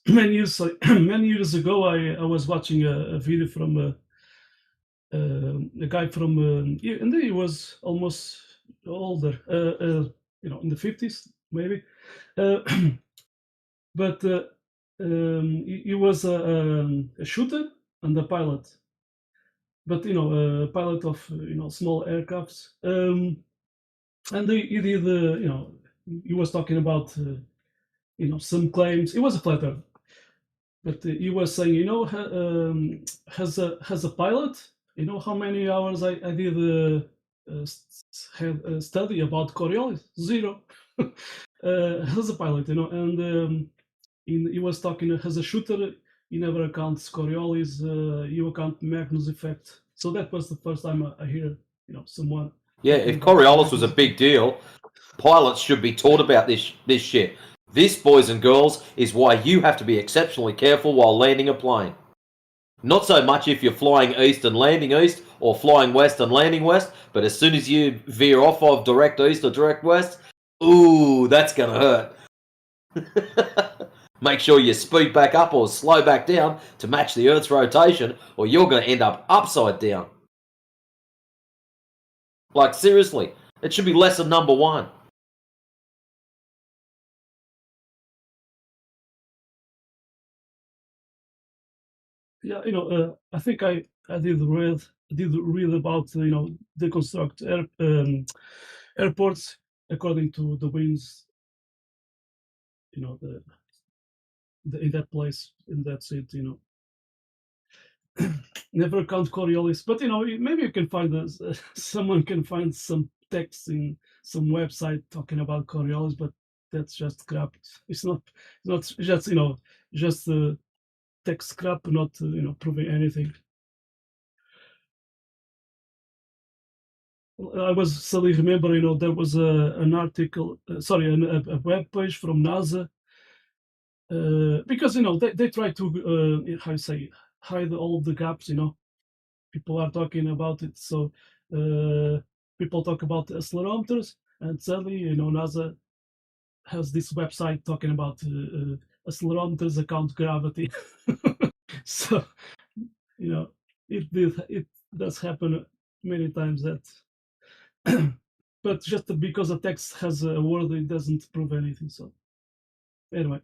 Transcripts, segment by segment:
many years ago, I was watching a video from a guy from, and he was almost older, in the 50s maybe, uh, but he was a shooter and a pilot, but a pilot of small aircrafts, and he did he was talking about some claims. It was a flat earth, but he was saying, as a pilot, how many hours I did had a study about Coriolis? Zero. As a pilot, and he was talking as a shooter. He never accounts Coriolis. You account Magnus effect. So that was the first time I hear someone Yeah, talking if about Coriolis was a Magnus big effect. deal, pilots should be taught about this shit. This, boys and girls, is why you have to be exceptionally careful while landing a plane. Not so much if you're flying east and landing east, or flying west and landing west, but as soon as you veer off of direct east or direct west, ooh, that's gonna hurt. Make sure you speed back up or slow back down to match the Earth's rotation, or you're gonna end up upside down. Like, seriously, it should be lesson number 1. Yeah, I think I did read about the construct airports according to the winds, in that place, in that city, never count Coriolis, but maybe you can find someone can find some text in some website talking about Coriolis, but that's just crap. It's not just just text crap, not proving anything. I was suddenly remember, there was an article, sorry, a web page from NASA, because they try to how you say, hide all the gaps. People are talking about it, so people talk about accelerometers, and suddenly NASA has this website talking about accelerometers account gravity. So you know it does happen many times that. But just because a text has a word, it doesn't prove anything. So anyway,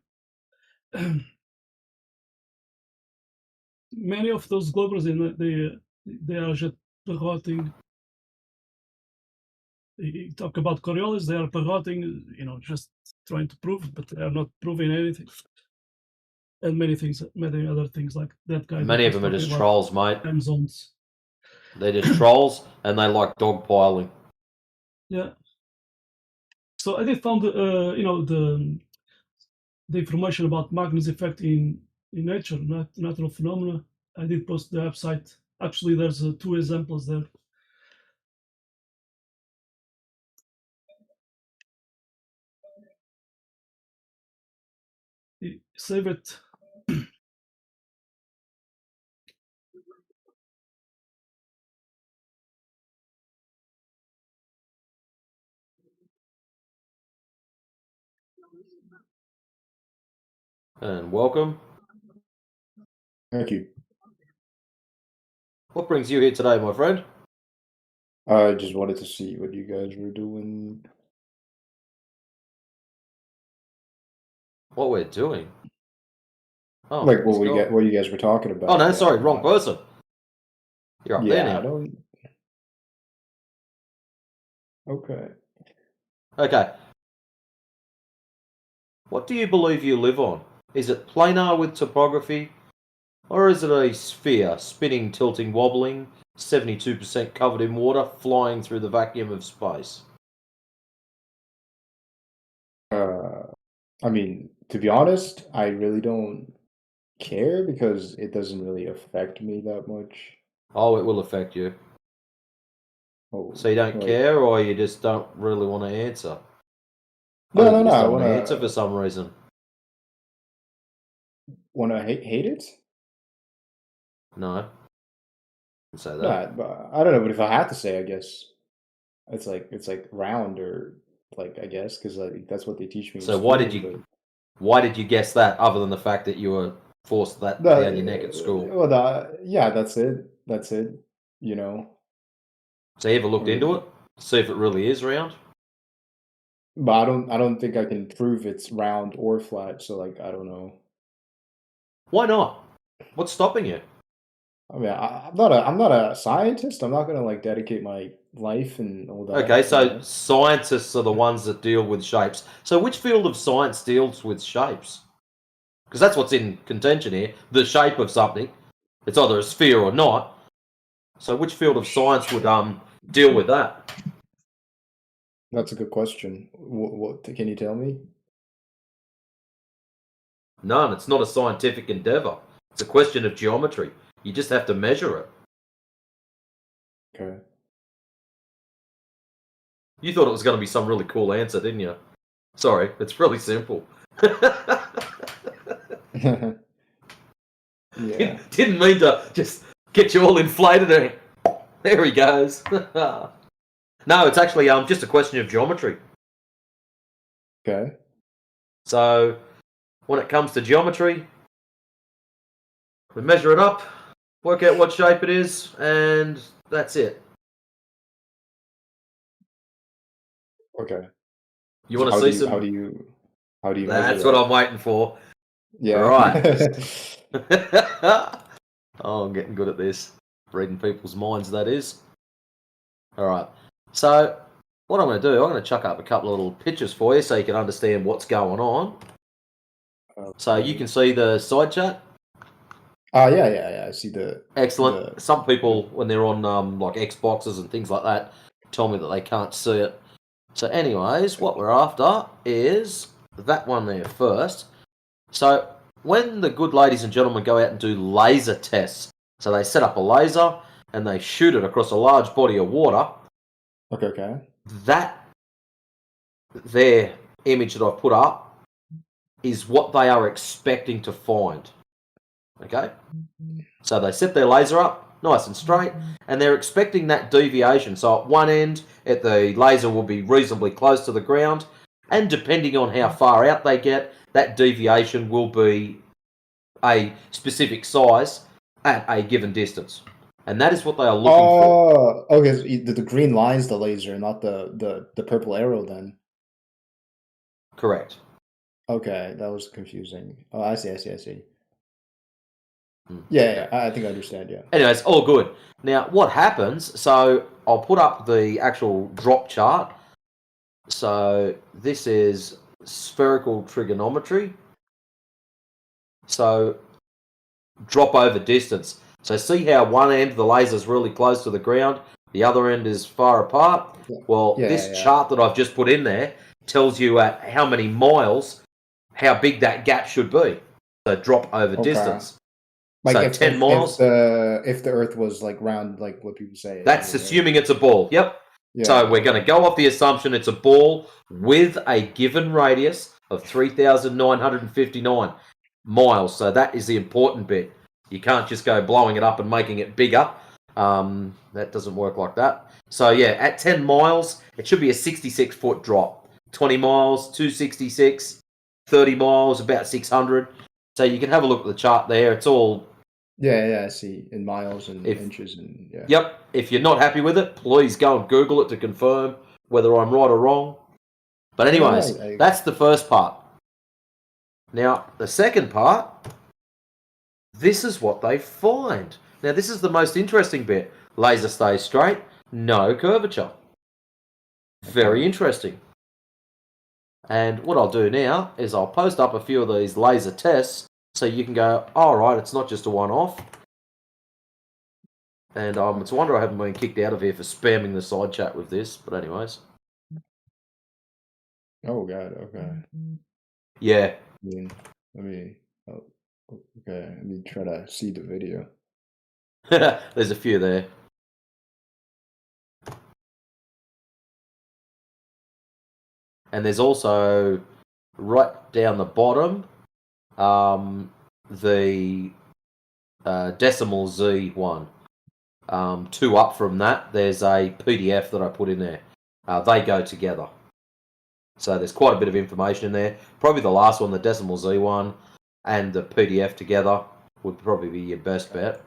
many of those Globers, they are just parroting. You talk about Coriolis, they are parroting, just trying to prove, but they are not proving anything. And many other things like that guy that Many of was them are talking just about trolls, mate. time zones. They're just trolls, and they like dogpiling. Yeah. So I did found the information about Magnus effect in nature, natural phenomena. I did post the website. Actually, there's 2 examples there. Save it. And welcome. Thank you. What brings you here today, my friend? I just wanted to see what you guys were doing. What we're doing? Oh, Like what Scott. you guys were talking about. Oh, no, sorry, wrong person. You're up there Yeah, now. I don't. Okay. Okay. What do you believe you live on? Is it planar with topography? Or is it a sphere, spinning, tilting, wobbling, 72% covered in water, flying through the vacuum of space? I mean, to be honest, I really don't care because it doesn't really affect me that much. Oh, it will affect you. Oh, So you don't like care, or you just don't really want to answer? no, You no, no. just I don't want to answer for some reason. wanna hate it. No. Say that. Nah, but I don't know. But if I had to say, I guess it's like round or like I guess because like that's what they teach me in So why did school. you Why did you guess that, other than the fact that you were forced that down your neck at school? Well, yeah, that's it. That's it. You know, So you ever looked I into mean, it? See if it really is round? but I don't think I can prove it's round or flat. So like, I don't know. Why not? What's stopping you? I mean, I'm not a scientist. I'm not gonna like dedicate my life and all Okay, that. You so know. scientists are the ones that deal with shapes. So which field of science deals with shapes? Because that's what's in contention here. The shape of something. It's either a sphere or not. So which field of science would deal with that? That's a good question. What can you tell me? None. It's not a scientific endeavor. It's a question of geometry. You just have to measure it. Okay. You thought it was going to be some really cool answer, didn't you? Sorry, it's really simple. Yeah. Didn't mean to just get you all inflated. There he goes. No, it's actually just a question of geometry. Okay. So when it comes to geometry, we measure it up, work out what shape it is, and that's it. Okay. You So want to see some? how do you measure That's what that? I'm waiting for. Yeah. Right. Oh, I'm getting good at this. Reading people's minds, that is. All right. So what I'm going to do, I'm going to chuck up a couple of little pictures for you so you can understand what's going on. So you can see the side chat. Yeah. I see the Excellent. Some people, when they're on like Xboxes and things like that, tell me that they can't see it. So anyways, what we're after is that one there first. So when the good ladies and gentlemen go out and do laser tests, so they set up a laser and they shoot it across a large body of water, Okay. that their image that I've put up is what they are expecting to find. Okay? So they set their laser up nice and straight, and they're expecting that deviation. So at one end, the laser will be reasonably close to the ground, and depending on how far out they get, that deviation will be a specific size at a given distance. And that is what they are looking for. Oh, okay. So the green line's the laser, not the purple arrow then. Correct. Okay, that was confusing. Oh, I see. Okay. Yeah, I think I understand, yeah. Anyways, all good. Now, what happens, so I'll put up the actual drop chart. So this is spherical trigonometry. So drop over distance. So see how one end of the laser is really close to the ground, the other end is far apart? Well, this chart that I've just put in there tells you at how many miles, how big that gap should be. So drop over distance. Like so if 10 miles. If the Earth was like round, like what people say. That's assuming it's a ball. Yep. Yeah. So we're going to go off the assumption it's a ball with a given radius of 3,959 miles. So that is the important bit. You can't just go blowing it up and making it bigger. That doesn't work like that. So yeah, at 10 miles, it should be a 66-foot drop. 20 miles, 266. 30 miles, about 600. So you can have a look at the chart there. It's all... Yeah, I see. In miles and inches and yeah. Yep. If you're not happy with it, please go and Google it to confirm whether I'm right or wrong. But anyways, that's the first part. Now, the second part, this is what they find. Now, this is the most interesting bit. Laser stays straight, no curvature. Very interesting. And what I'll do now is I'll post up a few of these laser tests so you can go, all right, it's not just a one-off. And it's a wonder I haven't been kicked out of here for spamming the side chat with this. But anyways. Oh, God. Okay. Yeah. Okay. Let me try to see the video. There's a few there. And there's also, right down the bottom, the decimal Z one. 2 up from that, there's a PDF that I put in there. They go together. So there's quite a bit of information in there. Probably the last one, the decimal Z one, and the PDF together would probably be your best bet.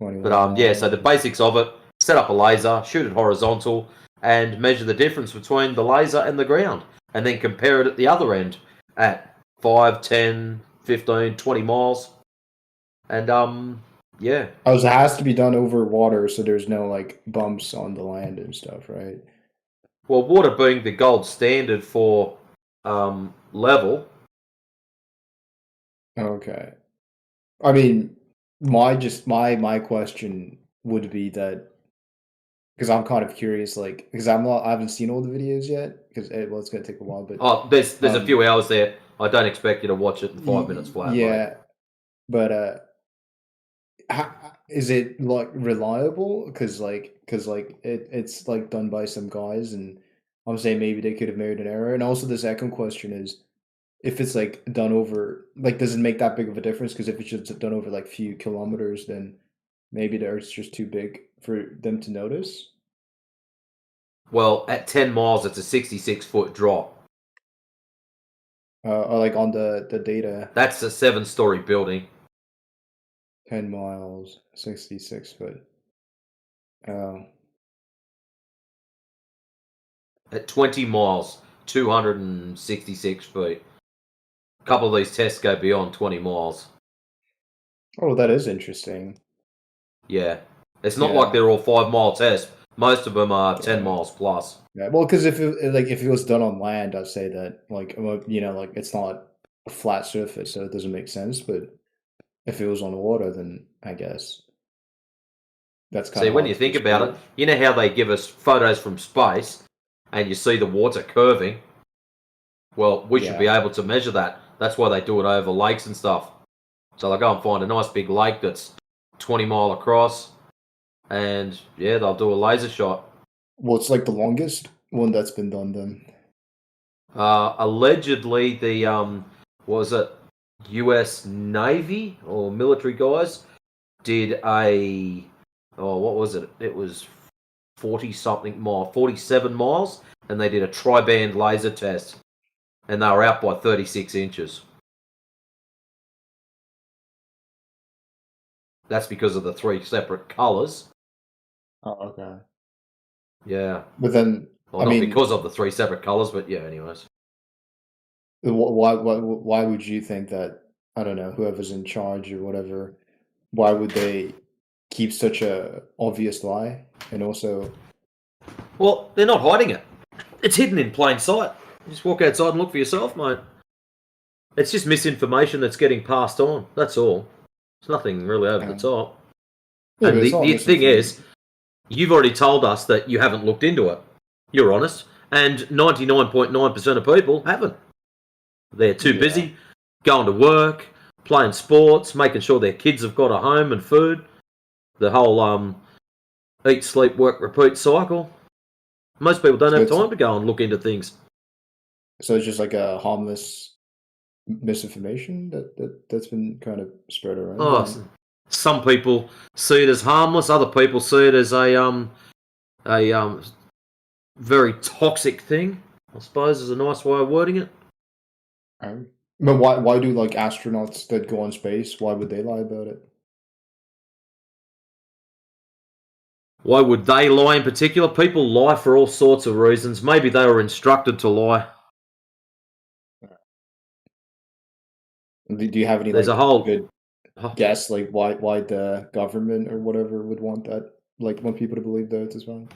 But yeah, so the basics of it: set up a laser, shoot it horizontal, and measure the difference between the laser and the ground, and then compare it at the other end at 5, 10, 15, 20 miles. And yeah. Oh, so it has to be done over water, so there's no like bumps on the land and stuff, right? Well, water being the gold standard for level. Okay. I mean, my question would be that because I'm kind of curious, like because I haven't seen all the videos yet because it's gonna take a while. But there's a few hours there. I don't expect you to watch it in 5 minutes flat. Yeah, mate. but is it like reliable? Because it's like done by some guys, and I'm saying maybe they could have made an error. And also the second question is, if it's like done over, like, does it make that big of a difference? Because if it's just done over like few kilometers, then maybe the Earth's just too big for them to notice. Well, at 10 miles, it's a 66-foot drop. Or like on the data. That's a 7-story building. 10 miles, 66 foot. Oh. At 20 miles, 266 feet. A couple of these tests go beyond 20 miles. Oh, that is interesting. Yeah. It's not like they're all 5-mile tests. Most of them are 10 miles plus. Yeah, well, because if it was done on land, I'd say that like like it's not a flat surface, so it doesn't make sense. But if it was on water, then I guess that's kind See, of when you think about it, you know how they give us photos from space, and you see the water curving. Well, we should be able to measure that. That's why they do it over lakes and stuff. So they'll go and find a nice big lake that's 20 mile across, and yeah, they'll do a laser shot. Well, it's like the longest one that's been done then. Allegedly, the was it U.S. Navy or military guys did what was it? It was 47 miles, and they did a tri-band laser test, and they were out by 36 inches. That's because of the 3 separate colours. Oh, okay. Yeah. But then, well, not because of the 3 separate colours, but yeah, anyways. Why would you think that, I don't know, whoever's in charge or whatever, why would they keep such a obvious lie? And also... Well, they're not hiding it. It's hidden in plain sight. You just walk outside and look for yourself, mate. It's just misinformation that's getting passed on. That's all. It's nothing really over the top. Yeah, and the thing is, you've already told us that you haven't looked into it. You're honest. And 99.9% of people haven't. They're too busy going to work, playing sports, making sure their kids have got a home and food. The whole eat, sleep, work, repeat cycle. Most people don't have time to go and look into things. So it's just like a harmless misinformation that's been kind of spread around. Oh, some people see it as harmless. Other people see it as a very toxic thing, I suppose, is a nice way of wording it. But why do like astronauts that go on space? Why would they lie about it? Why would they lie in particular? People lie for all sorts of reasons. Maybe they were instructed to lie. Do you have any There's a whole good guess, like why the government or whatever would want that, like want people to believe that as well?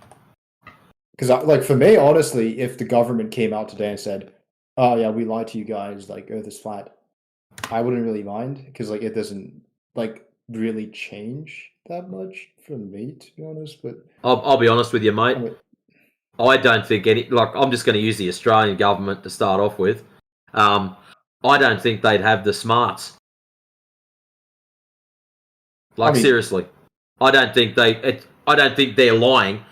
Because like for me, honestly, if the government came out today and said, "Oh yeah, we lied to you guys, like Earth is flat," I wouldn't really mind because like it doesn't like really change that much for me, to be honest. But I'll be honest with you, mate. I don't think I'm just going to use the Australian government to start off with. I don't think they'd have the smarts. Seriously, I don't think they're lying.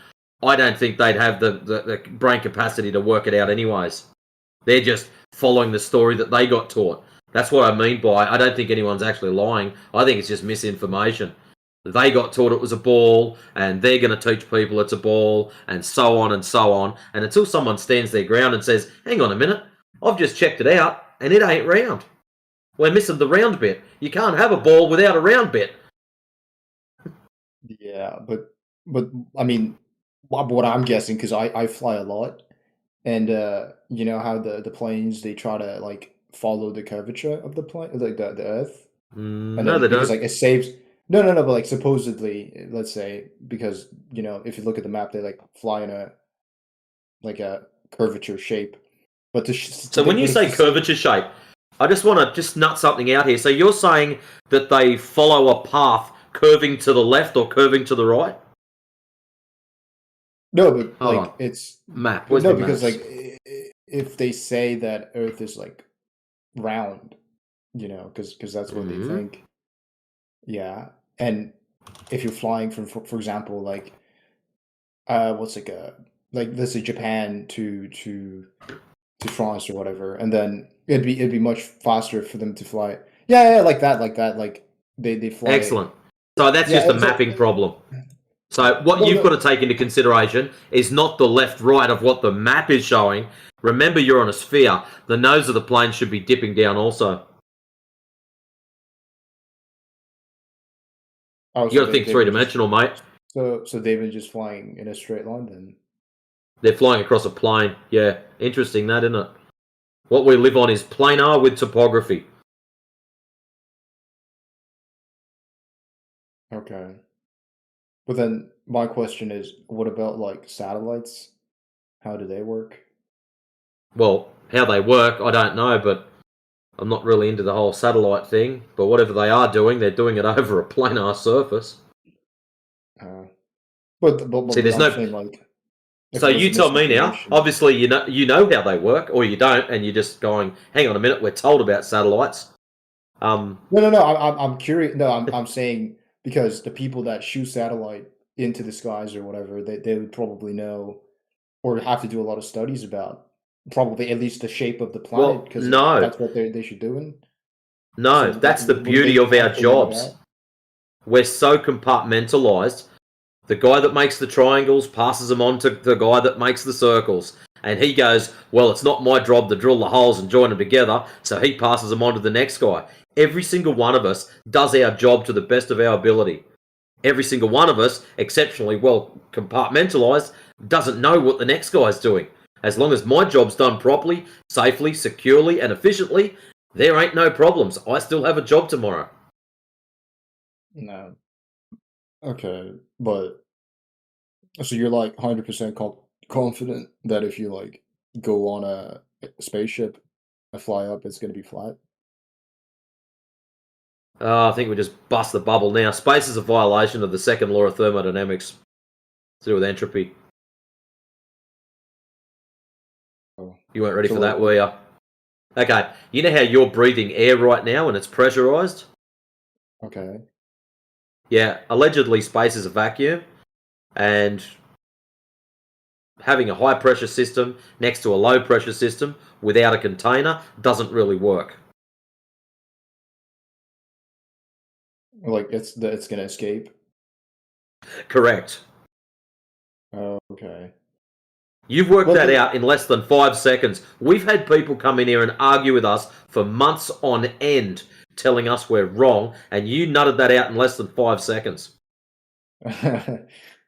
I don't think they'd have the brain capacity to work it out anyways. They're just following the story that they got taught. That's what I mean by I don't think anyone's actually lying. I think it's just misinformation. They got taught it was a ball, and they're going to teach people it's a ball, and so on and so on. And until someone stands their ground and says, hang on a minute, I've just checked it out, and it ain't round. We're missing the round bit. You can't have a ball without a round bit. Yeah, but I mean, what I'm guessing, because I fly a lot, and you know how the planes, they try to like follow the curvature of the plane, like the Earth, and No, then they because don't. like it saves. No, but like supposedly, let's say, because you know, if you look at the map, they like fly in a like a curvature shape. But So when you but it's say the same. curvature shape, I just want to just nut something out here. So you're saying that they follow a path curving to the left or curving to the right? No, but Hold on. like it's Map. but Where's no, my because maps? like if they say that Earth is like round, you know, because that's what they Mm-hmm. think. Yeah, and if you're flying from, for example, like what's like let's say Japan to France or whatever, and then it'd be much faster for them to fly. Yeah, like that, like they fly. Excellent. So that's Yeah, just a it's like mapping problem. So what well, you've got to no, take into consideration is not the left-right of what the map is showing. Remember, you're on a sphere. The nose of the plane should be dipping down also. oh, You so got to think they were just three-dimensional, mate. so they were just flying in a straight line then. They're flying across a plane. Yeah, interesting that, isn't it? What we live on is planar with topography. Okay. But then my question is, what about like satellites? How do they work? Well, how they work, I don't know, but I'm not really into the whole satellite thing. But whatever they are doing, they're doing it over a planar surface. Uh, See, but there's I'm no. saying like if So it was you tell me now. misinformation. Obviously, you know how they work, or you don't, and you're just going, "Hang on a minute, we're told about satellites." Um, No. I'm curious. No, I'm saying because the people that shoot satellite into the skies or whatever, they would probably know or have to do a lot of studies about probably at least the shape of the planet well, because no, that's what they should doing. So no, that's the wouldn't beauty they of our have to know jobs. that? We're so compartmentalized. The guy that makes the triangles passes them on to the guy that makes the circles. And he goes, well, it's not my job to drill the holes and join them together. So he passes them on to the next guy. Every single one of us does our job to the best of our ability. Every single one of us, exceptionally well compartmentalized, doesn't know what the next guy's doing. As long as my job's done properly, safely, securely, and efficiently, there ain't no problems. I still have a job tomorrow. No. Okay, but so you're like 100% confident that if you like go on a spaceship and fly up, it's going to be flat? I think we just bust the bubble now. Space is a violation of the second law of thermodynamics to do with entropy. Oh, You weren't ready so for like, that, were you? Okay, you know how you're breathing air right now and it's pressurized? okay. Yeah, allegedly space is a vacuum, and having a high pressure system next to a low pressure system without a container doesn't really work. Like it's going to escape. Correct. Oh, okay. You've worked But that out in less than 5 seconds. We've had people come in here and argue with us for months on end, telling us we're wrong, and you nutted that out in less than 5 seconds. yeah,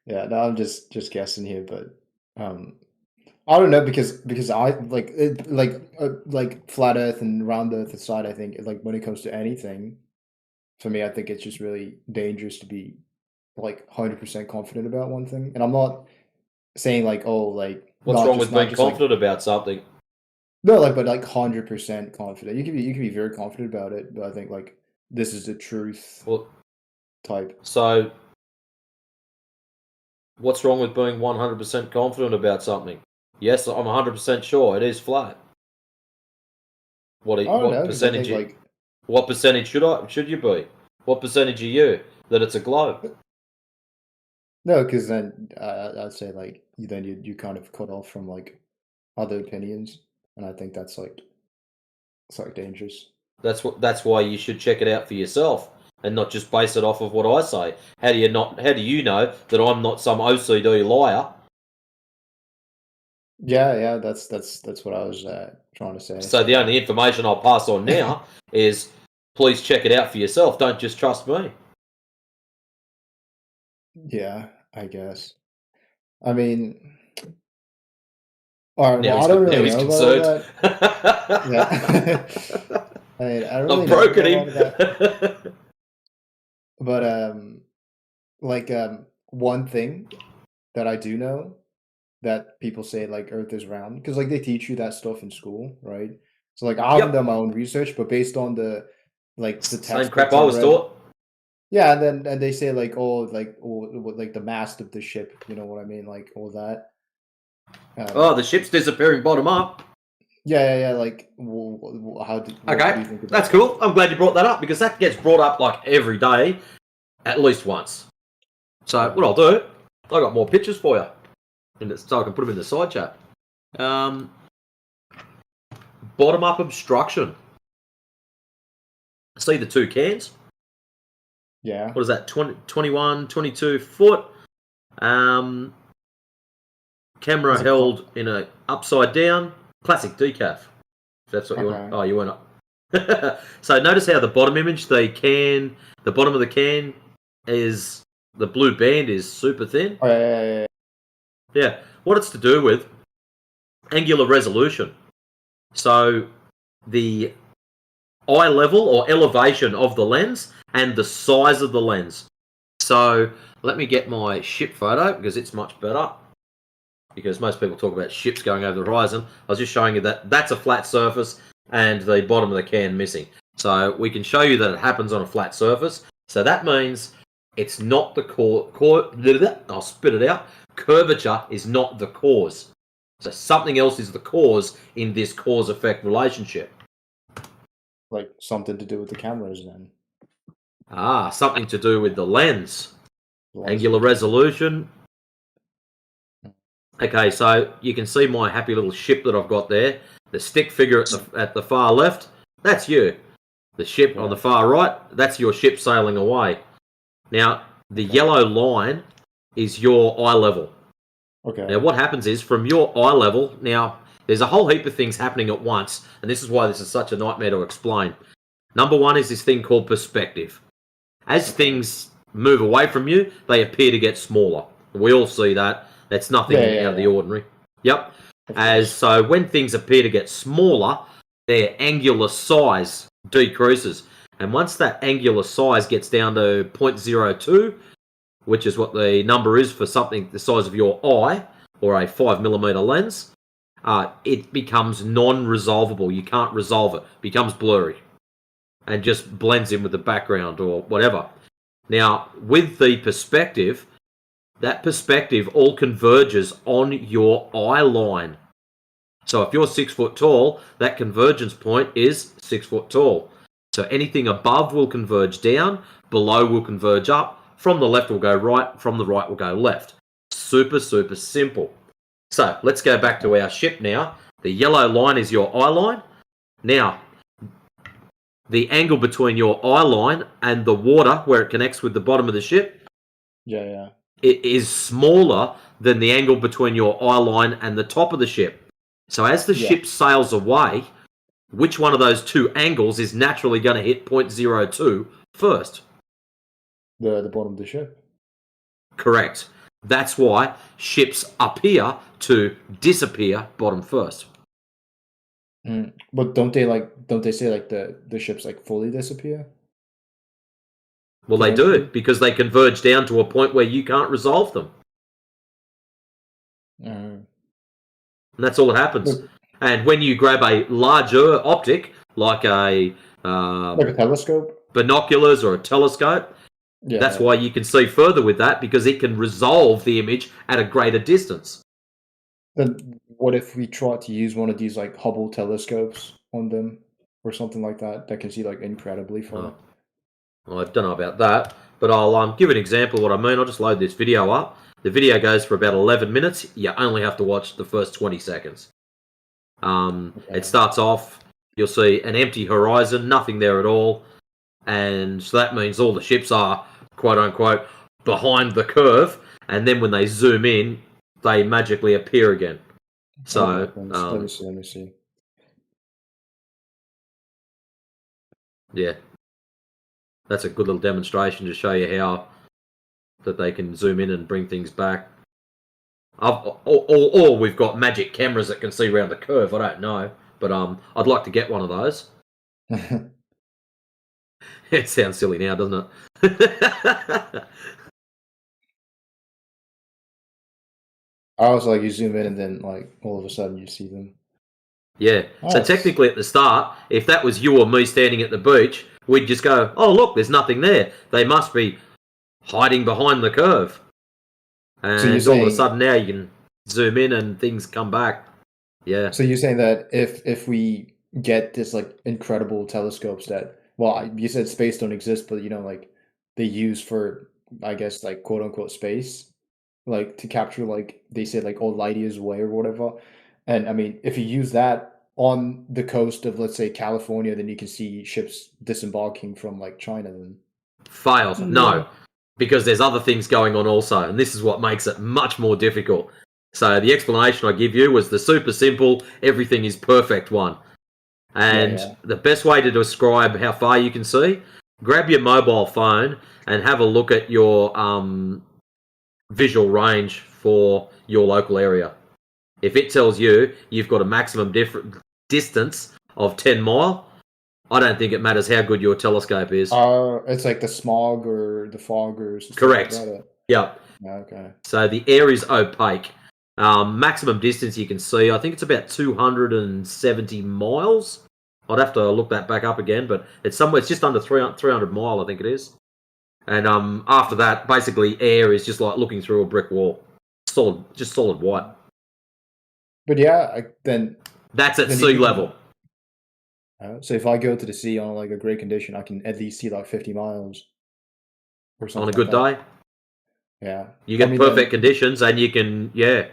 no, I'm just guessing here, but I don't know because I like like flat Earth and round Earth aside, I think like when it comes to anything, for me, I think it's just really dangerous to be like 100% confident about one thing. And I'm not saying like, oh, like What's wrong with not being just like confident about something? no, like but like 100% confident. You can be very confident about it, but I think like this is the truth Well, type. so what's wrong with being 100% confident about something? Yes, I'm 100% sure it is flat. I don't What know because I percentage? think like What percentage should you be? What percentage are you that it's a globe? no, because then I'd say like then you kind of cut off from like other opinions, and I think that's like it's like dangerous. That's why you should check it out for yourself. and not just base it off of what I say? How do you know that I'm not some OCD liar? Yeah, that's what I was trying to say. So the only information I'll pass on now is please check it out for yourself. Don't just trust me. Yeah, I guess. I mean, all right. Now Well, I don't really he's know about all concerned. that. Yeah. I mean, I don't really I've know about broken all of that. him. But like one thing that I do know that people say like Earth is round because like they teach you that stuff in school, right? So like I haven't done my own research, but based on the Same textbooks crap I I've was read, taught. yeah, and they say like like the mast of the ship, you know what I mean, like all that. The ship's disappearing bottom up. Yeah. Like, how do what do Okay, you think about that's that? cool. I'm glad you brought that up because that gets brought up like every day, at least once. So Yeah. what I'll do, I got more pictures for you, and so I can put them in the side chat. Bottom up obstruction. See the two cans? Yeah. What is that? 21, 22 foot. Camera Is it held in a upside down. Classic decaf. If that's what you want. Okay. Oh, you went up. So notice how the bottom image, the bottom of the can is, the blue band is super thin. Oh, yeah. Yeah. What it's to do with, angular resolution. So the eye level or elevation of the lens and the size of the lens. So let me get my ship photo because it's much better. Because most people talk about ships going over the horizon. I was just showing you that that's a flat surface and the bottom of the can missing. So we can show you that it happens on a flat surface. So that means it's not the I'll spit it out. Curvature is not the cause. So something else is the cause in this cause-effect relationship. Like something to do with the cameras then. Something to do with the lens. The Angular resolution. Okay, so you can see my happy little ship that I've got there. The stick figure at the far left, that's you. The ship on the far right, that's your ship sailing away. Now, the yellow line is your eye level. Okay. Now, what happens is, from your eye level, now, there's a whole heap of things happening at once, and this is why this is such a nightmare to explain. Number one is this thing called perspective. As things move away from you, they appear to get smaller. We all see that. That's nothing out of the ordinary. Yep. So when things appear to get smaller, their angular size decreases. And once that angular size gets down to 0.02, which is what the number is for something the size of your eye, or a 5mm lens, it becomes non-resolvable. You can't resolve it. It becomes blurry and just blends in with the background or whatever. Now, with the perspective, that perspective all converges on your eye line. So if you're 6 foot tall, that convergence point is 6 foot tall. So anything above will converge down, below will converge up, from the left will go right, from the right will go left. Super, super simple. So let's go back to our ship now. The yellow line is your eye line. Now, the angle between your eye line and the water where it connects with the bottom of the ship, it is smaller than the angle between your eye line and the top of the ship. So as the ship sails away, which one of those two angles is naturally going to hit 0.02 first? The bottom of the ship. Correct. That's why ships appear to disappear bottom first. But don't they say like the ships like fully disappear? Well, they do, because they converge down to a point where you can't resolve them. And that's all that happens. And when you grab a larger optic, like a telescope, binoculars or a telescope, that's why you can see further with that, because it can resolve the image at a greater distance. Then what if we try to use one of these like Hubble telescopes on them or something like that that can see like incredibly far? I don't know about that, but I'll give an example of what I mean. I'll just load this video up. The video goes for about 11 minutes. You only have to watch the first 20 seconds. It starts off, you'll see an empty horizon, nothing there at all. and so that means all the ships are quote unquote behind the curve, and then when they zoom in, they magically appear again. So Okay, let me see. Yeah, that's a good little demonstration to show you how that they can zoom in and bring things back. Or we've got magic cameras that can see around the curve. I don't know, but I'd like to get one of those. It sounds silly now, doesn't it? I was like, you zoom in and then like all of a sudden you see them. Yeah. Oh, So it's- technically, at the start, if that was you or me standing at the beach, we'd just go, "Oh, look, there's nothing there. They must be hiding behind the curve." And So you're all of a saying- sudden now you can zoom in and things come back. Yeah. So you're saying that if we get this like incredible telescopes that, well, you said space don't exist, but you know, like they use for, I guess, like quote unquote space, like to capture, like they said, like all light years away or whatever. And I mean, if you use that on the coast of, let's say, California, then you can see ships disembarking from like China. Then Fail. Yeah. No, because there's other things going on also, and this is what makes it much more difficult. So the explanation I give you was the super simple, everything is perfect one. And Yeah. the best way to describe how far you can see, grab your mobile phone and have a look at your visual range for your local area. If it tells you you've got a maximum distance of 10 mile, I don't think it matters how good your telescope is. It's like the smog or the fog or something Correct. like that. Yep. Okay. So the air is opaque. Maximum distance you can see, I think it's about 270 miles. I'd have to look that back up again, but it's somewhere. It's just under 300 mile, I think it is. And after that, basically, air is just like looking through a brick wall, just solid white. But yeah, then That's at Then sea you- level. so if I go to the sea on like a great condition, I can at least see like 50 miles or something. On a good like day, that. Yeah. you get perfect conditions, and you can, No,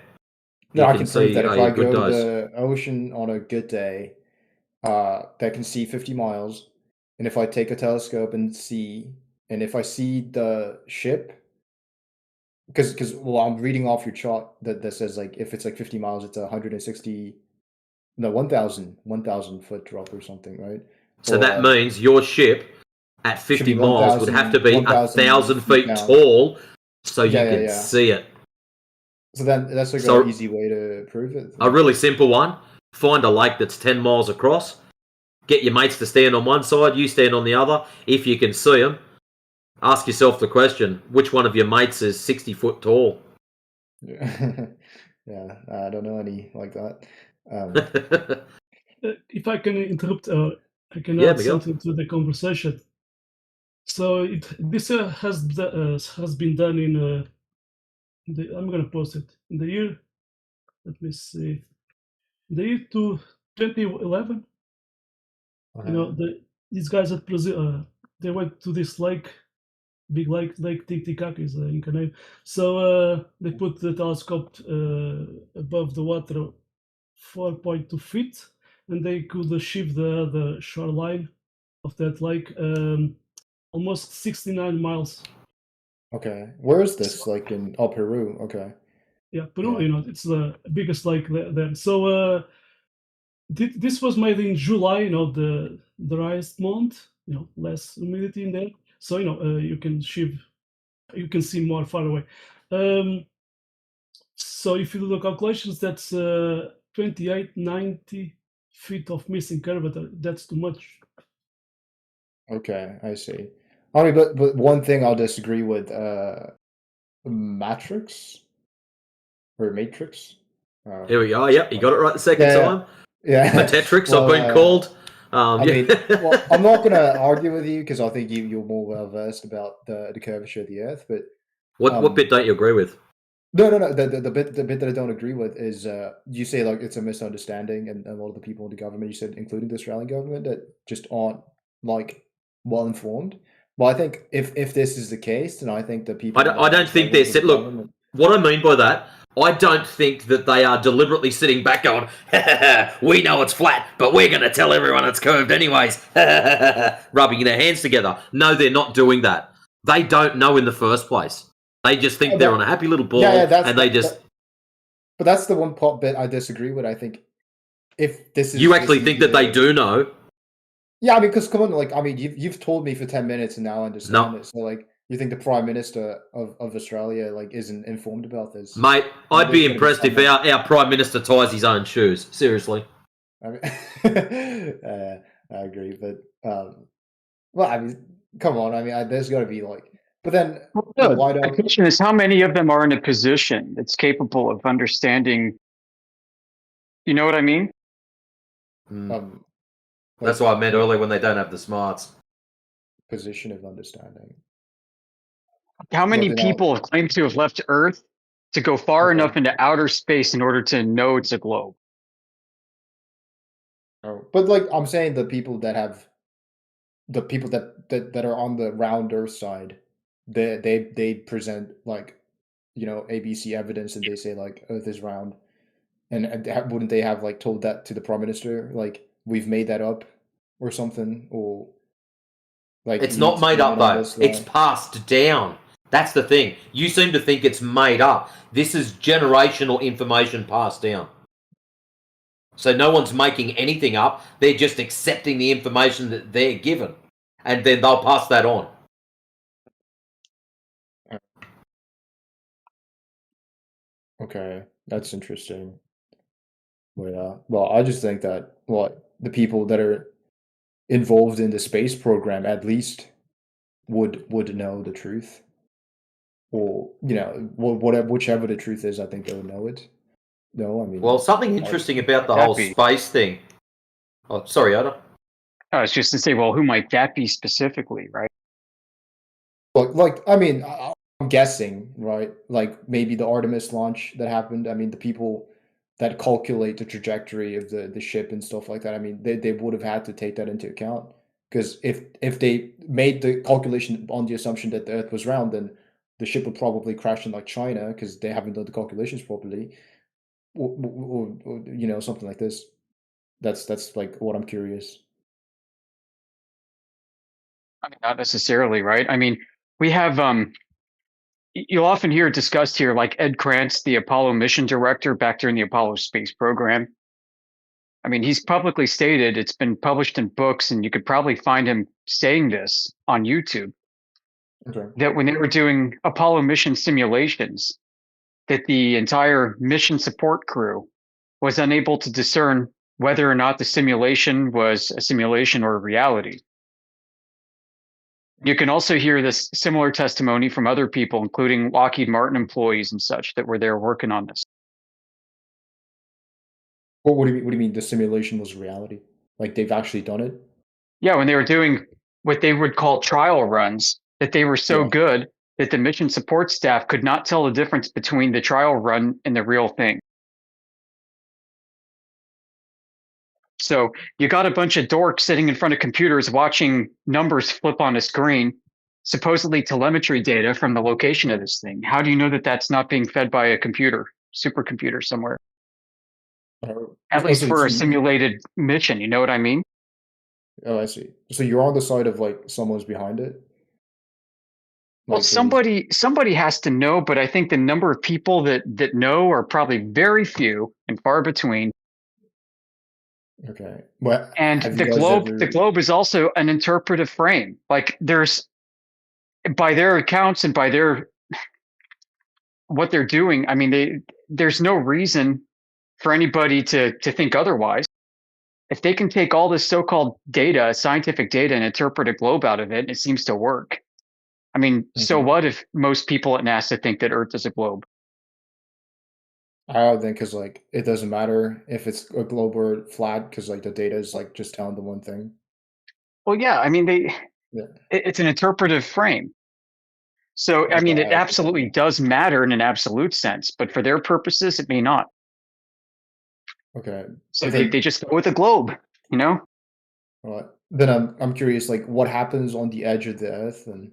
you I can can see prove that if a I good go to dose. the ocean on a good day, that can see 50 miles, and if I take a telescope and if I see the ship, because well, I'm reading off your chart that says like if it's like 50 miles, it's 160, no 1,000 foot drop or something, right? So Or, that means your ship at Should 50 be miles would have to be 1,000 feet down. tall, so you Yeah, can yeah. see it. So then that's like So- an easy way to prove it. A really simple one: find a lake that's 10 miles across. Get your mates to stand on one side, you stand on the other. If you can see them, ask yourself the question: which one of your mates is 60 foot tall? Yeah, yeah. I don't know any like that. If I can interrupt, I can Yeah, add Miguel. something to the conversation. So this has been done in I'm gonna post it in the year. Let me see, the year 2011. You know, these guys at Brazil, they went to this lake, big Lake Titicaca is the Inca name. So they put the telescope above the water 4.2 feet, and they could achieve the shoreline of that lake almost 69 miles. Okay, where is this? Like in Peru? Okay. Yeah, Peru, Yeah. you know, it's the biggest lake there. So this was made in July, you know, the driest month, you know, less humidity in there. So, you know, you can see more far away. So if you do the calculations, that's 2890 feet of missing curvature. That's too much. Okay, I see. I mean, but one thing I'll disagree with, Matrix or Matrix. Here we go. Yep, you got it right the second Yeah, time. Yeah. The Tetrix, Well, I've been called. I Yeah. mean, well, I'm not gonna argue with you because I think you're more well versed about the curvature of the Earth. But what bit don't you agree with? no. The bit that I don't agree with is you say like it's a misunderstanding, and a lot of the people in the government, you said, including the Australian government, that just aren't like well informed. Well, I think if this is the case, then I think the people. I don't think they're set. Look, what I mean by that, I don't think that they are deliberately sitting back going, we know it's flat, but we're going to tell everyone it's curved anyways, rubbing their hands together. No, they're not doing that. They don't know in the first place. They just think they're on a happy little ball, and they just... But that's the one bit I disagree with. I think if this is... You actually think that they do know? Yeah, I mean, because come on, like, I mean, you've told me for 10 minutes and now I understand it. So, like, you think the Prime Minister of Australia, like, isn't informed about this? Mate, I'd be impressed if our Prime Minister ties his own shoes. Seriously. I mean, I agree, but, well, I mean, come on. I mean, there's got to be, like... But then, No, why the don't... question is how many of them are in a position that's capable of understanding. You know what I mean? That's what I meant earlier when they don't have the smarts. Position of understanding. How many people have claimed to have left Earth to go far enough into outer space in order to know it's a globe? Oh, but, like, I'm saying the people that are on the round Earth side, they present, like, you know, ABC evidence, and they say, like, Earth is round, and wouldn't they have, like, told that to the Prime Minister, like, we've made that up or something, or like... It's not made up though. It's passed down. That's the thing. You seem to think it's made up. This is generational information passed down. So no one's making anything up. They're just accepting the information that they're given, and then they'll pass that on. Okay, that's interesting. Well, I just think that, well, the people that are involved in the space program at least would know the truth, or, you know, whatever, whichever the truth is. I think they would know it. No, I mean, well, something interesting about the whole space thing. Oh, sorry, Oda. I was just to say, well, who might that be specifically, right? Like, I mean, I'm guessing, right? Like, maybe the Artemis launch that happened. I mean, the people that calculate the trajectory of the ship and stuff like that. I mean, they would have had to take that into account, because if they made the calculation on the assumption that the Earth was round, then the ship would probably crash in, like, China, because they haven't done the calculations properly, or, you know, something like this. That's like what I'm curious. I mean, not necessarily, right? I mean, we have you'll often hear it discussed here, like Ed Krantz, the Apollo mission director back during the Apollo space program. I mean, he's publicly stated, it's been published in books, and you could probably find him saying this on YouTube, that when they were doing Apollo mission simulations, that the entire mission support crew was unable to discern whether or not the simulation was a simulation or a reality. You can also hear this similar testimony from other people, including Lockheed Martin employees and such, that were there working on this. What do you mean? What do you mean the simulation was reality? Like, they've actually done it? Yeah, when they were doing what they would call trial runs, that they were so good that the mission support staff could not tell the difference between the trial run and the real thing. So you got a bunch of dorks sitting in front of computers watching numbers flip on a screen, supposedly telemetry data from the location of this thing. How do you know that that's not being fed by a computer, supercomputer somewhere? At least for a simulated mission, you know what I mean? Oh, I see. So you're on the side of, like, someone's behind it? Well, somebody has to know, but I think the number of people that know are probably very few and far between. Okay. Well, and the globe is also an interpretive frame. Like, there's, by their accounts and by their what they're doing, I mean, there's no reason for anybody to think otherwise. If they can take all this so-called data, scientific data, and interpret a globe out of it, it seems to work. I mean, so what if most people at NASA think that Earth is a globe? I don't think, because, like, it doesn't matter if it's a globe or flat, because, like, the data is, like, just telling the one thing. Well, yeah, I mean, it's an interpretive frame. So, I mean, it absolutely does matter in an absolute sense, but for their purposes, it may not. Okay. So they just go with a globe, you know? All right. Then I'm curious, like, what happens on the edge of the Earth, and...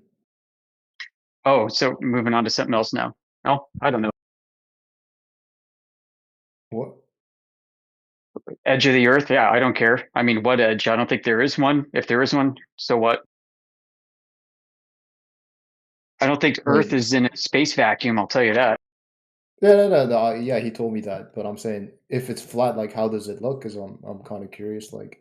Oh, so moving on to something else now. Oh, I don't know. What? Edge of the Earth? Yeah, I don't care. I mean, what edge? I don't think there is one. If there is one, so what? I don't think Earth Like, is in a space vacuum. I'll tell you that. yeah, no. Yeah, he told me that, but I'm saying if it's flat, like, how does it look? Because I'm kind of curious. Like,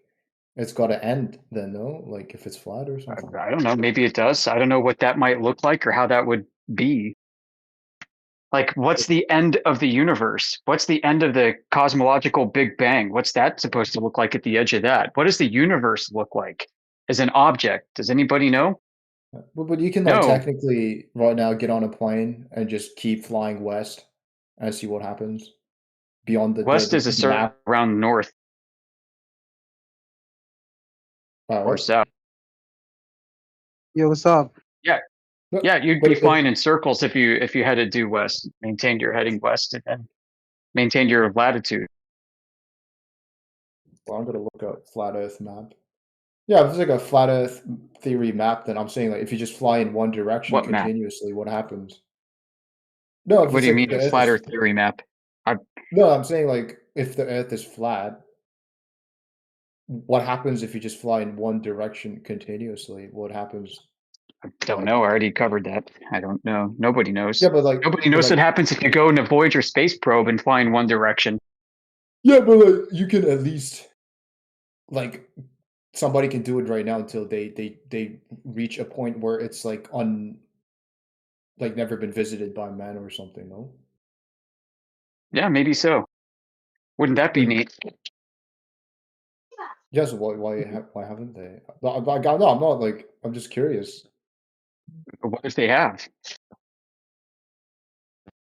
it's got to end then, no? Like, if it's flat or something. I don't know. Maybe it does. I don't know what that might look like or how that would be. Like, what's the end of the universe? What's the end of the cosmological Big Bang? What's that supposed to look like at the edge of that? What does the universe look like as an object? Does anybody know? But you can like No. technically right now get on a plane and just keep flying west and see what happens beyond West is a the circle map. around north All or right. south. Yo, what's up? Yeah. No, Yeah, you'd but be fine in circles if you had to do west, maintain your heading west and then maintain your latitude. well, I'm gonna look up flat Earth map. Yeah, if it's like a flat Earth theory map, then I'm saying like if you just fly in one direction What map? continuously, what happens? No, if What it's do you like mean the a Earth flat is Earth theory map? I no, I'm saying like if the Earth is flat, what happens if you just fly in one direction continuously? What happens? don't Like, know. I already covered that. I don't know. Nobody knows. yeah, Nobody knows what happens if you go in a Voyager space probe and fly in one direction. yeah, but like you can at least like somebody can do it right now until they reach a point where it's like never been visited by man or something. No, Yeah, maybe so. Wouldn't that be like neat? yes. Why haven't they? No, no, I'm not like I'm just curious. What if they have?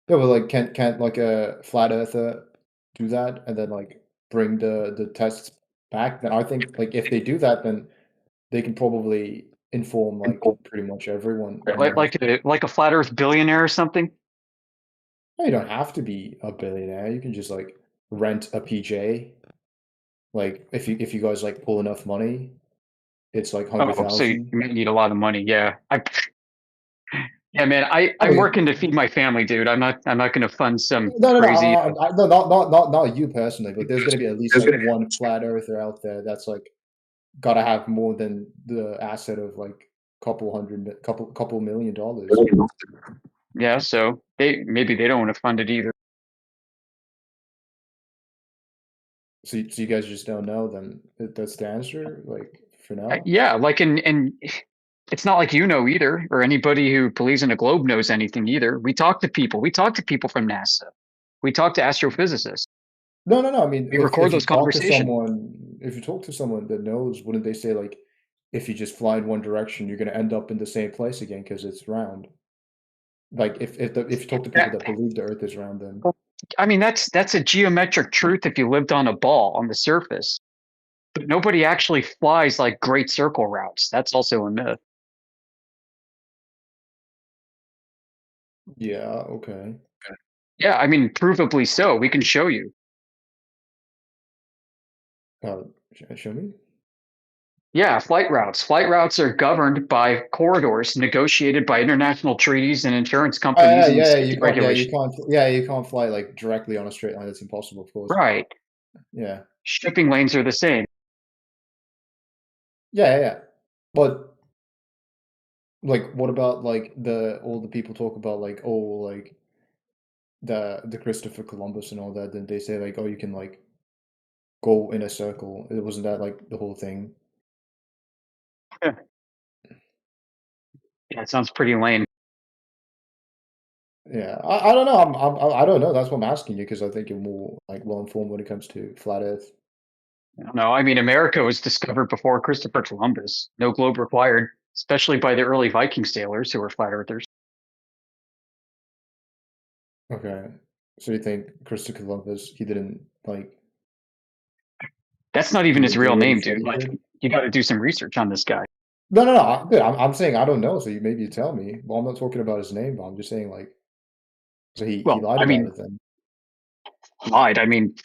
Yeah, but like can't like a flat earther do that and then like bring the tests back? Then I think like if they do that, then they can probably inform like pretty much everyone on Earth. Like a flat Earth billionaire or something? No, you don't have to be a billionaire. You can just like rent a PJ. Like if you guys like pull enough money, it's like Oh, so you 100,000. might need a lot of money. Yeah. Yeah, man, I I'm mean, working to feed my family, dude. I'm not gonna fund some no. crazy No, not you personally, but there's gonna be at least like one flat earther out there that's like gotta have more than the asset of like couple $1 million. yeah, so maybe they don't want to fund it either. So you guys just don't know. Then that's the answer. Like for now. Yeah, like and it's not like you know either, or anybody who believes in a globe knows anything either. We talk to people. We talk to people from NASA. We talk to astrophysicists. No. I mean, We record if you those talk to conversations. someone, if you talk to someone that knows, wouldn't they say like, if you just fly in one direction, you're gonna end up in the same place again because it's round. Like if you talk to people That, that believe the Earth is round, then I mean, that's a geometric truth if you lived on a ball on the surface. But nobody actually flies like great circle routes. That's also a myth. yeah, okay. Yeah, I mean, provably so. We can show you. Uh, show me. Yeah, flight routes. Flight routes are governed by corridors negotiated by international treaties and insurance companies and safety regulations. You can't fly like directly on a straight line. That's impossible, of course. Right. Yeah, Shipping lanes are the same. yeah. But like, what about like all the people talk about like like the Christopher Columbus and all that? Then they say like, oh, you can like go in a circle. It wasn't that like the whole thing. Yeah, it sounds pretty lame. Yeah, I don't know. I don't know. That's what I'm asking you because I think you're more like well informed when it comes to flat Earth. I don't know. I mean, America was discovered before Christopher Columbus. No globe required, especially by the early Viking sailors who were flat earthers. Okay, so you think Christopher Columbus he didn't like That's not even his do real what he name, said dude. he Like, did? you got to do some research on this guy. No. Good. I'm saying I don't know. So maybe you tell me. Well, I'm not talking about his name, but I'm just saying like so he Well, lied I about mean, it then. lied. I mean,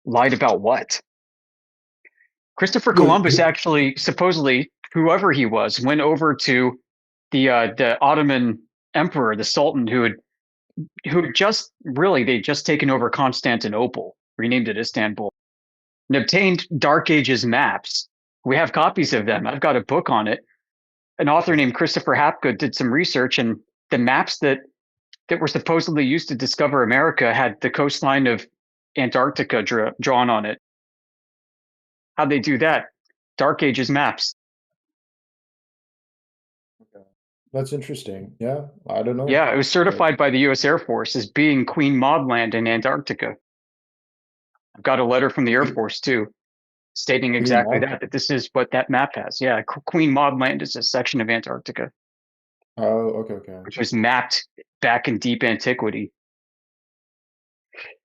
lied about what? Christopher Yeah, Columbus actually, supposedly, whoever he was, went over to the Ottoman emperor, the Sultan, who had who they just taken over Constantinople, renamed it Istanbul, and obtained Dark Ages maps. We have copies of them. I've got a book on it. An author named Christopher Hapgood did some research, and the maps that were supposedly used to discover America had the coastline of Antarctica drawn on it. How'd they do that? Dark Ages maps. That's interesting. Yeah, I don't know. Yeah, it was certified by the U.S. Air Force as being Queen Maud Land in Antarctica. I've got a letter from the Air Force too, stating exactly that this is what that map has. Yeah, Queen Maud Land is a section of Antarctica. Oh, okay. Which was mapped back in deep antiquity,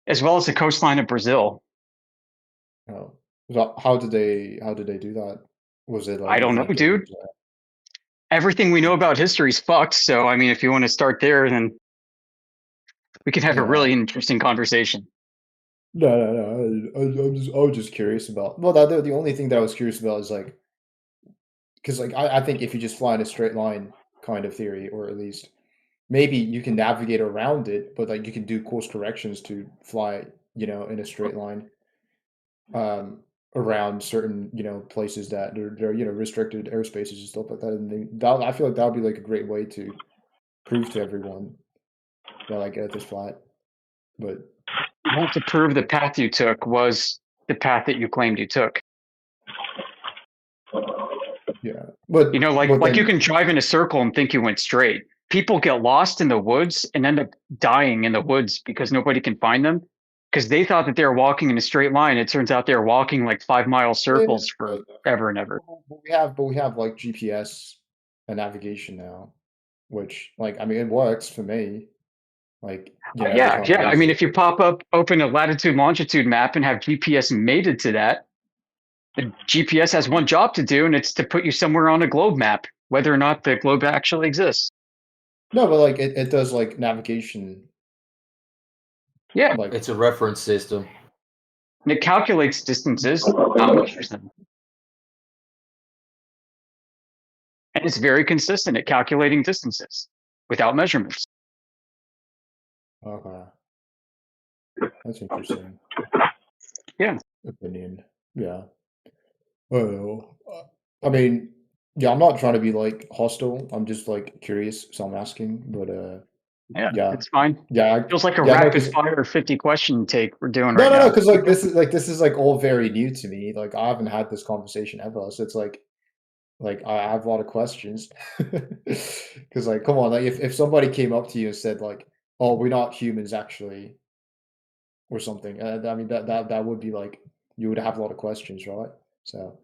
as well as the coastline of Brazil. Oh, so how did they do that? Was it like I don't know, dude. Everything we know about history is fucked. So, I mean, if you want to start there, then we could have a really interesting conversation. No. I was just curious about. Well, the only thing that I was curious about is like, because like I think if you just fly in a straight line kind of theory, or at least maybe you can navigate around it, but like you can do course corrections to fly, in a straight line, around certain, places that they're restricted airspaces and stuff like that. And I feel like that would be like a great way to prove to everyone that like Earth is flat. But you have to prove the path you took was the path that you claimed you took. Yeah, but like you can drive in a circle and think you went straight. People get lost in the woods and end up dying in the woods because nobody can find them because they thought that they were walking in a straight line. It turns out they're walking like 5-mile circles forever and ever. But we have like GPS and navigation now, which like I mean it works for me. Like yeah. I mean, if you open a latitude longitude map and have GPS mated to that, the GPS has one job to do, and it's to put you somewhere on a globe map, whether or not the globe actually exists. No, but like it does like navigation. Yeah, like it's a reference system. And it calculates distances, not measures them. And it's very consistent at calculating distances without measurements. Okay. That's interesting. Yeah. Opinion. Yeah. Well, I mean, yeah, I'm not trying to be like hostile. I'm just like curious, so I'm asking. But yeah, it's fine. Yeah, it feels like a rapid fire 50 question take we're doing right now. No, because like this is like all very new to me. Like I haven't had this conversation ever, so it's like I have a lot of questions. Because like, come on, like if somebody came up to you and said like, "Oh, we're not humans actually," or something, I mean that would be like you would have a lot of questions, right? So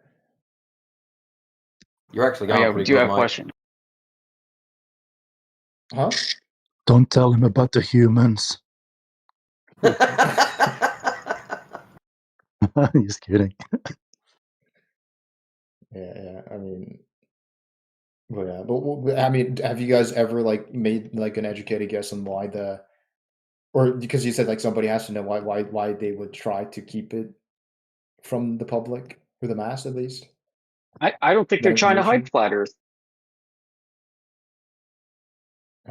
you're actually going pretty do you good, have a question? Huh? Don't tell him about the humans. Just kidding. Yeah. I mean, but yeah, but I mean, have you guys ever like made like an educated guess on why or because you said like somebody has to know why they would try to keep it from the public or the mass at least? I don't think they're trying to hide flat Earth.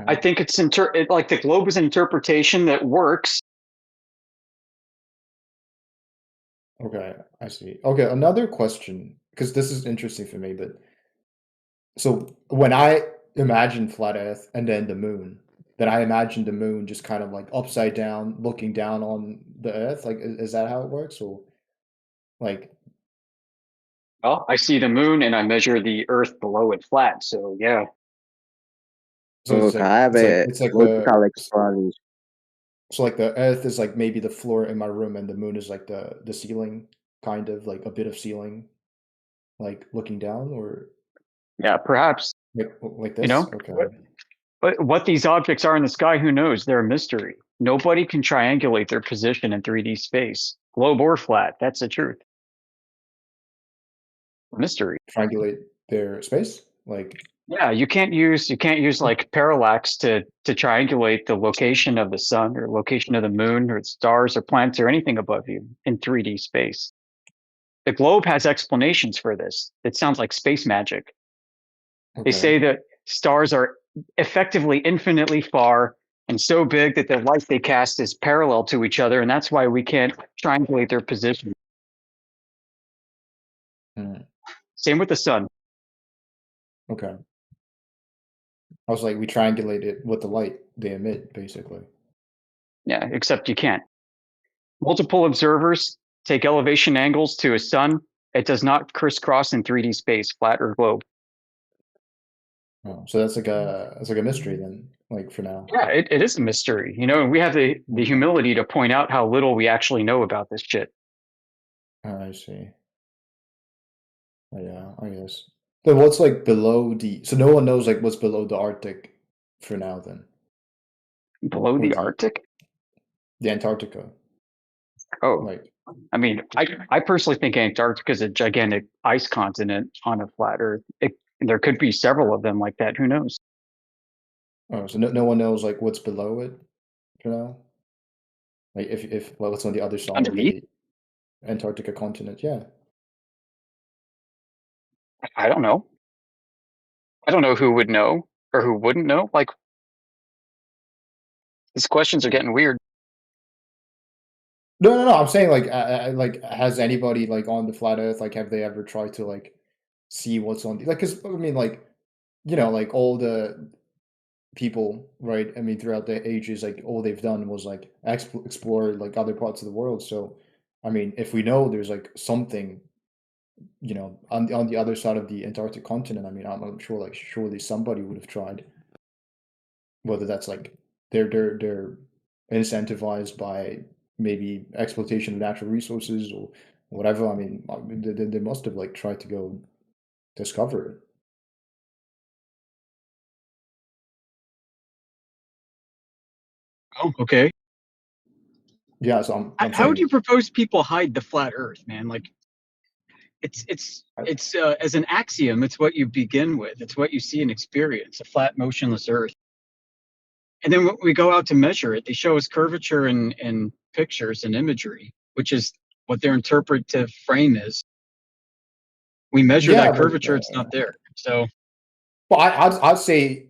I think it's like the globe is an interpretation that works. Okay, I see. Okay, another question, because this is interesting for me, but so when I imagine flat Earth and then the moon, then I imagine the moon just kind of like upside down, looking down on the Earth. Like, is that how it works? Or like, well, I see the moon and I measure the Earth below it flat. So yeah. so it's like explanation. So like the Earth is like maybe the floor in my room, and the moon is like the ceiling, kind of like a bit of ceiling, like looking down, or yeah, perhaps like this. Okay. But what these objects are in the sky, who knows? They're a mystery. Nobody can triangulate their position in 3D space, globe or flat. That's the truth. Mystery. Triangulate their space, like. Yeah, you can't use like parallax to triangulate the location of the sun or location of the moon or stars or planets or anything above you in 3D space. The globe has explanations for this. It sounds like space magic. Okay. They say that stars are effectively infinitely far and so big that the light they cast is parallel to each other, and that's why we can't triangulate their position. Same with the sun. Okay. I was like, we triangulate it with the light they emit, basically. Yeah, except you can't. Multiple observers take elevation angles to a sun. It does not crisscross in 3D space, flat or globe. Oh, so that's like a mystery then, like for now. Yeah, it is a mystery, you know, and we have the humility to point out how little we actually know about this shit. I see. Oh, yeah, I guess. Then what's like below the? So no one knows like what's below the Arctic for now. Then Below or the Arctic? the Antarctica. Oh, Like, I mean, I personally think Antarctica is a gigantic ice continent on a flat Earth. There could be several of them like that. Who knows? oh, so no one knows like what's below it for now. Like if well, what's on the other side of Underneath? the Antarctica continent? Yeah. I don't know. I don't know who would know or who wouldn't know. Like, these questions are getting weird. No. I'm saying like has anybody like on the flat Earth like have they ever tried to like see what's on the like? Because I mean like like all the people, right? I mean, throughout the ages, like all they've done was like explore like other parts of the world. So, I mean, if we know there's like something, on the other side of the Antarctic continent, I mean, I'm sure like surely somebody would have tried. Whether that's like they're incentivized by maybe exploitation of natural resources or whatever. I mean, they must have like tried to go discover it. Oh, okay. Yeah, so I'm How saying do you propose people hide the flat Earth, man? Like, it's as an axiom, it's what you begin with. It's what you see and experience, a flat, motionless Earth. And then when we go out to measure it, they show us curvature and pictures and imagery, which is what their interpretive frame is. We measure yeah, that curvature; it's not there. So, well, I'd say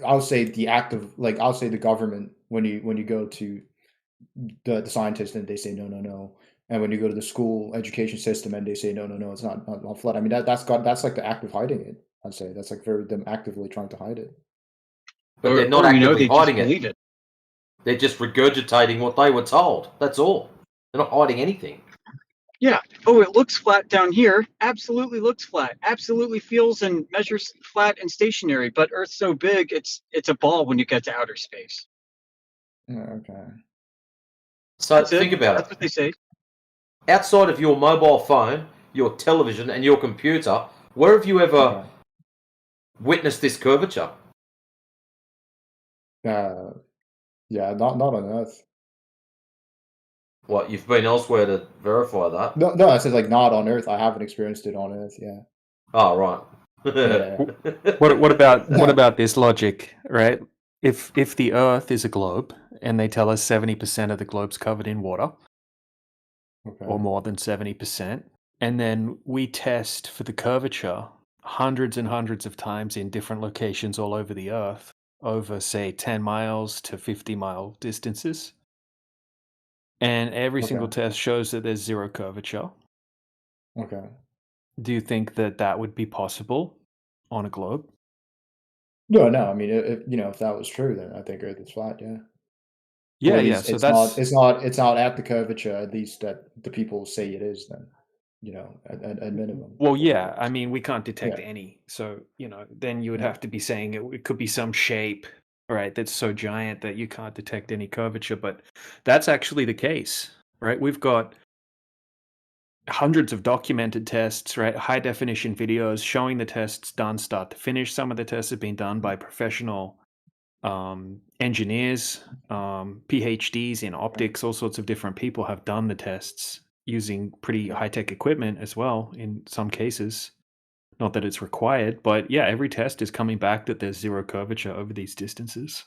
I'll say the act of like I'll say the government when you go to the scientists and they say no, and when you go to the school education system and they say no, it's not flat. I mean that's like the act of hiding it. I'd say that's like them actively trying to hide it. But they're not or we know actively they just hiding believe it. it. They're just regurgitating what they were told. That's all. They're not hiding anything. Yeah. Oh, it looks flat down here. Absolutely looks flat. Absolutely feels and measures flat and stationary. But Earth's so big, it's a ball when you get to outer space. Okay. So That's think it. about That's it. what they say. Outside of your mobile phone, your television, and your computer, where have you ever Okay. witnessed this curvature? Yeah, not on Earth. What, you've been elsewhere to verify that? No, I said like not on Earth. I haven't experienced it on Earth. Yeah. Oh, right. Yeah. What about this logic, right? If the Earth is a globe and they tell us 70% of the globe's covered in water, Okay. or more than 70%, and then we test for the curvature hundreds and hundreds of times in different locations all over the Earth, over say 10 miles to 50-mile distances, and every single Okay. test shows that there's zero curvature. Okay. Do you think that would be possible on a globe? No. I mean, if that was true, then I think Earth is flat. Yeah. Or Yeah, at yeah. least So it's not at the curvature, at least that the people say it is then, at minimum. well, yeah. I mean, we can't detect Yeah. any. So, then you would Yeah. have to be saying it could be some shape, right, that's so giant that you can't detect any curvature. But that's actually the case, right? We've got hundreds of documented tests, right? High definition videos showing the tests done start to finish. Some of the tests have been done by professional engineers, PhDs in optics, all sorts of different people have done the tests using pretty high-tech equipment as well in some cases. Not that it's required, but yeah, every test is coming back that there's zero curvature over these distances.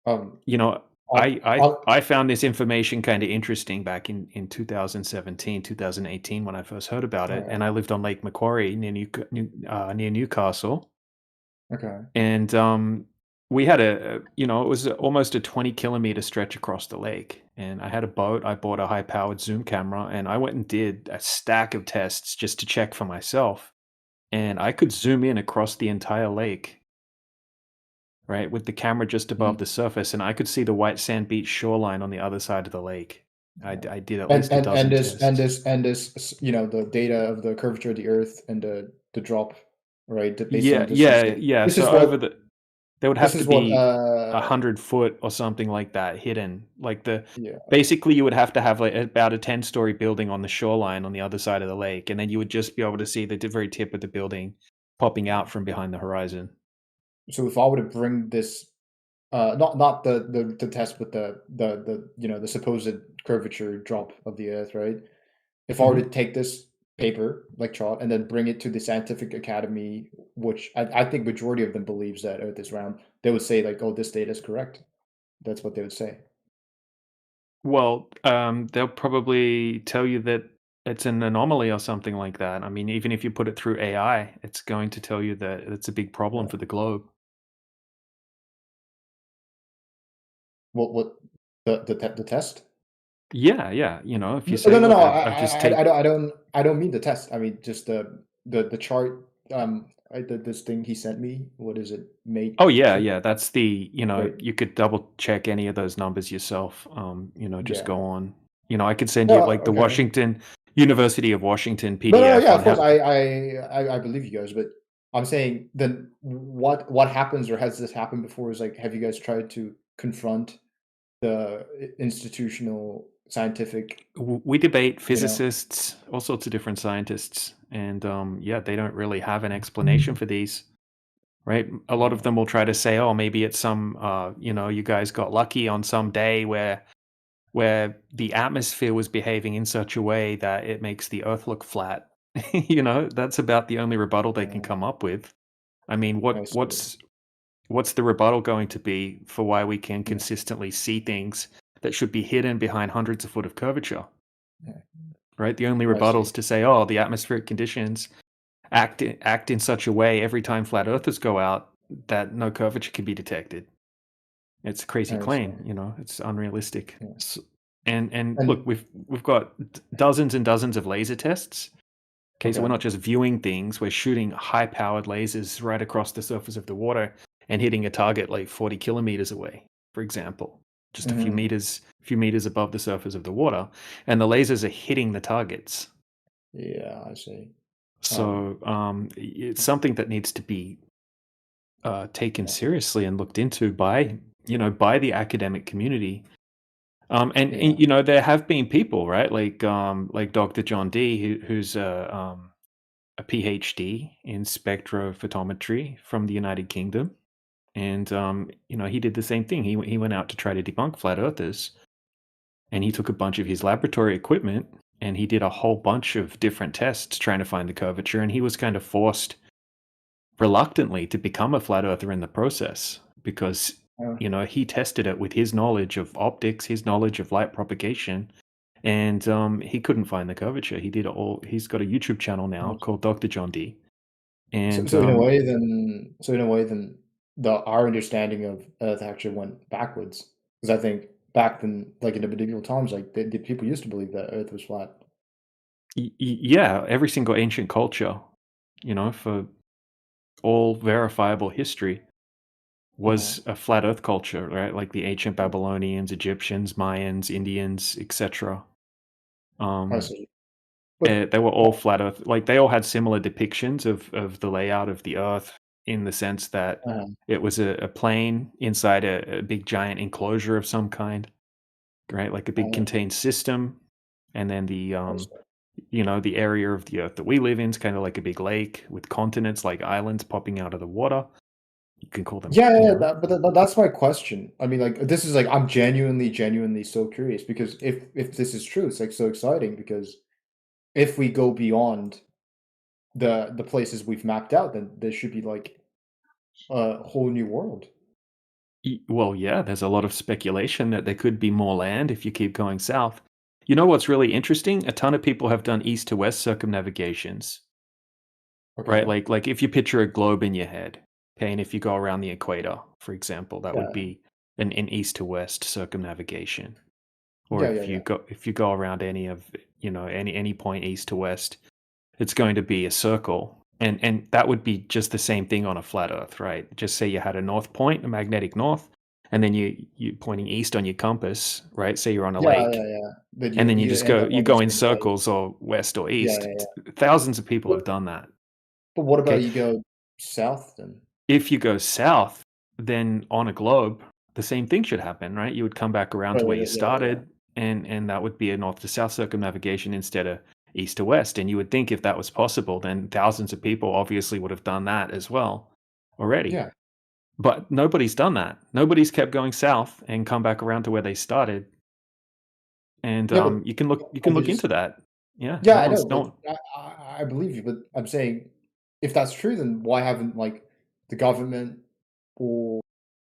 I found this information kind of interesting back in 2017, 2018 when I first heard about it, and I lived on Lake Macquarie near Newcastle. Okay. And we had it was almost a 20-kilometer stretch across the lake, and I had a boat. I bought a high-powered zoom camera, and I went and did a stack of tests just to check for myself. And I could zoom in across the entire lake, right, with the camera just above the surface, and I could see the white sand beach shoreline on the other side of the lake. I did at least a dozen tests. The data of the curvature of the Earth and the drop, right? Based on distance. Yeah. This So is what over there would have this to is what be 100 foot or something like that hidden. Like yeah. basically you would have to have like about a 10-story building on the shoreline on the other side of the lake, and then you would just be able to see the very tip of the building popping out from behind the horizon. So if I were to bring this, not the test, but the supposed curvature drop of the Earth, right? If I were to take this paper like chart and then bring it to the scientific academy, which I think majority of them believes that Earth is round, they would say like, "Oh, this data is correct." That's what they would say. Well, they'll probably tell you that it's an anomaly or something like that. I mean, even if you put it through AI, it's going to tell you that it's a big problem for the globe. What the test? Yeah. If you No, say, no, no, look, no. I've just taken. I don't mean the test. I mean just the chart. This thing he sent me. What is it? Mate. Oh yeah. That's Right. you could double check any of those numbers yourself. Just Yeah. go on. I could send you No. like the Okay. University of Washington No. PDF Yeah. Of on course, how. I believe you guys, but I'm saying then what happens, or has this happened before? Is like, have you guys tried to confront the institutional scientific? We debate You know. physicists, all sorts of different scientists, and they don't really have an explanation for these. Right? A lot of them will try to say, "Oh, maybe it's some, you guys got lucky on some day where the atmosphere was behaving in such a way that it makes the Earth look flat." That's about the only rebuttal they can come up with. I mean, I what see. what's the rebuttal going to be for why we can Yeah. consistently see things that should be hidden behind hundreds of foot of curvature? Yeah. Right? The only I rebuttal see. is to say, "Oh, the atmospheric conditions act in such a way every time flat earthers go out that no curvature can be detected." It's a crazy I see. claim, it's unrealistic. Yeah. And look, And we've got dozens and dozens of laser tests. Okay, so we're okay. not just viewing things; we're shooting high-powered lasers right across the surface of the water and hitting a target like 40 kilometers away, for example, just a few meters above the surface of the water, and the lasers are hitting the targets. Yeah, I see. So it's something that needs to be taken Yeah. seriously and looked into by the academic community. And Yeah. there have been people, right, like Dr. John D, who's a PhD in spectrophotometry from the United Kingdom, and he did the same thing. He went out to try to debunk flat earthers, and he took a bunch of his laboratory equipment and he did a whole bunch of different tests trying to find the curvature, and he was kind of forced reluctantly to become a flat earther in the process because Uh, he tested it with his knowledge of optics, his knowledge of light propagation, and he couldn't find the curvature. He's got a YouTube channel now yes. called Dr. John D. So, And in a way, then our understanding of Earth actually went backwards. Because I think back then, like in the medieval times, like the people used to believe that Earth was flat. yeah, every single ancient culture, for all verifiable history, Uh-huh. was a flat earth culture, right? Like the ancient Babylonians, Egyptians, Mayans, Indians, etc. I Um, see. But they were all uh, flat earth. Like they all had similar depictions of the layout of the earth in the sense that uh, it was a plane inside a big giant enclosure of some kind, right? Like a big uh, contained system. And then I see. the area of the earth that we live in is kind of like a big lake with continents like islands popping out of the water. You can call them, Yeah, that's my question. I mean, like this is like I'm genuinely so curious because if this is true, it's like so exciting because if we go beyond the places we've mapped out, then there should be like a whole new world. Well, yeah, there's a lot of speculation that there could be more land if you keep going south. You know what's really interesting? A ton of people have done east to west circumnavigations, right? Okay. Like if you picture a globe in your head, Okay, and if you go around the equator, for example, that would Yeah. be an east to west circumnavigation. Or Yeah, if you go around any of any point east to west, it's going to be a circle. And that would be just the same thing on a flat Earth, right? Just say you had a north point, a magnetic north, and then you pointing east on your compass, right? Say you're on a lake, But and then you end up you on the go in same place. circles or west or Yeah, east. Thousands of people have But done that. but what about Okay, you go south then? if you go south, then on a globe, the same thing should happen, right? You would come back around to where you Yeah, yeah. started, and that would be a north to south circumnavigation instead of east to west. And you would think if that was possible, then thousands of people obviously would have done that as well already. Yeah. But nobody's done that. Nobody's kept going south and come back around to where they started. And Yeah, but you can look they just into that. Yeah, Yeah, no I one's know, no but I believe you, but I'm saying if that's true, then why haven't like the government or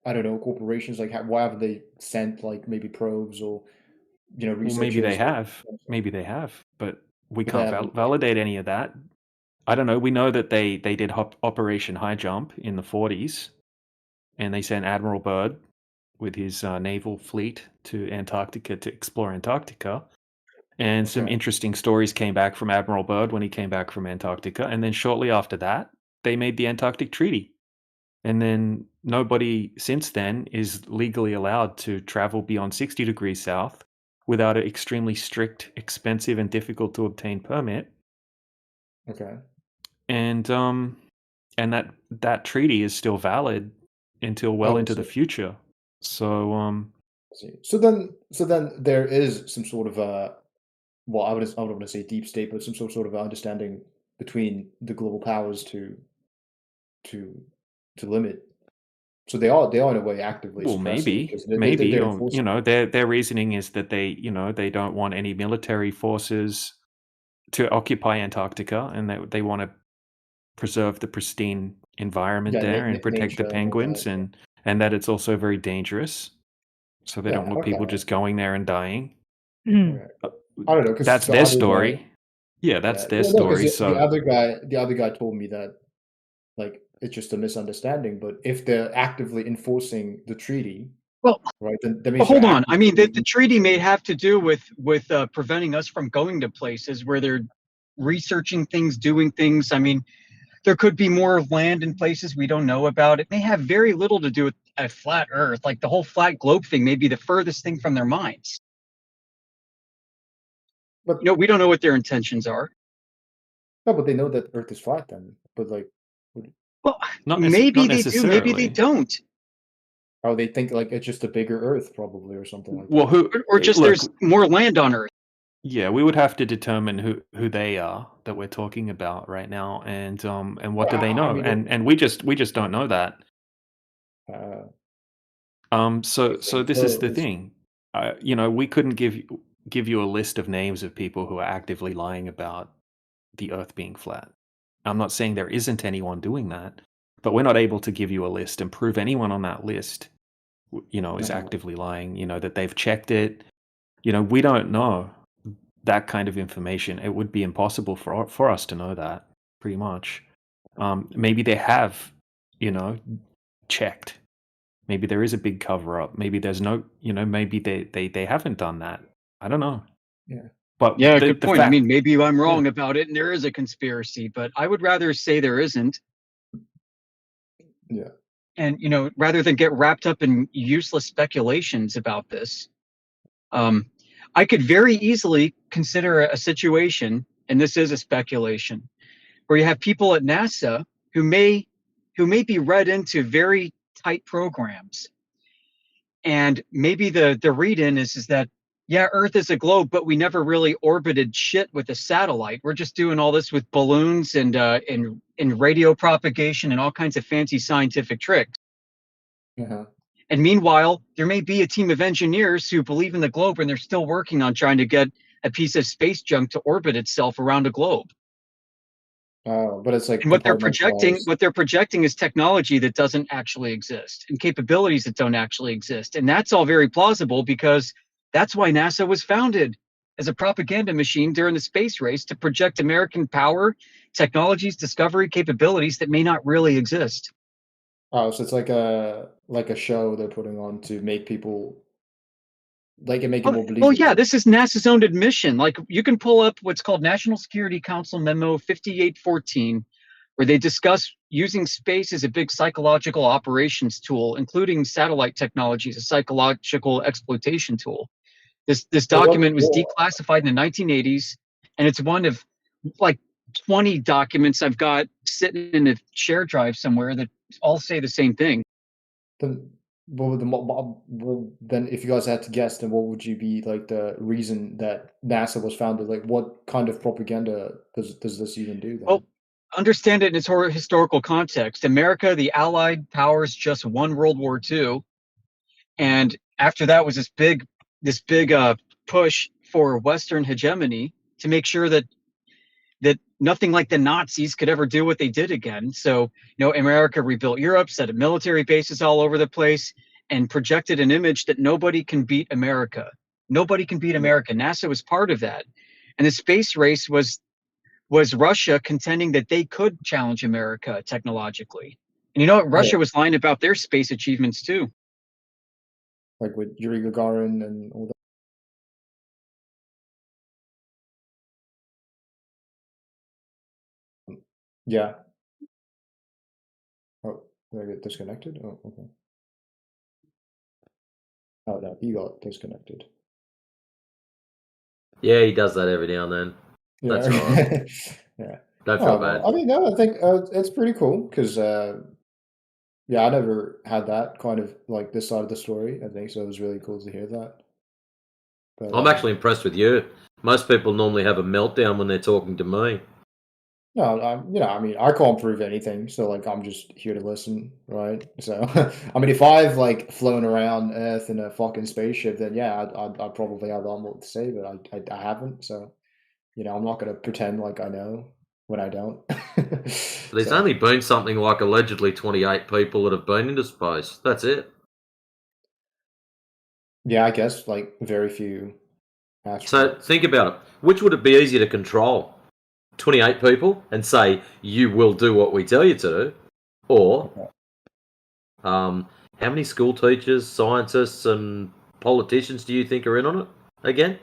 I don't know, corporations like why haven't they sent like maybe probes or well, maybe they researchers or have. Maybe they have, but we but they can't haven't validate any of that. I don't know. We know that they did Operation High Jump in the 40s, and they sent Admiral Byrd with his naval fleet to Antarctica to explore Antarctica. And some okay. interesting stories came back from Admiral Byrd when he came back from Antarctica. And then shortly after that, they made the Antarctic Treaty. And then nobody since then is legally allowed to travel beyond 60 degrees south without an extremely strict, expensive, and difficult to obtain permit. Okay. And that treaty is still valid until well Oh, into the future. So I see. So then there is some sort of well, I don't want to say deep state, but some sort of understanding between the global powers to to limit. So they are in a way actively well, suppressing it maybe, because maybe, they're or enforcing. their reasoning is that they don't want any military forces to occupy Antarctica, and they want to preserve the pristine environment Yeah, there and protect the nature and all that. penguins, and that it's also very dangerous. So they Yeah, don't want okay. people just going there and dying. Okay. Uh, I don't know because That's the their other guy, story. Yeah, that's yeah, their well, no, because story. So the other guy told me that like it's just a misunderstanding. But if they're actively enforcing the treaty, Well, right, then that well, means they're hold on. I mean, the actively treaty may enforcing. have to do with preventing us from going to places where they're researching things, doing things. I mean, there could be more land in places we don't know about. It may have very little to do with a flat Earth. Like the whole flat globe thing may be the furthest thing from their minds. But We don't know what their intentions are. no, but they know that Earth is flat then. But like, Well, not maybe not they do, maybe they necessarily. don't, how they think like it's just a bigger Earth probably or something like Well, that. or just look, there's more land on Earth. yeah, we would have to determine who they are that we're talking about right now, and what do they I know, mean, and we just don't know that. uh, So this is the intelligence. thing. We couldn't give you a list of names of people who are actively lying about the Earth being flat. I'm not saying there isn't anyone doing that, but we're not able to give you a list and prove anyone on that list, is Uh-huh. actively lying. That they've checked it. We don't know that kind of information. It would be impossible for us to know that, pretty much. Maybe they have, checked. Maybe there is a big cover up. Maybe there's no, maybe they haven't done that. I don't know. Yeah. But Yeah, the good the point. I mean, fact, maybe I'm yeah. wrong about it and there is a conspiracy, but I would rather say there isn't. Yeah. And, rather than get wrapped up in useless speculations about this, I could very easily consider a situation, and this is a speculation, where you have people at NASA who may be read into very tight programs. And maybe the read-in is that, yeah, Earth is a globe, but we never really orbited shit with a satellite. We're just doing all this with balloons and radio propagation and all kinds of fancy scientific tricks. Uh-huh. And meanwhile, there may be a team of engineers who believe in the globe and they're still working on trying to get a piece of space junk to orbit itself around a globe. Oh, but it's like And compartmentalized. what they're projecting is technology that doesn't actually exist and capabilities that don't actually exist. And that's all very plausible because that's why NASA was founded as a propaganda machine during the space race to project American power, technologies, discovery, capabilities that may not really exist. Oh, so it's like a show they're putting on to make people make it more Well, believable. yeah, this is NASA's own admission. Like, you can pull up what's called National Security Council Memo 5814, where they discuss using space as a big psychological operations tool, including satellite technology as a psychological exploitation tool. This But document was declassified in the 1980s, and it's one of like 20 documents I've got sitting in a share drive somewhere that all say the same thing. then, well, then if you guys had to guess, then what would you be like the reason that NASA was founded? Like, what kind of propaganda does this even do then? Well, understand it in its historical context. America, the Allied powers, just won World War II, and after that was this big push for Western hegemony to make sure that nothing like the Nazis could ever do what they did again. So, America rebuilt Europe, set up military bases all over the place, and projected an image that nobody can beat America. Nobody can beat America. NASA was part of that. And the space race was Russia contending that they could challenge America technologically. And you know what? Russia was lying about their space achievements too. Like with Yuri Gagarin and all that. Yeah. Oh, did I get disconnected? Oh, okay. Oh no, he got disconnected. Yeah, he does that every now and then. Yeah. That's all right. Yeah. Don't feel bad. I mean, no, I think it's pretty cool because yeah, I never had that kind of like this side of the story. I think so. It was really cool to hear that. But, I'm actually impressed with you. Most people normally have a meltdown when they're talking to me. no, I mean, I can't prove anything, so like, I'm just here to listen, right? So, I mean, if I've like flown around Earth in a fucking spaceship, then yeah, I'd probably have a lot more to say, but I haven't. So, I'm not gonna pretend like I know when I don't. There's So, only been something like allegedly 28 people that have been into space. That's it. yeah, I guess like very few So astronauts. think about it. Which would it be easier to control? 28 people and say, you will do what we tell you to? Or, how many school teachers, scientists, and politicians do you think are in on it again?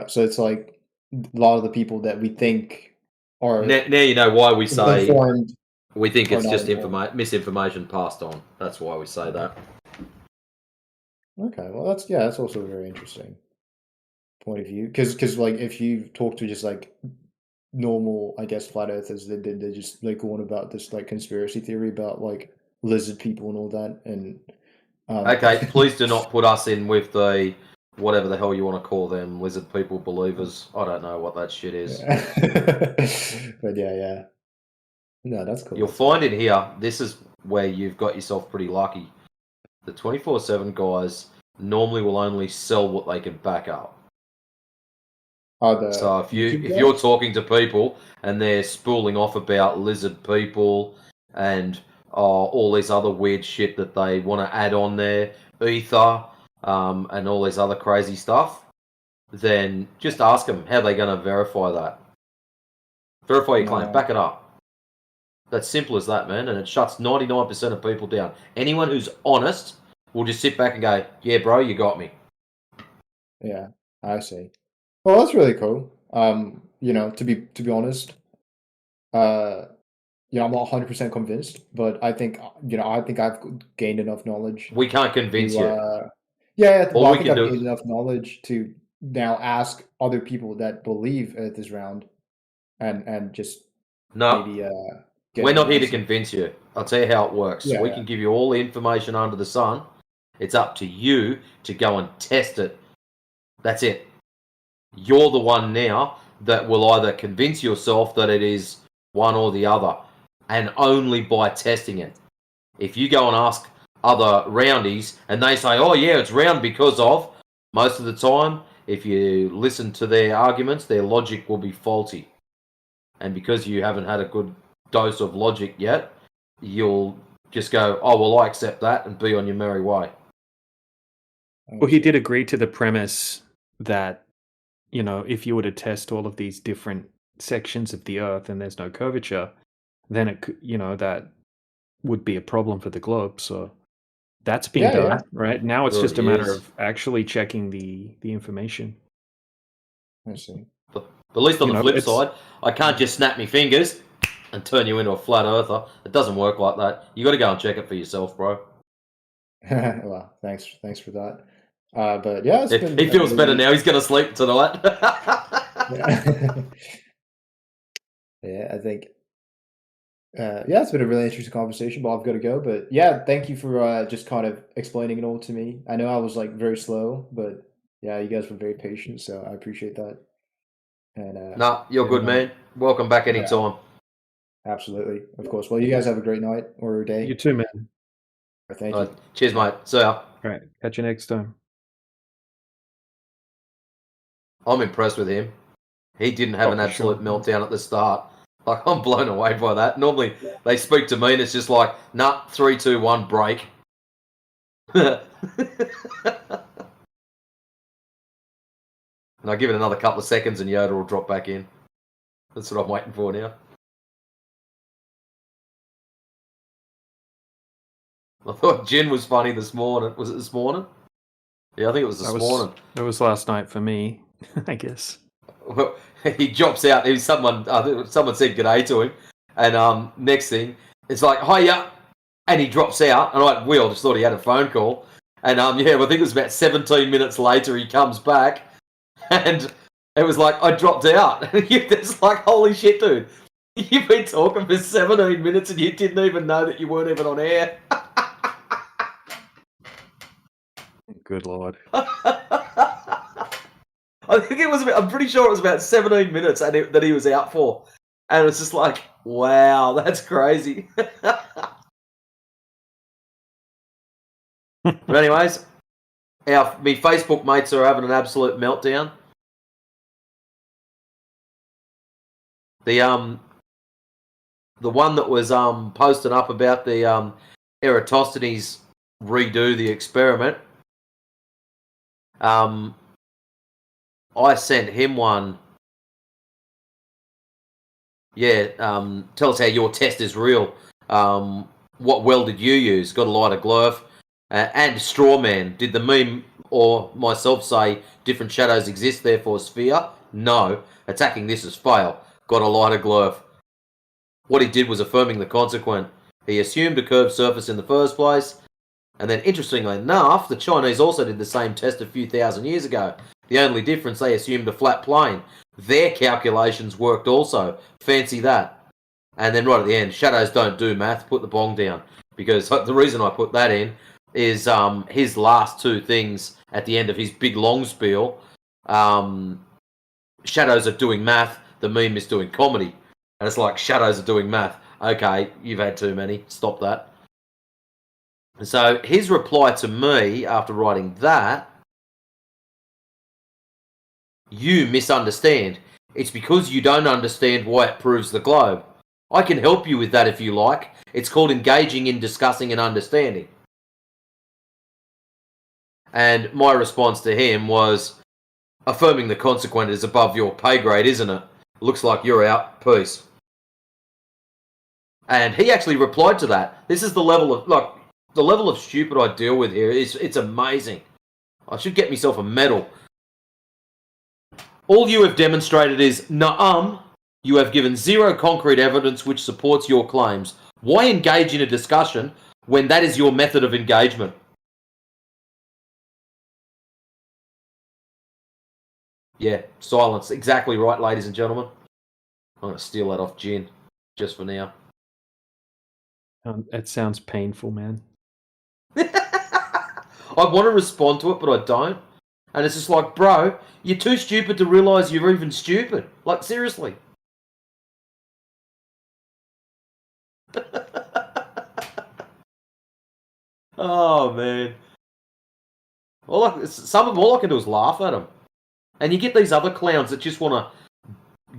So it's like a lot of the people that we think are Now you know why we say informed we think are it's not just informed. misinformation passed on. That's why we say that. Okay, well that's also a very interesting point of view because like if you talk to just like normal, I guess, flat earthers, they just like go on about this like conspiracy theory about like lizard people and all that, and Okay, please do not put us in with the whatever the hell you want to call them, lizard people believers. I don't know what that shit is. yeah. But yeah, no, that's cool. You'll find in here, this is where you've got yourself pretty lucky. The 24/7 guys normally will only sell what they can back up. So if you're talking to people and they're spooling off about lizard people and all this other weird shit that they want to add on there, ether, and all this other crazy stuff, then just ask them how they're going to verify that. Verify your claim, back it up. That's simple as that, man, and it shuts 99% of people down. Anyone who's honest will just sit back and go, yeah, bro, you got me. Yeah, I see. Well, that's really cool. To be honest, I'm not 100% convinced, but I think I've gained enough knowledge. We can't convince you. Well, All I we think can I've do. gained enough knowledge to now ask other people that believe Earth is round, and just No, maybe we're not here to convince you. I'll tell you how it works. Yeah, We yeah. can give you all the information under the sun. It's up to you to go and test it. That's it. You're the one now that will either convince yourself that it is one or the other, and only by testing it. If you go and ask other roundies and they say, oh yeah, it's round because of, most of the time, if you listen to their arguments, their logic will be faulty. And because you haven't had a good dose of logic yet, you'll just go, oh, well, I accept that and be on your merry way. Well, he did agree to the premise that, if you were to test all of these different sections of the Earth and there's no curvature, then that would be a problem for the globe. So that's been done, right? Now it's just a matter of actually checking the information. I see. But at least on the flip side, I can't just snap my fingers and turn you into a flat earther. It doesn't work like that. You got to go and check it for yourself, bro. Well, thanks for that. But yeah, he feels better now. He's going to sleep tonight. Yeah, I think. It's been a really interesting conversation, but I've got to go. But yeah, thank you for just kind of explaining it all to me. I know I was like very slow, but yeah, you guys were very patient, so I appreciate that. And no, you're good, man. Welcome back anytime. Absolutely, of course. Well, you guys have a great night or day. You too, man. Thank you. Cheers, mate. See ya. All right, catch you next time. I'm impressed with him. He didn't have an absolute meltdown at the start. Like, I'm blown away by that. Normally, they speak to me and it's just like, nah, 3, 2, 1, break. And I give it another couple of seconds and Yoda will drop back in. That's what I'm waiting for now. I thought Jin was funny this morning. Was it this morning? Yeah, I think it was this morning. It was last night for me, I guess. Well, he drops out. Someone said g'day to him, and next thing it's like hiya, and he drops out. And we all just thought he had a phone call. And I think it was about 17 minutes later he comes back, and it was like I dropped out. It's like, holy shit, dude! You've been talking for 17 minutes and you didn't even know that you weren't even on air. Good Lord. I think I'm pretty sure it was about 17 minutes that he was out for. And it's just like, wow, that's crazy. But anyways, me Facebook mates are having an absolute meltdown. The one that was posted up about the Eratosthenes redo the experiment. I sent him one. Yeah, tell us how your test is real. What well did you use? Got a lighter glove. And Strawman, did the meme or myself say different shadows exist, therefore sphere? No. Attacking this is fail. Got a lighter glove. What he did was affirming the consequent. He assumed a curved surface in the first place. And then, interestingly enough, the Chinese also did the same test a few thousand years ago. The only difference, they assumed a flat plane. Their calculations worked also. Fancy that. And then right at the end, shadows don't do math, put the bong down. Because the reason I put that in is his last two things at the end of his big long spiel. Shadows are doing math, the meme is doing comedy. And it's like, shadows are doing math. Okay, you've had too many. Stop that. So his reply to me after writing that, you misunderstand. It's because you don't understand why it proves the globe. I can help you with that if you like. It's called engaging in discussing and understanding. And my response to him was, affirming the consequent is above your pay grade, isn't it? Looks like you're out. Peace. And he actually replied to that. This is the level of, the level of stupid I deal with here. It's amazing. I should get myself a medal. All you have demonstrated is, nuh-um, you have given zero concrete evidence which supports your claims. Why engage in a discussion when that is your method of engagement? Yeah, silence. Exactly right, ladies and gentlemen. I'm going to steal that off Jin, just for now. It sounds painful, man. I want to respond to it, but I don't. And it's just like, bro, you're too stupid to realise you're even stupid. Like, seriously. Oh, man. Some of them, all I can do is laugh at them. And you get these other clowns that just want to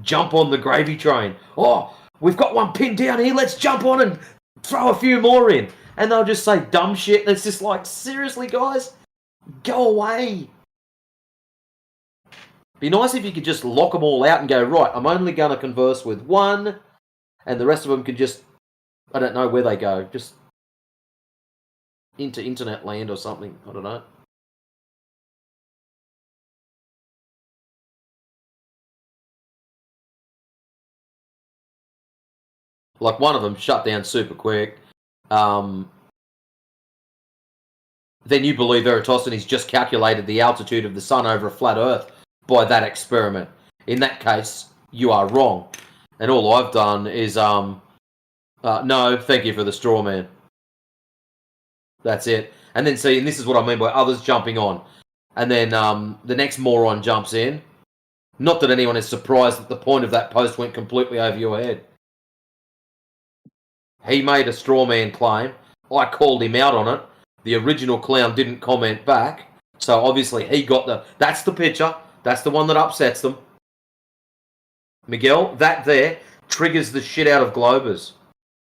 jump on the gravy train. Oh, we've got one pinned down here, let's jump on and throw a few more in. And they'll just say dumb shit, and it's just like, seriously, guys? Go away. Be nice if you could just lock them all out and go, right, I'm only going to converse with one, and the rest of them can just, I don't know where they go, just into internet land or something. I don't know. Like one of them shut down super quick. Then you believe Eratosthenes just calculated the altitude of the sun over a flat Earth by that experiment. In that case, you are wrong. And all I've done is, no, thank you for the straw man. That's it. And then see, and this is what I mean by others jumping on. And then the next moron jumps in. Not that anyone is surprised that the point of that post went completely over your head. He made a straw man claim. I called him out on it. The original clown didn't comment back. So obviously he got that's the picture. That's the one that upsets them. Miguel, that there triggers the shit out of Globers.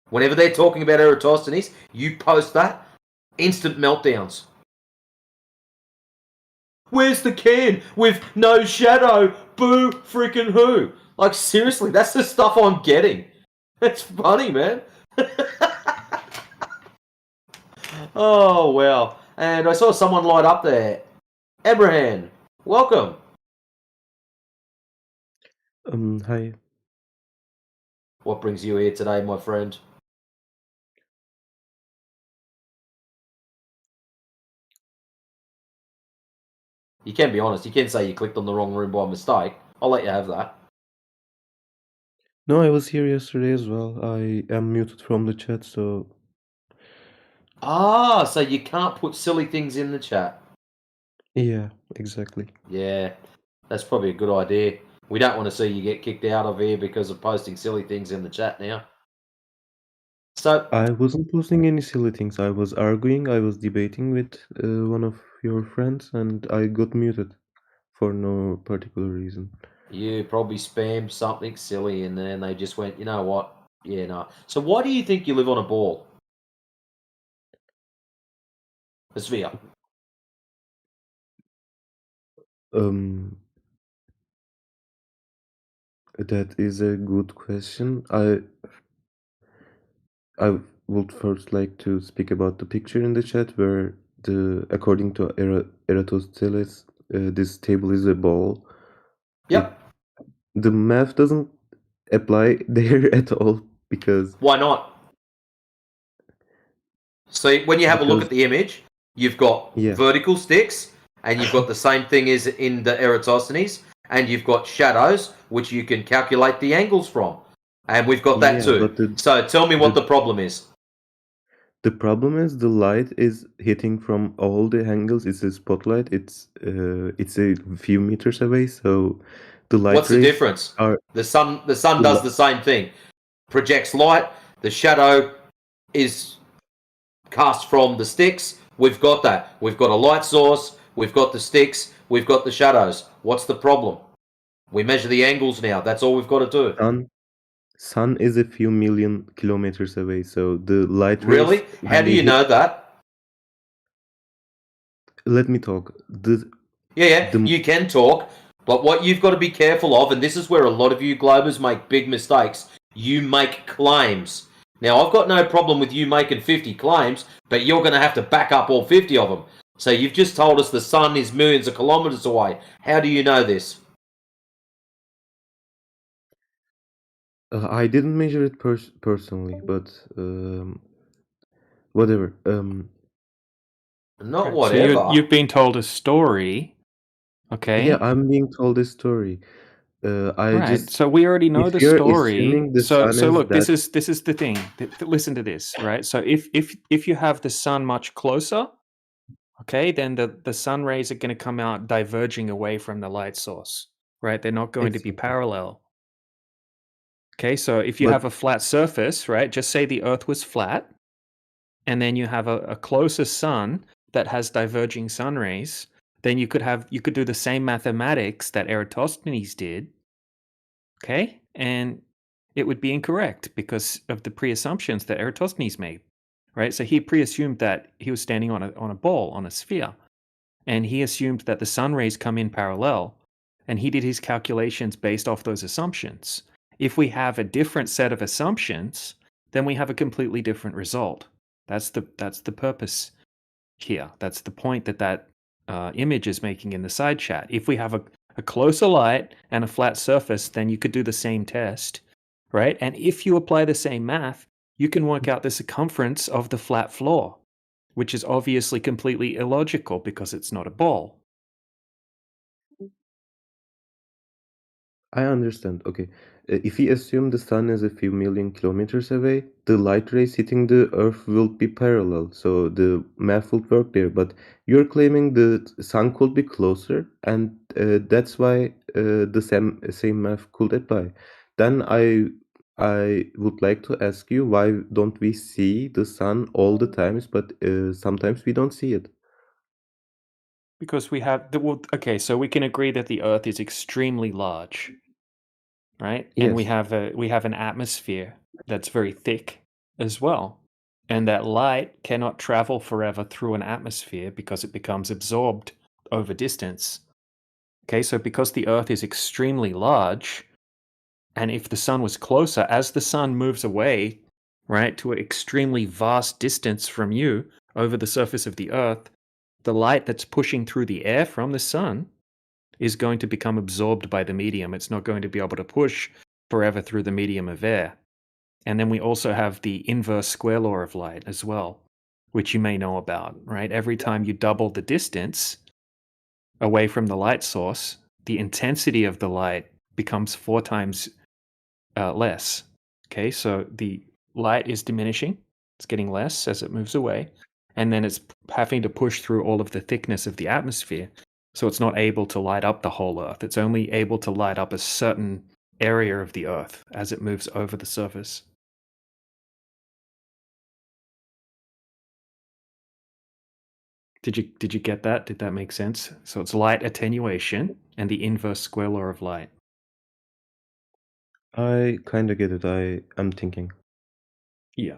Whenever they're talking about Eratosthenes, you post that, instant meltdowns. Where's the can with no shadow? Boo freaking who? Like, seriously, that's the stuff I'm getting. It's funny, man. Oh, wow. And I saw someone light up there. Abraham, welcome. Hi. What brings you here today, my friend? You can be honest. You can say you clicked on the wrong room by mistake. I'll let you have that. No, I was here yesterday as well. I am muted from the chat, so Ah, so you can't put silly things in the chat. yeah, exactly. Yeah, that's probably a good idea. We don't want to see you get kicked out of here because of posting silly things in the chat now. So I wasn't posting any silly things. I was arguing, I was debating with one of your friends, and I got muted for no particular reason. you probably spammed something silly in there and they just went, you know what? Yeah, no. So why do you think you live on a ball? A sphere. That is a good question. I would first like to speak about the picture in the chat where according to Eratosthenes, this table is a ball. Yep. The math doesn't apply there at all because Why not? See, when you have a look Because- at the image, you've got Yeah. vertical sticks, and you've got the same thing as in the Eratosthenes, and you've got shadows, which you can calculate the angles from. And we've got that Yeah, too. but So tell me what the problem is. the problem is the light is hitting from all the angles. It's a spotlight. It's a few meters away, so the light What's the rays difference? are The sun does the same thing. Projects light, the shadow is cast from the sticks. We've got that. We've got a light source, we've got the sticks, we've got the shadows. What's the problem? We measure the angles now. That's all we've got to do. sun is a few million kilometers away, so the light rays. Really? How do you know that? Let me talk. You can talk, but what you've got to be careful of, and this is where a lot of you Globers make big mistakes, you make claims. Now, I've got no problem with you making 50 claims, but you're going to have to back up all 50 of them. So you've just told us the sun is millions of kilometers away. How do you know this? I didn't measure it personally, but whatever. Not Right, whatever. So you've been told a story, okay? Yeah, I'm being told this story. So we already know if the you're story. assuming the So sun is look, that- this is the thing. Listen to this, right? So if you have the sun much closer, okay, then the sun rays are going to come out diverging away from the light source, right? They're not going to be Exactly. parallel. Okay, so if you But- have a flat surface, right? Just say the Earth was flat, and then you have a closer sun that has diverging sun rays, then you could do the same mathematics that Eratosthenes did, okay, and it would be incorrect because of the pre-assumptions that Eratosthenes made, right? So he pre-assumed that he was standing on a ball, on a sphere, and he assumed that the sun rays come in parallel, and he did his calculations based off those assumptions. If we have a different set of assumptions, then we have a completely different result. That's the purpose here. That's the point that image is making in the side chat. If we have a closer light and a flat surface, then you could do the same test, right? And if you apply the same math, you can work out the circumference of the flat floor, which is obviously completely illogical because it's not a ball. I understand. Okay. If we assume the sun is a few million kilometers away, the light rays hitting the Earth will be parallel, so the math will work there. But you're claiming the sun could be closer, and that's why the same math could apply. Then I would like to ask you, why don't we see the sun all the times, but sometimes we don't see it? Because we have okay, so we can agree that the Earth is extremely large, right? And we Yes. have an atmosphere that's very thick as well. And that light cannot travel forever through an atmosphere because it becomes absorbed over distance. Okay, so because the Earth is extremely large, and if the sun was closer, as the sun moves away, right, to an extremely vast distance from you over the surface of the Earth, the light that's pushing through the air from the sun is going to become absorbed by the medium. It's not going to be able to push forever through the medium of air. And then we also have the inverse square law of light as well, which you may know about, right? Every time you double the distance away from the light source, the intensity of the light becomes 4 times less. Okay, so the light is diminishing, it's getting less as it moves away, and then it's having to push through all of the thickness of the atmosphere. So it's not able to light up the whole Earth. It's only able to light up a certain area of the Earth as it moves over the surface. Did you get that? Did that make sense? So it's light attenuation and the inverse square law of light. I kind of get it. I'm thinking. Yeah.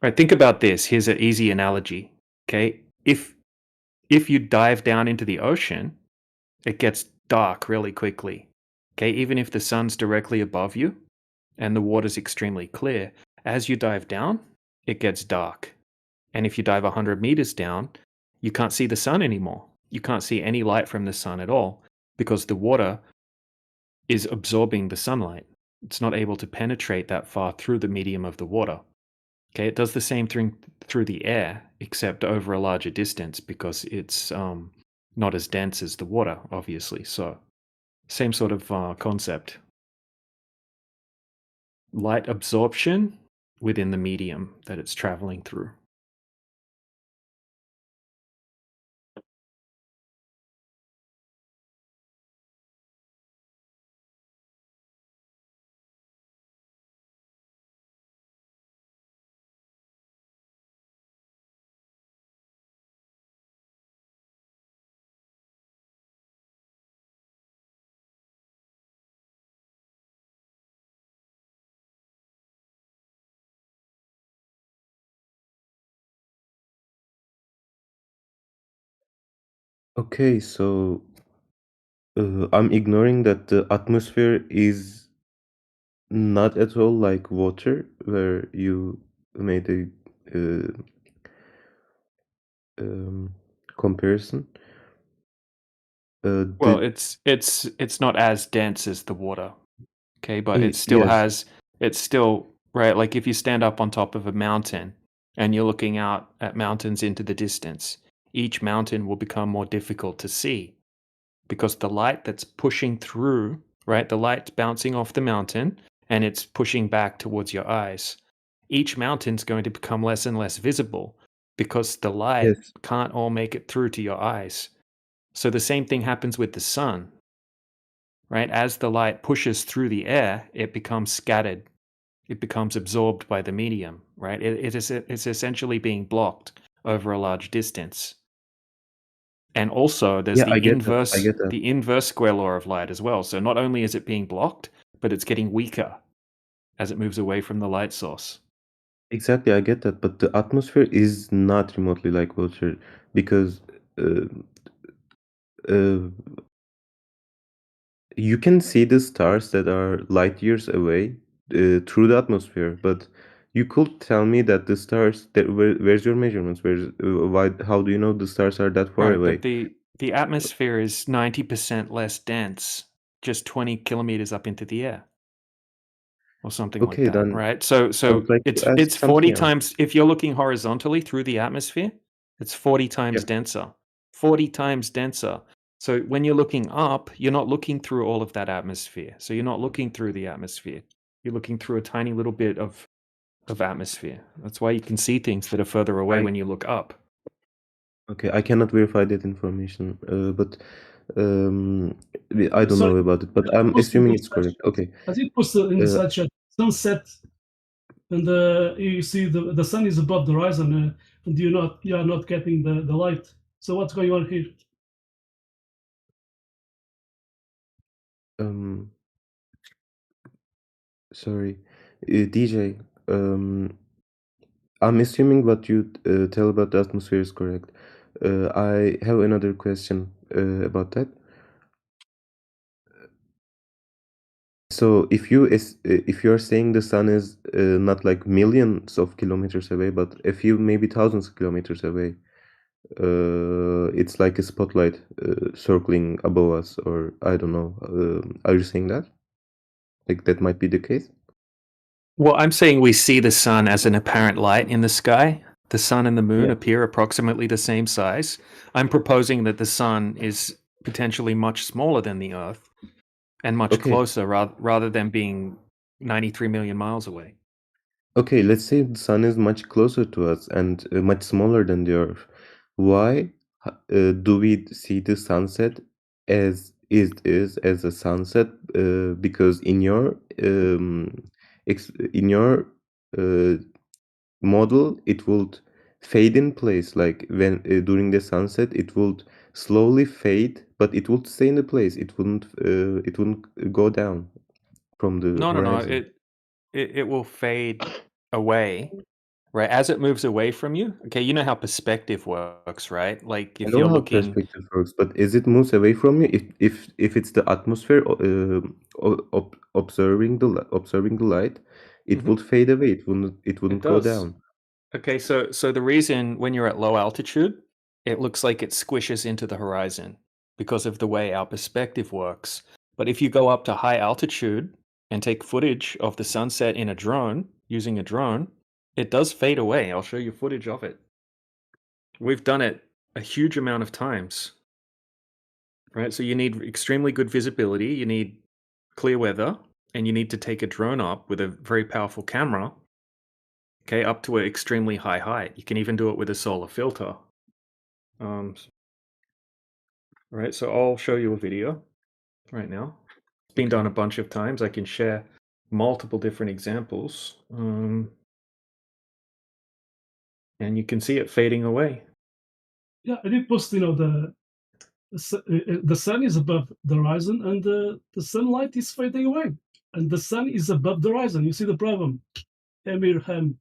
Right, think about this. Here's an easy analogy. Okay? If you dive down into the ocean, it gets dark really quickly. Okay, even if the sun's directly above you and the water's extremely clear, as you dive down, it gets dark. And if you dive 100 meters down, you can't see the sun anymore. You can't see any light from the sun at all because the water is absorbing the sunlight. It's not able to penetrate that far through the medium of the water. Okay, it does the same thing through the air, except over a larger distance because it's not as dense as the water, obviously. So, same sort of concept. Light absorption within the medium that it's traveling through. Okay, so I'm ignoring that the atmosphere is not at all like water, where you made a uh, um, comparison. Well, The it's not as dense as the water. Okay, but it still yes, has it's still right, like if you stand up on top of a mountain and you're looking out at mountains into the distance, each mountain will become more difficult to see because the light that's pushing through, right? The light's bouncing off the mountain and it's pushing back towards your eyes. Each mountain's going to become less and less visible because the light yes, can't all make it through to your eyes. So the same thing happens with the sun, right? As the light pushes through the air, it becomes scattered. It becomes absorbed by the medium, right? It's essentially being blocked over a large distance. And also there's yeah, I get that. I get that. the inverse square law of light as well. So not only is it being blocked, but it's getting weaker as it moves away from the light source. Exactly, I get that. But the atmosphere is not remotely like water because uh, uh, you can see the stars that are light years away through the atmosphere, but you could tell me that the stars that where's your measurements? Where's why? How do you know the stars are that far Right, away? but the atmosphere is 90% less dense, just 20 kilometers up into the air, or something like Okay, that, then right? I So would like to ask it's 40 something else. times, if you're looking horizontally through the atmosphere, it's 40 times Yeah. denser. 40 times denser. So when you're looking up, you're not looking through all of that atmosphere. So you're not looking through the atmosphere. You're looking through a tiny little bit of atmosphere. That's why you can see things that are further away when you look up. Okay, I cannot verify that information, but I don't Sorry, know about it, but I'm post in assuming the it's correct. Okay. I did post in the Uh, side chat sunset, and you see the sun is above the horizon, and you are not getting the light. So what's going on here? um, sorry, DJ. I'm assuming what you tell about the atmosphere is correct. I have another question about that. So if you're saying the sun is not like millions of kilometers away, but a few, maybe thousands of kilometers away, it's like a spotlight circling above us, or I don't know. Are you saying that? Like that might be the case? Well, I'm saying we see the sun as an apparent light in the sky. The sun and the moon Yeah. appear approximately the same size. I'm proposing that the sun is potentially much smaller than the Earth and much Okay. closer rather than being 93 million miles away. Okay, let's say the sun is much closer to us and much smaller than the Earth. Why do we see the sunset as is as a sunset? Because in your uh, model, it would fade in place. Like when during the sunset, it would slowly fade, but it would stay in the place. It wouldn't go down from the No. horizon. It will fade away, right? As it moves away from you. Okay, you know how perspective works, right? Like I if know you're how looking, perspective works, but as it moves away from you, if it's the atmosphere observing observing the light, it Mhm, would fade away. It it wouldn't go does. down. Okay, so the reason when you're at low altitude, it looks like it squishes into the horizon because of the way our perspective works. But if you go up to high altitude and take footage of the sunset in a drone, using a drone, it does fade away. I'll show you footage of it. We've done it a huge amount of times, right? So you need extremely good visibility, you need clear weather, and you need to take a drone up with a very powerful camera, okay, up to an extremely high height. You can even do it with a solar filter. Right, so I'll show you a video right now. It's been done a bunch of times. I can share multiple different examples, and you can see it fading away. Yeah, I did post. The sun is above the horizon, and the sunlight is fading away, and the sun is above the horizon. You see the problem, Emir Ham.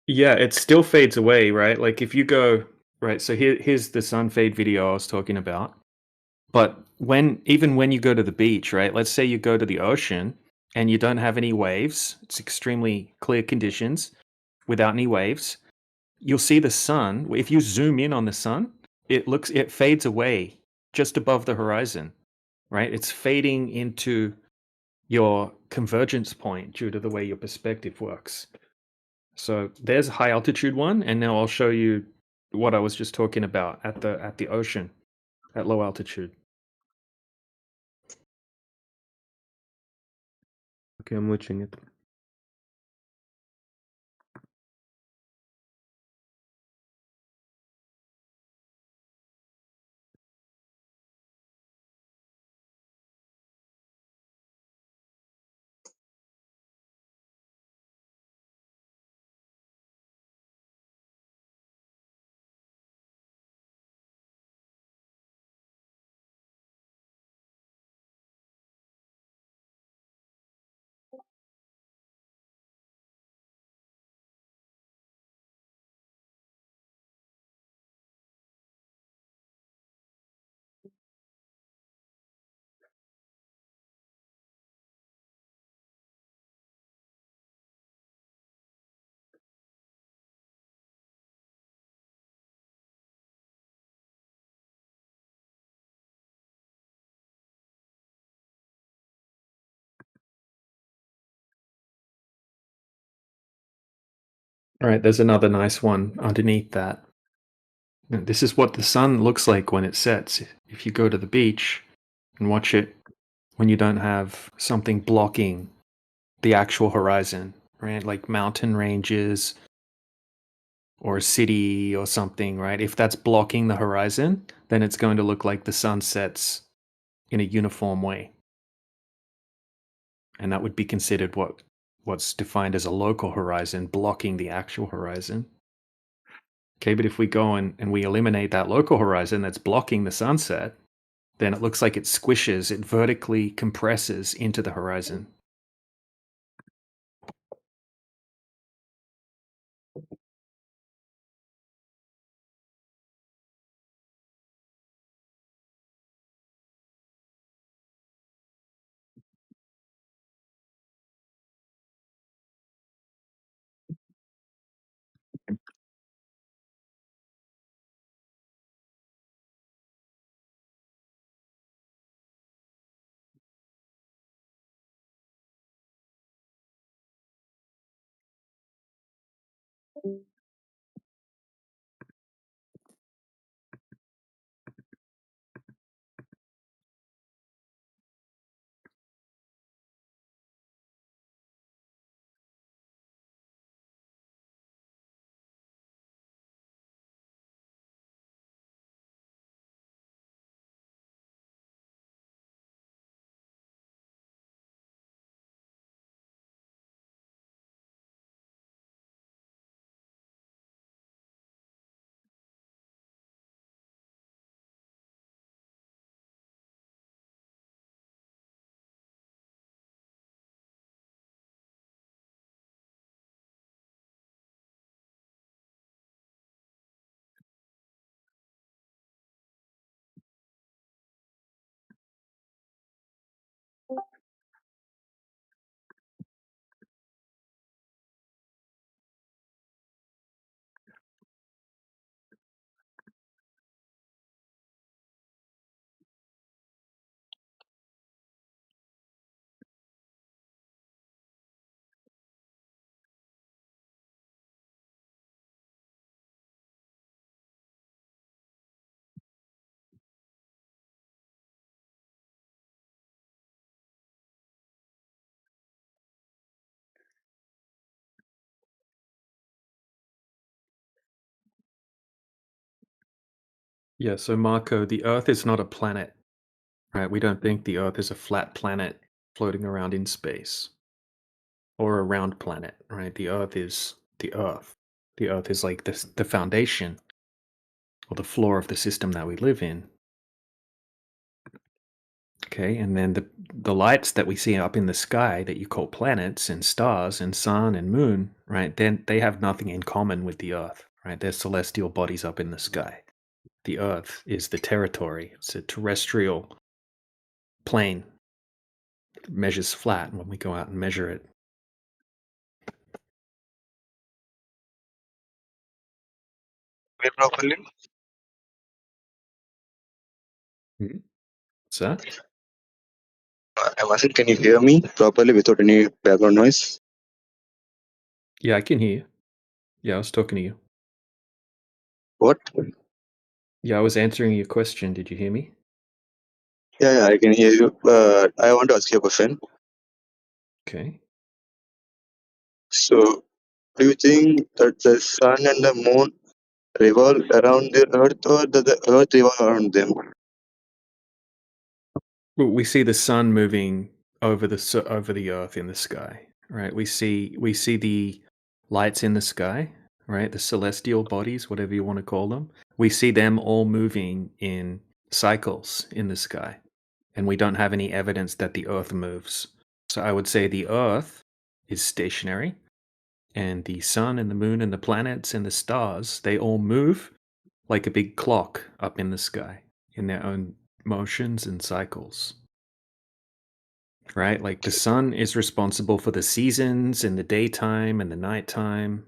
Yeah, it still fades away, right? Like if you go right, so here's the sun fade video I was talking about. But even when you go to the beach, right? Let's say you go to the ocean and you don't have any waves. It's extremely clear conditions without any waves. You'll see the sun. If you zoom in on the sun, it fades away just above the horizon, right? It's fading into your convergence point due to the way your perspective works. So there's a high altitude one, and now I'll show you what I was just talking about at the ocean at low altitude. Okay, I'm watching it. All right, there's another nice one underneath that. Now, this is what the sun looks like when it sets. If you go to the beach and watch it when you don't have something blocking the actual horizon, right? Like mountain ranges or a city or something, right? If that's blocking the horizon, then it's going to look like the sun sets in a uniform way. And that would be considered what's defined as a local horizon, blocking the actual horizon. Okay, but if we go and we eliminate that local horizon that's blocking the sunset, then it looks like it squishes, it vertically compresses into the horizon. Yeah, so Marco, the Earth is not a planet, right? We don't think the Earth is a flat planet floating around in space or a round planet, right? The Earth is the Earth. The Earth is like the foundation or the floor of the system that we live in. Okay, and then the lights that we see up in the sky that you call planets and stars and sun and moon, right? Then they have nothing in common with the Earth, right? They're celestial bodies up in the sky. The Earth is the territory. It's a terrestrial plane. It measures flat when we go out and measure it. Hear properly? What's that? I'm asking, can you hear me properly without any background noise? Yeah, I can hear you. Yeah, I was talking to you. What? Yeah, I was answering your question. Did you hear me? Yeah, I can hear you. I want to ask you a question. Okay. So, do you think that the sun and the moon revolve around the earth, or that the earth revolve around them? Well, we see the sun moving over the Earth in the sky, right? We see the lights in the sky, right? The celestial bodies, whatever you want to call them. We see them all moving in cycles in the sky, and we don't have any evidence that the Earth moves. So I would say the Earth is stationary, and the sun and the moon and the planets and the stars, they all move like a big clock up in the sky in their own motions and cycles. Right? Like the sun is responsible for the seasons and the daytime and the nighttime.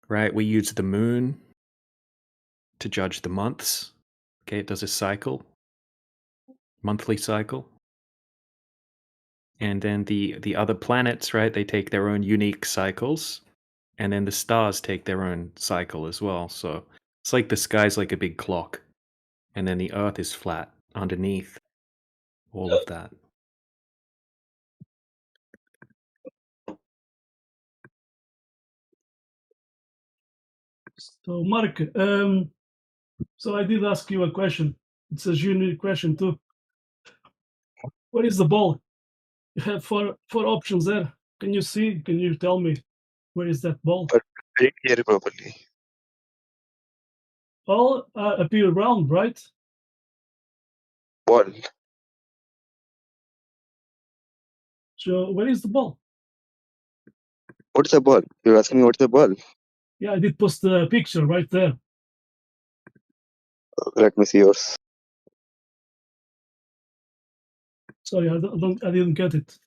Right? We use the moon to judge the months. Okay, it does a cycle, monthly cycle. And then the other planets, right? They take their own unique cycles. and then the stars take their own cycle as well. So it's like the sky's like a big clock, and then the Earth is flat underneath all of that. So, Mark, so I did ask you a question. It's a genuine question too. Where is the ball? You have four options there. Can you see? Can you tell me where is that ball? But I didn't hear it properly. All appear round, right? Ball. So where is the ball? What's the ball? You're asking me what's the ball? Yeah, I did post the picture right there. Let me see yours. Sorry, I didn't get it.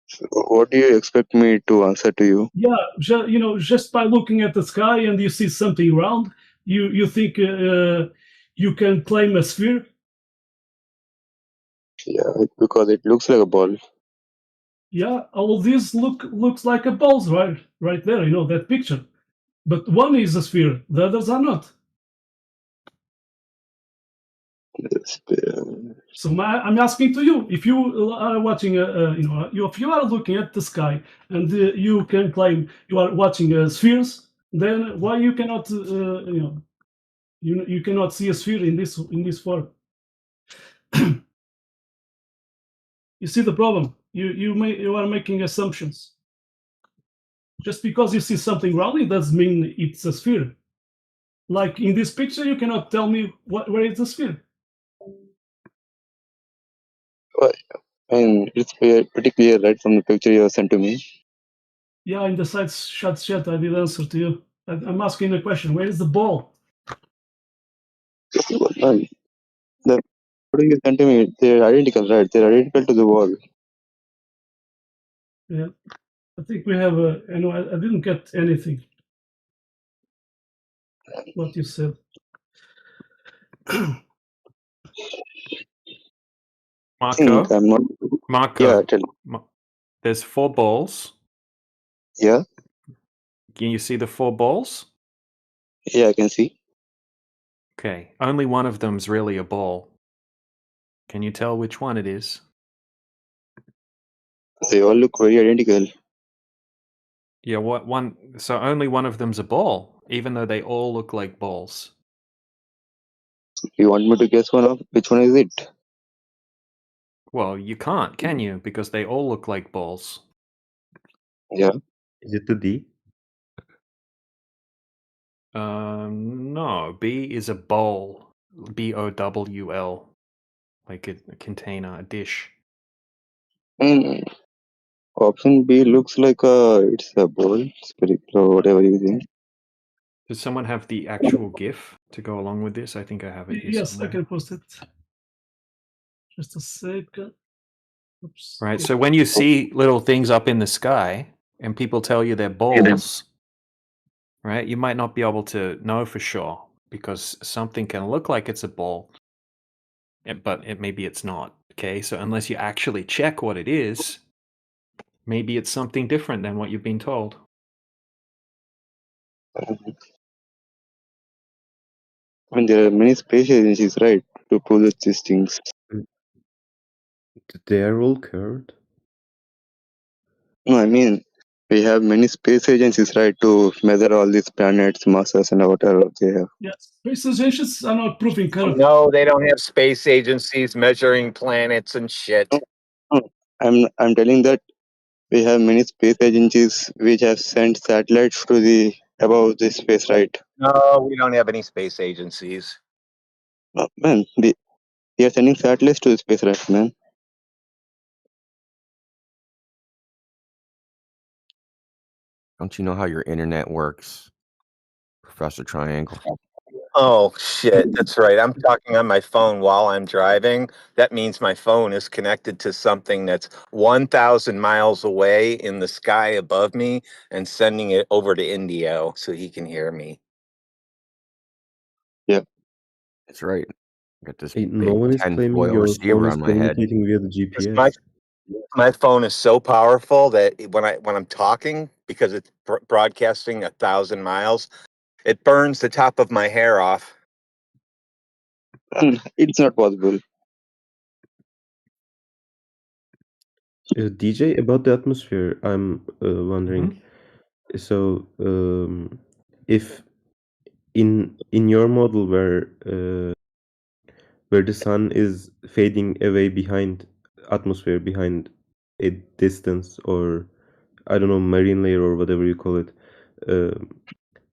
So what do you expect me to answer to you? Yeah, just by looking at the sky and you see something round, you think you can claim a sphere? Yeah, because it looks like a ball. Yeah, all of these looks like a balls, right there. That picture. But one is a sphere, the others are not. So I'm asking to you, if you are watching, if you are looking at the sky and you can claim you are watching spheres, then why you cannot, you cannot see a sphere in this form? You see the problem? You are making assumptions. Just because you see something round, it doesn't mean it's a sphere. Like in this picture, you cannot tell me where is the sphere. And it's pretty clear right from the picture you have sent to me. Yeah, in the side chat, I did answer to you. I'm asking a question. Where is the ball? The photo you sent to me, they're identical, right? They're identical to the wall. Yeah, I think we have a. I didn't get anything. What you said. Marco, I'm not. Marco, Yeah, tell me. there's 4 balls. Yeah, Can you see the 4 balls? yeah, I can see. Okay, only one of them's really a ball. Can you tell which one it is? They all look very identical. Yeah, what one? So only one of them's a ball, even though they all look like balls. You want me to guess one of which one is it? Well, you can't, can you? Because they all look like balls. Yeah. Is it the D? No. B is a bowl. BOWL, like a container, a dish. Option B looks like it's a ball, spherical, or whatever you think. Does someone have the actual GIF to go along with this? I think I have it here Yes, somewhere. I can post it. Just a second. Oops. Right. So when you see little things up in the sky and people tell you they're balls, right, you might not be able to know for sure because something can look like it's a ball, but maybe it's not. Okay. So unless you actually check what it is, maybe it's something different than what you've been told. I mean, there are many space agencies, right, to prove these things. They are all curved. No, I mean, we have many space agencies, right, to measure all these planets, masses, and whatever they have. Yes, space agencies are not proving curve. No, they don't have space agencies measuring planets and shit. No, I'm telling that we have many space agencies which have sent satellites to the above the space, right? No, we don't have any space agencies. No, man, they are sending satellites to the space, right, man? Don't you know how your internet works, Professor Triangle? Oh, shit. That's right. I'm talking on my phone while I'm driving. That means my phone is connected to something that's 1,000 miles away in the sky above me and sending it over to Indio so he can hear me. Yeah. That's right. Got this Hey, big no one is 10 claiming foil your receiver phone is on my head. communicating via the Because my GPS. My phone is so powerful that when I'm talking, because it's broadcasting 1,000 miles, it burns the top of my hair off. And it's not possible. DJ, about the atmosphere, I'm wondering. So, if in your model where the sun is fading away behind atmosphere, behind a distance, or I don't know, marine layer or whatever you call it,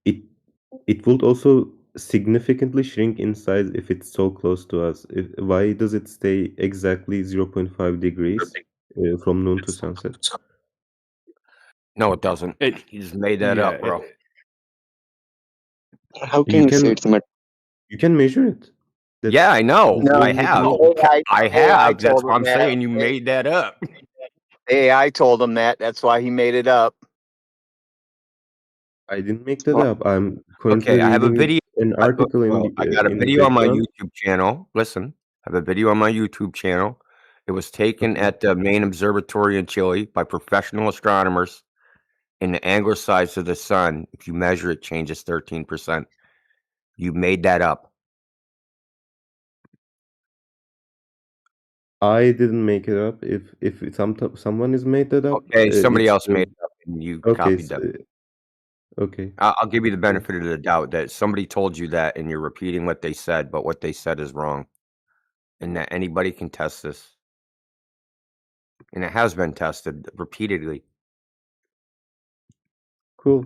it it would also significantly shrink in size if it's so close to us. Why does it stay exactly 0.5 degrees from noon to sunset? No, it doesn't. It You just made that yeah, up, bro. How can You you say can it's met? you can measure it. Yeah, I know. That's No, why I I'm making have. it the up. I AI have. That's told why him I'm that. saying you made that up. AI told him that. That's why he made it up. I didn't make that What? up. I'm currently Okay, I have a reading video. an article in I got a in the video on my background. YouTube channel. Listen, I have a video on my YouTube channel. It was taken at the main observatory in Chile by professional astronomers. And the angular size of the sun, if you measure it, changes 13%. You made that up. I didn't make it up. If someone has made that up, Okay, somebody it's else made it up, and you okay. copied them. Okay. I'll give you the benefit of the doubt that somebody told you that, and you're repeating what they said, but what they said is wrong, and that anybody can test this, and it has been tested repeatedly. Cool.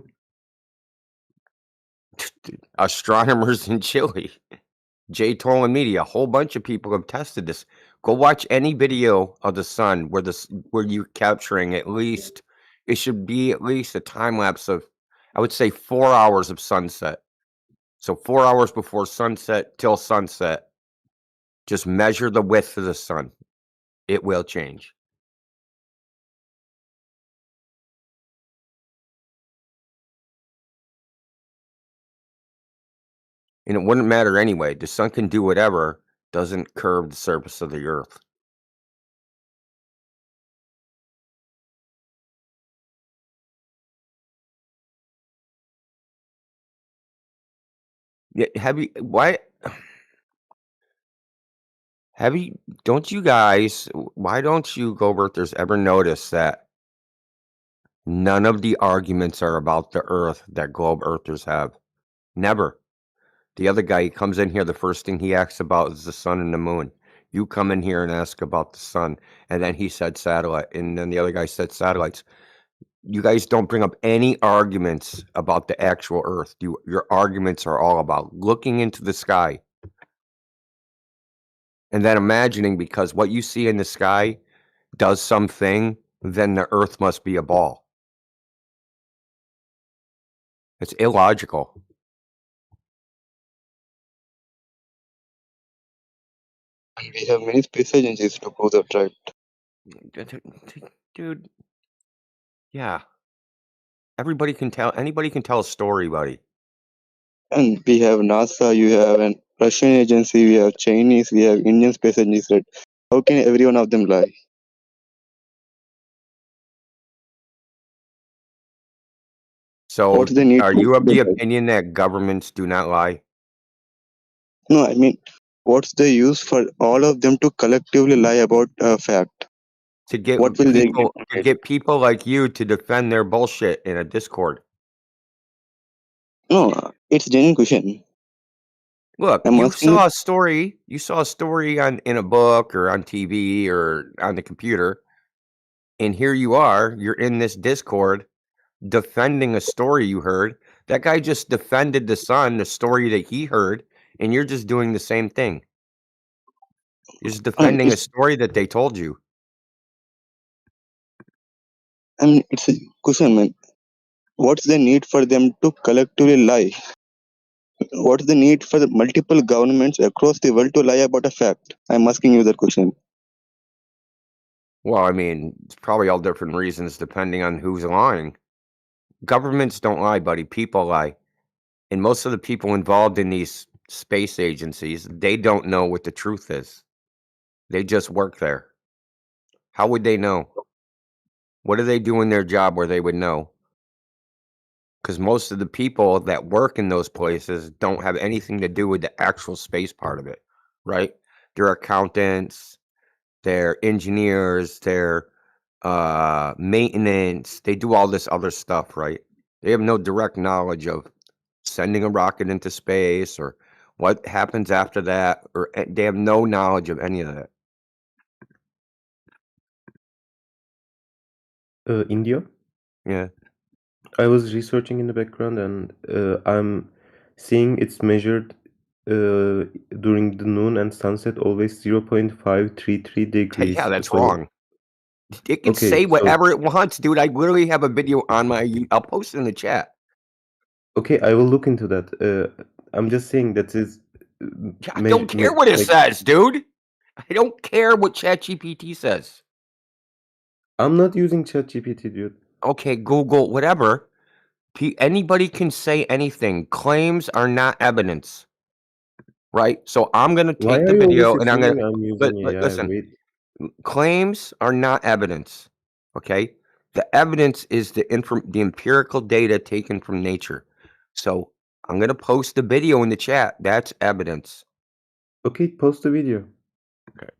Astronomers in Chile, Jay Tolan Media, a whole bunch of people have tested this. Go watch any video of the sun where you're capturing at least. It should be at least a time lapse of, I would say, 4 hours of sunset. So 4 hours before sunset till sunset. Just measure the width of the sun. It will change. And it wouldn't matter anyway. The sun can do whatever, doesn't curve the surface of the earth. Yeah, don't you guys, why don't you go-birthers ever notice that none of the arguments are about the earth that globe earthers have? Never. The other guy, he comes in here, the first thing he asks about is the sun and the moon. You come in here and ask about the sun, and then he said satellite, and then the other guy said satellites. You guys don't bring up any arguments about the actual earth. Your arguments are all about looking into the sky and then imagining because what you see in the sky does something, then the earth must be a ball. It's illogical. And we have many space agencies to prove that right. Dude, yeah. Anybody can tell a story, buddy. And we have NASA, you have an Russian agency, we have Chinese, we have Indian space agencies. Right? How can every one of them lie? So, What's the need are to you of them the lie? opinion that governments do not lie? No, I mean, what's the use for all of them to collectively lie about a fact? To get What will they get from it? people like you to defend their bullshit in a Discord. No, it's a genuine question. Look, I'm you asking you. saw a story in a book or on TV or on the computer, and here you are, you're in this Discord defending a story you heard. That guy just defended the story that he heard, and you're just doing the same thing. You're just defending a It's, story that they told you. I mean, it's a question, man. What's the need for them to collectively lie? What's the need for the multiple governments across the world to lie about a fact? I'm asking you that question. Well, I mean, it's probably all different reasons depending on who's lying. Governments don't lie, buddy. People lie. And most of the people involved in these space agencies, they don't know what the truth is. They just work there. How would they know? What do they do in their job where they would know? Because most of the people that work in those places don't have anything to do with the actual space part of it, right? They're accountants, they're engineers, they're maintenance. They do all this other stuff, right? They have no direct knowledge of sending a rocket into space or what happens after that, or they have no knowledge of any of that. India. Yeah. I was researching in the background, and I'm seeing it's measured during the noon and sunset always 0.533 degrees. Yeah, that's So wrong. It can okay, say so whatever it wants, dude. I literally have a video on I'll post it in the chat. okay, I will look into that. I'm just saying that is I don't care what it like, says, dude. I don't care what ChatGPT says. I'm not using ChatGPT, dude. Okay, Google, whatever. Anybody can say anything. Claims are not evidence, right? So I'm gonna Why take are the you always video and I'm gonna assuming I'm using AI? listen. Wait, Claims are not evidence. Okay, the evidence is the empirical data taken from nature. So I'm gonna post the video in the chat. That's evidence. okay, post the video. Okay.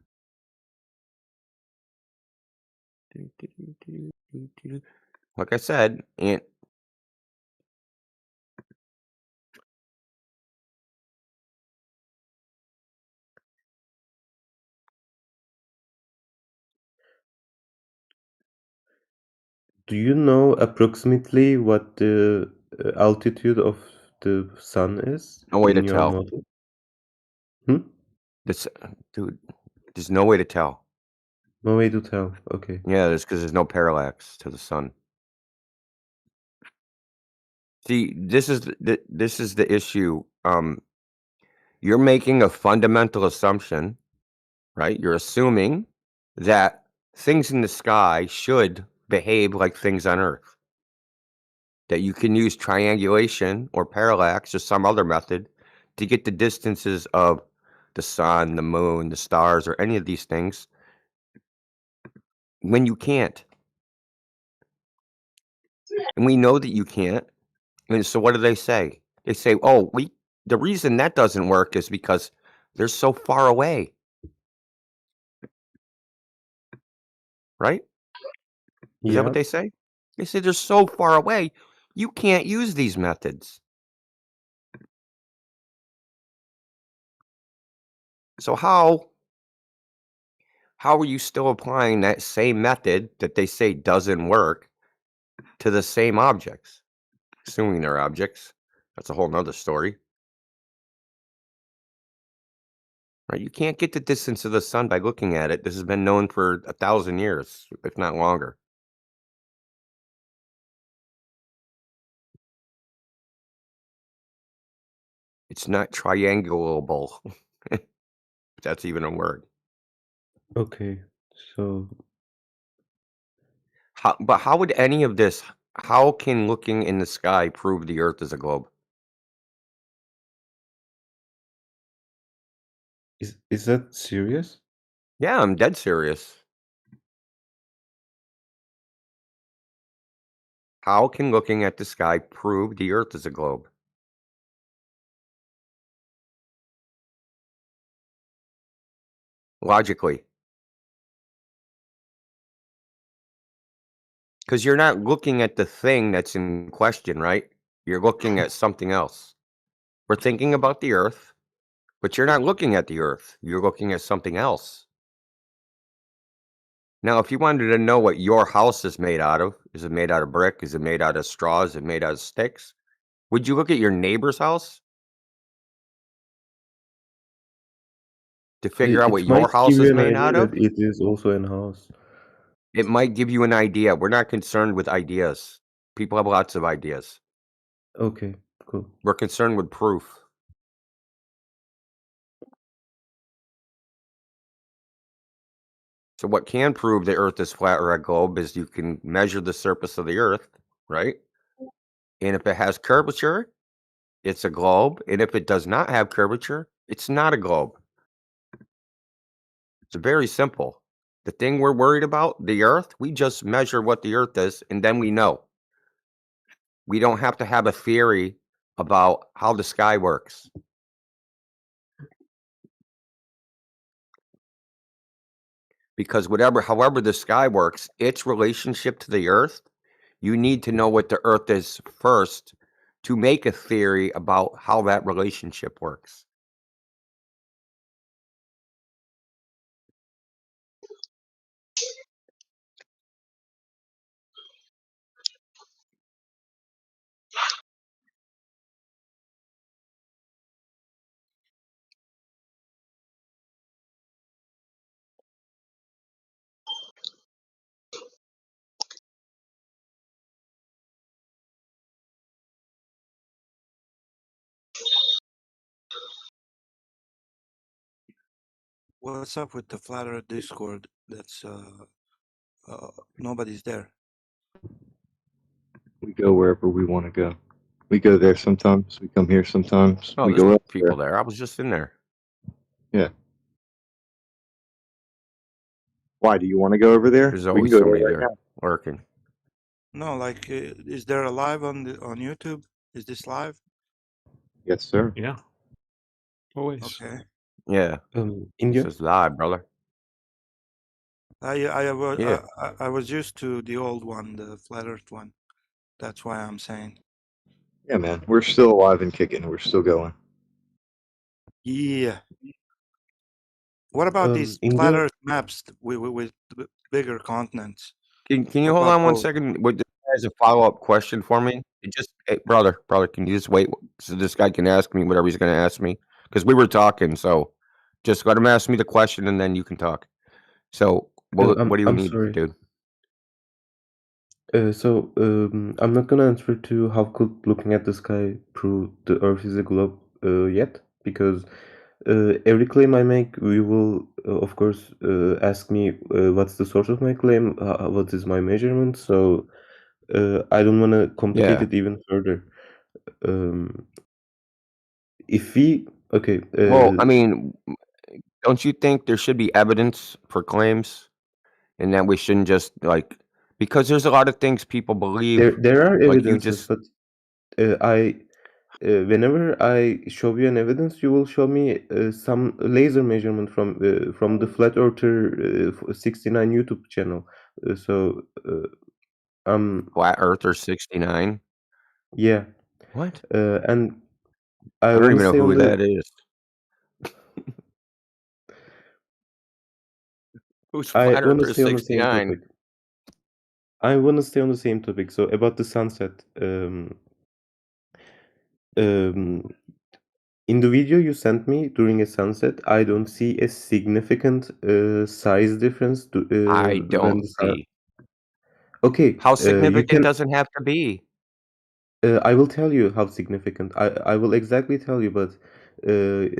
Like I said, and Do you know approximately what the altitude of the sun is no way to in your tell. model? Hmm? This, dude, there's no way to tell. No way to tell. Okay. Yeah, because there's no parallax to the sun. See, this is the issue. You're making a fundamental assumption, right? You're assuming that things in the sky should behave like things on Earth. That you can use triangulation or parallax or some other method to get the distances of the sun, the moon, the stars, or any of these things when you can't. And we know that you can't. And so what do they say? They say, "Oh, the reason that doesn't work is because they're so far away." Right? Is that Yeah. what they say? They say they're so far away, you can't use these methods. So how are you still applying that same method that they say doesn't work to the same objects? Assuming they're objects. That's a whole nother story. Right? You can't get the distance of the sun by looking at it. This has been known for 1,000 years, if not longer. It's not triangulable. If that's even a word. Okay. So But how would any of this, how can looking in the sky prove the Earth is a globe? is that serious? Yeah, I'm dead serious. How can looking at the sky prove the Earth is a globe? Logically. Because you're not looking at the thing that's in question, right? You're looking at something else. We're thinking about the Earth, but you're not looking at the Earth. You're looking at something else. Now, if you wanted to know what your house is made out of, is it made out of brick? Is it made out of straw? Is it made out of sticks? Would you look at your neighbor's house to figure out what It might your house give you is an made idea out of? that it is also in house. It might give you an idea. We're not concerned with ideas. People have lots of ideas. Okay, cool. We're concerned with proof. So what can prove the Earth is flat or a globe is you can measure the surface of the Earth, right? And if it has curvature, it's a globe. And if it does not have curvature, it's not a globe. It's very simple. The thing we're worried about, the Earth, we just measure what the Earth is, and then we know. We don't have to have a theory about how the sky works. Because however the sky works, its relationship to the Earth, you need to know what the Earth is first to make a theory about how that relationship works. What's up with the Flat Earth Discord? That's nobody's there. We go wherever we want to go. We go there sometimes. We come here sometimes. Oh, We there's go up people there. I was just in there. Yeah. Why do you want to go over there? There's We can always go somebody there right there now. lurking. No, like, is there a live on YouTube? Is this live? Yes, sir. Yeah. Always. Okay. Yeah. India? This is live, brother. Yeah. I was used to the old one, the Flat Earth one. That's why I'm saying. Yeah, man. We're still alive and kicking. We're still going. Yeah. What about these Flat India? Earth maps with bigger continents? Can you What hold about on one those? second? Would this has a follow-up question for me? Hey, brother, can you just wait so this guy can ask me whatever he's going to ask me? Because we were talking, so just let him ask me the question and then you can talk. So, what do you I'm need, sorry. dude? I'm not gonna answer to how could looking at the sky prove the Earth is a globe yet, because every claim I make, we will of course ask me what's the source of my claim, what is my measurement. So I don't want to complicate Yeah. it even further. If we okay, Well, I mean, don't you think there should be evidence for claims, and that we shouldn't just because there's a lot of things people believe. there are Like you evidences, just but whenever I show you an evidence, you will show me some laser measurement from the Flat Earther 69 YouTube channel. Flat Earther 69. Yeah. What? And I I don't want even to know stay on who the. that is. Who's I Flat want to Earther stay on the same 69? topic. I want to stay on the same topic. So about the sunset. In the video you sent me during a sunset, I don't see a significant size difference I when don't the sun. see. Okay, How you significant can. doesn't have to be. I will tell you how significant. I will exactly tell you, but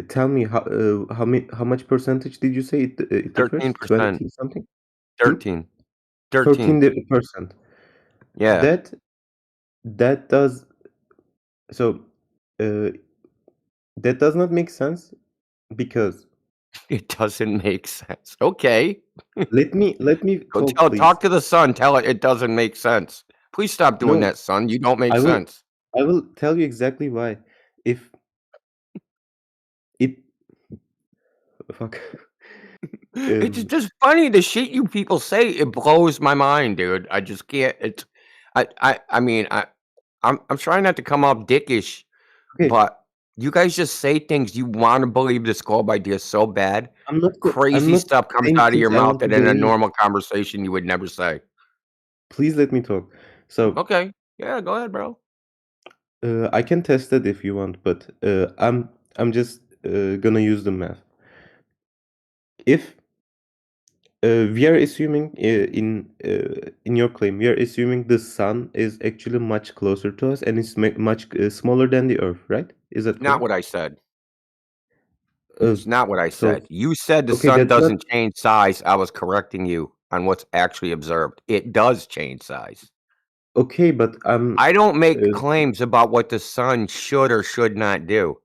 tell me how much percentage did you say it differs? 13%. 20 something? 13. 13%. Yeah. That does so. Uh, that does not make sense because It doesn't make sense. Okay. let me Go talk, please. talk to the sun. Tell it doesn't make sense. Please stop doing No, that, son. You don't make I will. sense. I will tell you exactly why. If it fuck. It's just funny the shit you people say. It blows my mind, dude. I just can't. It's. I mean, I'm trying not to come off dickish, Okay. but you guys just say things you want to believe this globe idea so bad. I'm not Crazy stuff comes saying out of things your I mouth want to that in a believe. normal conversation you would never say. Please let me talk. So Okay. Yeah, go ahead, bro. I can test it if you want, but I'm just gonna use the math. If we are assuming in your claim, we are assuming the sun is actually much closer to us and it's much smaller than the Earth, right? Is that Not correct? what I said. It's not what I So said. You said the okay, sun that's not doesn't change size. I was correcting you on what's actually observed. It does change size. okay, but I don't make claims about what the sun should or should not do.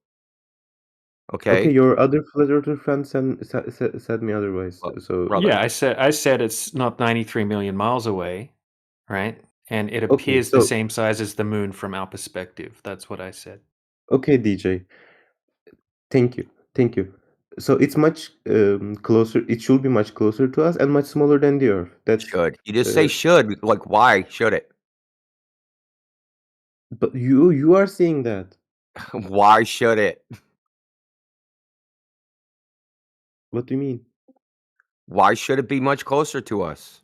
Okay, Okay, your other flat earther friend said me otherwise. Well, So brother. Yeah, I said it's not 93 million miles away, right? And it okay, appears the so same size as the moon from our perspective. That's what I said. okay, DJ. Thank you. So it's much closer. It should be much closer to us and much smaller than the Earth. That's Should. You just say should. Like, why should it? but you are saying that. Why should it? What do you mean? Why should it be much closer to us?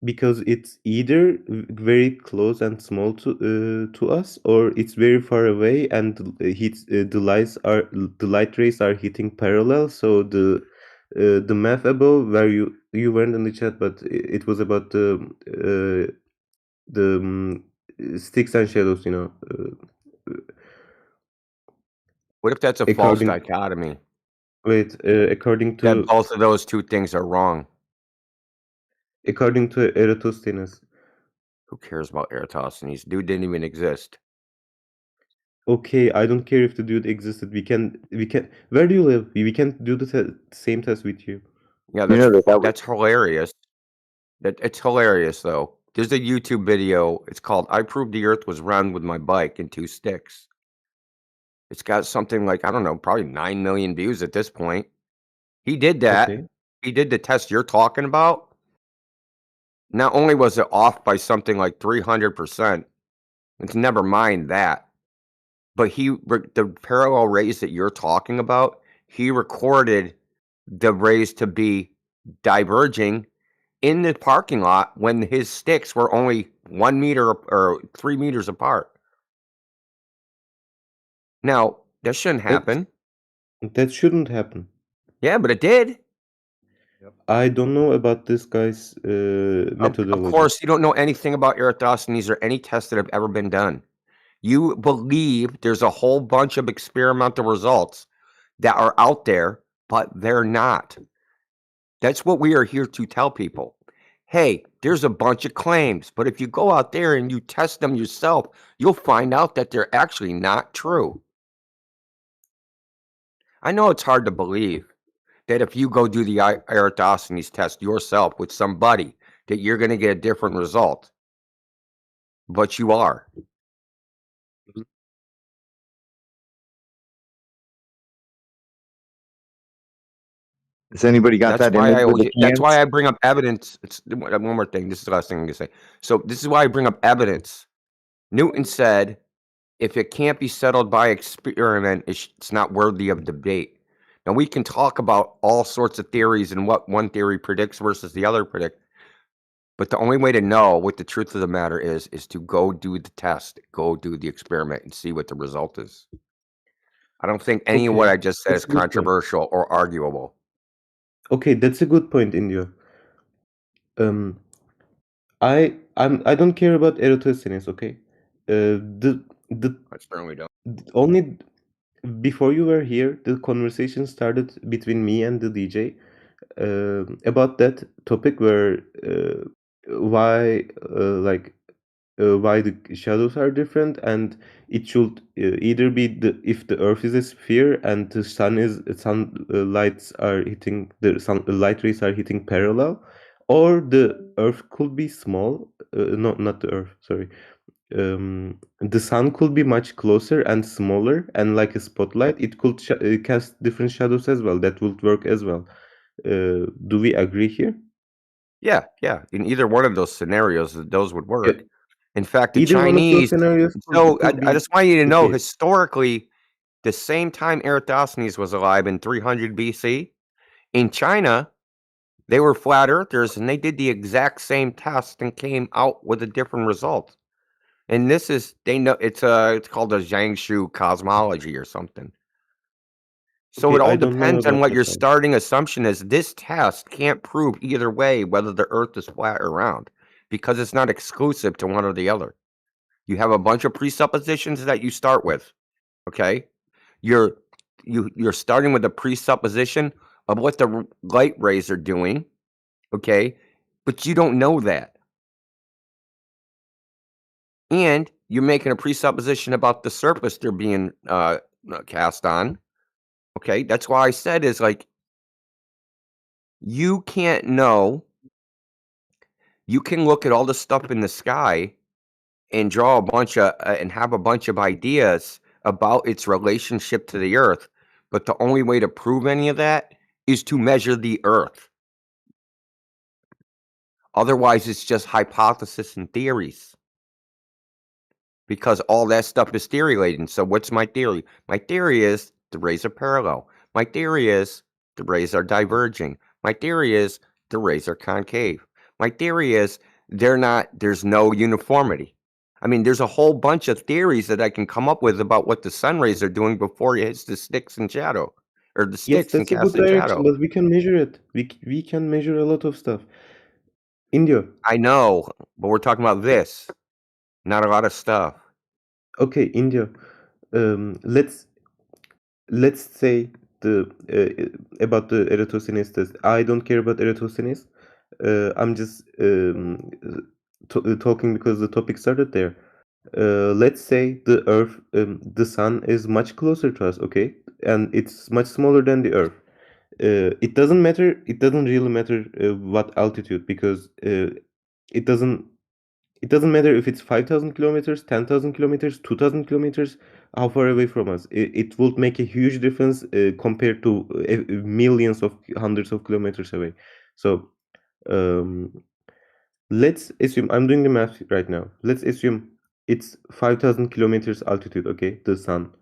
Because it's either very close and small to us, or it's very far away and the light rays are hitting parallel. So the math above where you weren't in the chat, but it was about the sticks and shadows. What if that's a false According dichotomy? wait, according That to both of those two things are wrong. Eratosthenes. Who cares about Eratosthenes? Dude didn't even exist. Okay, I don't care if the dude existed. We can. Where do you live? We can do the same test with you. Yeah, You know that that's hilarious. It's hilarious though. There's a YouTube video. It's called "I Proved the Earth Was Round with My Bike and 2 Sticks." It's got something like, I don't know, probably 9 million views at this point. He did that. Okay. He did the test you're talking about. Not only was it off by something like 300%, it's never mind that, but the parallel rays that you're talking about, he recorded the rays to be diverging in the parking lot when his sticks were only 1 meter or 3 meters apart. Now, that shouldn't happen. That shouldn't happen. Yeah, but it did. I don't know about this guy's Of methodology. course, you don't know anything about Eratosthenes or any tests that have ever been done. You believe there's a whole bunch of experimental results that are out there, but they're not. That's what we are here to tell people. Hey, there's a bunch of claims, but if you go out there and you test them yourself, you'll find out that they're actually not true. I know it's hard to believe that if you go do the Eratosthenes test yourself with somebody, that you're going to get a different result. But you are. Has anybody got That's that why image with the that's why cans? I bring up evidence. It's one more thing. This is the last thing I'm gonna say. So this is why I bring up evidence. Newton said, if it can't be settled by experiment, it's not worthy of debate. Now we can talk about all sorts of theories and what one theory predicts versus the other predict. But the only way to know what the truth of the matter is to go do the test, go do the experiment and see what the result is. I don't think any of what I just said is controversial or arguable. Okay, that's a good point, India. I don't care about Eratosthenes. Okay, I certainly don't. only before you were here, the conversation started between me and the DJ about that topic where why why the shadows are different, and it should either be if the Earth is a sphere and the sun lights are hitting the sun light rays are hitting parallel, or the Earth could be small. No, not the Earth. Sorry. The sun could be much closer and smaller, and like a spotlight, it could cast different shadows as well. That would work as well. Do we agree here? Yeah. In either one of those scenarios, those would work. In fact, the Either one of those Chinese. scenarios So could be I just want you to the know, case. historically, the same time Eratosthenes was alive in 300 BC, in China, they were flat earthers and they did the exact same test and came out with a different result. And this is it's called a Jiangsu cosmology or something. So Okay, it all I don't know depends on about what that your one. starting assumption is. This test can't prove either way whether the Earth is flat or round because it's not exclusive to one or the other. You have a bunch of presuppositions that you start with. Okay, you're starting with a presupposition of what the light rays are doing. Okay, but you don't know that. And you're making a presupposition about the surface they're being cast on. Okay, that's why I said is like you can't know. You can look at all the stuff in the sky and draw a bunch of and have a bunch of ideas about its relationship to the Earth, but the only way to prove any of that is to measure the Earth. Otherwise, it's just hypothesis and theories. Because all that stuff is theory laden. So what's my theory? My theory is the rays are parallel. My theory is the rays are diverging. My theory is the rays are concave. My theory is there's no uniformity. I mean, there's a whole bunch of theories that I can come up with about what the sun rays are doing before it hits the sticks and shadow. Or the Yes, sticks and that's a casts good in direction, shadow. but we can measure it. We can measure a lot of stuff. India. I know, but we're talking about this. Not a lot of stuff. Okay, India. Let's say the about the Eratosthenes test. I don't care about Eratosthenes. I'm just talking because the topic started there. Let's say the Earth, the Sun is much closer to us, okay, and it's much smaller than the Earth. It doesn't matter. It doesn't really matter what altitude, because it doesn't. It doesn't matter if it's 5,000 kilometers, 10,000 kilometers, 2,000 kilometers, how far away from us. It would make a huge difference compared to millions of hundreds of kilometers away. So um, let's assume, I'm doing the math right now. Let's assume it's 5,000 kilometers altitude, okay, the sun.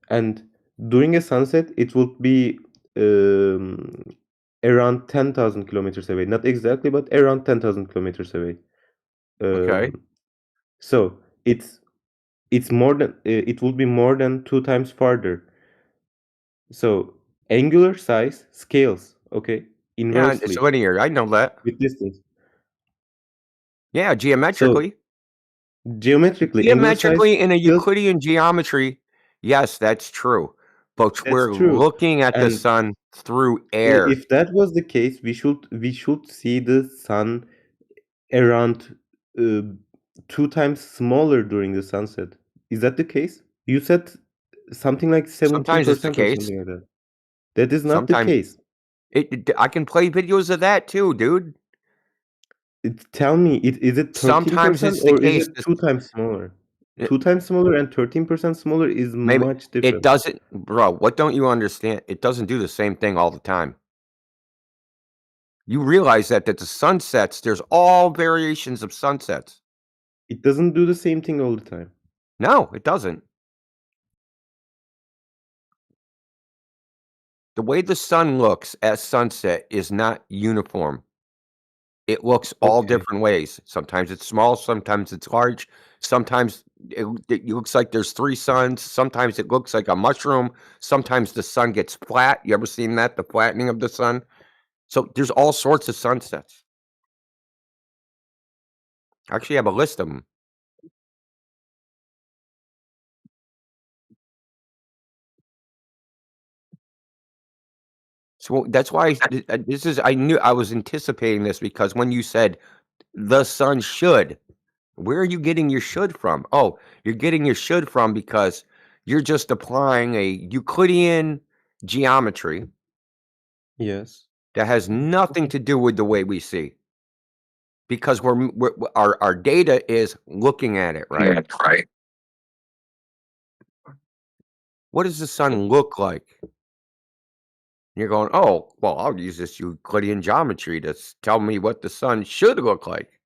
And during a sunset, it would be around 10,000 kilometers away. Not exactly, but around 10,000 kilometers away. Okay. So it's more than it will be more than 2 times farther. So angular size scales, okay, Yeah, it's inversely linear. I know that. with distance. Yeah, So geometrically. geometrically, angular size Geometrically, in a scales. Euclidean geometry, yes, that's true. But That's we're true. looking at the And sun through air. if that was the case, we should see the sun around 2 times smaller during the sunset. Is that the case? You said something like Sometimes it's the 17% or case. something like that. That is not the Sometimes case. I can play videos of that too, dude. Tell me, is it Sometimes 13% it's the or is case. it 2 times smaller? It- 2 times smaller and 13% smaller is Maybe much it different. doesn't, bro. What don't you understand? It doesn't do the same thing all the time. You realize that the sunsets, there's all variations of sunsets. It doesn't do the same thing all the time. No, it doesn't. The way the sun looks at sunset is not uniform. It looks all Okay. different ways. Sometimes it's small, sometimes it's large. Sometimes it looks like there's 3 suns. Sometimes it looks like a mushroom. Sometimes the sun gets flat. You ever seen that? The flattening of the sun? So there's all sorts of sunsets. I actually have a list of them. So that's why this is, I knew I was anticipating this, because when you said the sun should, where are you getting your should from? Oh, you're getting your should from because you're just applying a Euclidean geometry Yes. that has nothing to do with the way we see. Because our data is looking at it, right? That's right. What does the sun look like? You're going, oh, well, I'll use this Euclidean geometry to tell me what the sun should look like.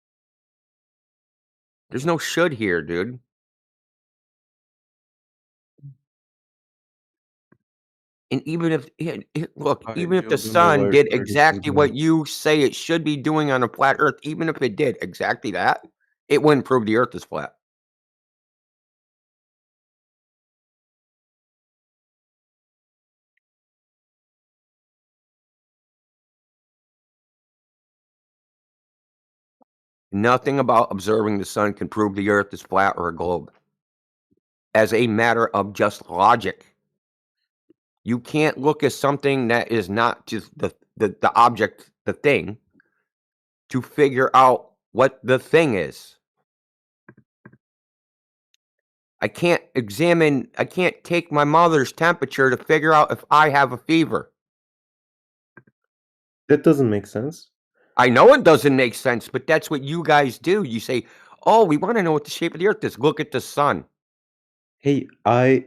There's no should here, dude. And even if look, I even if the don't know sun did where this is exactly going. what you say it should be doing on a flat Earth, even if it did exactly that, it wouldn't prove the Earth is flat. Nothing about observing the sun can prove the Earth is flat or a globe. As a matter of just logic. You can't look at something that is not just the object, the thing, to figure out what the thing is. I can't take my mother's temperature to figure out if I have a fever. That doesn't make sense. I know it doesn't make sense, but that's what you guys do. You say, "Oh, we want to know what the shape of the earth is. Look at the sun." Hey, I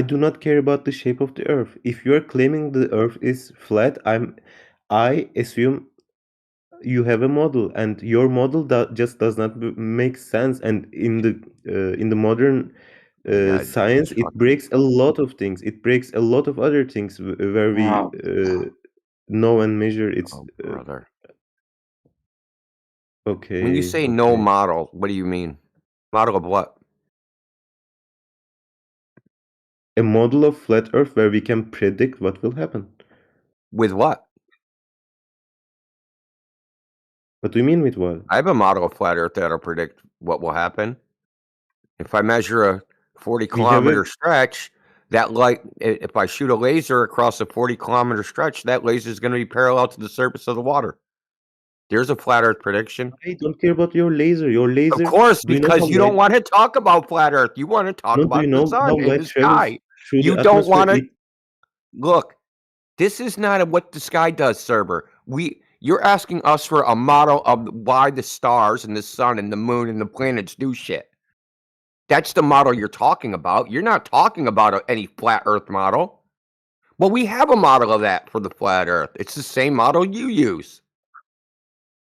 do not care about the shape of the earth. If you are claiming the earth is flat, I assume you have a model, and your model just does not make sense. And in the modern Yeah, science, it breaks a lot of things. It breaks a lot of other things where we Wow. know and measure. It's oh, brother. okay. When you say no model, what do you mean? Model of what? A model of flat Earth where we can predict what will happen. With what? What do you mean with what? I have a model of flat Earth that'll predict what will happen. If I measure a 40-kilometer stretch, that light, if I shoot a laser across a 40-kilometer stretch, that laser is going to be parallel to the surface of the water. There's a flat Earth prediction. I don't care about your laser. Your laser. Of course, do you know because how you don't want to talk about flat Earth. You want to talk No, do about you the know sun how and light the travels sky. through You the don't atmosphere? want to look. This is not what the sky does, Cerber. You're asking us for a model of why the stars and the sun and the moon and the planets do shit. That's the model you're talking about. You're not talking about any flat Earth model. Well, we have a model of that for the flat Earth. It's the same model you use.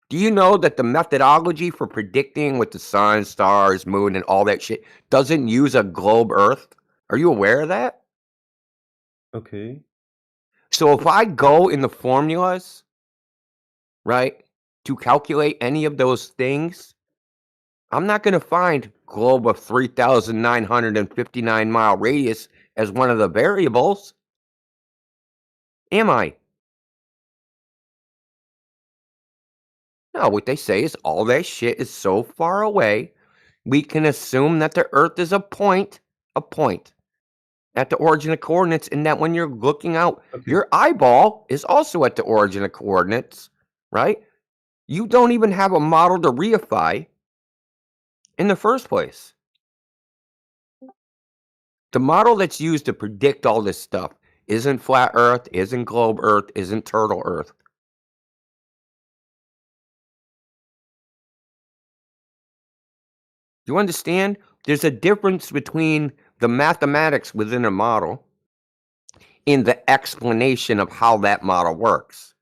Do you know that the methodology for predicting with the sun, stars, moon, and all that shit doesn't use a globe Earth? Are you aware of that? Okay. So if I go in the formulas, right, to calculate any of those things, I'm not going to find globe of 3,959 mile radius as one of the variables. Am I? No, what they say is all that shit is so far away, we can assume that the Earth is a point at the origin of coordinates, and that when you're looking out, your eyeball is also at the origin of coordinates, right? You don't even have a model to reify in the first place. The model that's used to predict all this stuff isn't flat Earth, isn't globe Earth, isn't turtle Earth. Do you understand? There's a difference between the mathematics within a model and the explanation of how that model works.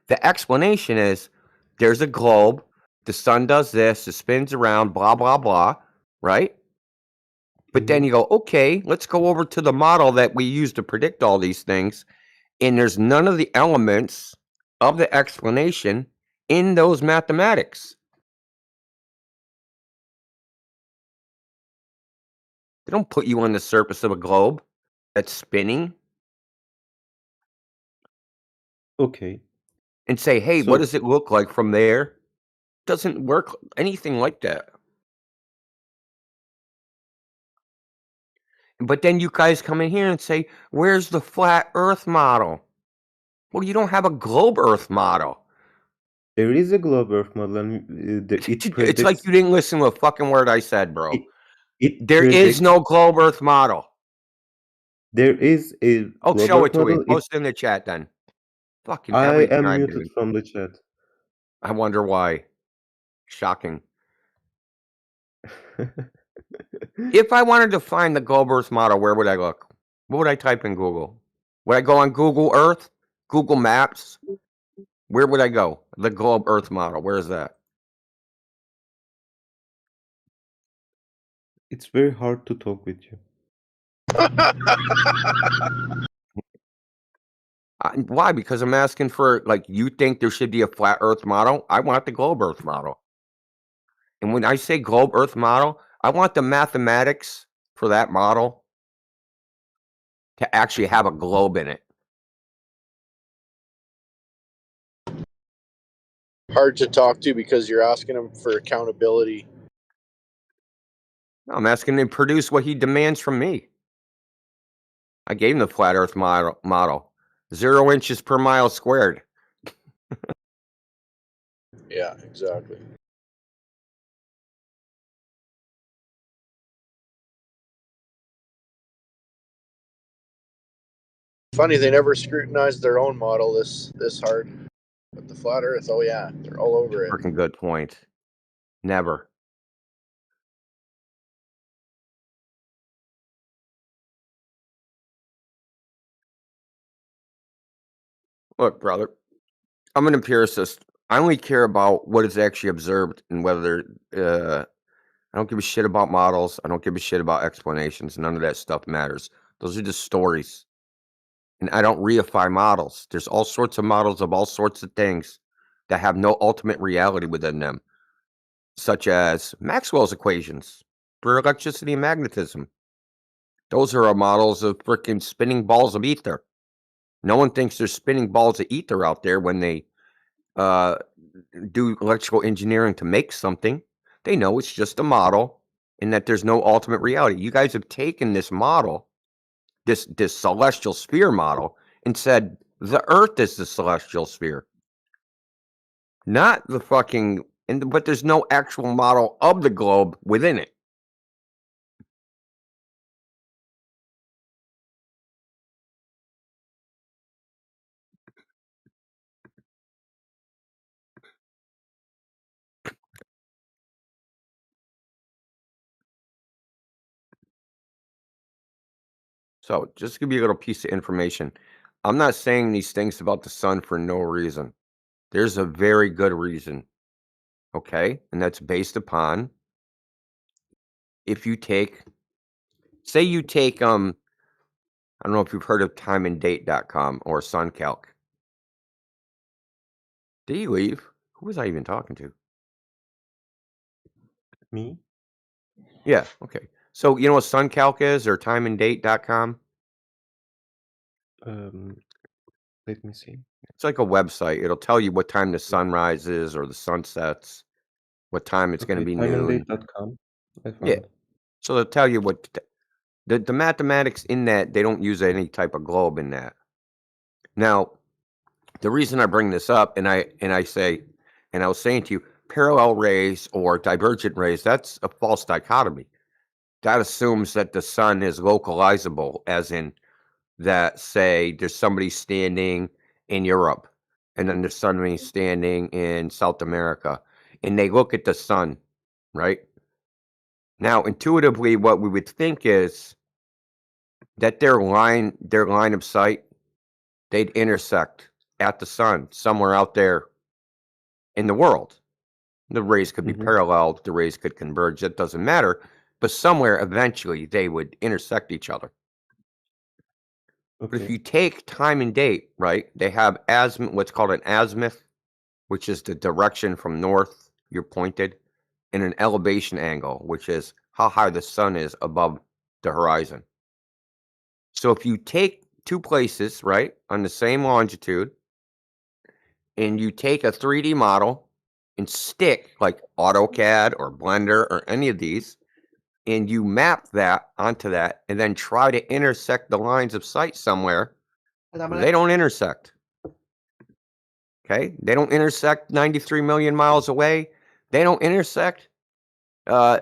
The explanation is there's a globe, the sun does this, it spins around, blah, blah, blah, right? But then you go, okay, let's go over to the model that we use to predict all these things. And there's none of the elements of the explanation in those mathematics. They don't put you on the surface of a globe that's spinning. Okay. And say, hey, what does it look like from there? Doesn't work anything like that. But then you guys come in here and say, where's the flat Earth model? Well, you don't have a globe Earth model. There is a globe Earth model, and it It's predicts. like you didn't listen to a fucking word I said, bro. There predicts. is no globe Earth model. There is a Oh, globe show Earth it to me. model. Post it in the chat then. Fucking I everything am I muted do. from the chat. I wonder why. Shocking. If I wanted to find the globe Earth model, where would I look? What would I type in Google? Would I go on Google Earth? Google Maps? Where would I go? The globe Earth model. Where is that? It's very hard to talk with you. Why? Because I'm asking for, like, you think there should be a flat Earth model? I want the globe Earth model. And when I say globe Earth model, I want the mathematics for that model to actually have a globe in it. Hard to talk to because you're asking him for accountability. I'm asking him to produce what he demands from me. I gave him the flat Earth model. 0 inches per mile squared. Yeah, exactly. Funny they never scrutinized their own model this hard. But the flat Earth, oh yeah, they're all over it. Freaking good point. Never. Look, brother, I'm an empiricist. I only care about what is actually observed and whether I don't give a shit about models. I don't give a shit about explanations. None of that stuff matters. Those are just stories. And I don't reify models. There's all sorts of models of all sorts of things that have no ultimate reality within them, such as Maxwell's equations for electricity and magnetism. Those are models of freaking spinning balls of ether. No one thinks there's spinning balls of ether out there when they do electrical engineering to make something. They know it's just a model and that there's no ultimate reality. You guys have taken this model, this celestial sphere model, and said the Earth is the celestial sphere, not the fucking. But there's no actual model of the globe within it. So, just to give you a little piece of information, I'm not saying these things about the sun for no reason. There's a very good reason, okay? And that's based upon if you take, say you take, I don't know if you've heard of timeanddate.com or SunCalc. Did he leave? Who was I even talking to? Me? Yeah, okay. So, you know what SunCalc is or timeanddate.com? Let me see. It's like a website. It'll tell you what time the sun rises or the sun sets, what time it's going to Okay, be noon. timeanddate.com. I found Yeah. it. So they'll tell you what the mathematics in that, they don't use any type of globe in that. Now, the reason I bring this up and I say, and I was saying to you, parallel rays or divergent rays, that's a false dichotomy. That assumes that the sun is localizable, as in that, say, there's somebody standing in Europe and then there's somebody standing in South America and they look at the sun, right? Now, intuitively, what we would think is that their line of sight, they'd intersect at the sun somewhere out there in the world. The rays could be parallel, the rays could converge, that doesn't matter, but somewhere eventually they would intersect each other. But if Okay. you take time and date, right, they have what's called an azimuth, which is the direction from north you're pointed, and an elevation angle, which is how high the sun is above the horizon. So if you take two places, right, on the same longitude, and you take a 3D model and stick like AutoCAD or Blender or any of these, and you map that onto that, and then try to intersect the lines of sight somewhere, they don't intersect. Okay? They don't intersect 93 million miles away. They don't intersect. They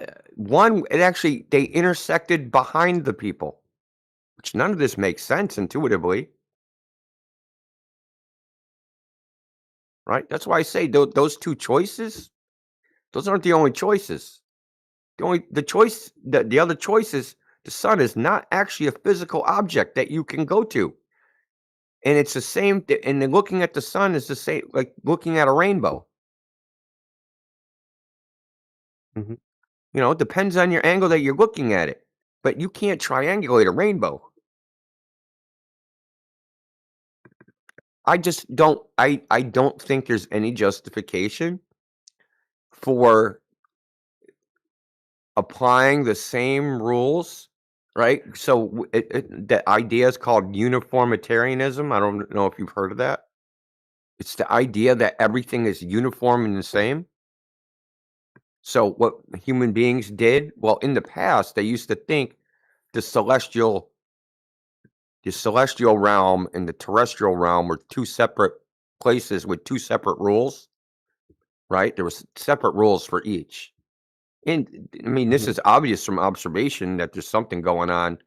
intersected behind the people, which none of this makes sense intuitively. Right? That's why I say those two choices, those aren't the only choices. The other choice is the sun is not actually a physical object that you can go to. And it's the same, and then looking at the sun is the same, like looking at a rainbow. Mm-hmm. You know, it depends on your angle that you're looking at it, but you can't triangulate a rainbow. I just don't, I don't think there's any justification for applying the same rules, right? So the idea is called uniformitarianism. I don't know if you've heard of that. It's the idea that everything is uniform and the same. So what human beings did, well, in the past, they used to think the celestial realm and the terrestrial realm were two separate places with two separate rules, right? There was separate rules for each. And I mean, this is obvious from observation that there's something going on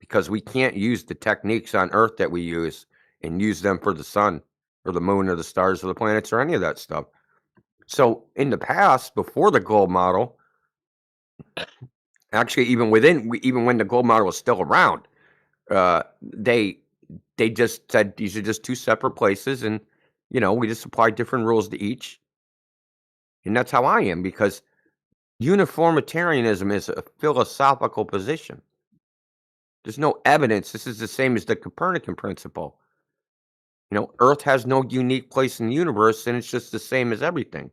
because we can't use the techniques on Earth that we use and use them for the sun or the moon or the stars or the planets or any of that stuff. So in the past, before the globe model, actually even when the globe model was still around, they just said these are just two separate places, and we just applied different rules to each. And that's how I am, because uniformitarianism is a philosophical position. There's no evidence. This is the same as the Copernican principle. Earth has no unique place in the universe, and it's just the same as everything.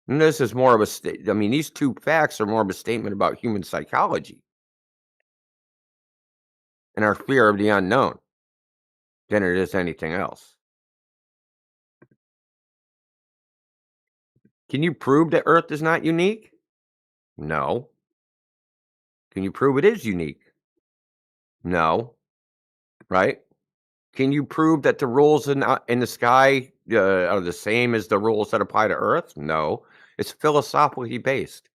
And this is more of a these two facts are more of a statement about human psychology and our fear of the unknown than it is anything else. Can you prove that Earth is not unique? No. Can you prove it is unique? No. Right? Can you prove that the rules in the sky are the same as the rules that apply to Earth? No. It's philosophically based.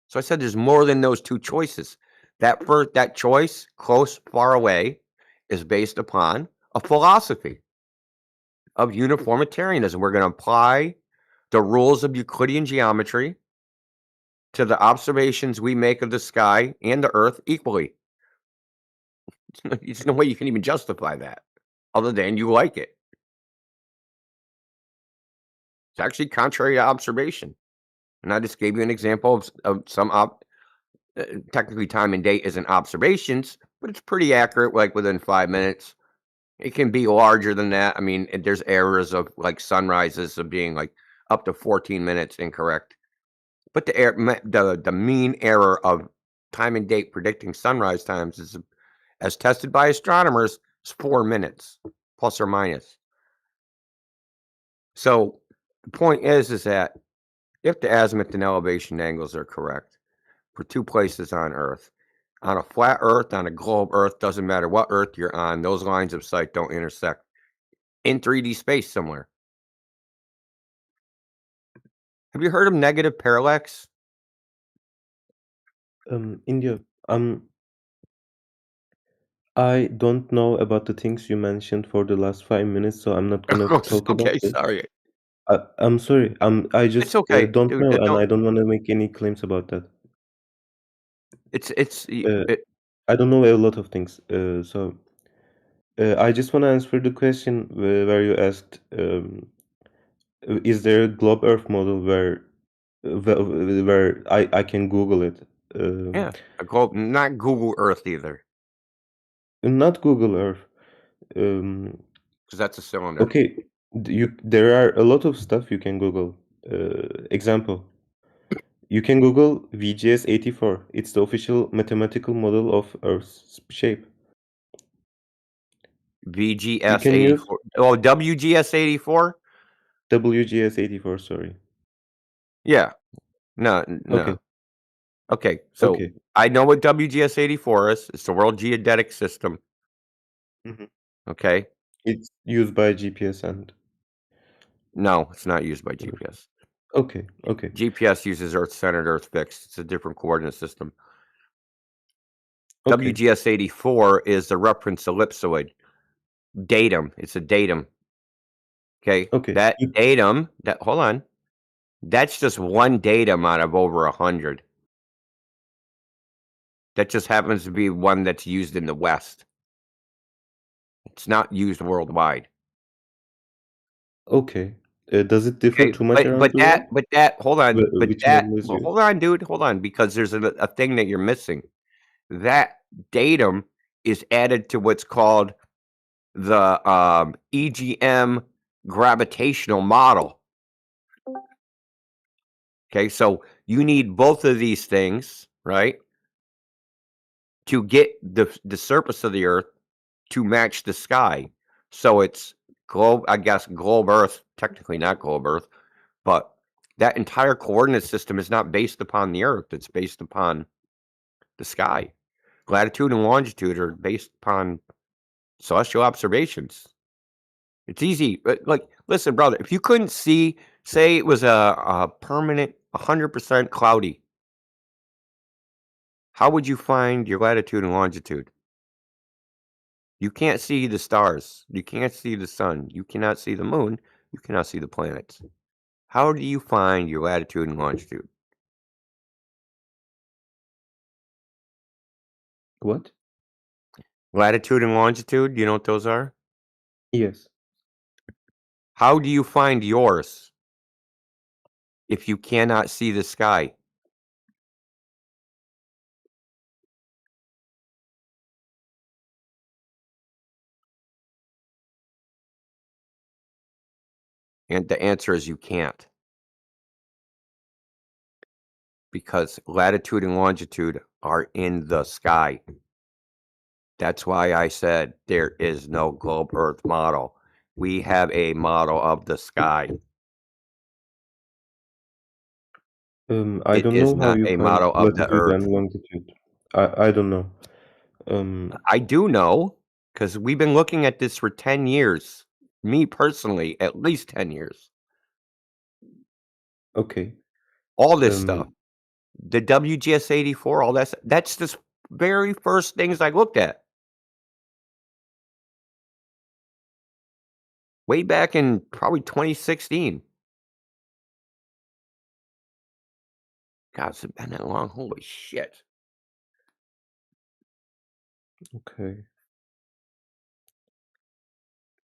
So I said there's more than those two choices. That choice, close, far away, is based upon a philosophy of uniformitarianism. We're going to apply the rules of Euclidean geometry to the observations we make of the sky and the Earth equally. There's no way you can even justify that other than you like it. It's actually contrary to observation. And I just gave you an example of some technically time and date isn't observations, but it's pretty accurate, like within 5 minutes. It can be larger than that. I mean, there's errors of like sunrises of being like up to 14 minutes incorrect. But the mean error of time and date predicting sunrise times is, as tested by astronomers, is 4 minutes, plus or minus. So the point is that if the azimuth and elevation angles are correct for two places on Earth, on a flat Earth, on a globe Earth, doesn't matter what Earth you're on, those lines of sight don't intersect in 3D space somewhere. Have you heard of negative parallax? India, I don't know about the things you mentioned for the last 5 minutes, so I'm not gonna talk about Okay, it. sorry. I'm sorry. I It's just okay, don't dude. know, and I Don't. don't want to make any claims about that. It's I don't know a lot of things. So I just want to answer the question where you asked, is there a globe Earth model where I can Google it? yeah, a globe, not Google Earth either, Not Google Earth. Um, because that's a cylinder. okay, there are a lot of stuff you can Google. Example, you can Google VGS84. It's the official mathematical model of Earth's shape. You can use VGS84. Oh, WGS84. WGS84. Sorry. Yeah. No. Okay. Okay. So Okay. I know what WGS84 is. It's the World Geodetic System. Mhm. Okay. It's used by GPS and No, it's not used by GPS. okay. Okay. GPS uses Earth-centered, Earth-fixed. It's a different coordinate system. Okay. WGS84 is the reference ellipsoid. Datum. It's a datum. Okay. Okay. That datum, hold on. That's just one datum out of over 100. That just happens to be one that's used in the West. It's not used worldwide. Okay. Does it differ Okay, too much around the world? hold on, Which model is used? hold on, dude, hold on, because there's a thing that you're missing. That datum is added to what's called the EGM gravitational model. Okay, so you need both of these things, right, to get the surface of the Earth to match the sky. So it's globe Earth, technically not globe Earth, but that entire coordinate system is not based upon the Earth. It's based upon the sky. Latitude and longitude are based upon celestial observations. It's easy. Like, listen, brother, if you couldn't see, say it was a permanent 100% cloudy, How would you find your latitude and longitude? You can't see the stars. You can't see the sun. You cannot see the moon. You cannot see the planets. How do you find your latitude and longitude? What? Latitude and longitude, you know what those are? Yes. How do you find yours if you cannot see the sky? And the answer is you can't. Because latitude and longitude are in the sky. That's why I said there is no globe Earth model. We have a model of the sky. I It don't is know how not you a find model of the latitude Earth. and longitude. I don't know. I do know, because we've been looking at this for 10 years. Me personally, at least 10 years. Okay. All this stuff. The WGS 84, all that's the very first things I looked at. Way back in probably 2016. God, it's been that long. Holy shit. Okay.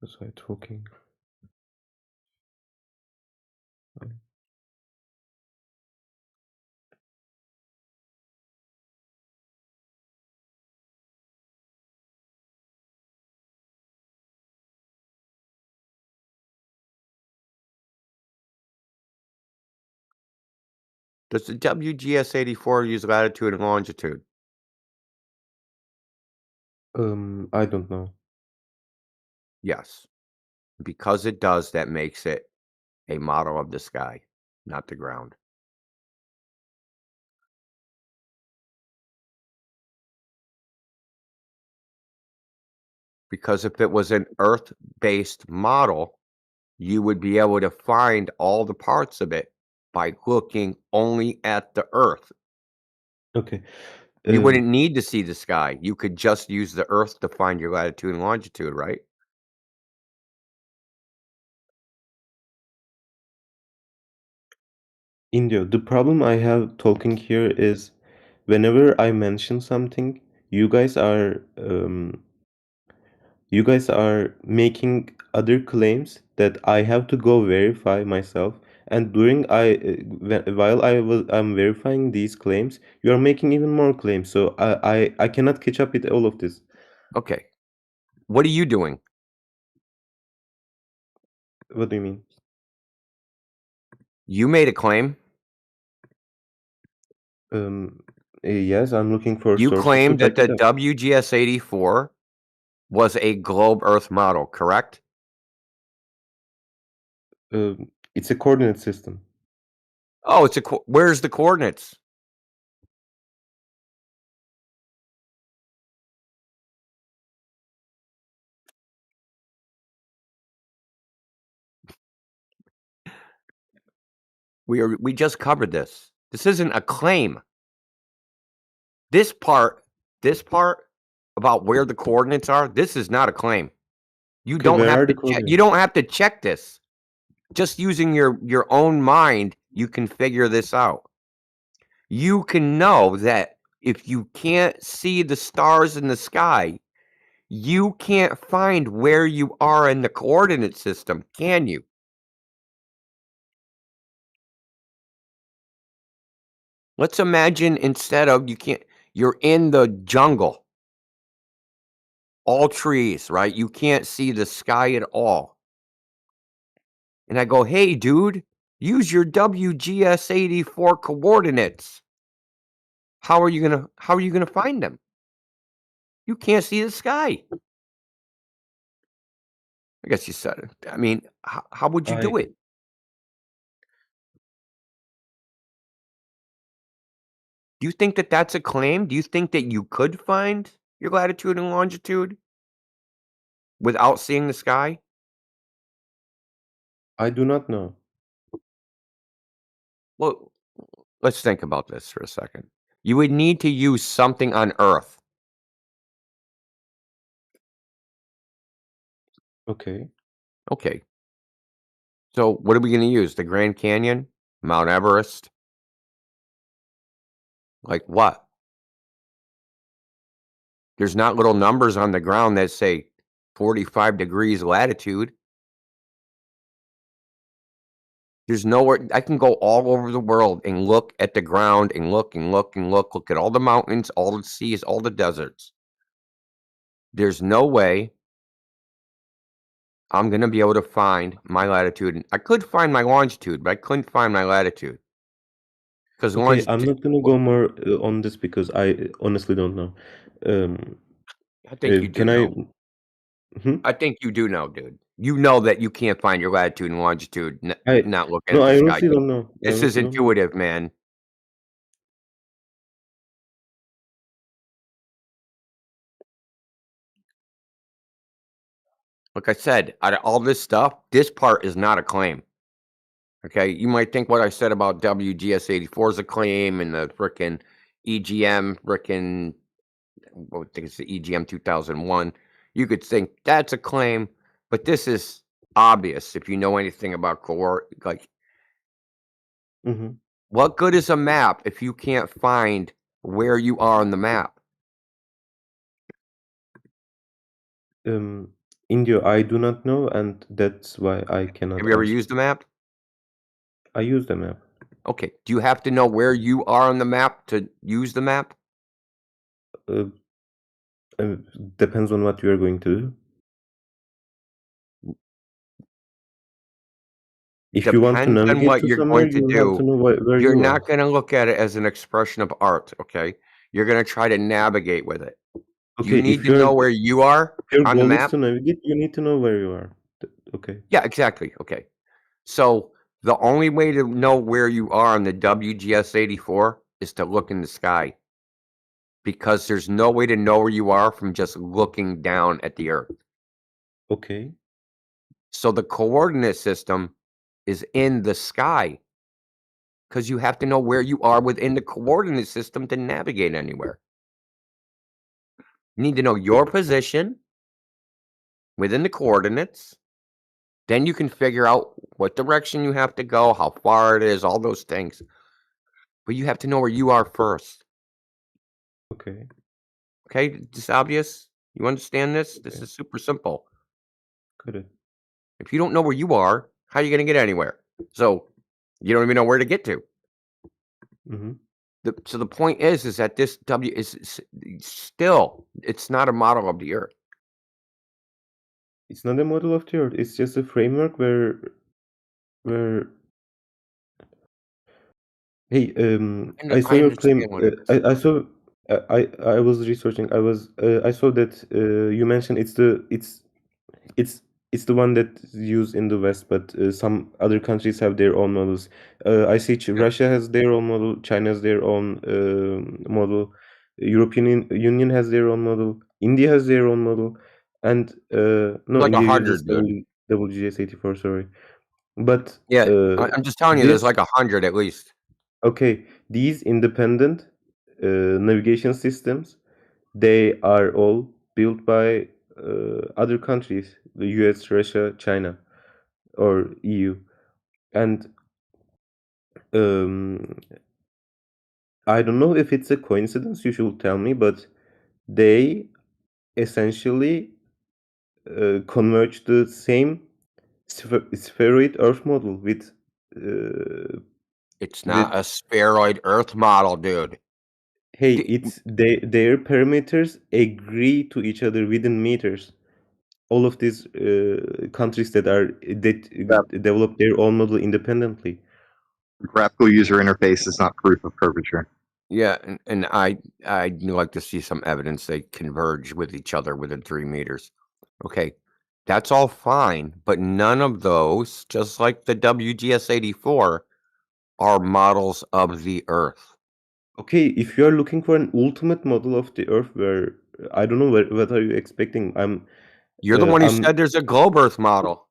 Was I talking? Does the WGS 84 use latitude and longitude? I don't know. Yes. Because it does, that makes it a model of the sky, not the ground. Because if it was an Earth-based model, you would be able to find all the parts of it by looking only at the Earth. Okay. You wouldn't need to see the sky. You could just use the Earth to find your latitude and longitude, right? India, the problem I have talking here is whenever I mention something, you guys are making other claims that I have to go verify myself. And while I'm verifying these claims, you are making even more claims. So I cannot catch up with all of this. Okay. What are you doing? What do you mean? You made a claim. Yes, I'm looking for You sources to claimed that back the it up. WGS 84 was a globe Earth model, correct? It's a coordinate system. Oh, where's the coordinates? We just covered this. This isn't a claim. This part about where the coordinates are, this is not a claim. You Okay, don't where have are to the check. You coordinates? don't have to check this. Just using your own mind, you can figure this out. You can know that if you can't see the stars in the sky, you can't find where you are in the coordinate system, can you? Let's imagine instead of you're in the jungle. All trees, right? You can't see the sky at all. And I go, "Hey, dude, use your WGS 84 coordinates. How are you gonna find them? You can't see the sky." I guess you said it. I mean, how would you do I it? Do you think that that's a claim? Do you think that you could find your latitude and longitude without seeing the sky? do not know. Well, let's think about this for a second. You would need to use something on Earth. Okay. Okay. So what are we going to use? The Grand Canyon? Mount Everest? Like what? There's not little numbers on the ground that say 45 degrees latitude. There's nowhere. I can go all over the world and look at the ground and look and look and look. Look at all the mountains, all the seas, all the deserts. There's no way I'm going to be able to find my latitude. I could find my longitude, but I couldn't find my latitude. Because Okay, I'm not gonna go more on this because I honestly don't know. I think you do Can I? know. Hmm? I think you do know, dude. You know that you can't find your latitude and longitude not looking No, at the I sky. honestly don't know. I This is honestly don't know. intuitive, man. Like I said, out of all this stuff, this part is not a claim. Okay, you might think what I said about WGS84 is a claim and the frickin' EGM frickin' I think it's the EGM 2001. You could think that's a claim, but this is obvious if you know anything about like Mm-hmm. what good is a map if you can't find where you are on the map? India, I do not know, and that's why I cannot Have you ever answer. used a map? I use the map. Okay. Do you have to know where you are on the map to use the map? Depends on what you are going to do. If you want to Depends on navigate what to you're somewhere, going to you will have to do. know where You're you not are. going to look at it as an expression of art, okay? You're going to try to navigate with it. You Okay, need to know where you are if your on the goal is map. to navigate, you need to know where you are. Okay. Yeah, exactly. Okay. So the only way to know where you are on the WGS 84 is to look in the sky. Because there's no way to know where you are from just looking down at the earth. Okay. So the coordinate system is in the sky. Because you have to know where you are within the coordinate system to navigate anywhere. You need to know your position within the coordinates. Then you can figure out what direction you have to go, how far it is, all those things. But you have to know where you are first. Okay. Okay, this obvious? You understand this? Okay. This is super simple. Got it. If you don't know where you are, how are you going to get anywhere? So you don't even know where to get to. Mm-hmm. So the point is that this W is still, it's not a model of the Earth. It's not a model of the Earth. It's just a framework where hey, I saw I your understand claim. what it is. I saw. I was researching. I saw that you mentioned it's it's the one that's used in the West, but some other countries have their own models. I see Yeah. Russia has their own model, China has their own model, European Union has their own model, India has their own model, and no, Like India 100, uses dude. WGS84. Sorry, but Yeah, I'm just telling you, there's like 100 at least. okay, these independent navigation systems, they are all built by other countries, the US, Russia, China, or EU. And I don't know if it's a coincidence, you should tell me, but they essentially converge the same spheroid Earth model with. It's not a spheroid Earth model, dude. Hey, it's their parameters agree to each other within meters. All of these countries that develop their own model independently. Graphical user interface is not proof of curvature. Yeah, and I'd like to see some evidence they converge with each other within 3 meters. Okay, that's all fine, but none of those, just like the WGS84, are models of the Earth. Okay, if you are looking for an ultimate model of the Earth, where I don't know what are you expecting? You're the one who said there's a globe Earth model.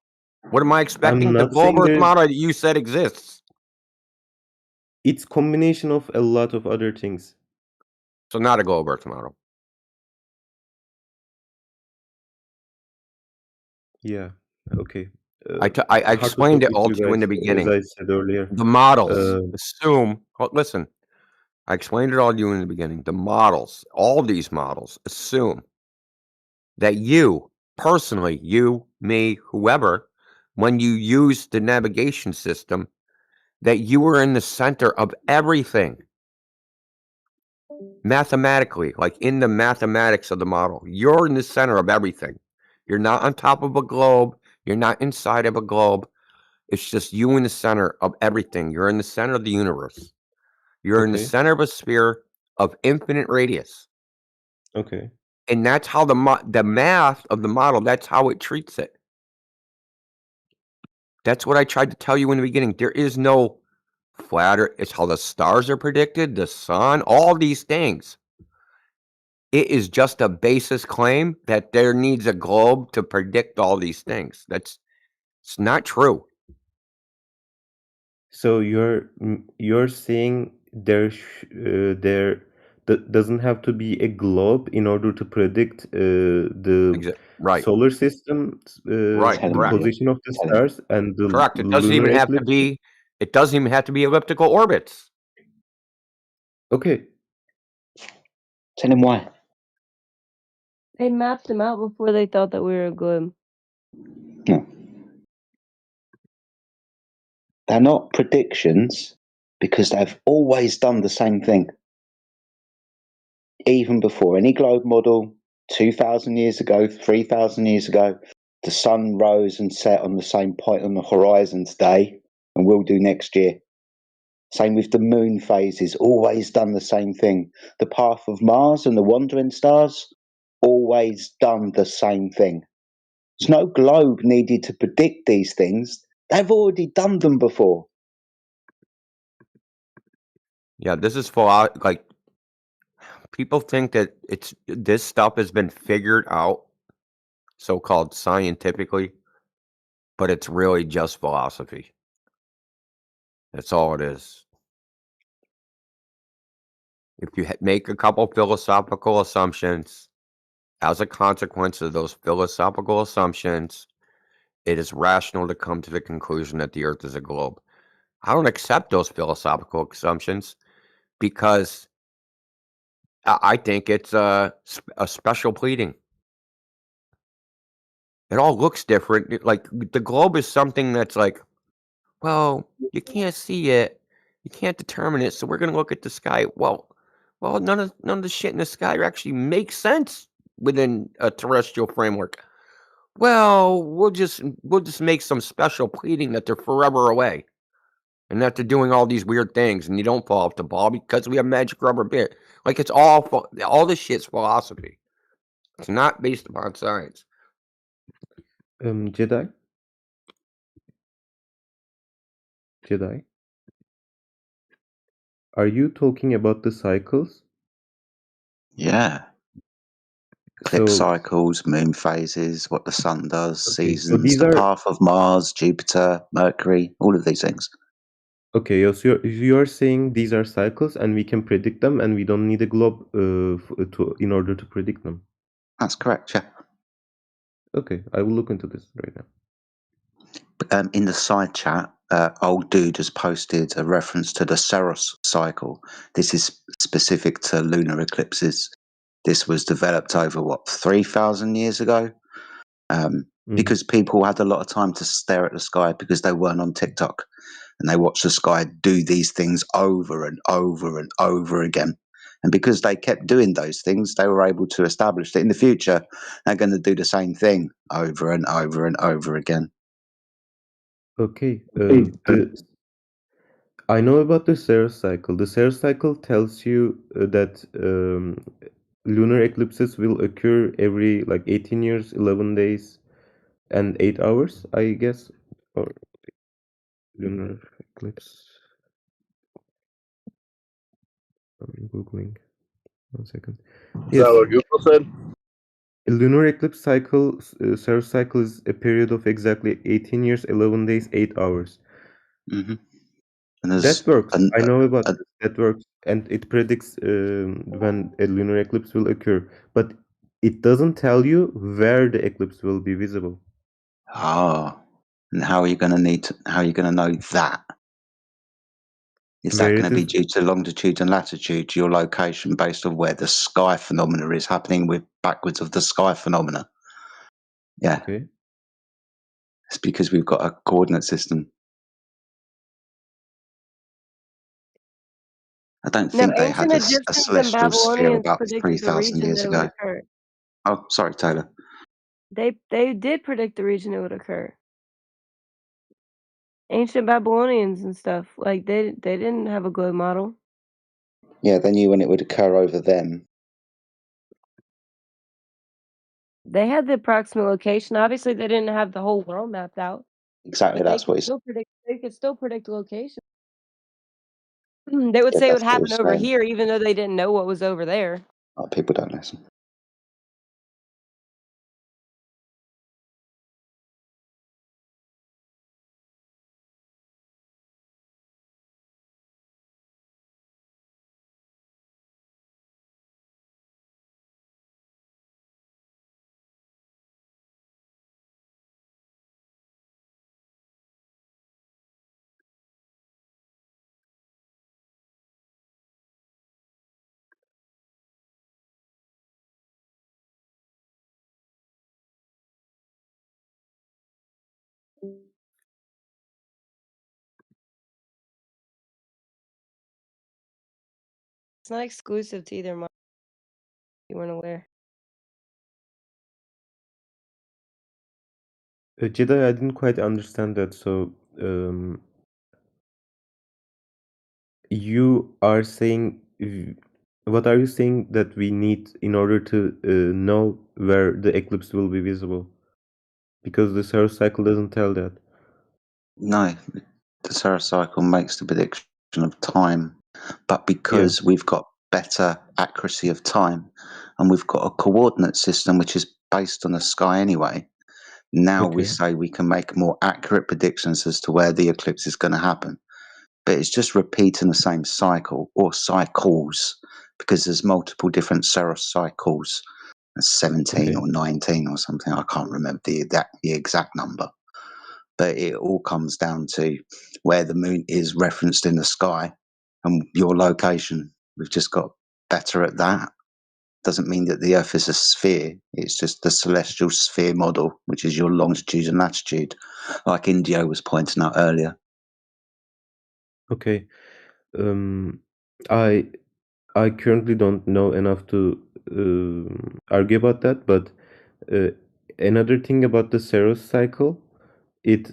What am I expecting? The not globe saying Earth there's. model that you said exists. It's combination of a lot of other things. So not a globe Earth model. Yeah. Okay. I Hard to explained talk it with all you to you in guys, the beginning. as I said earlier. The models assume. Well, listen, I explained it all to you in the beginning. The models, all these models, assume that you personally, you, me, whoever, when you use the navigation system, that you are in the center of everything. Mathematically, like in the mathematics of the model, you're in the center of everything. You're not on top of a globe. You're not inside of a globe. It's just you in the center of everything. You're in the center of the universe. You're in the Okay. center of a sphere of infinite radius. Okay. And that's how the math of the model, that's how it treats it. That's what I tried to tell you in the beginning. There is no flatter. It's how the stars are predicted, the sun, all these things. It is just a basis claim that there needs a globe to predict all these things. It's not true. So you're saying there doesn't have to be a globe in order to predict the right. solar system, Right, the correct. position of the stars, and the Correct. It doesn't lunar even have to eclipse? be. It doesn't even have to be elliptical orbits. Okay. Tell him why. They mapped them out before they thought that we were a globe. No. They're not predictions because they've always done the same thing. Even before any globe model, 2,000 years ago, 3,000 years ago, the sun rose and set on the same point on the horizon today, and will do next year. Same with the moon phases, always done the same thing. The path of Mars and the wandering stars, always done the same thing. There's no globe needed to predict these things. They've already done them before. Yeah, this is for like people think that this stuff has been figured out, so-called scientifically, but it's really just philosophy. That's all it is. If you make a couple philosophical assumptions, as a consequence of those philosophical assumptions, it is rational to come to the conclusion that the Earth is a globe. I don't accept those philosophical assumptions because I think it's a special pleading. It all looks different. Like the globe is something that's like, well, you can't see it, you can't determine it, so we're going to look at the sky. Well, none of the shit in the sky actually makes sense within a terrestrial framework. Well, we'll just make some special pleading that they're forever away, and that they're doing all these weird things, and you don't fall off the ball because we have magic rubber bit. Like it's all this shit's philosophy. It's not based upon science. Jedi? Jedi? Are you talking about the cycles? Yeah. Eclipse So, cycles, moon phases, what the sun does, okay, so seasons, these the are path of Mars, Jupiter, Mercury, all of these things. okay. So you're saying these are cycles, and we can predict them, and we don't need a globe in order to predict them. That's correct, yeah. Okay, I will look into this right now. In the side chat, old dude has posted a reference to the Saros cycle. This is specific to lunar eclipses. This was developed over 3,000 years ago, because people had a lot of time to stare at the sky because they weren't on TikTok, and they watched the sky do these things over and over and over again. And because they kept doing those things, they were able to establish that in the future they're going to do the same thing over and over and over again. Okay, I know about the Saros cycle. The Saros cycle tells you that lunar eclipses will occur every 18 years, 11 days, and 8 hours, I guess. Or lunar eclipse. I'm Googling. 1 second. Is that what Google said? A lunar eclipse cycle, Saros cycle, is a period of exactly 18 years, 11 days, 8 hours. Mm-hmm. And there's That works. an, I know about a, this. That works, and it predicts when a lunar eclipse will occur. But it doesn't tell you where the eclipse will be visible. and how are you going to how are you going to know that? Is that Where going it to be is. due to longitude and latitude, your location, based on where the sky phenomena is happening with backwards of the sky phenomena? Yeah. Okay. It's because we've got a coordinate system. I don't No, think they had ancient a Egyptians and celestial sphere Babylonians about predicted the 3,000 region years that it would ago. occur. Oh, sorry, Taylor. They did predict the region it would occur. Ancient Babylonians and stuff, like they didn't have a good model. Yeah, they knew when it would occur over them. They had the approximate location. Obviously, they didn't have the whole world mapped out. Exactly, But they that's what could he's. still predict. They could still predict the location. They would Yeah, say it would that's what happen he's over saying. here, even though they didn't know what was over there. Oh, people don't listen. It's not exclusive to either model. You weren't aware. Jedi, I didn't quite understand that. So, you are saying, what are you saying that we need in order to know where the eclipse will be visible? Because the Saros cycle doesn't tell that. No, the Saros cycle makes the prediction of time, but because we've got better accuracy of time and we've got a coordinate system which is based on the sky anyway, now we Okay. say we can make more accurate predictions as to where the eclipse is going to happen. But it's just repeating the same cycle or cycles, because there's multiple different Saros cycles. 17 Okay. or 19 or something. I can't remember the exact number. But it all comes down to where the moon is referenced in the sky and your location. We've just got better at that. Doesn't mean that the Earth is a sphere. It's just the celestial sphere model, which is your longitude and latitude, like Indio was pointing out earlier. Okay. I currently don't know enough to argue about that, but another thing about the Saros cycle, it's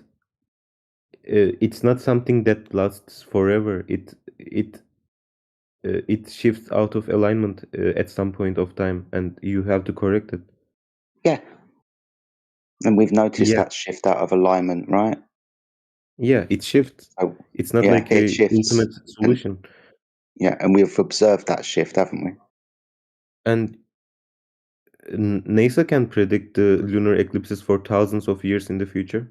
not something that lasts forever. It shifts out of alignment at some point of time, and you have to correct it. Yeah. And we've noticed Yeah. that shift out of alignment, right? Yeah, it shifts. So, It's not yeah, like it a shifts. ultimate solution. And we've observed that shift, haven't we? And NASA can predict the lunar eclipses for thousands of years in the future.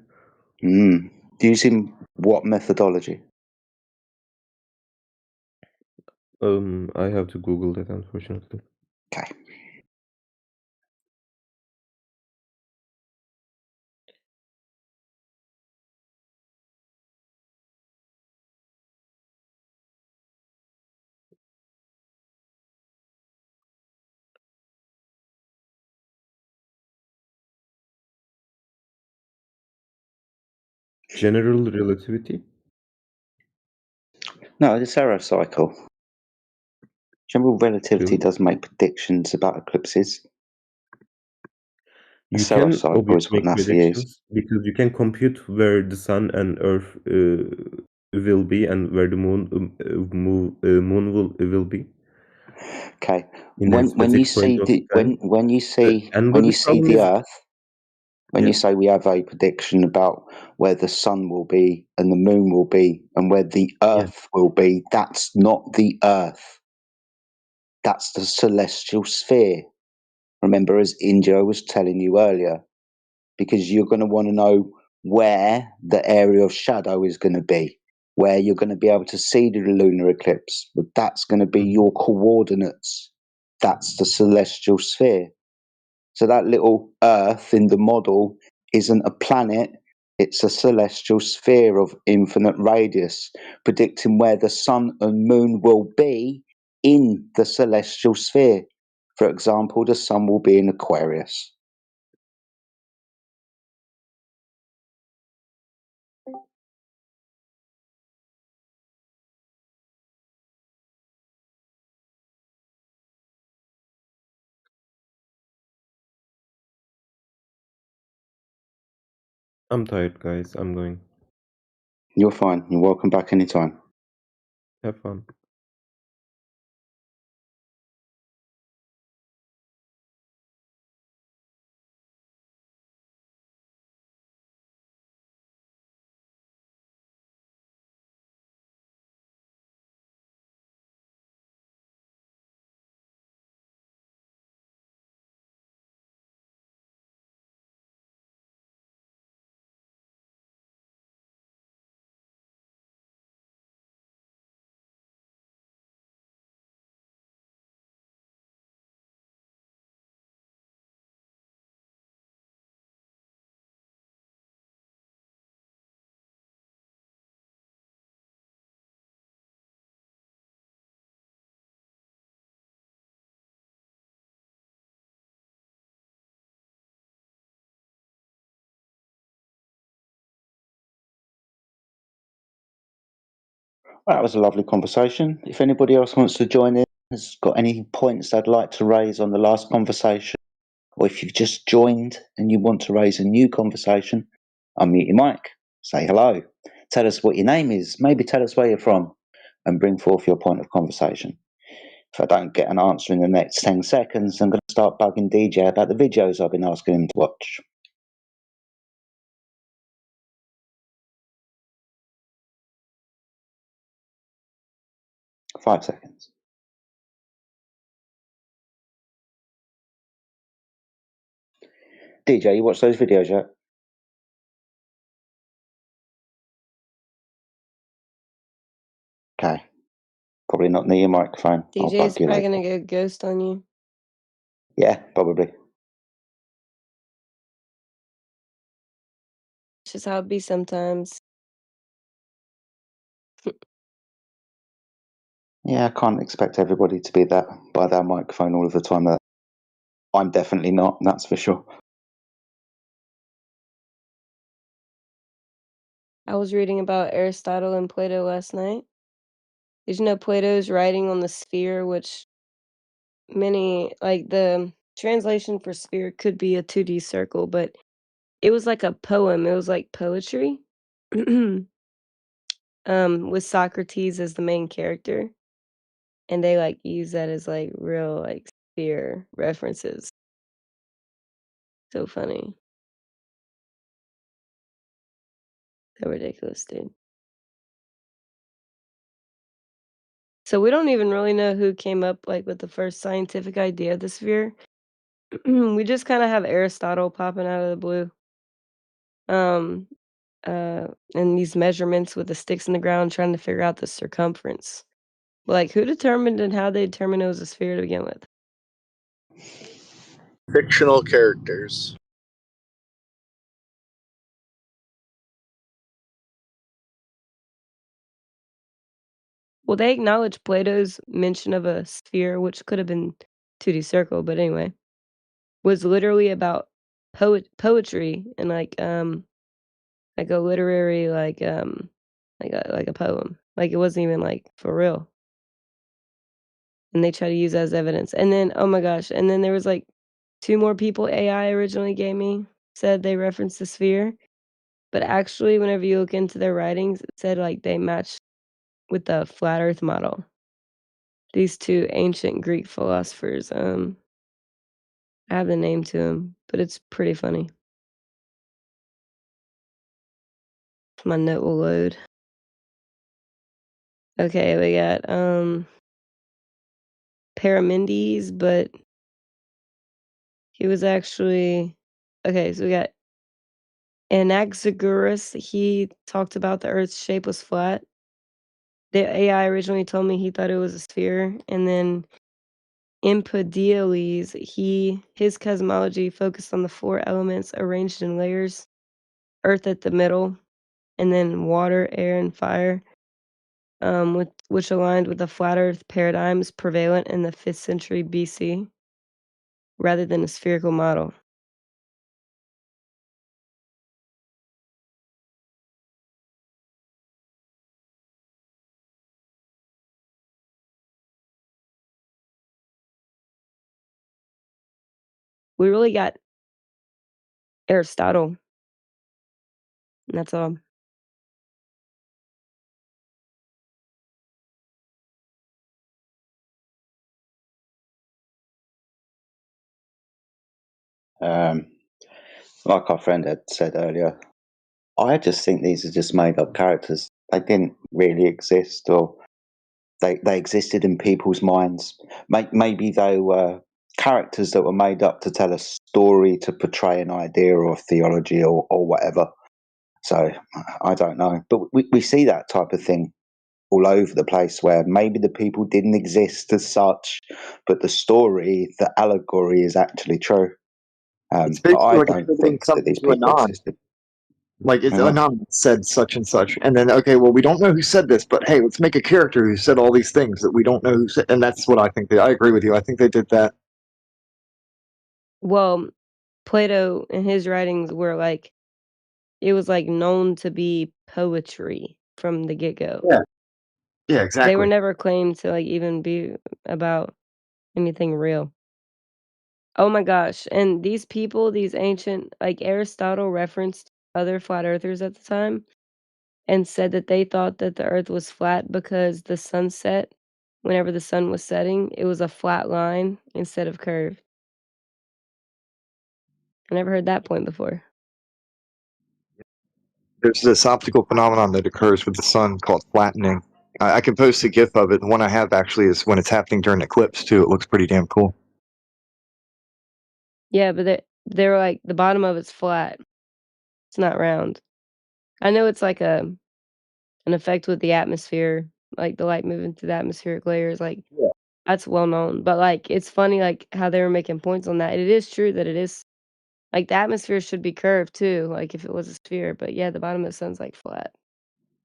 Using what methodology? I have to Google that, unfortunately. Okay. General relativity? No, the Saros cycle. General relativity Really? does make predictions about eclipses. The You Saros can cycle obviously is what make NASA used. predictions because you can compute where the sun and Earth will be and where the moon will be. Okay. In a When you specific point see of the time. when you see And when but you the see problem the is, Earth, when yeah, you say we have a prediction about where the sun will be and the moon will be and where the Earth will be, that's not the Earth. That's the celestial sphere. Remember, as India was telling you earlier, because you're going to want to know where the area of shadow is going to be. where you're going to be able to see the lunar eclipse, but that's going to be your coordinates. That's the celestial sphere. So that little Earth in the model isn't a planet, it's a celestial sphere of infinite radius, predicting where the sun and moon will be in the celestial sphere. For example, the sun will be in Aquarius. I'm tired, guys. I'm going. You're fine. You're welcome back anytime. Have fun. That was a lovely conversation. If anybody else wants to join in, has got any points they'd like to raise on the last conversation, or if you've just joined and you want to raise a new conversation, unmute your mic, say hello, tell us what your name is, maybe tell us where you're from, and bring forth your point of conversation. If I don't get an answer in the next 10 seconds, I'm going to start bugging DJ about the videos I've been asking him to watch. Five seconds. DJ, you watch those videos yet? Okay. Probably not near your microphone. I'll DJ's bug you probably later. gonna go ghost on you. Yeah, probably. It's just how it be sometimes. Yeah, I can't expect everybody to be that by their microphone all of the time. That I'm definitely not, that's for sure. I was reading about Aristotle and Plato last night. Did you know Plato's writing on the sphere, which many, like the translation for sphere could be a 2D circle, but it was like a poem. It was like poetry. With Socrates as the main character. And they like use that as like real like sphere references. So funny. So ridiculous, dude. So we don't even really know who came up like with the first scientific idea of the sphere. We just kind of have Aristotle popping out of the blue. Um and these measurements with the sticks in the ground trying to figure out the circumference. Like who determined and how they determined it was a sphere to begin with? Fictional characters. Well, they acknowledge Plato's mention of a sphere, which could have been 2D circle, but anyway, was literally about poetry and like a literary like a poem. Like it wasn't even like for real. And they try to use that as evidence. And then oh my gosh, and then there was like two more people AI originally gave me said they referenced the sphere, but actually whenever you look into their writings, it said like they matched with the flat earth model. These two ancient Greek philosophers, I have the name to him, but it's pretty funny. My note will load. Okay, we got Parmenides, but he was actually okay, so we got Anaxagoras. He talked about the Earth's shape was flat. The AI originally told me he thought it was a sphere, and then Empedocles, his cosmology focused on the 4 elements arranged in layers, earth at the middle, and then water, air, and fire, which aligned with the flat earth paradigms prevalent in the 5th century BC, rather than a spherical model. We really got Aristotle, and that's all. Like our friend had said earlier, I just think these are just made up characters. They didn't really exist, or they existed in people's minds. Maybe they were characters that were made up to tell a story, to portray an idea or theology or whatever. So I don't know. But we see that type of thing all over the place, where maybe the people didn't exist as such, but the story, the allegory is actually true. It's But basically I like a don't thing think that coming these to people Anon. existed. Like it's Uh, Anon said such and such, and then okay, well we don't know who said this, but hey, let's make a character who said all these things that we don't know who said, and that's what I think. I agree with you. I think they did that. Well, Plato and his writings were like, it was like known to be poetry from the get-go. Yeah. Yeah, They were exactly. never claimed to like even be about anything real. Oh my gosh, and these people, these ancient like Aristotle referenced other flat earthers at the time and said that they thought that the earth was flat because the sunset, whenever the sun was setting, it was a flat line instead of curved. I never heard that point before. There's this optical phenomenon that occurs with the sun called flattening. I can post a GIF of it. The one I have actually is when it's happening during eclipse too. It looks pretty damn cool. Yeah, but they were like the bottom of it's flat. It's not round. I know it's like an effect with the atmosphere, like the light moving through the atmospheric layers, like Yeah. that's well known. But like it's funny like how they were making points on that. It is true that it is like the atmosphere should be curved too, like if it was a sphere. But yeah, the bottom of the sun's like flat.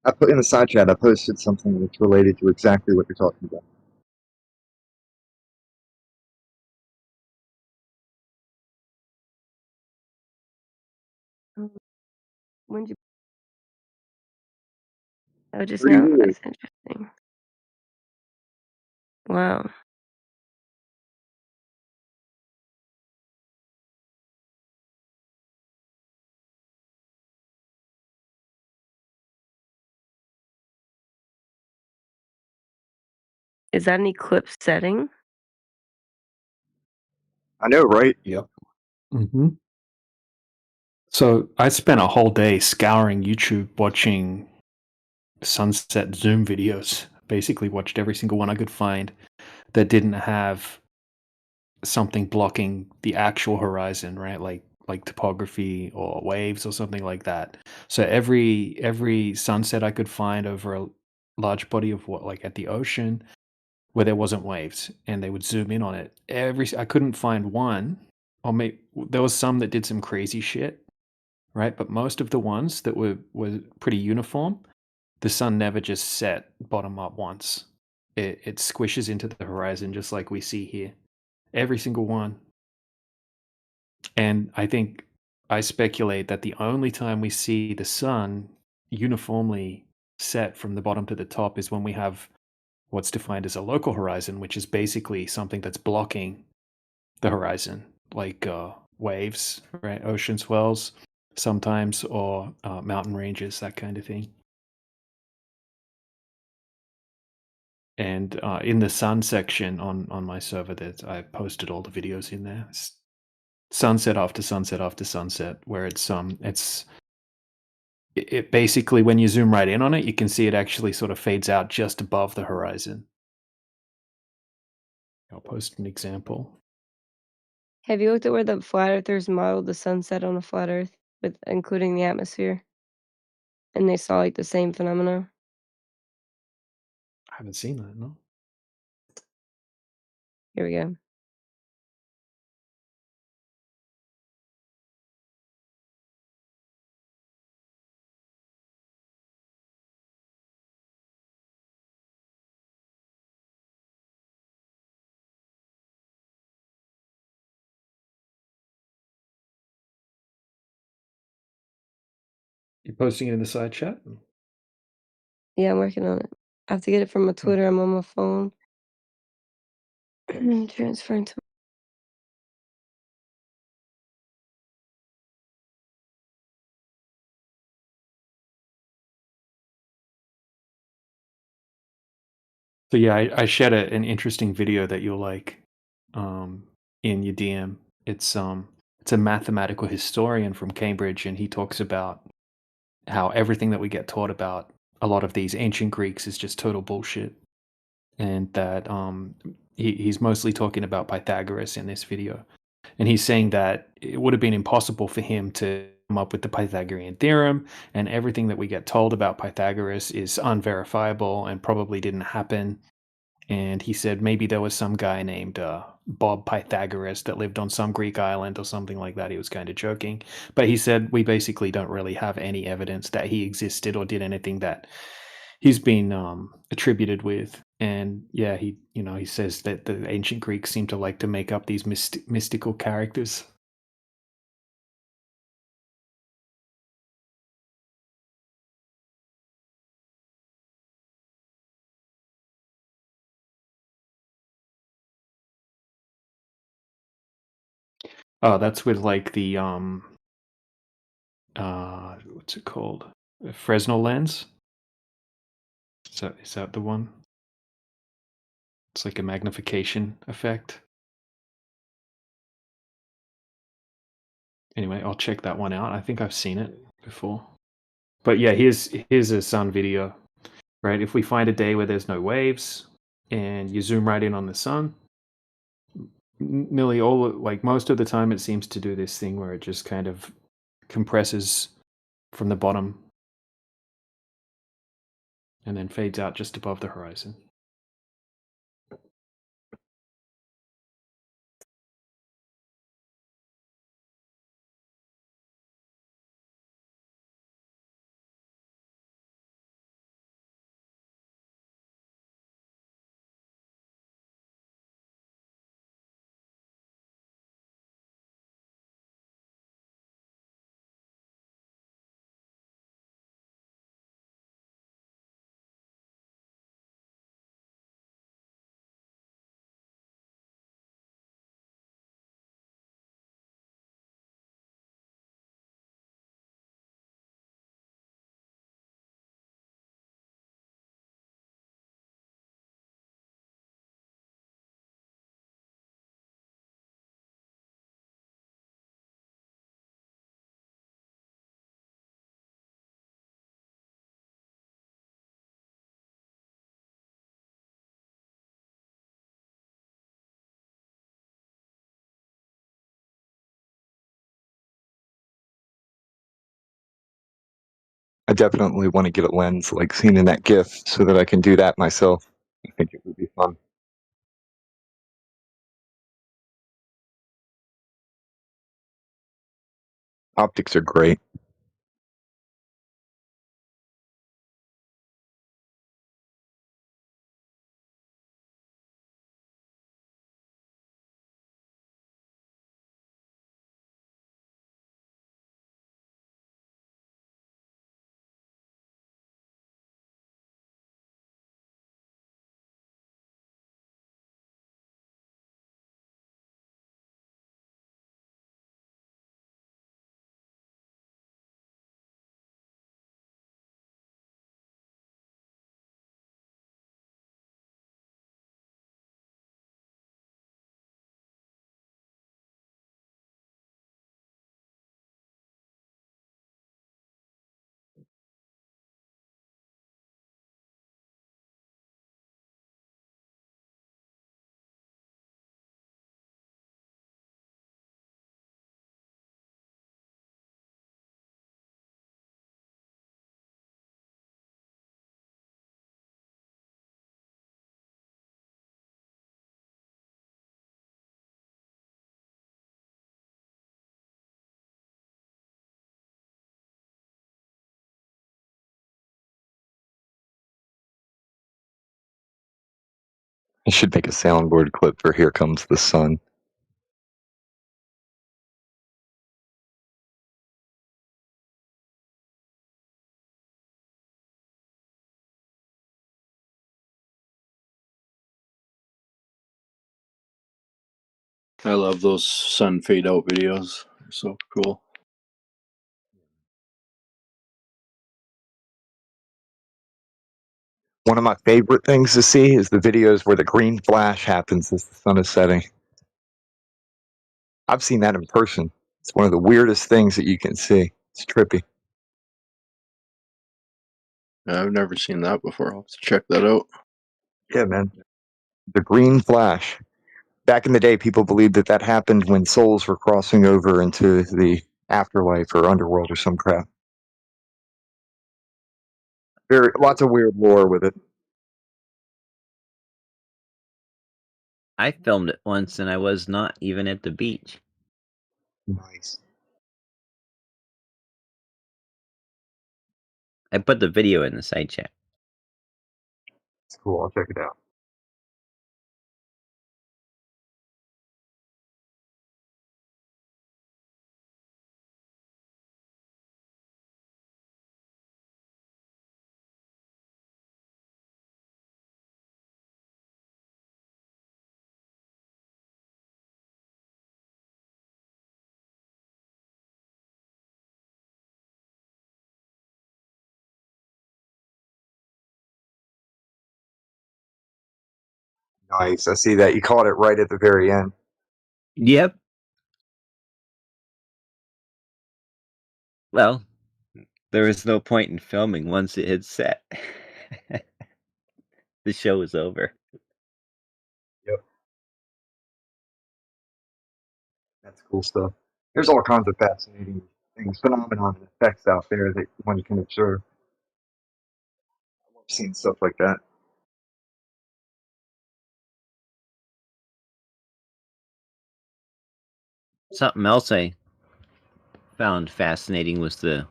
I put in the side chat. I posted something that's related to exactly what you're talking about. When'd you? Oh, just 3 now. years. That's interesting. Wow. Is that an eclipse setting? I know, right? Yep. Mm-hmm. So I spent a whole day scouring YouTube watching sunset Zoom videos. Basically watched every single one I could find that didn't have something blocking the actual horizon, right? Like topography or waves or something like that. So every sunset I could find over a large body of what like at the ocean where there wasn't waves and they would zoom in on it. I couldn't find one, or maybe there was some that did some crazy shit, right? But most of the ones that were pretty uniform, the sun never just set bottom up once. It squishes into the horizon just like we see here. Every single one. And I speculate that the only time we see the sun uniformly set from the bottom to the top is when we have what's defined as a local horizon, which is basically something that's blocking the horizon, like waves, right? Ocean swells sometimes, or mountain ranges, that kind of thing. And in the sun section on my server, that I posted all the videos in there. It's sunset after sunset after sunset, where it basically, when you zoom right in on it, you can see it actually sort of fades out just above the horizon. I'll post an example. Have you looked at where the flat earthers modeled the sunset on a flat earth, with including the atmosphere? And they saw like the same phenomena? I haven't seen that, no. Here we go. You posting it in the side chat? Yeah, I'm working on it. I have to get it from my Twitter. I'm on my phone. Transferring to. So yeah, I shared an interesting video that you'll like in your DM. It's a mathematical historian from Cambridge, and he talks about how everything that we get taught about a lot of these ancient Greeks is just total bullshit, and that he's mostly talking about Pythagoras in this video, and he's saying that it would have been impossible for him to come up with the Pythagorean theorem, and everything that we get told about Pythagoras is unverifiable and probably didn't happen. And he said maybe there was some guy named Bob Pythagoras that lived on some Greek island or something like that. He was kind of joking. But he said we basically don't really have any evidence that he existed or did anything that he's been attributed with. And yeah, he says that the ancient Greeks seem to like to make up these mystical characters. Oh, that's with like the what's it called? A Fresnel lens? Is that the one? It's like a magnification effect. Anyway, I'll check that one out. I think I've seen it before. But yeah, here's a sun video, right? If we find a day where there's no waves and you zoom right in on the sun, nearly all like most of the time it seems to do this thing where it just kind of compresses from the bottom and then fades out just above the horizon. I definitely want to get a lens like seen in that GIF so that I can do that myself. I think it would be fun. Optics are great. I should make a soundboard clip for "Here Comes the Sun." I love those sun fade out videos. They're so cool. One of my favorite things to see is the videos where the green flash happens as the sun is setting. I've seen that in person. It's one of the weirdest things that you can see. It's trippy. Yeah, I've never seen that before. I'll have to check that out. Yeah, man. The green flash. Back in the day, people believed that that happened when souls were crossing over into the afterlife or underworld or some crap. Lots of weird lore with it. I filmed it once and I was not even at the beach. Nice. I put the video in the side chat. It's cool. I'll check it out. Nice. I see that. You caught it right at the very end. Yep. Well, there was no point in filming once it had set. The show was over. Yep. That's cool stuff. There's all kinds of fascinating things, phenomena, and effects out there that one can observe. I've seen stuff like that. Something else I found fascinating was the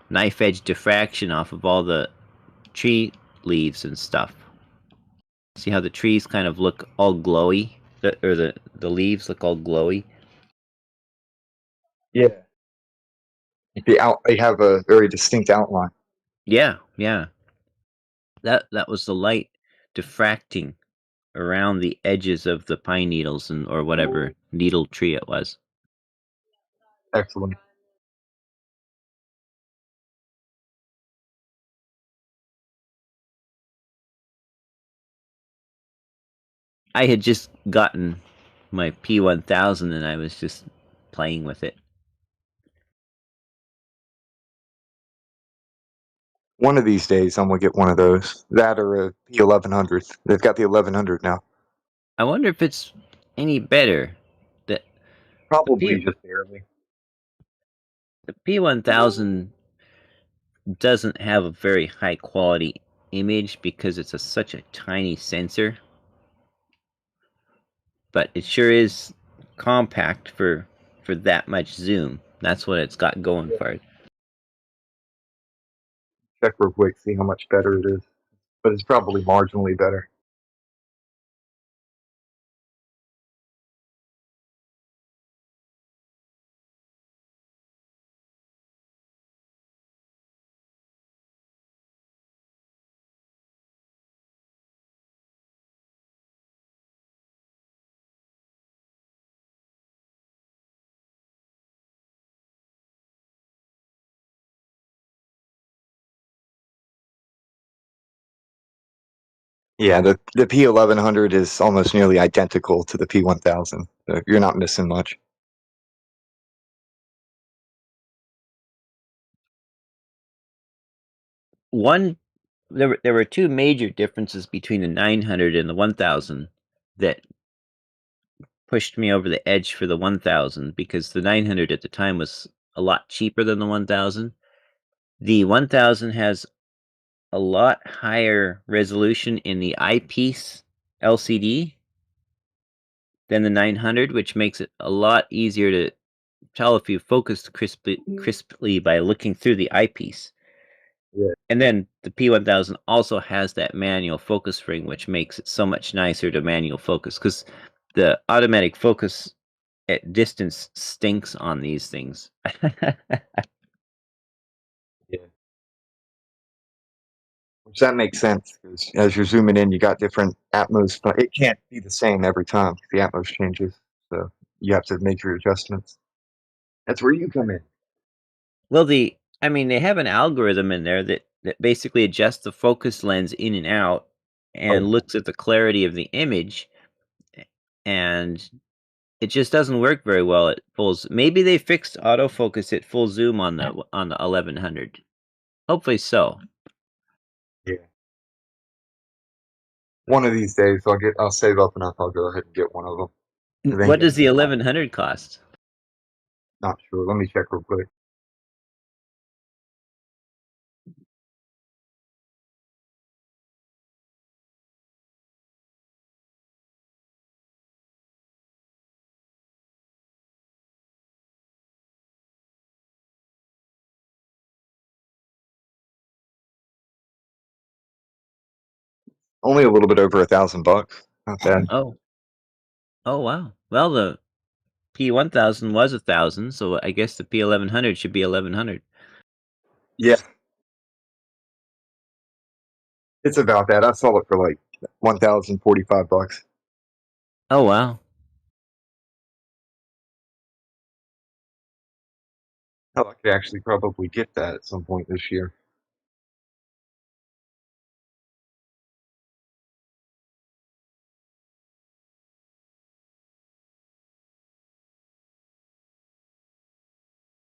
knife edge diffraction off of all the tree leaves and stuff. See how the trees kind of look all glowy? The leaves look all glowy? Yeah. They have a very distinct outline. Yeah, yeah. That was the light diffracting around the edges of the pine needles or whatever needle tree it was. Excellent. I had just gotten my P1000 and I was just playing with it. One of these days, I'm gonna get one of those. That or a P1100. They've got the 1100 now. I wonder if it's any better. Probably just barely. The P1000 doesn't have a very high quality image because it's such a tiny sensor. But it sure is compact for that much zoom. That's what it's got going for it. Check real quick, see how much better it is. But it's probably marginally better. Yeah, the P1100 is almost nearly identical to the P1000. So you're not missing much. There were two major differences between the 900 and the 1000 that pushed me over the edge for the 1000 because the 900 at the time was a lot cheaper than the 1000. The 1000 has a lot higher resolution in the eyepiece LCD than the 900, which makes it a lot easier to tell if you focused crisply by looking through the eyepiece. Yeah. And then the P1000 also has that manual focus ring, which makes it so much nicer to manual focus because the automatic focus at distance stinks on these things. Yeah. Which that makes sense because as you're zooming in, you got different Atmos. But it can't be the same every time. The Atmos changes, so you have to make your adjustments. That's where you come in. Well, they have an algorithm in there that basically adjusts the focus lens in and out and looks at the clarity of the image, and it just doesn't work very well at maybe they fixed autofocus at full zoom on the 1100. Hopefully so. Yeah. One of these days, I'll save up enough. I'll go ahead and get one of them. What does the 1100 cost? Not sure. Let me check real quick. Only a little bit over $1,000. Not bad. Oh wow. Well, the P1000 was 1,000, so I guess the P1100 should be 1,100. Yeah. It's about that. I saw it for like $1,045. Oh wow. Oh, I could actually probably get that at some point this year.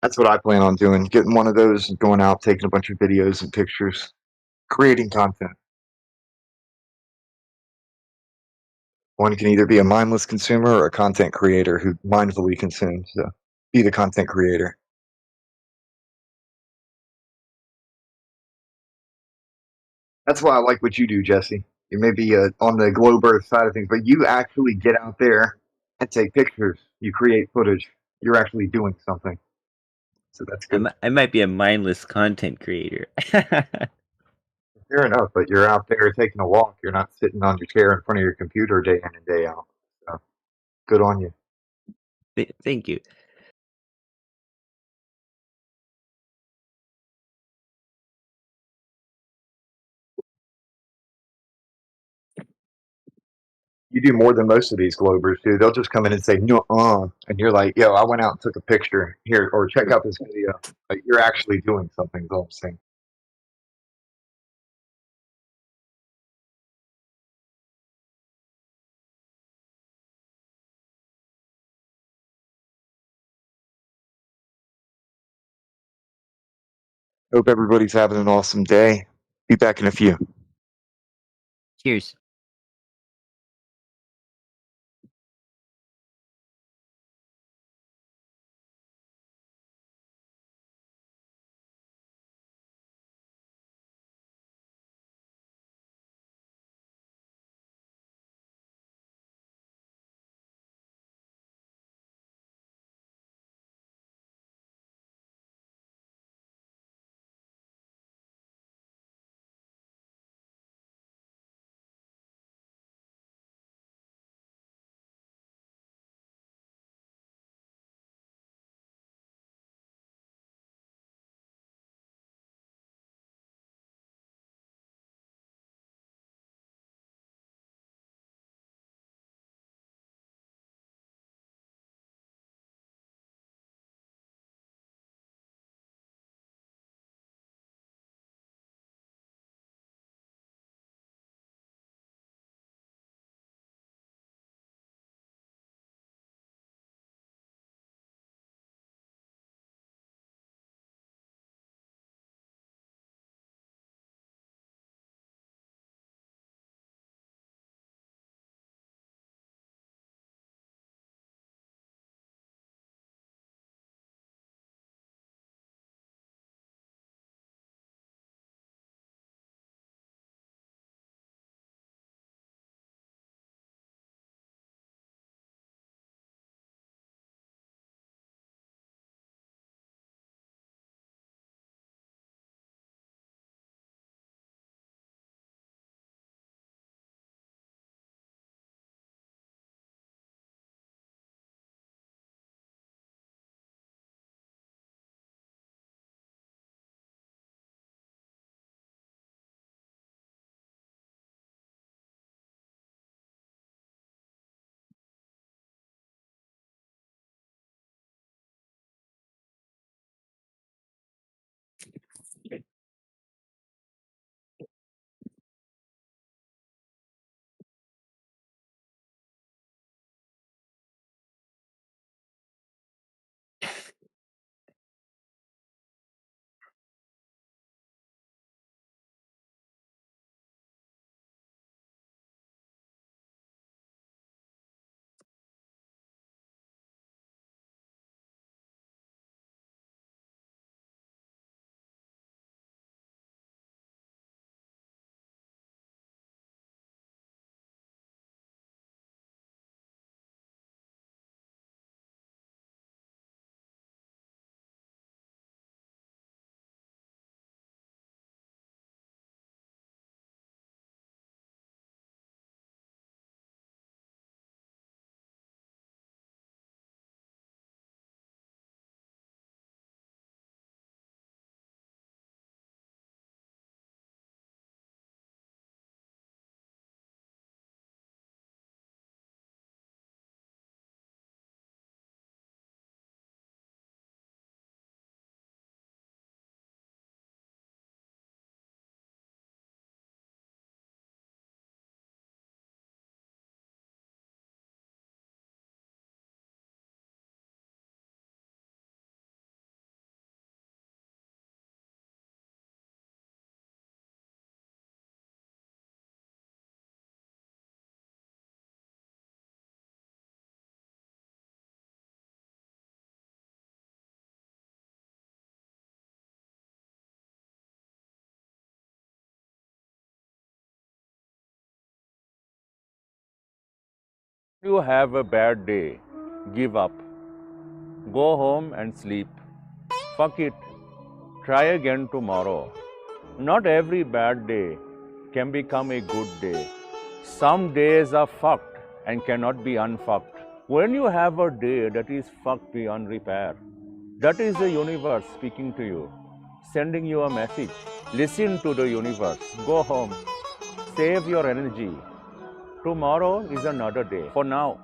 That's what I plan on doing. Getting one of those and going out, taking a bunch of videos and pictures, creating content. One can either be a mindless consumer or a content creator who mindfully consumes. So be the content creator. That's why I like what you do, Jesse. You may be on the globe Earth side of things, but you actually get out there and take pictures. You create footage. You're actually doing something. So that's good. I might be a mindless content creator. Fair enough, but you're out there taking a walk. You're not sitting on your chair in front of your computer day in and day out. So good on you. Thank you. You do more than most of these Globers do. They'll just come in and say, no, and you're like, yo, I went out and took a picture here, or check out this video. Like, you're actually doing something, is all I'm saying. Hope everybody's having an awesome day. Be back in a few. Cheers. You have a bad day. Give up. Go home and sleep. Fuck it. Try again tomorrow. Not every bad day can become a good day. Some days are fucked and cannot be unfucked. When you have a day that is fucked beyond repair, that is the universe speaking to you, sending you a message. Listen to the universe. Go home. Save your energy. Tomorrow is another day. For now,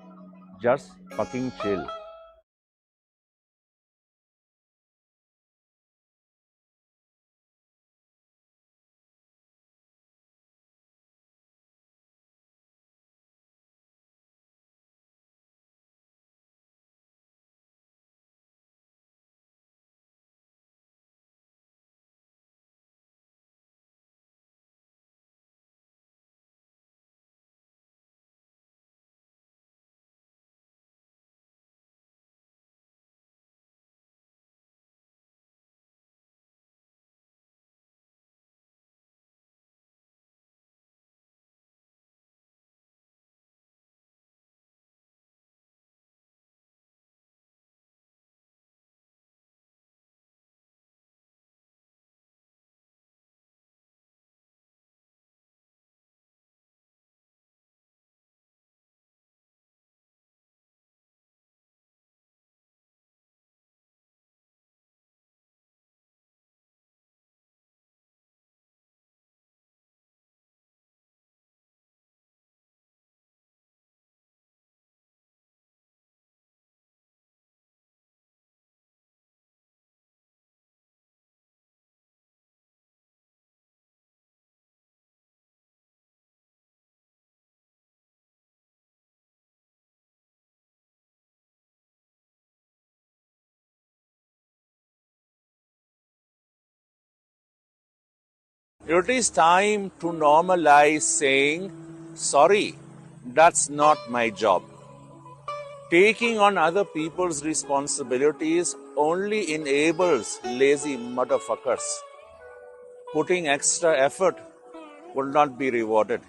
just fucking chill. It is time to normalize saying, sorry, that's not my job. Taking on other people's responsibilities only enables lazy motherfuckers. Putting extra effort will not be rewarded.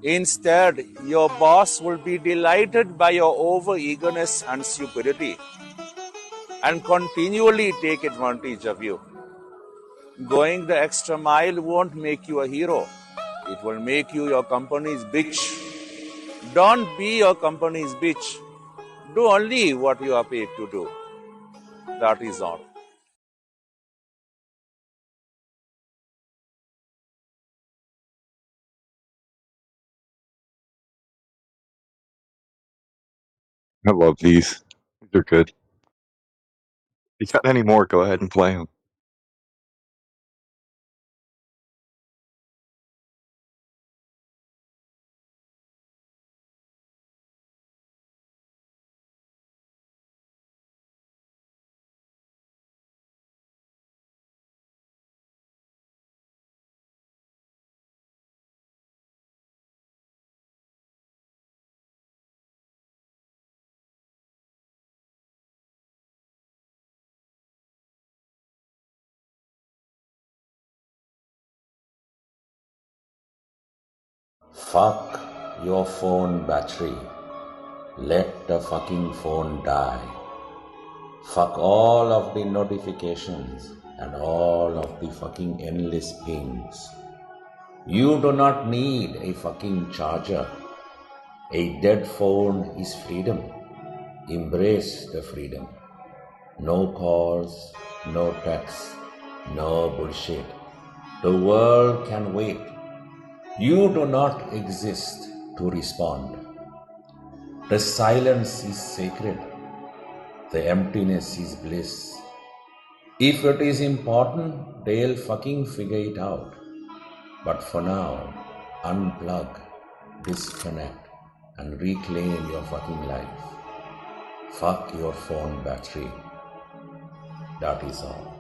Instead, your boss will be delighted by your over-eagerness and stupidity and continually take advantage of you. Going the extra mile won't make you a hero. It will make you your company's bitch. Don't be your company's bitch. Do only what you are paid to do. That is all. I love these. They're good. If you got any more, go ahead and play them. Fuck your phone battery. Let the fucking phone die. Fuck all of the notifications and all of the fucking endless pings. You do not need a fucking charger. A dead phone is freedom. Embrace the freedom. No calls, no texts, no bullshit. The world can wait. You do not exist to respond. The silence is sacred. The emptiness is bliss. If it is important, they'll fucking figure it out. But for now, unplug, disconnect, and reclaim your fucking life. Fuck your phone battery. That is all.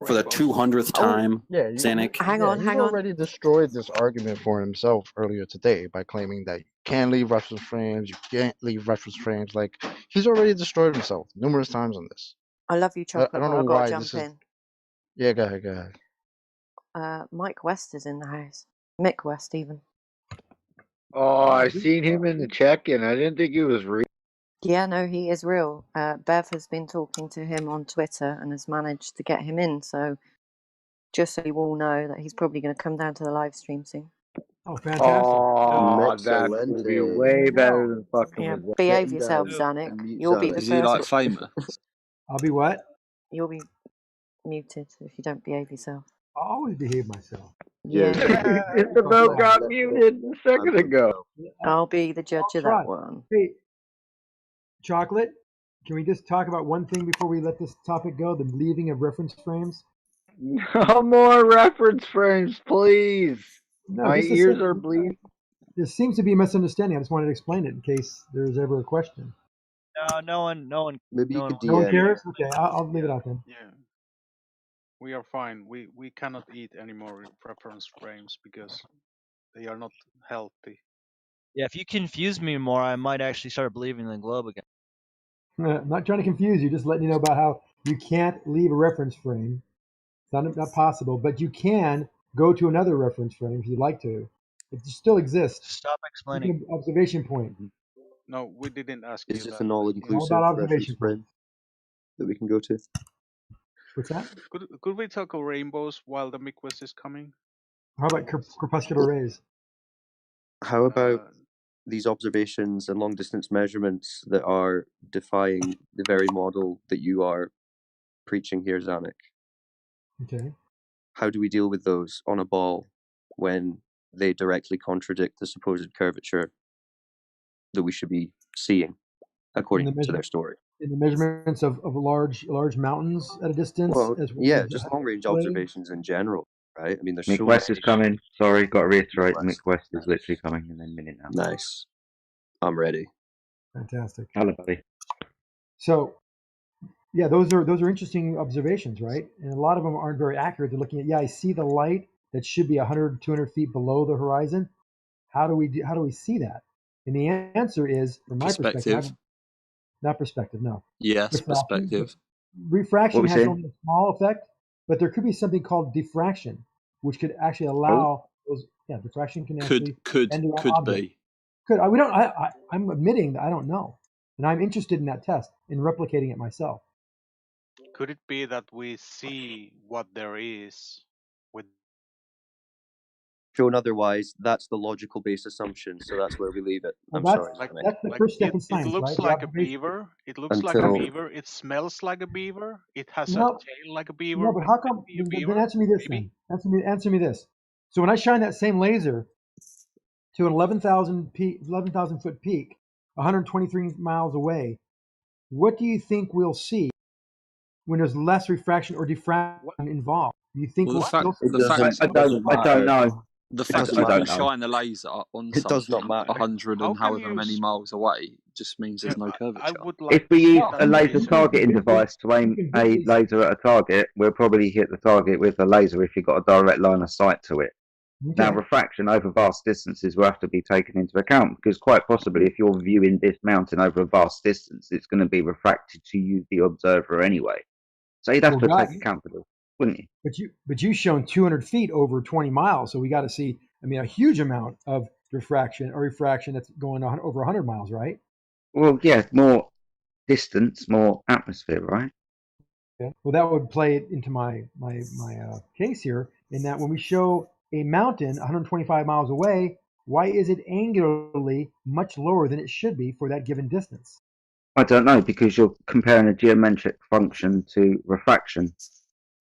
for the 200th time, Yeah, Zanuck. Hang on. He's already destroyed this argument for himself earlier today by claiming that you can't leave reference frames, you can't leave reference frames. Like, he's already destroyed himself numerous times on this. I love you, I Chocolate, don't but know I've got why to this jump is. in. Yeah, go ahead. Mike West is in the house. Mick West, even. Oh, I seen him in the check-in. I didn't think he was real. Yeah, no, he is real. Bev has been talking to him on Twitter and has managed to get him in. So, just so you all know that he's probably going to come down to the live stream soon. Oh, fantastic. Oh, that would be way better than fucking Yeah, with behave yourself, Zanuck. You'll be the Is first. he like famous? I'll be what? You'll be muted if you don't behave yourself. I'll always behave myself. Yeah. Isabel got muted a second ago. I'll be the judge I'll of try. that one. Hey, Chocolate, can we just talk about one thing before we let this topic go? The leaving of reference frames? No more reference frames, please. No, My just a ears second. are bleeding. There seems to be a misunderstanding. I just wanted to explain it in case there's ever a question. No one. Maybe no you one could No one DM. cares? Okay, I'll leave it out then. Yeah, we are fine. We cannot eat any more reference frames because they are not healthy. Yeah, if you confuse me more, I might actually start believing in the globe again. I'm not trying to confuse you, just letting you know about how you can't leave a reference frame. It's not possible, but you can go to another reference frame if you'd like to. It still exists. Stop explaining. Observation point. No, we didn't ask It's you just that. an all-inclusive All about reference observation frame that we can go to. What's that? Could we talk of rainbows while the Midwest is coming? How about corpuscular rays? How about these observations and long-distance measurements that are defying the very model that you are preaching here, Zanuck? Okay. How do we deal with those on a ball when they directly contradict the supposed curvature that we should be seeing, according to their story? In the measurements of large mountains at a distance, Well, as well yeah, as just long-range display. observations in general, right? I mean, there's Mick so West many. is coming. Sorry, got to reiterate. Mick Mick West is literally coming in a minute now. Nice. I'm ready. Fantastic. Hello, buddy. So, yeah, those are interesting observations, right? And a lot of them aren't very accurate. They're looking at, I see the light that should be 100, 200 feet below the horizon. How do we see that? And the answer is, from my perspective, not perspective, no. Yes, perspective. Refraction has only a small effect, but there could be something called diffraction, which could actually allow those. Yeah, diffraction can actually could be. I'm admitting that I don't know, and I'm interested in that test in replicating it myself. Could it be that we see what there is with? Shown otherwise, that's the logical base assumption, so that's where we leave it. Well, I'm sorry. That's the first step in science, It looks right? like a beaver. It looks like a beaver. It smells like a beaver. It has a tail like a beaver. No, but how come? Then answer me this. Then answer me this. So when I shine that same laser to an 11,000 foot peak, 123 miles away, what do you think we'll see when there's less refraction or diffraction involved? Do you think we'll still see? I don't know. The fact that you shine a laser on It does not something matter. 100 and however many miles away just means there's no curvature. If we use a laser targeting device to aim a laser at a target, we'll probably hit the target with the laser if you've got a direct line of sight to it. Okay. Now, refraction over vast distances will have to be taken into account because quite possibly if you're viewing this mountain over a vast distance, it's going to be refracted to you, the observer, anyway. So you'd have to take account for this, wouldn't you? But you've shown 200 feet over 20 miles, so we got to see, a huge amount of refraction that's going on over 100 miles, right? Well, yeah, more distance, more atmosphere, right? Yeah. Well, that would play it into my case here, in that when we show a mountain 125 miles away, why is it angularly much lower than it should be for that given distance? I don't know, because you're comparing a geometric function to refraction.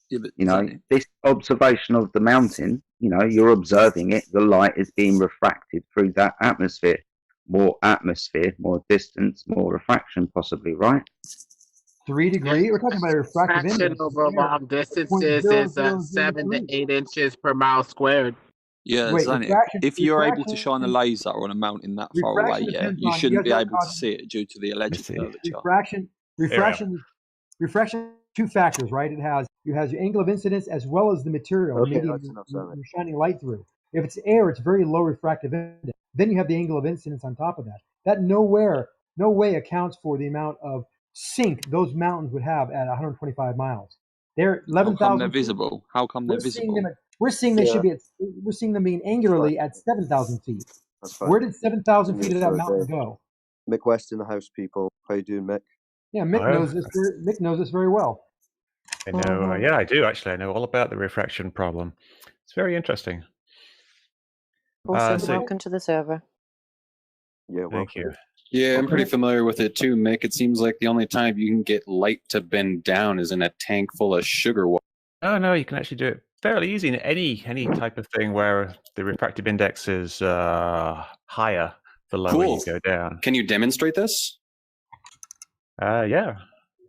Yeah, this observation of the mountain, you're observing it, the light is being refracted through that atmosphere. More atmosphere, more distance, more refraction, possibly, right? 3 degrees? We're talking about a refractive index. Refraction over long distances is 7 to 8 inches per mile squared. Yeah, Wait, Zanuck, if you're able to shine a laser on a mountain that far away, you shouldn't be able to see it due to the alleged curvature. Refraction two factors, right? It has your angle of incidence as well as the material, Okay, medium that's enough, Sammy. you're shining light through. If it's air, it's very low refractive index. Then you have the angle of incidence on top of that. That no way accounts for the amount of sink those mountains would have at 125 miles. They're How come they're 11,000 feet. visible? How come they're visible? We're seeing they should be we're seeing them being angularly at 7,000 feet. That's fine. Where did 7,000 I'm feet here of that for it, mountain Dave. go? Mick West in the house, people. How you doing, Mick? Yeah, Mick knows this. Mick knows this very well. I know. Yeah, I do actually. I know all about the refraction problem. It's very interesting. Also, So- welcome to the server. Yeah, Thank you. Yeah, I'm pretty familiar with it too, Mick. It seems like the only time you can get light to bend down is in a tank full of sugar water. Oh no, you can actually do it fairly easy in any type of thing where the refractive index is higher the lower Cool. you go down. Can you demonstrate this? Yeah.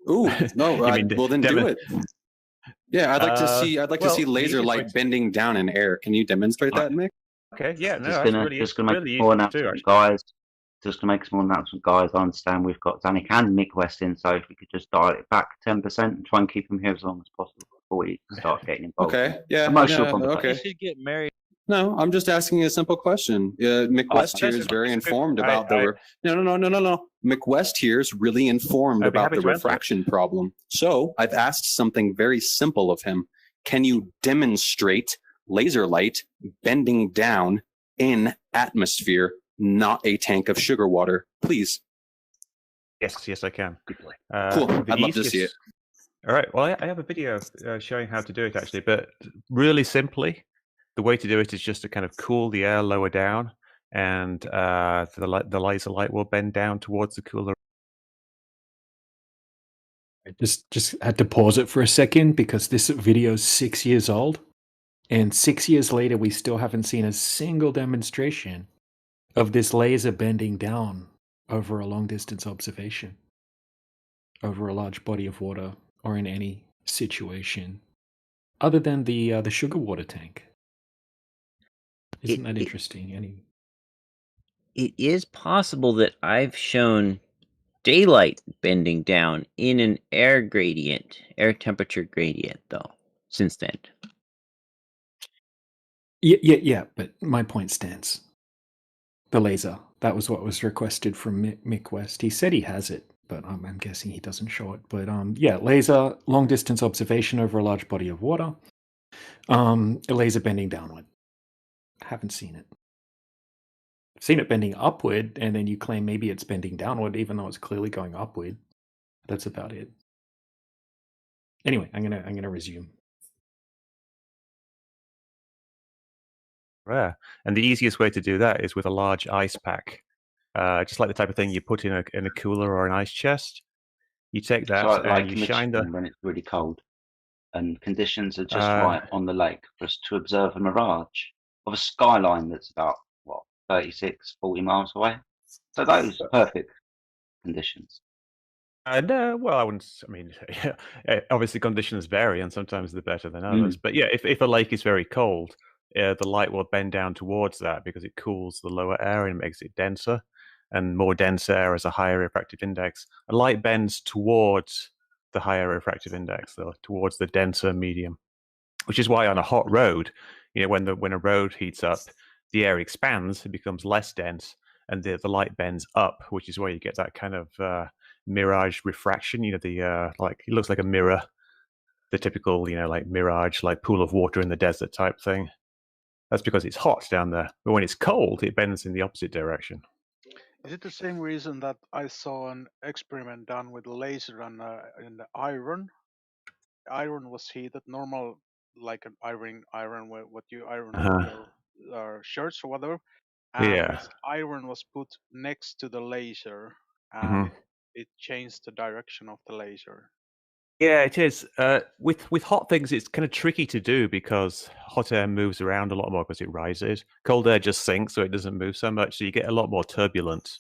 Ooh, no. Well, then do it. Yeah, I'd like to see. I'd like to see the laser easiest way light bending down in air. Can you demonstrate that, Mick? Okay. Yeah. No, Just that's gonna really, just gonna make really a small easy to do. announcement, Actually. guys. Just to make a small announcement, guys. I understand we've got Zanik and Mick West in, so if we could just dial it back 10% and try and keep them here as long as possible before we start getting involved. Okay. Yeah. Emotional no, conversation. okay. They should get married. No, I'm just asking a simple question. Mick West here is very informed about the. No. Mick West here is really informed I'd be about happy the to answer it. refraction problem. So I've asked something very simple of him. Can you demonstrate laser light bending down in atmosphere, not a tank of sugar water, please? Yes, I can. Cool. I'd love to see it. All right. Well, I have a video showing how to do it actually, but really simply, the way to do it is just to kind of cool the air lower down, and the laser light will bend down towards the cooler. I just had to pause it for a second because this video is 6 years old, and 6 years later, we still haven't seen a single demonstration of this laser bending down over a long distance observation, over a large body of water, or in any situation other than the sugar water tank. Isn't that interesting? It is possible that I've shown daylight bending down in an air temperature gradient, though, since then. Yeah, but my point stands. The laser, that was what was requested from Mick West. He said he has it, but I'm guessing he doesn't show it. But yeah, laser, long distance observation over a large body of water. A laser bending downward. I haven't seen it. I've seen it bending upward, and then you claim maybe it's bending downward, even though it's clearly going upward. That's about it. Anyway, I'm gonna resume. Rare. And the easiest way to do that is with a large ice pack, just like the type of thing you put in a cooler or an ice chest. You take that So, and like you shine the. when it's really cold and conditions are just Uh, right on the lake for us to observe a mirage of a skyline that's about 36, 40 miles away. So those are perfect conditions. No, well, I wouldn't. I mean, obviously conditions vary, and sometimes they're better than others. But yeah, if a lake is very cold, the light will bend down towards that because it cools the lower air and makes it denser. And more dense air has a higher refractive index. And light bends towards the higher refractive index, so towards the denser medium. Which is why on a hot road, when a road heats up, the air expands, it becomes less dense, and the light bends up, which is where you get that kind of mirage refraction. Like it looks like a mirror, the typical like mirage, like pool of water in the desert type thing. That's because it's hot down there, but when it's cold, it bends in the opposite direction. Is it the same reason that I saw an experiment done with laser and in the iron? Iron was heated normal, like an iron what you iron your shirts or whatever, and Yeah. this iron was put next to the laser, and it changed the direction of the laser. Yeah, it is. With hot things, it's kind of tricky to do because hot air moves around a lot more because it rises. Cold air just sinks, so it doesn't move so much. So you get a lot more turbulence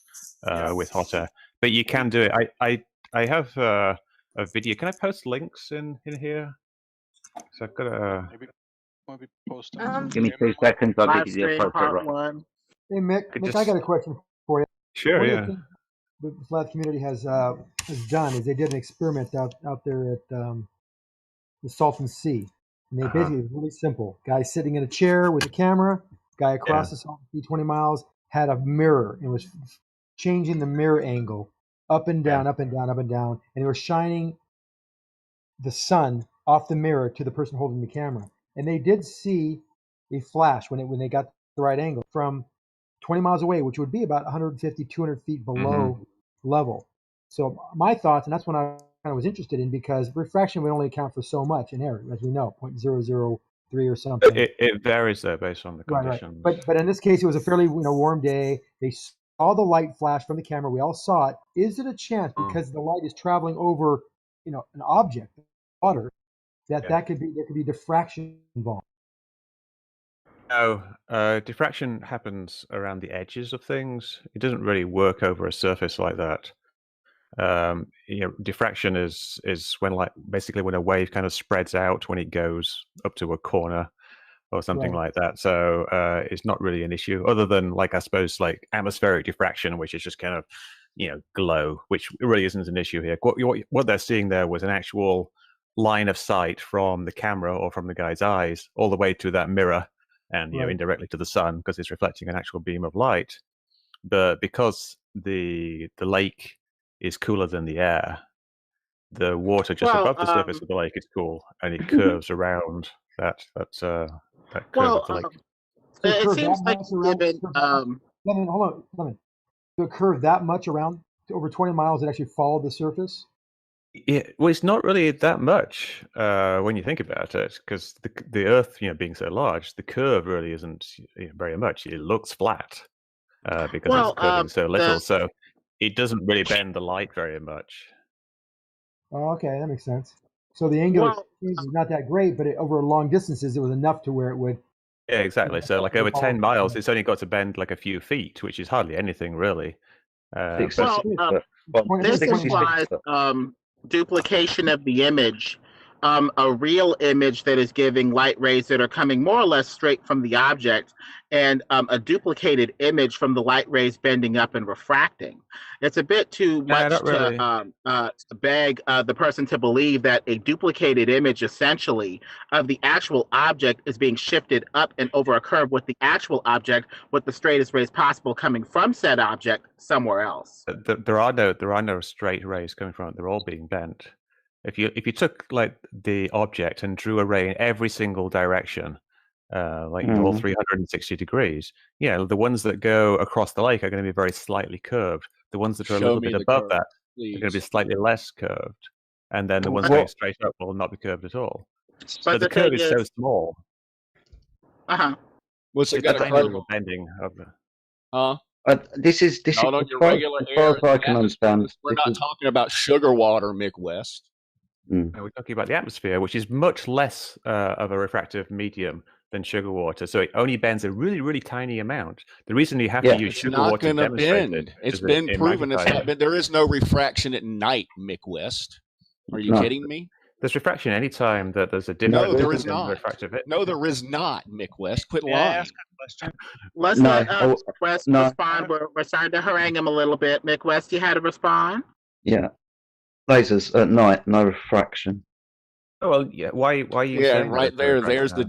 with hot air. But you can do it. I have a video. Can I post links in here? So I've got a. Maybe post. Give me 2 seconds. I'll give you the Livestream appropriate part right. 1. Hey Mick, I got a question for you. Sure, One of yeah. the things the flat community has done is they did an experiment out there at the Salton Sea. And they basically, it's really simple. Guy sitting in a chair with a camera, guy across the Salton Sea 20 miles had a mirror and was changing the mirror angle up and down, up and down, up and down. And they were shining the sun off the mirror to the person holding the camera. And they did see a flash when they got the right angle from 20 miles away, which would be about 150, 200 feet below level. So my thoughts, and that's when I kind of was interested in, because refraction would only account for so much in air, as we know, 0.003 or something. It varies though based on the conditions. Right. But in this case, it was a fairly warm day. They saw the light flash from the camera. We all saw it. Is it a chance, because the light is traveling over an object, water, that there could be diffraction involved? No, diffraction happens around the edges of things. It doesn't really work over a surface like that. Diffraction is when basically when a wave kind of spreads out when it goes up to a corner or something like that. So it's not really an issue, other than I suppose atmospheric diffraction, which is just kind of glow, which really isn't an issue here. What they're seeing there was an actual line of sight from the camera or from the guy's eyes all the way to that mirror, and indirectly to the sun, because it's reflecting an actual beam of light. But because the lake is cooler than the air, the water just above the surface of the lake is cool, and it curves around that curve of the lake. It seems like given hold on. The curve that much around over 20 miles, it actually followed the surface? Yeah, well, it's not really that much when you think about it, because the Earth, being so large, the curve really isn't very much. It looks flat because it's curving so little, so it doesn't really bend the light very much. Oh, okay, that makes sense. So the angular change is not that great, but over long distances, it was enough to where it would. Yeah, exactly. So over 10 miles, it's only got to bend a few feet, which is hardly anything really. this implies duplication of the image, a real image that is giving light rays that are coming more or less straight from the object, and a duplicated image from the light rays bending up and refracting. It's a bit too much to beg the person to believe that a duplicated image, essentially, of the actual object is being shifted up and over a curve with the actual object with the straightest rays possible coming from said object somewhere else. There are no straight rays coming from it. They're all being bent. If you took the object and drew a ray in every single direction, all 360 degrees, the ones that go across the lake are going to be very slightly curved. The ones that are a little bit above that are going to be slightly less curved, and then the ones going straight up will not be curved at all. So the curve is so small. What's it got a curve? Bending of the. This is not on your regular air. I can understand. We're not talking about sugar water, Mick West. We're talking about the atmosphere, which is much less of a refractive medium than sugar water. So it only bends a really, really tiny amount. The reason you have to use sugar water to demonstrate it, it's been proven it's not been. There is no refraction at night, Mick West. Are you kidding me? There's refraction anytime that there's a difference. No, there is not. No, there is not, Mick West. Quit lying. Let's let West respond. We're starting to harangue him a little bit. Mick West, you had to respond? Yeah. Lasers at night, no refraction. Oh, well, yeah. Why are you saying right there? There's the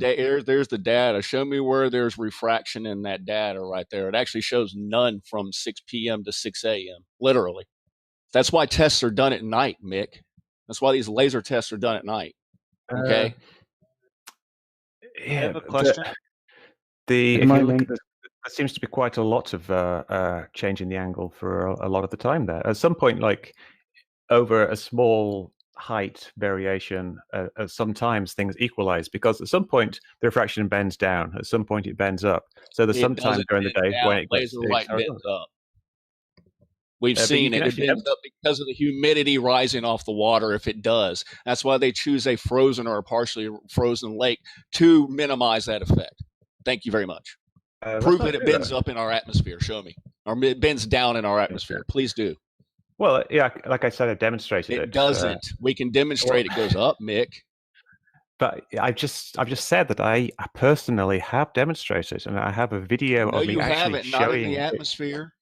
there's the data. Show me where there's refraction in that data right there. It actually shows none from 6 p.m. to 6 a.m. Literally. That's why tests are done at night, Mick. That's why these laser tests are done at night. Okay. I have a question. If you look, there seems to be quite a lot of change in the angle for a lot of the time there. At some point, over a small height variation, sometimes things equalize, because at some point the refraction bends down, at some point it bends up. So there's some time during the day when it laser light bends up. We've seen it. It bends up because of the humidity rising off the water. If it does, that's why they choose a frozen or a partially frozen lake to minimize that effect. Thank you very much. Prove that it bends up in our atmosphere. Show me, or it bends down in our atmosphere. Please do. Well, yeah, like I said, I demonstrated it. It doesn't. We can demonstrate it goes up, Mick. But I've just said that I personally have demonstrated, and I have a video of me actually showing. Not in the atmosphere.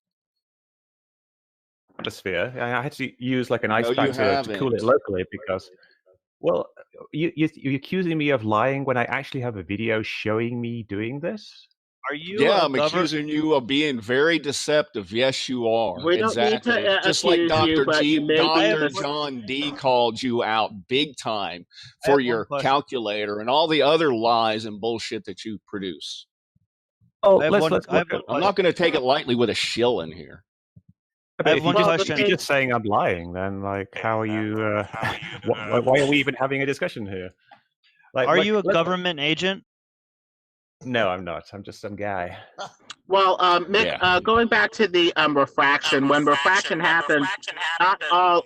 I had to use an ice pack to cool it locally, because Well, you're accusing me of lying when I actually have a video showing me doing this? Are you Yeah, a I'm accusing you of being very deceptive. Yes, you are. We don't need Exactly. to Just like accuse you, but you may be Dr. John D called you out big time for your question. calculator and all the other lies and bullshit that you produce. Oh, I have let's one look at I'm not going to take it lightly with a shill in here. But I have if one question. you're just saying I'm lying, then like, how are you? Why are we even having a discussion here? Like, Are you a government agent? No, I'm not. I'm just some guy. Well, Mick, going back to the refraction, when refraction happens, not all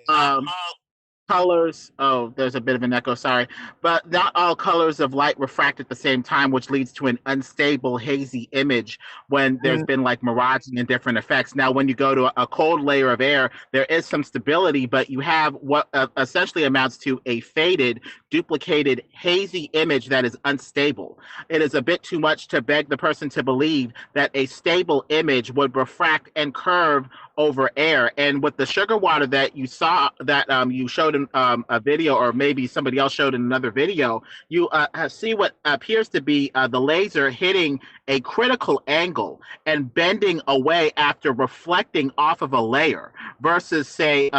colors. Oh, there's a bit of an echo. Sorry, but not all colors of light refract at the same time, which leads to an unstable, hazy image when there's been like miraging and different effects. Now, when you go to a cold layer of air, there is some stability, but you have what essentially amounts to a faded, duplicated, hazy image that is unstable. It is a bit too much to beg the person to believe that a stable image would refract and curve over air. And with the sugar water that you saw, that you showed in a video, or maybe somebody else showed in another video, you see what appears to be the laser hitting a critical angle and bending away after reflecting off of a layer versus, say,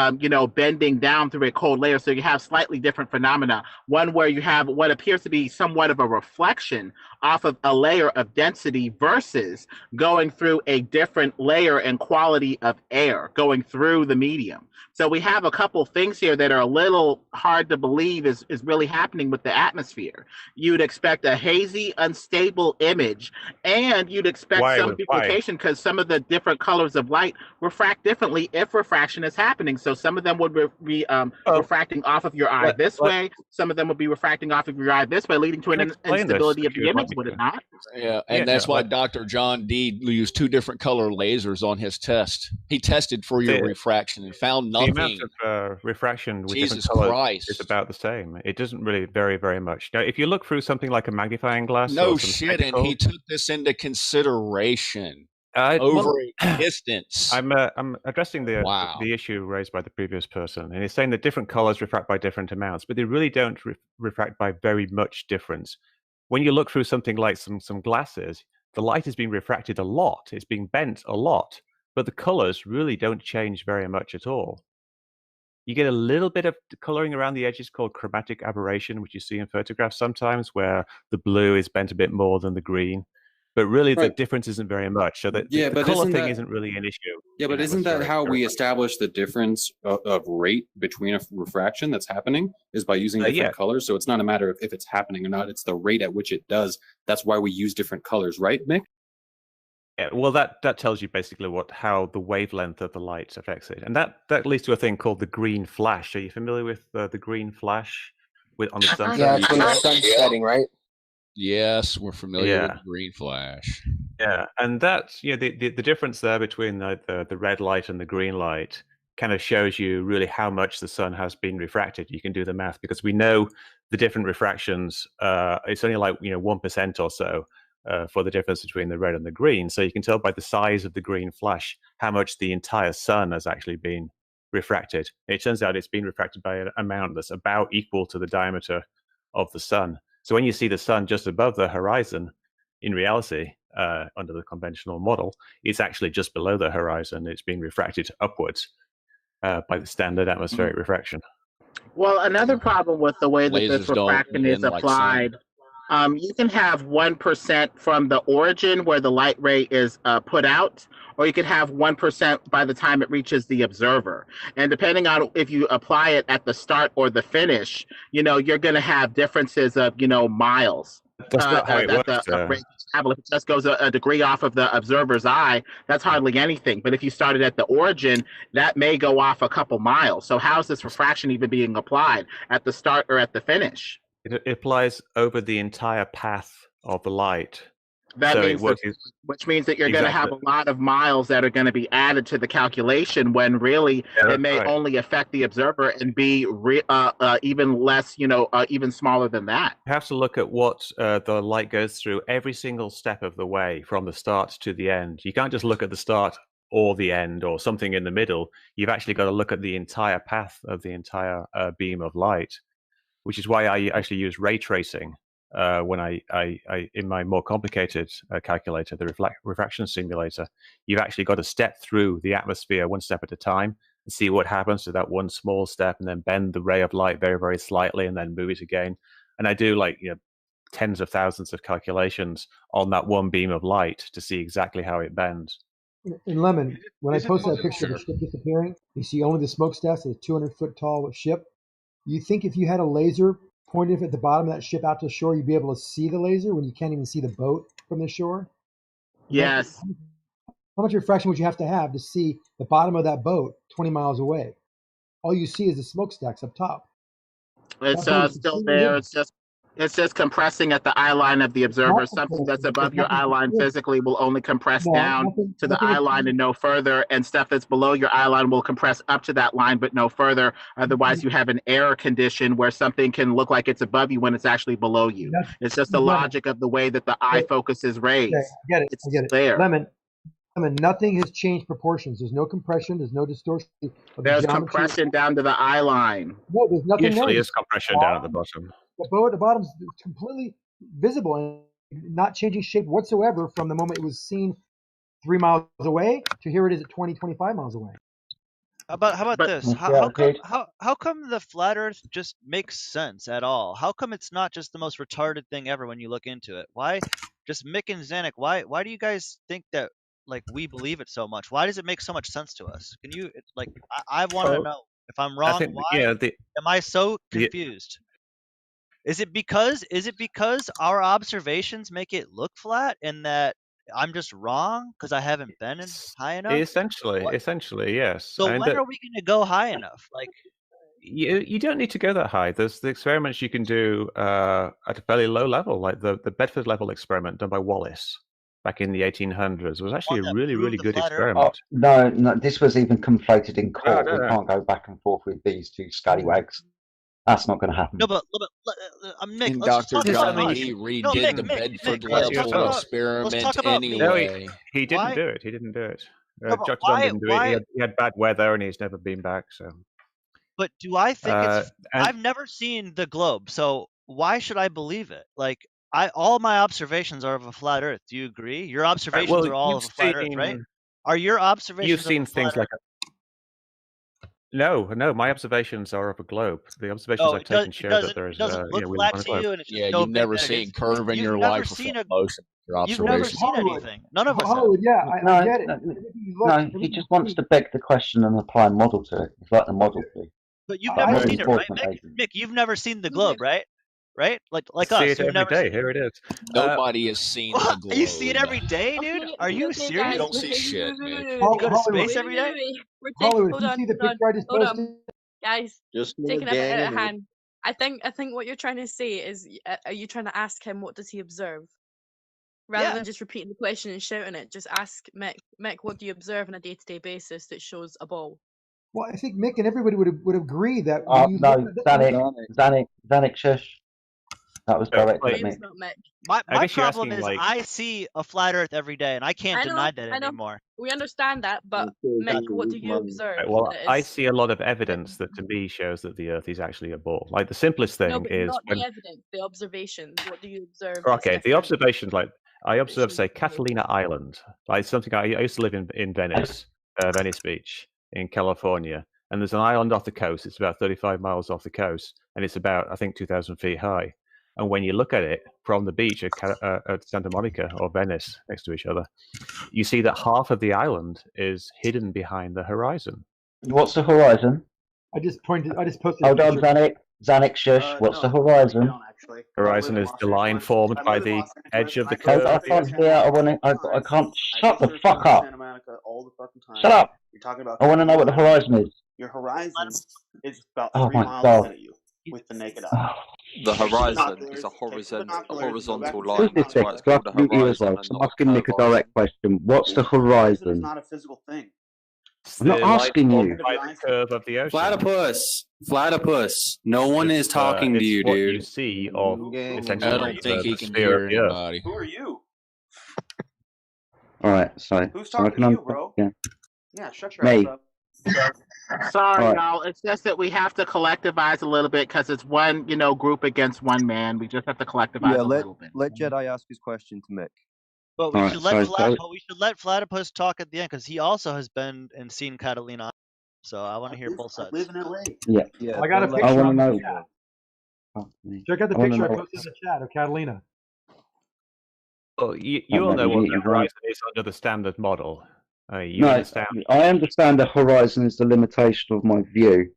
bending down through a cold layer. So you have slightly different phenomena. One where you have what appears to be somewhat of a reflection off of a layer of density versus going through a different layer and quality of air going through the medium. So we have a couple things here that are a little hard to believe is really happening with the atmosphere. You'd expect a hazy, unstable image, and you'd expect some duplication because some of the different colors of light refract differently if refraction is happening. So some of them would be refracting off of your eye this way. Some of them would be refracting off of your eye this way, leading to an instability of the image, would it not? Yeah, and that's why Dr. John D used two different color lasers on his test. He tested for your refraction and found nothing. The amount of refraction with Jesus different colors Christ. is about the same. It doesn't really vary very much. Now, if you look through something like a magnifying glass, no shit, and he took this into consideration over a distance. I'm addressing the issue raised by the previous person, and he's saying that different colors refract by different amounts, but they really don't refract by very much difference. When you look through something like some glasses, the light is being refracted a lot. It's being bent a lot, but the colors really don't change very much at all. You get a little bit of coloring around the edges called chromatic aberration, which you see in photographs sometimes, where the blue is bent a bit more than the green. But really, the difference isn't very much. So the color thing isn't really an issue. Yeah, but isn't that how we establish the difference of rate between a refraction that's happening? Is by using different colors. So it's not a matter of if it's happening or not. It's the rate at which it does. That's why we use different colors, right, Mick? Yeah, well, that tells you basically how the wavelength of the light affects it, and that leads to a thing called the green flash. Are you familiar with the green flash on the sunset? Yeah, it's when the sun's setting, right? Yes, we're familiar with green flash. Yeah, and that's the difference there between the red light and the green light kind of shows you really how much the sun has been refracted. You can do the math because we know the different refractions. It's only like 1% or so. For the difference between the red and the green. So you can tell by the size of the green flash how much the entire sun has actually been refracted. It turns out it's been refracted by an amount that's about equal to the diameter of the sun. So when you see the sun just above the horizon, in reality, under the conventional model, it's actually just below the horizon. It's being refracted upwards by the standard atmospheric refraction. Well, another problem with the way that this refraction is applied, you can have 1% from the origin where the light ray is put out, or you could have 1% by the time it reaches the observer. And depending on if you apply it at the start or the finish, you're going to have differences of, miles. That's not how it works. If it just goes a degree off of the observer's eye, that's hardly anything. But if you started at the origin, that may go off a couple miles. So how is this refraction even being applied at the start or at the finish? It applies over the entire path of the light. That means which means that you're going to have a lot of miles that are going to be added to the calculation when really it may only affect the observer and be even less, even smaller than that. You have to look at what the light goes through every single step of the way from the start to the end. You can't just look at the start or the end or something in the middle. You've actually got to look at the entire path of the entire beam of light. which is why I actually use ray tracing when I in my more complicated calculator, the refraction simulator. You've actually got to step through the atmosphere one step at a time and see what happens to that one small step, and then bend the ray of light very, very slightly, and then move it again. And I do tens of thousands of calculations on that one beam of light to see exactly how it bends. In Lemon, when I posted that picture of the ship disappearing, you see only the smokestacks of a 200-foot tall ship. You think if you had a laser pointed at the bottom of that ship out to the shore, you'd be able to see the laser when you can't even see the boat from the shore? Yes. How much refraction would you have to see the bottom of that boat 20 miles away? All you see is the smokestacks up top. It's still there. It's just compressing at the eye line of the observer. Something that's above your eye line physically will only compress down to the eye line and no further, and stuff that's below your eye line will compress up to that line but no further. Otherwise, you have an error condition where something can look like it's above you when it's actually below you. It's just the logic of the way that the eye focuses rays. Okay, I get it. I get it. There. Lemon, nothing has changed proportions. There's no compression. There's no distortion. There's compression down to the eye line. No, there's nothing there. Usually is compression down at the bottom. The boat at the bottom is completely visible and not changing shape whatsoever from the moment it was seen 3 miles away to here it is at 20, 25 miles away. How about this? How come the flat Earth just makes sense at all? How come it's not just the most retarded thing ever when you look into it? Why, just Mick and Zanuck, why do you guys think that we believe it so much? Why does it make so much sense to us? Can you I want to know if I'm wrong? Why am I so confused? Is it because our observations make it look flat and that I'm just wrong because I haven't been high enough? Essentially, yes. So when are we going to go high enough? You don't need to go that high. There's the experiments you can do at a fairly low level, like the Bedford level experiment done by Wallace back in the 1800s was actually a really, really good experiment. No, this was even conflated in court. We can't go back and forth with these two scallywags. That's not going to happen. No, but Mick, and let's Dr. just talk John about Lee redid Mick, the Mick, Bedford let's talk level about- experiment let's talk about anyway. No, he didn't do it. He didn't do it. No, but Dr. why- John didn't do why- it. He had bad weather and he's never been back. So, But do I think it's? and- I've never seen the globe, so why should I believe it? All my observations are of a flat Earth. Do you agree? Your observations well, are all of a flat Earth, right? Are your observations? You've seen of a flat things like No, my observations are of a globe. The observations I've taken show that there is look we flat live on a to globe. you, and it's just Yeah, so you've big never that it seen is. curve in You've your never life seen or motion. Your You've never observations. seen anything. None of us have. Hollywood, yeah, I get it. No, he just wants to beg the question and apply a model to it. It's like the model thing. But you've never seen it, right, Mick? You've never seen the globe, right? Right? Like See us. it You've every never day. seen Here it is. Nobody has seen the globe. You see it every day, dude? Are you serious? You don't see shit, man. You go to space every day? Hollywood, Hold you on, see the hold on, picture I just hold posted? on. Guys, Just taking a bit gang out of and hand. I think what you're trying to say is, are you trying to ask him what does he observe? Rather than just repeating the question and shouting it, just ask Mick. Mick, what do you observe on a day-to-day basis that shows a ball? Well, I think Mick and everybody would agree that. Oh, when you no, look at Zanuck, shush. That was directed at me. It's not Mick. My guess you're problem asking, is I see a flat Earth every day, and I can't deny that anymore. We understand that, but Mick, what do you observe? Well, that I is- see a lot of evidence that to me shows that the Earth is actually a ball. Like the simplest thing No, but is not when the evidence, the observations. What do you observe? that's okay, the different? observations like I observed, say, Catalina Island, like something I used to live in Venice, Venice Beach in California, and there's an island off the coast. It's about 35 miles off the coast, and it's about I think 2,000 feet high. And when you look at it from the beach at Santa Monica or Venice next to each other, you see that half of the island is hidden behind the horizon. What's the horizon? I just posted. Hold on, Zanuck, shush. What's the horizon? Horizon is the line formed by the edge of the I curve. can't hear. I can't. Shut the fuck up. Shut up. You're talking about I want to know what the horizon is. Your horizon is about Oh 3 my miles God. ahead of you with the naked eye. The horizon Binoculars, is a take horizontal binoculars, line. Who's this That's why it's thing? called a You as horizon well. and So I'm not a asking Nick a curve direct question. What's the Horizon is horizon? not a physical thing. I'm not asking you. By the curve of the ocean. Platypus. No one is talking to you, what dude. you see of essentially I don't think he the can sphere hear of the Earth. anybody. Who are you? All right. So Who's so I talking can to you, bro? yeah. Yeah, shut your Me. ass up. Sorry, Right. y'all. It's just that we have to collectivize a little bit because it's one, group against one man. We just have to collectivize Yeah, a little bit. let Jedi ask his question to Mick. But we Alright, should let so we should let Platypus talk at the end because he also has been and seen Catalina. So I want to hear both sides. I live in LA. Yeah. I got a I picture want on to the know. chat. Oh, me. Check out the I wanna picture I know posted in the chat of Catalina. Well, you all know what the horizon is under the standard model. You No, understand? I understand the horizon is the limitation of my view.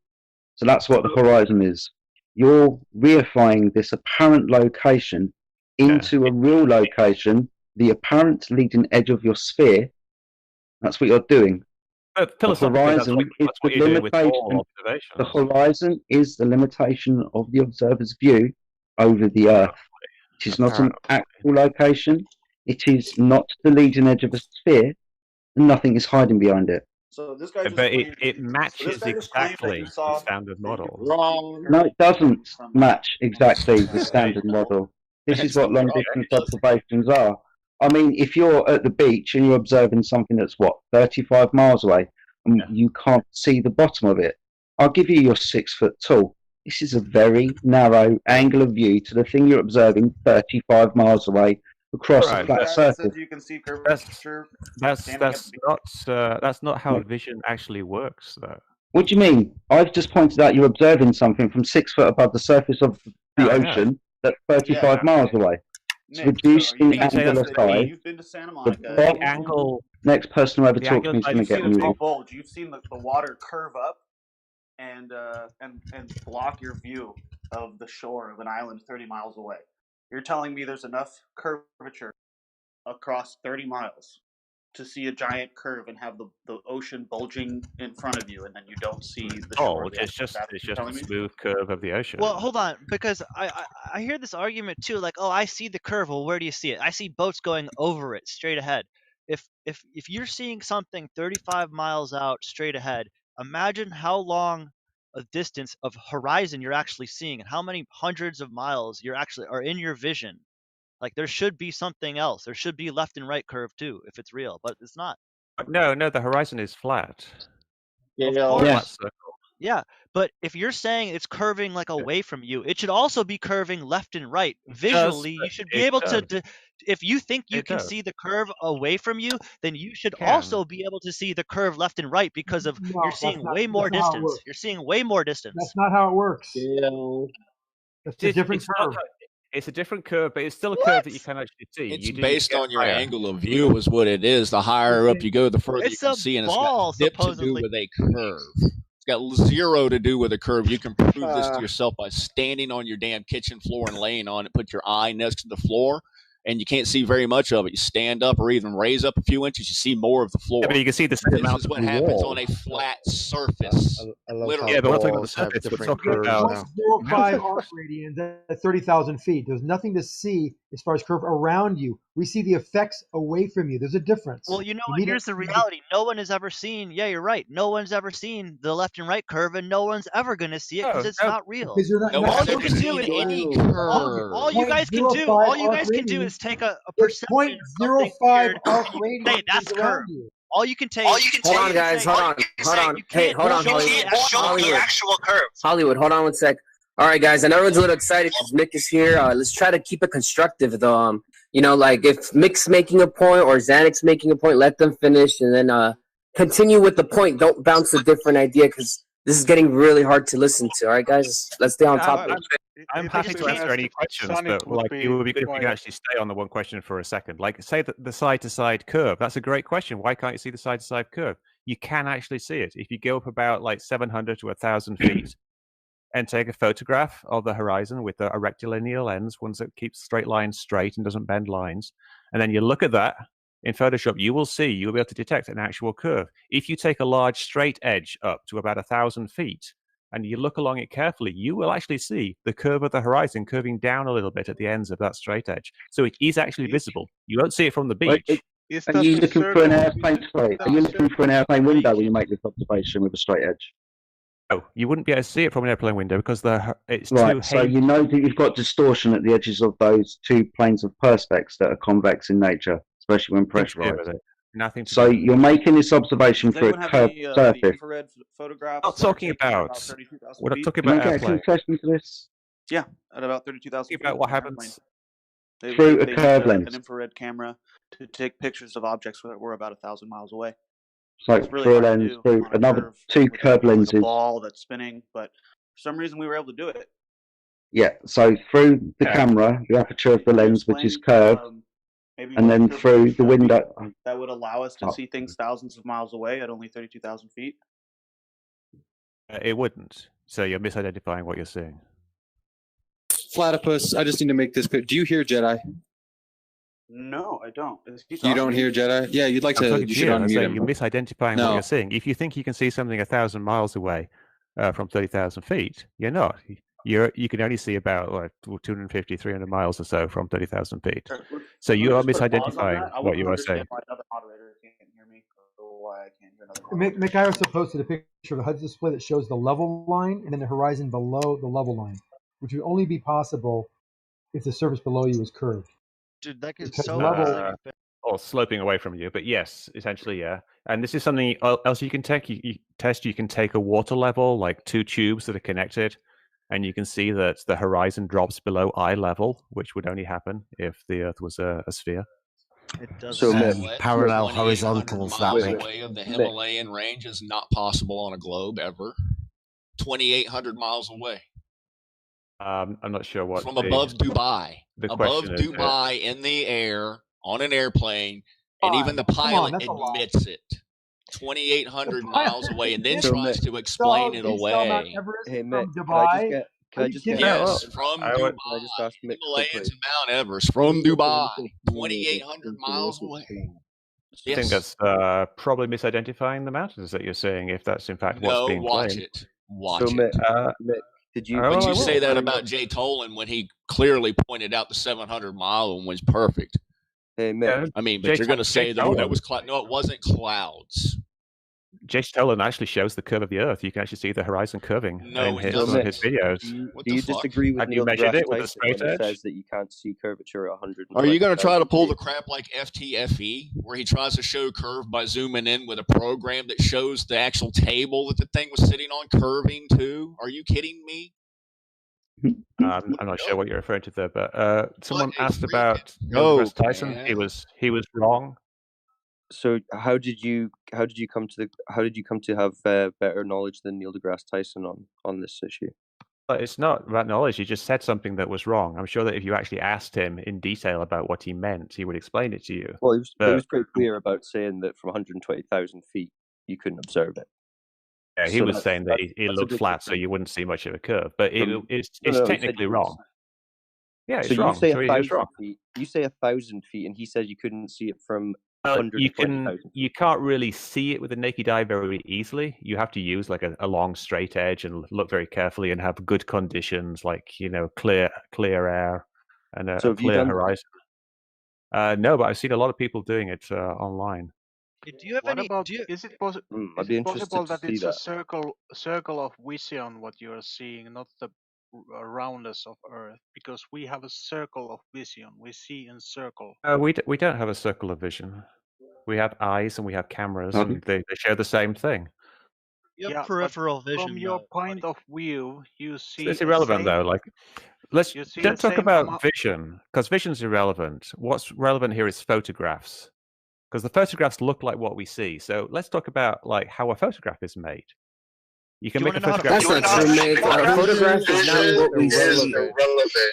So that's what the horizon is. You're reifying this apparent location into a real location, the apparent leading edge of your sphere. That's what you're doing. But The philosophically, that's horizon what is the you're doing with all limitation. observations. The horizon is the limitation of the observer's view over the Earth. It is not an actual location. It is not the leading edge of a sphere, and nothing is hiding behind it. So this guy just But claimed. it matches guy just claimed that exactly you the saw standard model. Wrong. No, it doesn't match exactly the standard model. This is what long distance observations are. I mean, if you're at the beach and you're observing something that's 35 miles away, and you can't see the bottom of it, I'll give you your 6 foot tall. This is a very narrow angle of view to the thing you're observing 35 miles away across a flat surface. You can see curvature. That's not how vision actually works, though. What do you mean? I've just pointed out you're observing something from 6 foot above the surface of the ocean that's 35 miles away. It's reduced the angle of sight. You've been to Santa Monica. The angle. Next person who ever talks to me is going to get muted. Bulge. You've seen the water curve up and block your view of the shore of an island 30 miles away. You're telling me there's enough curvature across 30 miles to see a giant curve and have the ocean bulging in front of you, and then you don't see the shore. It's just a smooth curve of the ocean. Well, hold on, because I hear this argument too, like, oh, I see the curve. Well, where do you see it? I see boats going over it straight ahead. If you're seeing something 35 miles out straight ahead, imagine how long a distance of horizon you're actually seeing, and how many hundreds of miles you're actually are in your vision. Like, there should be something else. There should be left and right curve too, if it's real, but it's not. No, the horizon is flat. Of course. Yeah, but if you're saying it's curving like away from you, it should also be curving left and right. Visually, you should be able to. If you think you can see the curve away from you, then you should also be able to see the curve left and right because of you're seeing way more distance. You're seeing way more distance. That's not how it works. That's a different curve. It's a different curve, but it's still a curve that you can actually see. It's based on your angle of view is what it is. The higher up you go, the further you can see, and it's got dip to do with a curve. It's got 0 to do with a curve. You can prove this to yourself by standing on your damn kitchen floor and laying on it. Put your eye next to the floor, and you can't see very much of it. You stand up or even raise up a few inches, you see more of the floor. Yeah, but you can see the same amount This is what happens on a flat surface. Literally. Yeah, but we're talking about the surface. We're talking about 0.05 arc radians at 30,000 feet. There's nothing to see as far as curve around you. We see the effects away from you. There's a difference. Well, you know what? Here's the reality. No one has ever seen. Yeah, you're right. No one's ever seen the left and right curve, and no one's ever going to see it because it's not real. Because you're not, No one's ever seen any curve. All you guys can do, is take a perception. 0.05 arc radians. Say that's curve. All you can take. Hold on, guys. Hold on. Hey, hold on, Hollywood, hold on one sec. All right, guys. And everyone's a little excited because Mick is here. Let's try to keep it constructive, though. Like if Mick's making a point or Xanix's making a point, let them finish and then continue with the point. Don't bounce a different idea because this is getting really hard to listen to. All right, guys. Let's stay on topic. I'm happy to answer any questions, but it would be good if we could actually stay on the one question for a second. Like, say that the side-to-side curve. That's a great question. Why can't you see the side-to-side curve? You can actually see it if you go up about like 700 to 1,000 feet and take a photograph of the horizon with a rectilinear lens, one that keeps straight lines straight and doesn't bend lines, and then you look at that in Photoshop. You'll be able to detect an actual curve. If you take a large straight edge up to about 1,000 feet. And you look along it carefully, you will actually see the curve of the horizon curving down a little bit at the ends of that straight edge. So it is actually visible. You won't see it from the beach. Are you looking for an airplane? Sorry, are you looking for an airplane window when you make this observation with a straight edge? No, you wouldn't be able to see it from an airplane window because it's right. too So heavy. you know that you've got distortion at the edges of those two planes of perspex that are convex in nature, especially when pressurized. Nothing to So do. you're making this observation Does for a anyone have curved any surface. infrared photographs? Not talking taken at about. 32,000 We're not feet? talking Can I about get a airplane. concession to this? Yeah, at about 32,000 Talking feet. about what with an airplane. happens Through a They curved used lens. an infrared camera to take pictures of objects that were about 1,000 miles away. So It's really through a hard to lens, do through on a another curve 2 with curved like a lenses. ball that's spinning, but for some reason we were able to do it. Yeah, so through the Yeah. camera, the aperture of the Can you lens, which is explain, curved, maybe and what then curvature through the should be window. that would allow us to Oh. see things thousands of miles away at only 32,000 feet? It wouldn't. So you're misidentifying what you're seeing. Platypus, I just need to make this clear. Do you hear Jedi? No, I don't. You don't hear Jedi? Yeah, you'd like I'm to. talking You to should you. I'm unmute saying him. you're misidentifying No. what you're seeing. If you think you can see something 1,000 miles away from 30,000 feet, you're not. You can only see about 250, 300 miles or so from 30,000 feet. So you are misidentifying what you are saying. Why another moderator can't hear me, or why I can't hear another Mick, I also posted a picture of the HUD display that shows the level line and then the horizon below the level line, which would only be possible if the surface below you was curved. Dude, that is Because so level, Or sloping away from you, but yes, essentially, yeah. And this is something else you can take. You test. You can take a water level, like 2 tubes that are connected, and you can see that the horizon drops below eye level, which would only happen if the Earth was a sphere. It doesn't. So Mick, parallel 2,800 horizontals that miles way. away of the Himalayan range is not possible on a globe ever. 2,800 miles away I'm not sure what from above Dubai. The Above question is, Dubai in the air on an airplane, and even the Come on, pilot that's a lie. admits it. 2,800 miles away, and then So, tries Mick, to explain it They saw Mount away. Everest Hey Mick, from can I just Dubai. get Are can I you just kidding get me? Yes, from can Dubai, I just ask Mick Himalayas quickly? and Mount Everest, from Dubai, 2,800 miles away. I think Yes. that's probably misidentifying the mountains that you're seeing, if that's in fact what's No, being watch claimed. it. Watch So it. Mick, did you? But well, I you say will. that about Jay Tolan when he clearly pointed out the 700-mile one was perfect. Hey Mick, I mean, but Jay you're going to say, Tolan- oh, that was cloud. No, it wasn't clouds. Jason Tolan actually shows the curve of the Earth. You can actually see the horizon curving No, in it some of doesn't. his videos. do What you the fuck? disagree with Have you Neil measured deGrasse it with a Tyson straight when he edge? says that you can't see curvature at 100? Are you going to try to pull the crap like FTFE, where he tries to show curve by zooming in with a program that shows the actual table that the thing was sitting on curving too? Are you kidding me? I'm not sure what you're referring to there, but someone a asked about joke, Neil deGrasse Tyson. man. He was wrong. So how did you come to have better knowledge than Neil deGrasse Tyson on this issue? But it's not about knowledge. He just said something that was wrong. I'm sure that if you actually asked him in detail about what he meant, he would explain it to you. Well, he was pretty clear about saying that from 120,000 feet you couldn't observe it. Yeah, he So was that's- saying that that's it a looked big flat, so difference. you wouldn't see much of a curve. But it's No, he said technically he was. wrong. Yeah, it's So wrong. you say So he is 1,000 wrong. feet. You say 1,000 feet, and he says you couldn't see it from You 120,000. you can't really see it with the naked eye very easily. You have to use like a long straight edge and look very carefully and have good conditions, like clear air and So a have you clear done that? horizon. No, but I've seen a lot of people doing it online. Do you have What any? about? Do you, Is it possible? I'd Is be it interested possible to that see it's a that. circle of vision what you are seeing, not the roundness of Earth? Because we have a circle of vision. We see in circle. We don't have a circle of vision. We have eyes and we have cameras, Okay. and they share the same thing. you have Yeah, but peripheral from vision. your Though, point of view, you see It's a irrelevant though. same. Like, let's You see don't the talk same about amount. vision because vision's irrelevant. What's relevant here is photographs, because the photographs look like what we see. So let's talk about like how a photograph is made. You can Do you make a wanna know how to photograph. That's not true, Mick. A photograph is not what we see.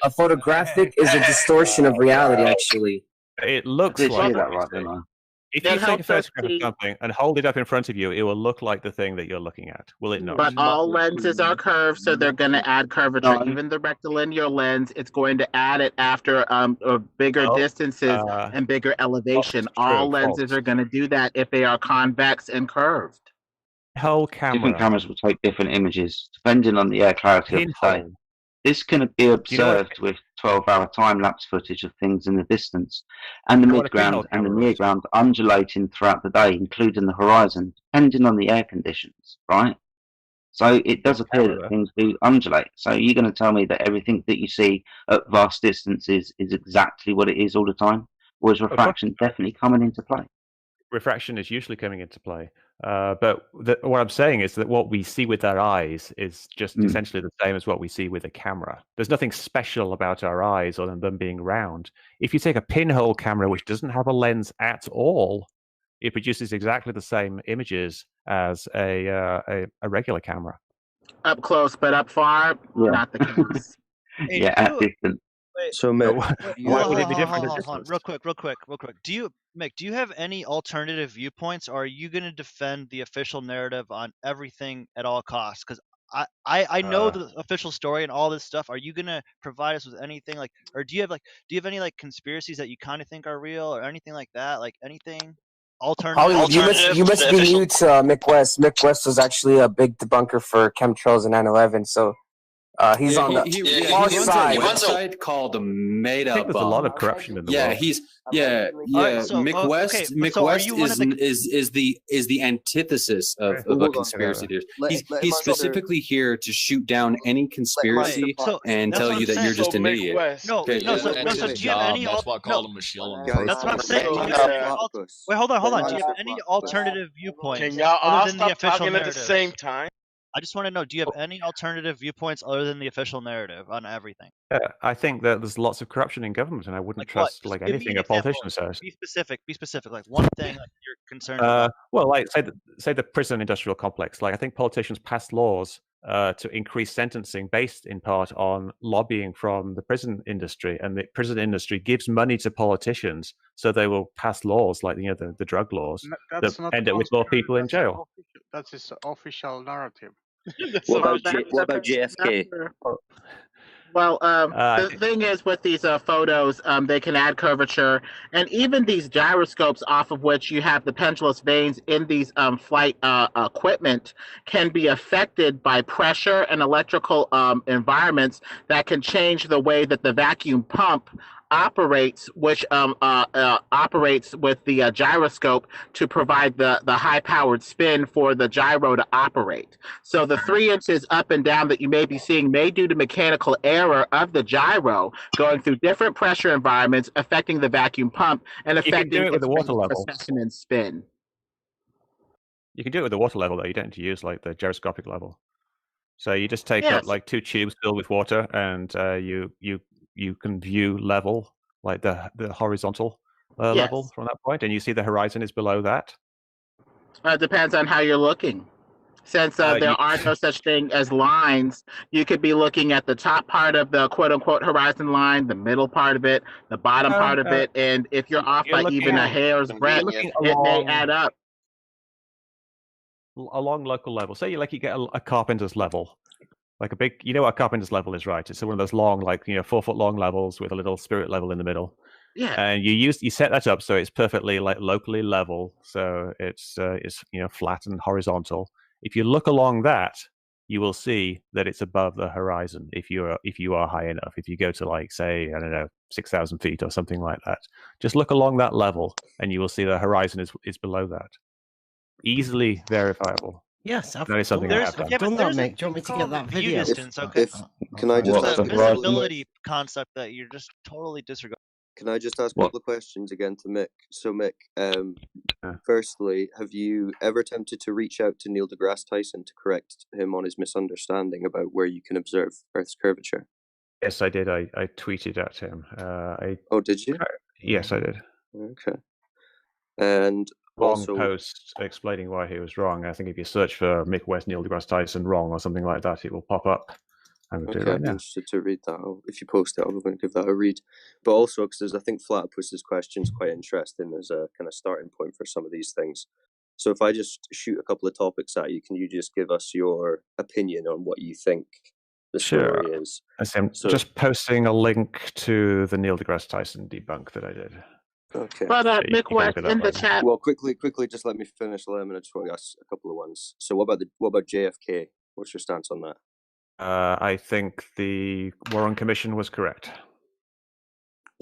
A photographic is a distortion of reality, actually. It looks Did like hear that what we right, see. didn't I? If That you take a helps us photograph of see, something and hold it up in front of you, it will look like the thing that you're looking at. Will it not? but all lenses are curved, so they're going to add curvature. No. Even the rectilinear lens, it's going to add it after bigger Well, distances and bigger elevation. All lenses are going to do that if they are convex and curved. Whole Different camera. cameras will take different images depending on the air clarity of the day. Pinhole. This can be Do you know what observed with 12-hour time-lapse footage of things in the distance, and the You know what a pinhole midground and the camera is? near ground undulating throughout the day, including the horizon, depending on the air conditions, right? So it does appear camera. that things do undulate. So you're going to tell me that everything that you see at vast distances is exactly what it is all the time? Or is refraction definitely coming into play? refraction is usually coming into play. But what I'm saying is that what we see with our eyes is just essentially the same as what we see with a camera. There's nothing special about our eyes other than them being round. If you take a pinhole camera which doesn't have a lens at all, it produces exactly the same images as a regular camera. Up close, but up far, not the case. Hey, Yeah, at distance. Wait, So, Mick, Why would it be different at hold on, distance? real quick. Mick, do you have any alternative viewpoints, or are you going to defend the official narrative on everything at all costs? Because I know the official story and all this stuff. Are you going to provide us with anything like, or do you have any like conspiracies that you kind of think are real, or anything like that? Like anything alternative? Hollywood, you must be new to Mick West. Mick West was actually a big debunker for chemtrails in 9/11, so he's on the far side. He runs a website called Made Up. I think there's a lot of corruption in the world. Mick West. Mick West is the antithesis of a conspiracy theory. He's specifically here to shoot down any conspiracy and tell you that you're just an idiot. So do you have any? That's why I called him a shill. That's what I'm saying. Wait, hold on. Do you have any alternative viewpoints? Can y'all all other than the stop official talking at the narrative? same time? I just want to know, do you have any alternative viewpoints other than the official narrative on everything? I think that there's lots of corruption in government, and I wouldn't trust Just give me anything an a politician says. Be specific. Like one thing like you're concerned about. Well, like say the prison industrial complex. Like I think politicians pass laws to increase sentencing based in part on lobbying from the prison industry, and the prison industry gives money to politicians, so they will pass laws like the drug laws that end up with more people in jail. That's his official narrative. What about JFK? Well, the thing is with these photos, they can add curvature, and even these gyroscopes off of which you have the pendulous vanes in these flight equipment can be affected by pressure and electrical environments that can change the way that the vacuum pump operates, which operates with the gyroscope to provide the high-powered spin for the gyro to operate. So the 3 inches up and down that you may be seeing may due to mechanical error of the gyro going through different pressure environments, affecting the vacuum pump and affecting it with the water level and spin. You can do it with the water level though. You don't need to use like the gyroscopic level. So you just take up like 2 tubes filled with water, and you can view level, like the horizontal level from that point, and you see the horizon is below that. Depends on how you're looking. Since there are no such thing as lines, you could be looking at the top part of the quote-unquote horizon line, the middle part of it, the bottom part of it, and if you're off by even a hair's breadth, it may add up. Along local level. Say you get a carpenter's level. Like a big, you know what a carpenter's level is, right? It's one of those long, 4 foot long levels with a little spirit level in the middle. Yeah. And you set that up so it's perfectly locally level, so it's flat and horizontal. If you look along that, you will see that it's above the horizon. If you are high enough, if you go to say 6,000 feet or something like that, just look along that level, and you will see the horizon is below that. Easily verifiable. Yes, that is something I have done. Done that, mate. Do you want me to get that video? Can I just the visibility concept that you're just totally disregarding. Can I just ask a couple of questions again to Mick? So Mick, firstly, have you ever attempted to reach out to Neil deGrasse Tyson to correct him on his misunderstanding about where you can observe Earth's curvature? Yes, I did. I tweeted at him. Oh, did you? Yes, I did. Okay. And long post explaining why he was wrong. I think if you search for Mick West, Neil deGrasse Tyson wrong or something like that, it will pop up. I'm going to do it right I'm now. interested to read that. If you post it, I'm going to give that a read. But also, because I think Flatopus's question is quite interesting as a kind of starting point for some of these things. So if I just shoot a couple of topics at you, can you just give us your opinion on what you think the story is? I'm just posting a link to the Neil deGrasse Tyson debunk that I did. Okay. But Mick West in the chat. Well, quickly, just let me finish, Lemon. I just want to ask a couple of ones. So, what about JFK? What's your stance on that? I think the Warren Commission was correct.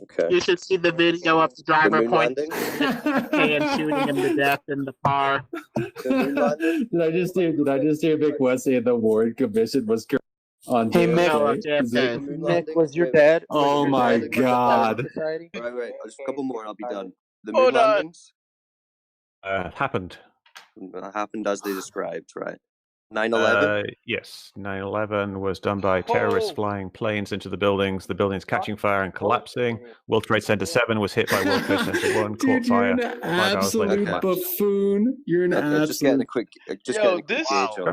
Okay. You should see the video of the driver pointing and shooting him to death in the car. Did I just hear Mick West say the Warren Commission was correct? On Hey, Mick, was your dad? Oh my God! Right. Just a couple more, and I'll be done. The moon landings. happened. Happened as they described, right? 9/11. Yes, 9/11 was done by terrorists flying planes into the buildings catching fire and collapsing. World Trade Center 7 was hit by World Trade Center 1, Dude, caught fire. you're an absolute buffoon. You're an absolute. Just getting a quick, gauge on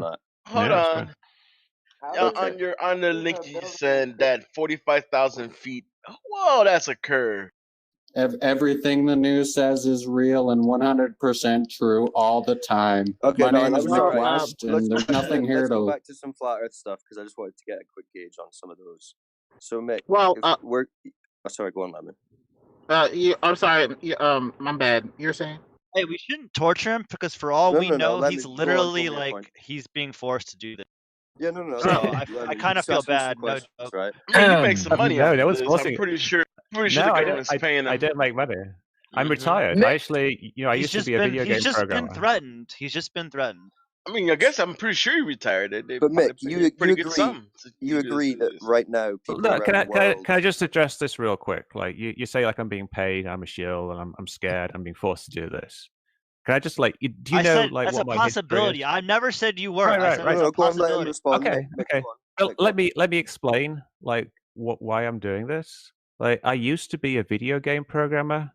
that. Hold on. On the link you said that 45,000 feet. Whoa, that's a curve. Everything the news says is real and 100% true all the time. Okay, My name I'm is Nick sorry. West, and there's nothing here Let's go to. back to some flat Earth stuff because I just wanted to get a quick gauge on some of those. So, Mick, we're. Oh, sorry, go on, Lemon. I'm sorry. My bad. You're saying? Hey, we shouldn't torture him because for all we know, let he's me- go on, literally go on, like point. he's being forced to do this. Yeah, no. So I kind of feel bad. No joke. Right? I mean, you make some money No, out no of one's this. forcing I'm it. pretty sure No, the government's paying him. I don't make money. I'm retired. I actually, I used to be a video game He's just programmer. been threatened. He's just been threatened. I mean, I guess I'm pretty sure he retired. They But Mick, probably you pay pretty good agree? sum. You agree that right now people Look, around can the world. I just address this real quick? Like you say, like I'm being paid, I'm a shill, and I'm scared, I'm being forced to do this. Can I just do you I know said like that's what a my history is? possibility. I never said you were. Right, I said it's a possibility. Okay. Well, let me explain like why I'm doing this. Like I used to be a video game programmer.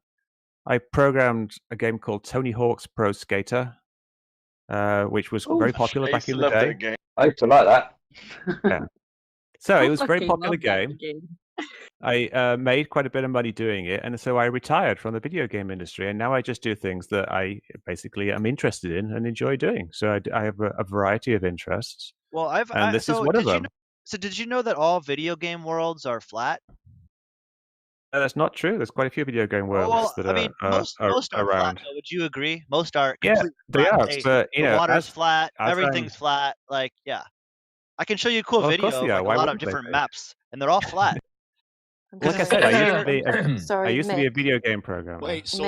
I programmed a game called Tony Hawk's Pro Skater, which was very popular back in the day. I used to like that. Yeah. So it was a very fucking popular love that game. game. I made quite a bit of money doing it, and so I retired from the video game industry, and now I just do things that I basically am interested in and enjoy doing. So I have a variety of interests, Well, and this is one of them. So did you know that all video game worlds are flat? That's not true. There's quite a few video game worlds Well, that I mean, most are around. flat. Though. Would you agree? Most are Yeah, completely they flat. are. But The water's flat. Everything's flat. Like, yeah, I can show you a cool Well, of video course of they are. like Why a lot of wouldn't they different be? maps, and they're all flat. Like I said, I used to be Sorry, I used to be a Mick. video game programmer. Mick, could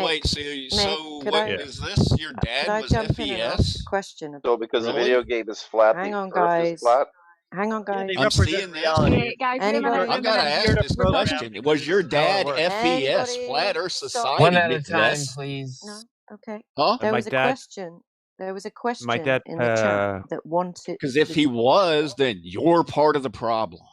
what I- is this? Your Could dad I was jump in and ask FES? a question? So because the Really? video game is flat, Hang the on, Earth guys. is flat. Hang on, guys. I'm seeing this. Hey, guys, wait a minute, Anybody? wait a I've got to minute. ask this question. Was your dad FES, Flat Earth Society? One at a time, Midwest? please. No. Okay. Huh? There my was a dad- question. There was a question dad, in the chat that wanted. Because if he was, then you're part of the problem.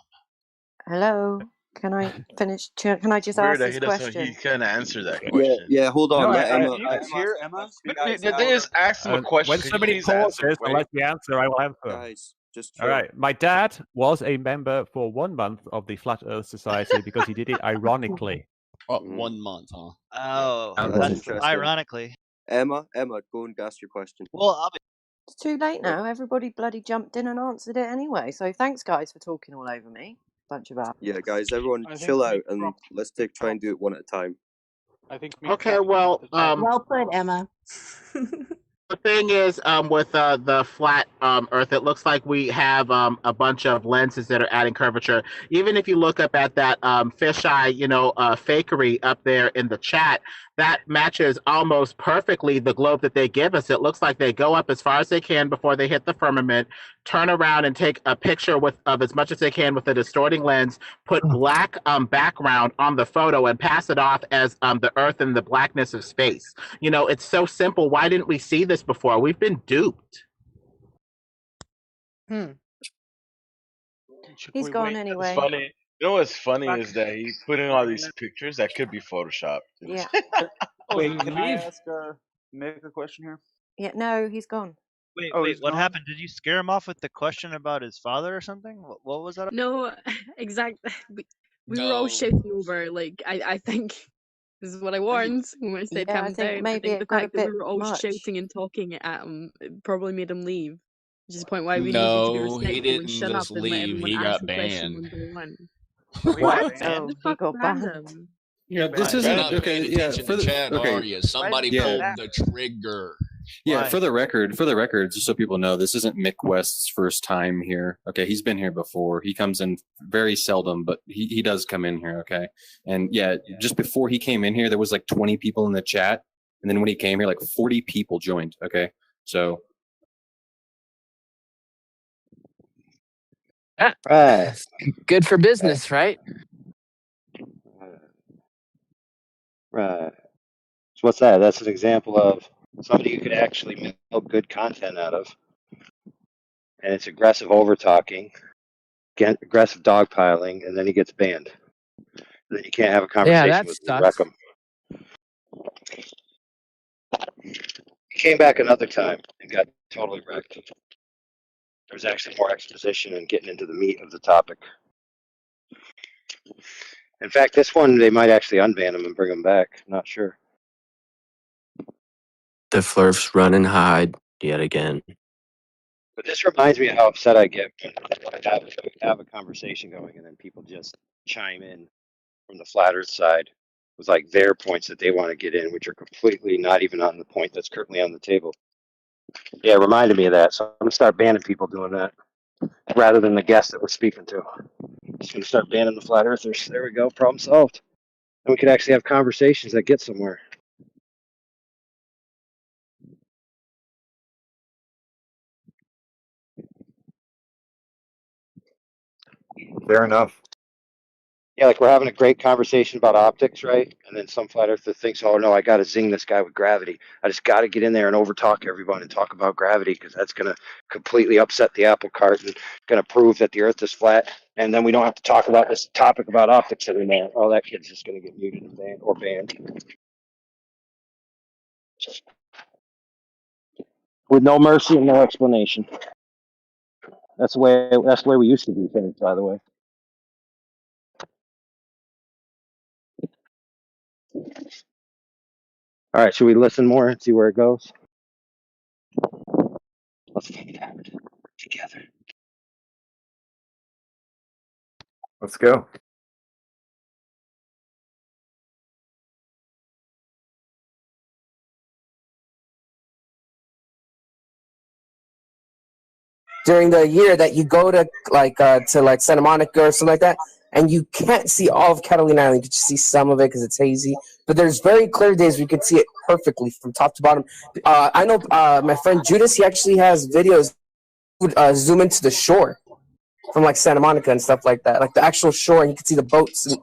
Hello. Can I finish? Can I just ask Weird that this he doesn't. question? He can't answer that question. Yeah. Hold on. No, Let Emma. Can you guys hear Emma? The thing is, ask him a question. When Can you somebody please answer? pauses and lets me answer, I will answer. Guys, just All right. My dad was a member for 1 month of the Flat Earth Society because he did it ironically. Oh, 1 month, huh? Oh, That's that's interesting. ironically. Emma, go and ask your question. Well, It's too late now. Everybody bloody jumped in and answered it anyway. So thanks, guys, for talking all over me. Bunch of Yeah, guys, everyone I think chill out Mick and dropped- let's try and do it one at a time. I think. Mick Okay, dropped well, the chat. Well put, Emma. the thing is, with the flat Earth, it looks like we have a bunch of lenses that are adding curvature. Even if you look up at that fisheye, fakery up there in the chat, that matches almost perfectly the globe that they give us. It looks like they go up as far as they can before they hit the firmament, turn around and take a picture of as much as they can with a distorting lens, put black background on the photo, and pass it off as the Earth and the blackness of space. It's so simple. Why didn't we see this before? We've been duped. He's gone anyway. It's funny. You know what's funny is that he's putting all these pictures that could be photoshopped. Yeah. Wait, can I ask Mick a question here? Yeah. No, he's gone. wait, Oh, wait. he's What gone? happened? Did you scare him off with the question about his father or something? What was that? No, exactly. We were all No. shouting over. Like I think this is what I warned when I said Yeah, I calm think down. maybe I it think the got a fact that we bit were all much. shouting and talking at him probably made him leave. Which is the point why we needed to be No, respectful he and didn't shut up just and let leave. everyone He ask got the question banned. one by one. What? Oh, he Fuck got banned. random. Yeah, this You're isn't not okay. paying Yeah, attention for to the chat, okay. are you? Somebody Yeah. pulled the trigger. Yeah, Why? for the record, just so people know, this isn't Mick West's first time here. Okay, he's been here before. He comes in very seldom, but he does come in here. Okay, and yeah, just before he came in here, there was like 20 people in the chat, and then when he came here, like 40 people joined. Okay, so Right. Good for business, right? Right. So what's that? That's an example of somebody you could actually milk good content out of. And it's aggressive over talking, aggressive dogpiling, and then he gets banned. Then you can't have a conversation with him. Wreck him. He came back another time and got totally wrecked. There was actually more exposition and getting into the meat of the topic. In fact, this one they might actually unban him and bring him back. I'm not sure. The Flurfs run and hide yet again. But this reminds me of how upset I get when I have a conversation going and then people just chime in from the flat earth side with like their points that they want to get in, which are completely not even on the point that's currently on the table. Yeah, it reminded me of that. So I'm going to start banning people doing that rather than the guest that we're speaking to. Just going to start banning the flat earthers. There we go. Problem solved. And we could actually have conversations that get somewhere. Fair enough. Yeah, like we're having a great conversation about optics, right? And then some flat earther thinks, oh no, I got to zing this guy with gravity. I just got to get in there and overtalk everyone and talk about gravity because that's going to completely upset the apple cart and going to prove that the earth is flat. And then we don't have to talk about this topic about optics anymore. Oh, that kid's just going to get muted and banned. With no mercy and no explanation. That's the way we used to do things, by the way. All right, should we listen more and see where it goes? Let's find out together. Let's go. During the year that you go to Santa Monica or something like that, and you can't see all of Catalina Island. You can see some of it because it's hazy. But there's very clear days where you can see it perfectly from top to bottom. I know my friend Judas, he actually has videos zoom into the shore from like Santa Monica and stuff like that, like the actual shore, and you can see the boats.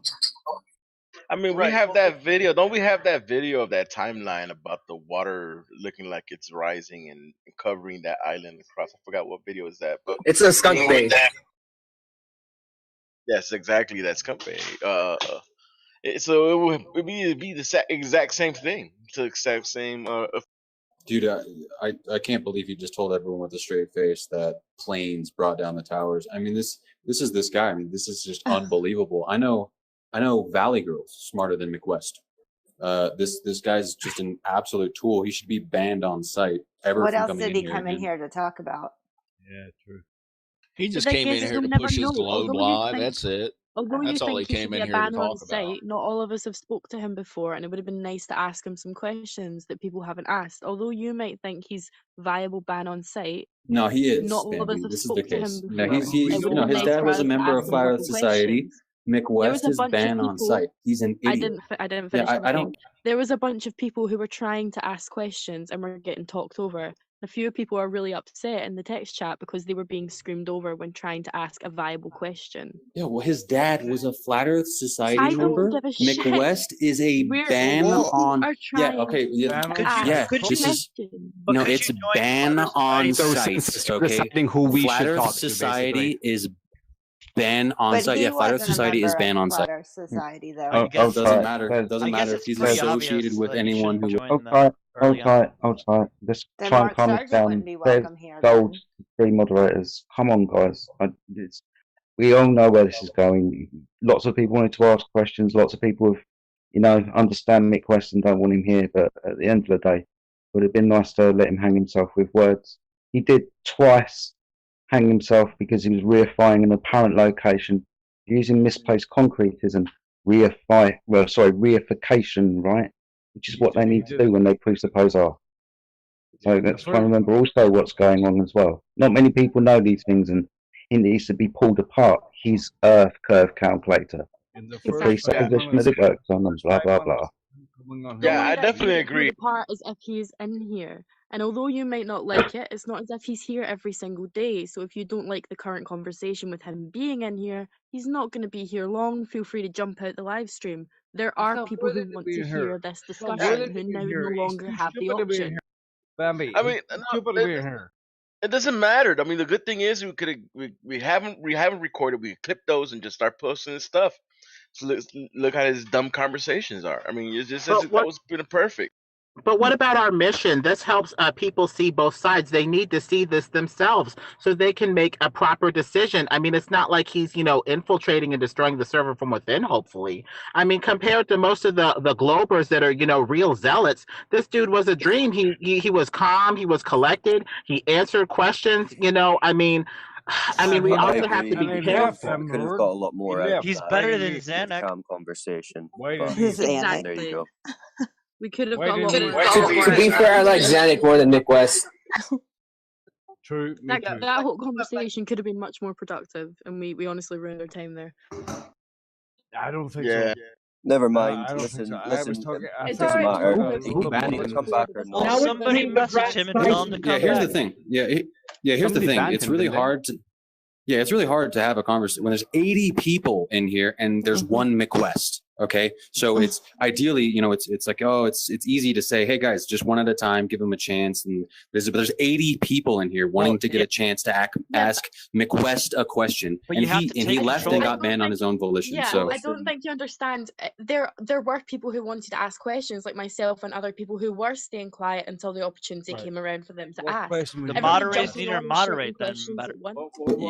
I mean, we have that video. Don't we have that video of that timeline about the water looking like it's rising and covering that island across? I forgot what video is that, but it's a skunk bay. Yes, exactly. That's skunk bay. So it would be the exact same thing. It's the exact same. Dude, I can't believe you just told everyone with a straight face that planes brought down the towers. I mean, this is this guy. I mean, this is just unbelievable. I know Valley Girl's smarter than McWest. This guy's just an absolute tool. He should be banned on site. What else did he come in here to talk about? Yeah, true. He just came in here to push his globe line. That's it. Although That's you all think he he should came be in a here to banner on talk about. site, not all of us have spoke to him before, and it would have been nice to ask him some questions that people haven't asked. Although you might think he's viable ban on site, No, he is. not all of us have This is the spoke to case. him No, before. his dad was a member of Flat Earth Society. There was McWest a is bunch banned of on people. site. He's an idiot. I didn't Yeah, finish. I everything. don't. There was a bunch of people who were trying to ask questions and were getting talked over. A few people are really upset in the text chat because they were being screamed over when trying to ask a viable question. Yeah, well, his dad was a Flat Earth Society I don't member. give a shit. McWest is a ban on. Are Yeah, trying okay. Yeah, to ask this is. questions. No, it's ban on So site. it's Okay, deciding who we Flat should Earth talk to, Society is ban on But site. he Yeah, Flat Earth wasn't a Society is member ban of on site. Flat Earth Society, though. Oh, Doesn't matter. Doesn't matter if he's associated with anyone who. Hold tight. Let's Then try and Mark calm it Sargent down. wouldn't be There's welcome here, gold three moderators. Come on, guys. We all know where this is going. Lots of people wanted to ask questions. Lots of people have, understand Mick West and don't want him here. But at the end of the day, it would have been nice to let him hang himself with words. He did twice hang himself because he was reifying an apparent location using misplaced concretism. Reification, right? Which is what they need to do when they presuppose are. So let's try and remember also what's going on as well. Not many people know these things, and it needs to be pulled apart. His Earth curve calculator, the presupposition that it works on, and blah blah blah. Yeah, I definitely agree. The part is if he's in here, and although you might not like it, it's not as if he's here every single day. So if you don't like the current conversation with him being in here, he's not going to be here long. Feel free to jump out the live stream. There are people who want to hear this discussion who now no longer have the option. Bambi, I mean, you put me in here. it doesn't matter. I mean, the good thing is we haven't recorded. We clip those and just start posting this stuff. So look how his dumb conversations are. I mean, it's just that was been perfect. But what about our mission? This helps people see both sides. They need to see this themselves so they can make a proper decision. I mean, it's not like he's, infiltrating and destroying the server from within, hopefully. I mean, compared to most of the Globers that are, real zealots, this dude was a dream. He was calm. He was collected. He answered questions, I mean, we also have to be careful. We could have got a lot more out of He's that. better than With Xanax. calm conversation. Why But Xanax. there you go. We could have Why got a lot didn't more. To be fair, I like Xanac more than Mick West. True. That whole conversation could have been much more productive, and we honestly ruined our time there. I don't think Yeah. so. Never mind. I don't Listen, think so. I was listen. talking. It doesn't matter. He Who can banned either him? come back or Well, not. somebody message him and tell him to come Here's back. the thing. Here's the Somebody thing. banned It's him, really didn't they? hard to. Yeah, it's really hard to have a conversation when there's 80 people in here and there's one McWest. Okay, so it's ideally, it's like, it's easy to say, hey guys, just one at a time, give them a chance. And there's 80 people in here wanting to get a chance to ask McWest a question, But and you have he to and he take left and control. got banned on his own volition. Yeah, So I don't think you understand. There were people who wanted to ask questions, like myself and other people who were staying quiet until the opportunity Right. came around for them to What ask. question would The you Everybody moderators ask? need jumping to on and moderate shooting then. questions Better. at once.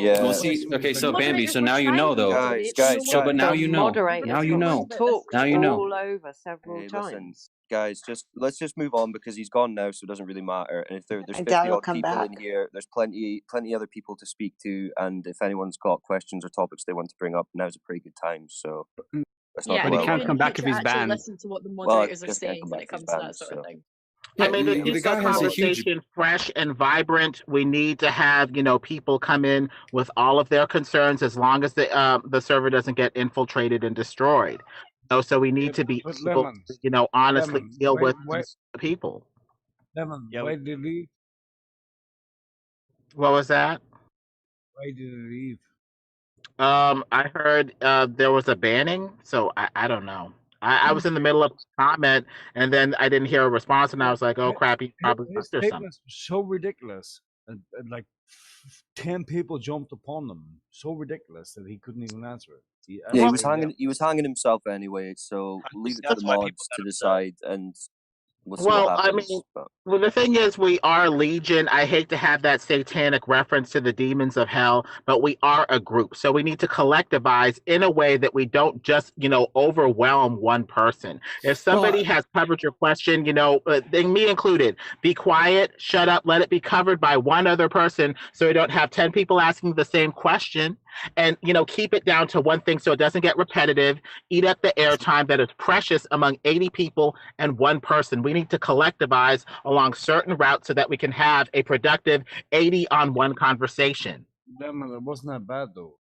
Yeah. well, see, okay, so Bambi, Moderators so were now you know trying though. to. They Guys, didn't know So, what but to now do. you know. Moderators Now you got know. talked Now you know. all over several Hey, listen, times. guys, let's just move on because he's gone now, so it doesn't really matter. And if there's I 50 doubt he'll odd come people back. in here, there's plenty other people to speak to. And if anyone's got questions or topics they want to bring up, now's a pretty good time. So let's not Yeah, dwell and on you it. really need to actually listen to what the Well, I moderators are guess he can't saying come when back it if he's comes to that banned. sort of So thing. Yeah, To the keep guy the has a huge. conversation fresh and vibrant, we need to have people come in with all of their concerns, as long as the server doesn't get infiltrated and destroyed. So we need to be But able Lemons, to, honestly Lemon, deal with why, these people. Lemon, Yeah, why did he leave? What was that? Why did he leave? I heard there was a banning, so I don't know. I was in the middle of a comment, and then I didn't hear a response, and I was like, "Oh crap, he probably His left or something." statements were so ridiculous, and like 10 people jumped upon them. So ridiculous that he couldn't even answer it. yeah, he was hanging himself anyway. So leave it to that's the why people mods to got upset. decide, and we'll see Well, what I happens. mean, But well, the thing is, we are Legion. I hate to have that satanic reference to the demons of hell, but we are a group. So we need to collectivize in a way that we don't just, overwhelm one person. If somebody has covered your question, then me included, be quiet, shut up, let it be covered by one other person so we don't have 10 people asking the same question. And, keep it down to one thing so it doesn't get repetitive. Eat up the airtime that is precious among 80 people and one person. We need to collectivize along certain routes so that we can have a productive 80 on one conversation. Lemon, it wasn't that bad though.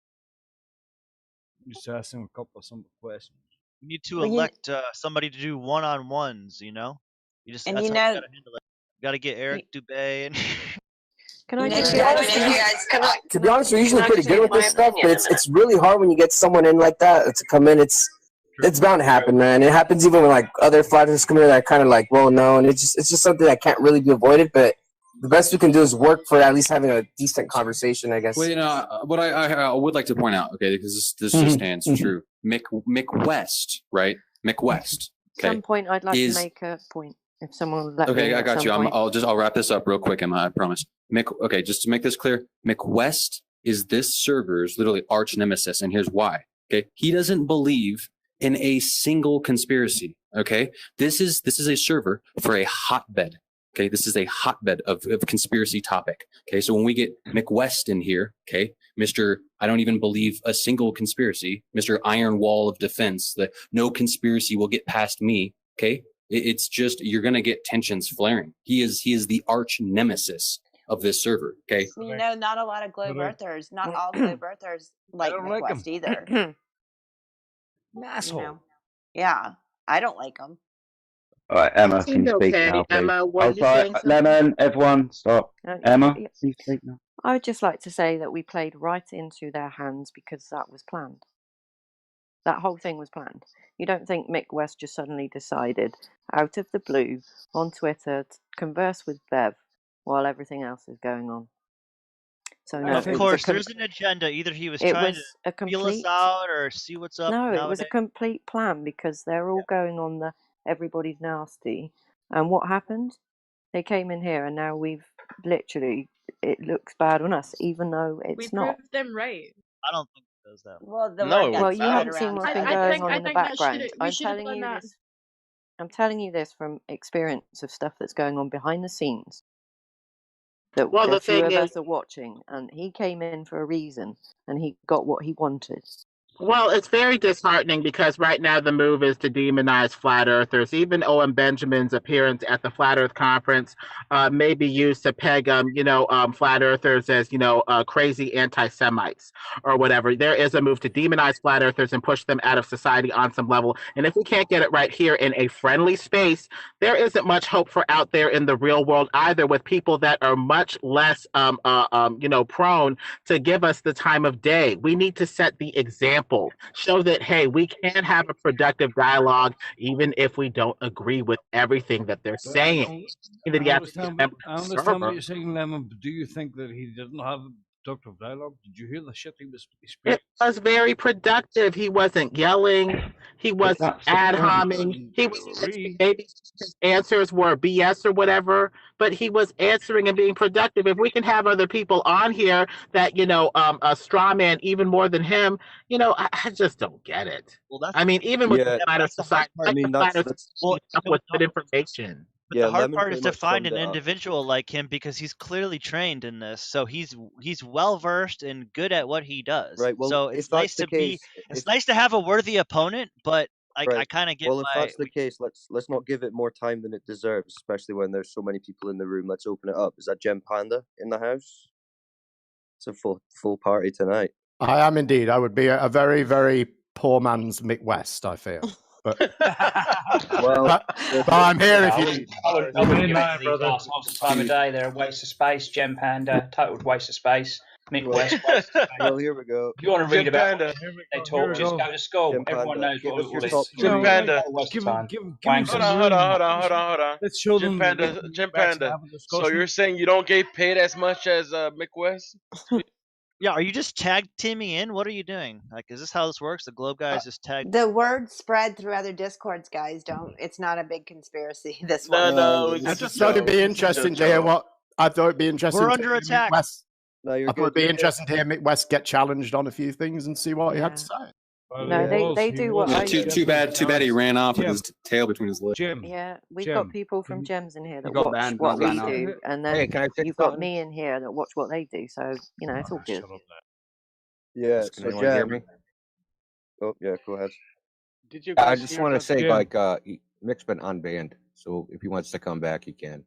Just ask him a couple of simple questions. You need to Well, elect somebody to do one-on-ones. You just And that's you how you know, gotta handle it. You gotta get Eric Dubay and. Can I you know, just To be honest, we're usually pretty good with this stuff, but it's really hard when you get someone in like that to come in. It's bound to happen, man. It happens even when like other fighters come in that are kind of like well known. It's just something that can't really be avoided. But the best we can do is work for at least having a decent conversation, I guess. Well, what I would like to point out, okay, because this just stands true. Mick West, right? Mick West. At some Okay. point, I'd like to make a point. If someone would let me Okay, in I at got some you. point. I'll wrap this up real quick, Emma. I promise. Okay, just to make this clear, McWest is this server's literally arch nemesis, and here's why. Okay, he doesn't believe in a single conspiracy. Okay, this is a server for a hotbed. Okay, this is a hotbed of conspiracy topic. Okay, so when we get McWest in here, okay, Mr. I don't even believe a single conspiracy, Mr. Iron Wall of Defense, that no conspiracy will get past me. Okay, it's just you're gonna get tensions flaring. He is the arch nemesis of this server. Okay, not a lot of globe earthers, not all globe earthers like McWest either. Asshole. Yeah, I don't like them. All right, Emma, can you speak now, please? Emma, Oh, what you sorry, saying? Lemon, everyone, stop. Emma, can you speak now? I would just like to say that we played right into their hands because that was planned. That whole thing was planned. You don't think Mick West just suddenly decided, out of the blue, on Twitter, to converse with Bev while everything else is going on? So no, of course, there's an agenda. Either he was trying to feel us out or see what's up. No, nowadays. it was a complete plan because they're all going on the everybody's nasty. And what happened? They came in here and now we've literally, it looks bad on us, even though it's not. Proved them right. I don't think it does, though. Well, the No, word got Well, you spread haven't around seen what's to been others. going on in the background. I'm should've telling done you that. this. I'm telling you this from experience of stuff that's going on behind the scenes. That Well, a the few thing of is, us are watching, and he came in for a reason, and he got what he wanted. well, it's very disheartening because right now the move is to demonize flat earthers. Even O.M. Benjamin's appearance at the Flat Earth Conference may be used to peg, flat earthers as, crazy anti-Semites or whatever. There is a move to demonize flat earthers and push them out of society on some level. And if we can't get it right here in a friendly space, there isn't much hope for out there in the real world either, with people that are much less, prone to give us the time of day. We need to set the example. Show that, hey, we can have a productive dialogue even if we don't agree with everything that they're saying. I understand what you're saying, Lemon, but do you think that he didn't have a productive dialogue? Did you hear the shit he was It was very productive. He wasn't yelling. He wasn't ad homing. He was maybe his answers were BS or whatever, but he was answering and being productive. If we can have other people on here that a straw man even more than him, I just don't get it. Well, that's, I mean, even with the flat Earth the hard society, part. up with good information. But Yeah, the hard Lemon part is pretty to much find summed an it up. individual like him because he's clearly trained in this. So he's well versed and good at what he does. Right. Well, so if it's that's nice the to be. case, It's nice to have a worthy opponent, but I right. kind of get Well, if why. that's the case, let's not give it more time than it deserves, especially when there's so many people in the room. Let's open it up. Is that Gem Panda in the house? It's a full party tonight. I am indeed. I would be a very, very poor man's Mick West, I feel. But, well, but I'm here if you. I wouldn't give it to these last half the time of day. They're a waste of space. Gem Panda, total waste of space. Mick West, waste of space. Well, here we go. If you want to read Gem about Panda. what they talk, just go to school. Gem Everyone Panda, knows give what us your all this top is. Gem Panda. Waste of time. give him Wankers. Hold on. Let's show Gem them. Panda. Gem Panda. So you're saying you don't get paid as much as Mick West? Yeah, are you just tag teaming in? What are you doing? Like, is this how this works? The Globe guys just tag. The word spread through other discords, guys. It's not a big conspiracy. This No, one. no. I just thought it'd be interesting to hear what. I thought it'd be interesting. We're under attack. West, no, I thought it'd be interesting to hear Mick West get challenged on a few things and see what he had to say. No, they do what I do. Too bad he ran off with his tail between his legs. Yeah, we've got people from Gems in here that got watch banned, what not we ran do, off. and then Hey, can I say you've got something? me in here that watch what they do. So it's all good. Yeah. Can So anyone hear Gem. me? Oh yeah, go ahead. Did you I guys just hear want to that- say, Jim. Mick's been unbanned, so if he wants to come back, he can.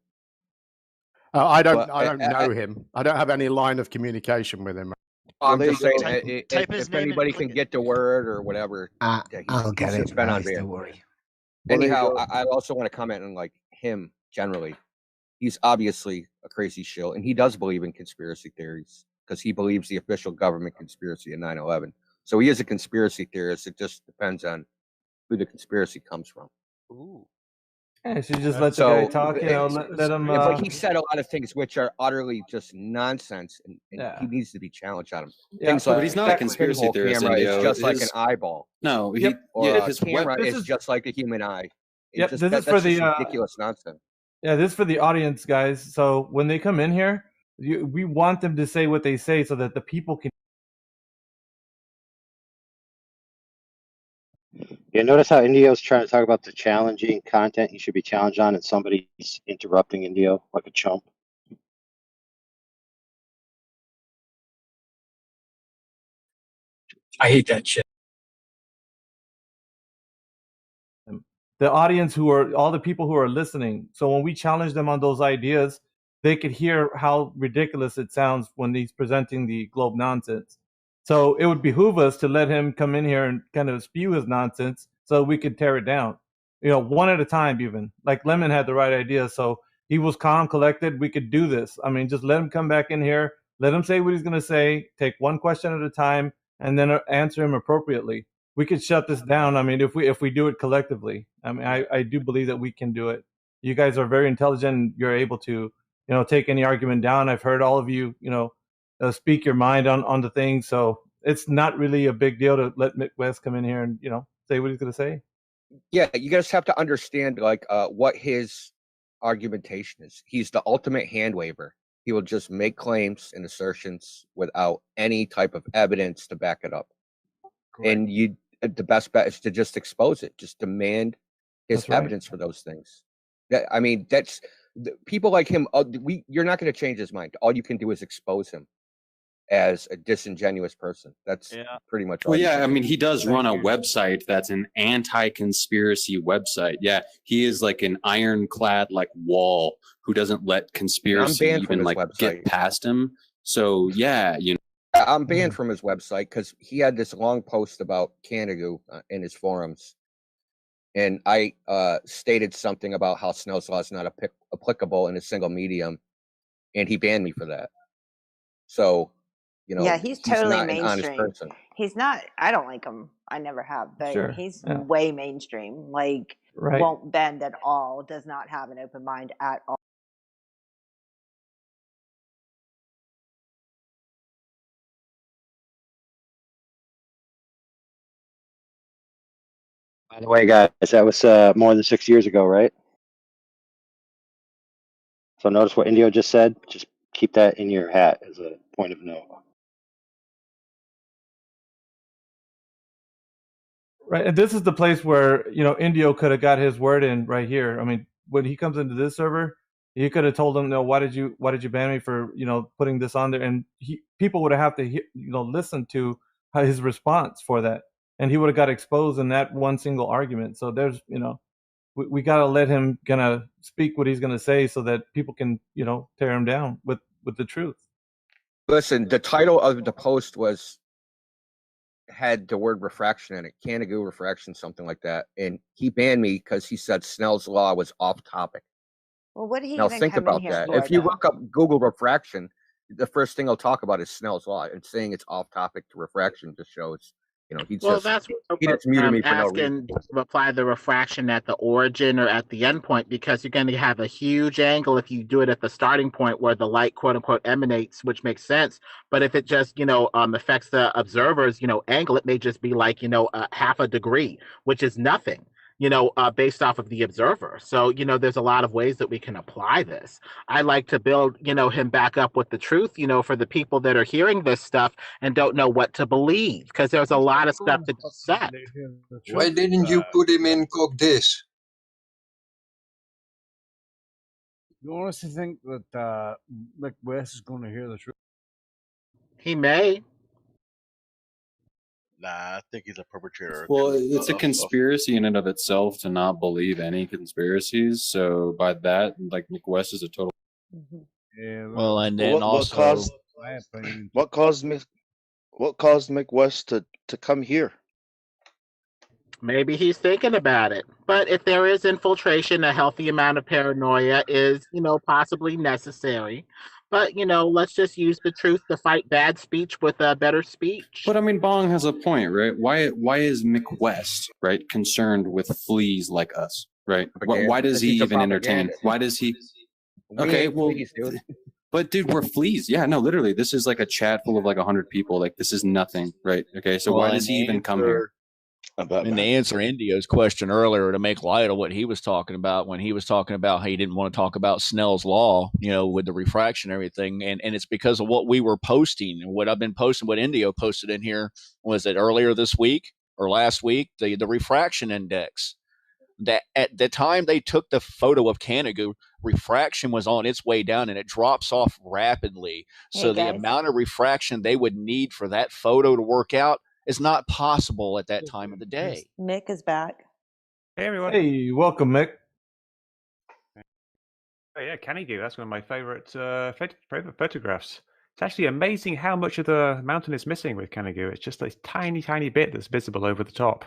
I don't But, know him. I don't have any line of communication with him. I'm there just you saying, go. if anybody can get the word or whatever, yeah, I'll get he's it, been guys, unbanned. don't worry. Well, there you Anyhow, go. I also want to comment on him generally. He's obviously a crazy shill, and he does believe in conspiracy theories because he believes the official government conspiracy in 9/11. So he is a conspiracy theorist. It just depends on who the conspiracy comes from. Ooh. Yeah, so just let the guy talk, let him. But he said a lot of things which are utterly just nonsense, and he needs to be challenged on them. Yeah, Things but like he's not a conspiracy theorist, camera Indio. is just like His- an eyeball. No, he, Or yeah, a his camera this is is- just like a human eye. Yep, Just, this is for that's the just ridiculous nonsense. Yeah, this is for the audience, guys. So when they come in here, we want them to say what they say so that the people can. Yeah, notice how Indio's trying to talk about the challenging content he should be challenged on, and somebody's interrupting Indio like a chump. I hate that shit. The audience all the people who are listening. So when we challenge them on those ideas, they could hear how ridiculous it sounds when he's presenting the globe nonsense. So it would behoove us to let him come in here and kind of spew his nonsense so we could tear it down. One at a time even. Like Lemon had the right idea. So he was calm, collected. We could do this. I mean, just let him come back in here. Let him say what he's going to say. Take one question at a time and then answer him appropriately. we could shut this down. I mean, if we do it collectively, I mean, I do believe that we can do it. You guys are very intelligent. You're able to, take any argument down. I've heard all of you, speak your mind on the thing. So it's not really a big deal to let Mick West come in here and, say what he's going to say. Yeah, you guys have to understand what his argumentation is. He's the ultimate hand waver. He will just make claims and assertions without any type of evidence to back it up. Correct. And the best bet is to just expose it. Just demand his evidence for those things. That's people like him. You're not going to change his mind. All you can do is expose him as a disingenuous person. That's pretty much all. Well, yeah, I mean, he does run a website that's an anti-conspiracy website. Yeah, he is like an ironclad wall who doesn't let conspiracy even get past him. So yeah, I'm banned from his website because he had this long post about Canada in his forums, and I stated something about how Snell's law is not applicable in a single medium, and he banned me for that. So. Yeah, he's totally not mainstream. An honest person. He's not. I don't like him. I never have, but he's way mainstream. Won't bend at all. Does not have an open mind at all. By the way, guys, that was more than 6 years ago, right? So notice what Indio just said. Just keep that in your hat as a point of note. Right, and this is the place where Indio could have got his word in right here. I mean, when he comes into this server, he could have told them, "No, why did you ban me for putting this on there?" And people would have to listen to his response for that, and he would have got exposed in that one single argument. So there's we got to let him gonna speak what he's gonna say so that people can tear him down with the truth. Listen, the title of the post had the word refraction in it, Canada refraction, something like that, and he banned me because he said Snell's law was off topic. Well, what did he now even think come about in here that? for, If you though? look up Google refraction, the first thing he'll talk about is Snell's law, and saying it's off topic to refraction just shows he That's what he just muted me for no reason. asking to apply the refraction at the origin or at the end point, because you're going to have a huge angle if you do it at the starting point where the light quote unquote emanates, which makes sense. But if it just affects the observer's angle, it may just be half a degree, which is nothing. Based off of the observer. So, there's a lot of ways that we can apply this. I like to build, him back up with the truth, for the people that are hearing this stuff and don't know what to believe, because there's a lot of stuff to dissect. Why didn't you put him in cook this? You honestly think that Mick West is going to hear the truth? He may. Nah, I think he's a perpetrator. Well, it's a conspiracy in and of itself to not believe any conspiracies. So by that, Mick West is a total. Yeah. Well, and then what caused Mick West to come here? Maybe he's thinking about it. But if there is infiltration, a healthy amount of paranoia is, possibly necessary. But, let's just use the truth to fight bad speech with a better speech. But I mean, Bong has a point, right? Why is Mick West, right, concerned with fleas like us, right? Why does he even entertain? Why does he? Okay, well, but dude, we're fleas. Yeah, no, literally, this is like a chat full of 100 people. This is nothing, right? Okay, so why does he even come here? And to answer Indio's question earlier, to make light of what he was talking about when he was talking about how he didn't want to talk about Snell's law, with the refraction and everything, and it's because of what we were posting and what I've been posting, what Indio posted in here, was it earlier this week or last week, the refraction index. That at the time they took the photo of Canada, refraction was on its way down and it drops off rapidly. So the amount of refraction they would need for that photo to work out is not possible at that time of the day. Mick is back. Hey everyone. Hey, welcome, Mick. Oh yeah, Canada. That's one of my favorite photographs. It's actually amazing how much of the mountain is missing with Canada. It's just this tiny, tiny bit that's visible over the top.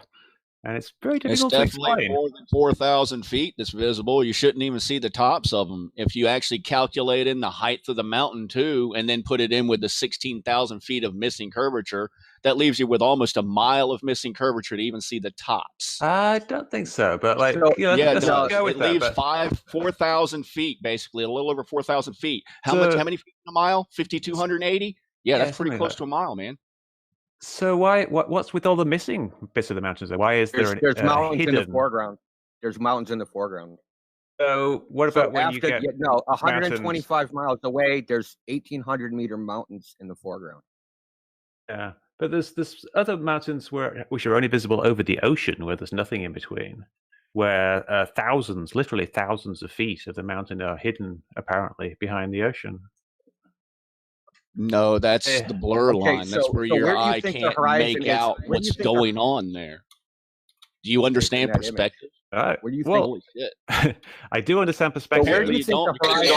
And it's very It's difficult to definitely explain. more than 4,000 feet that's visible. You shouldn't even see the tops of them. If you actually calculate in the height of the mountain too, and then put it in with the 16,000 feet of missing curvature, that leaves you with almost a mile of missing curvature to even see the tops. I don't think so, but like, Yeah, it let's does. go with It that. leaves But 4,000 feet, basically, a little over 4,000 feet. How So- many feet in a mile? 5,280? Yeah, that's pretty something close like to a mile, man. So what's with all the missing bits of the mountains? There? Why is there There's mountains hidden? in the foreground. There's mountains in the foreground. So what about when you get 125 miles away? There's 1,800-meter mountains in the foreground. Yeah, but there's other mountains which are only visible over the ocean, where there's nothing in between, where literally thousands of feet of the mountain are hidden apparently behind the ocean. No, that's the blur line. That's where your where do you eye think the can't horizon make is? out Where do you what's think the- going on there. Do you understand that image. perspective? Where do you well, Holy shit. I do understand perspective. where do you think the horizon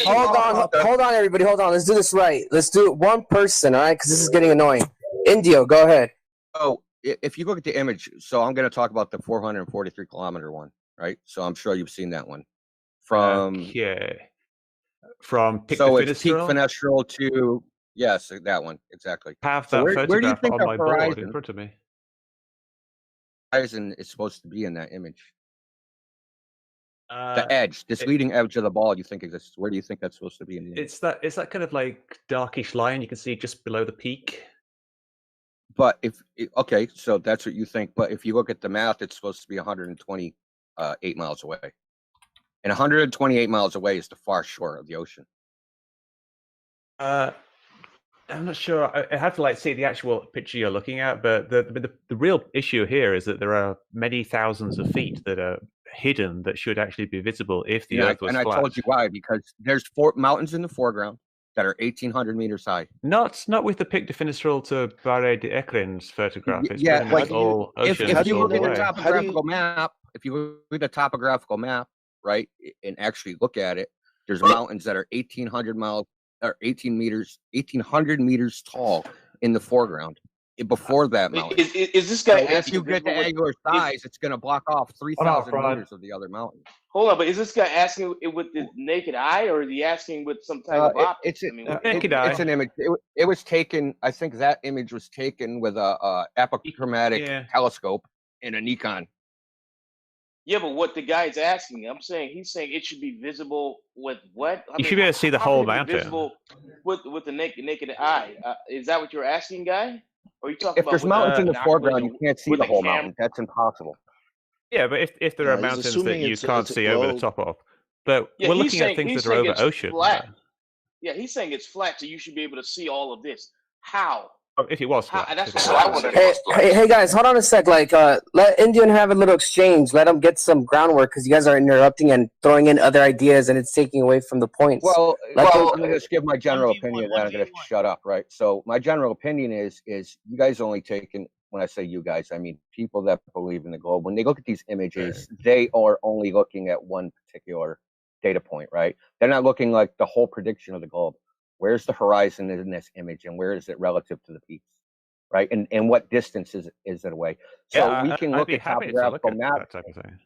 Hold on, hold on, everybody, hold on. Let's do this right. Let's do it one person, all right? Because this is getting annoying. Indio, go ahead. Oh, if you look at the image, so I'm going to talk about the 443-kilometer one, right? So I'm sure you've seen that one. From Pic so de it's Peak Finisterre? Finisterre to that one exactly. Have So that where do you photograph think on the my board in horizon front of me. is supposed to be in that image? Uh, The edge, this it- leading edge of the ball, you think exists? Where do you think that's supposed to be in the image? It's that kind of like darkish line you can see just below the peak. But okay, so that's what you think. But if you look at the math, it's supposed to be 128 miles away, and 128 miles away is the far shore of the ocean. I'm not sure. I have to see the actual picture you're looking at, but the real issue here is that there are many thousands of feet that are hidden that should actually be visible if the Earth was and flat. I told you why, because there's 4 mountains in the foreground that are 1,800 meters high. Not with the Pic de Finisterre to Barre de Ecrin's photograph. It's Yeah, pretty much all ocean. if you all look the at the way. topographical map, right, and actually look at it, there's mountains that are 1,800 miles or 1,800 meters tall in the foreground. Before that mountain, is this guy so if you get the angular size, it's going to block off 3,000 meters of the other mountain. Hold on, but is this guy asking it with the naked eye, or is he asking with some type of optics? It's an image. It was taken. I think that image was taken with a apochromatic telescope in a Nikon. Yeah, but what the guy's asking, he's saying it should be visible with what? You should be able to see the how whole can it be mountain. Visible with the naked eye. Is that what you're asking, guy? Or are you talking If about there's with mountains in the binoculars foreground, or you can't see with the a whole camera? mountain. That's impossible. Yeah, but if there are mountains that you can't see over the top of, but Yeah, we're he's looking at saying- things he's that are saying over it's ocean. flat. Yeah, he's saying it's flat, so you should be able to see all of this. How? If it was How? flat. That's If what I want to Hey, guys, hold on a sec. Let Indian have a little exchange. Let him get some groundwork because you guys are interrupting and throwing in other ideas, and it's taking away from the points. Well, I'm going to just give my general opinion, then I'm going to shut up, right? So my general opinion is you guys only taking, when I say you guys, I mean people that believe in the globe. When they look at these images, they are only looking at one particular data point, right? They're not looking like the whole prediction of the globe. Where's the horizon in this image, and where is it relative to the peaks, right? And what distance is it away? So Yeah, we can I'd look be at happy to look topographical at maps. that type of thing.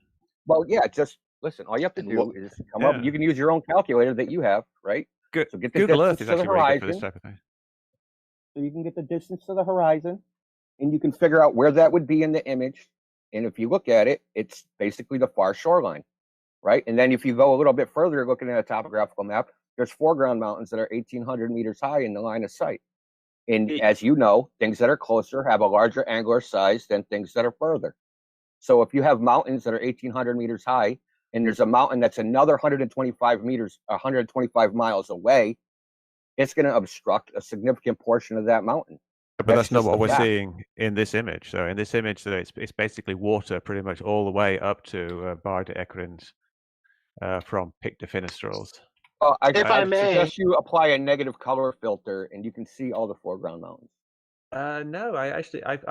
Well, yeah, just listen. All you have to do is come up. You can use your own calculator that you have, right? So get the Google Earth distance is to the actually really good for this horizon. type of thing. So you can get the distance to the horizon, and you can figure out where that would be in the image. And if you look at it, it's basically the far shoreline, right? And then if you go a little bit further, looking at a topographical map, there's foreground mountains that are 1,800 meters high in the line of sight. And as you know, things that are closer have a larger angular size than things that are further. So if you have mountains that are 1,800 meters high, and there's a mountain that's another 125 miles away, it's going to obstruct a significant portion of that mountain. But that's not just what a we're fact. seeing in this image. So in this image, it's basically water pretty much all the way up to Barre de Ecrin's from Pic de Finisterre's. I If I may. suggest you apply a negative color filter, and you can see all the foreground mountains. No, I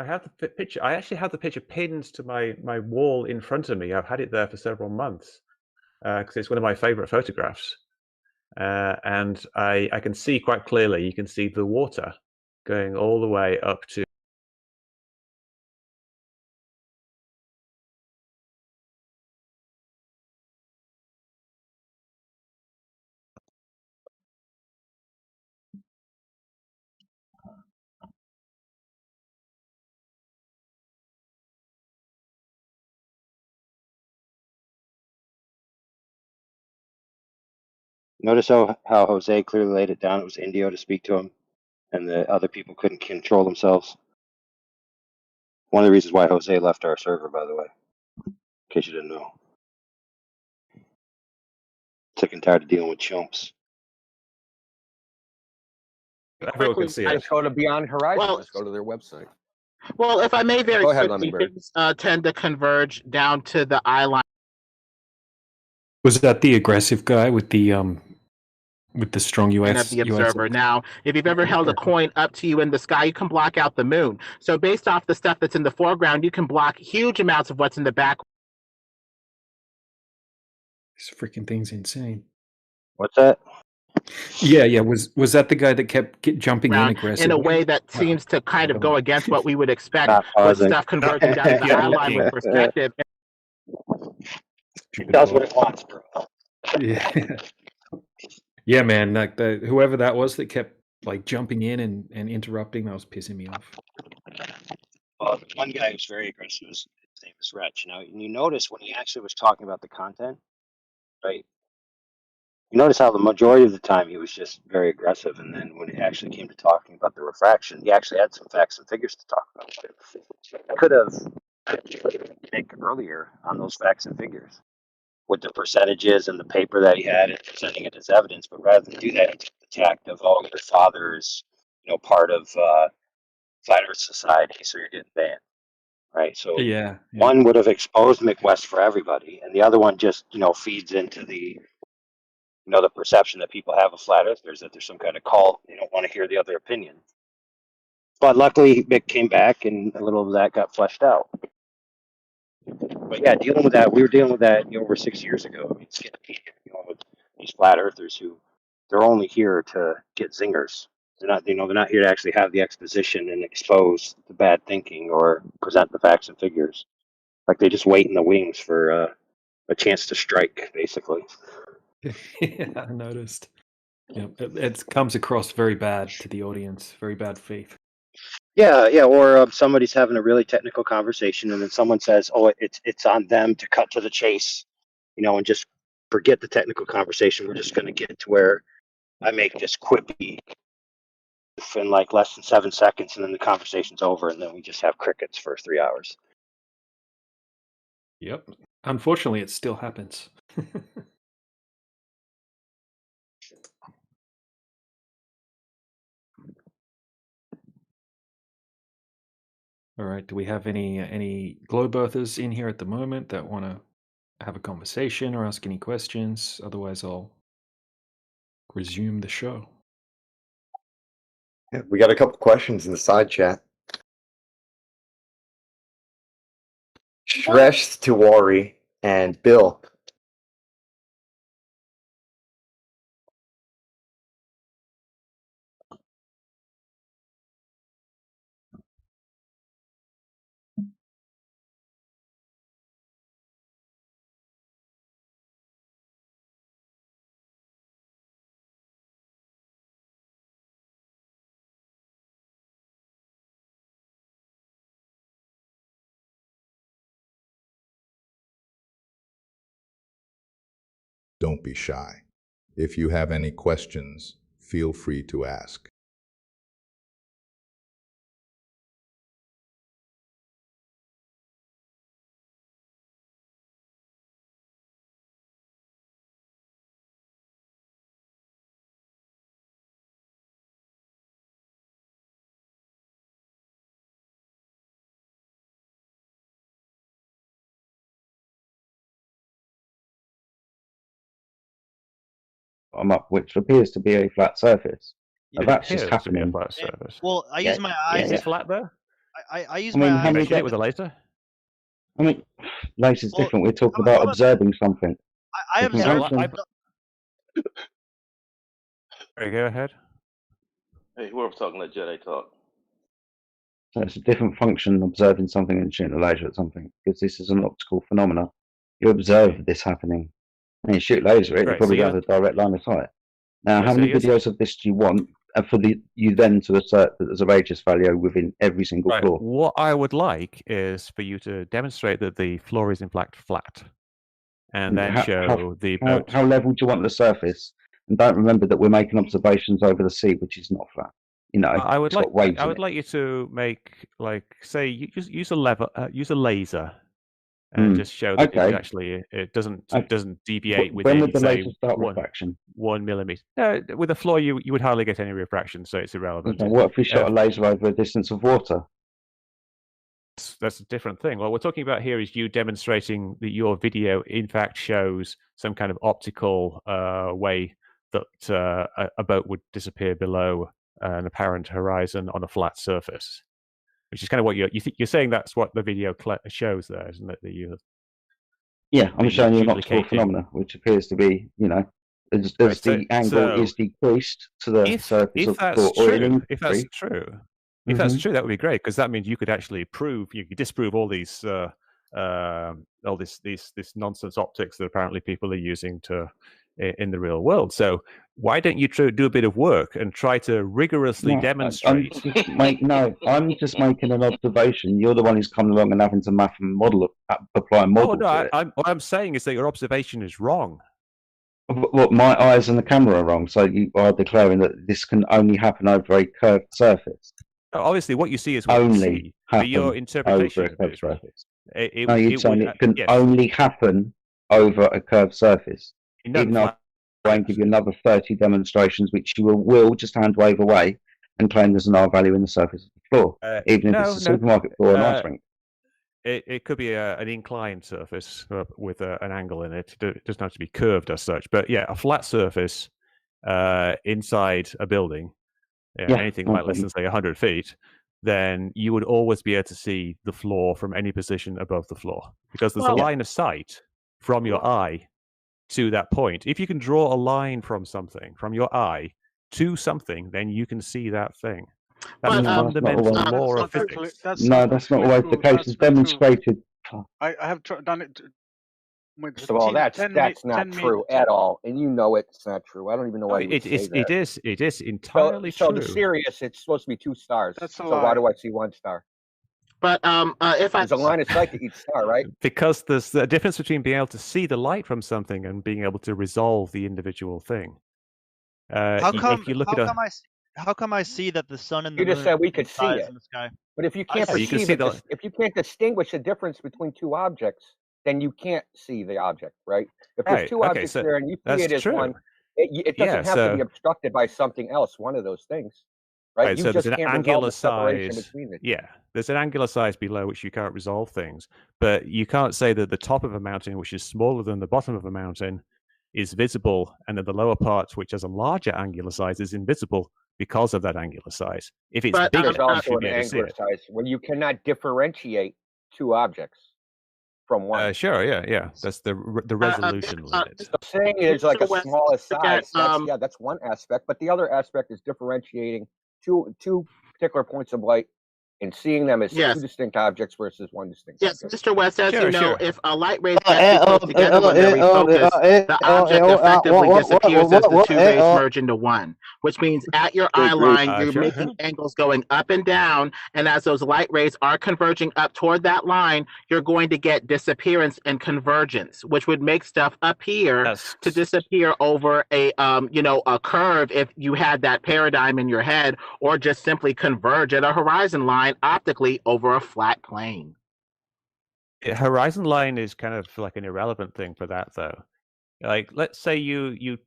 have the picture. I actually have the picture pinned to my wall in front of me. I've had it there for several months because it's one of my favorite photographs. And I can see quite clearly. You can see the water going all the way up to Notice how Jose clearly laid it down. It was Indio to speak to him, and the other people couldn't control themselves. One of the reasons why Jose left our server, by the way, in case you didn't know. Sick and tired of dealing with chumps. Everyone can see it. Just go to Beyond Horizon. Well- Just go to their website. Well, if I may very Go ahead, quickly, Lemon Bird. things tend to converge down to the eye line. Was that the aggressive guy with the strong US? Of the observer. Now, if you've ever held a coin up to you in the sky, you can block out the moon. So based off the stuff that's in the foreground, you can block huge amounts of what's in the back. This freaking thing's insane. What's that? Yeah. Was that the guy that kept jumping in aggressively? In a way that seems to kind of go against what we would expect Not with pausing. stuff converging down to the eye line with perspective. It does what it wants, bro. Yeah. Yeah, man. Like whoever that was that kept like jumping in and interrupting, that was pissing me off. Well, the one guy who's very aggressive, his name is Wretch. Now, you notice when he actually was talking about the content, right? You notice how the majority of the time he was just very aggressive, and then when it actually came to talking about the refraction, he actually had some facts and figures to talk about. I could have Nick earlier on those facts and figures with the percentages and the paper that he had and presenting it as evidence, but rather than do that, he took the tact of, oh, your father is, part of Flat Earth Society, so you're getting banned, right? So Yeah. one would have exposed McWest for everybody, and the other one just, feeds into the the perception that people have of flat earthers, that there's some kind of cult, they don't want to hear the other opinion. But luckily, Mick came back, and a little of that got fleshed out. But yeah, dealing with that, we were dealing with that over 6 years ago. I mean, it's getting heated, with these flat earthers who they're only here to get zingers. They're not, they're not here to actually have the exposition and expose the bad thinking or present the facts and figures. Like they just wait in the wings for a chance to strike, basically. Yeah, I noticed. Yeah, it comes across very bad to the audience, very bad faith. Yeah, or somebody's having a really technical conversation, and then someone says, "Oh, it's on them to cut to the chase," and just forget the technical conversation. We're just going to get to where I make this quippy in like less than 7 seconds, and then the conversation's over, and then we just have crickets for 3 hours. Yep. Unfortunately, it still happens. All right. Do we have any globe earthers in here at the moment that want to have a conversation or ask any questions? Otherwise, I'll resume the show. Yeah, we got a couple questions in the side chat. Shresh Tiwari and Bill. Don't be shy. If you have any questions, feel free to ask. I'm up, which appears to be a flat surface. Now, that's just appears to be a happening. flat surface. Well, I use my eyes. Is it flat there? I use I mean, my how eyes. many Measured it with a laser? I mean, laser's different. We're talking about observing something. I Different observed. function. Sorry, go ahead. Hey, whoever's talking, let Jedi talk. So it's a different function observing something and shooting a laser at something, because this is an optical phenomena. You observe this happening, and you shoot laser at it, you Right, probably so don't have a direct line of sight. Now, Yeah, how so many you're- videos of this do you want for you then to assert that there's a radius value within every single Right. floor? What I would like is for you to demonstrate that the floor is in fact flat, and then show the boat. How level do you want the surface? and don't remember that we're making observations over the sea, which is not flat. You know, I would it's got waves in it. like you to make, like, say, you just use a laser, and just show that Okay. it actually it doesn't deviate When within, would the say, laser start refraction? 1 millimeter. With a floor, you would hardly get any refraction, so it's irrelevant. Okay, what if we shot a laser over a distance of water? That's a different thing. What we're talking about here is you demonstrating that your video, in fact, shows some kind of optical way that a boat would disappear below an apparent horizon on a flat surface, which is kind of what you're saying. That's what the video shows there, isn't it? That you. Yeah, I'm showing you an optical phenomena, which appears to be, you know, as the angle is decreased to the surface of the floor. If that's true, if that's true, that would be great, because that means you could actually disprove all these this nonsense optics that apparently people are using in the real world. So why don't you do a bit of work and try to rigorously demonstrate? I'm just making an observation. You're the one who's coming along and having to map and model, apply a model. What I'm saying is that your observation is wrong. What, my eyes and the camera are wrong, so you are declaring that this can only happen over a curved surface. Obviously, what you see is what you see. But your interpretation over a curved surface. You're saying it can only happen over a curved surface. Even though I won't give you another 30 demonstrations, which you will just hand wave away and claim there's an R value in the surface of the floor, even if it's a supermarket floor or an ice rink. It could be an inclined surface with an angle in it. It doesn't have to be curved as such. But yeah, a flat surface inside a building, anything like less than, say, 100 feet, then you would always be able to see the floor from any position above the floor, because there's a line of sight from your eye to that point. If you can draw a line from your eye to something, then you can see that thing. That's a fundamental law of physics. No, that's not always the case. It's demonstrated. I have done it. First of all, that's not true at all, and you know it's not true. I don't even know why you would say that. It is entirely true. So the Sirius, it's supposed to be 2 stars. So why do I see 1 star? But if there's a line of sight to each star, right? Because there's a difference between being able to see the light from something and being able to resolve the individual thing. How come I see that the sun and the moon? You just said we could see it in the sky? But if you can't perceive it, if you can't distinguish the difference between 2 objects, then you can't see the object, right? If there's 2 objects there and you see it as one, it doesn't have to be obstructed by something else. One of those things. Right, so there's an angular size. Yeah, there's an angular size below which you can't resolve things, but you can't say that the top of a mountain, which is smaller than the bottom of a mountain, is visible, and then the lower part, which has a larger angular size, is invisible because of that angular size. If it's bigger, there's also an angular size where you cannot differentiate 2 objects from one. Sure, yeah. That's the resolution limit. So saying it's like a smallest size, that's one aspect, but the other aspect is differentiating two particular points of light and seeing them as 2 distinct objects versus 1 distinct object. Mr. West, as you know, if a light ray gets close together when they're refocused, the object effectively disappears as the 2 rays merge into 1, which means at your eye line, you're making angles going up and down, and as those light rays are converging up toward that line, you're going to get disappearance and convergence, which would make stuff up here to disappear over a curve if you had that paradigm in your head, or just simply converge at a horizon line optically over a flat plane. Horizon line is kind of like an irrelevant thing for that, though. Like, let's say you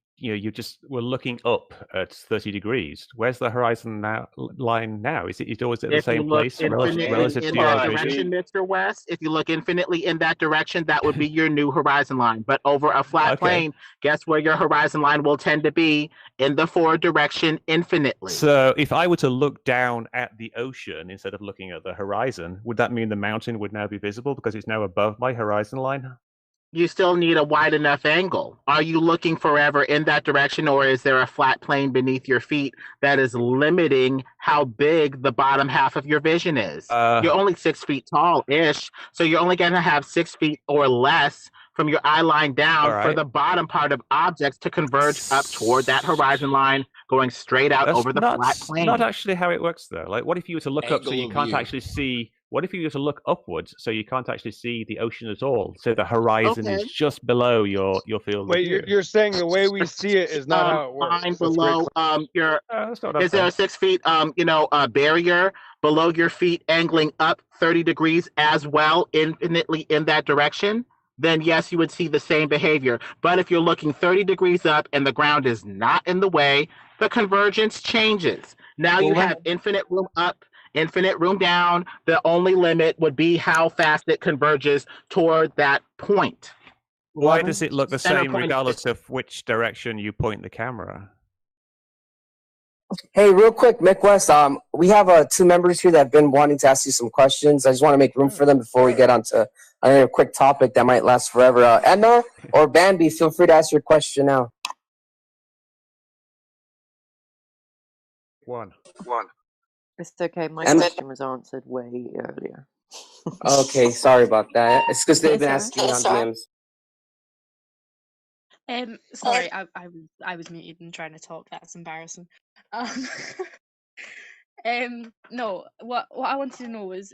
just were looking up at 30 degrees. Where's the horizon line now? Is it always at the same place relative to your vision, Mr. West? If you look infinitely in that direction, that would be your new horizon line. But over a flat plane, guess where your horizon line will tend to be? In the forward direction infinitely. So if I were to look down at the ocean instead of looking at the horizon, would that mean the mountain would now be visible because it's now above my horizon line? You still need a wide enough angle. Are you looking forever in that direction, or is there a flat plane beneath your feet that is limiting how big the bottom half of your vision is? You're only 6 feet tall-ish, so you're only going to have 6 feet or less from your eye line down for the bottom part of objects to converge up toward that horizon line, going straight out over the flat plane. Not actually how it works, though. Like, what if you were to look up so you can't actually see What if you were to look upwards so you can't actually see the ocean at all? So the horizon Okay. is just below your field of Wait, view. you're saying the way we see it is not how it works. Line That's a great below your that's not what I'm is there saying. a 6 feet barrier below your feet angling up 30 degrees as well, infinitely in that direction? Then yes, you would see the same behavior. But if you're looking 30 degrees up and the ground is not in the way, the convergence changes. Now you have infinite room up, infinite room down. The only limit would be how fast it converges toward that point. Why does it look the Center same point- regardless of which direction you point the camera? Hey, real quick, Mick West. We have 2 members here that have been wanting to ask you some questions. I just want to make room for them before we get onto a quick topic that might last forever. Edna or Bambi, feel free to ask your question now. One. It's okay. My And- question was answered way earlier. Okay, sorry about that. It's because they've been That's asking on alright. DMs. Sorry, I was muted and trying to talk. That's embarrassing. No, what I wanted to know was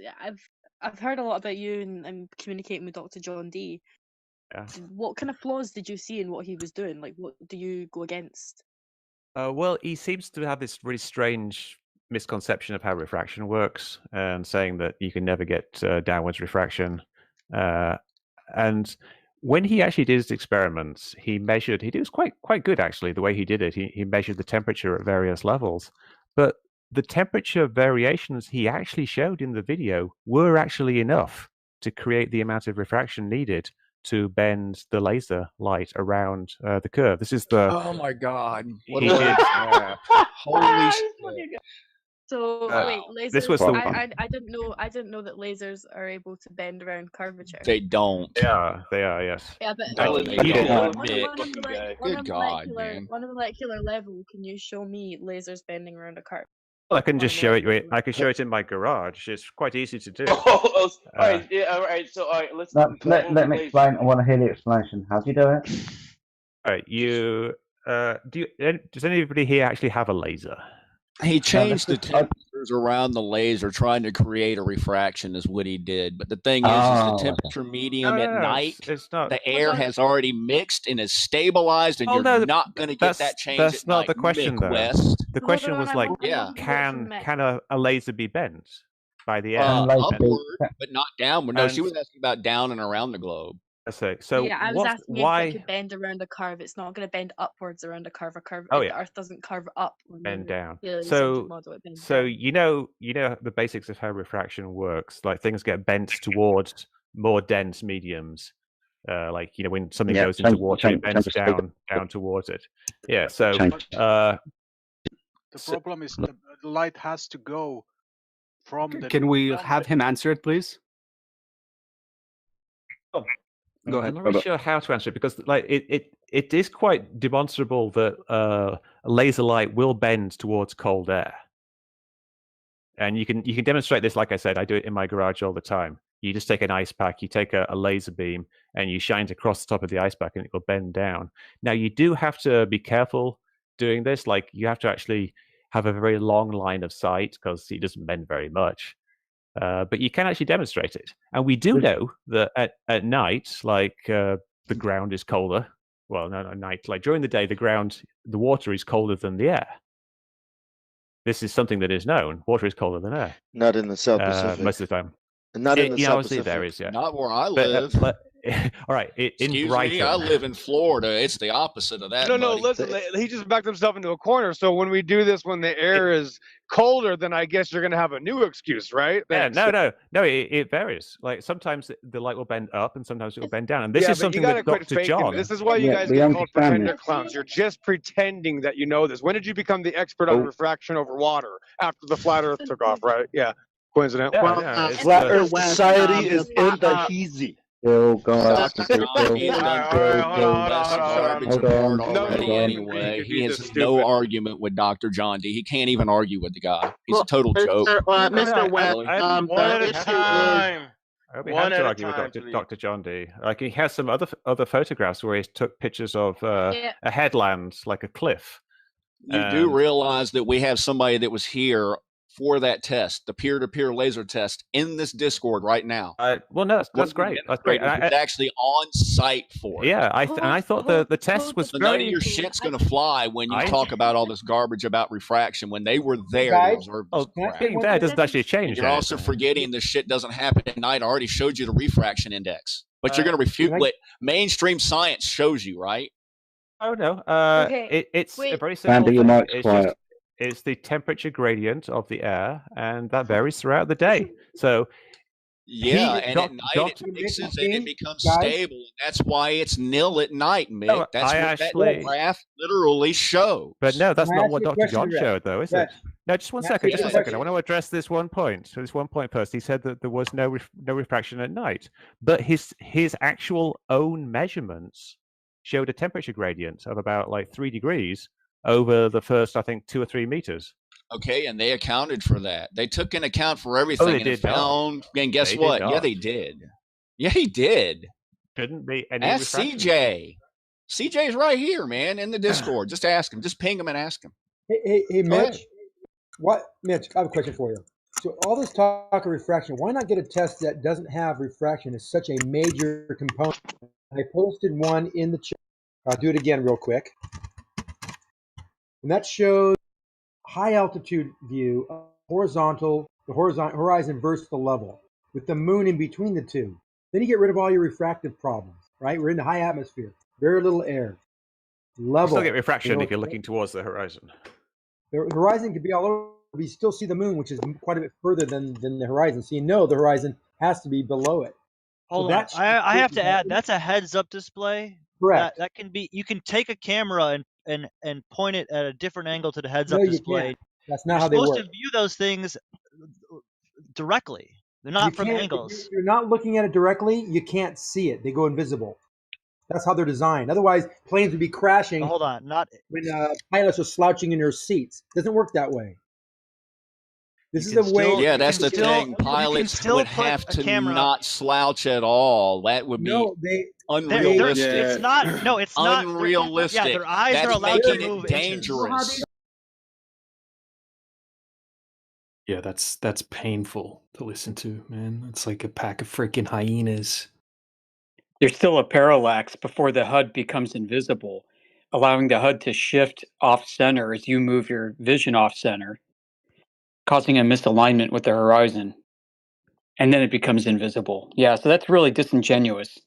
I've heard a lot about you and communicating with Dr. John D. Yeah. What kind of flaws did you see in what he was doing? Like, what do you go against? Well, he seems to have this really strange misconception of how refraction works, and saying that you can never get downwards refraction. And when he actually did his experiments, he was quite good actually. The way he did it, he measured the temperature at various levels, but the temperature variations he actually showed in the video were actually enough to create the amount of refraction needed to bend the laser light around the curve. This is the. Oh my God! What He a did- laugh. Holy shit! So wait, lasers. this was the I didn't know that lasers are able to bend around curvature. They don't. They are, yes. Yeah, but No, they You don't. don't. on Good a God, man. on a molecular level, can you show me lasers bending around a curve? Well, I can just show it. I can show it in my garage. It's quite easy to do. all right, yeah, all right. So all right, let's No, let me explain. I want to hear the explanation. How do you do it? All right, does anybody here actually have a laser? He changed the this is- temperatures around the laser, trying to create a refraction, is what he did. But the thing is the temperature medium No, at no, night, it's not. the air has already mixed and is stabilized, and Oh, you're no, not going to get that change. That's at not night. the question, Mick though. West. The question was like, yeah, can a laser be bent by the air? upward, but not downward. No, she And- was asking about down and around the globe. So yeah, I was asking why if it could bend around a curve. It's not going to bend upwards around a curve. Oh, The yeah. Earth doesn't curve up. bend down? Heliocentric So model, it bends so down. you know the basics of how refraction works. Like things get bent towards more dense mediums. Like when something Yeah, goes into change- water, change- it bends change- down towards it. Yeah. So Change. The problem is the light has to go from the. Can we have him answer it, please? Go ahead. I'm not really sure how to answer it because it is quite demonstrable that a laser light will bend towards cold air. And you can demonstrate this, like I said, I do it in my garage all the time. You just take an ice pack, you take a laser beam, and you shine it across the top of the ice pack, and it will bend down. Now, you do have to be careful doing this. Like, you have to actually have a very long line of sight because it doesn't bend very much. But you can actually demonstrate it. And we do know that at night, the ground is colder. Well, not at night. Like during the day, the water is colder than the air. This is something that is known. Water is colder than air. Not in the South Pacific. Most of the time. Not in the South obviously Pacific. there is, yeah. Not where I live. All right, in Excuse Brighton. me, I live in Florida. It's the opposite of that. No, buddy. listen. He just backed himself into a corner. So when we do this, when the air is colder, then I guess you're going to have a new excuse, right? Yeah, Thanks. no. It varies. Like sometimes the light will bend up, and sometimes it will bend down. And this Yeah, is but you something gotta that quit Dr. faking John. it. This is why you guys get called pretender clowns. You're just pretending that you know this. When did you become the expert on refraction over water? After the flat Earth took off, right? Yeah, coincidentally. Flat Earth Society is in the heezy. Bill, God. Dr. John Dee's done less garbage Hold apart on. already anyway. He has no argument with Dr. John D. He can't even argue with the guy. He's a total joke. Mr. West, Really. the issue is I hope he one had to at a argue with time, Dr. John D. Like he has some other photographs where he took pictures of a headland, like a cliff. You do realize that we have somebody that was here for that test, the peer-to-peer laser test, in this Discord right now. Well, no, that's great. That's great. It's actually on site for it. Yeah, I thought the test was So very. none of your shit's going to fly when you talk about all this garbage about refraction. When they were there to observe this crap. Being there doesn't actually change. You're also forgetting this shit doesn't happen at night. I already showed you the refraction index, but you're going to refute what mainstream science shows you, right? Oh no, it's a very Andy, simple your thing. mic's It's quiet. just it's the temperature gradient of the air, and that varies throughout the day. So yeah, and at night it mixes and it becomes stable. And that's why it's nil at night, Mick. No, That's what that graph literally shows. But no, that's Can I not ask what you a Dr. question, John Rex? showed, though, is Rex, it? No, just one can I ask second. you Just a one second. I question? want to address this one point. So this one point first. He said that there was no refraction at night, but his actual own measurements showed a temperature gradient of about like 3 degrees over the first, I think, 2 or 3 meters. Okay, and they accounted for that. They took in account for everything they and did not. found. And guess They did what? Yeah, not. they did. Yeah, he did. Couldn't be any Ask refraction. CJ. CJ's right here, man, in the Discord. Just ask him. Just ping him and ask him. Hey, Go ahead. Mitch. Mitch, I have a question for you. So all this talk of refraction, why not get a test that doesn't have refraction as such a major component? I posted one in the chat. I'll do it again real quick. And that shows high altitude view of the horizon versus the level, with the moon in between the two. Then you get rid of all your refractive problems, right? We're in the high atmosphere, very little air. You still get refraction if you're looking towards the horizon. The horizon could be all over, but you still see the moon, which is quite a bit further than the horizon. So you know the horizon has to be below it. Hold on. I have to add, that's a heads-up display. Correct. That can be. You can take a camera and point it at a different angle to the heads-up No, you display. can't. That's not You're how they supposed work. to view those things directly. They're not You from can't- angles. If you're not looking at it directly, you can't see it. They go invisible. That's how they're designed. Otherwise, planes would be crashing. Hold on, when pilots are slouching in their seats. It doesn't work that way. This is a way. Yeah, that's the thing. Pilots would have to not slouch at all. That would be unrealistic. It's not. No, it's not. Unrealistic. Yeah, their eyes That's are allowed to making move it dangerous. Yeah, that's painful to listen to, man. It's like a pack of freaking hyenas. There's still a parallax before the HUD becomes invisible, allowing the HUD to shift off center as you move your vision off center, causing a misalignment with the horizon. And then it becomes invisible. Yeah, so that's really disingenuous.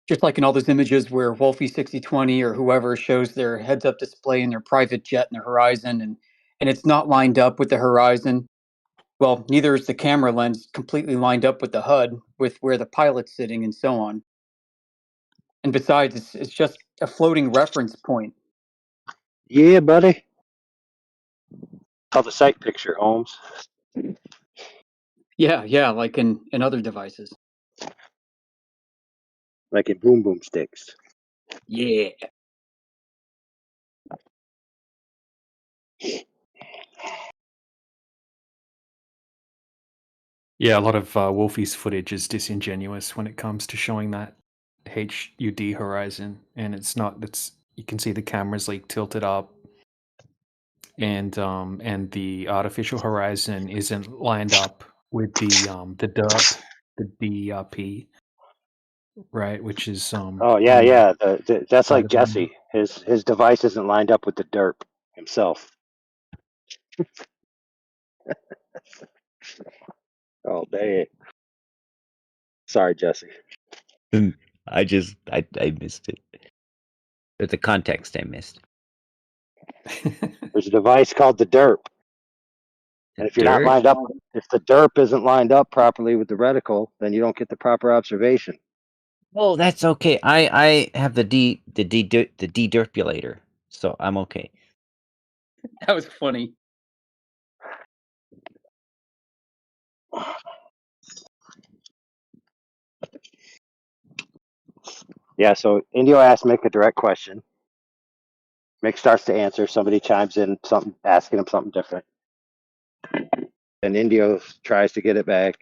Just like in all those images where Wolfie 6020 or whoever shows their heads-up display in their private jet in the horizon, and it's not lined up with the horizon. Well, neither is the camera lens completely lined up with the HUD, with where the pilot's sitting and so on. And besides, it's just a floating reference point. Yeah, buddy. Called the sight picture, Holmes. Yeah, like in other devices. Like in boom boom sticks. Yeah. Yeah, a lot of Wolfie's footage is disingenuous when it comes to showing that HUD horizon, and it's not. It's you can see the cameras like tilted up, and the artificial horizon isn't lined up with the DERP, the DERP, right? Which is Oh yeah. That's like Jesse. His device isn't lined up with the derp himself. Oh dang. Sorry, Jesse. I missed it. There's the context I missed. There's a device called the derp. And if you're not lined up, if the derp isn't lined up properly with the reticle, then you don't get the proper observation. Oh, that's okay. I have the de-derpulator, so I'm okay. That was funny. Yeah, so Indio asked Mick a direct question. Mick starts to answer. Somebody chimes in, something asking him something different. and Indio tries to get it back.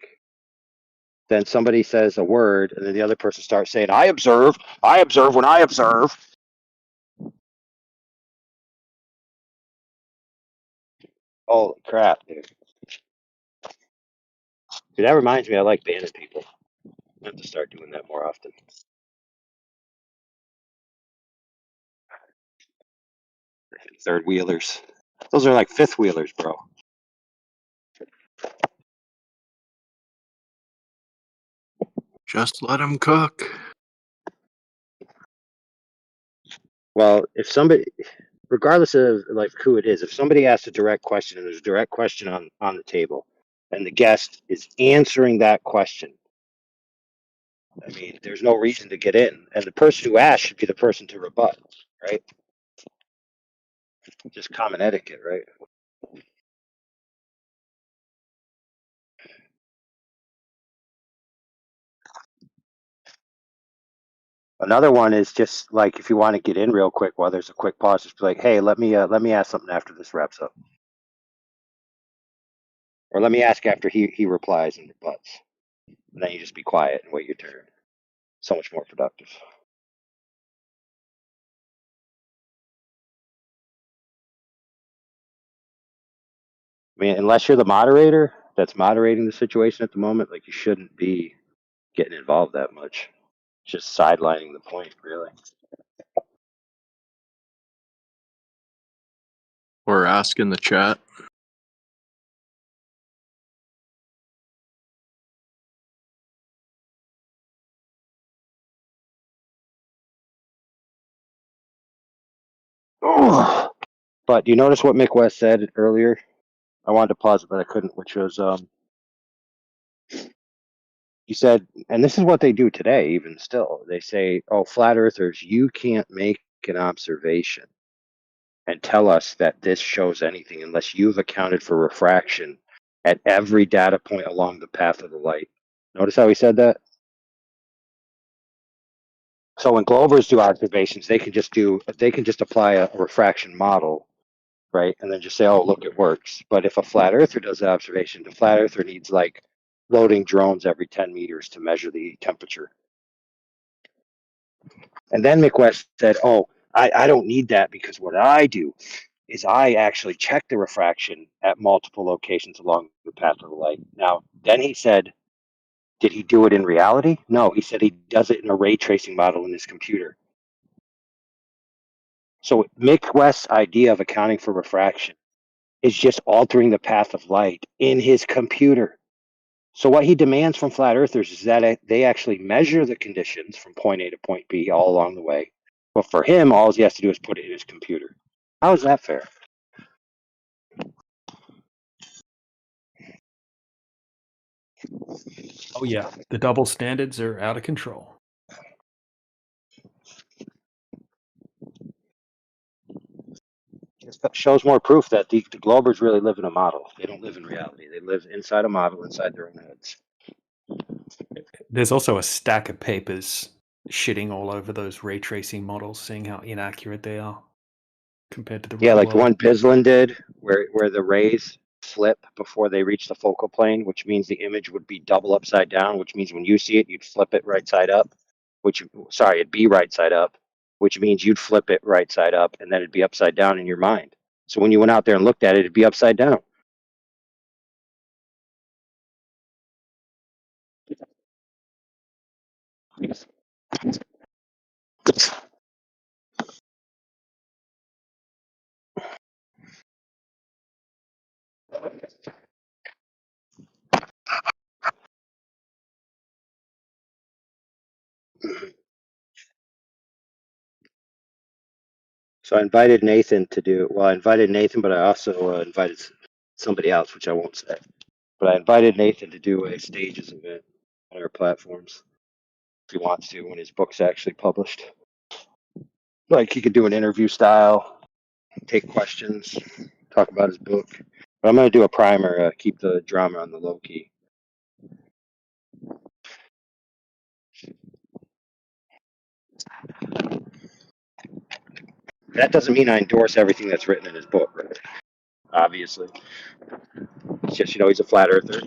Then somebody says a word, and then the other person starts saying, I observe when I observe. Holy crap, dude. Dude, that reminds me, I like banning people. I have to start doing that more often. Third wheelers. Those are like fifth wheelers, bro. Just let them cook. Well, if somebody, regardless of like who it is, if somebody asks a direct question and there's a direct question on the table, and the guest is answering that question, I mean, there's no reason to get in, and the person who asked should be the person to rebut, right? Just common etiquette, right? Another one is just like if you want to get in real quick while there's a quick pause, just be like, "Hey, let me ask something after this wraps up," or let me ask after he replies and rebuts, and then you just be quiet and wait your turn. So much more productive. I mean, unless you're the moderator that's moderating the situation at the moment, like you shouldn't be getting involved that much. Just sidelining the point, really. Or ask in the chat. Oh. But you notice what Mick West said earlier? I wanted to pause it, but I couldn't, which was he said, and this is what they do today, even still. They say, oh, flat earthers, you can't make an observation and tell us that this shows anything unless you've accounted for refraction at every data point along the path of the light. Notice how he said that? So when Glovers do observations, they can just apply a refraction model, right? And then just say, oh, look, it works. But if a flat earther does the observation, the flat earther needs like loading drones every 10 meters to measure the temperature. And then McWest said, oh, I don't need that because what I do is I actually check the refraction at multiple locations along the path of the light. Now, then he said, did he do it in reality? No, he said he does it in a ray tracing model in his computer. So Mick West's idea of accounting for refraction is just altering the path of light in his computer. So what he demands from flat earthers is that they actually measure the conditions from point A to point B all along the way. But for him, all he has to do is put it in his computer. How is that fair? Oh yeah, the double standards are out of control. It shows more proof that the Globers really live in a model. They don't live in reality. They live inside a model, inside their own heads. There's also a stack of papers shitting all over those ray tracing models, seeing how inaccurate they are compared to the real like world. the one Bislin did, where the rays flip before they reach the focal plane, which means the image would be double upside down, which means when you see it, you'd flip it right side up, it'd be right side up, which means you'd flip it right side up, and then it'd be upside down in your mind. So when you went out there and looked at it, it'd be upside down. So I invited Nathan to do, I invited Nathan, but I also invited somebody else, which I won't say. But I invited Nathan to do a stages event on our platforms if he wants to when his book's actually published. Like he could do an interview style, take questions, talk about his book. But I'm going to do a primer, keep the drama on the low key. That doesn't mean I endorse everything that's written in his book, right? obviously. It's just, he's a flat earther,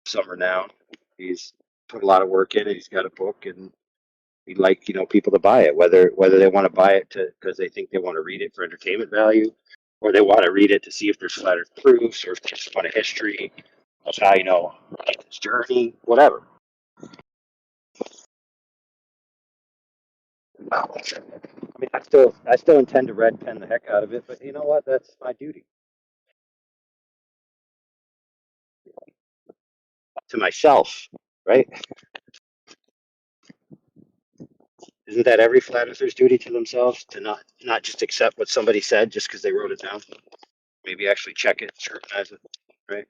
some renown. He's put a lot of work in it. He's got a book, and he'd like, people to buy it, whether they want to buy it because they think they want to read it for entertainment value, or they want to read it to see if there's flat earth proofs, or if they just want a history of how, his journey, whatever. I mean, I still intend to red pen the heck out of it, but you know what? That's my duty to myself, right? Isn't that every flat earther's duty to themselves, to not just accept what somebody said just because they wrote it down? Maybe actually check it, scrutinize it, right?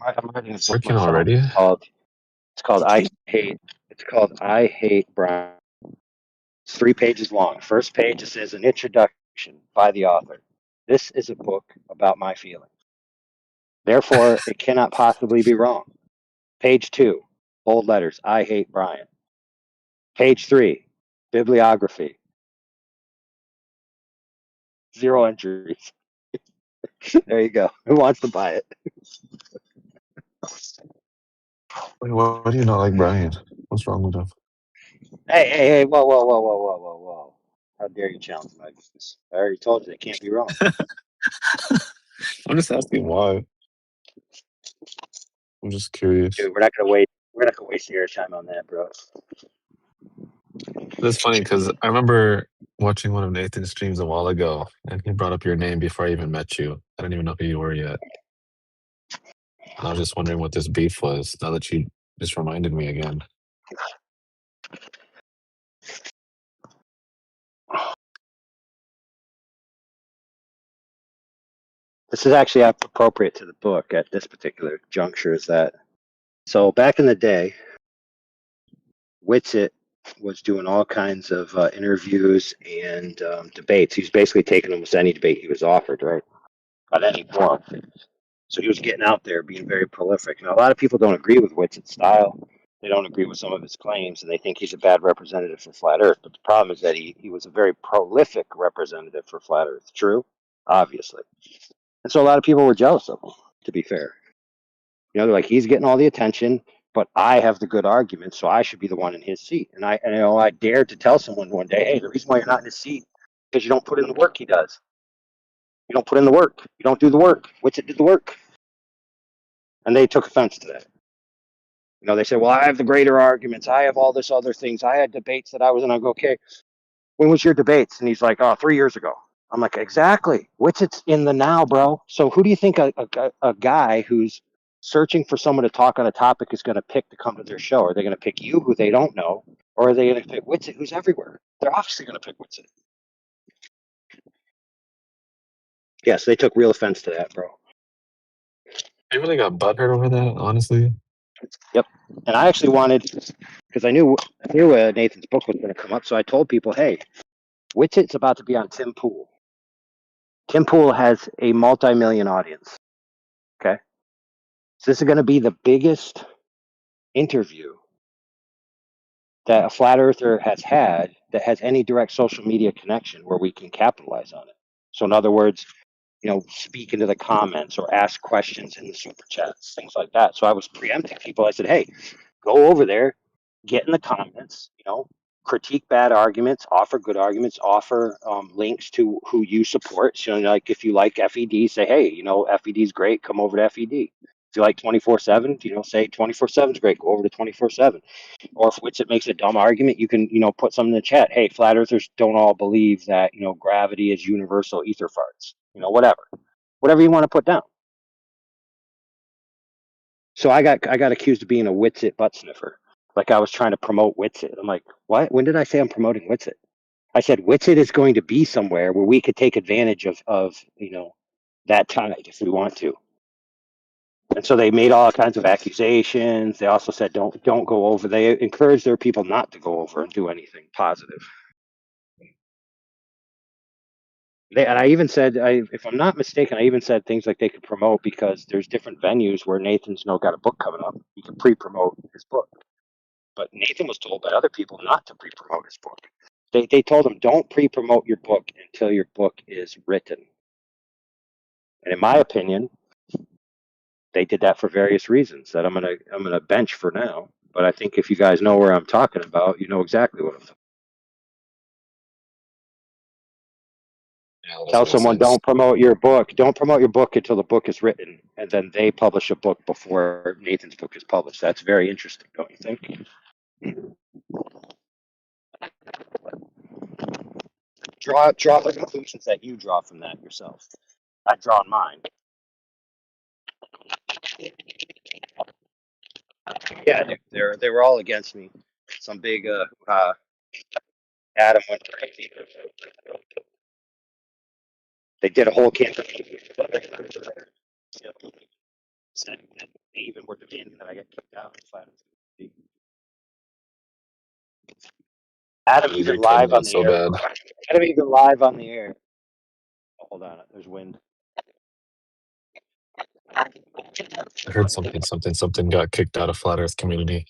I'm writing a book Working myself. already? It's called I Hate Brian. It's 3 pages long. First page, it says an introduction by the author. This is a book about my feelings. Therefore, it cannot possibly be wrong. Page 2, bold letters, I hate Brian. Page 3, bibliography. 0 entries. There you go. Who wants to buy it? Wait, why do you not like Brian? What's wrong with him? Hey, whoa. How dare you challenge my business? I already told you it can't be wrong. I'm just asking why. I'm just curious. Dude, we're not gonna waste your time on that, bro. That's funny because I remember watching one of Nathan's streams a while ago, and he brought up your name before I even met you. I didn't even know who you were yet. And I was just wondering what this beef was, now that you just reminded me again. This is actually appropriate to the book at this particular juncture. Is that so? Back in the day, Whitsitt was doing all kinds of interviews and debates. He was basically taking almost any debate he was offered, right, on any forum. So he was getting out there, being very prolific. Now, a lot of people don't agree with Whitsitt's style. They don't agree with some of his claims, and they think he's a bad representative for Flat Earth. But the problem is that he was a very prolific representative for Flat Earth. True? Obviously. And so a lot of people were jealous of him, to be fair. They're like, he's getting all the attention, but I have the good argument, so I should be the one in his seat. And I dared to tell someone one day, hey, the reason why you're not in his seat is because you don't put in the work he does. You don't put in the work. You don't do the work. Whitsitt did the work. And they took offense to that. They said, well, I have the greater arguments. I have all this other things. I had debates that I was in. I go, okay, when was your debates? And he's like, 3 years ago. I'm like, exactly. Whitsitt's in the now, bro. So who do you think a guy who's searching for someone to talk on a topic is going to pick to come to their show? Are they going to pick you, who they don't know? Or are they going to pick Whitsitt, who's everywhere? They're obviously going to pick Whitsitt. Yes, they took real offense to that, bro. You really got butthurt over that, honestly? Yep. And I actually wanted, because I knew Nathan's book was going to come up, so I told people, hey, Whitsitt's about to be on Tim Pool. Tim Pool has a multi-million audience. Okay. So this is going to be the biggest interview that a flat earther has had that has any direct social media connection where we can capitalize on it. So in other words, speak into the comments or ask questions in the super chats, things like that. So I was preempting people. I said, hey, go over there, get in the comments, critique bad arguments, offer good arguments, offer links to who you support. So like if you like FED, say, hey, FED is great, come over to FED. If you like 24/7, say 24/7 is great, go over to 24/7. Or if Whitsitt makes a dumb argument, you can, put something in the chat. Hey, flat earthers don't all believe that, gravity is universal ether farts. Whatever you want to put down. So I got accused of being a Whitsitt butt sniffer. Like I was trying to promote Whitsitt. I'm like, what? When did I say I'm promoting Whitsitt? I said Whitsitt is going to be somewhere where we could take advantage of that tide if we want to. And so they made all kinds of accusations. They also said don't go over. They encouraged their people not to go over and do anything positive. And I even said, if I'm not mistaken, I even said things like they could promote because there's different venues where Nathan's got a book coming up. He could pre-promote his book. But Nathan was told by other people not to pre-promote his book. They told him, don't pre-promote your book until your book is written. And in my opinion, they did that for various reasons that I'm gonna bench for now. But I think if you guys know where I'm talking about, you know exactly what I'm talking about. Tell someone don't promote your book. Don't promote your book until the book is written, and then they publish a book before Nathan's book is published. That's very interesting, don't you think? Draw the conclusions that you draw from that yourself. I draw mine. Yeah, they were all against me. Some big Adam went crazy. They did a whole campaign. They even were demanding that I get kicked out. Adam even live on the so air. bad. Adam even live on the air. Oh, hold on, there's wind. I heard something got kicked out of Flat Earth community.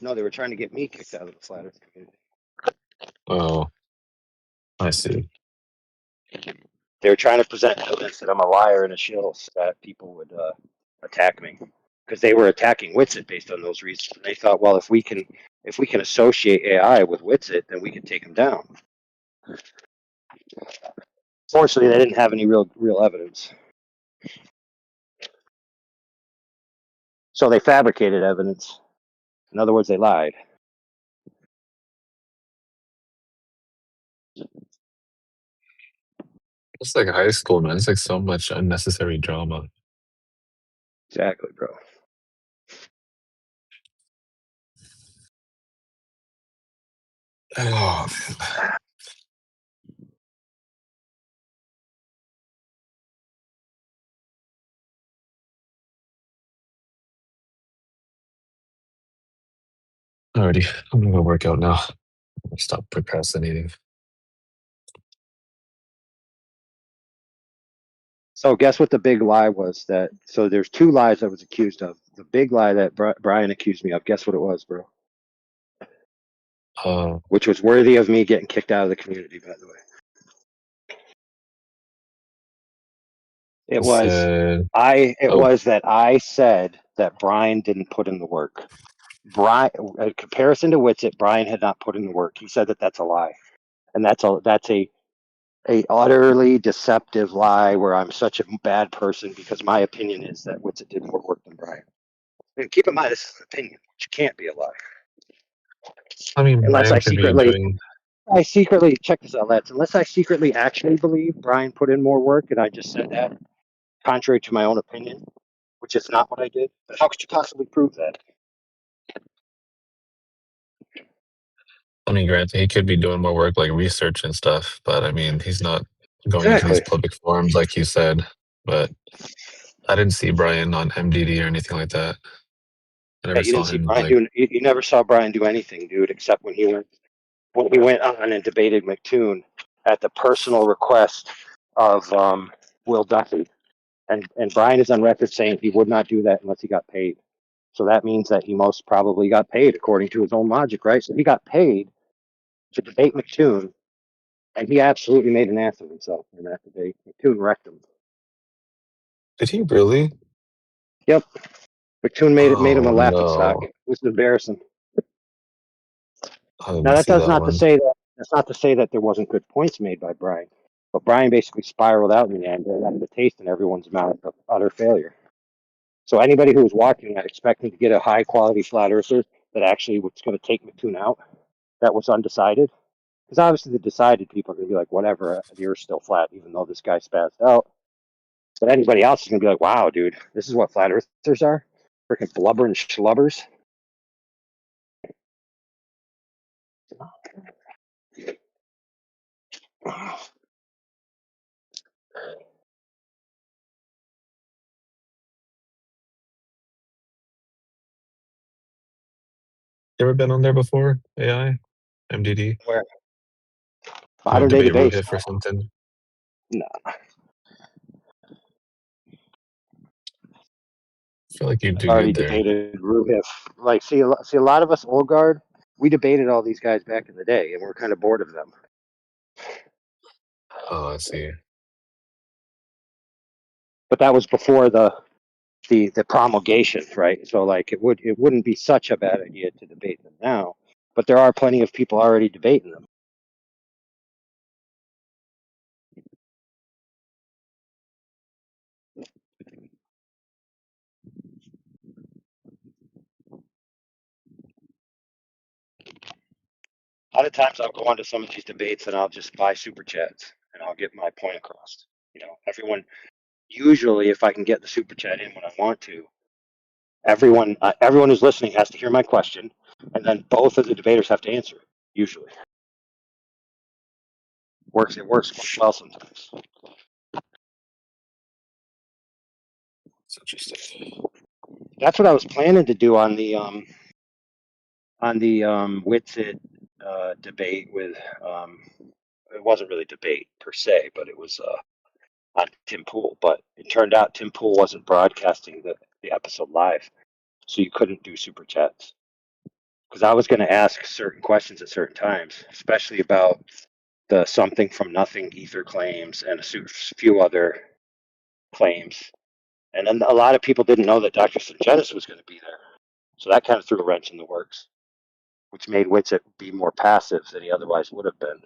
No, they were trying to get me kicked out of the Flat Earth community. Oh, I see. They were trying to present evidence that I'm a liar and a shill so that people would attack me. Because they were attacking Witsit based on those reasons. And they thought, well, if we can associate AI with Witsit, then we can take them down. Fortunately, they didn't have any real evidence. So they fabricated evidence. In other words, they lied. It's like high school, man. It's like so much unnecessary drama. Exactly, bro. Oh, man. Alrighty, I'm gonna go work out now. Stop procrastinating. So guess what the big lie was? So there's two lies I was accused of. The big lie that Brian accused me of. Guess what it was, bro? Which was worthy of me getting kicked out of the community, by the way. It was that I said that Brian didn't put in the work. Brian, in comparison to Witsit, Brian had not put in the work. He said that that's a lie, and that's a utterly deceptive lie where I'm such a bad person because my opinion is that Witsit did more work than Brian. And keep in mind, this is an opinion, which can't be a lie. I mean, Unless Brian could be doing. I secretly check this out, lads. Unless I secretly actually believe Brian put in more work, and I just said that contrary to my own opinion, which is not what I did. But how could you possibly prove that? I mean, granted, he could be doing more work like research and stuff, but I mean, he's not going into these public forums like you said. But I didn't see Brian on MDD or anything like that. I never Yeah, you saw didn't see him Brian like. doing. You never saw Brian do anything, dude, except when he went on and debated McToon at the personal request of Will Duffy, and Brian is on record saying he would not do that unless he got paid. So that means that he most probably got paid according to his own logic, right? So he got paid to debate McToon, and he absolutely made an ass of himself in that debate. McToon wrecked him. Did he really? Yep. McToon made him a Oh laughing stock. no! It was embarrassing. I didn't Now see that's that not to one. say that there wasn't good points made by Brian, but Brian basically spiraled out in the end and left the taste in everyone's mouth of utter failure. So anybody who was watching that expecting to get a high quality flat earther that actually was going to take McToon out, that was undecided. Because obviously the decided people are going to be like, whatever, the Earth's still flat, even though this guy spazzed out. But anybody else is going to be like, wow, dude, this is what flat earthers are? Freaking blubbering schlubbers. You ever been on there before? AI, MDD, Where do modern day debate debates? Ruhif or something? No. I feel like you'd I've do already good there. debated Ruhif. Like, see a lot of us old guard, we debated all these guys back in the day, and we're kind of bored of them. Oh, I see. But that was before the promulgation, right? So like it wouldn't be such a bad idea to debate them now. But there are plenty of people already debating them. A lot of times I'll go onto some of these debates and I'll just buy super chats and I'll get my point across. You know, everyone usually, if I can get the super chat in when I want to, everyone who's listening has to hear my question, and then both of the debaters have to answer it. Usually, it works quite well sometimes. It's interesting. That's what I was planning to do on the Witsit debate with it wasn't really debate per se, but it was on Tim Pool. But it turned out Tim Pool wasn't broadcasting the episode live, so you couldn't do super chats. Because I was going to ask certain questions at certain times, especially about the something from nothing ether claims and a few other claims. And then a lot of people didn't know that Dr. Sungenis was going to be there. So that kind of threw a wrench in the works, which made Witsit be more passive than he otherwise would have been.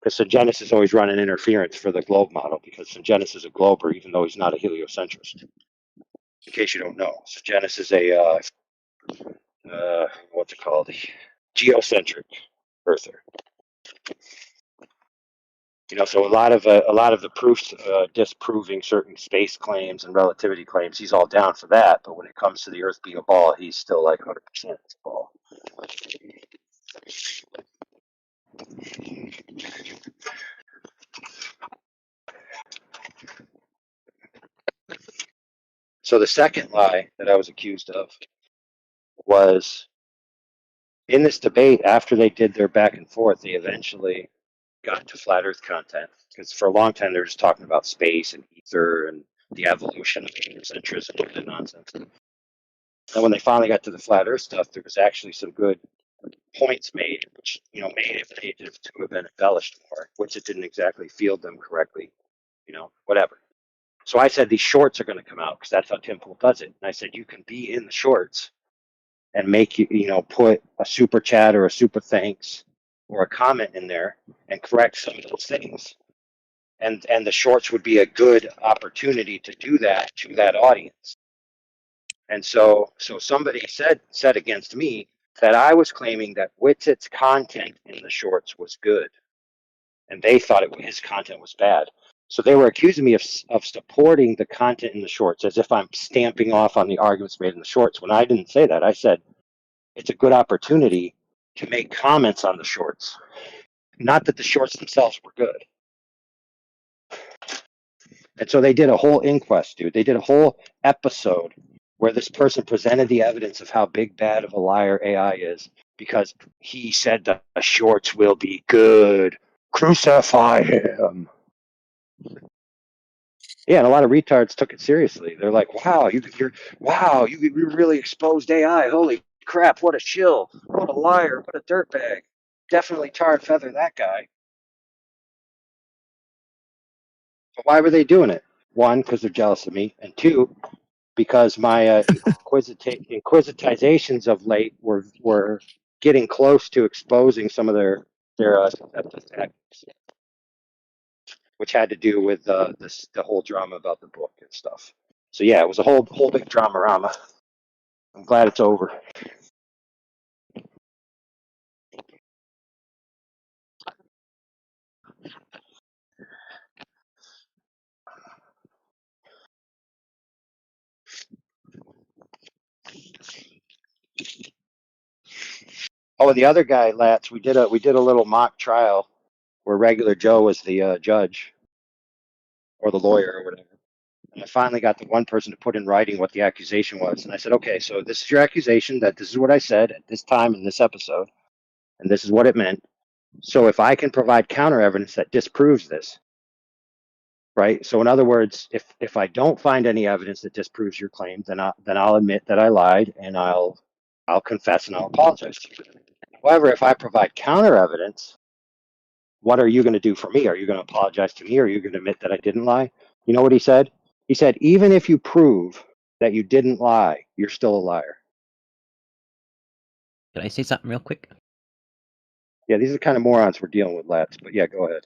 Because Sungenis is always running interference for the globe model, because Sungenis is a glober, even though he's not a heliocentrist. In case you don't know, Sungenis is a, what's it called? Geocentric earther. You know, so a lot of the proofs disproving certain space claims and relativity claims, he's all down for that. But when it comes to the Earth being a ball, he's still like 100% it's a ball. So the second lie that I was accused of was in this debate. After they did their back and forth, they eventually got to flat Earth content, because for a long time they were just talking about space and ether and the evolution of heliocentrism and all that nonsense. And when they finally got to the flat Earth stuff, there was actually some good points made, which made it needed to have been embellished more, which it didn't exactly field them correctly. Whatever. So I said these shorts are going to come out because that's how Tim Pool does it. And I said you can be in the shorts and make put a super chat or a super thanks or a comment in there and correct some of those things. And the shorts would be a good opportunity to do that to that audience. And so somebody said against me that I was claiming that Witsit's content in the shorts was good, and they thought his content was bad. So they were accusing me of supporting the content in the shorts, as if I'm stamping off on the arguments made in the shorts, when I didn't say that. I said it's a good opportunity to make comments on the shorts, not that the shorts themselves were good. And so they did a whole inquest, dude. They did a whole episode where this person presented the evidence of how big bad of a liar AI is, because he said the shorts will be good. Crucify him. Yeah, and a lot of retards took it seriously. They're like, "Wow, you really exposed AI. Holy crap! What a shill! What a liar! What a dirtbag! Definitely tar and feather that guy." But why were they doing it? One, because they're jealous of me, and two, because my inquisitizations of late were getting close to exposing some of their tactics, which had to do with the whole drama about the book and stuff. So yeah, it was a whole big drama-rama. I'm glad it's over. Oh, and the other guy, Lats, we did a little mock trial where regular Joe was the judge or the lawyer or whatever. And I finally got the one person to put in writing what the accusation was. And I said, okay, so this is your accusation that this is what I said at this time in this episode, and this is what it meant. So if I can provide counter evidence that disproves this, right? So in other words, if I don't find any evidence that disproves your claim, then I'll admit that I lied, and I'll confess and I'll apologize. However, if I provide counter evidence, what are you going to do for me? Are you going to apologize to me? Or are you going to admit that I didn't lie? You know what he said? He said, even if you prove that you didn't lie, you're still a liar. Can I say something real quick? Yeah, these are the kind of morons we're dealing with, lads. But yeah, go ahead.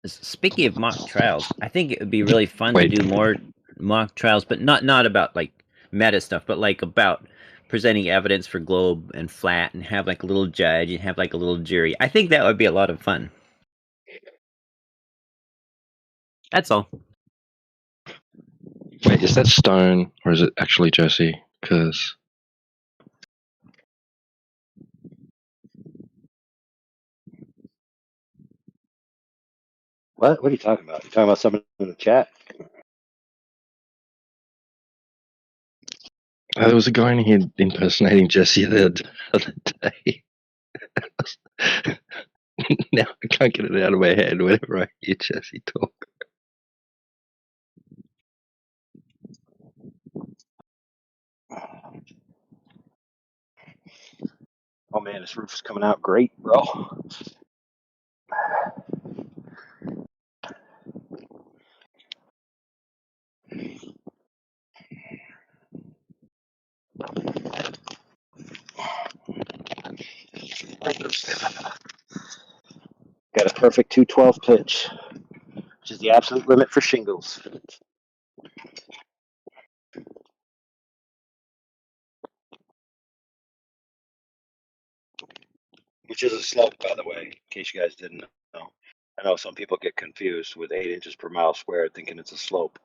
Speaking of mock trials, I think it would be really fun to do more mock trials, but not about like meta stuff, but like about presenting evidence for globe and flat, and have like a little judge and have like a little jury. I think that would be a lot of fun. That's all. Wait, is that Stone or is it actually Jesse? Because What are you talking about? You talking about someone in the chat? there was a guy in here impersonating Jesse the other day. Now I can't get it out of my head whenever I hear Jesse talk. Oh man, this roof is coming out great, bro. Got a perfect 212 pitch, which is the absolute limit for shingles. Which is a slope, by the way, in case you guys didn't know. I know some people get confused with 8 inches per mile squared, thinking it's a slope.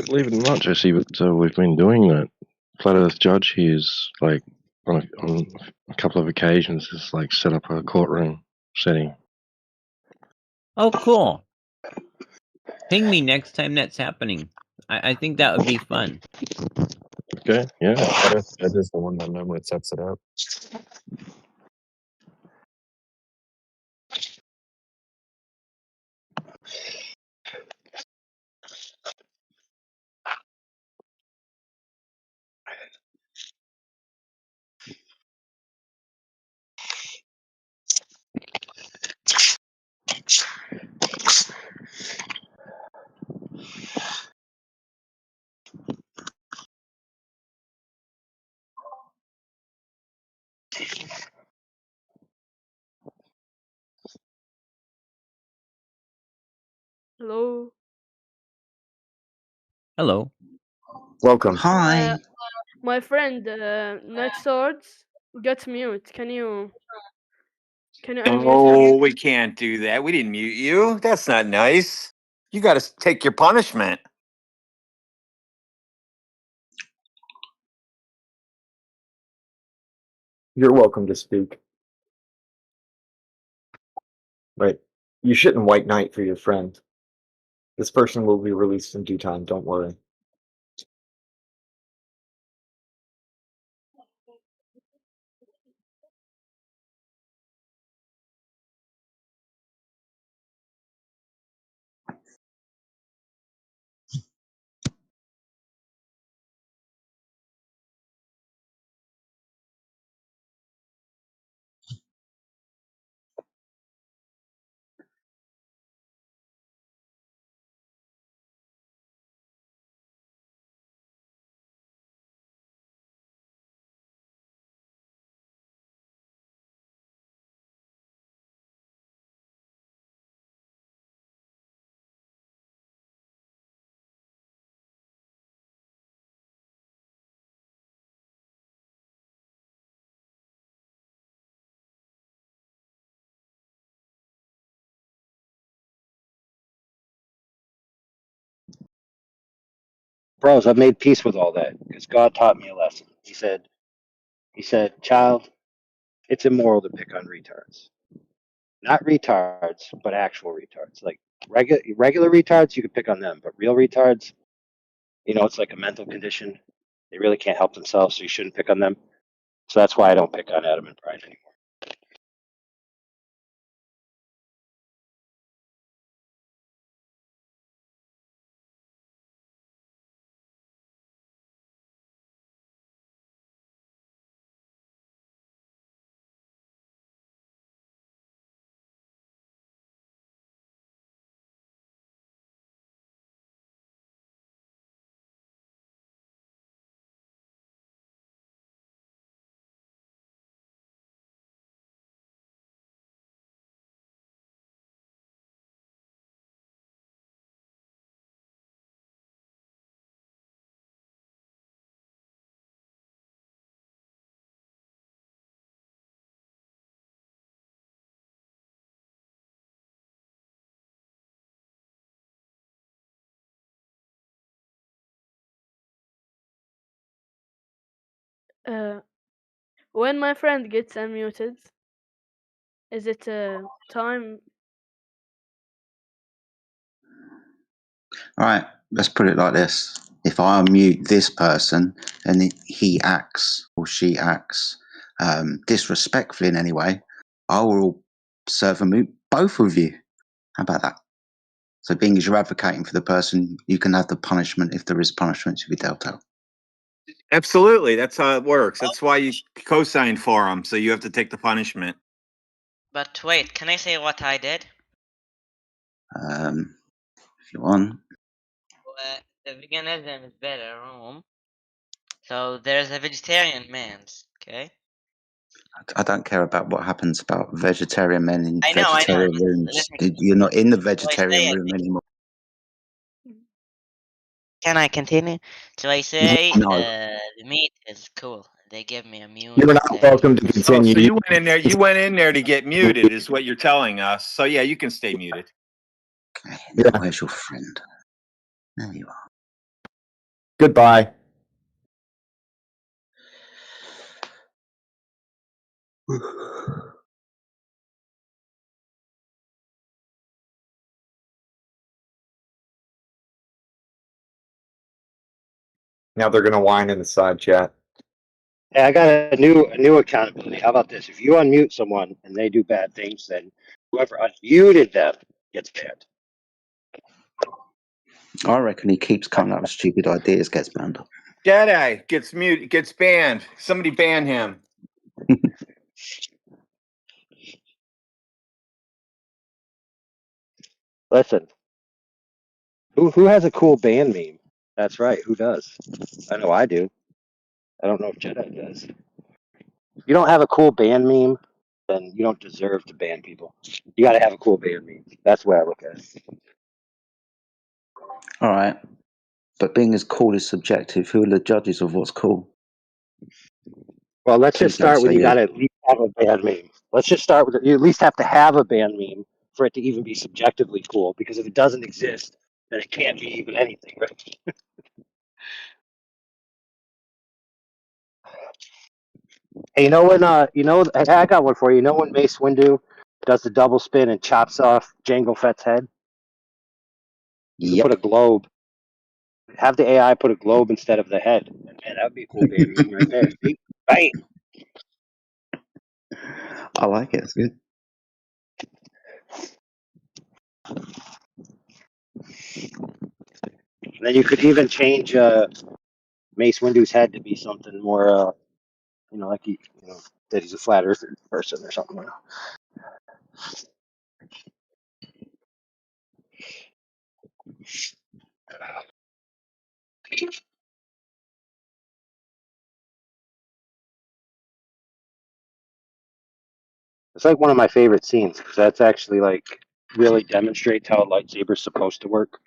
Believe it or not, Jesse, but we've been doing that. Flat Earth Judge here's like on a couple of occasions has like set up a courtroom setting. Oh, cool. Ping me next time that's happening. I think that would be fun. Okay, yeah. Flat Earth Judge is the one that normally sets it up. Hello. Hello. Welcome. My friend, Night Swords, got mute. Can you unmute Oh, him? we can't do that. We didn't mute you. That's not nice. You got to take your punishment. You're welcome to speak. Right. You shouldn't white knight for your friend. This person will be released in due time, don't worry. Bros, I've made peace with all that because God taught me a lesson. He said, child, it's immoral to pick on retards. Not retards, but actual retards. Like regular retards, you can pick on them, but real retards, it's like a mental condition. They really can't help themselves, so you shouldn't pick on them. So that's why I don't pick on Adam and Brian anymore. When my friend gets unmuted, is it time? All right, let's put it like this. If I unmute this person and he acts or she acts disrespectfully in any way, I will serve and mute both of you. How about that? So being as you're advocating for the person, you can have the punishment if there is punishment to be dealt out. Absolutely, that's how it works. That's why you co-signed for him, so you have to take the punishment. But wait, can I say what I did? If you want. Well, the veganism is better room. So there's a vegetarian man's, okay? I don't care about what happens about vegetarian men in I know. vegetarian rooms. You're not in the vegetarian room anymore. Can I continue? So I say No. the meat is cool. They give me a mute. You're not welcome to Oh, continue. so you went in there. You went in there to get muted, is what you're telling us. So yeah, you can stay muted. Okay, now where's your friend? There you are. Goodbye. Now they're gonna whine in the side chat. Hey, I got a new accountability. How about this? If you unmute someone and they do bad things, then whoever unmuted them gets banned. I reckon he keeps coming up with stupid ideas, gets banned. Jedi gets muted, gets banned. Somebody ban him. Listen, who has a cool band meme? That's right. Who does? I know I do. I don't know if Jedi does. If you don't have a cool band meme, then you don't deserve to ban people. You got to have a cool band meme. That's the way I look at it. All right. But being as cool is subjective. Who are the judges of what's cool? Well, let's just Please don't start with say you got yeah. to at least have a band meme. Let's just start with it. You at least have to have a band meme for it to even be subjectively cool. Because if it doesn't exist, then it can't be even anything, right? Hey, I got one for you. You know when Mace Windu does the double spin and chops off Jango Fett's head? You can put a globe. Have the AI put a globe instead of the head. And man, that would be a cool band meme right there. See? Right. I like it. It's good. And then you could even change Mace Windu's head to be something more, like that he's a flat earther person or something like that. It's like one of my favorite scenes because that's actually like really demonstrates how a lightsaber is supposed to work.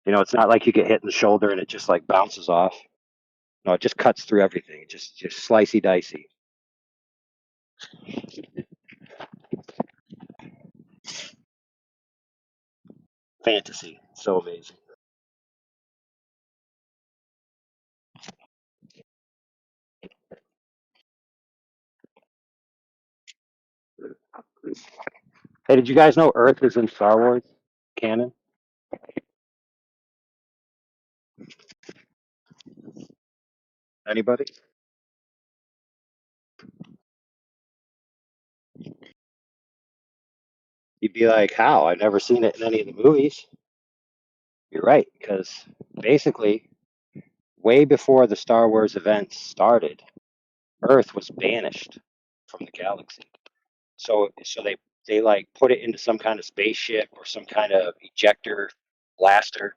It's not like you get hit in the shoulder and it just like bounces off. No, it just cuts through everything. Just slicey dicey. Fantasy. So amazing. Hey, did you guys know Earth is in Star Wars canon? Anybody? You'd be like, how? I've never seen it in any of the movies. You're right, because basically, way before the Star Wars events started, Earth was banished from the galaxy. So they like put it into some kind of spaceship or some kind of ejector blaster,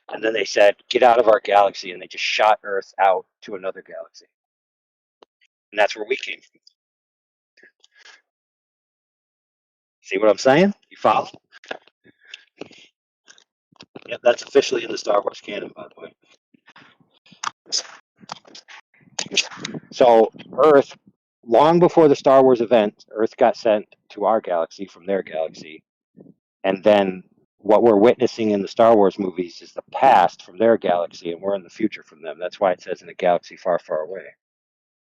and then they said, "Get out of our galaxy," and they just shot Earth out to another galaxy, and that's where we came from. See what I'm saying? You follow? Yep, that's officially in the Star Wars canon, by the way. So Earth, long before the Star Wars event, Earth got sent to our galaxy from their galaxy, and then what we're witnessing in the Star Wars movies is the past from their galaxy, and we're in the future from them. That's why it says in a galaxy far, far away,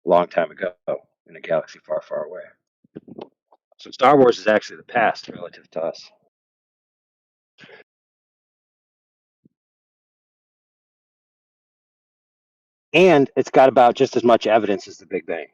a long time ago, in a galaxy far, far away. So Star Wars is actually the past relative to us. And it's got about just as much evidence as the Big Bang.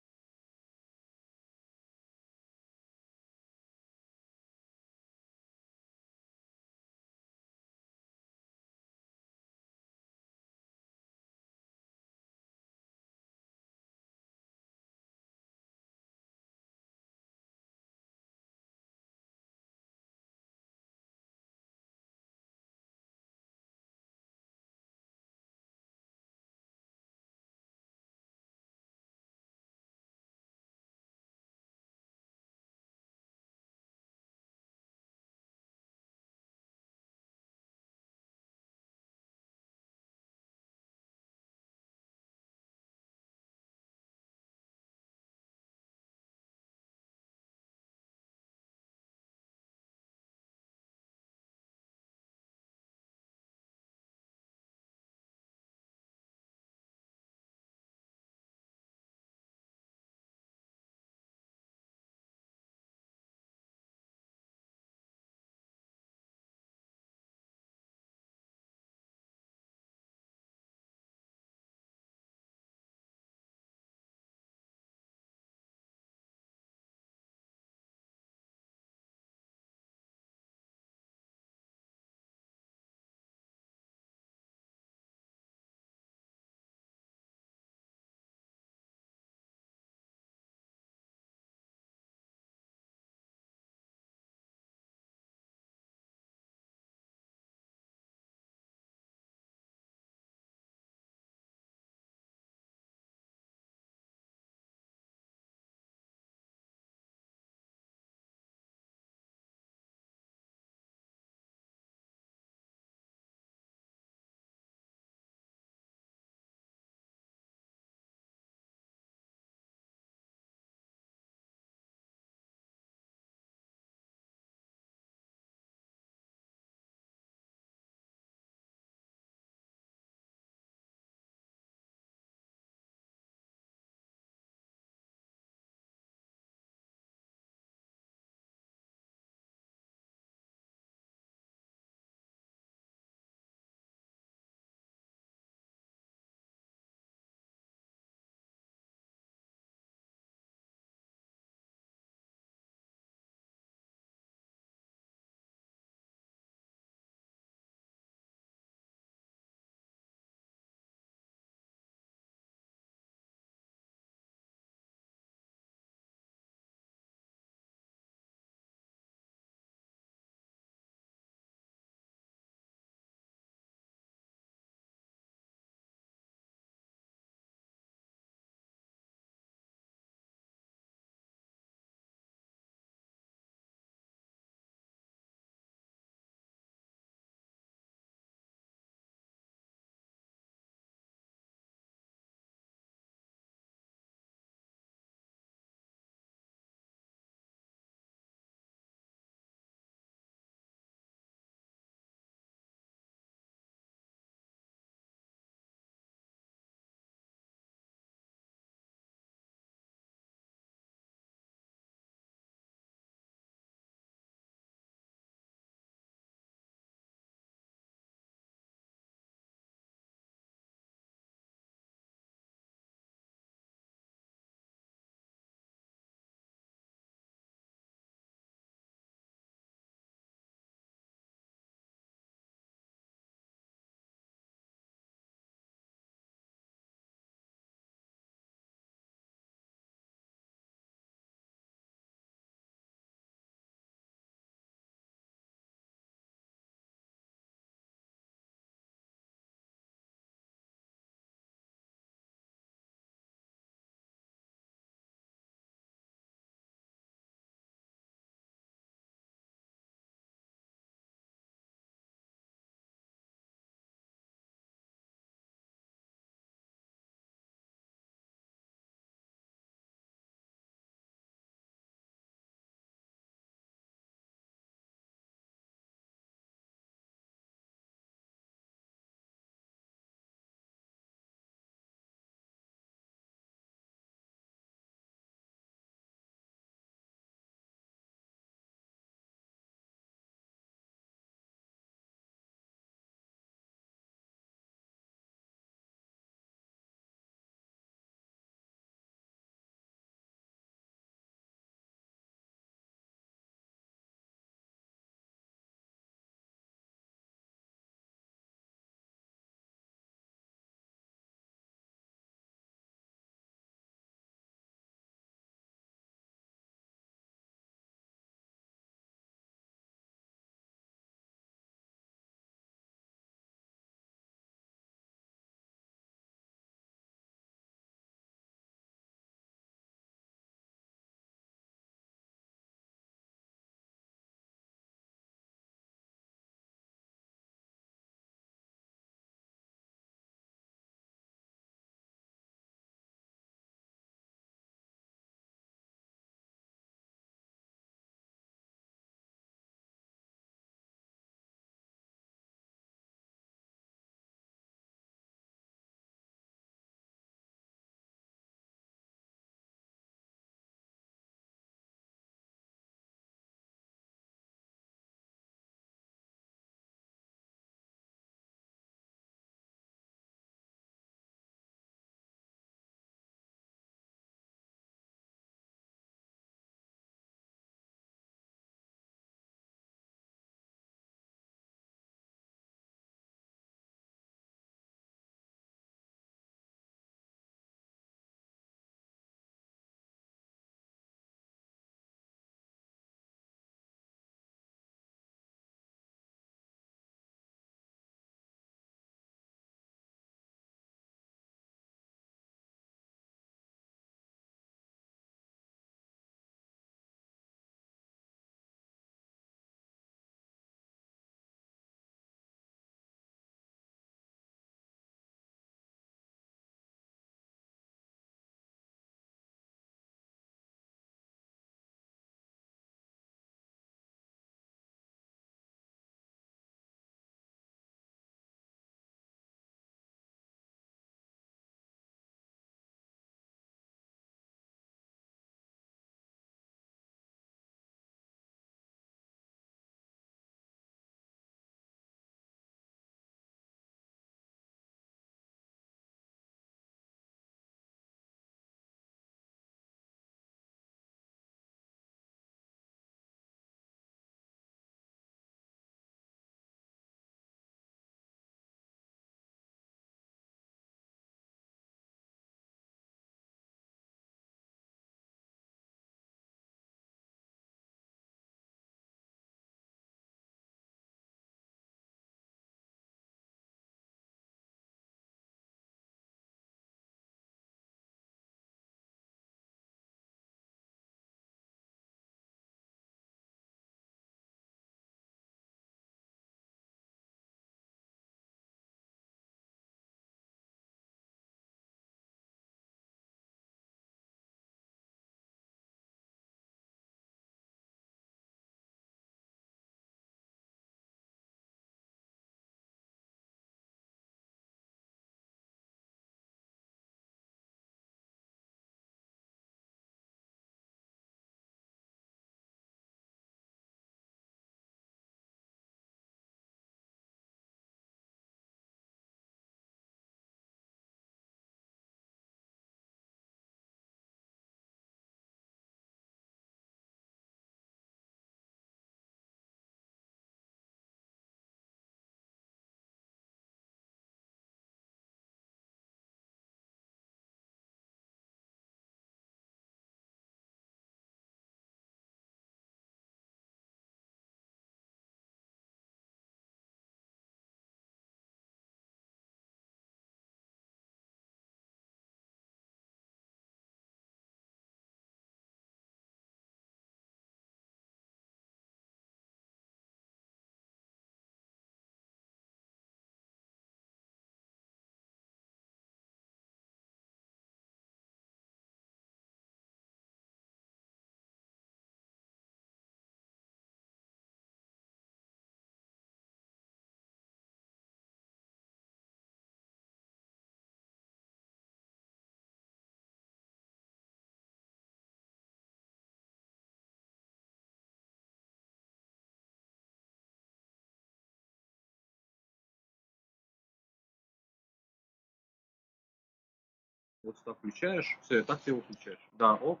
Вот сюда включаешь, все, и так ты его включаешь. Да, ок.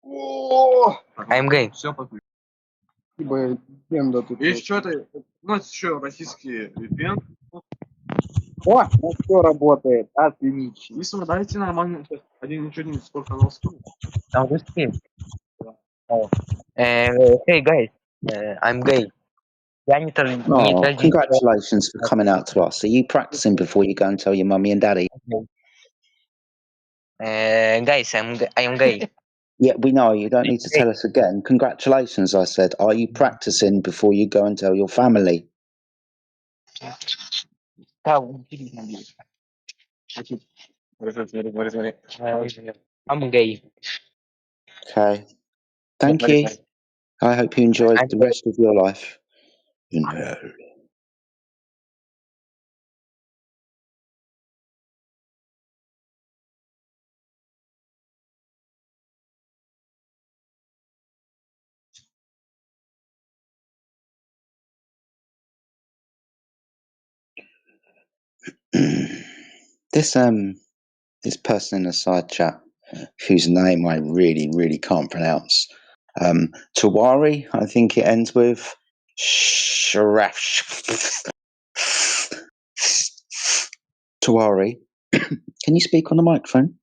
I'm gay. Все подключено. Есть что-то, у нас еще российский VPN. О, ну все работает, отлично. Если вы дайте нормально, один ничего не сколько нас стоит. I'm gay. Oh. Hey guys, I'm gay. Я не Oh, традиционный. congratulations for coming out to us. Are you practicing before you go and tell your mummy and daddy? Guys, I am gay. Yeah, we know. You don't need to tell us again. Congratulations, I said. Are you practicing before you go and tell your family? I'm gay. Okay. Thank you. I hope you enjoy the rest of your life. No. This person in the side chat, whose name I really can't pronounce. Tawari, I think it ends with Tawari. Can you speak on the microphone?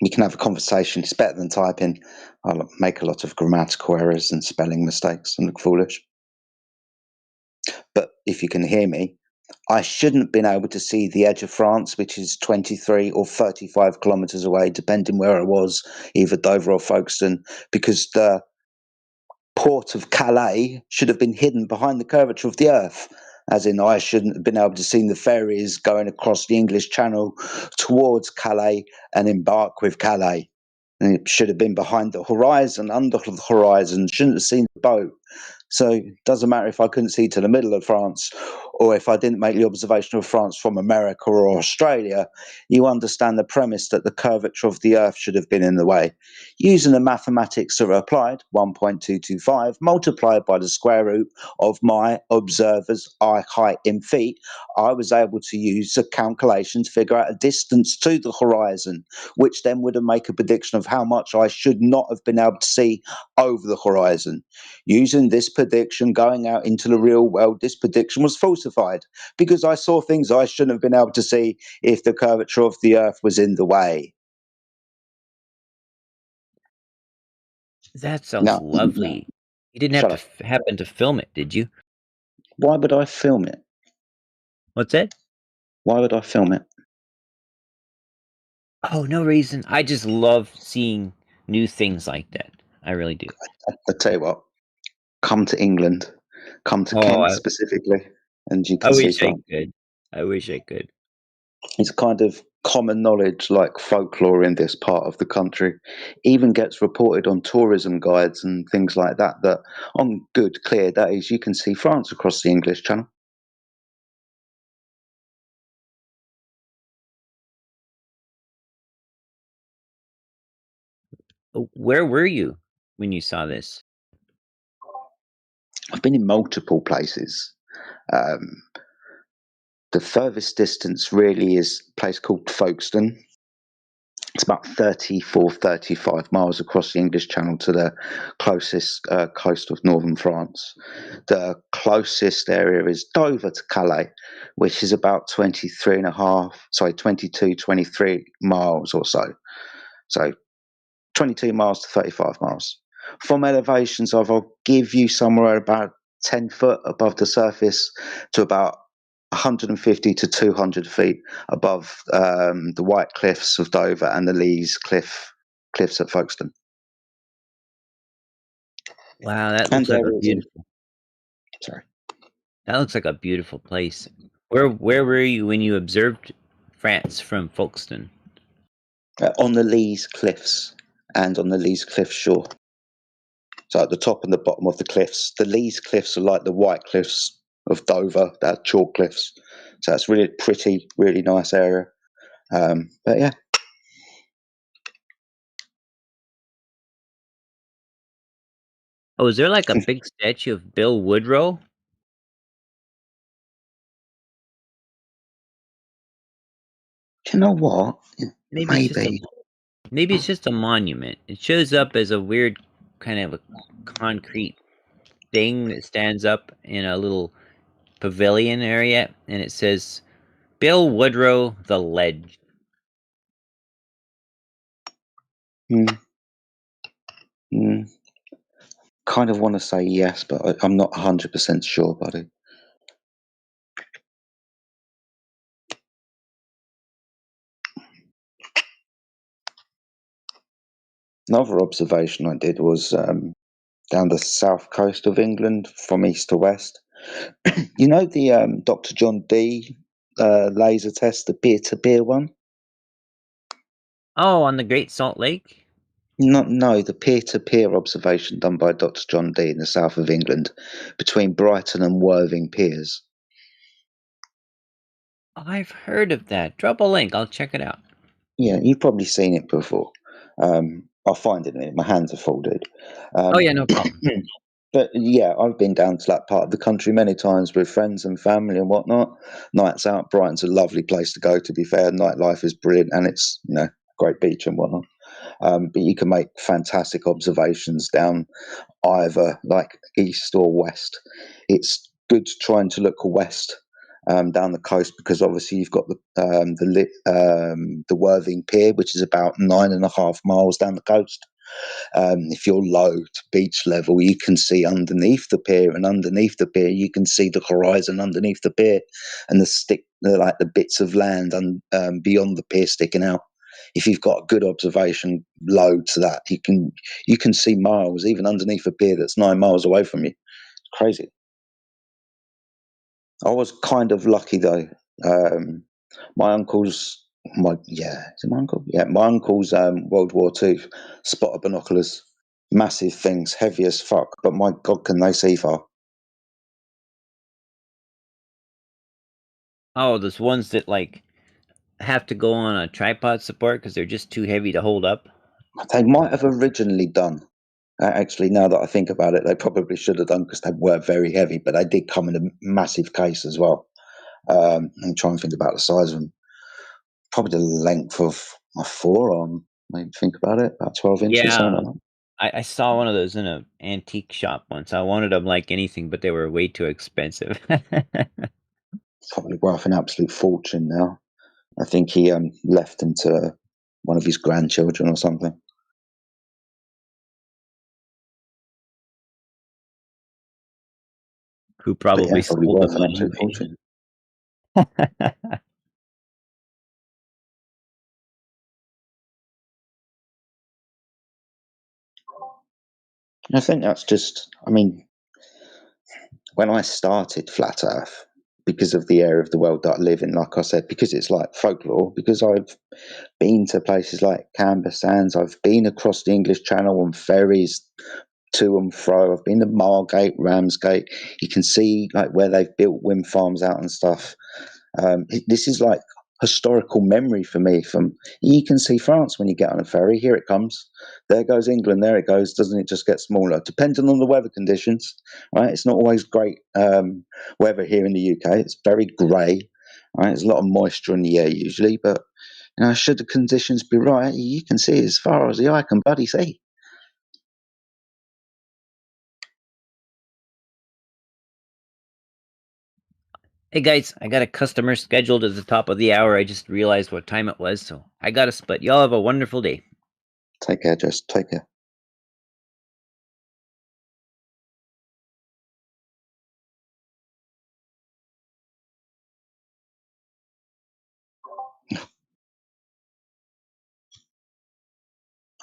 We can have a conversation. It's better than typing. I'll make a lot of grammatical errors and spelling mistakes and look foolish. But if you can hear me, I shouldn't have been able to see the edge of France, which is 23 or 35 kilometres away, depending where I was, either Dover or Folkestone, because the port of Calais should have been hidden behind the curvature of the earth. As in, I shouldn't have been able to see the ferries going across the English Channel towards Calais and embark with Calais. And it should have been behind the horizon, under the horizon, shouldn't have seen the boat. So it doesn't matter if I couldn't see to the middle of France or if I didn't make the observation of France from America or Australia. You understand the premise that the curvature of the earth should have been in the way. Using the mathematics that are applied, 1.225 multiplied by the square root of my observer's eye height in feet, I was able to use a calculation to figure out a distance to the horizon, which then would have made a prediction of how much I should not have been able to see over the horizon. Using this prediction going out into the real world, this prediction was falsified because I saw things I shouldn't have been able to see if the curvature of the earth was in the way. That sounds lovely. You didn't have to happen to film it, did you? Why would I film it? What's that? Why would I film it? Oh, no reason. I just love seeing new things like that. I really do. I tell you what, come to England, come to Kent specifically, and you can see France. I wish I could. It's kind of common knowledge, like folklore in this part of the country. Even gets reported on tourism guides and things like that, that on good, clear days, you can see France across the English Channel. Where were you when you saw this? I've been in multiple places. The furthest distance really is a place called Folkestone. It's about 34, 35 miles across the English Channel to the closest coast of northern France. The closest area is Dover to Calais, which is about 22, 23 miles or so. So 22 miles to 35 miles. From elevations of, I'll give you somewhere about 10 foot above the surface to about 150 to 200 feet above the White Cliffs of Dover and the Lees cliffs at Folkestone. Wow, that looks like a beautiful. Sorry, that looks like a beautiful place. Where were you when you observed France from Folkestone? On the Lees cliffs and on the Lees cliff shore. So at the top and the bottom of the cliffs, the Lees cliffs are like the White Cliffs of Dover. They're chalk cliffs. So that's really pretty, really nice area. But yeah. Oh, is there like a big statue of Bill Woodrow? you know what? Maybe it's just a monument. It shows up as a weird kind of a concrete thing that stands up in a little pavilion area, and it says Bill Woodrow the Ledge. Kind of want to say yes, but I'm not 100% sure, buddy. Another observation I did was down the south coast of England from east to west. You know the Dr. John D laser test, the peer-to-peer one? Oh, on the Great Salt Lake? No, the peer-to-peer observation done by Dr. John D in the south of England between Brighton and Worthing piers. I've heard of that. Drop a link. I'll check it out. Yeah, you've probably seen it before. I'll find it in a minute. My hands are full, dude. Oh yeah, no problem. But yeah, I've been down to that part of the country many times with friends and family and whatnot. Nights out, Brighton's a lovely place to go, to be fair. Nightlife is brilliant and it's, great beach and whatnot. But you can make fantastic observations down either like east or west. It's good trying to look west down the coast because obviously you've got the Worthing Pier, which is about 9.5 miles down the coast. If you're low to beach level, you can see underneath the pier, and underneath the pier, you can see the horizon underneath the pier, and the bits of land beyond the pier sticking out. If you've got a good observation low to that, you can see miles even underneath a pier that's 9 miles away from you. It's crazy. I was kind of lucky though. My uncle's World War II spotter binoculars, massive things, heavy as fuck, but my God, can they see far? Oh, those ones that like have to go on a tripod support because they're just too heavy to hold up. They might have originally done. Actually, now that I think about it, they probably should have done because they were very heavy, but they did come in a massive case as well. I'm trying to think about the size of them. Probably the length of my forearm. Maybe think about it, about 12 inches, something like that. I saw one of those in an antique shop once. I wanted them like anything, but they were way too expensive. Probably worth an absolute fortune now. I think he left them to one of his grandchildren or something. Who probably probably sold worth them an absolute fortune. I think that's just, when I started Flat Earth, because of the area of the world that I live in, like I said, because it's like folklore, because I've been to places like Canberra Sands, I've been across the English Channel on ferries to and fro, I've been to Margate, Ramsgate, you can see like where they've built wind farms out and stuff. This is like historical memory for me. You can see France when you get on a ferry. Here it comes. There goes England. There it goes. Doesn't it just get smaller? Depending on the weather conditions, right? It's not always great weather here in the UK. It's very grey, right? There's a lot of moisture in the air usually, but should the conditions be right, you can see as far as the eye can bloody see. Hey guys, I got a customer scheduled at the top of the hour. I just realized what time it was, so I gotta split. Y'all have a wonderful day. Take care, Jess. Take care.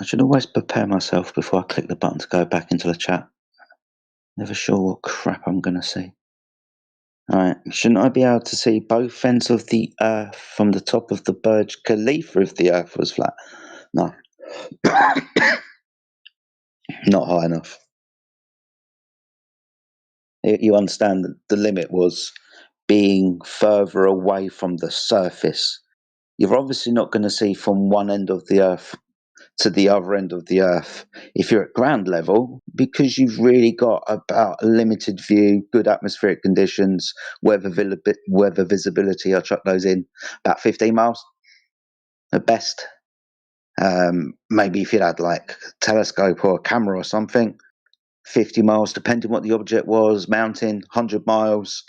I should always prepare myself before I click the button to go back into the chat. Never sure what crap I'm going to see. Alright, shouldn't I be able to see both ends of the Earth from the top of the Burj Khalifa if the Earth was flat? No. Not high enough. You understand that the limit was being further away from the surface. You're obviously not going to see from one end of the Earth to the other end of the Earth if you're at ground level, because you've really got about a limited view, good atmospheric conditions, weather visibility. I'll chuck those in about 15 miles. at best. Maybe if you had like a telescope or a camera or something, 50 miles, depending what the object was, mountain, 100 miles.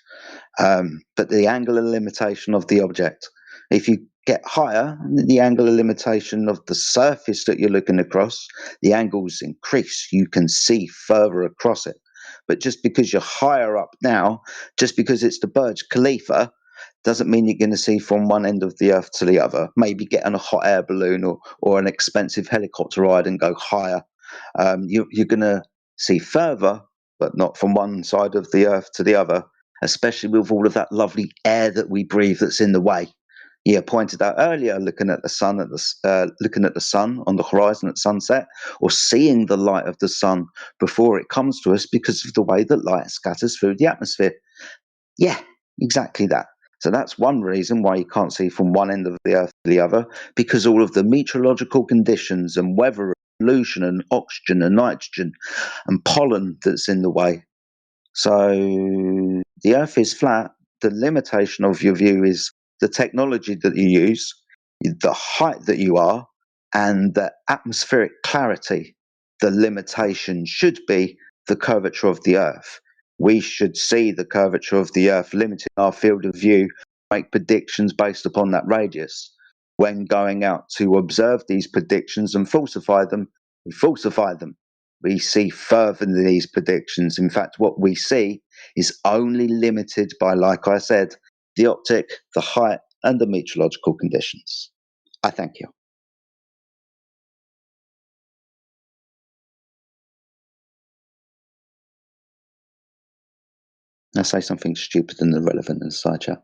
But the angular limitation of the object. If you get higher, the angular limitation of the surface that you're looking across, the angles increase. You can see further across it. But just because you're higher up now, just because it's the Burj Khalifa, doesn't mean you're going to see from one end of the earth to the other. Maybe get on a hot air balloon or an expensive helicopter ride and go higher. You're going to see further, but not from one side of the earth to the other, especially with all of that lovely air that we breathe that's in the way. Yeah, pointed out earlier, looking at the sun looking at the sun on the horizon at sunset, or seeing the light of the sun before it comes to us because of the way that light scatters through the atmosphere. Yeah, exactly that. So that's one reason why you can't see from one end of the earth to the other, because all of the meteorological conditions and weather, pollution and oxygen and nitrogen and pollen that's in the way. So the earth is flat. The limitation of your view is the technology that you use, the height that you are, and the atmospheric clarity. The limitation should be the curvature of the earth. We should see the curvature of the earth limiting our field of view, make predictions based upon that radius. When going out to observe these predictions and falsify them, we falsify them. We see further than these predictions. In fact, what we see is only limited by, like I said, the optic, the height, and the meteorological conditions. I thank you. I say something stupid and irrelevant in the side chat.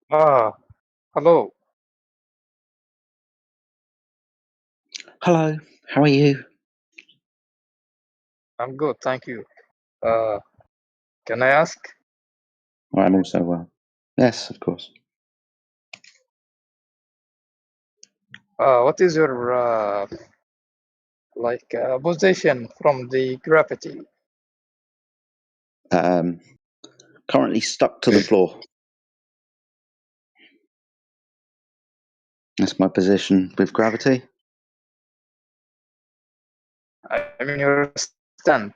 Hello. Hello, how are you? I'm good, thank you. Can I ask? I'm also well. Yes, of course. What is your position from the gravity? Currently stuck to the floor. That's my position with gravity. I mean, your stand.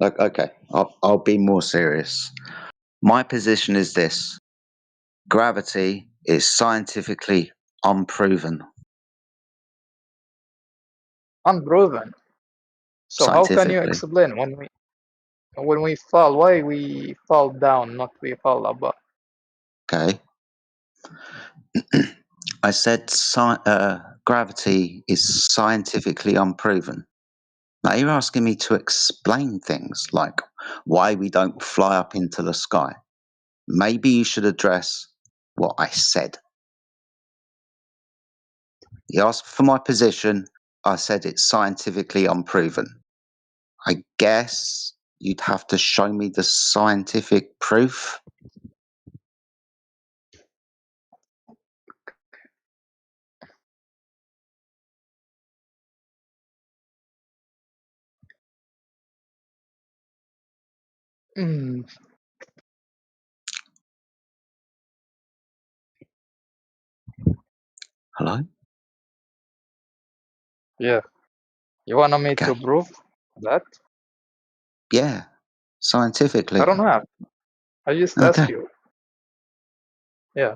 Okay, I'll be more serious. My position is this: gravity is scientifically unproven. Unproven. So how can you Scientifically. explain when we fall? Why we fall down, not we fall above? Okay. I said gravity is scientifically unproven. Now you're asking me to explain things like why we don't fly up into the sky. Maybe you should address what I said. You asked for my position. I said it's scientifically unproven. I guess you'd have to show me the scientific proof. Mm. Hello? Yeah. You want me Okay. to prove that? Yeah, scientifically. I don't have. I just ask Okay. you. Yeah.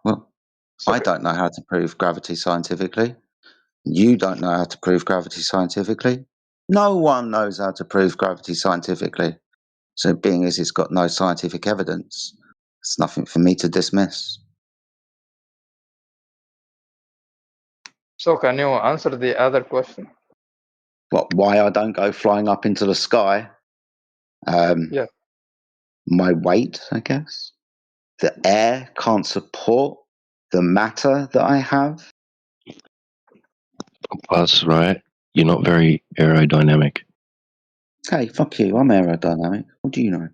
Well, So I don't know how to prove gravity scientifically. You don't know how to prove gravity scientifically. No one knows how to prove gravity scientifically. So, being as it's got no scientific evidence, it's nothing for me to dismiss. So can you answer the other question? What? Why I don't go flying up into the sky? Yeah. My weight, I guess. The air can't support the matter that I have. Plus, right, you're not very aerodynamic. Hey, fuck you! I'm aerodynamic. What do you know?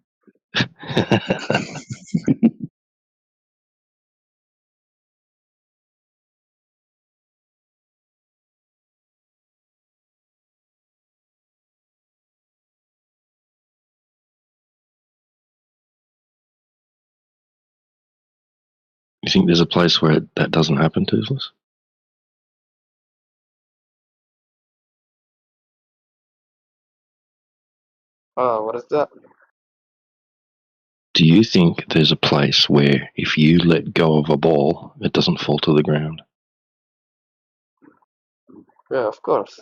You think there's a place where that doesn't happen, Toothless? What is that? Do you think there's a place where if you let go of a ball, it doesn't fall to the ground? Yeah, of course.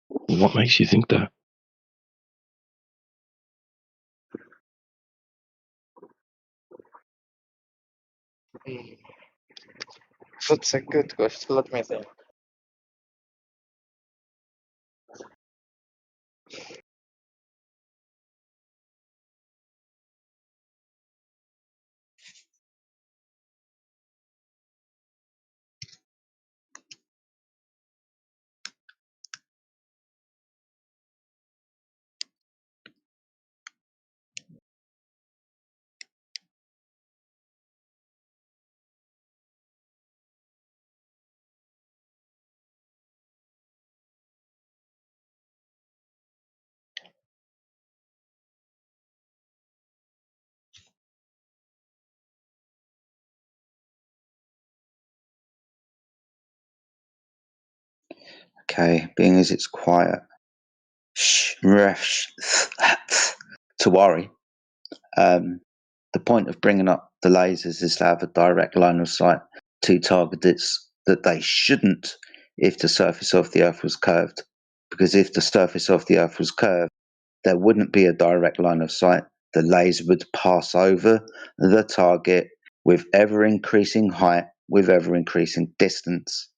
What makes you think that? Mm. That's a good question. Let me think. Okay, being as it's quiet. To worry. The point of bringing up the lasers is to have a direct line of sight to targets that they shouldn't if the surface of the Earth was curved. Because if the surface of the Earth was curved, there wouldn't be a direct line of sight. The laser would pass over the target with ever increasing height, with ever increasing distance.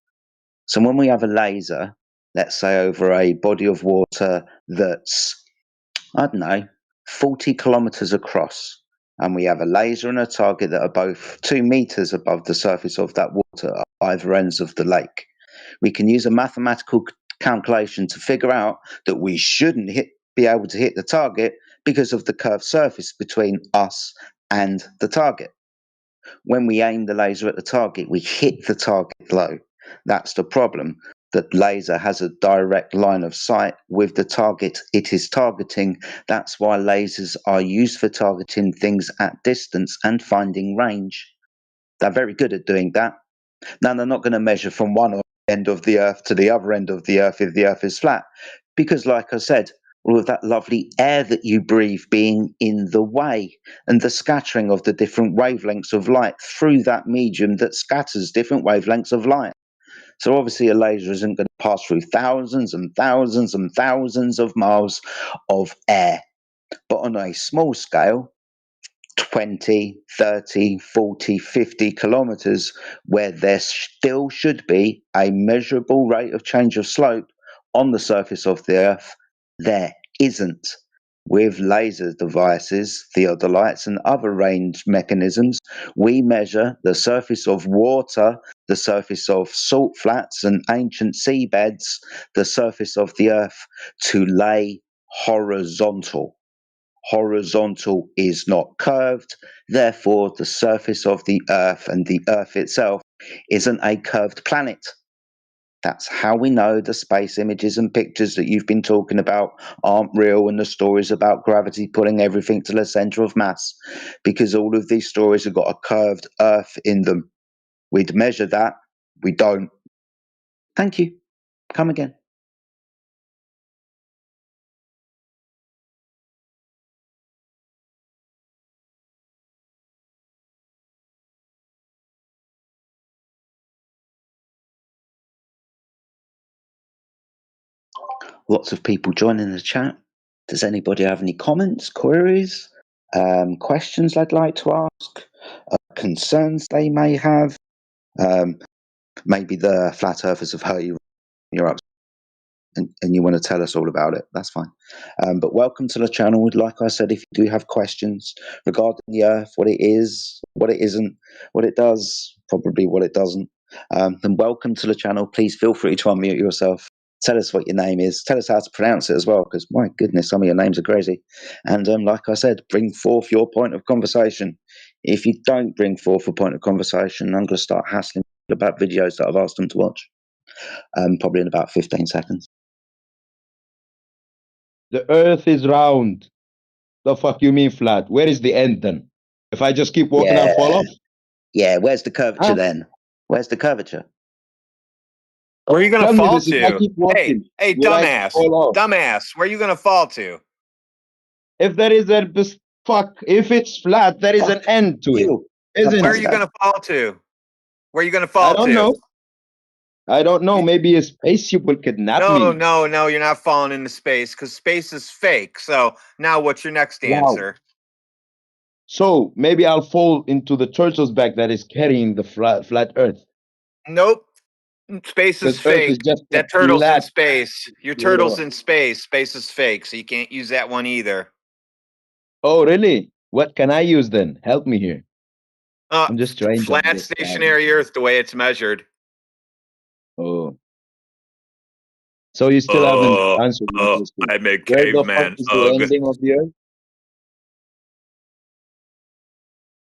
So when we have a laser, let's say over a body of water that's, I don't know, 40 kilometers across, and we have a laser and a target that are both 2 meters above the surface of that water at either ends of the lake. We can use a mathematical calculation to figure out that we shouldn't be able to hit the target because of the curved surface between us and the target. When we aim the laser at the target, we hit the target low. That's the problem. The laser has a direct line of sight with the target it is targeting. That's why lasers are used for targeting things at distance and finding range. They're very good at doing that. Now, they're not going to measure from one end of the Earth to the other end of the Earth if the Earth is flat, because, like I said, all of that lovely air that you breathe being in the way, and the scattering of the different wavelengths of light through that medium that scatters different wavelengths of light. So obviously a laser isn't going to pass through thousands and thousands and thousands of miles of air. But on a small scale, 20, 30, 40, 50 kilometers, where there still should be a measurable rate of change of slope on the surface of the Earth, there isn't. With laser devices, theodolites, and other range mechanisms, we measure the surface of water, the surface of salt flats and ancient seabeds, the surface of the Earth, to lay horizontal. Horizontal is not curved, therefore the surface of the Earth and the Earth itself isn't a curved planet. That's how we know the space images and pictures that you've been talking about aren't real, and the stories about gravity pulling everything to the center of mass, because all of these stories have got a curved Earth in them. We'd measure that. We don't. Thank you. Come again. Lots of people joining the chat. Does anybody have any comments, queries, questions they'd like to ask, concerns they may have? Maybe the flat earthers have hurt you, you're up, and you want to tell us all about it. That's fine. But welcome to the channel. Like I said, if you do have questions regarding the Earth, what it is, what it isn't, what it does, probably what it doesn't, then welcome to the channel. Please feel free to unmute yourself. Tell us what your name is. Tell us how to pronounce it as well, because my goodness, some of your names are crazy. And like I said, bring forth your point of conversation. If you don't bring forth a point of conversation, I'm going to start hassling about videos that I've asked them to watch, probably in about 15 seconds. The Earth is round. The fuck you mean flat? Where is the end then? If I just keep walking, I'll fall off. Yeah, where's the curvature then? Where's the curvature? Where are you gonna Tell me fall this, if I to? keep walking, Hey, will I dumbass, fall off? dumbass, where are you gonna fall to? If there is a fuck, if it's flat, there is an end to it, isn't Where are it? you gonna fall to? Where are you gonna I fall don't to? know. I don't know. Maybe a spaceship will kidnap No, me. no, no, you're not falling into space because space is fake. So now what's your next Wow. answer? So maybe I'll fall into the turtle's back that is carrying the flat Earth. Nope. Space is Because Earth fake. is just a That turtle's in flat. space. Your turtle's in space. Space is fake, so you can't use that one either. Oh, really? What can I use then? Help me here. I'm just trying to Flat understand. stationary Earth, the way it's measured. Oh. So you still haven't answered my question. I make Where the fuck caveman is the hug. ending of the Earth?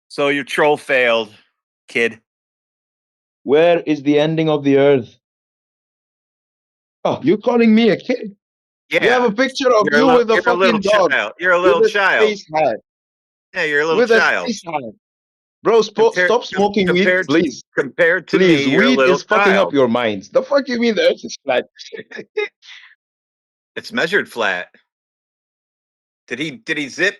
So your troll failed, kid. Where is the ending of the Earth? Oh, you're calling me a kid? Yeah. You have a picture of You're you with a you're a little fucking dog. child. You're a With little a child. space hat. Yeah, you're a little With a child. space hat. Bro, stop smoking weed, please. Compared to Please, me, you're a weed little is fucking up child. your minds. The fuck you mean the Earth is flat? It's measured flat. Did he zip?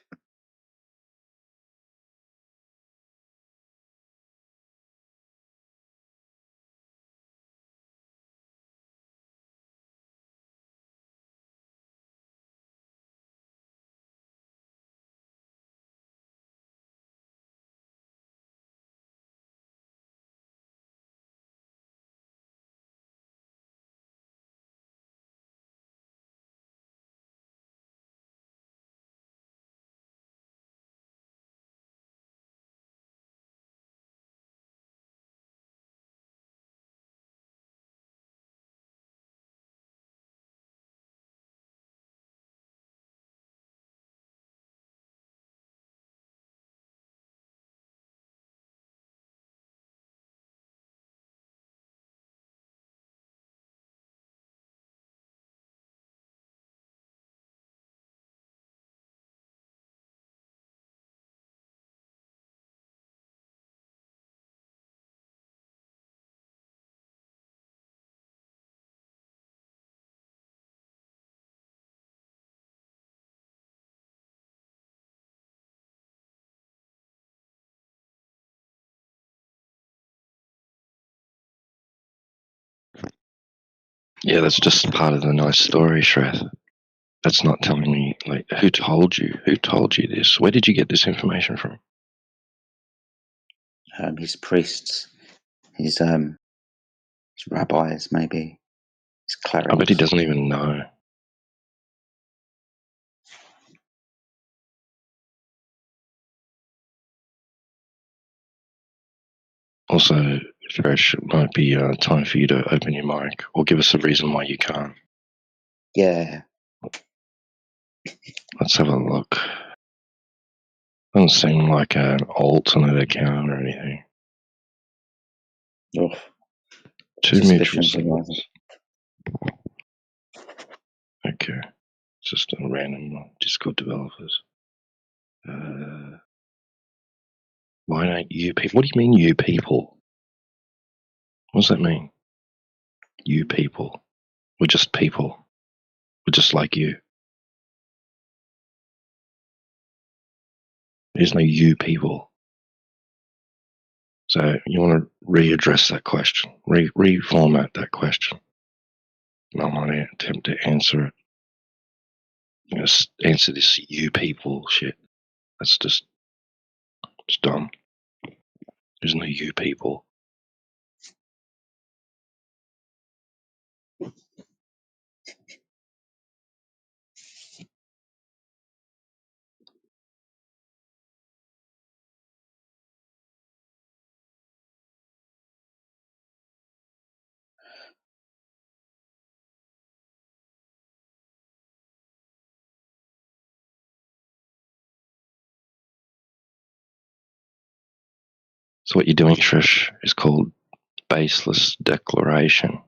Yeah, that's just part of the nice story, Shreth. That's not telling me, like, who told you? Who told you this? Where did you get this information from? His priests, his rabbis, maybe his clerics. I bet he doesn't even know. Also, Fresh, it might be time for you to open your mic or give us a reason why you can't. Yeah. Let's have a look. Doesn't seem like an alternate account or anything. Oh, Two mutual suspicions arising. siblings. Okay. Just a random Discord developers. Why don't you people? What do you mean, you people? What does that mean? You people. We're just people. We're just like you. There's no you people. So you want to readdress that question, reformat that question. And I might attempt to answer it. Answer this you people shit. That's just it's dumb. There's no you people. So what you're doing, Trish, is called baseless declaration.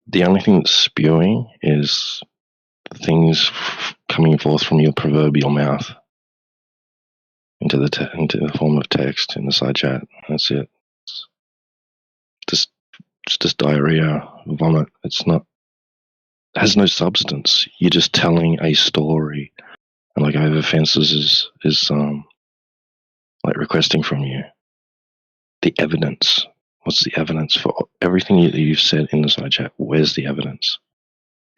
The only thing that's spewing is things coming forth from your proverbial mouth into the form of text in the side chat. That's it. It's just diarrhea, vomit. It has no substance. You're just telling a story, and like over fences is like requesting from you the evidence. What's the evidence for everything you've said in the side chat? Where's the evidence?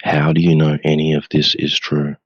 How do you know any of this is true?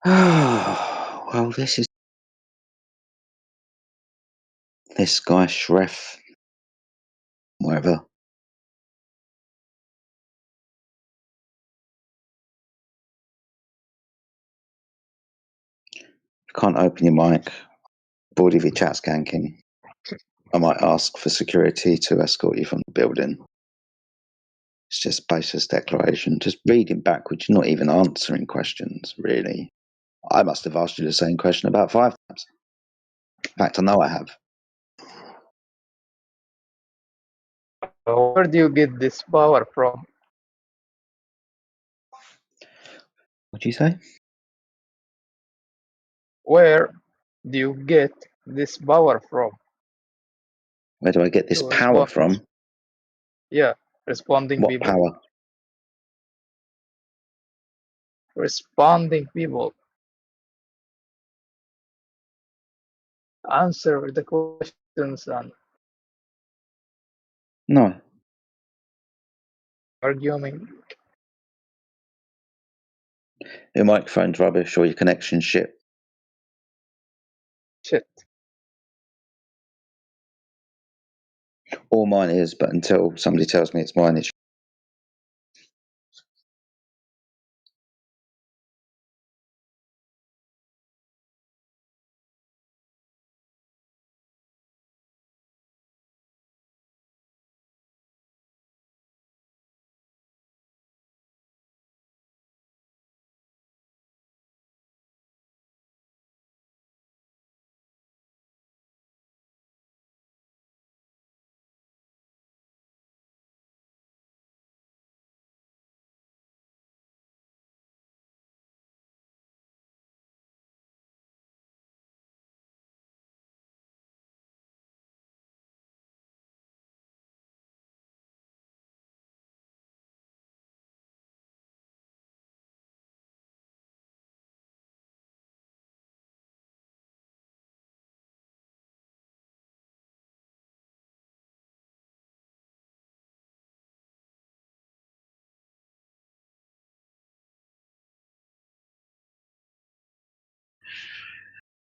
Well, this guy Shref, whatever. You can't open your mic. Bored of your chat skanking. I might ask for security to escort you from the building. It's just baseless declaration. Just reading backwards. You're not even answering questions, really. I must have asked you the same question about 5 times. In fact, I know I have. Where do you get this power from? What do you say? Where do you get this power from? Where do I get this To power respond. from? Yeah, responding What people. power? Responding people. Answer the questions and No. arguing. Your microphone's rubbish or your connection's shit. Shit. All mine is, but until somebody tells me it's mine, it's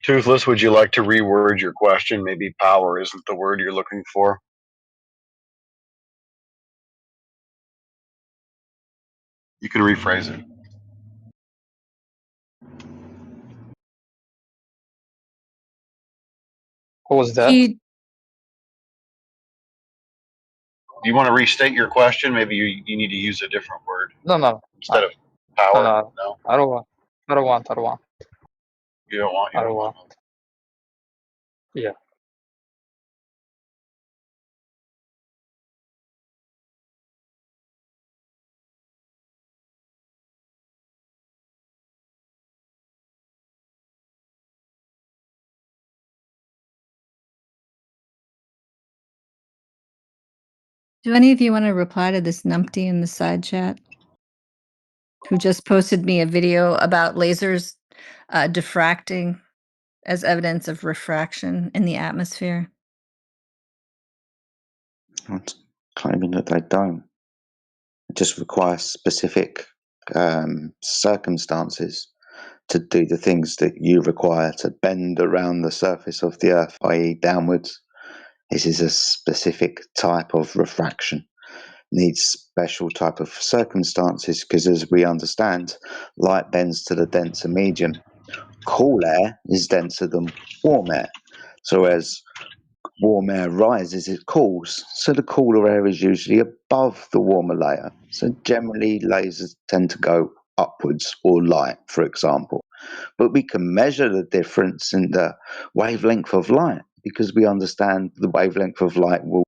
Toothless, would you like to reword your question? Maybe power isn't the word you're looking for. You can rephrase it. Who was that? He You want to restate your question? Maybe you need to use a different word No. instead of No, power. no. No, I don't want. I don't want. you don't want. I don't want. Yeah. Do any of you want to reply to this numpty in the side chat who just posted me a video about lasers diffracting as evidence of refraction in the atmosphere? Not claiming that they don't. It just requires specific circumstances to do the things that you require to bend around the surface of the Earth, i.e. downwards. This is a specific type of refraction. Needs special type of circumstances because, as we understand, light bends to the denser medium. Cool air is denser than warm air. So as warm air rises, it cools. So the cooler air is usually above the warmer layer. So generally lasers tend to go upwards, or light, for example. But we can measure the difference in the wavelength of light because we understand the wavelength of light will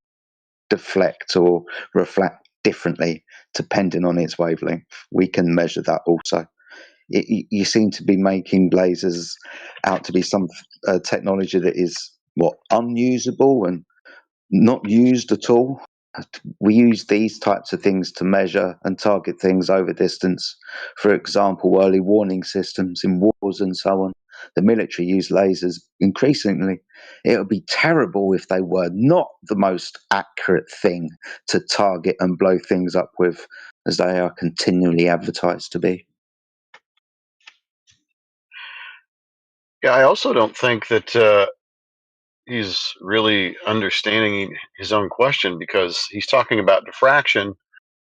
deflect or reflect differently depending on its wavelength. We can measure that also. You seem to be making lasers out to be some technology that is unusable and not used at all. We use these types of things to measure and target things over distance. For example, early warning systems in wars and so on. The military use lasers increasingly. It would be terrible if they were not the most accurate thing to target and blow things up with, as they are continually advertised to be. Yeah, I also don't think that he's really understanding his own question, because he's talking about diffraction.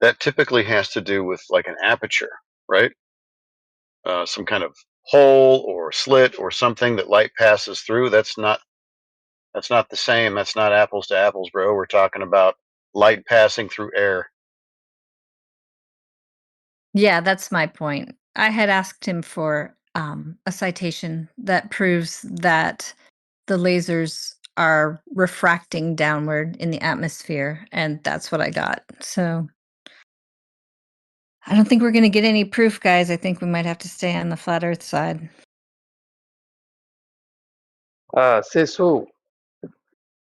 That typically has to do with like an aperture, right? Some kind of hole or slit or something that light passes through. That's not the same. That's not apples to apples, bro. We're talking about light passing through air. Yeah, that's my point. I had asked him for a citation that proves that the lasers are refracting downward in the atmosphere, and that's what I got. So I don't think we're going to get any proof, guys. I think we might have to stay on the flat Earth side. Says who?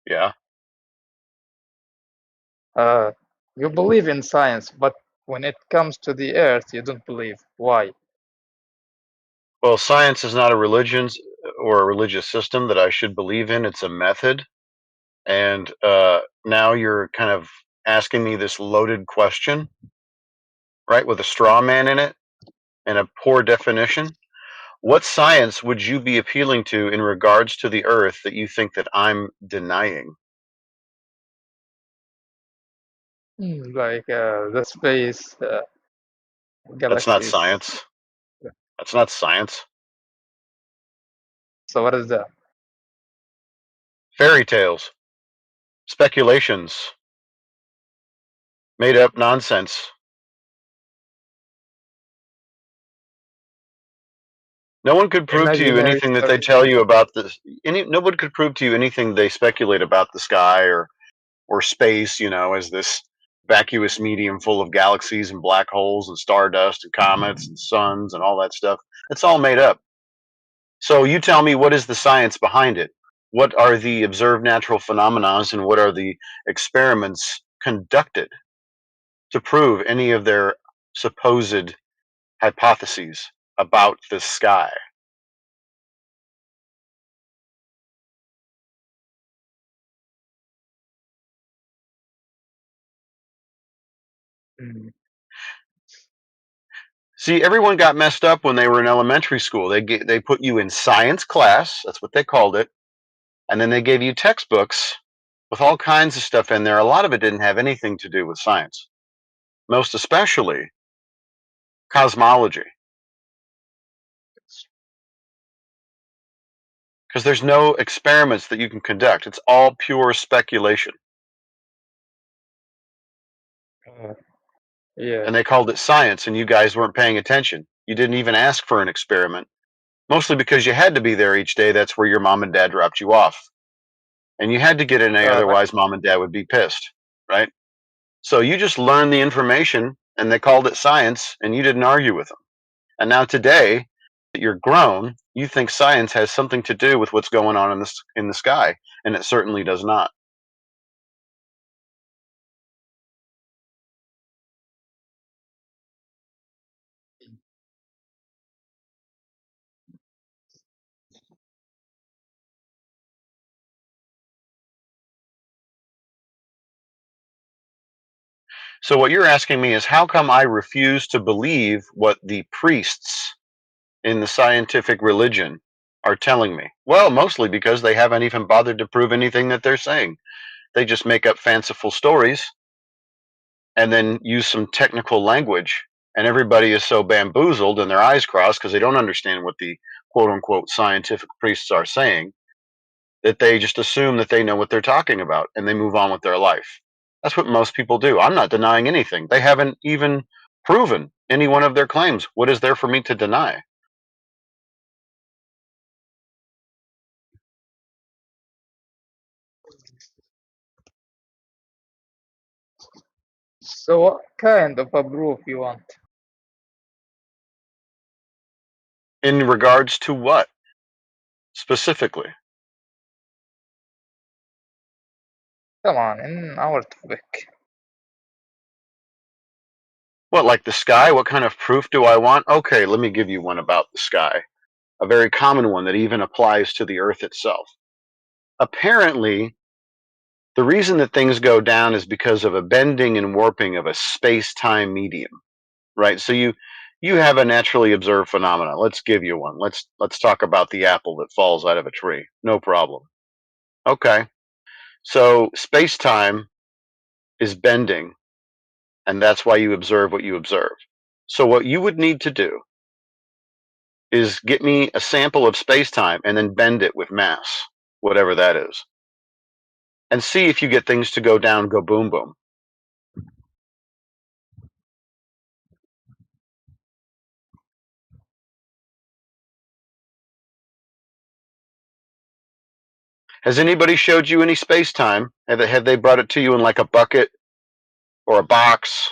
Yeah. You believe in science, but when it comes to the Earth, you don't believe. Why? Well, science is not a religion or a religious system that I should believe in. It's a method. And now you're kind of asking me this loaded question, right, with a straw man in it and a poor definition. What science would you be appealing to in regards to the Earth that you think that I'm denying? Like the space, That's not galaxies. science. That's not science. So what is that? Fairy tales, speculations, made up nonsense. No one could prove to you Imaginary anything that they story. tell you about this. Nobody could prove to you anything they speculate about the sky or space, as this vacuous medium full of galaxies and black holes and stardust and comets and suns and all that stuff. It's all made up. So you tell me, what is the science behind it? What are the observed natural phenomena, and what are the experiments conducted to prove any of their supposed hypotheses about the sky? See, everyone got messed up when they were in elementary school. They put you in science class. That's what they called it. And then they gave you textbooks with all kinds of stuff in there. A lot of it didn't have anything to do with science, most especially cosmology. Because there's no experiments that you can conduct. It's all pure speculation. Yeah. And they called it science, and you guys weren't paying attention. You didn't even ask for an experiment, mostly because you had to be there each day. That's where your mom and dad dropped you off. And you had to get an A, otherwise mom and dad would be pissed, right? So you just learned the information, and they called it science, and you didn't argue with them. And now today that you're grown, you think science has something to do with what's going on in the sky, and it certainly does not. So what you're asking me is how come I refuse to believe what the priests in the scientific religion are telling me? Well, mostly because they haven't even bothered to prove anything that they're saying. They just make up fanciful stories and then use some technical language, and everybody is so bamboozled and their eyes crossed because they don't understand what the quote unquote scientific priests are saying, that they just assume that they know what they're talking about and they move on with their life. That's what most people do. I'm not denying anything. They haven't even proven any one of their claims. What is there for me to deny? So what kind of a proof you want? In regards to what specifically? Come on, in our topic. What, like the sky? What kind of proof do I want? Okay, let me give you one about the sky. A very common one that even applies to the Earth itself. Apparently, the reason that things go down is because of a bending and warping of a space-time medium, right? So you have a naturally observed phenomena. Let's give you one. Let's talk about the apple that falls out of a tree. No problem. Okay. So space-time is bending, and that's why you observe what you observe. So what you would need to do is get me a sample of space-time and then bend it with mass, whatever that is, and see if you get things to go down, go boom, boom. Has anybody showed you any space-time? Have they brought it to you in like a bucket or a box?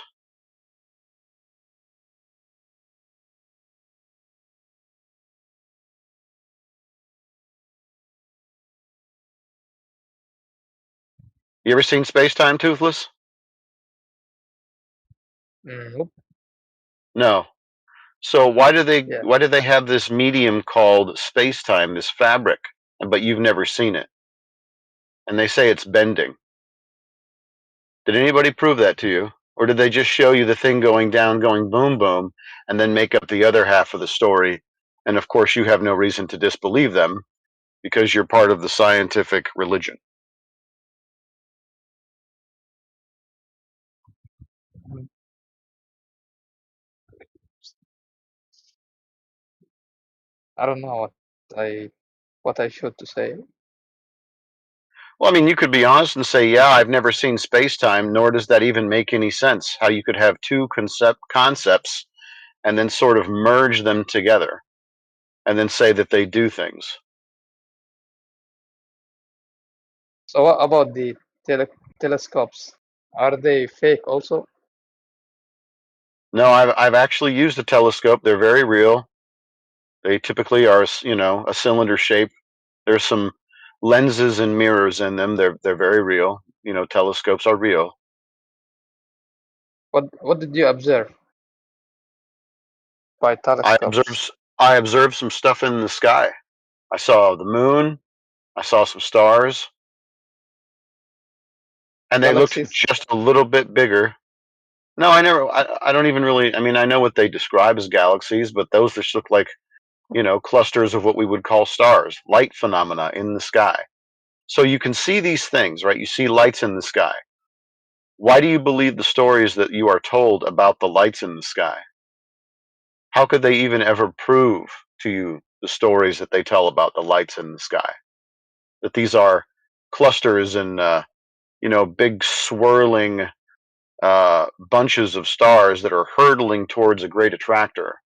You ever seen space-time, Toothless? Nope. No. So why do they have this medium called space-time, this fabric, but you've never seen it? And they say it's bending. Did anybody prove that to you? Or did they just show you the thing going down, going boom, boom, and then make up the other half of the story? And of course, you have no reason to disbelieve them because you're part of the scientific religion. I don't know what I should to say. Well, I mean, you could be honest and say, yeah, I've never seen space-time, nor does that even make any sense. How you could have two concepts and then sort of merge them together and then say that they do things. So what about the telescopes? Are they fake also? No, I've actually used a telescope. They're very real. They typically are, a cylinder shape. There's some lenses and mirrors in them. They're very real. Telescopes are real. What did you observe by telescopes? I observed some stuff in the sky. I saw the moon. I saw some stars. And they looked just a little bit bigger No, I never. I don't even really. I mean, I know what they describe as galaxies, but those just look like, clusters of what we would call stars, light phenomena in the sky. So you can see these things, right? You see lights in the sky. Why do you believe the stories that you are told about the lights in the sky? How could they even ever prove to you the stories that they tell about the lights in the sky? That these are clusters and big swirling bunches of stars that are hurtling towards a great attractor.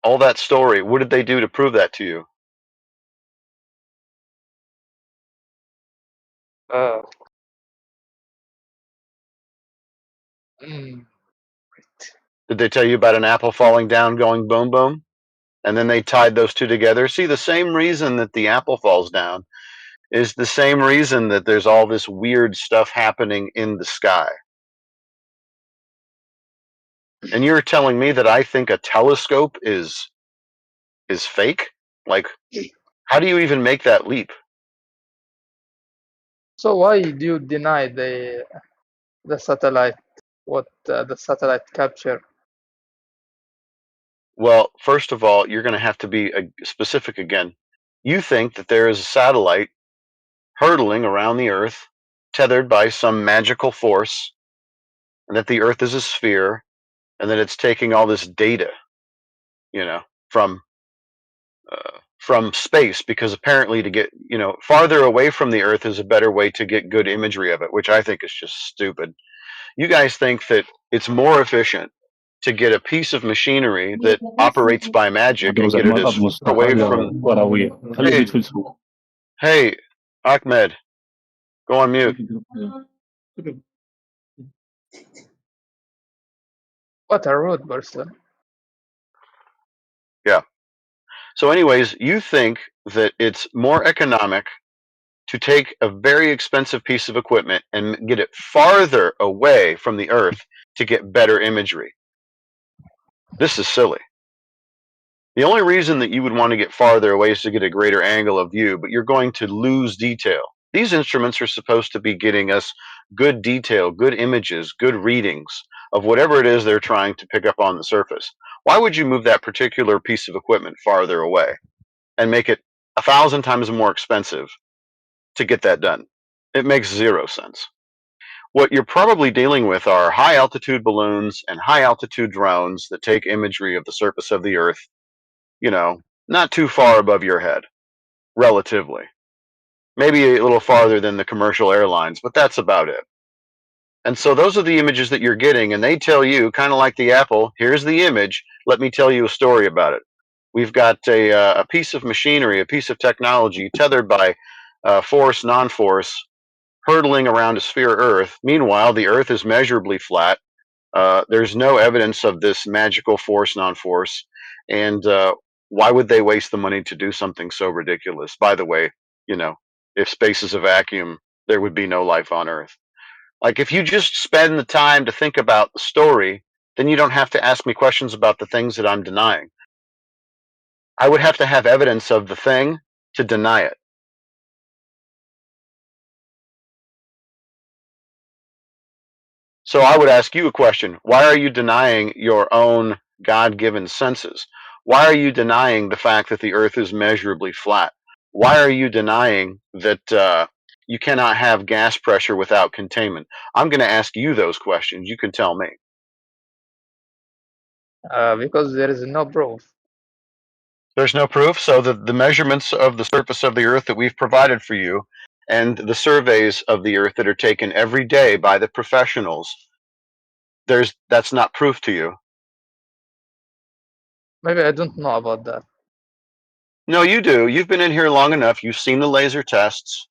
All that story, what did they do to prove that to you? Uh, mm, Did they tell you about an apple falling down going boom boom? And then they tied those two together. See, the same reason that the apple falls down is the same reason that there's all this weird stuff happening in the sky. And you're telling me that I think a telescope is fake? Like, how do you even make that leap? so why do you deny the satellite? What the satellite capture? Well, first of all, you're going to have to be specific again. You think that there is a satellite hurtling around the Earth, tethered by some magical force, and that the Earth is a sphere, and that it's taking all this data, you know, from space, because apparently to get farther away from the Earth is a better way to get good imagery of it, which I think is just stupid. You guys think that it's more efficient to get a piece of machinery that operates by magic and get it as far away from. Hey, hey, Ahmed, go on mute. What a rude person. Yeah. So, anyways, you think that it's more economic to take a very expensive piece of equipment and get it farther away from the Earth to get better imagery. This is silly. The only reason that you would want to get farther away is to get a greater angle of view, but you're going to lose detail. These instruments are supposed to be getting us good detail, good images, good readings of whatever it is they're trying to pick up on the surface. Why would you move that particular piece of equipment farther away and make it 1,000 times more expensive to get that done? It makes zero sense. What you're probably dealing with are high altitude balloons and high altitude drones that take imagery of the surface of the Earth, not too far above your head, relatively. Maybe a little farther than the commercial airlines, but that's about it. And so those are the images that you're getting, and they tell you, kind of like the apple, here's the image, let me tell you a story about it. We've got a piece of machinery, a piece of technology tethered by force, non-force, hurtling around a sphere Earth. Meanwhile, the Earth is measurably flat. There's no evidence of this magical force, non-force. And why would they waste the money to do something so ridiculous? By the way, if space is a vacuum, there would be no life on Earth. Like, if you just spend the time to think about the story, then you don't have to ask me questions about the things that I'm denying. I would have to have evidence of the thing to deny it. So I would ask you a question. Why are you denying your own God-given senses? Why are you denying the fact that the Earth is measurably flat? Why are you denying that you cannot have gas pressure without containment? I'm going to ask you those questions. You can tell me. Because there is no proof. There's no proof. So the measurements of the surface of the Earth that we've provided for you and the surveys of the Earth that are taken every day by the professionals, that's not proof to you. Maybe I don't know about that. No, you do. You've been in here long enough. You've seen the laser tests.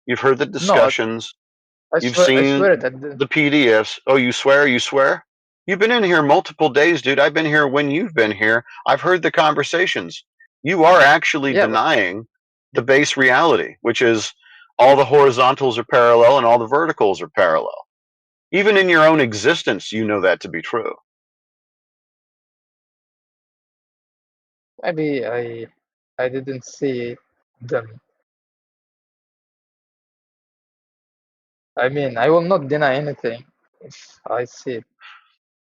You've heard the discussions. You've seen I did. the PDFs. Oh, you swear? You swear? You've been in here multiple days, dude. I've been here when you've been here. I've heard the conversations. You are actually denying the base reality, which is all the horizontals are parallel and all the verticals are parallel. Even in your own existence, you know that to be true. Maybe I didn't see them. I mean, I will not deny anything if I see it.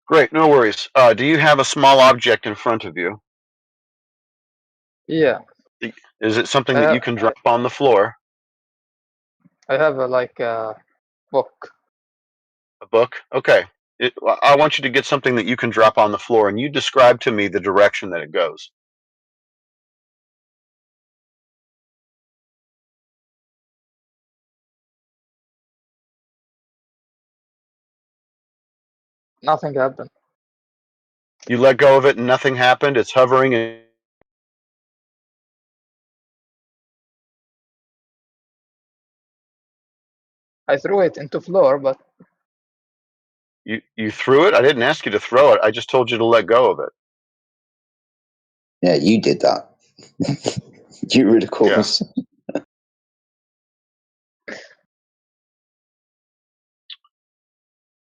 Great, no worries. Do you have a small object in front of you? Yeah. Is it something I that have, you can drop on the floor? I have a book. A book? Okay. I want you to get something that you can drop on the floor, and you describe to me the direction that it goes. Nothing happened. You let go of it and nothing happened. It's hovering and I threw it into floor, but you threw it? I didn't ask you to throw it. I just told you to let go of it. Yeah, you did that. You were the cause.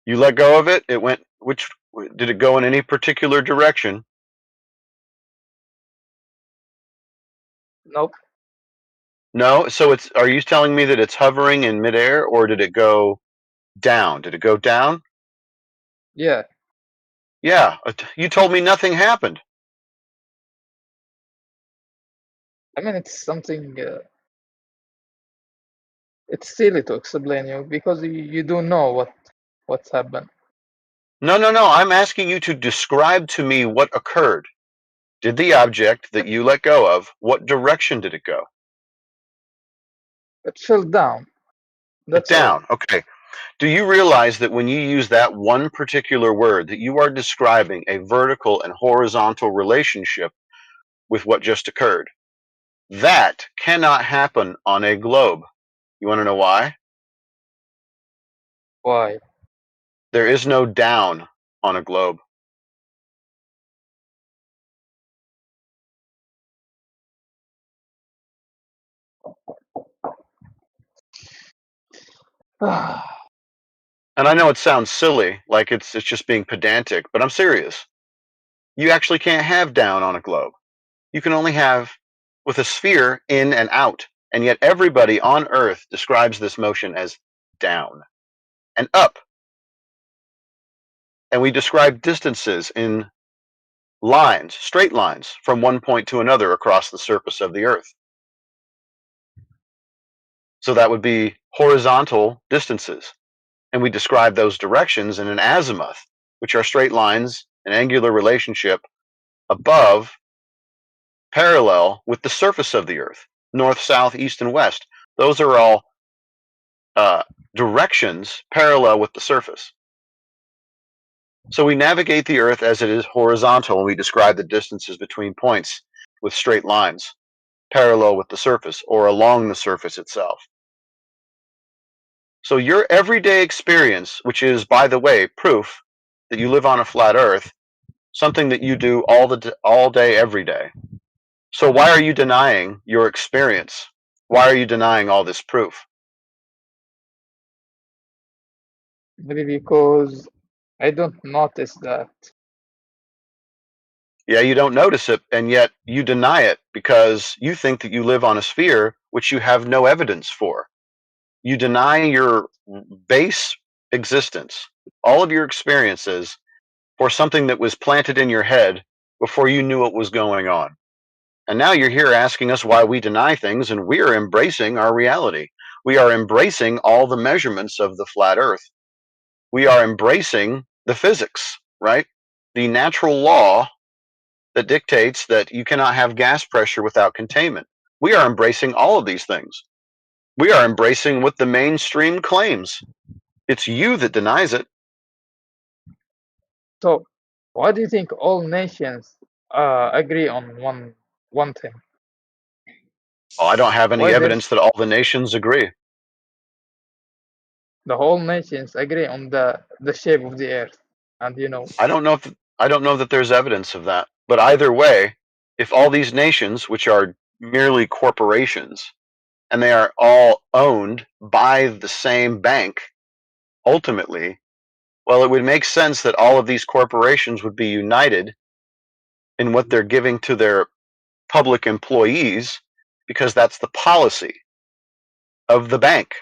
You let go of it. It went. Which did it go in any particular direction? nope. No. So it's. Are you telling me that it's hovering in midair, or did it go down? Did it go down? Yeah. Yeah. You told me nothing happened. I mean, it's something. It's silly to explain you because you don't know what's happened. No, no, no. I'm asking you to describe to me what occurred. Did the object that you let go of, what direction did it go? It fell down. That's Down. Okay. Do you realize that when you use that one particular word, that you are describing a vertical and horizontal relationship with what just occurred? That cannot happen on a globe. You want to know why? Why? There is no down on a globe. And I know it sounds silly, like it's just being pedantic, but I'm serious. You actually can't have down on a globe. You can only have with a sphere in and out. And yet everybody on Earth describes this motion as down and up. And we describe distances in lines, straight lines, from one point to another across the surface of the Earth. So that would be horizontal distances. And we describe those directions in an azimuth, which are straight lines, an angular relationship above, parallel with the surface of the Earth, north, south, east, and west. Those are all directions parallel with the surface. So we navigate the Earth as it is horizontal, and we describe the distances between points with straight lines, parallel with the surface or along the surface itself. So your everyday experience, which is, by the way, proof that you live on a flat Earth, something that you do all day, every day. So why are you denying your experience? Why are you denying all this proof? Maybe because I don't notice that. Yeah, you don't notice it, and yet you deny it because you think that you live on a sphere which you have no evidence for. You deny your base existence, all of your experiences, for something that was planted in your head before you knew what was going on. And now you're here asking us why we deny things, and we are embracing our reality. We are embracing all the measurements of the flat Earth. We are embracing the physics, right? The natural law that dictates that you cannot have gas pressure without containment. We are embracing all of these things. We are embracing what the mainstream claims. It's you that denies it. So, why do you think all nations agree on one thing? Oh, I don't have any Why evidence that all the nations agree. the whole nations agree on the shape of the Earth, and I don't know that there's evidence of that. But either way, if all these nations, which are merely corporations, and they are all owned by the same bank, ultimately, well, it would make sense that all of these corporations would be united in what they're giving to their public employees, because that's the policy of the bank.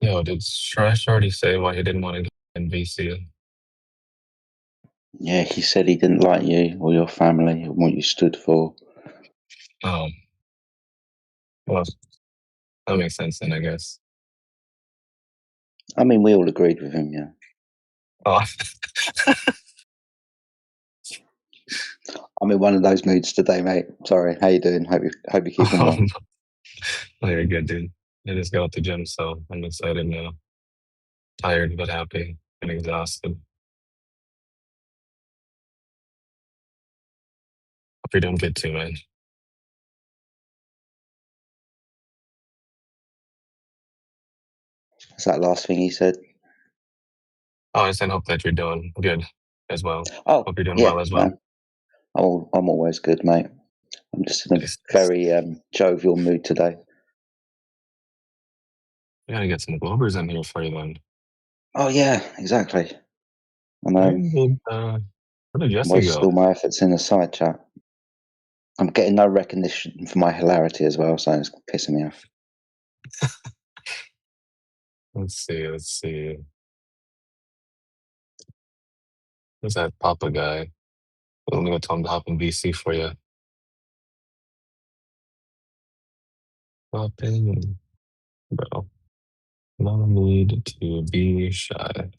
Yo, did Shresh already say why he didn't want to get in VC? Yeah, he said he didn't like you or your family and what you stood for. Oh, well, that makes sense then, I guess. I mean, we all agreed with him, yeah. Oh. I'm in one of those moods today, mate. Sorry, how you doing? Hope you're keeping well. Oh, you're good, dude. I just got out the gym, so I'm excited now. Tired but happy and exhausted. Hope you don't get too, man. Is that last thing he said? Oh, I said hope that you're doing good as well. Oh, Hope you're doing yeah, well as well. man. I'm always good, mate. I'm just in a very jovial mood today. We gotta get some Globers in here for you then. Oh yeah, exactly. And Where did Jesse wasted go? all my efforts in the side chat. I'm getting no recognition for my hilarity as well, so it's pissing me off. Let's see. Who's that Papa guy? I'm gonna tell him to hop in VC for you. Hop in, bro. No need to be shy.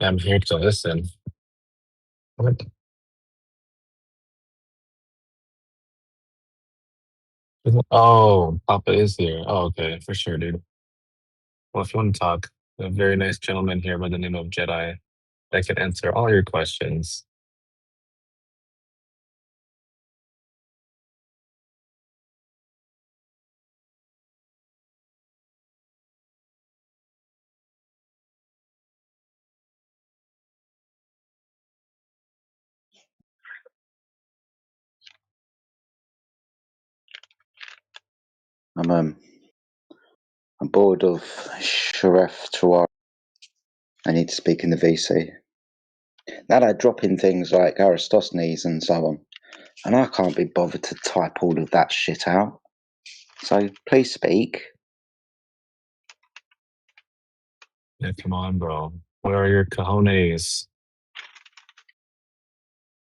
I'm here to listen. What? Oh, Papa is here. Oh, okay, for sure, dude. Well, if you want to talk, a very nice gentleman here by the name of Jedi that can answer all your questions. I'm bored of Sharef Tawar. I need to speak in the VC. Now they drop in things like Aristosthenes and so on, and I can't be bothered to type all of that shit out. So please speak. Yeah, come on, bro. Where are your cojones?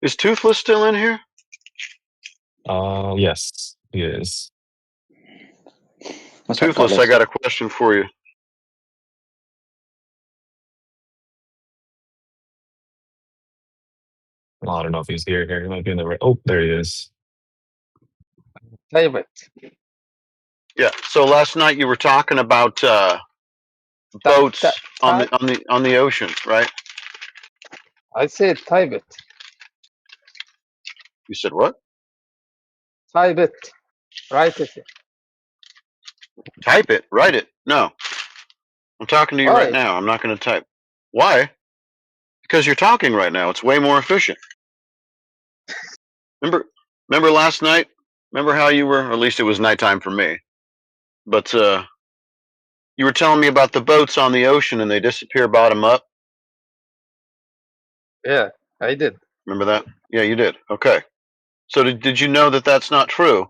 Is Toothless still in here? Yes, he is. What's up, Toothless, I Cutlass? got a question for you. Well, I don't know if he's here. He might be in the. Oh, there he is. David. Yeah. So last night you were talking about boats on the ocean, right? I said type it. You said what? Type it. Write it. Type it. Write it. No. I'm talking to you right Why? now. I'm not going to type. Why? Because you're talking right now. It's way more efficient. Remember last night? Remember how you were? Or at least it was nighttime for me. But you were telling me about the boats on the ocean and they disappear bottom up. Yeah, I did. Remember that? Yeah, you did. Okay. So did you know that that's not true?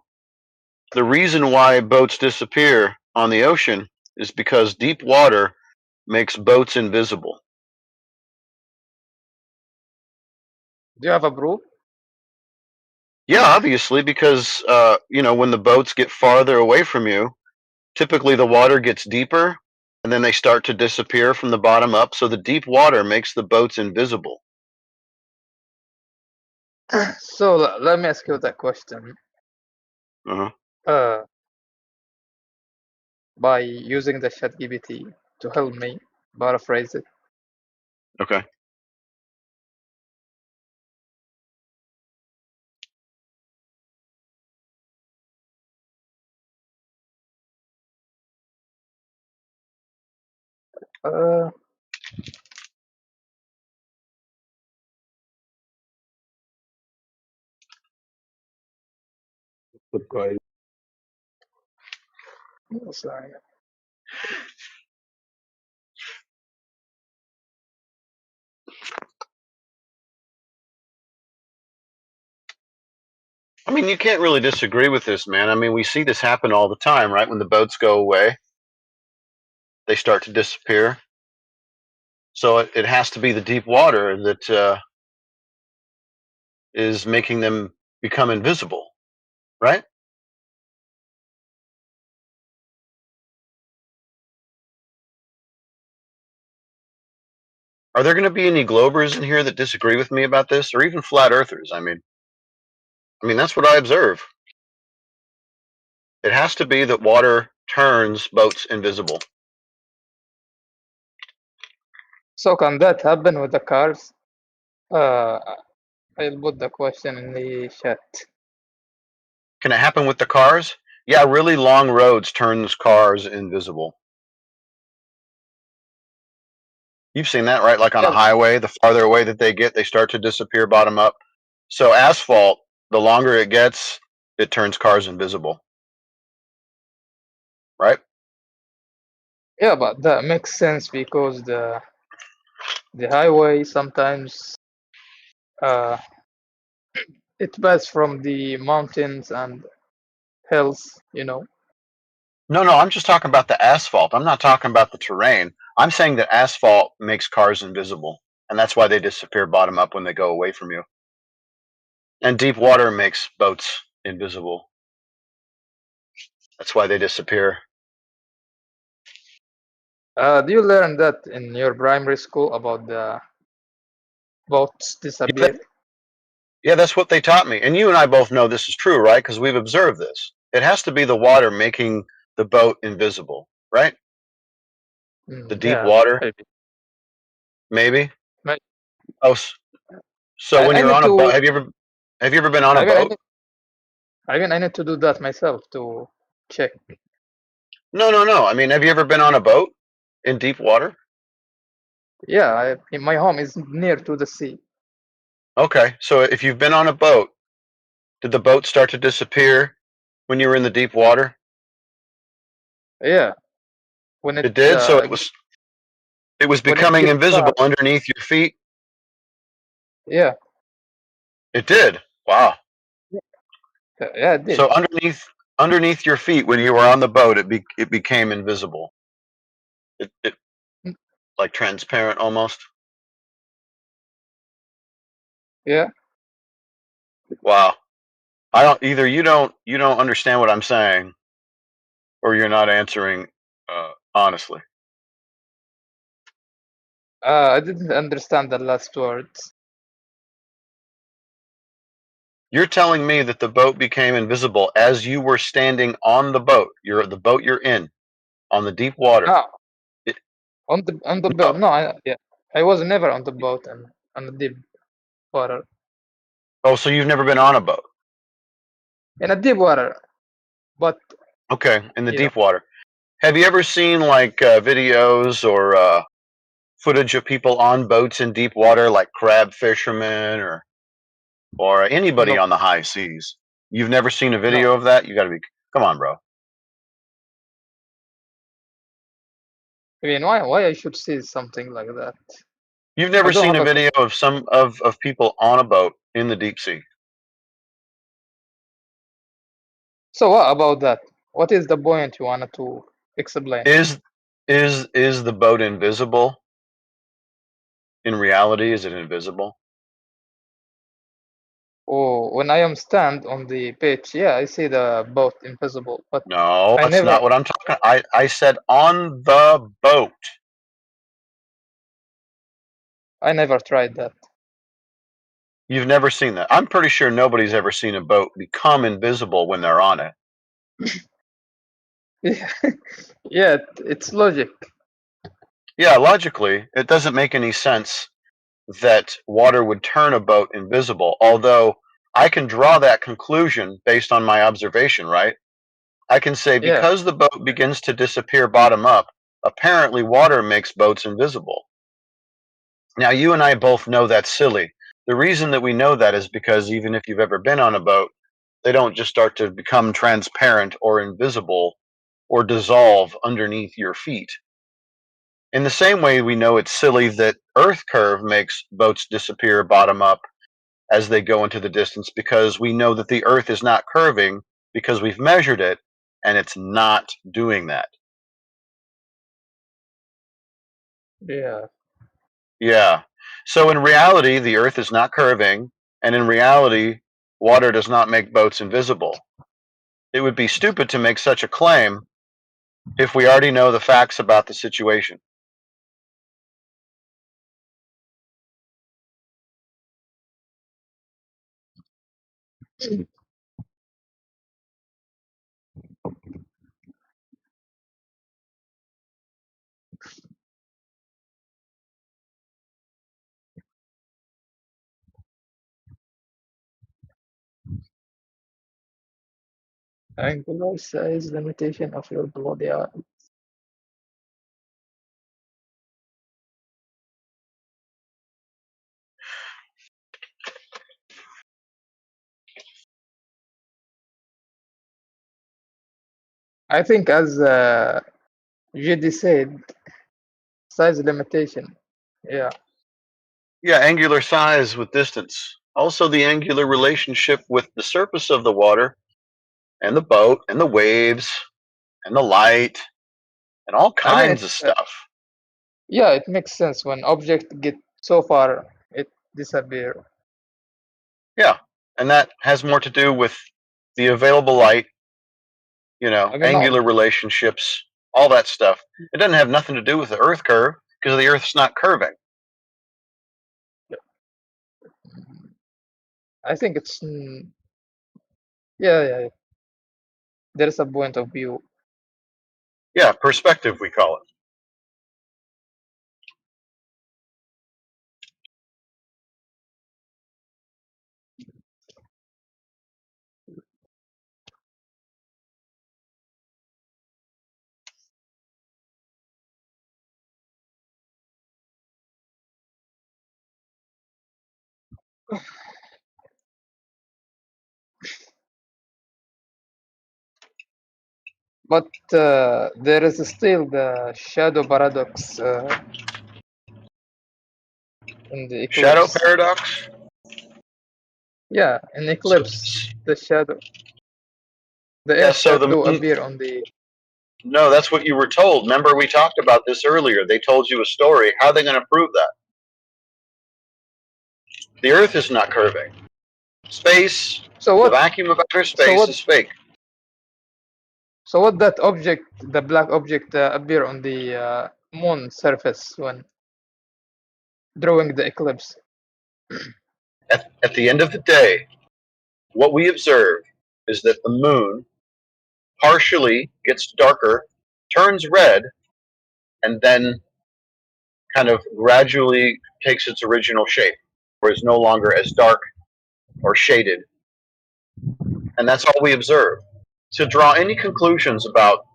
The reason why boats disappear on the ocean is because deep water makes boats invisible. Do you have a proof? Yeah, obviously, because when the boats get farther away from you, typically the water gets deeper, and then they start to disappear from the bottom up. So the deep water makes the boats invisible. So let me ask you that question. Uh-huh. By using the ChatGPT to help me paraphrase it. Okay. Uh, Good guy. sorry. I mean, you can't really disagree with this, man. I mean, we see this happen all the time, right? When the boats go away, they start to disappear. So it has to be the deep water that is making them become invisible, right? Are there going to be any globers in here that disagree with me about this, or even flat earthers? I mean, that's what I observe. It has to be that water turns boats invisible. So can that happen with the cars? I'll put the question in the chat. Can it happen with the cars? Yeah, really long roads turns cars invisible. You've seen that, right? Like on a highway, the farther away that they get, they start to disappear bottom up. So asphalt, the longer it gets, it turns cars invisible. Right? Yeah, but that makes sense because the highway sometimes it passes from the mountains and hills, you know. No, I'm just talking about the asphalt. I'm not talking about the terrain. I'm saying that asphalt makes cars invisible, and that's why they disappear bottom up when they go away from you. And deep water makes boats invisible. That's why they disappear. Do you learn that in your primary school about the boats disappear? Yeah, that's what they taught me. And you and I both know this is true, right? Because we've observed this. It has to be the water making the boat invisible, right? The deep Yeah, water, maybe. maybe. Oh, so when I you're need on a boat, to. have you ever been on a boat? I need to do that myself to check. No. I mean, have you ever been on a boat in deep water? Yeah, my home is near to the sea. Okay, so if you've been on a boat, did the boat start to disappear when you were in the deep water? Yeah, when it did. So it was becoming invisible underneath your feet. Yeah. It did. Wow. Yeah, it did. So underneath your feet when you were on the boat, it became invisible. It like transparent almost. Yeah. Wow. I don't either. You don't understand what I'm saying, or you're not answering honestly. I didn't understand the last words. You're telling me that the boat became invisible as you were standing on the boat. The boat you're in, on the deep water. No. On the boat. No, I was never on the boat and on the deep water. Oh, so you've never been on a boat? In a deep water, but okay, in the deep water. Have you ever seen like videos or footage of people on boats in deep water, like crab fishermen or anybody on the high seas? You've never seen a video of that? You got to be. Come on, bro. I mean, why I should see something like that? You've never seen a video of some of people on a boat in the deep sea? So what about that? What is the point you wanted to explain? Is the boat invisible? In reality, is it invisible? Oh, when I am stand on the beach, yeah, I see the boat invisible, but No, I that's never. not what I'm talking. I said on the boat. I never tried that. You've never seen that. I'm pretty sure nobody's ever seen a boat become invisible when they're on it. Yeah, yeah, it's logic. Yeah, logically, it doesn't make any sense that water would turn a boat invisible, although I can draw that conclusion based on my observation, right? I can say because the boat begins to disappear bottom up, apparently water makes boats invisible. Now, you and I both know that's silly. The reason that we know that is because even if you've ever been on a boat, they don't just start to become transparent or invisible or dissolve underneath your feet. In the same way, we know it's silly that Earth curve makes boats disappear bottom up as they go into the distance because we know that the Earth is not curving because we've measured it and it's not doing that. Yeah. Yeah. So in reality, the Earth is not curving, and in reality, water does not make boats invisible. It would be stupid to make such a claim if we already know the facts about the situation. Angular size limitation of your body. I think as JD said, size limitation. Yeah. Yeah, angular size with distance. Also, the angular relationship with the surface of the water and the boat and the waves and the light and all I mean, kinds of stuff. Yeah, it makes sense when object get so far, it disappear. Yeah, and that has more to do with the available light, I mean, angular relationships, all that stuff. It doesn't have nothing to do with the Earth curve because the Earth's not curving. I think it's yeah. There is a point of view. Yeah, perspective we call it. But there is still the shadow paradox in the Shadow eclipse. paradox? Yeah, in eclipse, the shadow, the Yeah, Earth so the shadow moon. appear on the. No, that's what you were told. Remember, we talked about this earlier. They told you a story. How are they going to prove that? The Earth is not curving. Space, So what? the vacuum of outer So space what? is fake. So what that object, the black object, appear on the moon surface when drawing the eclipse? At the end of the day, what we observe is that the moon partially gets darker, turns red, and then kind of gradually takes its original shape, where it's no longer as dark or shaded. And that's all we observe. To draw any conclusions about,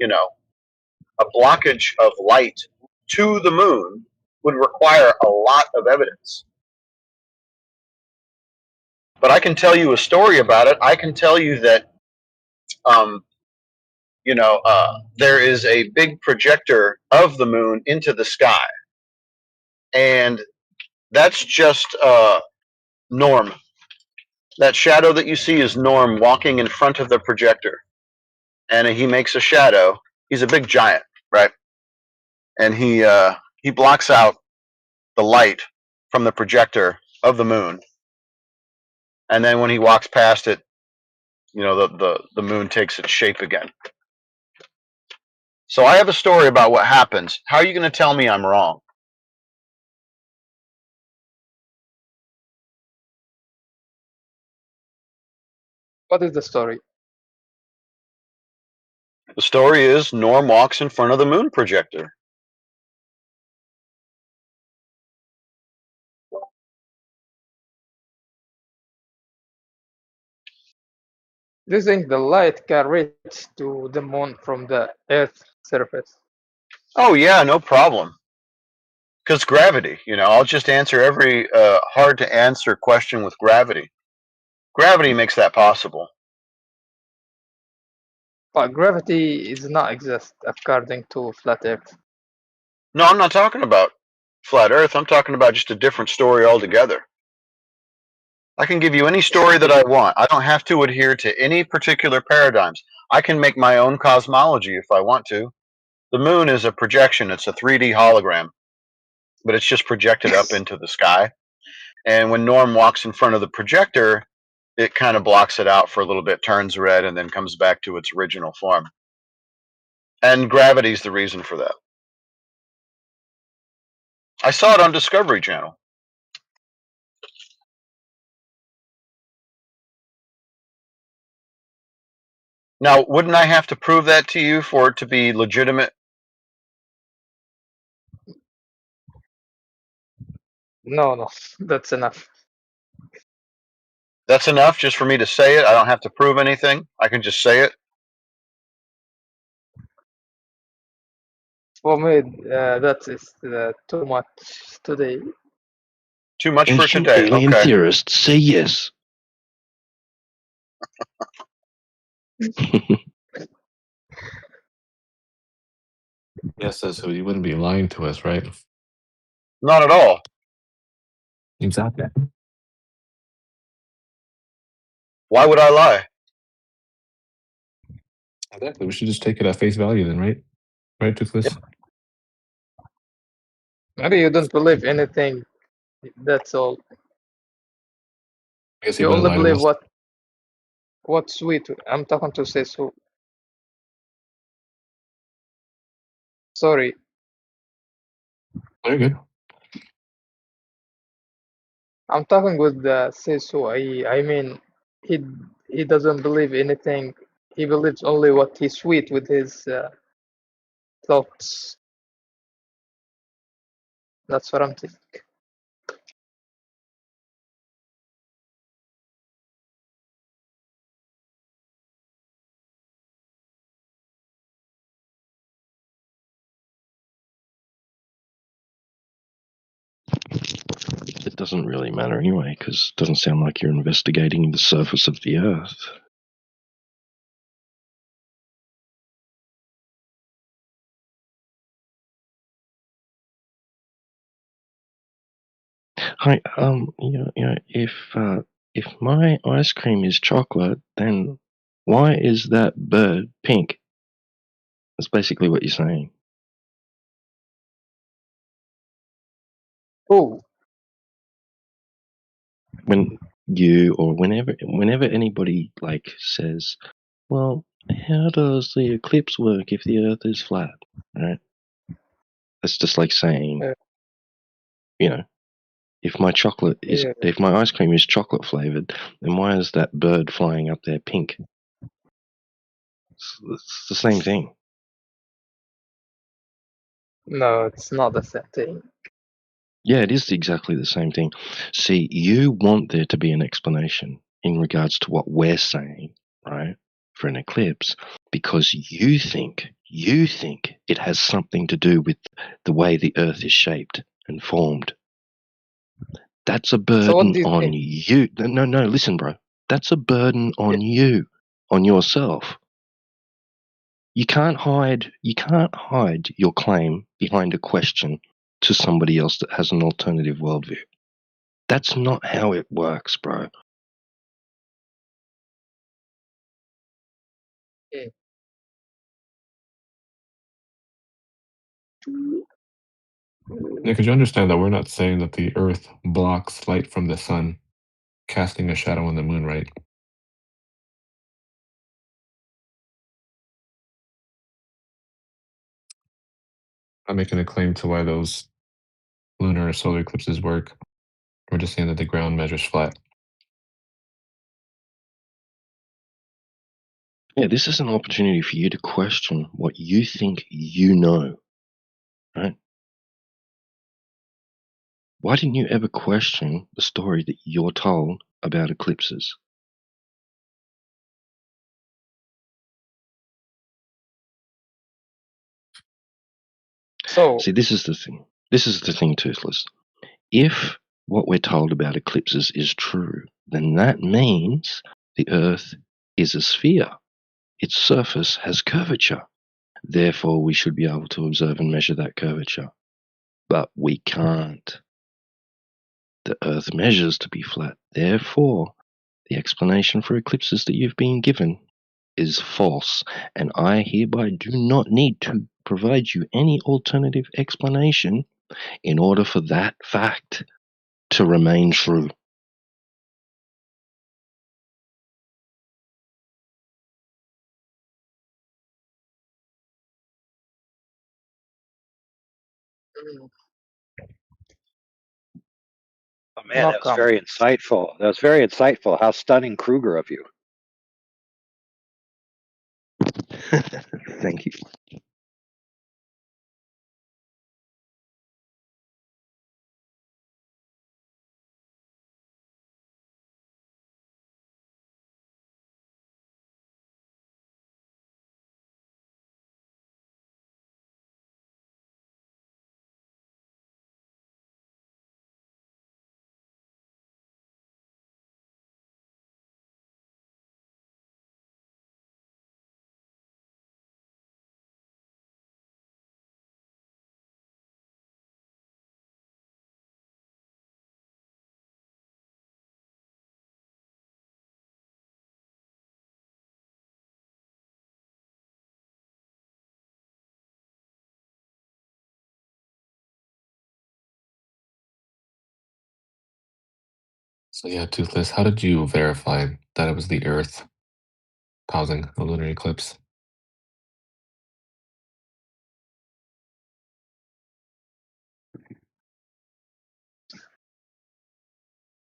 a blockage of light to the moon would require a lot of evidence. But I can tell you a story about it. I can tell you that, there is a big projector of the moon into the sky, and that's just Norm. That shadow that you see is Norm walking in front of the projector, and he makes a shadow. He's a big giant, right? And he blocks out the light from the projector of the moon, and then when he walks past it, the moon takes its shape again. So I have a story about what happens. How are you going to tell me I'm wrong? What is the story? The story is Norm walks in front of the moon projector. Do you think the light can reach to the moon from the Earth's surface? Oh yeah, no problem. Because gravity, I'll just answer every hard to answer question with gravity. Gravity makes that possible. But gravity is not exist according to flat Earth. No, I'm not talking about flat Earth. I'm talking about just a different story altogether. I can give you any story that I want. I don't have to adhere to any particular paradigms. I can make my own cosmology if I want to. The moon is a projection. It's a 3D hologram, but it's just projected up into the sky. And when Norm walks in front of the projector, it kind of blocks it out for a little bit, turns red, and then comes back to its original form. And gravity's the reason for that. I saw it on Discovery Channel. Now, wouldn't I have to prove that to you for it to be legitimate? No, that's enough. That's enough just for me to say it? I don't have to prove anything? I can just say it? For me, that is too much today. Too much for Ancient today. alien Okay. theorists say yes. Yes, so you wouldn't be lying to us, right? Not at all. Exactly. Why would I lie? Exactly. We should just take it at face value then, right? Right, Toothless? Maybe you don't believe anything. That's all. I guess You you've been only lied to believe us. what's sweet. I'm talking to say so. Sorry. Very good. I'm talking with the say so. I mean, he he doesn't believe anything. He believes only what he's sweet with his thoughts. That's what I'm thinking. It doesn't really matter anyway, because it doesn't sound like you're investigating the surface of the Earth. Hi, if my ice cream is chocolate, then why is that bird pink? That's basically what you're saying. Oh. When you or whenever anybody like says, well, how does the eclipse work if the Earth is flat? Right? That's just like saying, if my if my ice cream is chocolate flavored, then why is that bird flying up there pink? It's the same thing. No, it's not the same thing. Yeah, it is exactly the same thing. See, you want there to be an explanation in regards to what we're saying, right, for an eclipse, because you think it has something to do with the way the Earth is shaped and formed. That's a burden on you. No, listen, bro. That's a burden on you, on yourself. You can't hide your claim behind a question to somebody else that has an alternative worldview. That's not how it works, bro. Yeah. Yeah, could you understand that we're not saying that the Earth blocks light from the sun, casting a shadow on the moon, right? I'm making a claim to why those lunar or solar eclipses work. We're just saying that the ground measures flat. Yeah, this is an opportunity for you to question what you think you know, right? Why didn't you ever question the story that you're told about eclipses? So, see, this is the thing. This is the thing, Toothless. If what we're told about eclipses is true, then that means the Earth is a sphere. Its surface has curvature. Therefore, we should be able to observe and measure that curvature. But we can't. The Earth measures to be flat. Therefore, the explanation for eclipses that you've been given is false, and I hereby do not need to provide you any alternative explanation in order for that fact to remain true. Oh man, that was very insightful. That was very insightful. How stunning Kruger of you. Thank you. So yeah, Toothless, how did you verify that it was the Earth causing a lunar eclipse?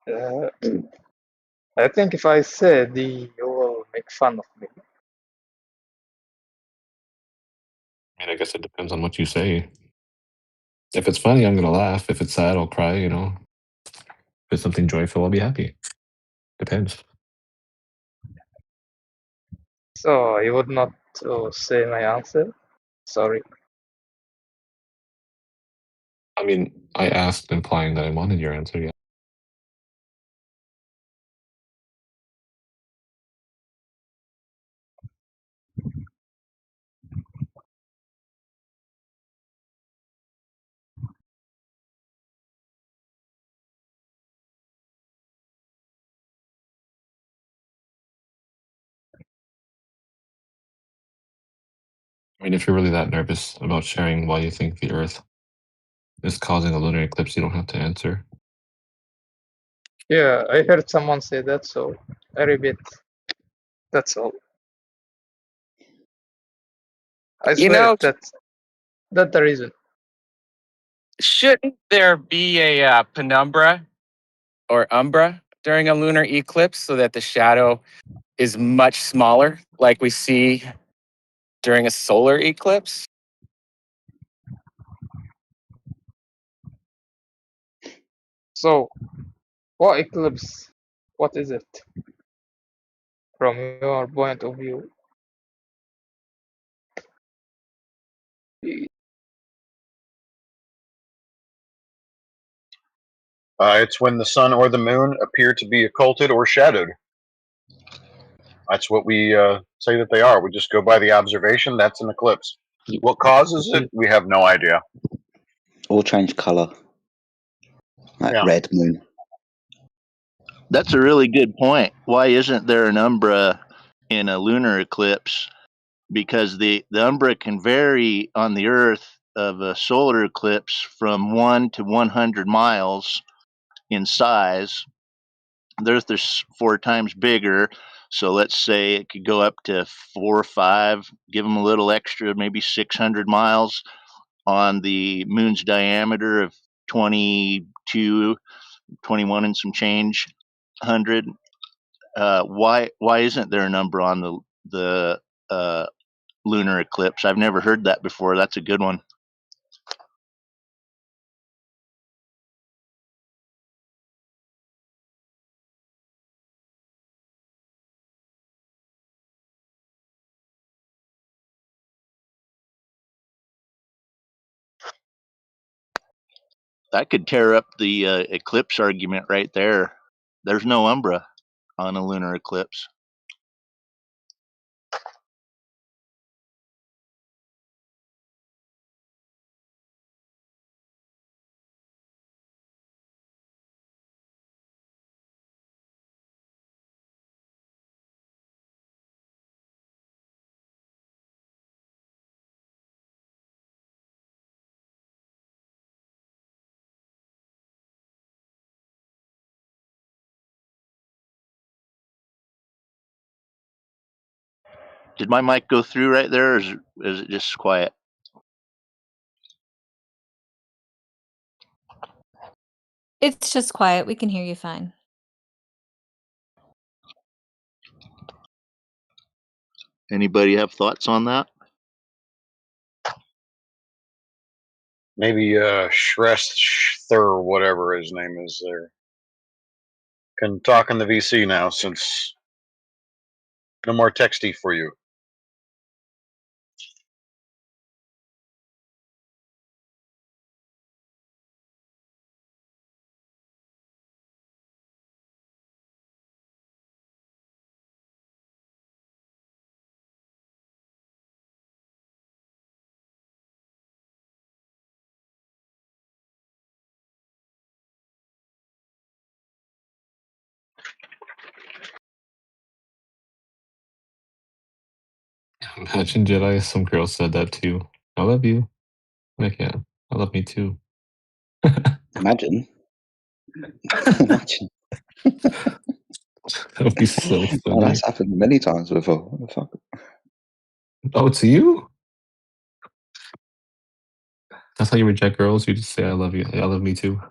I think if I said, you will make fun of me. I mean, I guess it depends on what you say. If it's funny, I'm gonna laugh. If it's sad, I'll cry, you know. If it's something joyful, I'll be happy. Depends. So you would not say my answer? Sorry. I mean, I asked implying that I wanted your answer, yeah. I mean, if you're really that nervous about sharing why you think the Earth is causing a lunar eclipse, you don't have to answer. Yeah, I heard someone say that, so I repeat. That's all. I swear that's the reason. Shouldn't there be a penumbra or umbra during a lunar eclipse so that the shadow is much smaller, like we see during a solar eclipse? So, what eclipse? What is it? From your point of view? It's when the sun or the moon appear to be occulted or shadowed. That's what we say that they are. We just go by the observation. That's an eclipse. What causes it? We have no idea. Or change colour, like red moon. That's a really good point. Why isn't there an umbra in a lunar eclipse? Because the umbra can vary on the Earth of a solar eclipse from 1 to 100 miles in size. The Earth is 4 times bigger, so let's say it could go up to 4 or 5, give them a little extra, maybe 600 miles on the moon's diameter of 22, 21 and some change 100. Why isn't there a number on the lunar eclipse? I've never heard that before. That's a good one. That could tear up the eclipse argument right there. There's no umbra on a lunar eclipse. Did my mic go through right there, or is it just quiet? It's just quiet. We can hear you fine. Anybody have thoughts on that? Maybe Shresther or whatever his name is there can talk in the VC now, since no more texty for you. Imagine Jedi, some girl said that too. I love you. Like, yeah, I love me too. Imagine. Imagine. That would be so Oh, funny. that's happened many times before. What the fuck? Oh, to you? That's how you reject girls? You just say, I love you. I love me too.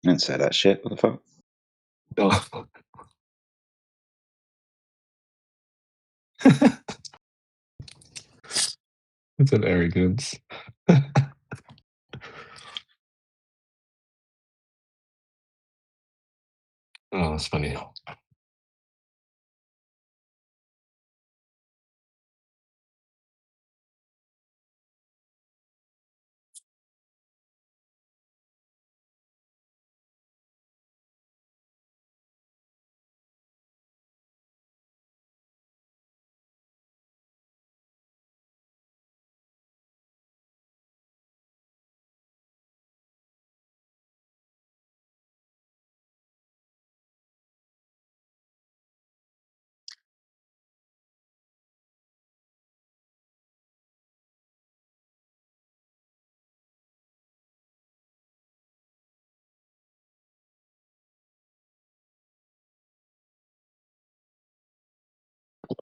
I didn't say that shit. What the fuck? Oh. It's an arrogance. Oh, that's funny.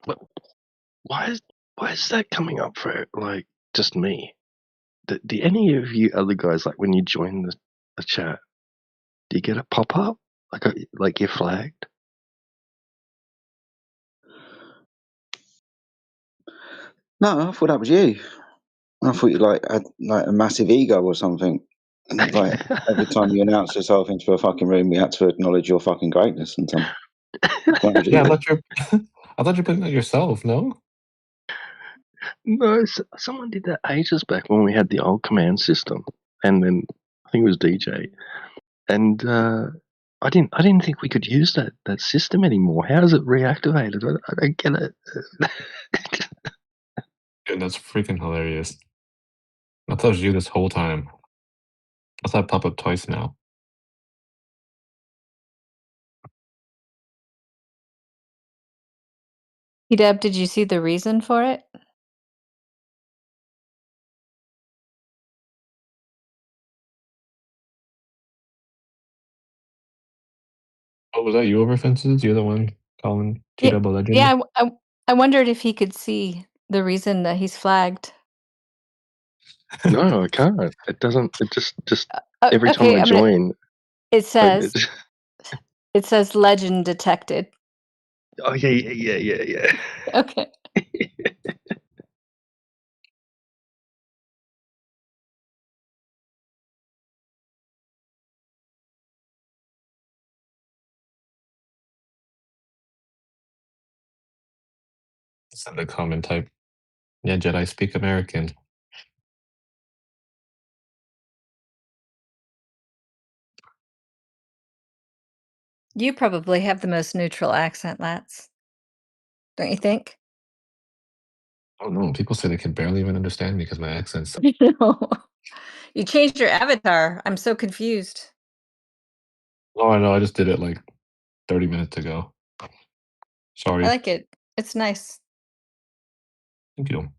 But why is that coming up for like just me? Do any of you other guys, like when you join the chat, do you get a pop up like you're flagged? No, I thought that was you. I thought you had like a massive ego or something. And, like every time you announce yourself into a fucking room, we had to acknowledge your fucking greatness and something. Yeah, I thought you're putting that yourself, no? No, someone did that ages back when we had the old command system, and then I think it was DJ, and I didn't think we could use that system anymore. How is it reactivated? I don't get it. Dude, that's freaking hilarious. I thought it was you this whole time. I saw it pop up twice now. Deb, did you see the reason for it? Oh, was that you over fences? You're the one calling Yeah, T-Dub a legend? yeah. I wondered if he could see the reason that he's flagged. No, I can't. It doesn't. It just every time Okay, I join, It says it, it says legend detected. oh yeah. Okay. Send a comment type. Yeah, Jedi speak American. You probably have the most neutral accent, Lats. Don't you think? Oh no, people say they can barely even understand me because my accent's. No. You changed your avatar. I'm so confused. Oh, I know. I just did it like 30 minutes ago. Sorry. I like it. It's nice. Thank you.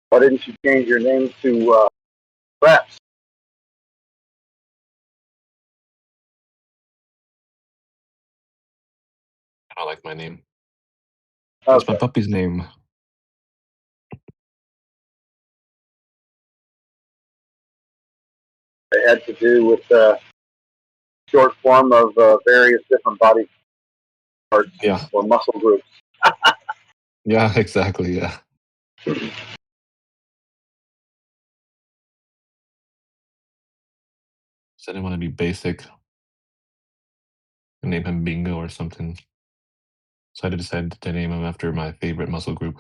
Why didn't you change your name to Reps? I don't like my name. That's my puppy's name. It had to do with short form of various different body parts Yeah. or muscle groups. Yeah, exactly. Yeah. So I didn't want to be basic and name him Bingo or something. So I decided to name him after my favorite muscle group.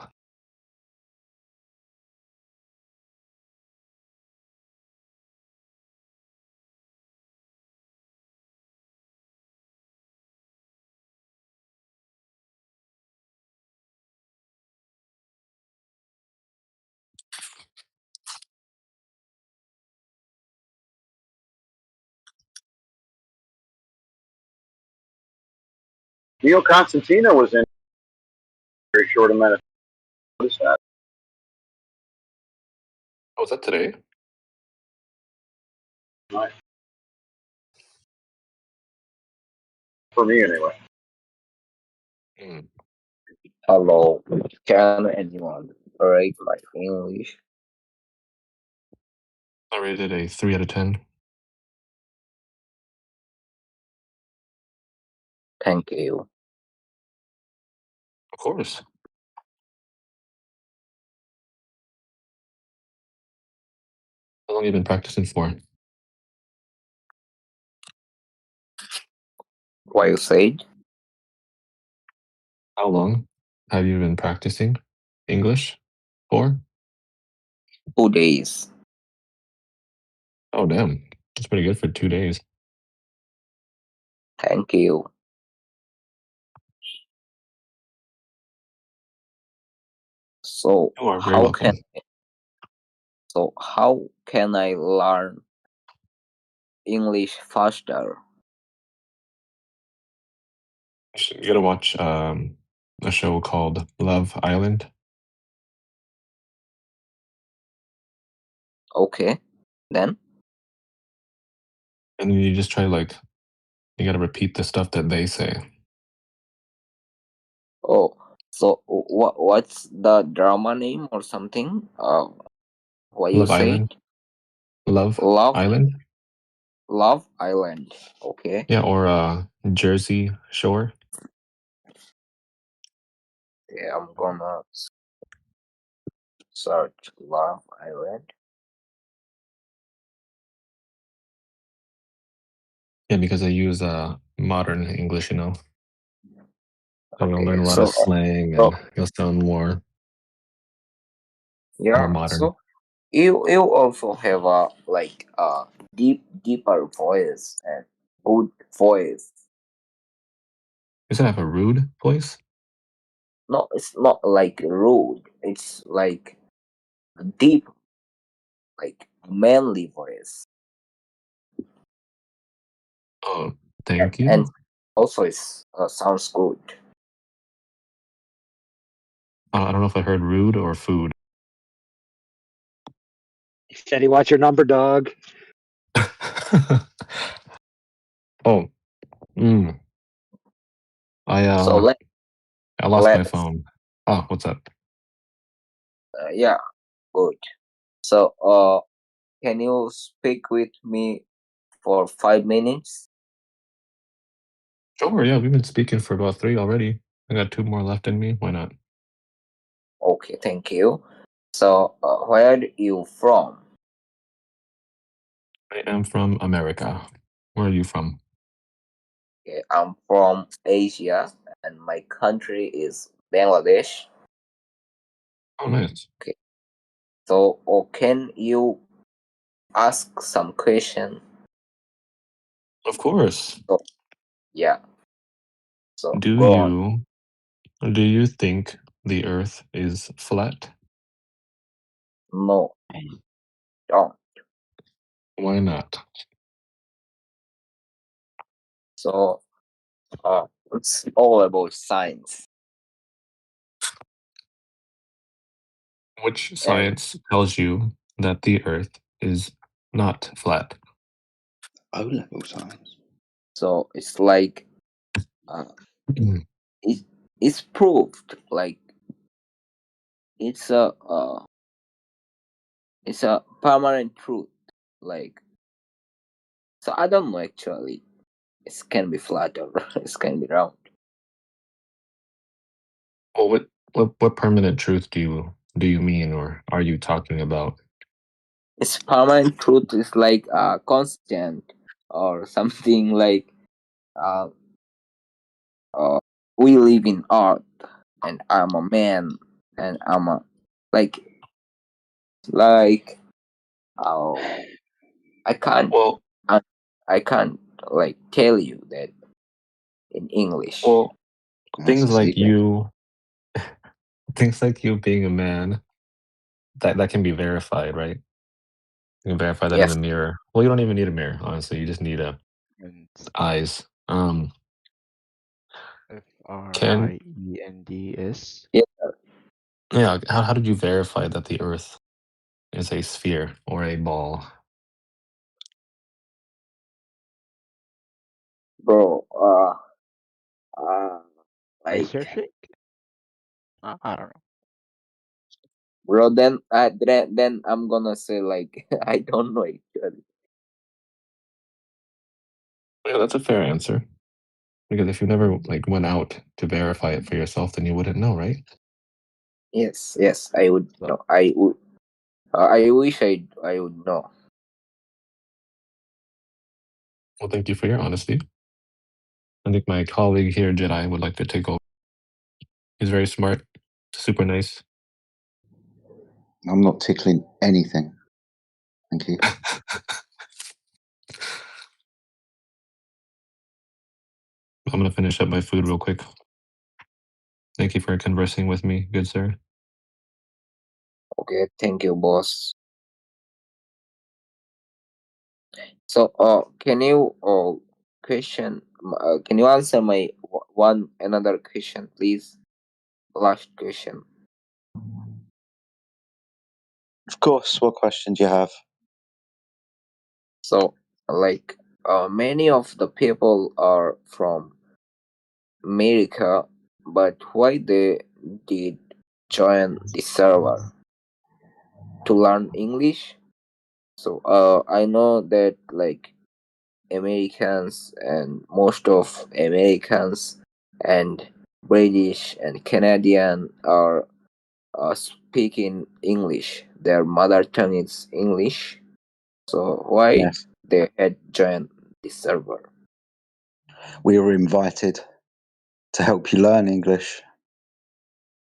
Neil Constantino was in a very short amount of time. What is that? Oh, is that today? Nice. For me, anyway. Hello, can anyone rate my English? I rated a 3 out of 10. Thank you. Of course. How long have you been practicing for? What you said? How long have you been practicing English for? 2 days. Oh, damn. That's pretty good for 2 days. Thank you. So You are very welcome. how can I learn English faster? You gotta watch a show called Love Island. Okay, then? And then you just try, like, you gotta repeat the stuff that they say. Oh, so what's the drama name or something? What you Love said? Island. Love Love Island. Love Island. Okay. Yeah, or Jersey Shore. Yeah, I'm gonna search Love Island. Yeah, because I use modern English, you know. So you'll learn a lot So of slang and you'll sound more yeah, modern. so you also have a like a deeper voice and good voice. You said I have a rude voice? No, it's not like rude. It's like deep, like manly voice. Oh, thank And you. also it sounds good. I don't know if I heard rude or food. He said he wants your number, dog. Oh, mm. So I lost my let's phone. Oh, what's up? yeah, good. So can you speak with me for 5 minutes? Sure, yeah, we've been speaking for about 3 already. I got 2 more left in me. Why not? Okay, thank you. So where are you from? I am from America. Where are you from? Okay, I'm from Asia and my country is Bangladesh. Oh, nice. Okay. So can you ask some question? Of course. So, yeah. So Do go on. you think the Earth is flat? No, don't. Why not? So it's all about science. Which And science tells you that the Earth is not flat? O-level science. so it's like it's proved like it's a permanent truth. Like so I don't know actually. It can be flat or it can be round. Well, what permanent truth do you mean, or are you talking about? It's permanent truth is like constant or something like uh, we live in Earth and I'm a man and I'm a like I can't Well, I can't like tell you that in English. well, That's things a like secret. you being a man, that can be verified, right? You can verify that in Yes. the mirror. Well, you don't even need a mirror, honestly. You just need eyes. RIENDS. Yeah. Yeah, how did you verify that the Earth is a sphere or a ball? Bro, like, Researching? I don't know. bro, then I'm gonna say like I don't know actually. Yeah, that's a fair answer. Because if you never like went out to verify it for yourself, then you wouldn't know, right? Yes, I would know. I would. I wish I would know. Well, thank you for your honesty. I think my colleague here, Jedi, would like to take over. He's very smart, super nice. I'm not tickling anything. Thank you. I'm going to finish up my food real quick. Thank you for conversing with me, good sir. Okay, thank you, boss. So, can you question? Can you answer my another question, please? Last question. Of course. What question do you have? So, like, many of the people are from America, but why they did join the server to learn English? So, I know that like Americans and most of Americans and British and Canadian are speaking English. Their mother tongue is English. So why Yes. they had joined the server? We were invited to help you learn English.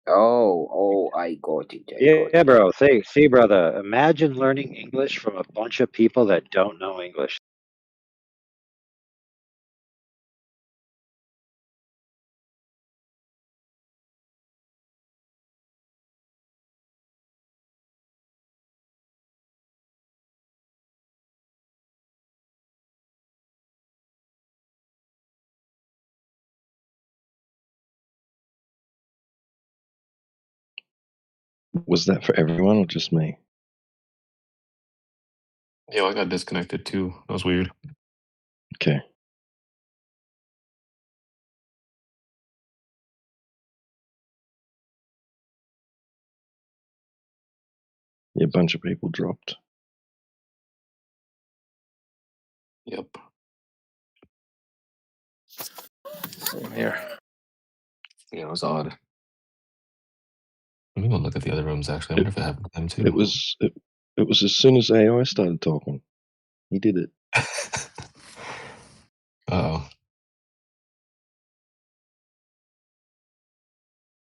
Oh, I got it. Yeah, bro. See, brother. Imagine learning English from a bunch of people that don't know English. Was that for everyone or just me? Yo, I got disconnected too. That was weird. Okay. Yeah, a bunch of people dropped. Yep. Same here. Yeah, it was odd. Let me go look at the other rooms, actually. I wonder if it happened to them too. It was as soon as AI started talking. He did it. Uh-oh.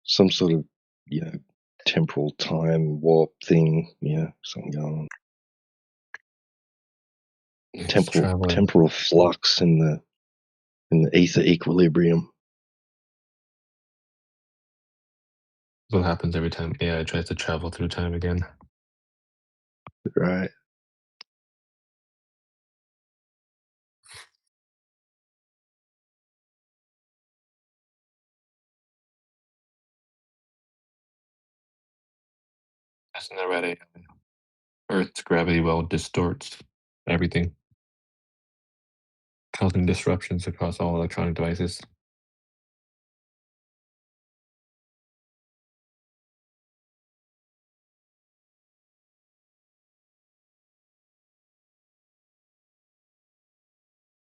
Some sort of, temporal time warp thing. Yeah, something going on. It's traveling. Temporal flux in the ether equilibrium. What happens every time AI tries to travel through time again? Right. Isn't that right? Earth's gravity well distorts everything, causing disruptions across all electronic devices.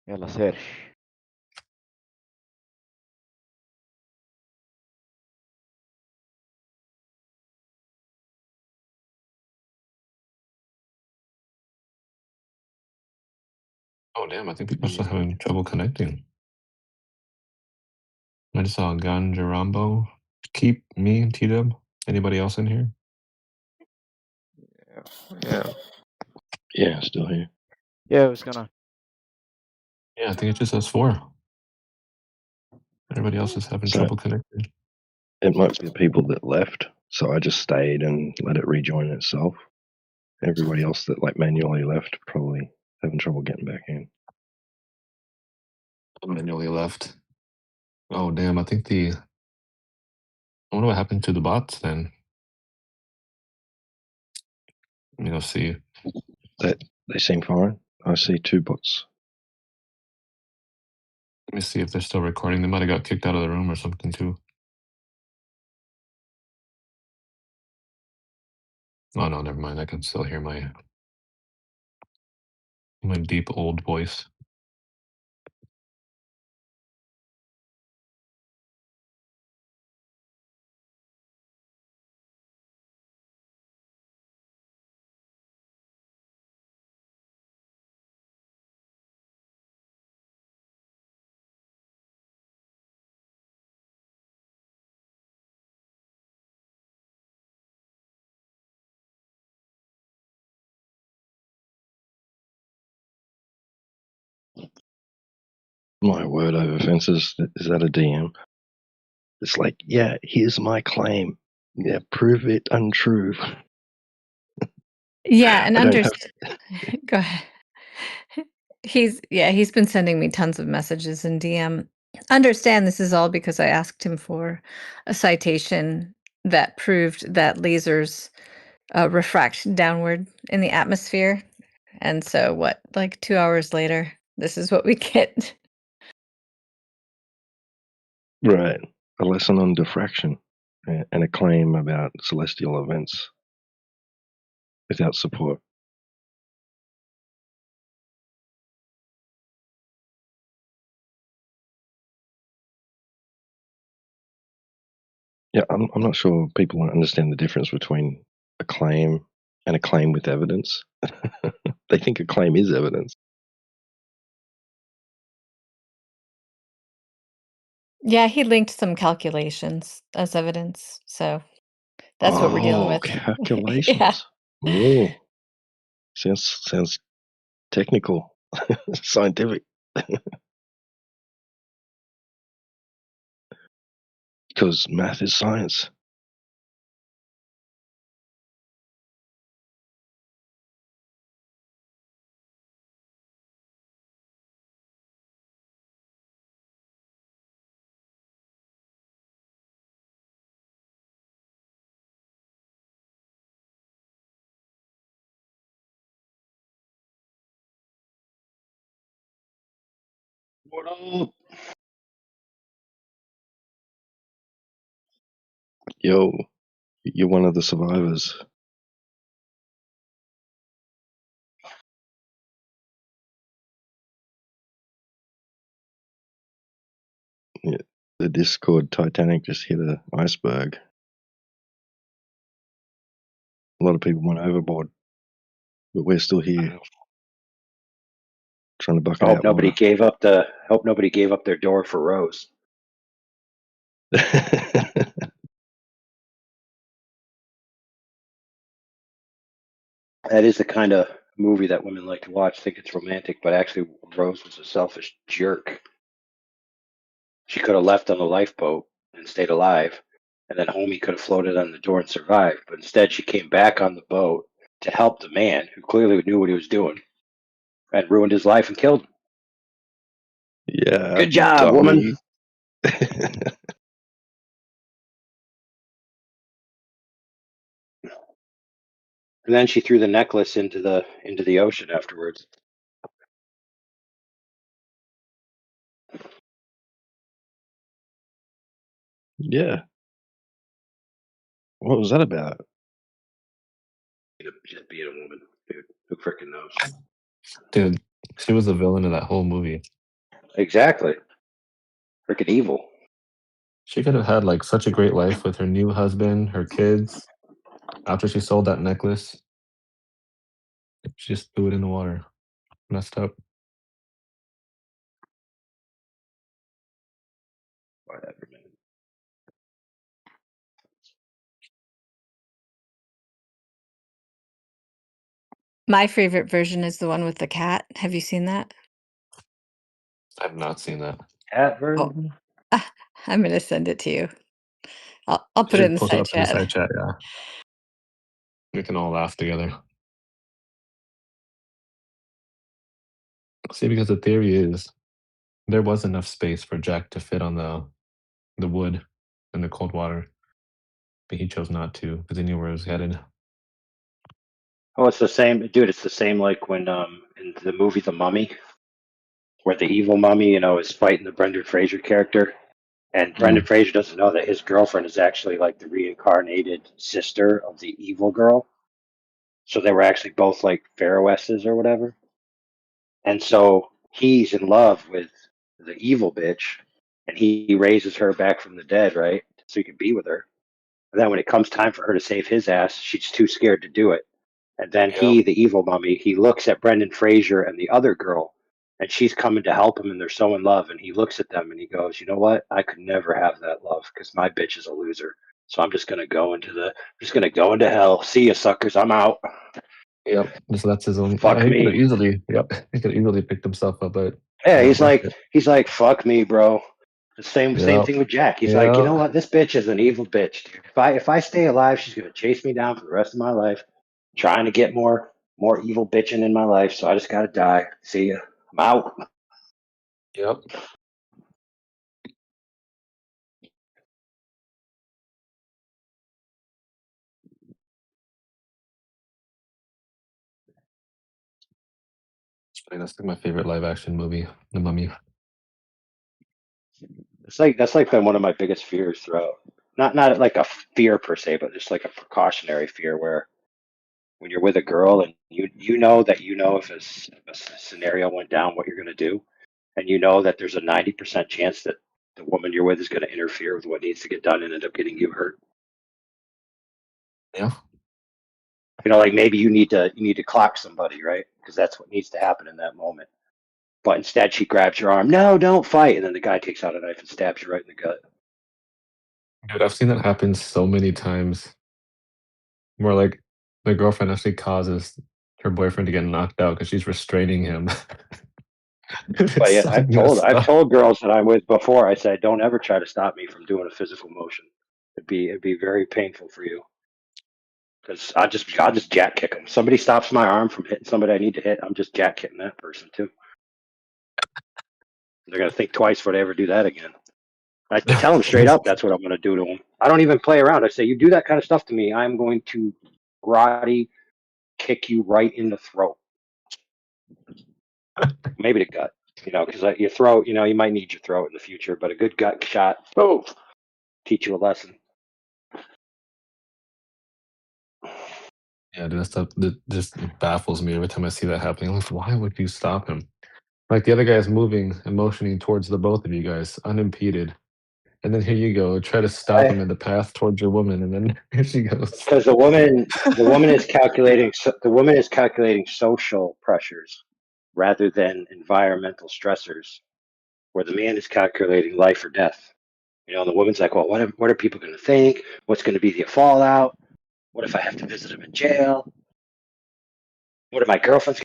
يلا سيرش. Oh, damn, I think people are still having trouble connecting. I just saw Ganjarambo. Keep me and T-Dub. Anybody else in here? Yeah. Yeah, still here. Yeah, what's going on? Yeah, I think it's just us four. Everybody else is having So trouble connecting. it might be the people that left. So I just stayed and let it rejoin itself. Everybody else that manually left probably having trouble getting back in. Manually left. Oh damn! I think I wonder what happened to the bots then. Let me go see. They seem fine. I see 2 bots. Let me see if they're still recording. They might have got kicked out of the room or something too. Oh no, never mind. I can still hear my deep old voice. My word over fences. Is that a DM? It's like, yeah, here's my claim. Yeah, prove it untrue. Yeah, and I don't have. go ahead. He's been sending me tons of messages in DM. Understand this is all because I asked him for a citation that proved that lasers refract downward in the atmosphere. And so what, like 2 hours later, this is what we get. Right. A lesson on diffraction and a claim about celestial events without support. Yeah, I'm not sure people understand the difference between a claim and a claim with evidence. They think a claim is evidence. Yeah, he linked some calculations as evidence. So that's what we're dealing with. Yeah. Calculations. Oh, sounds technical, scientific. Because math is science. What up? Yo, you're one of the survivors. Yeah, the Discord Titanic just hit an iceberg. A lot of people went overboard, but we're still here, trying to bucket I hope out nobody water. gave up their door for Rose. That is the kind of movie that women like to watch. Think it's romantic, but actually, Rose was a selfish jerk. She could have left on the lifeboat and stayed alive, and then Homie could have floated on the door and survived. But instead, she came back on the boat to help the man who clearly knew what he was doing and ruined his life and killed him. Yeah, Good job, woman. And then she threw the necklace into the ocean afterwards. Yeah. What was that about? Just being a woman, dude. Who freaking knows? Dude, she was the villain of that whole movie. Exactly. Freaking evil. She could have had like such a great life with her new husband, her kids. After she sold that necklace, she just threw it in the water. Messed up. Whatever, man. My favorite version is the one with the cat. Have you seen that? I've not seen that. Cat version? I'm gonna send it to you. I'll put it in Should the post it side up in the chat. side chat, yeah. We can all laugh together. See, because the theory is there was enough space for Jack to fit on the the wood in the cold water, but he chose not to because he knew where it was headed. Oh, it's the same, dude. It's the same like when in the movie The Mummy, where the evil mummy, is fighting the Brendan Fraser character, and Brendan Fraser doesn't know that his girlfriend is actually like the reincarnated sister of the evil girl. So they were actually both like pharaohesses or whatever. And so he's in love with the evil bitch, and he raises her back from the dead, right? So he can be with her. And then when it comes time for her to save his ass, she's too scared to do it. And then he, the evil mummy, he looks at Brendan Fraser and the other girl, and she's coming to help him, and they're so in love. And he looks at them and he goes, "You know what? I could never have that love because my bitch is a loser. So I'm just gonna go into hell. See ya, suckers. I'm out." Yep. So that's his own. Fuck He could have me. easily. Yep. He could have easily picked himself up, but Yeah, not worth it. he's like, "Fuck me, bro." The same Yep. thing with Jack. He's like, "You know Yep. what? This bitch is an evil bitch, dude. If I stay alive, she's gonna chase me down for the rest of my life, trying to get more evil bitching in my life. So I just gotta die. See ya. I'm out." Yep. That's like my favorite live action movie, The Mummy. That's like been one of my biggest fears throughout. Not like a fear per se, but just like a precautionary fear where when you're with a girl and you know that if a scenario went down, what you're gonna do, and you know that there's a 90% chance that the woman you're with is going to interfere with what needs to get done and end up getting you hurt. Yeah. Like maybe you need to clock somebody, right? Because that's what needs to happen in that moment. But instead, she grabs your arm. No, don't fight. And then the guy takes out a knife and stabs you right in the gut. Dude, I've seen that happen so many times where like my girlfriend actually causes her boyfriend to get knocked out because she's restraining him. But It's yeah, so I've messed up. told girls that I'm with before. I said, don't ever try to stop me from doing a physical motion. It'd be very painful for you. Because I'll just jack kick them. Somebody stops my arm from hitting somebody I need to hit, I'm just jack kicking that person too. They're gonna think twice before they ever do that again. I tell them straight up that's what I'm gonna do to them. I don't even play around. I say, you do that kind of stuff to me, I'm going to karate kick you right in the throat, maybe the gut. Because your throat, you might need your throat in the future, but a good gut shot, boom, teach you a lesson. Yeah, dude, that stuff that just baffles me every time I see that happening. I'm like, why would you stop him? Like the other guy is moving and motioning towards the both of you guys unimpeded. And then here you go, try to stop him in the path towards your woman, and then here she goes. Because the woman is calculating social pressures rather than environmental stressors, where the man is calculating life or death. The woman's like, well, what are people going to think? What's going to be the fallout? What if I have to visit him in jail? What are my girlfriend's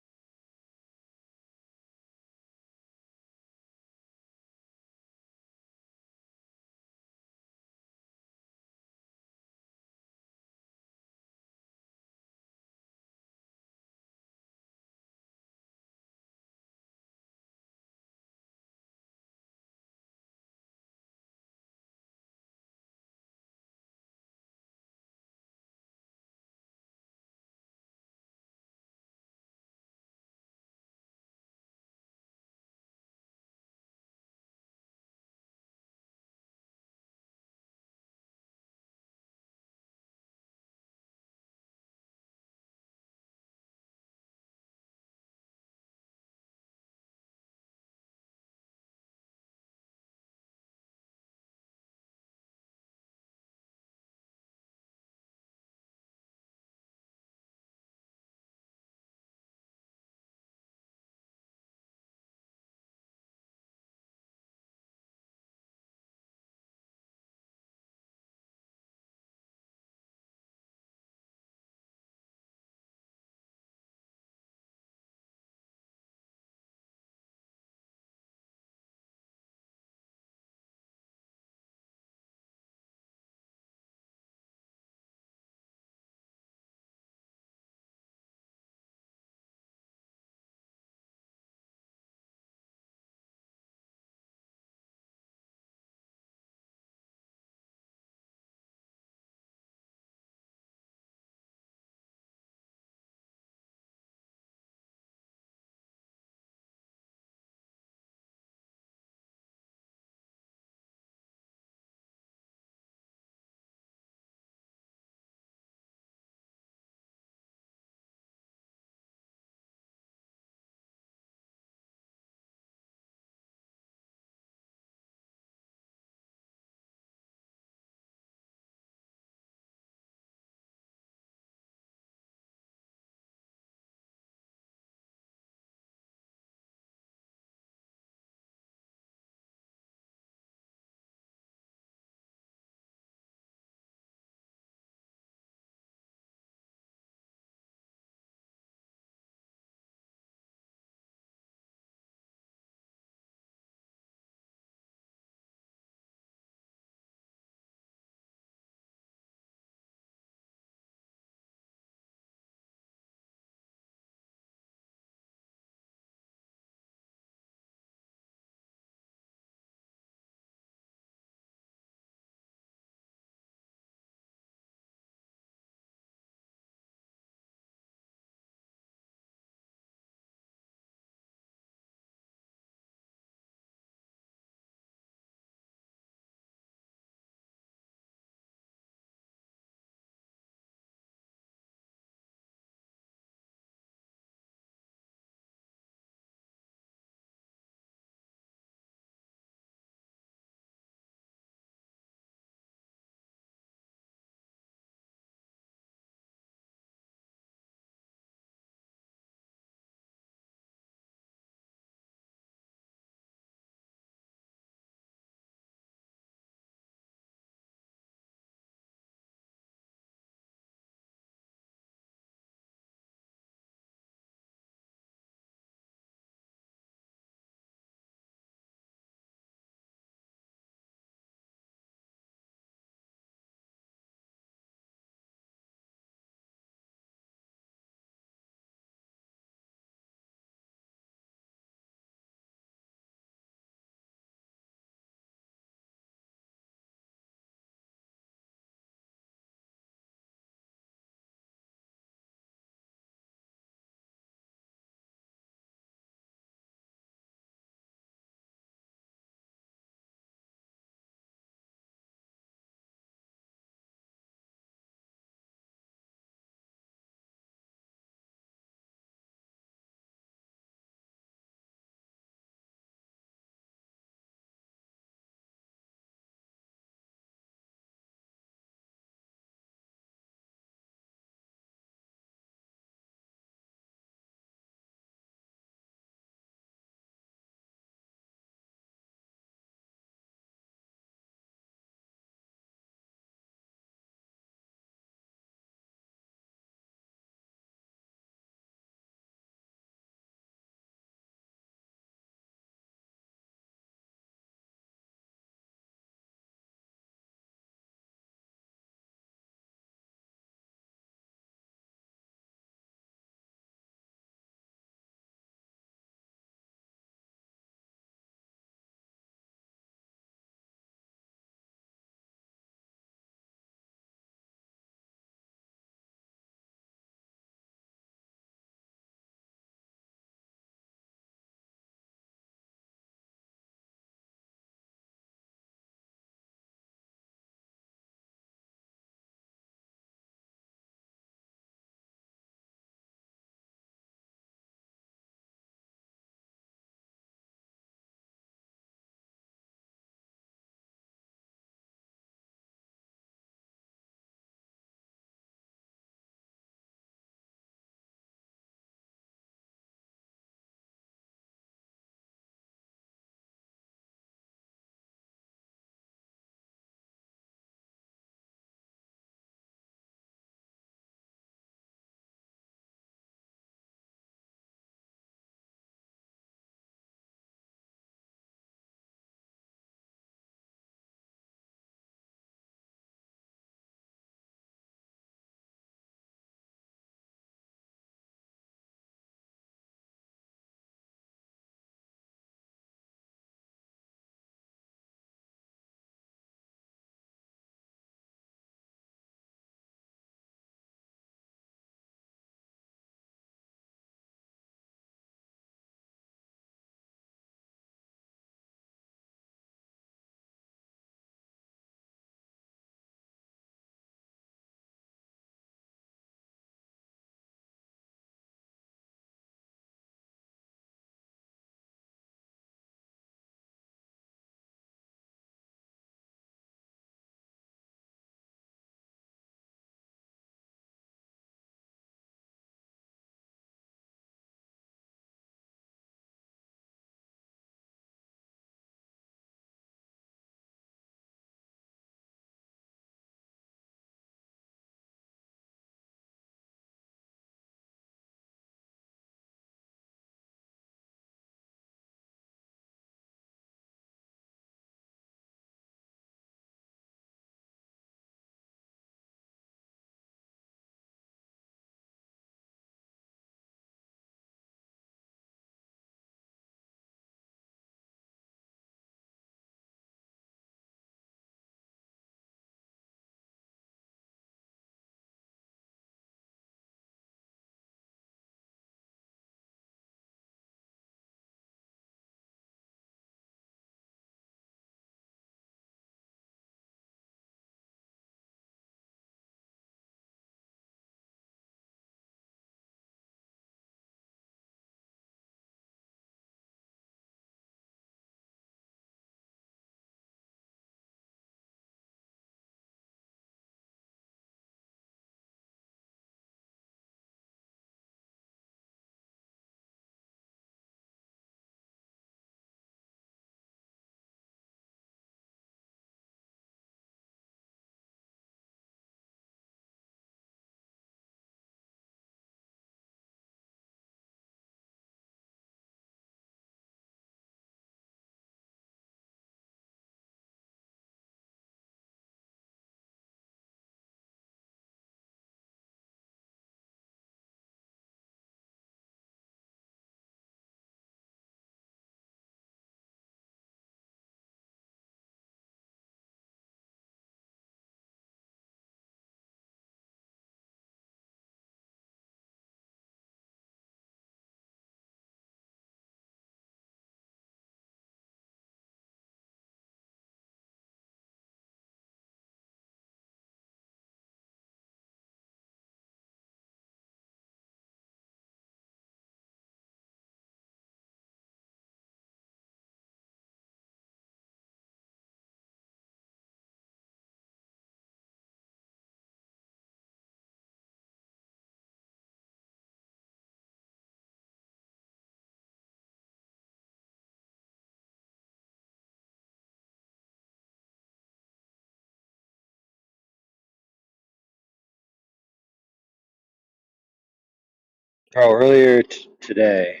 Oh, earlier today,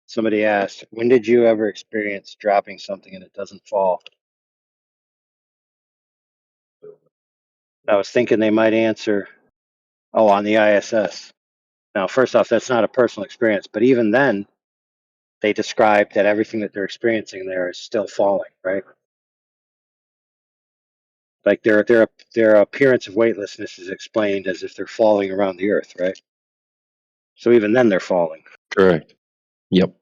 somebody asked, when did you ever experience dropping something and it doesn't fall? I was thinking they might answer, oh, on the ISS. Now, first off, that's not a personal experience, but even then, they described that everything that they're experiencing there is still falling, right? Like their appearance of weightlessness is explained as if they're falling around the Earth, right? So even then, they're falling. Correct. Yep.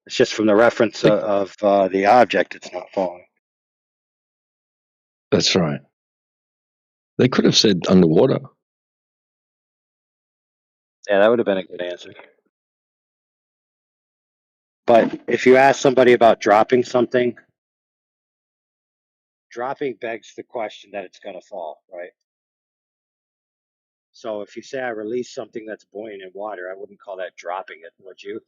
It's just from the reference of the object, it's not falling. That's right. They could have said underwater. Yeah, that would have been a good answer. But if you ask somebody about dropping something, dropping begs the question that it's going to fall, right? So if you say I release something that's buoyant in water, I wouldn't call that dropping it, would you?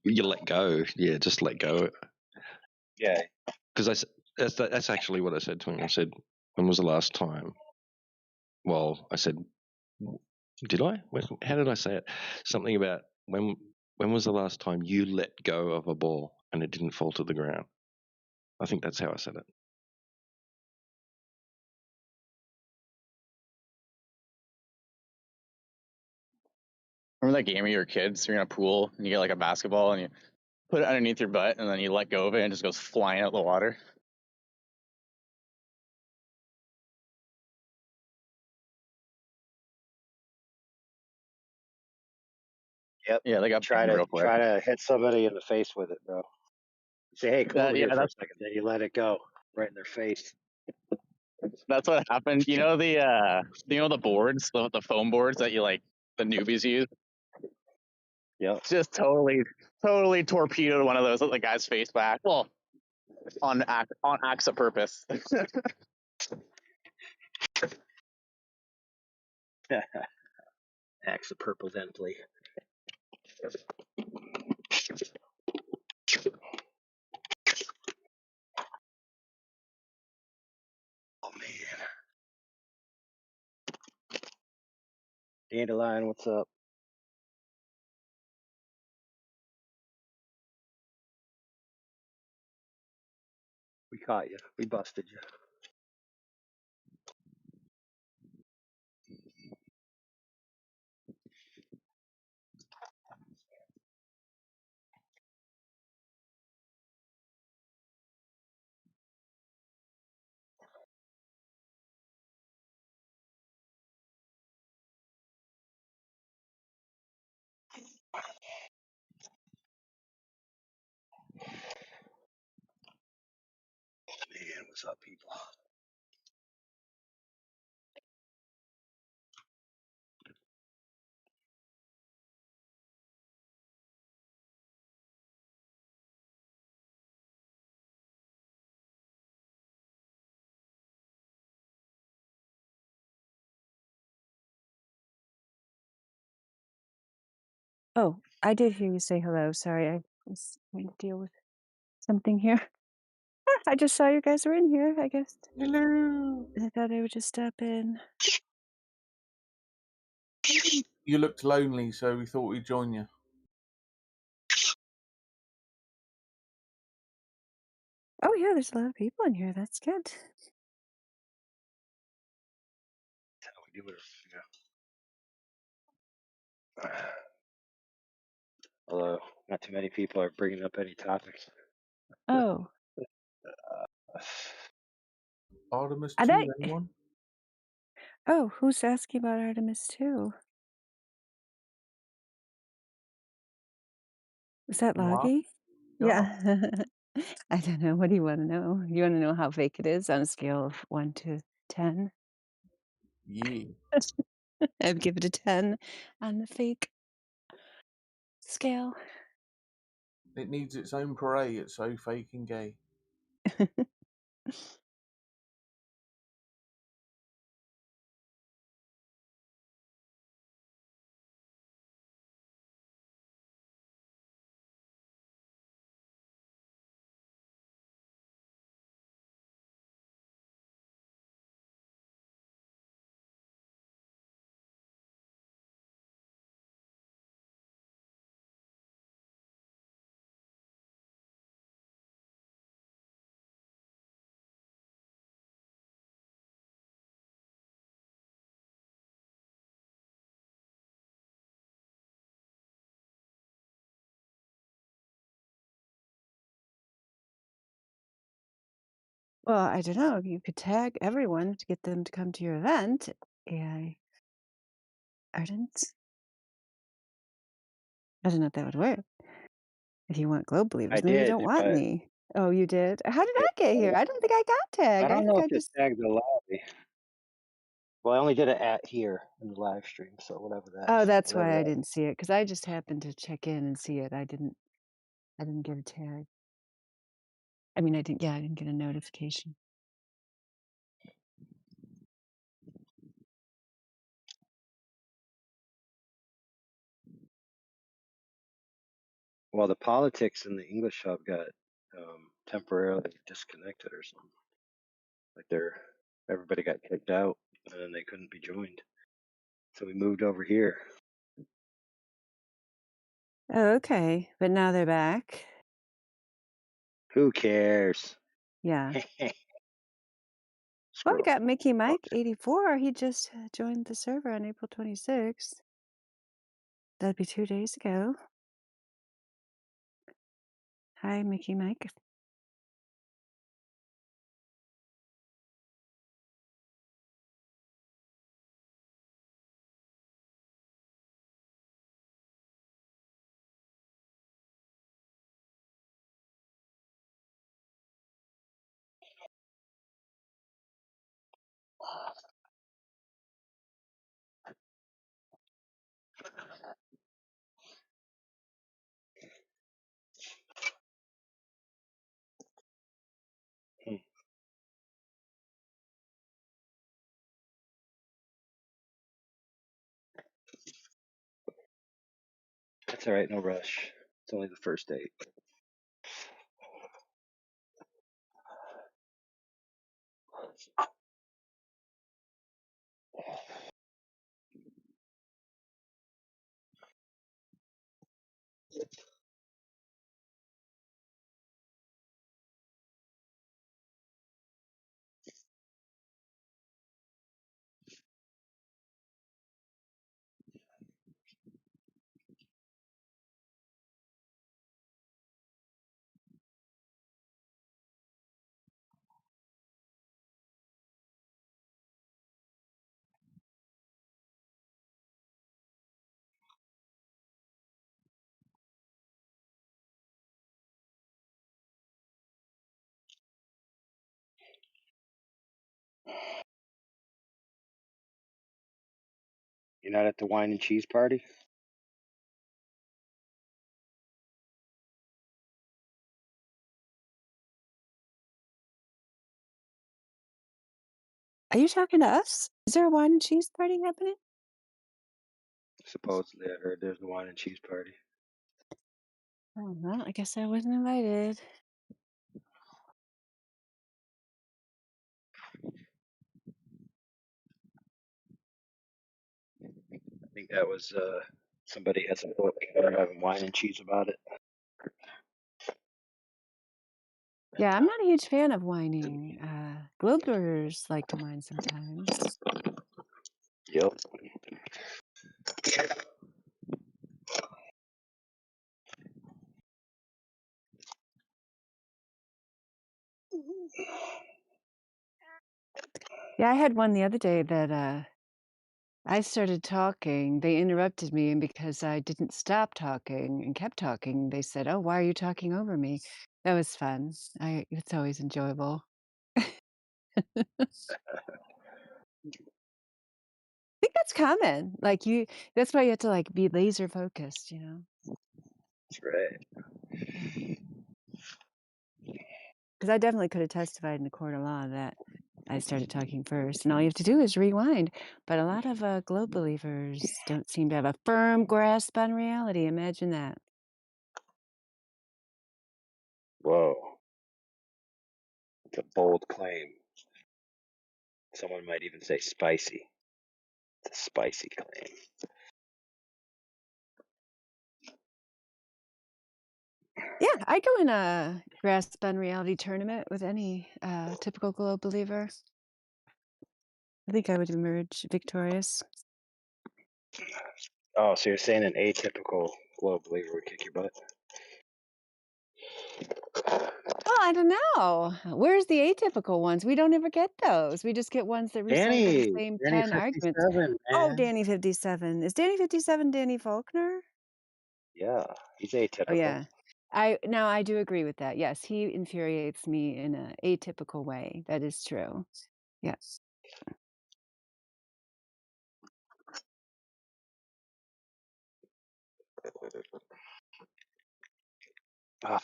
You let go. Yeah, just let go. Yeah. Because that's actually what I said to him. I said, when was the last time? Well, I said, did I? How did I say it? Something about when was the last time you let go of a ball and it didn't fall to the ground? I think that's how I said it. Remember that game where you're kids, you're in a pool and you get like a basketball and you put it underneath your butt and then you let go of it and it just goes flying out the water? Yep. Yeah, they got try banned to real quick. try to hit somebody in the face with it, bro. Say, hey, come over Yeah, here for a second. Then you let it go right in their face. that's what happened. You know the boards, the foam boards that the newbies use? Yep. Just totally torpedoed one of those at the guy's face back. Well, on acts of purpose. Acts of purposefully. Oh man. Dandelion, what's up? We caught you. We busted you. Man, what's up, people? Oh, I did hear you say hello. Sorry, I was trying to deal with something here. I just saw you guys were in here, I guess. Hello. I thought I would just stop in. You looked lonely, so we thought we'd join you. Oh yeah, there's a lot of people in here. That's good. That's how we do it. Although not too many people are bringing up any topics. Oh, Artemis I 2, bet. anyone? Oh, who's asking about Artemis 2? Was that What? Loggy? Yeah. Yeah. I don't know. What do you want to know? You want to know how fake it is on a scale of 1 to 10? Yeah. I'd give it a 10 on the fake scale. It needs its own parade. It's so fake and gay. Well, I don't know. You could tag everyone to get them to come to your event. AI Ardent. I don't know if that would work. If you want globe believers, I then you did, don't want but me. Oh, you did? How did I, I get here? I don't think I got tagged. I I don't think know if I it just. tagged the lobby. Well, I only did it at here in the live stream, so whatever Oh, that's whatever why I that. didn't see it, because I just happened to check in and see it. I didn't get a tag. I mean, I didn't get a notification. Well, the politics in the English hub got temporarily disconnected or something. Like everybody got kicked out and then they couldn't be joined. So we moved over here. Oh, okay. But now they're back. Who cares? Yeah. Well, we Squirrel. got Mickey Mike 84. He just joined the server on April 26th. That'd be 2 days ago. Hi, Mickey Mike. That's all right, no rush. It's only the first date. You're not at the wine and cheese party? Are you talking to us? Is there a wine and cheese party happening? Supposedly, I heard there's the wine and cheese party. Oh, well, I guess I wasn't invited. I think that was somebody has a book. They're having wine and cheese about it. Yeah, I'm not a huge fan of whining. Globers like to whine sometimes. Yep. Yeah, I had one the other day that I started talking. They interrupted me, and because I didn't stop talking and kept talking, they said, "Oh, why are you talking over me?" That was fun. It's always enjoyable. I think that's common. That's why you have to be laser focused, you know? That's right. Because I definitely could have testified in a court of law that I started talking first, and all you have to do is rewind. But a lot of globe believers don't seem to have a firm grasp on reality. Imagine that. Whoa. It's a bold claim. Someone might even say spicy. It's a spicy claim. Yeah, I go in a grasp on reality tournament with any typical globe believer. I think I would emerge victorious. Oh, so you're saying an atypical globe believer would kick your butt? Well, I don't know. Where's the atypical ones? We don't ever get those. We just get ones that recycle the same Danny 10 arguments. 57, Oh, man. Danny 57. Is Danny 57 Danny Faulkner? Yeah, he's Oh, atypical. yeah. I do agree with that. Yes, he infuriates me in a atypical way. That is true. Yes. Ah.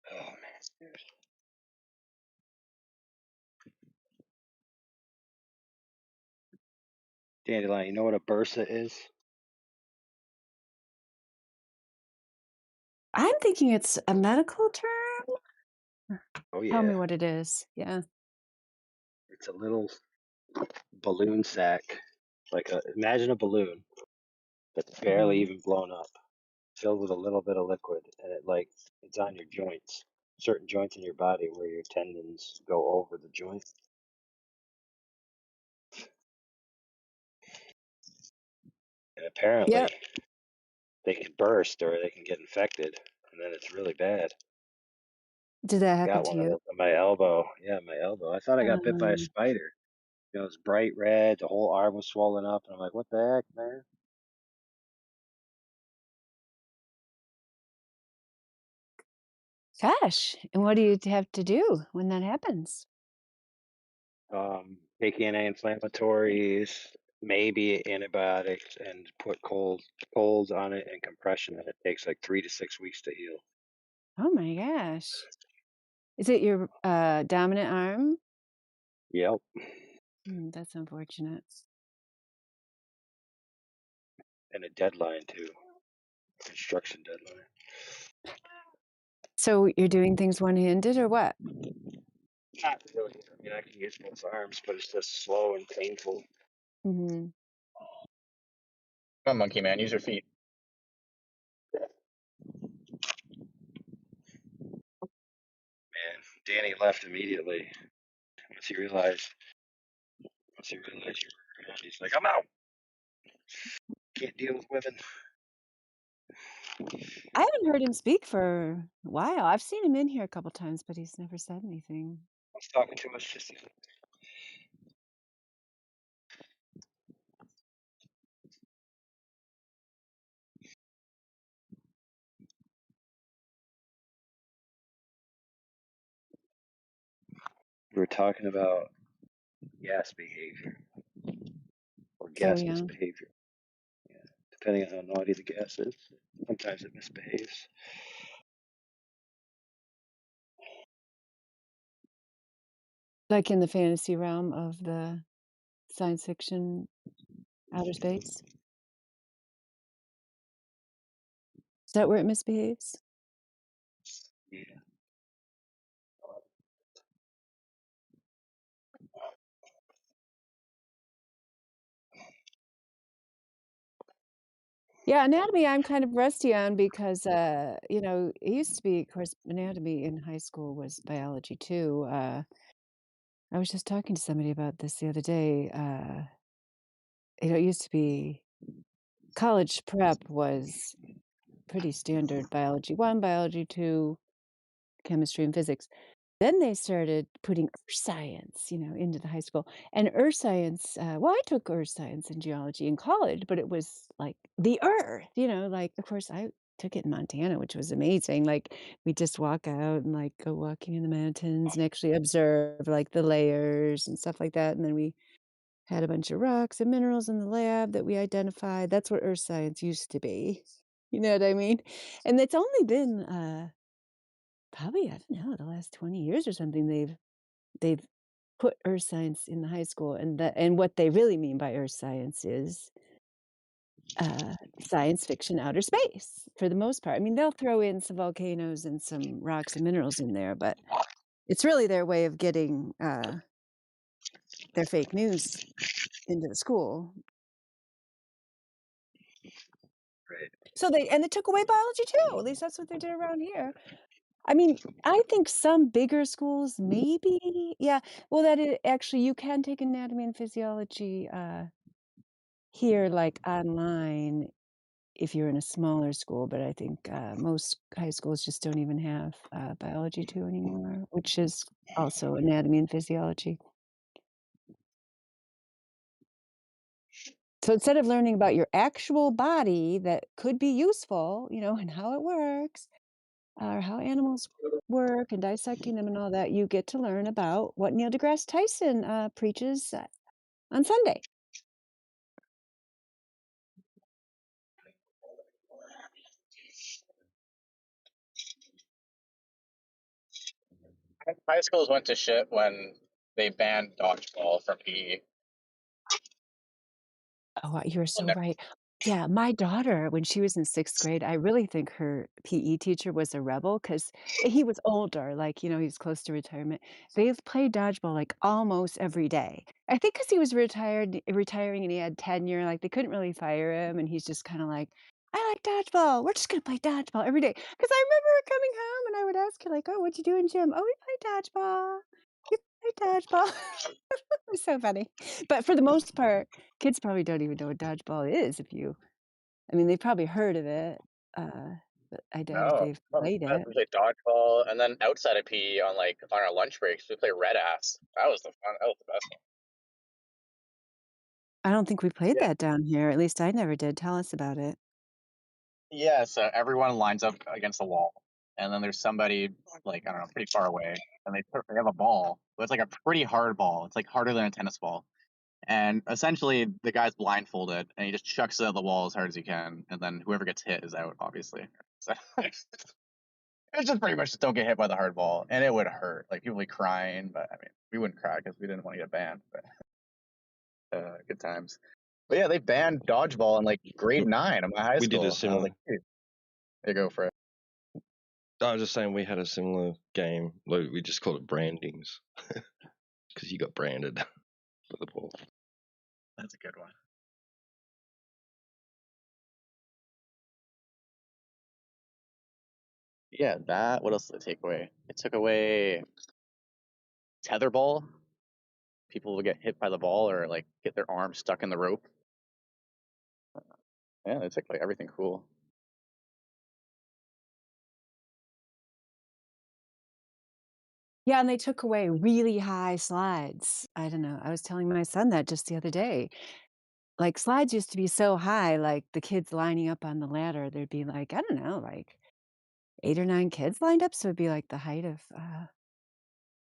Oh, man. Dandelion, you know what a bursa is? I'm thinking it's a medical term. Oh, Tell me yeah. what it is. Yeah. It's a little balloon sack. Imagine a balloon that's barely Mhm. even blown up, filled with a little bit of liquid, and it's on your joints, certain joints in your body where your tendons go over the joint. And apparently, Yep. they can burst or they can get infected, and then it's really bad. Did that I happen got to one of you? those on my elbow. Yeah, my elbow. I thought I got bit by a Um, spider. It was bright red. The whole arm was swollen up, and I'm like, "What the heck, man?" Gosh. And what do you have to do when that happens? Take anti-inflammatories, maybe antibiotics, and put colds on it and compression, and it takes like 3 to 6 weeks to heal. Oh my gosh. Is it your dominant arm? Yep. That's unfortunate. And a deadline too, construction deadline. So you're doing things one-handed or what? Not really. I mean, I can use both arms, but it's just slow and painful. Mm-hmm. Come on, monkey man, use your feet. Man, Danny left immediately once he realized you were around. He's like, "I'm out. Can't deal with women." I haven't heard him speak for a while. I've seen him in here a couple times, but he's never said anything. I was talking to us just. We were talking about gas behavior or Oh, gas yeah. misbehavior. Yeah, depending on how naughty the gas is, sometimes it misbehaves. Like in the fantasy realm of the science fiction outer space. Is that where it misbehaves? Yeah. Yeah, anatomy I'm kind of rusty on because, it used to be, of course, anatomy in high school was biology too. I was just talking to somebody about this the other day. It used to be college prep was pretty standard biology 1, biology 2, chemistry and physics. Then they started putting earth science, into the high school. And earth science, I took earth science and geology in college, but it was like the earth, of course, I took it in Montana, which was amazing. Like, we just walk out and like go walking in the mountains and actually observe like the layers and stuff like that. And then we had a bunch of rocks and minerals in the lab that we identified. That's what earth science used to be. You know what I mean? And it's only been probably, I don't know, the last 20 years or something, they've put earth science in the high school, and what they really mean by earth science is science fiction outer space for the most part. I mean, they'll throw in some volcanoes and some rocks and minerals in there, but it's really their way of getting their fake news into the school. Right. So they took away biology too. At least that's what they did around here. I mean, I think some bigger schools maybe, yeah. Well, actually you can take anatomy and physiology here, like online, if you're in a smaller school. But I think most high schools just don't even have biology 2 anymore, which is also anatomy and physiology. So instead of learning about your actual body that could be useful, and how it works, or how animals work and dissecting them and all that, you get to learn about what Neil deGrasse Tyson preaches on Sunday. High schools went to shit when they banned dodgeball from PE. Oh, you're so right. Yeah, my daughter, when she was in 6th grade, I really think her PE teacher was a rebel because he was older, like, he's close to retirement. They played dodgeball like almost every day. I think because he was retiring and he had tenure, like they couldn't really fire him, and he's just kind of like, I like dodgeball. We're just gonna play dodgeball every day. Because I remember her coming home and I would ask her like, "Oh, what'd you do in gym?" "Oh, we play dodgeball. We play dodgeball." It was so funny. But for the most part, kids probably don't even know what dodgeball is. I mean, they've probably heard of it, but I doubt if No, they've played it. we played dodgeball, and then outside of PE on our lunch breaks, we played red ass. That was the fun. That was the best one. I don't think we played Yeah. that down here. At least I never did. Tell us about it. Yeah, so everyone lines up against the wall, and then there's somebody I don't know, pretty far away, and they have a ball, but it's like a pretty hard ball. It's like harder than a tennis ball, and essentially the guy's blindfolded, and he just chucks it at the wall as hard as he can, and then whoever gets hit is out, obviously. So it's just pretty much just don't get hit by the hard ball, and it would hurt. Like people would be crying, but I mean, we wouldn't cry because we didn't want to get banned. But good times. But yeah, they banned dodgeball in grade 9 of my high We school. did a I was similar. like, hey, there you go for it. I was just saying we had a similar game. Like we just called it brandings because you got branded for the ball. That's a good one. Yeah, that. What else did they take away? It took away tetherball. People would get hit by the ball or get their arm stuck in the rope. Yeah, they took everything cool. Yeah, and they took away really high slides. I don't know. I was telling my son that just the other day. Like slides used to be so high, like the kids lining up on the ladder, there'd be I don't know, 8 or 9 kids lined up. So it'd be like the height of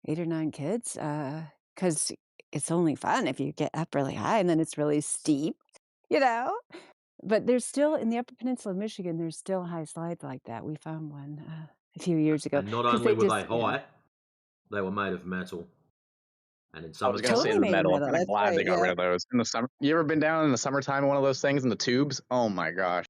8 or 9 kids. Because it's only fun if you get up really high and then it's really steep, you know? But there's still, in the Upper Peninsula of Michigan, there's still high slides like that. We found one a few years ago. And not 'Cause only they were just, they high, they were made of metal. And in I was gonna say totally the made of metal. I'm metal. kind of That's glad they right. got rid Yeah. of those in the summer. You ever been down in the summertime in one of those things in the tubes? Oh my gosh.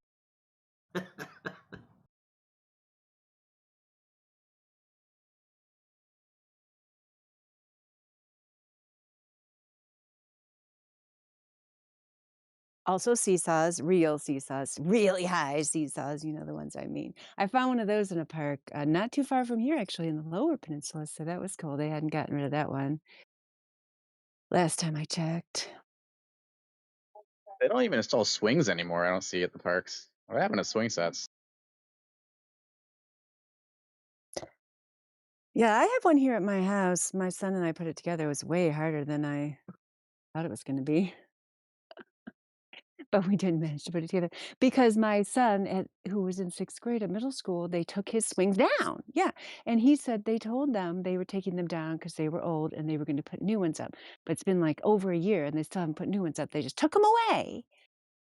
Also seesaws, real seesaws, really high seesaws, the ones I mean. I found one of those in a park not too far from here, actually, in the Lower Peninsula, so that was cool. They hadn't gotten rid of that one last time I checked. They don't even install swings anymore. I don't see at the parks. What happened to swing sets? Yeah, I have one here at my house. My son and I put it together. It was way harder than I thought it was going to be. But we did manage to put it together because my son, who was in 6th grade at middle school, they took his swings down. Yeah. And he said they told them they were taking them down because they were old and they were going to put new ones up. But it's been over a year and they still haven't put new ones up. They just took them away.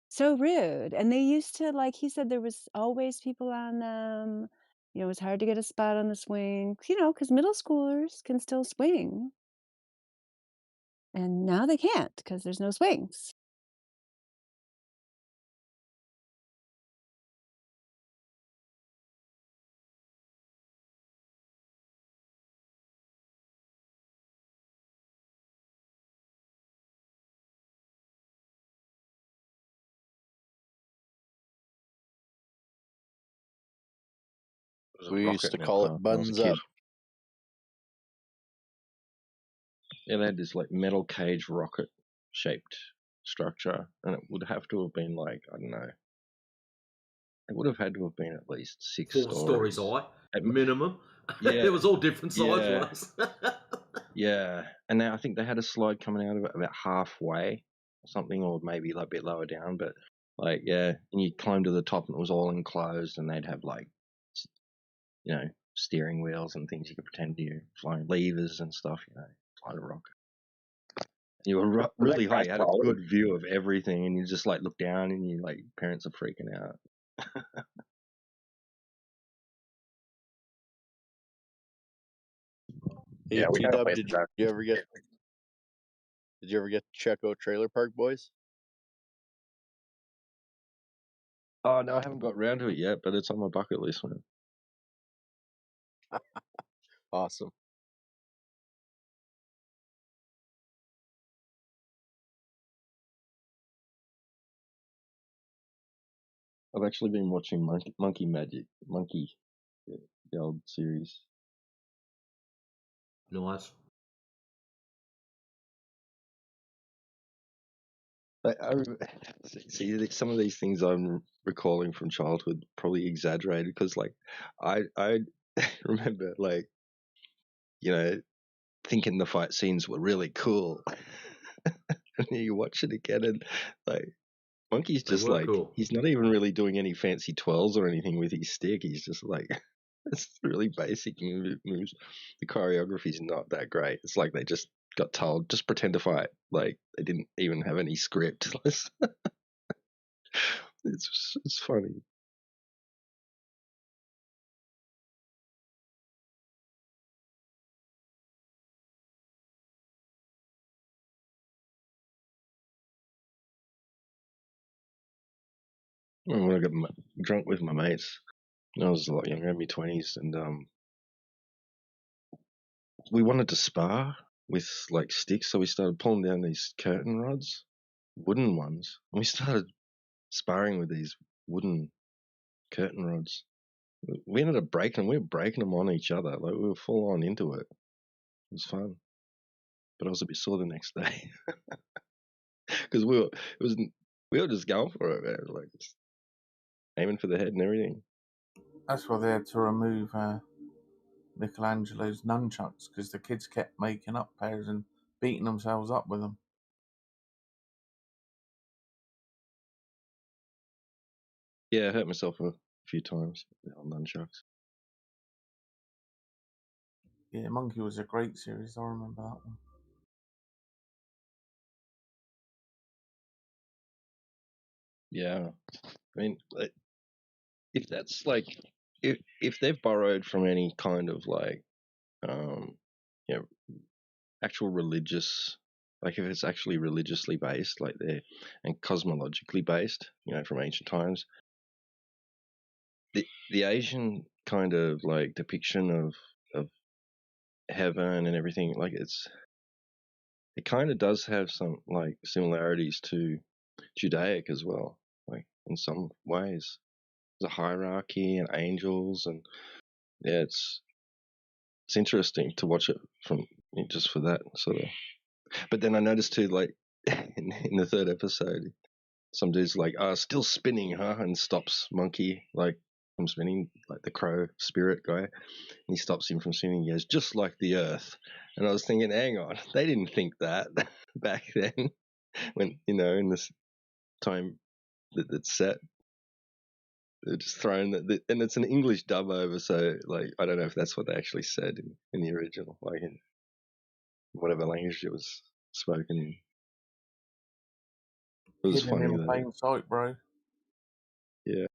So rude. And they used to, he said there was always people on them. It was hard to get a spot on the swing, because middle schoolers can still swing. And now they can't because there's no swings. a We used rocket to in our call it car when I was a buns kid. up. Yeah, they had this like metal cage rocket shaped structure, and it would have to have been like, I don't know, it would have had to have been at least 6 4 stories stories. high, minimum. Yeah, It was all different size yeah, ones. yeah. And now I think they had a slide coming out of it about halfway or something, or maybe a bit lower down. But like, yeah, and you'd climb to the top, and it was all enclosed, and they'd have like, you know, steering wheels and things you could pretend you're flying, levers and stuff, you know, flying a rocket. You were really high. You had a good view of everything, and you just like look down, and you like parents are freaking out. Hey, Yeah, we had a T-Dub, place did that. you ever get to check out Trailer Park Boys? Oh no, I haven't got around to it yet, but it's on my bucket list, man. Awesome. I've actually been watching Monkey Magic, the old series. Nice. See, some of these things I'm recalling from childhood probably exaggerated because, like, I remember, like, you know, thinking the fight scenes were really cool, and then you watch it again, and like, Monkey's They just were like, cool. he's not even really doing any fancy twirls or anything with his stick. He's just like, it's really basic moves. The choreography's not that great. It's like they just got told, just pretend to fight. Like they didn't even have any script. It's funny. When I got drunk with my mates, I was a lot younger, in my 20s, and we wanted to spar with like sticks, so we started pulling down these curtain rods, wooden ones, and we started sparring with these wooden curtain rods. We ended up breaking them. We were breaking them on each other. Like we were full on into it. It was fun, but I was a bit sore the next day because we were just going for it, man. Like just aiming for the head and everything. That's why they had to remove Michelangelo's nunchucks because the kids kept making up pairs and beating themselves up with them. Yeah, I hurt myself a few times on nunchucks. Yeah, Monkey was a great series. I remember that one. Yeah, I mean, if that's like, if they've borrowed from any kind of like, you know, actual religious, like if it's actually religiously based, like they're and cosmologically based, you know, from ancient times, the Asian kind of like depiction of heaven and everything, like it kind of does have some like similarities to Judaic as well, like in some ways. There's a hierarchy and angels, and yeah, it's interesting to watch it from just for that sort of. But then I noticed too, like in the third episode, some dude's like, still spinning, huh? And stops Monkey like from spinning, like the crow spirit guy. And he stops him from spinning. He goes, just like the Earth. And I was thinking, hang on, they didn't think that back then, when you know, in this time that's set. They're just thrown that, and it's an English dub over, so like I don't know if that's what they actually said in the original, like in whatever language it was spoken in. It was Hidden funny in though. plain sight, bro. Yeah.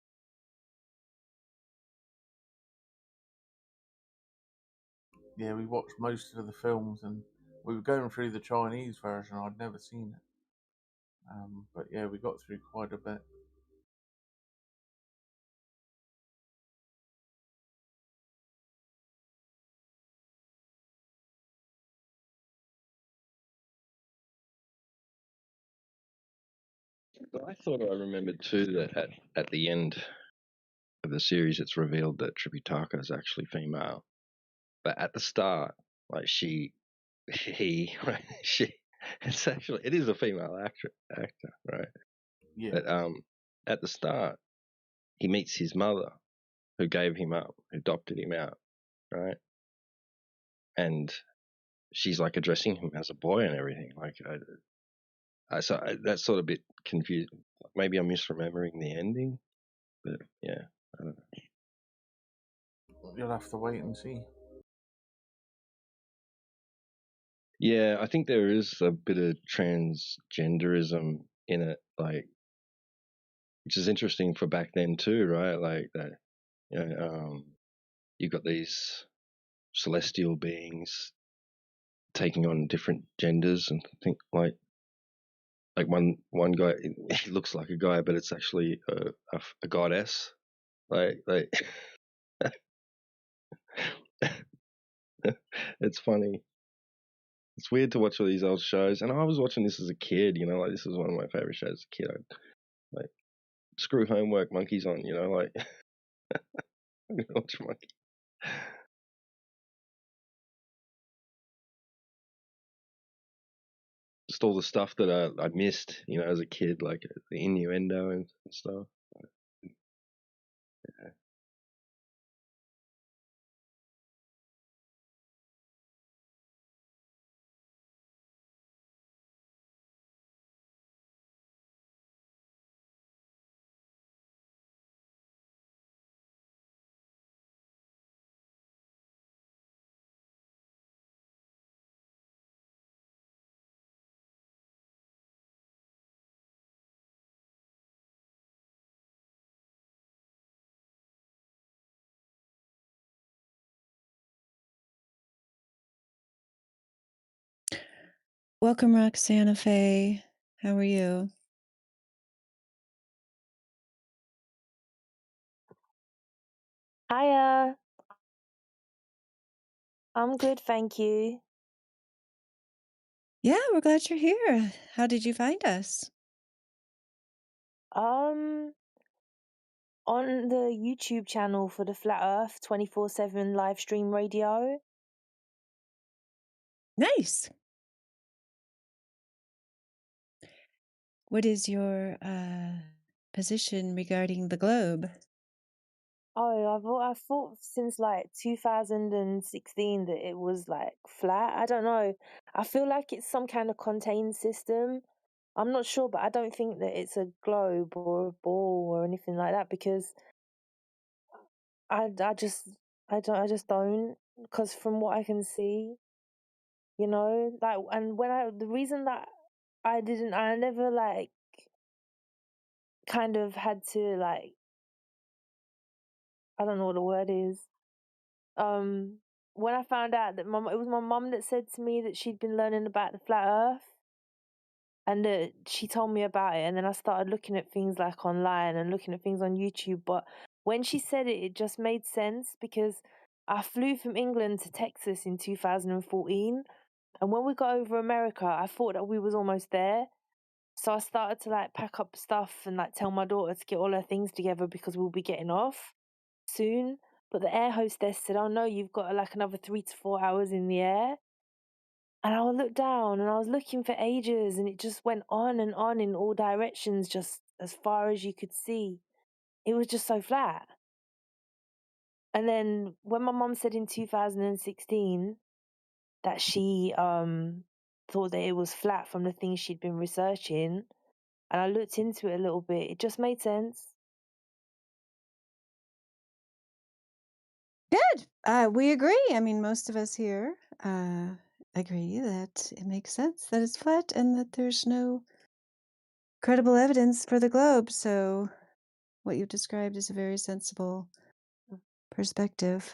Yeah, we watched most of the films, and we were going through the Chinese version. I'd never seen it, but yeah, we got through quite a bit. But I thought I remembered too that at the end, of the series, it's revealed that Tripitaka is actually female. But at the start, like it is a female actor, right? Yeah. But at the start, he meets his mother, who gave him up, who adopted him out, right? And she's like addressing him as a boy and everything. Like, that's sort of a bit confusing. Maybe I'm misremembering the ending, but yeah, I don't know. You'll have to wait and see. Yeah, I think there is a bit of transgenderism in it, like, which is interesting for back then too, right? Like that, you've got these celestial beings taking on different genders, and I think like one guy, he looks like a guy, but it's actually a goddess. Like it's funny. It's weird to watch all these old shows, and I was watching this as a kid. Like this was one of my favorite shows as a kid. I'd like screw homework, monkeys on. Like I'm gonna watch monkey. Just all the stuff that I missed, as a kid, like the innuendo and stuff. Yeah. Welcome, Roxana Faye. How are you? Hiya. I'm good, thank you. Yeah, we're glad you're here. How did you find us? On the YouTube channel for the Flat Earth 24/7 live stream radio. Nice. What is your position regarding the globe? Oh, I thought since like 2016 that it was like flat. I don't know. I feel like it's some kind of contained system. I'm not sure, but I don't think that it's a globe or a ball or anything like that because I just don't, because from what I can see, like, and the reason that I never like kind of had to like, I don't know what the word is. When I found out that it was my mum that said to me that she'd been learning about the flat earth and that she told me about it, and then I started looking at things like online and looking at things on YouTube. But when she said it, it just made sense because I flew from England to Texas in 2014, and when we got over America, I thought that we was almost there. So I started to like pack up stuff and like tell my daughter to get all her things together because we'll be getting off soon. But the air hostess said, "Oh no, you've got like another 3 to 4 hours in the air." And I looked down and I was looking for ages, and it just went on and on in all directions, just as far as you could see. It was just so flat. And then when my mum said in 2016 that she thought that it was flat from the things she'd been researching, and I looked into it a little bit, it just made sense. Good. We agree. I mean, most of us here agree that it makes sense that it's flat and that there's no credible evidence for the globe. So what you've described is a very sensible perspective.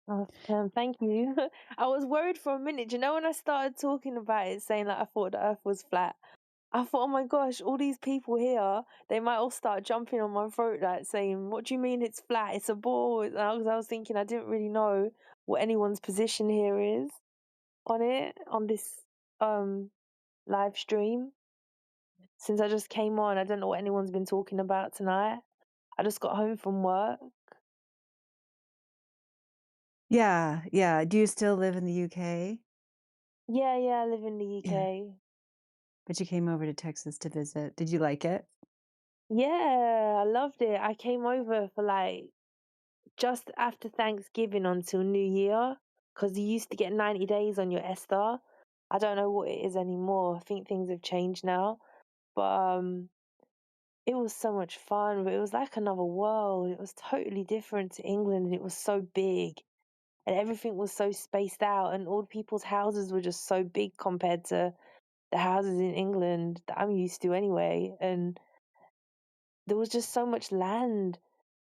Oh, thank you. I was worried for a minute. Do you know when I started talking about it, saying that I thought the Earth was flat? I thought, oh my gosh, all these people here, they might all start jumping on my throat, like saying, "What do you mean it's flat? It's a ball." And I was thinking, I didn't really know what anyone's position here is on it, on this live stream. since I just came on. I don't know what anyone's been talking about tonight. I just got home from work. Yeah, yeah. Do you still live in the UK? Yeah, I live in the Yeah. UK. But you came over to Texas to visit. Did you like it? Yeah, I loved it. I came over for like just after Thanksgiving until New Year because you used to get 90 days on your ESTA. I don't know what it is anymore. I think things have changed now. But it was so much fun. But it was like another world. It was totally different to England and it was so big. And everything was so spaced out and all the people's houses were just so big compared to the houses in England that I'm used to anyway. And there was just so much land.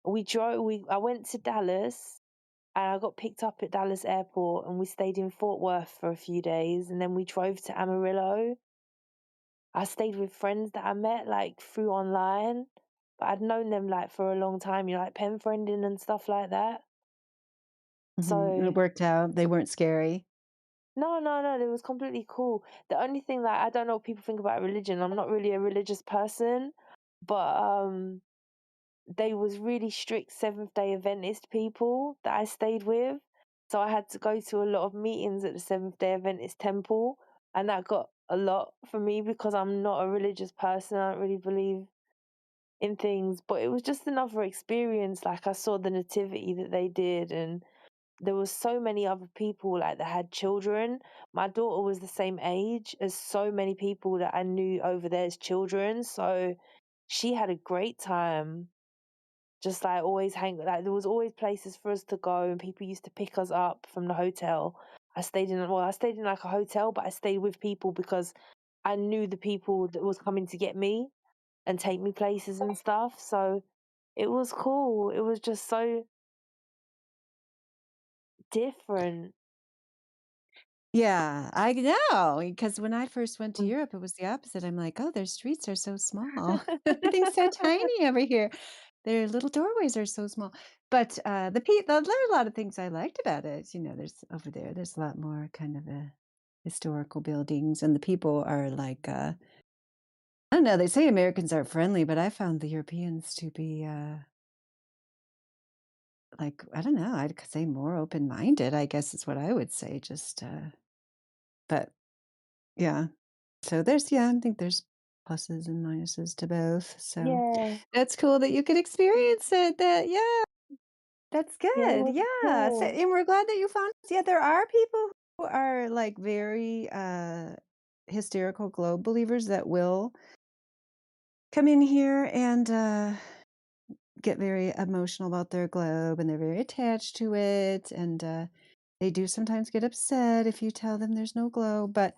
I went to Dallas and I got picked up at Dallas Airport and we stayed in Fort Worth for a few days and then we drove to Amarillo. I stayed with friends that I met like through online, but I'd known them like for a long time, like pen friending and stuff like that. And it worked out. They weren't scary. No, it was completely cool. The only thing that I don't know what people think about religion. I'm not really a religious person, but they was really strict Seventh-day Adventist people that I stayed with. So I had to go to a lot of meetings at the Seventh-day Adventist temple, and that got a lot for me because I'm not a religious person. I don't really believe in things, but it was just another experience. Like I saw the nativity that they did, and there was so many other people like that had children. My daughter was the same age as so many people that I knew over there as children, so she had a great time. Just like always like there was always places for us to go and people used to pick us up from the hotel. I stayed in like a hotel, but I stayed with people because I knew the people that was coming to get me and take me places and stuff. So it was cool. It was just so different. Yeah, I know. Because when I first went to Europe, it was the opposite. I'm like, oh, their streets are so small. Everything's so tiny over here. Their little doorways are so small. But there are a lot of things I liked about it. There's over there's a lot more kind of historical buildings, and the people are like, I don't know. They say Americans are friendly, but I found the Europeans to be like, I don't know. I'd say more open-minded. I guess is what I would say. But yeah. So I think there's pluses and minuses to both. So Yeah. that's cool that you could experience it. That's Yeah, it good. was Yeah. So, cool. and we're glad that you found us. Yeah, there are people who are like very hysterical globe believers that will come in here and get very emotional about their globe, and they're very attached to it, and they do sometimes get upset if you tell them there's no globe, but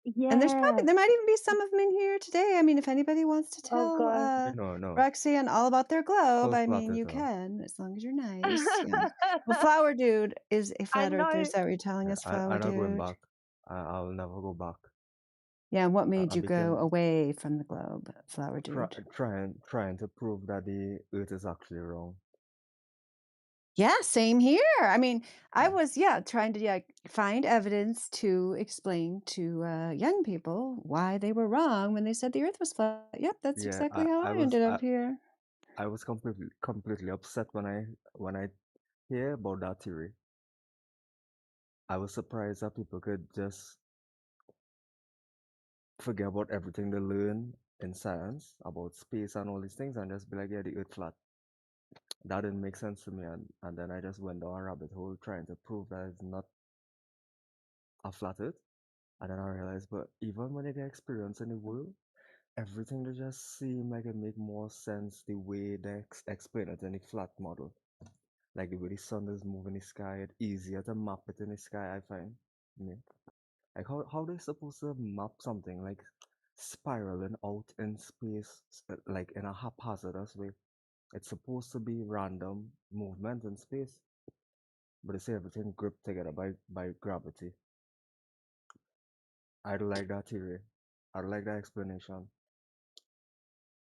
and Yeah. there might even be some of them in here today. I mean, if anybody wants to Oh tell god. No. Roxanne all about their globe, Full I flat mean, you earther. can, as long as you're nice. Yeah. Well, Flower Dude is a I flat earther. know. Is that what you're telling Yeah, us, Flower I'm not going Dude? back. I'll never go back. Yeah. What I, made I you go became away from the globe, Flower try, Dude? trying to prove that the Earth is actually round. Yeah, same here. I mean, I Yeah. was trying to find evidence to explain to young people why they were wrong when they said the Earth was flat. Yep, that's Yeah, exactly how I ended up here. I was completely upset when I hear about that theory. I was surprised that people could just forget about everything they learn in science about space and all these things and just be like, yeah, the Earth flat. That didn't make sense to me, and then I just went down a rabbit hole trying to prove that it's not a flat Earth. And then I realized, but even when you get experience in the world, everything will just seem like it make more sense the way they explain it in the flat model. Like the way the sun is moving in the sky, it's easier to map it in the sky, I find. Yeah. Like how they supposed to map something like spiraling out in space, like in a haphazardous way? It's supposed to be random movement in space, but they say everything gripped together by gravity. I don't like that theory. I don't like that explanation.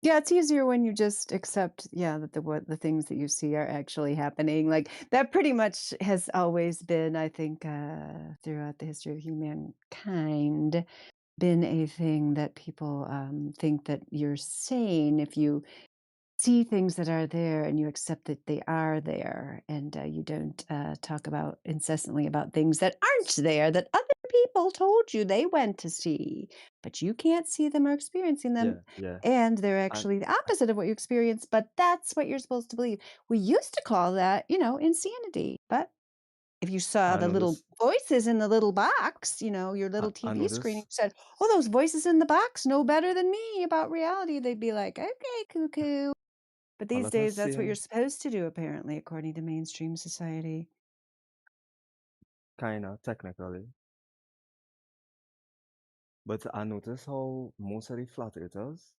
Yeah, it's easier when you just accept, that the things that you see are actually happening. Like that pretty much has always been, I think, throughout the history of humankind. been a thing that people think that you're sane if you see things that are there and you accept that they are there, and you don't talk about incessantly about things that aren't there that other people told you they went to see, but you can't see them or experiencing them, Yeah. and they're And actually the opposite of what you experience, but that's what you're supposed to believe. We used to call that, insanity, but if you saw I the little noticed. voices in the little box, your little I TV screen, you noticed. said, "Oh, those voices in the box know better than me about reality," they'd be like, "Okay, cuckoo." But A these lot of days, that's what you're same supposed to do, apparently, according to mainstream society. kinda technically, but I noticed how most of the flat earthers,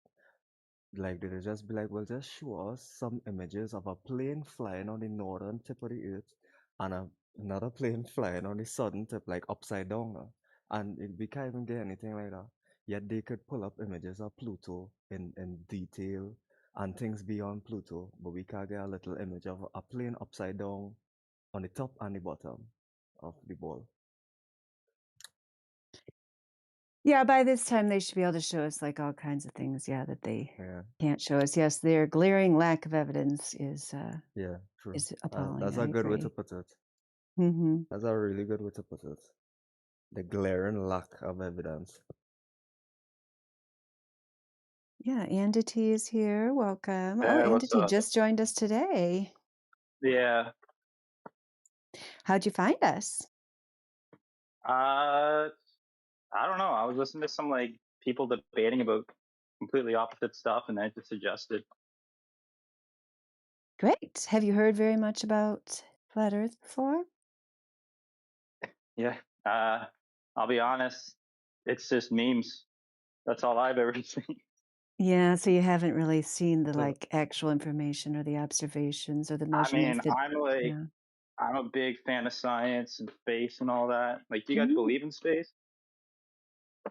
like they just be like, well, just show us some images of a plane flying on the northern tip of the earth and another plane flying on the southern tip, like upside down. And we can't even get anything like that. Yet they could pull up images of Pluto in detail and things beyond Pluto, but we can't get a little image of a plane upside down on the top and the bottom of the ball. Yeah, by this time, they should be able to show us like all kinds of things, that they Yeah, can't show us. Yes, their glaring lack of evidence is yeah, true. appalling. That's I a good way to agree. put it. Mm-hmm. That's a really good way to put it. The glaring lack of evidence. Yeah, Andity is here. Welcome. Oh, Yeah, what's Andity up? just joined us today. Yeah. How'd you find us? I don't know. I was listening to some people debating about completely opposite stuff, and I just suggested. Great. Have you heard very much about Flat Earth before? Yeah. I'll be honest. It's just memes. That's all I've ever seen. Yeah, so you haven't really seen the So actual information or the observations or the I measurements mean, that, I'm I'm a big fan of science and space and all that. Do you guys Mhm. believe in space?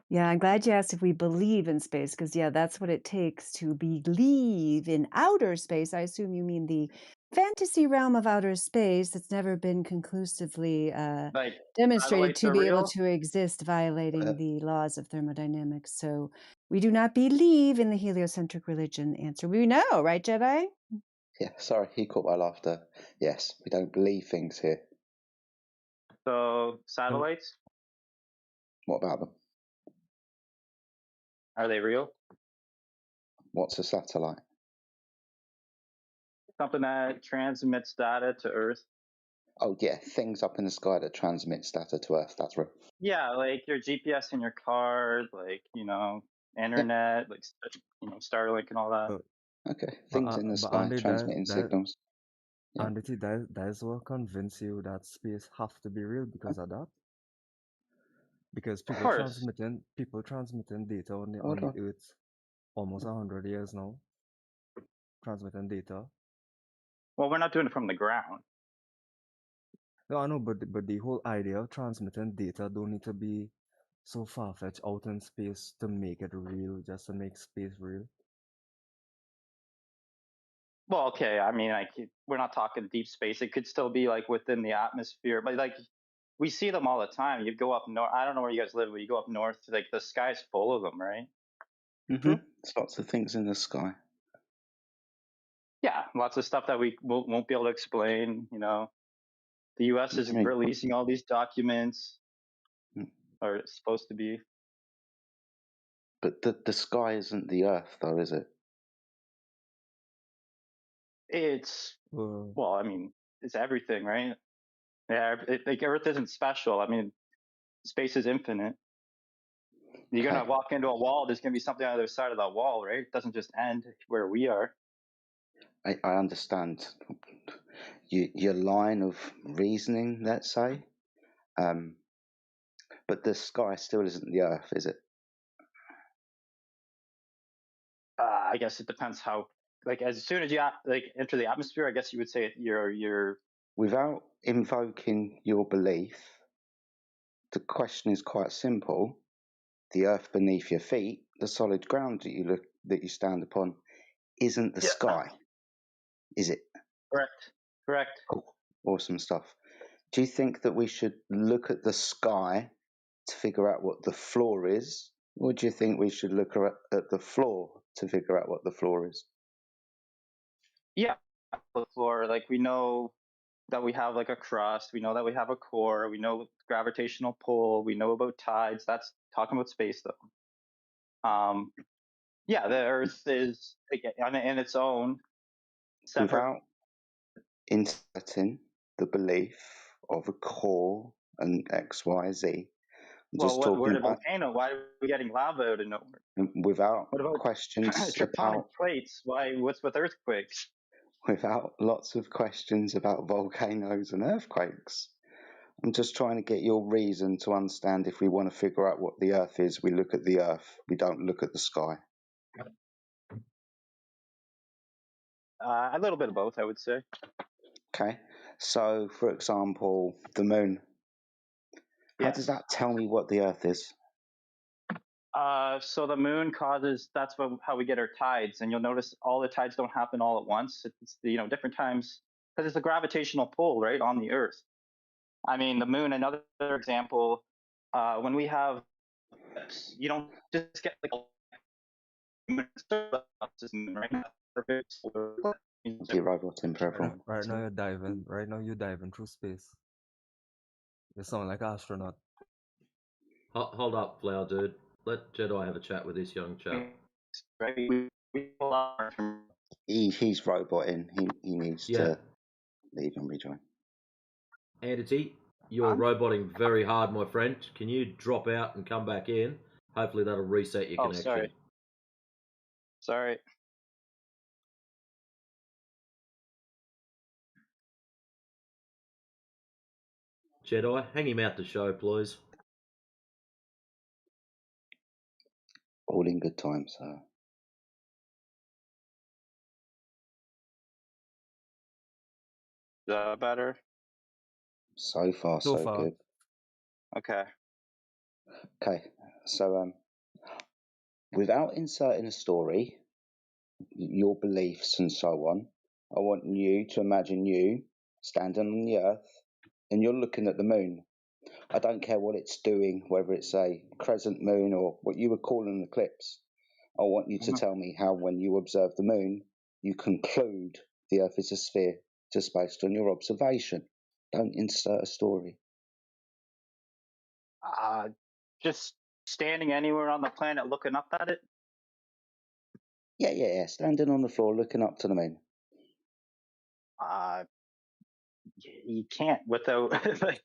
Yeah, I'm glad you asked if we believe in space, because that's what it takes to believe in outer space. I assume you mean the fantasy realm of outer space that's never been conclusively demonstrated Satellites to are be able real? to exist, violating the laws of thermodynamics. So we do not believe in the heliocentric religion. Answer: we know, right, Jedi? Yeah, sorry, he caught my laughter. Yes, we don't believe things here. So satellites, What about them? are they real? What's a satellite? Something that transmits data to Earth. Oh, yeah, things up in the sky that transmit data to Earth. That's real. Yeah, like your GPS in your car, internet, Starlink and all that. Okay, things in the but sky Andy, transmitting signals. Yeah. Andy, that's what convince you that space have to be real because of that. Because Of course. people transmitting data on the Hold on. Earth almost 100 years now. Transmitting data. Well, we're not doing it from the ground. No, I know, but the whole idea of transmitting data don't need to be so far-fetched out in space to make it real, just to make space real. Well, okay. I mean, we're not talking deep space. It could still be within the atmosphere, but we see them all the time. You go up north. I don't know where you guys live, but you go up north. The sky's full of them, right? Mm-hmm. There's lots of things in the sky. Yeah, lots of stuff that we won't be able to explain. The U.S. is releasing all these documents, or it's supposed to be. But the sky isn't the Earth, though, is it? It's well, I mean, it's everything, right? Yeah, Earth isn't special. I mean, space is infinite. You're gonna walk into a wall. There's gonna be something on the other side of that wall, right? It doesn't just end where we are. I understand your line of reasoning, let's say, but the sky still isn't the Earth, is it? I guess it depends how. As soon as you enter the atmosphere, I guess you would say you're. Without invoking your belief, the question is quite simple. The earth beneath your feet, the solid ground that you stand upon, isn't the sky, is it? Correct. Cool. Awesome stuff. Do you think that we should look at the sky to figure out what the floor is, Would you think we should look at the floor to figure out what the floor is? Yeah, the floor. Like we know that we have like a crust. We know that we have a core. We know gravitational pull. We know about tides. That's talking about space, though. Yeah, the Earth is in its own separate. Without inserting the belief of a core and X, Y, Z. Well, what word about volcano? Why are we getting lava out of nowhere? Without What about questions tectonic about plates? What's with earthquakes? without lots of questions about volcanoes and earthquakes. I'm just trying to get your reason to understand if we want to figure out what the Earth is, we look at the Earth, we don't look at the sky. A little bit of both, I would say. Okay, so for example, the moon. How does that tell me what the Earth is? So the moon causes, that's how we get our tides, and you'll notice all the tides don't happen all at once. It's different times because it's a gravitational pull right on the Earth. I mean, the moon. Another example, when we have, you don't just get like robot in purple. Right now you're diving through space. You sound like an astronaut. Hold up, Flower Dude. Let Jedi have a chat with this young chap. He's roboting. He needs to leave and rejoin. Entity, you're roboting very hard, my friend. Can you drop out and come back in? Hopefully that'll reset your connection. Sorry. Jedi, hang him out the show, please. All in good time, sir. Is that better? So far, so good. Okay. Okay, so without inserting a story, your beliefs and so on, I want you to imagine you standing on the Earth and you're looking at the moon. I don't care what it's doing, whether it's a crescent moon or what you would call an eclipse. I want you to tell me how, when you observe the moon, you conclude the Earth is a sphere just based on your observation. Don't insert a story. Just standing anywhere on the planet looking up at it? Yeah. Standing on the floor looking up to the moon. You can't without like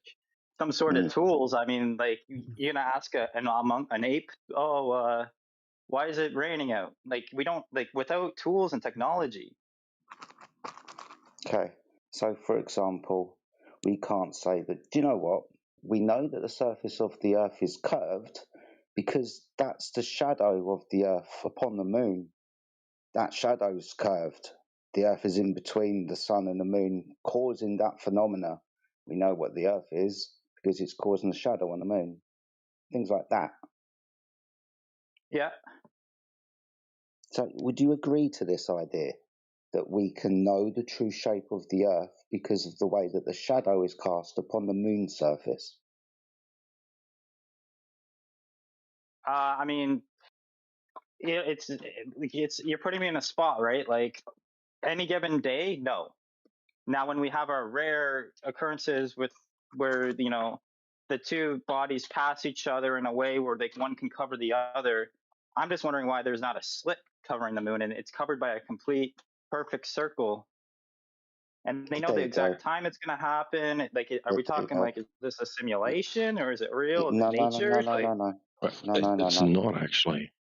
some sort of tools. I mean, like you're gonna ask an ape, why is it raining out? Like we don't, like, without tools and technology. Okay, so for example, we can't say that, do you know what? We know that the surface of the Earth is curved because that's the shadow of the Earth upon the moon. That shadow's curved. The Earth is in between the sun and the moon, causing that phenomena. We know what the Earth is because it's causing the shadow on the moon. Things like that. Yeah. So would you agree to this idea? That we can know the true shape of the Earth because of the way that the shadow is cast upon the moon's surface? I mean, it's you're putting me in a spot, right? Like any given day, no. Now, when we have our rare occurrences where the two bodies pass each other in a way where one can cover the other, I'm just wondering why there's not a slit covering the moon and it's covered by a complete perfect circle. And they know the exact time it's going to happen. Like, are we talking like, is this a simulation or is it real? Is it nature? No. It's not actually.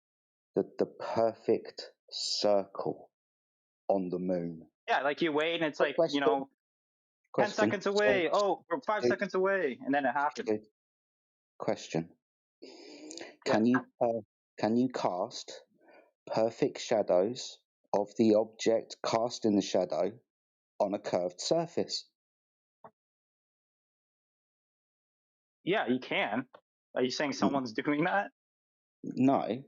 The perfect circle on the moon. Yeah, like you wait and it's like, 10 seconds away. Oh, we're 5 seconds away. And then it happens. Question. Can you cast perfect shadows of the object cast in the shadow on a curved surface? Yeah, you can. Are you saying someone's doing that? No.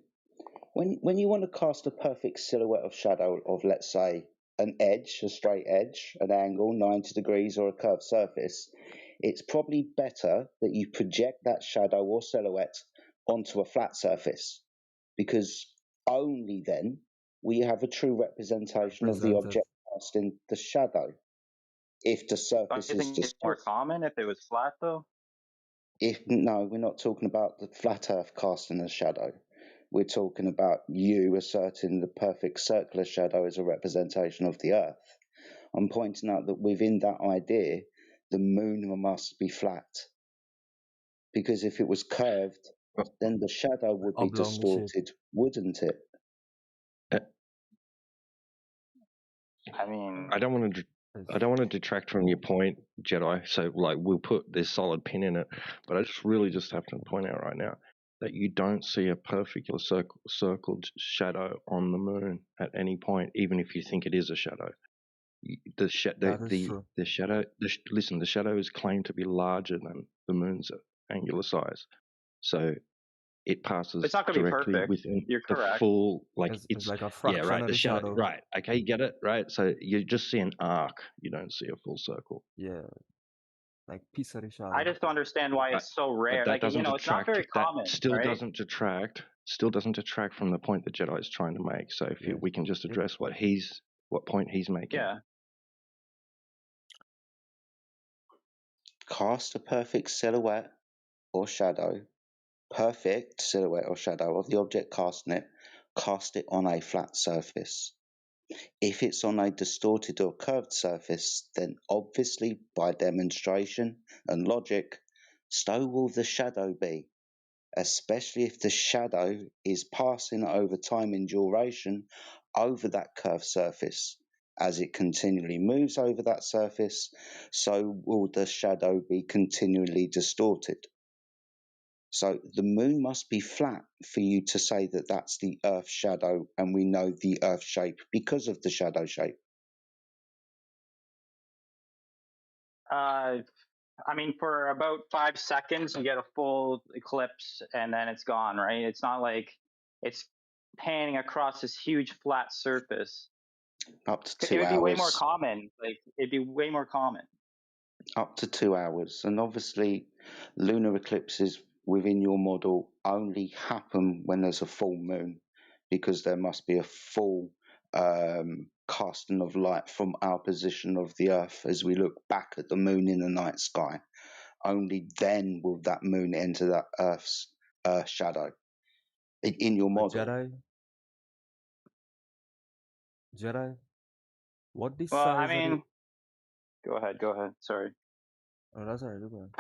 When you want to cast a perfect silhouette of shadow of, let's say, an edge, a straight edge, an angle, 90 degrees, or a curved surface, it's probably better that you project that shadow or silhouette onto a flat surface because only then we have a true representation of the Represented. object casting the shadow. If the Don't surface you is think it's more common if it was flat, though? no, we're not talking about the flat Earth casting a shadow. We're talking about you asserting the perfect circular shadow as a representation of the Earth. I'm pointing out that within that idea, the moon must be flat. Because if it was curved, then the shadow would be Oblong shape. distorted, wouldn't it? I mean, I don't want to detract from your point, Jedi. So, like, we'll put this solid pin in it. But I just really just have to point out right now that you don't see a perfect circled shadow on the moon at any point, even if you think it is a shadow. The shadow. Listen, the shadow is claimed to be larger than the moon's angular size, so it passes it's not going to be directly perfect. within You're the correct. full, like It's like a yeah, fraction right. of The the shadow, shadow. right? Okay, you get it, right? So you just see an arc. You don't see a full circle. Yeah, like piece of the shadow. I just don't understand why it's so rare. But that Like, doesn't it's not very detract. That common, still right? doesn't detract. Still doesn't detract from the point that Jedi is trying to make. So if we can just address what point he's making. Yeah. Cast a perfect silhouette or shadow, perfect silhouette or shadow of the object casting it, cast it on a flat surface. If it's on a distorted or curved surface, then obviously by demonstration and logic, so will the shadow be, especially if the shadow is passing over time in duration over that curved surface. As it continually moves over that surface, so will the shadow be continually distorted. So the moon must be flat for you to say that that's the Earth shadow, and we know the Earth shape because of the shadow shape. I mean, for about 5 seconds, you get a full eclipse, and then it's gone, right? It's not like it's panning across this huge flat surface. Up to 'Cause 2 it would be way more hours. common. Like, it'd be way more common. Up to 2 hours. And obviously, lunar eclipses within your model only happen when there's a full moon, because there must be a full casting of light from our position of the Earth as we look back at the moon in the night sky. Only then will that moon enter that Earth's shadow in your model. Jedi, what the Well, I size of the... mean, go ahead. Sorry. Oh, that's alright. Go ahead.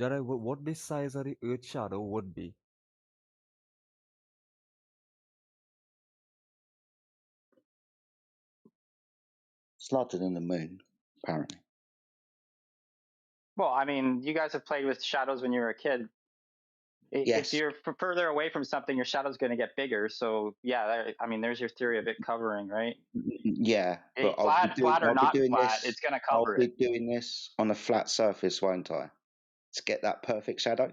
Jedi, what the size of the Earth shadow would be? It's larger than the moon, apparently. Well, I mean, you guys have played with shadows when you were a kid. Yes. If you're further away from something, your shadow's going to get bigger. So, yeah, I mean, there's your theory of it covering, right? Yeah, but Flat or not flat, it's going to cover I'll be it. doing this on a flat surface, won't I? To get that perfect shadow.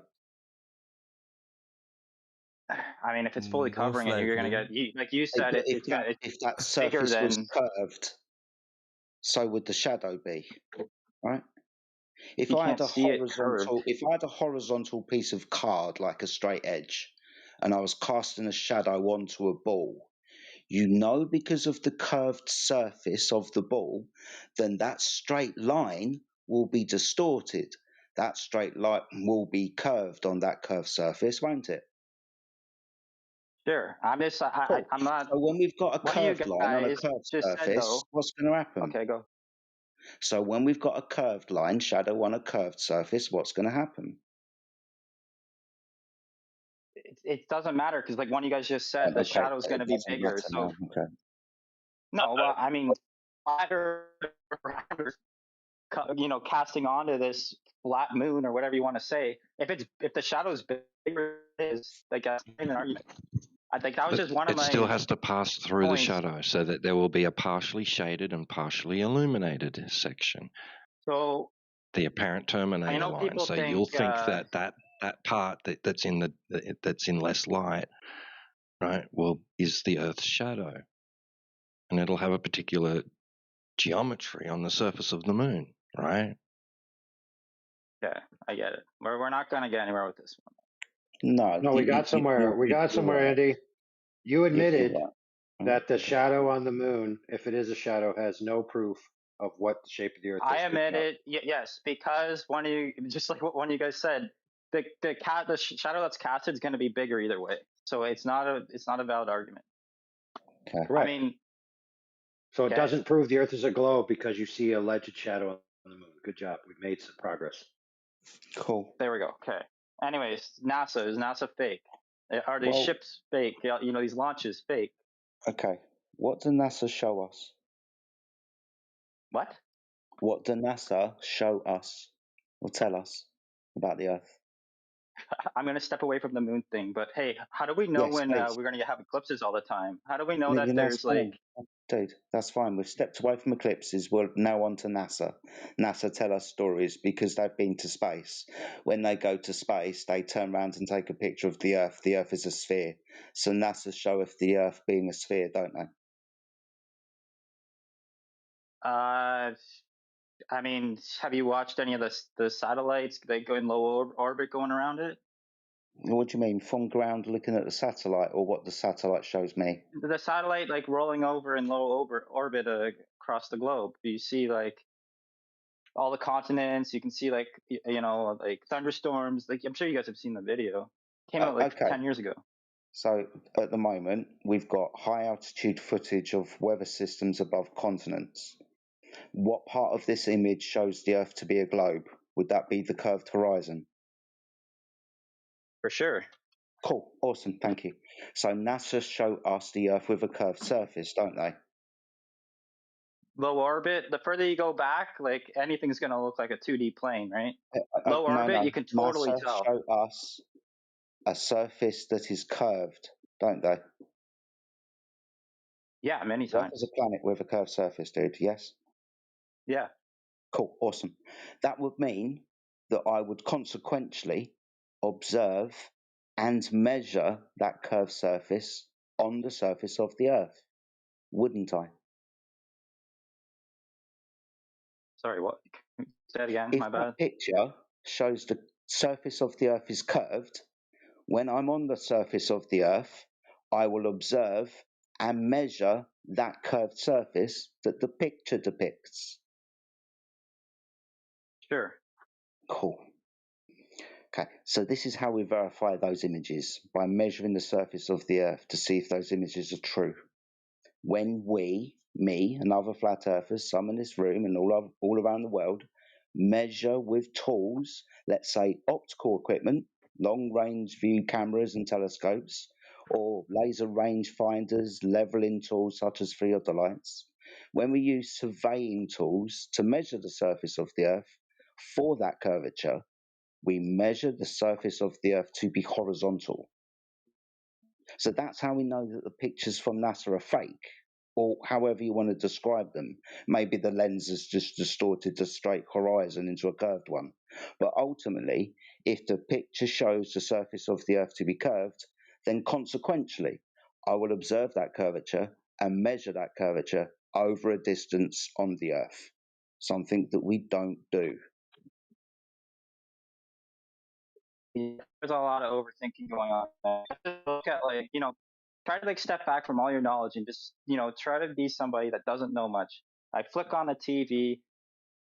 I mean, if it's fully covering it, you're going to get, like you said, if that bigger surface was than. curved, so would the shadow be, right? If You I had can't a see it curved. horizontal piece of card like a straight edge, and I was casting a shadow onto a ball, because of the curved surface of the ball, then that straight line will be distorted. That straight line will be curved on that curved surface, won't it? Sure. I'm just, I'm not. So when we've got a One of you curved line on a guys curved just said, surface, though. what's going to happen? Okay, go. So when we've got a curved line, shadow on a curved surface, what's going to happen? It doesn't matter because, like one of you guys just said, the shadow's going to be bigger. So okay. no, well, I mean, casting onto this flat moon or whatever you want to say. If the shadow's bigger, is like an argument. I think that was just one of It my. still has to pass through points. the shadow, so that there will be a partially shaded and partially illuminated section. So the apparent terminator line. So you'll think that part that's in less light, right? Well, is the Earth's shadow, and it'll have a particular geometry on the surface of the moon, right? Yeah, I get it. We're not gonna get anywhere with this one. No, we got somewhere. We got you're somewhere, right. Andy. You You're admitted right. that the shadow on the moon, if it is a shadow, has no proof of what the shape of the Earth is. I admit it. Yes, because one of you, just like what one of you guys said, the shadow that's casted is going to be bigger either way. So it's not a valid argument. Okay. Correct. I mean, so it okay. doesn't prove the Earth is a globe because you see a alleged shadow on the moon. Good job. We've made some progress. Cool. There we go. Okay. Anyways, NASA, is NASA fake? Are these Well- ships fake? You know, these launches fake? Okay. What does NASA show us? What? What does NASA show us or tell us about the Earth? I'm going to step away from the moon thing, but hey, how do we know Yes, when please. we're going to have eclipses all the time? How do we know that That's there's fine. like? Dude, that's fine. We've stepped away from eclipses. We're now on to NASA. NASA tell us stories because they've been to space. When they go to space, they turn around and take a picture of the Earth. The Earth is a sphere. So NASA show us the Earth being a sphere, don't they? I mean, have you watched any of the satellites that go in low orbit going around it? What do you mean? From ground looking at the satellite, or what the satellite shows me? The satellite like rolling over in low orbit across the globe. You see like all the continents. You can see like you know like thunderstorms. Like I'm sure you guys have seen the video. Came out like Okay. 10 years ago. So at the moment, we've got high altitude footage of weather systems above continents. What part of this image shows the Earth to be a globe? Would that be the curved horizon? For sure. Cool. Awesome. Thank you. So NASA show us the Earth with a curved surface, don't they? Low orbit, the further you go back, like anything's going to look like a 2D plane, right? Low orbit, No. you can totally NASA tell. show us a surface that is curved, don't they? Yeah, many Earth times. is a planet with a curved surface, dude. Yes? Yeah. Cool. Awesome. That would mean that I would consequentially observe and measure that curved surface on the surface of the Earth, wouldn't I? Sorry, what? Say it again. If My bad. that picture shows the surface of the Earth is curved, when I'm on the surface of the Earth, I will observe and measure that curved surface that the picture depicts. Sure. Cool. Okay, so this is how we verify those images, by measuring the surface of the Earth to see if those images are true. When we, me and other flat earthers, some in this room and all around the world, measure with tools, let's say optical equipment, long range view cameras and telescopes, or laser range finders, leveling tools such as theodolites, when we use surveying tools to measure the surface of the Earth for that curvature, we measure the surface of the Earth to be horizontal. So that's how we know that the pictures from NASA are fake, or however you want to describe them. Maybe the lens has just distorted the straight horizon into a curved one. But ultimately, if the picture shows the surface of the Earth to be curved, then consequentially, I will observe that curvature and measure that curvature over a distance on the Earth, something that we don't do. There's a lot of overthinking going on. Look at like, you know, try to like step back from all your knowledge and just, you know, try to be somebody that doesn't know much. I flick on the TV,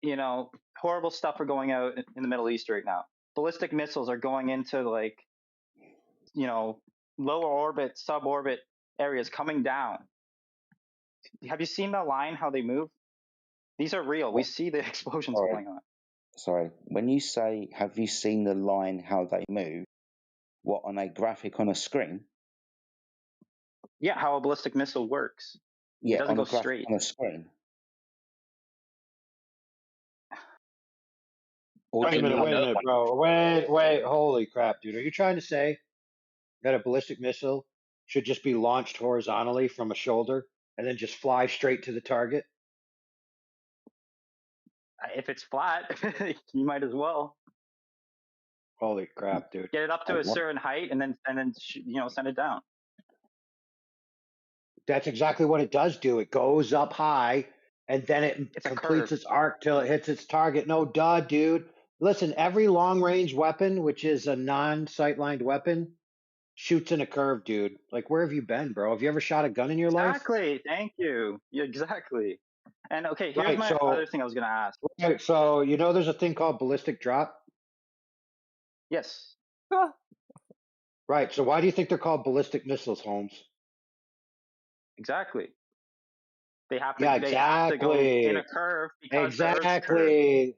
you know, horrible stuff are going out in the Middle East right now. Ballistic missiles are going into like, you know, lower orbit, suborbit areas coming down. Have you seen the line, how they move? These are real. We see the explosions going on. Sorry, when you say, have you seen the line, how they move, what, on a graphic on a screen? Yeah, how a ballistic missile works. Yeah, It doesn't on a go graphic straight. on a screen. Wait a minute, bro. Wait, holy crap, dude. Are you trying to say that a ballistic missile should just be launched horizontally from a shoulder and then just fly straight to the target? If it's flat, you might as well Holy crap, dude. get it up to a certain height and then you know, send it down. That's exactly what it does do. It goes up high and then it completes its arc till it hits its target. No, duh, dude. Listen, every long range weapon, which is a non sight lined weapon, shoots in a curve, dude. Like, where have you been, bro? Have you ever shot a gun in your life? Exactly. Thank you. Yeah, exactly. And okay, here's Right. my So, other thing I was gonna ask. right. So, you know, there's a thing called ballistic drop. Yes. Right. So, why do you think they're called ballistic missiles, Holmes? Exactly. They have to. Yeah, They have to go in a exactly. curve because the Earth's curved. Exactly. The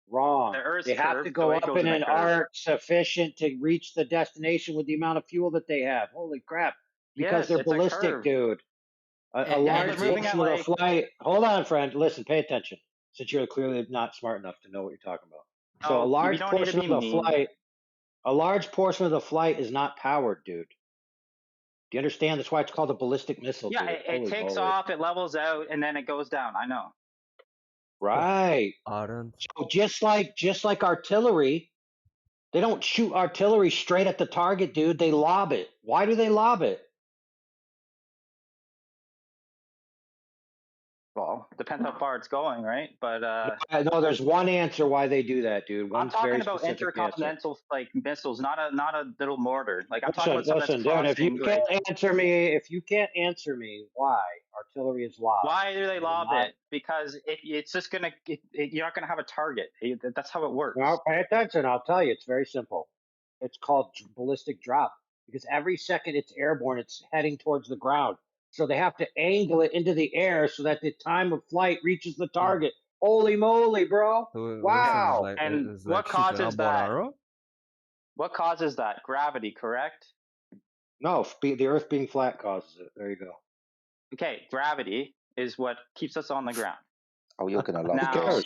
Wrong. Earth's They have to curved, so go it up goes in in a an curve. arc sufficient to reach the destination with the amount of fuel that they have. Holy crap. Because Yes, they're it's a ballistic, curve, dude. A and they're large moving at portion of the like flight. Hold on, friend. Listen, pay attention. Since you're clearly not smart enough to know what you're talking about. So, no. We don't need to be mean. a large portion of the flight is not powered, dude. Do you understand? That's why it's called a ballistic missile, Yeah, dude. it Holy takes moly. off, it levels out, and then it goes down. I know. Right. Aren't So just like artillery, they don't shoot artillery straight at the target, dude. They lob it. Why do they lob it? Well, depends how far it's going, right? But No, there's one answer why they do that, dude. I'm One's talking very about specific answer. intercontinental like missiles, not a little mortar. Like I'm talking about something Listen, that's dude. If you crossing. Like, can't answer me why artillery is lobbed, why do they you will lob not. it? Because it's just gonna. You're not gonna have a target. That's how it works. Well, pay attention. I'll tell you. It's very simple. It's called ballistic drop because every second it's airborne, it's heading towards the ground. So they have to angle it into the air so that the time of flight reaches the target. Holy moly, bro! so Wow. And it's what like shooting a causes bow and that? arrow? What causes that? Gravity, correct? No, the Earth being flat causes it. There you go. Okay, gravity is what keeps us on the ground. Oh, you're gonna love Now,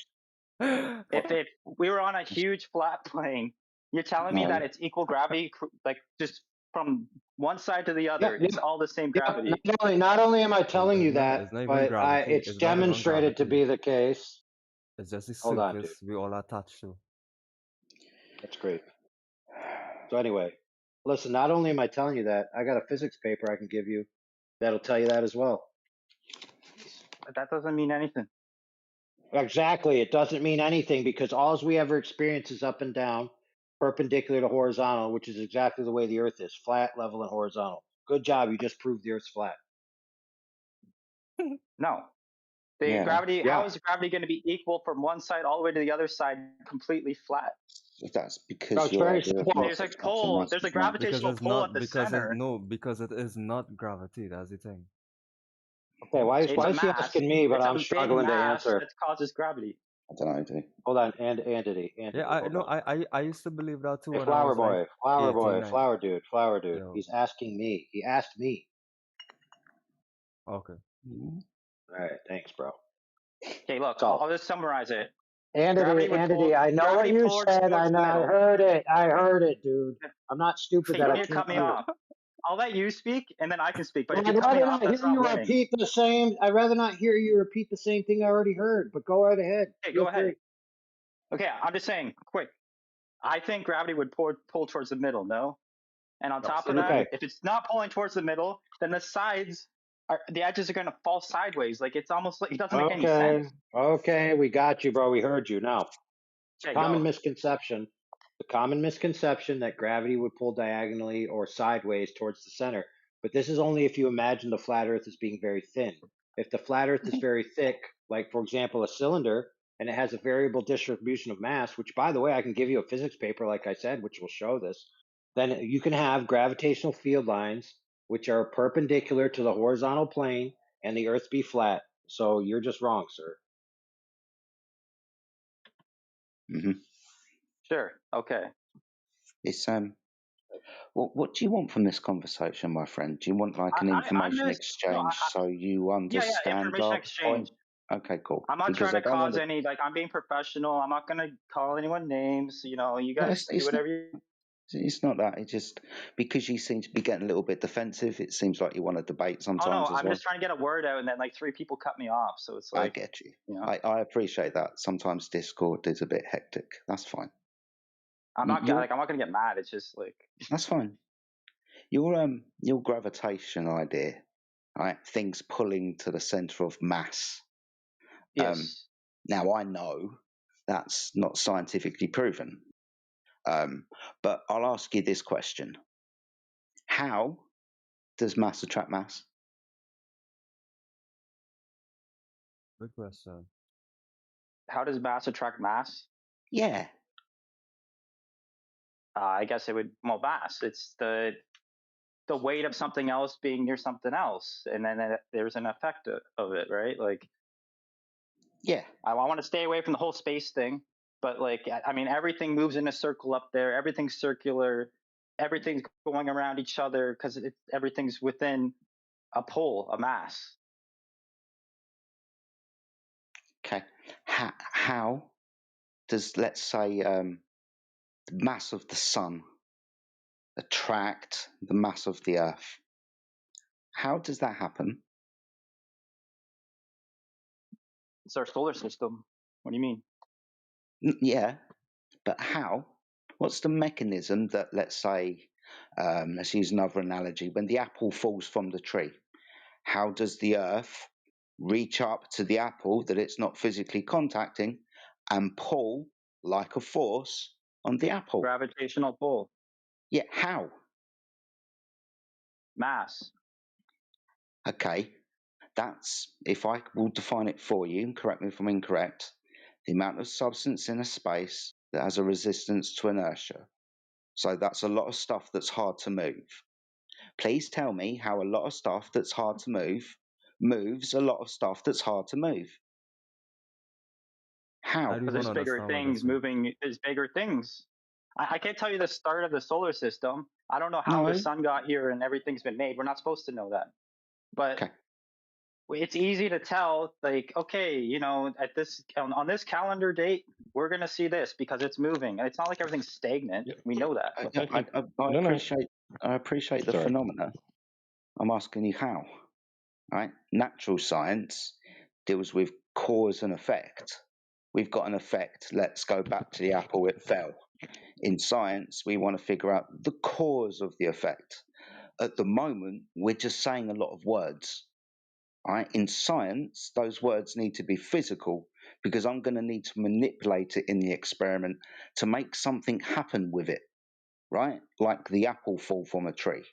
this. if we were on a huge flat plane, you're telling me No. that it's equal gravity, like just from one side to the other, it's all the same gravity. Not only am I telling you that, It's not even but gravity. it's It's not even demonstrated to gravity. be the case. It's just the Hold on, dude. surface we all attached to. That's great. So anyway, listen, not only am I telling you that, I got a physics paper I can give you that'll tell you that as well. But that doesn't mean anything. Exactly. It doesn't mean anything because all we ever experience is up and down, perpendicular to horizontal, which is exactly the way the Earth is, flat, level, and horizontal. Good job. You just proved the Earth's flat. No. The Yeah. gravity, Yeah. how is gravity going to be equal from one side all the way to the other side completely flat? That's No, because it's your very idea of simple. There's a physics pole, mathematics there's a is wrong. gravitational pull at the center. Because it is not gravity. That's the thing. Okay, why It's a is he mass. asking me, but It's I'm a big struggling to mass answer? that causes gravity. I don't know, dude. Hold on, Andy, Yeah, hold on. I used to believe that too Hey, when I was like flower 18, boy, 19. flower dude. Yo. He's asking me. He asked me. Okay. All right, thanks, bro. Okay, look, So, I'll just summarize it. Andy, I know what you said. I heard it. I heard it, dude. I'm not stupid Okay, you that don't I need to can't cut me hear. off. I'll let you speak, and then I can speak. But if I'd you cut me rather off, not that's hear not you winning. repeat the same. I'd rather not hear you repeat the same thing I already heard. But go right ahead. Okay, Feel go ahead. free. Okay, I'm just saying, quick. I think gravity would pull towards the middle, no? And on top of that, Okay. if it's not pulling towards the middle, then the sides, the edges are going to fall sideways. Like it's almost like it doesn't make any sense. Okay, we got you, bro. We heard you. Now, Okay, common go. misconception. The common misconception that gravity would pull diagonally or sideways towards the center. But this is only if you imagine the flat Earth as being very thin. If the flat Earth is very thick, like for example a cylinder, and it has a variable distribution of mass, which by the way I can give you a physics paper, like I said, which will show this, then you can have gravitational field lines which are perpendicular to the horizontal plane and the Earth be flat. So you're just wrong, sir. Mm-hmm. Sure. Okay. It's what do you want from this conversation, my friend? Do you want like an information exchange so you understand information our exchange. point? Okay, cool. I'm not Because trying to I don't cause want any, like, I'm being professional. I'm not going to call anyone names. You know, you No, guys do whatever you. It's not that. It's just because you seem to be getting a little bit defensive. It seems like you want to debate sometimes Oh, no, as I'm well. just trying to get a word out, and then like 3 people cut me off. So it's like. I get you. You know? I appreciate that. Sometimes Discord is a bit hectic. That's fine. I'm not going to get mad. It's just like. That's fine. Your gravitation idea, right? Things pulling to the center of mass. Yes. Now I know That's not scientifically proven. But I'll ask you this question. How does mass attract mass? Good question. How does mass attract mass? Yeah. I guess it would, mass. It's the weight of something else being near something else, and then there's an effect of it, right? Like, yeah, I want to stay away from the whole space thing, but like, I mean, everything moves in a circle up there. Everything's circular. Everything's going around each other because everything's within a pole, a mass. Okay. How does, let's say, the mass of the sun attract the mass of the Earth? How does that happen? It's our solar system. What do you mean? Yeah, but how? What's the mechanism that, let's say, let's use another analogy, when the apple falls from the tree, how does the Earth reach up to the apple that it's not physically contacting and pull like a force on the apple? Gravitational pull. Yeah, how? Mass. Okay, that's, if I will define it for you, and correct me if I'm incorrect, the amount of substance in a space that has a resistance to inertia. So that's a lot of stuff that's hard to move. Please tell me how a lot of stuff that's hard to move moves a lot of stuff that's hard to move. How? Because there's bigger things moving. There's bigger things. I can't tell you the start of the solar system. I don't know how the sun got here and everything's been made. We're not supposed to know that. But it's easy to tell, like, okay, you know, at this on this calendar date, we're gonna see this because it's moving. And it's not like everything's stagnant. We know that. I appreciate the phenomena. I'm asking you how. Right? Natural science deals with cause and effect. We've got an effect. Let's go back to the apple, it fell. In science, we want to figure out the cause of the effect. At the moment, we're just saying a lot of words. Right? In science, those words need to be physical because I'm going to need to manipulate it in the experiment to make something happen with it. Right? Like the apple fall from a tree.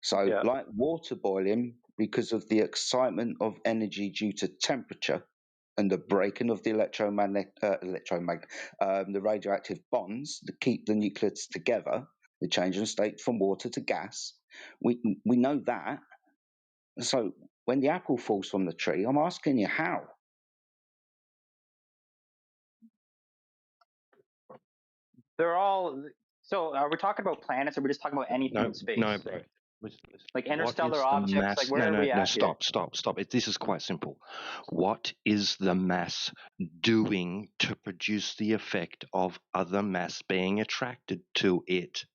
So, like water boiling, because of the excitement of energy due to temperature and the breaking of the the radioactive bonds that keep the nucleus together, the change in state from water to gas, we know that. So, when the apple falls from the tree, I'm asking you how. They're all. So, are we talking about planets, or are we just talking about anything in space? No, bro. Like interstellar What is the objects. mass? Like, where are we at here? Stop. This is quite simple. What is the mass doing to produce the effect of other mass being attracted to it?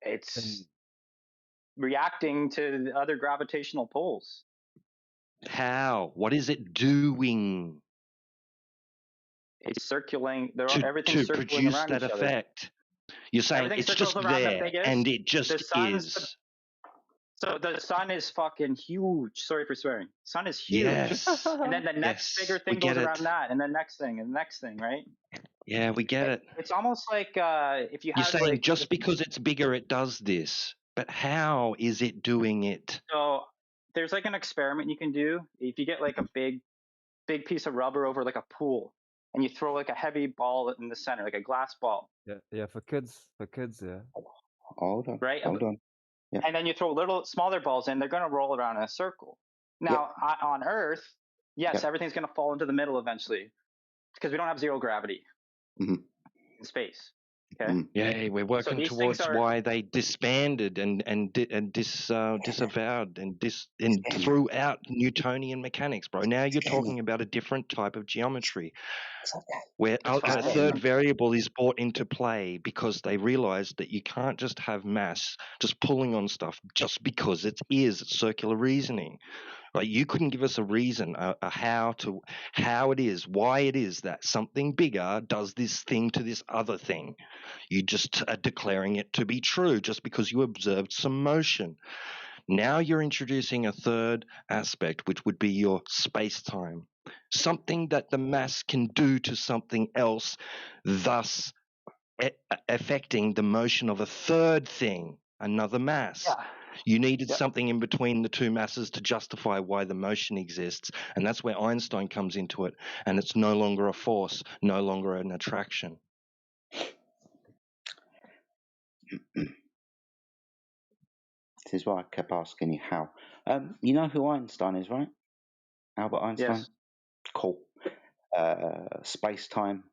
It's reacting to the other gravitational pulls. How? What is it doing? It's circulating. Everything's to circling produce around that each other. effect. You're saying Everything it's circles just around the there biggest. and it just The sun's is. So the sun is fucking huge. Sorry for swearing. Sun is huge. Yes. And then the next bigger thing goes around that, and the next thing, and the next thing, right? Yeah, we get it. It's almost like if you You're had saying like just because it's bigger, it does this. But how is it doing it? So there's like an experiment you can do. If you get like a big piece of rubber over like a pool, and you throw like a heavy ball in the center, like a glass ball. Yeah, for kids, yeah. Hold on. Right? Hold on. Yeah. And then you throw little smaller balls in, they're going to roll around in a circle. Now, on Earth, yes, everything's going to fall into the middle eventually because we don't have zero gravity in space. Okay. Yeah, we're working towards why they disbanded and disavowed and threw out Newtonian mechanics, bro. Now you're talking about a different type of geometry where a third variable is brought into play because they realized that you can't just have mass just pulling on stuff just because it is circular reasoning. Like you couldn't give us a reason, how it is, why it is that something bigger does this thing to this other thing. You just are declaring it to be true just because you observed some motion. Now you're introducing a third aspect, which would be your space-time, something that the mass can do to something else, thus affecting the motion of a third thing, another mass. Yeah. You needed Yep. something in between the two masses to justify why the motion exists, and that's where Einstein comes into it, and it's no longer a force, no longer an attraction. This is why I kept asking you how. You know who Einstein is, right? Albert Einstein? Yes. Cool. Space time,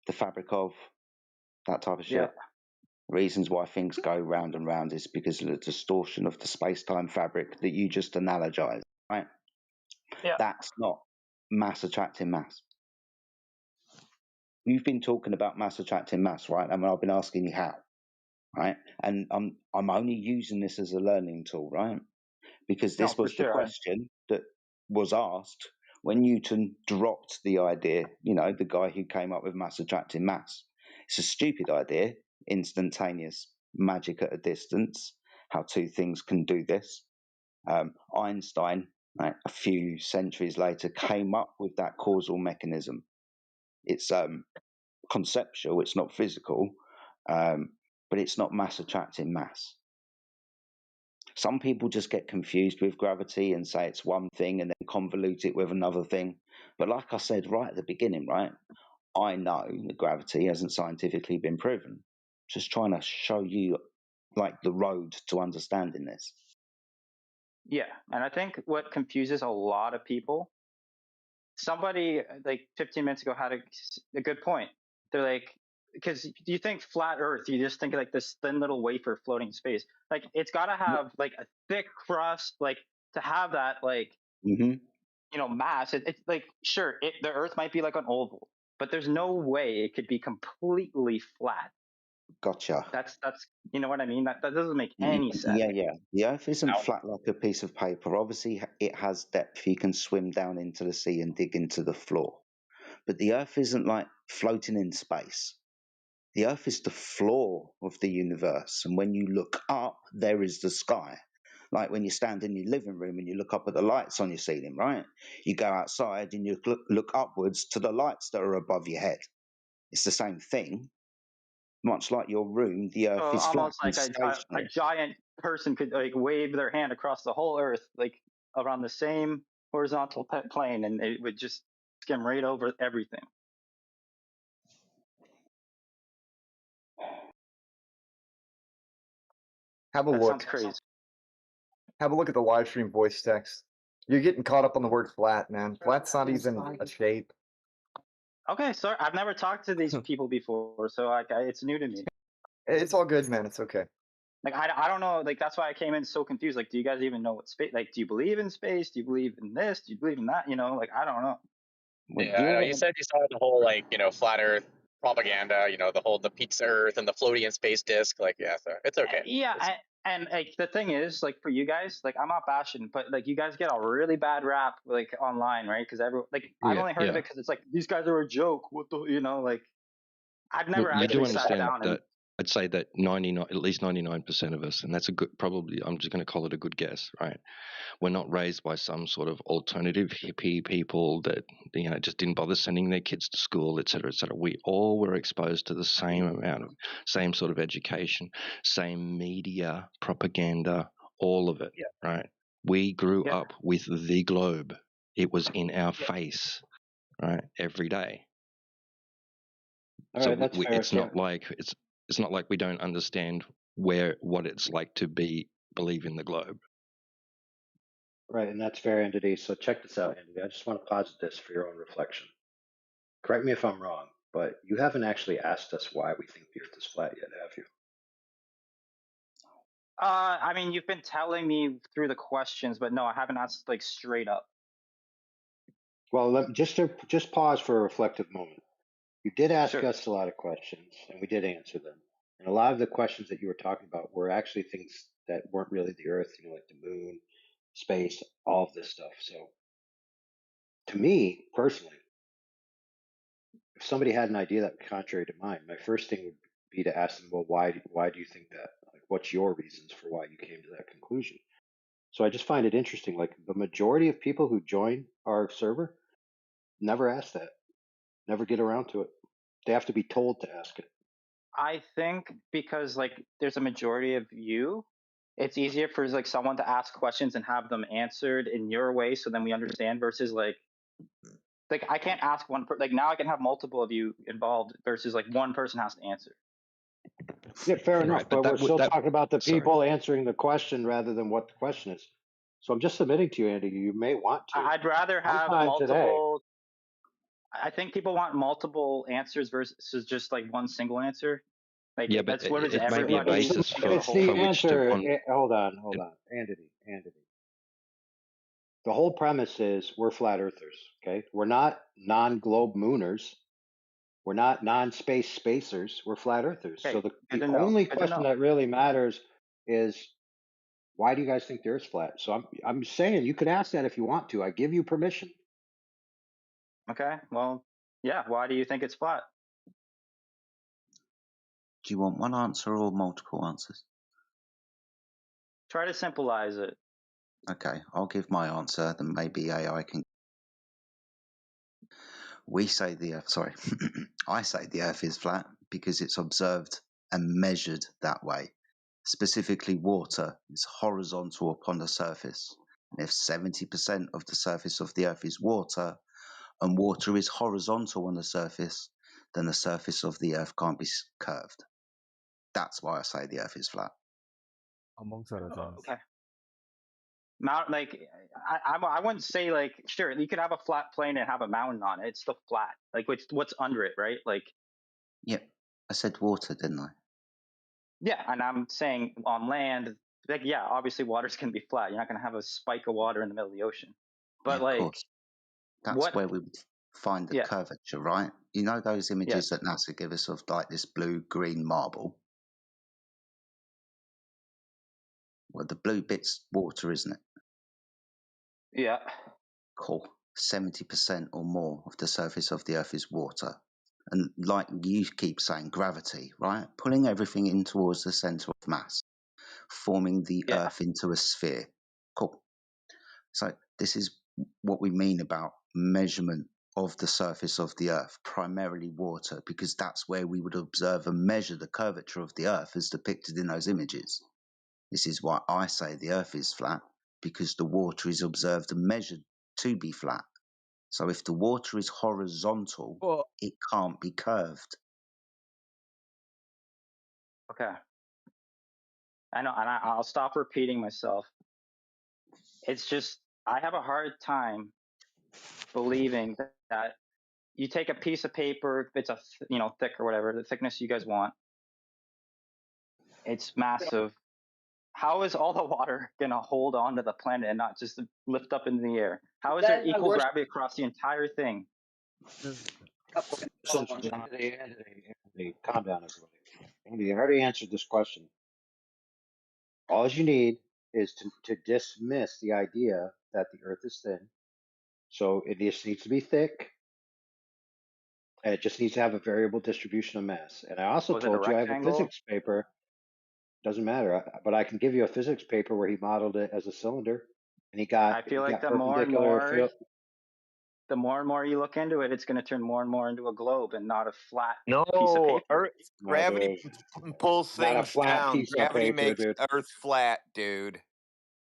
the fabric of, that type of shit. Yeah. Reasons why things go round and round is because of the distortion of the space-time fabric that you just analogized, right? Yeah. That's not mass attracting mass. You've been talking about mass attracting mass, right? I mean, I've been asking you how, right? And I'm only using this as a learning tool, right? Because No, this for was the sure. question that was asked when Newton dropped the idea, you know, the guy who came up with mass attracting mass. It's a stupid idea, instantaneous magic at a distance, how two things can do this. Einstein, right, a few centuries later, came up with that causal mechanism. It's conceptual, it's not physical, but it's not mass attracting mass. Some people just get confused with gravity and say it's one thing and then convolute it with another thing. But like I said right at the beginning, right, I know that gravity hasn't scientifically been proven. Just trying to show you like the road to understanding this. Yeah, and I think what confuses a lot of people, somebody like 15 minutes ago had a good point. They're like, because you think flat Earth, you just think like this thin little wafer floating in space. Like it's got to have like a thick crust, like to have that like Mm-hmm. you know mass. It's like sure, the Earth might be like an oval, but there's no way it could be completely flat. Gotcha. That's you know what I mean. That doesn't make any sense. Yeah. The Earth isn't flat like a piece of paper. Obviously, it has depth. You can swim down into the sea and dig into the floor. But the Earth isn't like floating in space. The Earth is the floor of the universe. And when you look up, there is the sky. Like when you stand in your living room and you look up at the lights on your ceiling, right? You go outside and you look upwards to the lights that are above your head. It's the same thing. Much like your room, the Earth So is flat almost and like a stationary. giant person could like wave their hand across the whole Earth, like around the same horizontal plane, and it would just skim right over everything. Have a That look. sounds crazy. Have a look at the live stream voice text. You're getting caught up on the word flat, man. Flat's not even a shape. Okay, sorry, I've never talked to these people before, so like it's new to me. It's all good, man. It's okay. Like I don't know, like that's why I came in so confused. Like, do you guys even know what space? Like, do you believe in space? Do you believe in this? Do you believe in that? You know, like I don't know. Yeah, I know. You said you saw the whole like flat Earth propaganda. The pizza Earth and the floating in space disc. Like, yeah, so it's okay. Yeah, and like the thing is, like for you guys, like I'm not bashing, but like you guys get a really bad rap like online, right? Because I've only heard of it because it's like these guys are a joke. What the like I've never Look, you do actually sat understand down and that I'd say that 99, at least 99% of us, and that's a good, probably, I'm just going to call it a good guess, right? We're not raised by some sort of alternative hippie people that, just didn't bother sending their kids to school, et cetera, et cetera. We all were exposed to the same sort of education, same media, propaganda, all of it, right? We grew up with the globe. It was in our face, right, every day. All So right, that's fair. it's not like it's not like we don't understand what it's like to believe in the globe. Right, and that's fair, Entity. So check this out, Entity. I just want to posit this for your own reflection. Correct me if I'm wrong, but you haven't actually asked us why we think the Earth is flat yet, have you? I mean, you've been telling me through the questions, but no, I haven't asked like straight up. Well, just pause for a reflective moment. You did ask us a lot of questions, and we did answer them. And a lot of the questions that you were talking about were actually things that weren't really the Earth, like the moon, space, all of this stuff. So, to me personally, if somebody had an idea that was contrary to mine, my first thing would be to ask them, well, why do you think that? Like, what's your reasons for why you came to that conclusion? So I just find it interesting. Like the majority of people who join our server never ask that, never get around to it. They have to be told to ask it. I think because like there's a majority of you, it's easier for like someone to ask questions and have them answered in your way, so then we understand. Versus like I can't ask one like now I can have multiple of you involved versus like one person has to answer. Yeah, fair enough. Right, but But we're that would still that. talking about the Sorry. people answering the question rather than what the question is. So I'm just submitting to you, Andy. You may want to I'd rather have sometime today. multiple. I think people want multiple answers versus just like one single answer. Like Yeah, but that's what is it may be a everybody basis think of the It's whole the for thing. which to answer. on. Hold on, Andy. The whole premise is we're flat earthers. Okay, we're not non-globe mooners. We're not non-space spacers. We're flat earthers. Okay, So good the to know. only Good to question know. that really matters is why do you guys think the Earth's flat? So I'm saying you could ask that if you want to. I give you permission. Okay, well, yeah. Why do you think it's flat? Do you want one answer or multiple answers? Try to simplify it. Okay, I'll give my answer, then maybe AI can. We say the Earth, sorry, I say the Earth is flat because it's observed and measured that way. Specifically, water is horizontal upon the surface. And if 70% of the surface of the Earth is water, and water is horizontal on the surface, then the surface of the Earth can't be curved. That's why I say the Earth is flat. Amongst other things. Okay. Mount like I wouldn't say like sure you could have a flat plane and have a mountain on it. It's still flat. Like what's under it, right? Like Yep, I said water, didn't I? yeah, and I'm saying on land, like yeah, obviously water's gonna be flat. You're not gonna have a spike of water in the middle of the ocean. But Yeah, of like course. That's what? where we would find the Yeah. curvature, right? You know those images Yes. that NASA give us of like this blue-green marble? Well, the blue bit's water, isn't it? Yeah. Cool. 70% or more of the surface of the Earth is water. And like you keep saying, gravity, right? Pulling everything in towards the center of mass, forming the Earth into a sphere. Cool. So this is what we mean about measurement of the surface of the Earth, primarily water, because that's where we would observe and measure the curvature of the Earth as depicted in those images. This is why I say the Earth is flat, because the water is observed and measured to be flat. So if the water is horizontal, it can't be curved. Okay. I know, and I'll stop repeating myself. It's just I have a hard time believing that you take a piece of paper, if it's a thick or whatever the thickness you guys want. It's massive. How is all the water gonna hold on to the planet and not just lift up into the air? How is there equal gravity across the entire thing? So Andy, calm down, everybody. Andy, I already answered this question. All you need is to dismiss the idea that the Earth is thin. So it just needs to be thick, and it just needs to have a variable distribution of mass. And I also Was it a told you I have a rectangle? physics paper. Doesn't matter, but I can give you a physics paper where he modeled it as a cylinder, and he got I feel like the perpendicular field. more and more you look into it, it's going to turn more and more into a globe and not a flat piece of No, paper. Earth, gravity pulls Not a things flat down. piece of Gravity paper, makes dude. Earth flat, dude.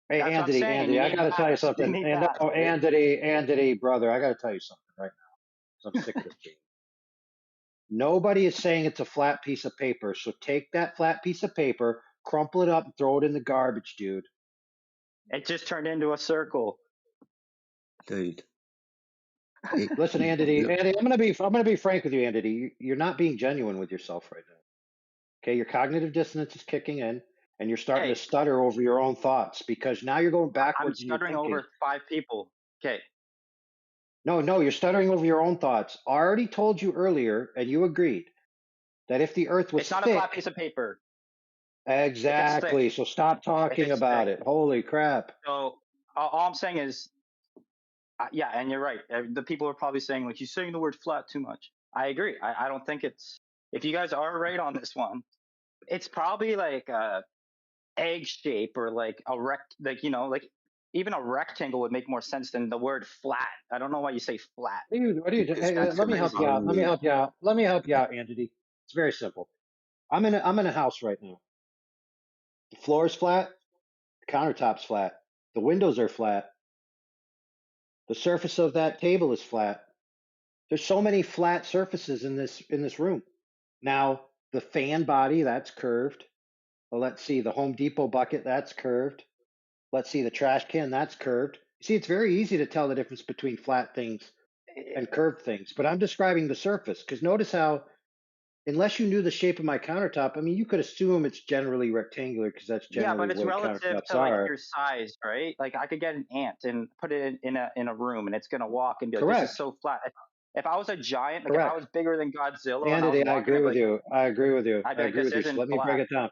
Hey, That's what I'm Anthony, saying. You I need got to tell you mass. You something. need And mass, no, dude. Anthony, brother, I got to tell you something right now. 'Cause I'm sick of this game. Nobody is saying it's a flat piece of paper. So take that flat piece of paper, crumple it up, and throw it in the garbage, dude. It just turned into a circle. Dude. Listen, Andy, I'm gonna be frank with you, Andy. You're not being genuine with yourself right now. Okay, your cognitive dissonance is kicking in, and you're starting to stutter over your own thoughts because now you're going I'm backwards in your stuttering thinking. over 5 people. Okay. No, you're stuttering over your own thoughts. I already told you earlier, and you agreed that if the Earth was It's not thick, a flat piece of paper. exactly. So stop talking about it. Holy crap! So all I'm saying is, yeah, and you're right. The people are probably saying like he's saying the word flat too much. I agree. I don't think it's. If you guys are right on this one, it's probably like a egg shape or like a like even a rectangle would make more sense than the word flat. I don't know why you say flat. What do you do? Because Hey, that's let me help you out. Let me only help you out. Let me help you out, Andy. It's very simple. I'm in a house right now. The floor is flat. The countertop's flat. The windows are flat. The surface of that table is flat. There's so many flat surfaces in this room. Now, the fan body, that's curved. Well, let's see, the Home Depot bucket, that's curved. Let's see, the trash can, that's curved. You see, it's very easy to tell the difference between flat things and curved things, but I'm describing the surface because notice how, unless you knew the shape of my countertop, I mean, you could assume it's generally rectangular because that's Yeah, generally but the it's way relative countertops to like are. your size, right? Like I could get an ant and put it in a room, and it's gonna walk and be like, "This is Correct. so flat." If I was a giant, like if I Correct. was bigger than Godzilla and I was Andy, I walking, I'd agree be with like, you. I agree with you. I'd I be like, agree "This with you. So isn't let me break flat." it down.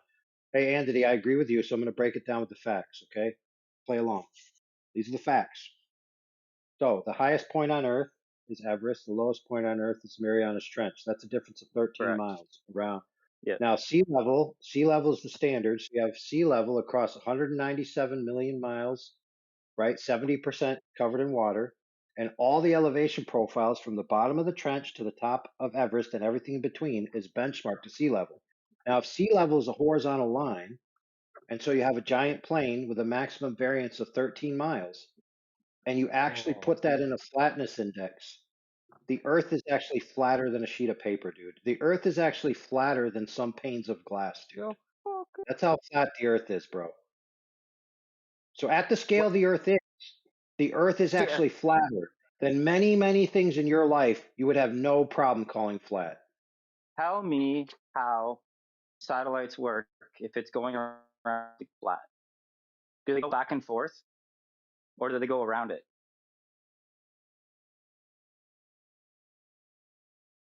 Hey, Andy, I agree with you. So I'm going to break it down with the facts. Okay. Play along. These are the facts. So the highest point on Earth is Everest. The lowest point on Earth is Marianas Trench. That's a difference of 13 Correct. miles around. Yeah. Now, sea level is the standard. So you have sea level across 197 million miles, right? 70% covered in water. And all the elevation profiles from the bottom of the trench to the top of Everest and everything in between is benchmarked to sea level. Now, if sea level is a horizontal line, and so you have a giant plane with a maximum variance of 13 miles, and you actually put that in a flatness index, the Earth is actually flatter than a sheet of paper, dude. The Earth is actually flatter than some panes of glass, dude. That's how flat the Earth is, bro. So at the scale the Earth is Yeah. actually flatter than many, many things in your life you would have no problem calling flat. Tell me how satellites work if it's going around flat. Do they go back and forth, or do they go around it?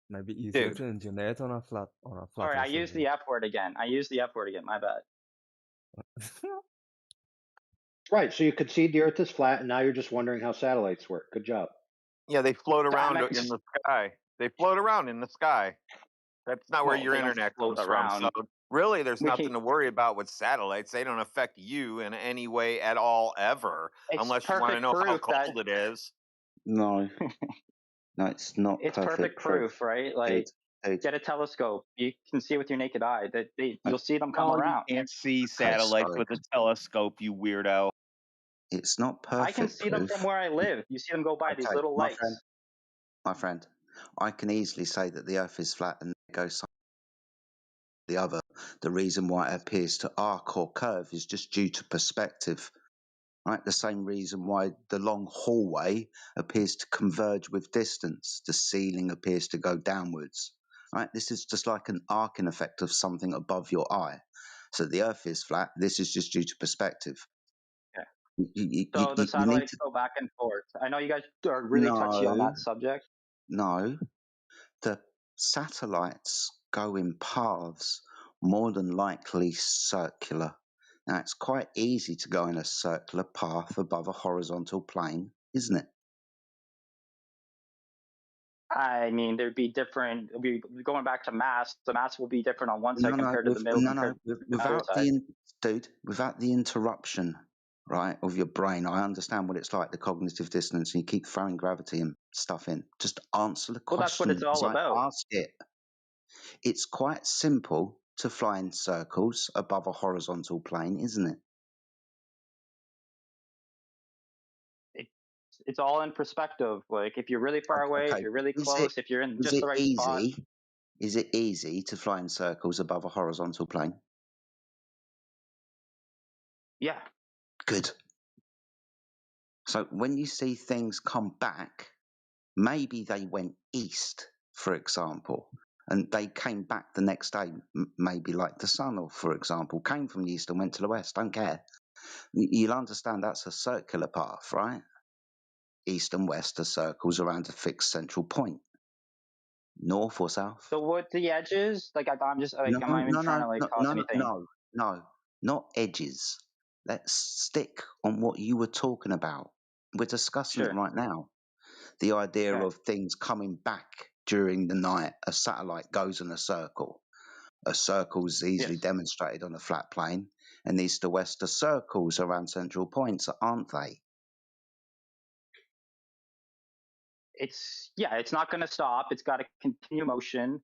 Maybe easier Dude. to engineer on a flat Sorry, I surface. used the F word again. My bad. Right. So you concede the Earth is flat, and now you're just wondering how satellites work. Good job. Yeah, they float around Damn it. in the sky. They float around in the sky. That's not where Well, your they don't internet float comes from. around. So really, there's We nothing can. to worry about with satellites. They don't affect you in any way at all, ever, It's unless you want to perfect know how proof that cold it is. no, no, it's not it's perfect proof, right? Like, Dude, get a telescope. You can see it with your naked eye. You'll see them come Oh, you around. can't see Okay, satellites sorry. with a telescope, you weirdo. It's not I can perfect see them proof. from where I live. You see them go by these Okay, little my friend, lights. I can easily say that the Earth is flat and it goes the other. The reason why it appears to arc or curve is just due to perspective. Right? The same reason why the long hallway appears to converge with distance. The ceiling appears to go downwards. Right? This is just like an arcing effect of something above your eye. So the Earth is flat. This is just due to perspective. Yeah. So the satellites go back and forth. I know you guys are really touchy on that subject. No, the satellites go in paths, more than likely circular. Now, it's quite easy to go in a circular path above a horizontal plane, isn't it? I mean, there'd be different. Going back to mass. The mass will be different on one side compared to the middle. Without the interruption, right, of your brain. I understand what it's like, the cognitive dissonance, and you keep throwing gravity and stuff in. Just answer the question. Well, that's what it's all about. I ask it. It's quite simple to fly in circles above a horizontal plane, isn't it? It's all in perspective. Like if you're really far away, if you're really close, if you're in just the right spot. Is it easy to fly in circles above a horizontal plane? Yeah. Good. So when you see things come back, maybe they went east, for example, and they came back the next day, maybe like the sun, or for example, came from the east and went to the west. Don't care. You'll understand that's a circular path, right? East and west are circles around a fixed central point. North or south? So what the edges? Like I'm just like I'm not even trying to like cause anything. No, not edges. Let's stick on what you were talking about. We're discussing it right now. The idea of things coming back during the night. A satellite goes in a circle. A circle is easily demonstrated on a flat plane, and east to west are circles around central points, aren't they? it's not going to stop. It's got to continue motion.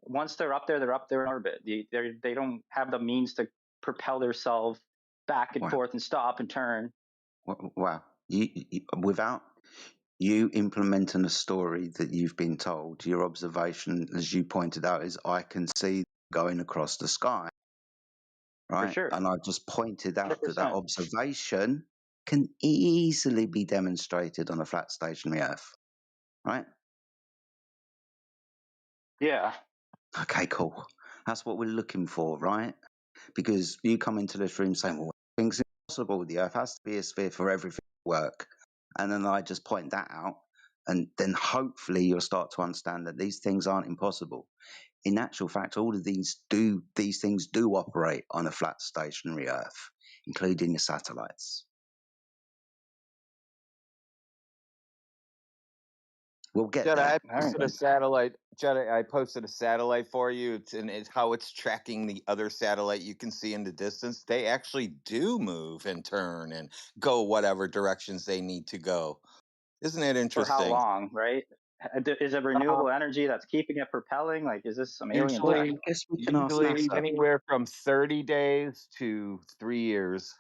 Once they're up there in orbit. They don't have the means to propel themselves back and Wow. forth and stop and turn. Wow. Without you implementing a story that you've been told, your observation, as you pointed out, is I can see going across the sky. Right. For sure. And I just pointed out 100%. that observation can easily be demonstrated on a flat stationary Earth. Right? Yeah. Okay, cool. That's what we're looking for, right? Because you come into this room saying, well, things impossible. The Earth has to be a sphere for everything to work. And then I just point that out. And then hopefully you'll start to understand that these things aren't impossible. In actual fact, all of these things do operate on a flat stationary Earth, including the satellites. We'll get Jedi, there. I posted a satellite. Jedi, I posted a satellite for you. It's how it's tracking the other satellite you can see in the distance. They actually do move and turn and go whatever directions they need to go. Isn't it interesting? For how long, right? Is it renewable energy that's keeping it propelling? Like, is this some alien tech? Usually anywhere from 30 days to 3 years.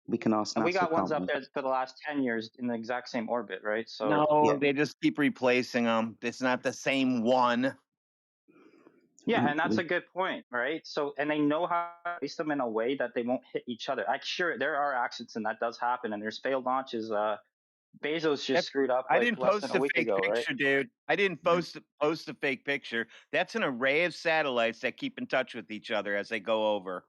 We can ask And we NASA, got ones can't up we? there for the last 10 years in the exact same orbit, right? So No, they just keep replacing them. It's not the same one. yeah, and that's a good point, right? So, and they know how to place them in a way that they won't hit each other. Like, sure, there are accidents and that does happen, and there's failed launches. Bezos just screwed up. I Like, didn't less post than a a week fake ago, picture, right? dude. I didn't post a fake picture. That's an array of satellites that keep in touch with each other as they go over.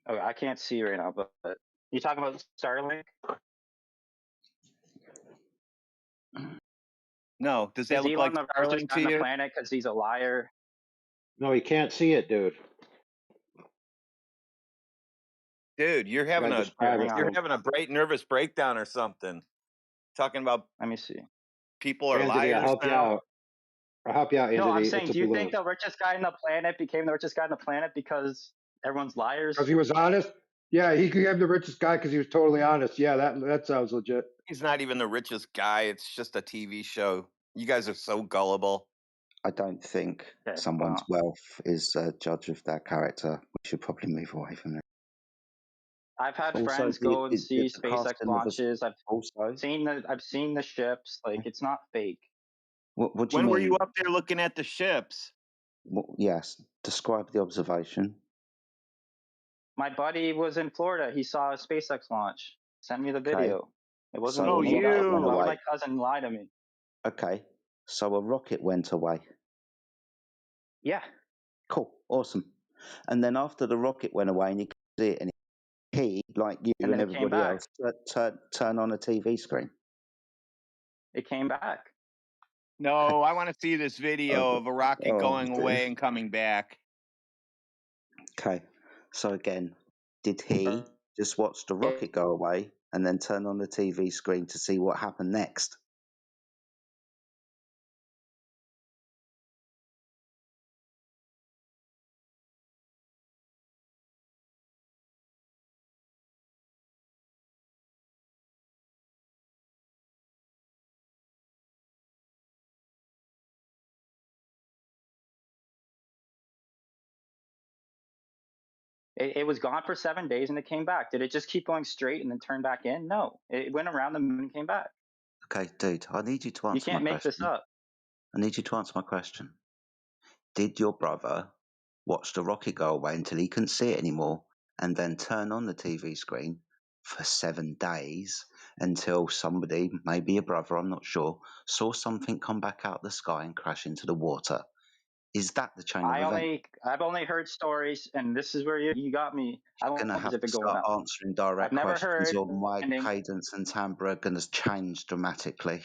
Okay, I can't see right now, but you talking about Starlink? No, does that Is look Elon like the richest Starlink guy to on the you? planet because he's a liar? No, you can't see it, dude. Dude, you're having Gotta describe it to you're him. having a bright nervous breakdown or something. Talking about Let me see. people are Anthony, I'll liars help you now. out. I'll help you out, No, I'm Anthony. saying, It's a do you think balloon. the richest guy on the planet became the richest guy on the planet because everyone's liars? Because he was honest? Yeah, he became the richest guy because he was totally honest. Yeah, that sounds legit. He's not even the richest guy. It's just a TV show. You guys are so gullible. I don't think Okay, someone's wealth is a judge of their character. We should probably move away from it. I've had Also, friends the go and see SpaceX casting of us launches. I've also. seen the ships. Like, it's not fake. What do you When mean? were you up there looking at the ships? Yes, describe the observation. My buddy was in Florida. He saw a SpaceX launch. Sent me the video. It wasn't So a made up. rocket went Why would away. my cousin lie to me? Okay, so a rocket went away. Yeah. Cool, awesome. And then after the rocket went away and you could see it, and he, like you And and, then it came everybody back. else, turn on a TV screen. It came back. No, I want to see this video of a rocket going away and coming back. Okay, so again, did he just watch the rocket go away and then turn on the TV screen to see what happened next? It was gone for 7 days and it came back. Did it just keep going straight and then turn back in? No. It went around the moon and came back. Okay, dude, I need you to You answer my can't make this question. up. I need you to answer my question. Did your brother watch the rocket go away until he couldn't see it anymore and then turn on the TV screen for 7 days until somebody, maybe a brother, I'm not sure, saw something come back out of the sky and crash into the water? Is that the chain of events? I've only heard stories, and this is where you got me. I You're don't going to know have if to it going start up. answering direct I've never questions heard or my ending. cadence and timbre are going to change dramatically.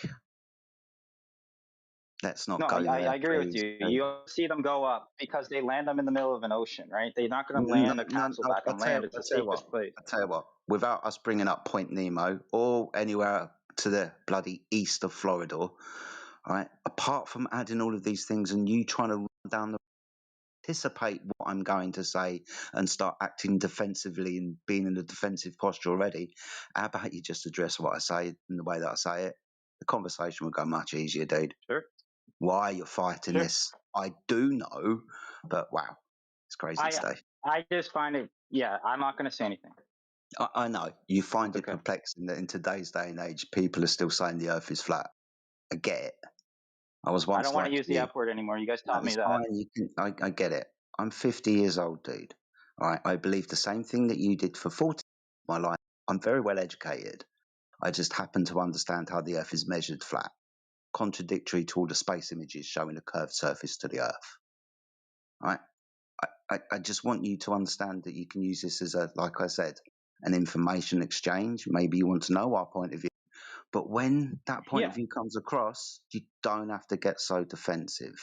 Let's not No, go there, I agree with please. you. You see them go up because they land them in the middle of an ocean, right? They're not going to land a capsule back on land. It's the safest place. I tell you what, without us bringing up Point Nemo or anywhere to the bloody east of Florida, all right, apart from adding all of these things and you trying to run down the anticipate what I'm going to say and start acting defensively and being in a defensive posture already, how about you just address what I say in the way that I say it? The conversation will go much easier, dude. Sure. Why you're fighting Sure. this, I do know, but wow, it's crazy today. I just find it. Yeah, I'm not going to say anything. I know you find it Okay. perplexing that in today's day and age, people are still saying the Earth is flat. I get it. I was once I don't want like to use the you. F word anymore. You guys taught me It's that. fine. I get it. I'm 50 years old, dude. All right, I believe the same thing that you did for 40 of my life. I'm very well educated. I just happen to understand how the Earth is measured flat, contradictory to all the space images showing a curved surface to the Earth. All right. I just want you to understand that you can use this as like I said, an information exchange. Maybe you want to know our point of view. But when that point of view comes across, you don't have to get so defensive.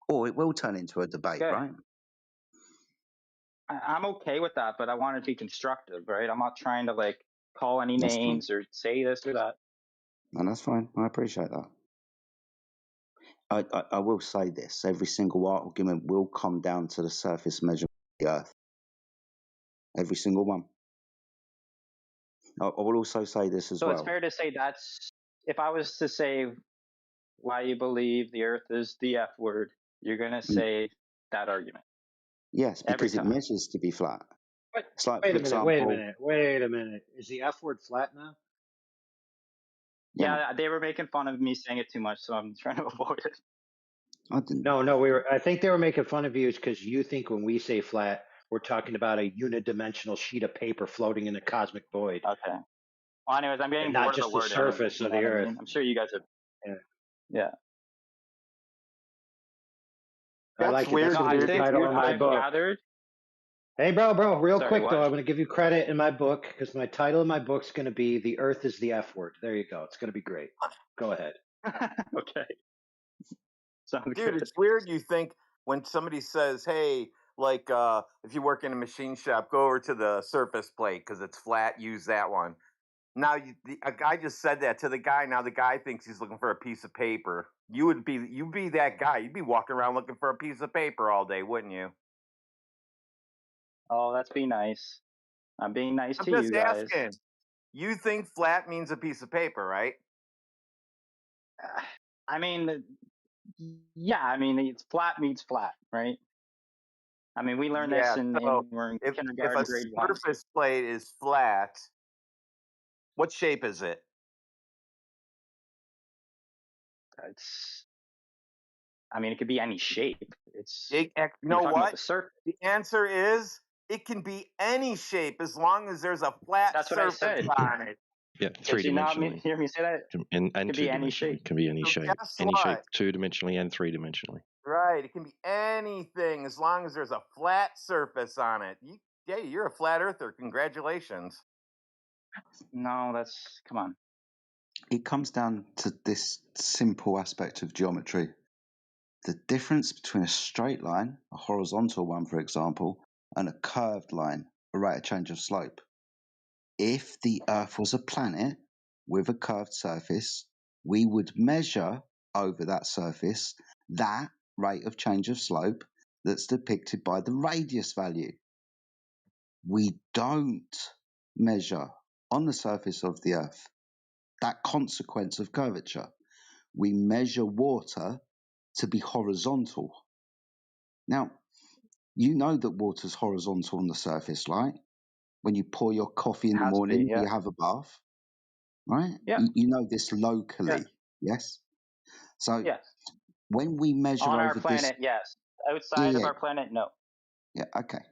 Or it will turn into a debate, Okay. right? I'm okay with that, but I want to be constructive, right? I'm not trying to like call any That's fine. names or say this or that. No, that's fine. I appreciate that. I will say this. Every single argument will come down to the surface measurement of the Earth. Every single one. I will also say this as So well. it's fair to say that's, if I was to say why you believe the Earth is the F word, you're going to say that argument. Yes, Every because it time. measures to be flat. It's like, Wait for a minute. example, Wait a minute. Is the F word flat now? Yeah, they were making fun of me saying it too much, so I'm trying to avoid it. I didn't. No, I think they were making fun of you because you think when we say flat, we're talking about a unidimensional sheet of paper floating in a cosmic void. Okay. Well, anyways, I'm getting And bored not of the just the word anyways, surface you of know the what I Earth. mean? I'm sure you guys have. Yeah. I like it. That's No, going to be the title of my I've book. gathered. Hey, bro, real Sorry, quick, what? though, I'm going to give you credit in my book because my title of my book's going to be The Earth is the F Word. There you go. It's going to be great. Go ahead. Okay. Sounds Dude, good. it's weird you think when somebody says, hey, like if you work in a machine shop, go over to the surface plate because it's flat, use that one. Now, a guy just said that to the guy. Now the guy thinks he's looking for a piece of paper. You'd be that guy. You'd be walking around looking for a piece of paper all day, wouldn't you? Oh, that's be nice. I'm being nice I'm to just you guys. asking. You think flat means a piece of paper, right? I mean, yeah. I mean, it's flat means flat, right? I mean, we learned this Yeah. So we're in if kindergarten, a grade 1. surface plate is flat, what shape is it? I mean, it could be any shape. You You're know talking about what? the surface. The answer is it can be any shape as long as there's a flat That's what I surface said. on it. Yeah, Did you not three-dimensionally. hear me say that? And It could be any two-dimensionally. shape. Can be any So shape. guess Any shape, what? two-dimensionally and three-dimensionally. Right. It can be anything as long as there's a flat surface on it. You're a flat earther. Congratulations. No, come on. It comes down to this simple aspect of geometry. The difference between a straight line, a horizontal one, for example, and a curved line, a rate of change of slope. If the Earth was a planet with a curved surface, we would measure over that surface that rate of change of slope that's depicted by the radius value. We don't measure on the surface of the Earth that consequence of curvature. We measure water to be horizontal. Now, you know that water's horizontal on the surface, right? When you pour your coffee in the Has to be, morning, yeah. you have a bath, right? Yeah. You know this locally, yes? So Yes. when we measure On our over planet, yes. Outside of our planet, no. Yeah, okay.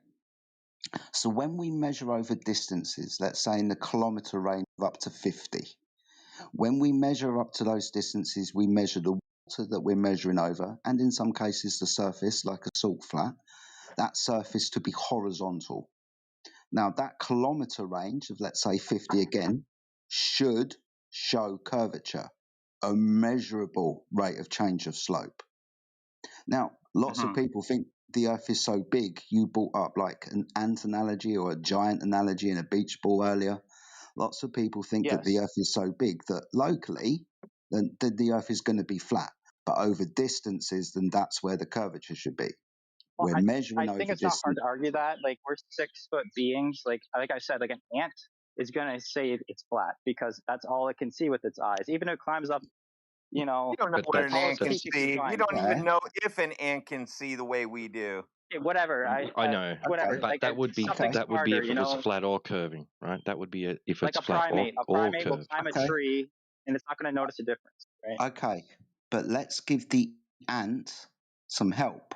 So when we measure over distances, let's say in the kilometre range of up to 50, when we measure up to those distances, we measure the water that we're measuring over, and in some cases the surface, like a salt flat, that surface to be horizontal. Now that kilometre range of, let's say, 50 again, should show curvature, a measurable rate of change of slope. Now, lots of people think the Earth is so big. You brought up like an ant analogy or a giant analogy in a beach ball earlier. Lots of people think that the Earth is so big that locally, the Earth is going to be flat. But over distances, then that's where the curvature should be. Well, We're measuring I think over it's not hard distance. to argue that. Like, we're 6-foot beings. Like I said, like an ant is gonna say it's flat because that's all it can see with its eyes. Even if it climbs up, You don't know But what an tallest ant can peak it can see. You climb. don't Okay. even know if an ant can see the way we do. Okay, whatever. I know, Whatever. Okay. but Like that would it's be something Okay. smarter, if you it was know. flat or curving, right? That would be if Like it's a flat primate. A or primate will curved. climb a Okay. tree and it's not going to notice a difference, right? Okay. But let's give the ant some help,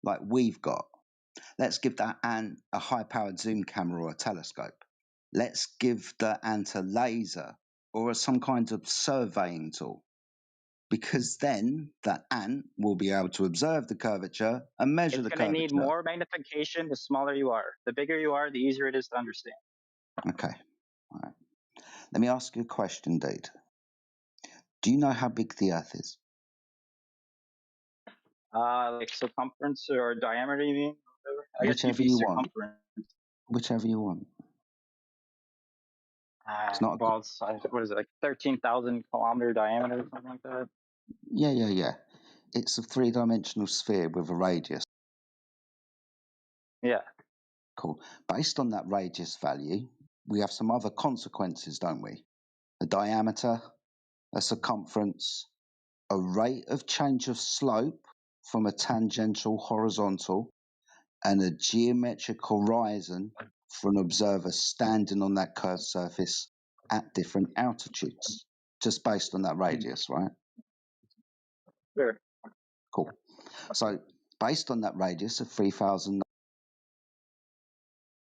like we've got. Let's give that ant a high-powered zoom camera or a telescope. Let's give the ant a laser or some kind of surveying tool, because then the ant will be able to observe the curvature and measure It's the going to need curvature. more magnification the smaller you are. The bigger you are, the easier it is to understand. Okay. All right. Let me ask you a question, Dade. Do you know how big the Earth is? Like circumference or diameter, you mean? I guess you'd Whichever be you want. circumference. Whichever you want. It's not. Well, it's, what is it, like 13,000 kilometer diameter or something like that? Yeah. It's a three-dimensional sphere with a radius. Yeah. Cool. Based on that radius value, we have some other consequences, don't we? A diameter, a circumference, a rate of change of slope from a tangential horizontal, and a geometric horizon for an observer standing on that curved surface at different altitudes, just based on that radius, right? Sure. Cool. So based on that radius of 3,000,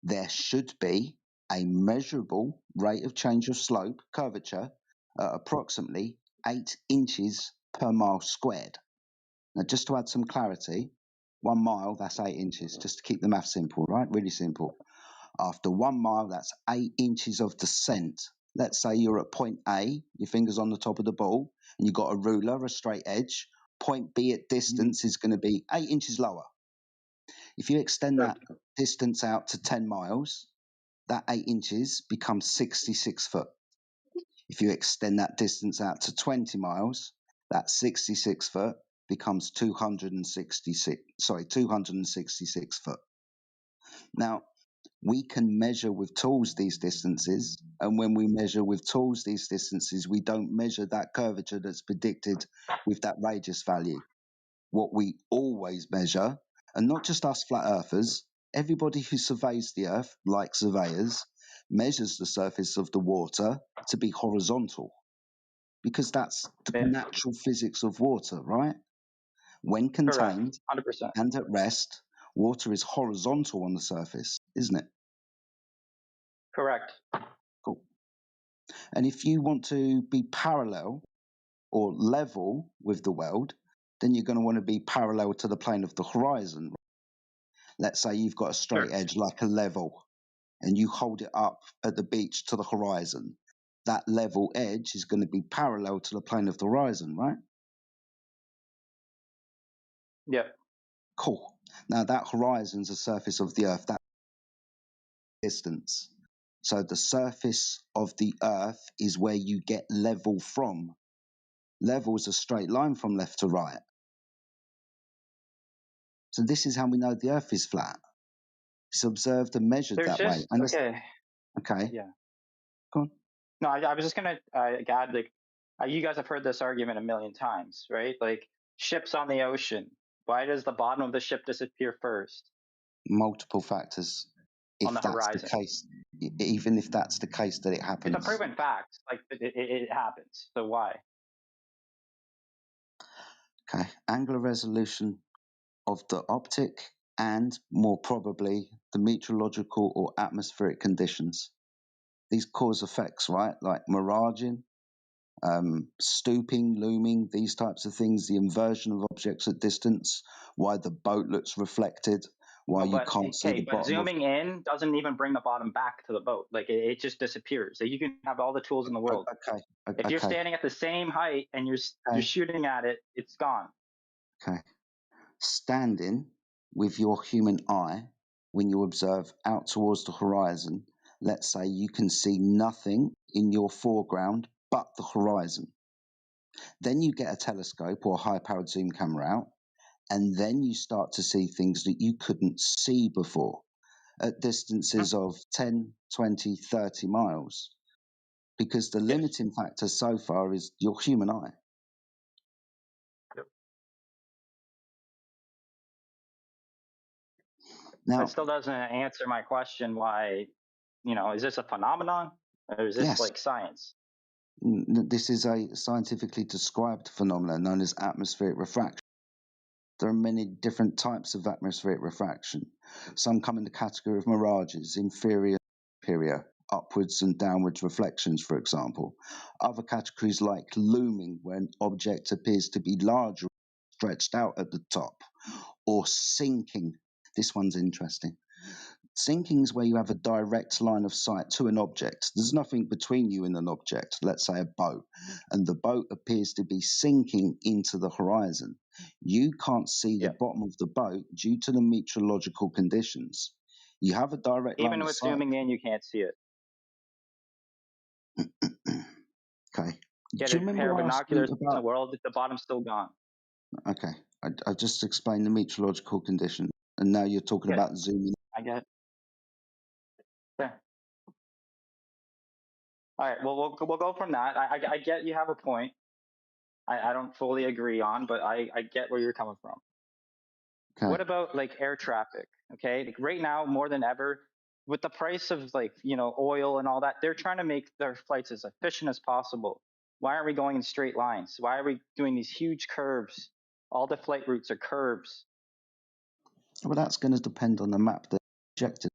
there should be a measurable rate of change of slope, curvature, at approximately 8 inches per mile squared. Now, just to add some clarity, 1 mile, that's 8 inches, just to keep the math simple, right? Really simple. After 1 mile, that's 8 inches of descent. Let's say you're at point A, your finger's on the top of the ball, and you've got a ruler, a straight edge. Point B at distance is going to be 8 inches lower. If you extend that distance out to 10 miles, that 8 inches becomes 66 foot. If you extend that distance out to 20 miles, that 66 foot becomes 266 foot. Now, we can measure with tools these distances, and when we measure with tools these distances, we don't measure that curvature that's predicted with that radius value. What we always measure, and not just us flat earthers, everybody who surveys the earth, like surveyors, measures the surface of the water to be horizontal, because that's the natural physics of water, right? When Correct. contained 100%. and at rest, water is horizontal on the surface, isn't it? Correct. Cool. And if you want to be parallel or level with the world, then you're going to want to be parallel to the plane of the horizon. Let's say you've got a straight edge like a level, and you hold it up at the beach to the horizon. That level edge is going to be parallel to the plane of the horizon, right? Yeah. Cool. Now that horizon's the surface of the earth, that distance. So the surface of the earth is where you get level from. Level is a straight line from left to right. So this is how we know the earth is flat. It's observed and measured There's that way. just, And okay. Yeah. Go on. No, I was just going to add, like, you guys have heard this argument a million times, right? Like, ships on the ocean. Why does the bottom of the ship disappear first? Multiple factors. On the If that's horizon. the case, even if that's the case that it It's a happens. proven fact. Like, it happens. So why? Okay. Angular resolution of the optic and, more probably, the meteorological or atmospheric conditions. These cause effects, right? Like miraging, stooping, looming, these types of things, the inversion of objects at distance, why the boat looks reflected, why you can't see the But bottom of. zooming in doesn't even bring the bottom back to the boat. Like, it just disappears. So you can have all the tools in the world. If you're standing at the same height and you're shooting at it, it's gone. Okay. Standing with your human eye, when you observe out towards the horizon, let's say you can see nothing in your foreground but the horizon. Then you get a telescope or high-powered zoom camera out, and then you start to see things that you couldn't see before at distances of 10, 20, 30 miles. Because the limiting factor so far is your human eye. Now, that still doesn't answer my question. Why, is this a phenomenon or is this yes, like science? this is a scientifically described phenomenon known as atmospheric refraction. There are many different types of atmospheric refraction. Some come in the category of mirages, inferior, superior, upwards and downwards reflections, for example. Other categories like looming, where an object appears to be larger, stretched out at the top, or sinking. This one's interesting. Sinking is where you have a direct line of sight to an object. There's nothing between you and an object, let's say a boat, and the boat appears to be sinking into the horizon. You can't see the bottom of the boat due to the meteorological conditions. You have a direct line Even of with sight. zooming in, you can't see it. Okay. Get Do a you pair of remember asking binoculars in the about... world, the bottom's still gone. Okay. I just explained the meteorological condition, and now you're talking Yes. about zooming. I get it. There. All right. Well, we'll go from that. I get you have a point. I don't fully agree on, but I get where you're coming from. Okay. What about like air traffic? Okay, like right now more than ever, with the price of like oil and all that, they're trying to make their flights as efficient as possible. Why aren't we going in straight lines? Why are we doing these huge curves? All the flight routes are curves. Well, that's going to depend on the map that's projected.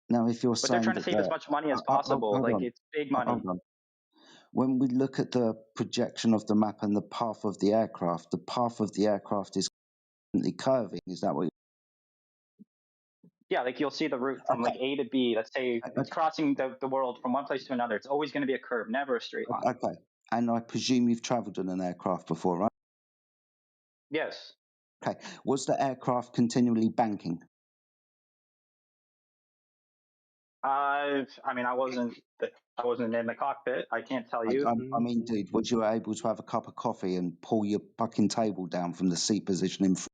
Now, if you're But they're saying trying to that save as much money as possible. hold Like on, it's big money. hold on. When we look at the projection of the map and the path of the aircraft is constantly curving. Is that what? Yeah, like you'll see the route from like A to B. Let's say it's crossing the world from one place to another. It's always going to be a curve, never a straight line. Okay, and I presume you've travelled in an aircraft before, right? Yes. Okay, was the aircraft continually banking? I mean, I wasn't in the cockpit. I can't tell you. I mean, dude, was you able to have a cup of coffee and pull your fucking table down from the seat position in front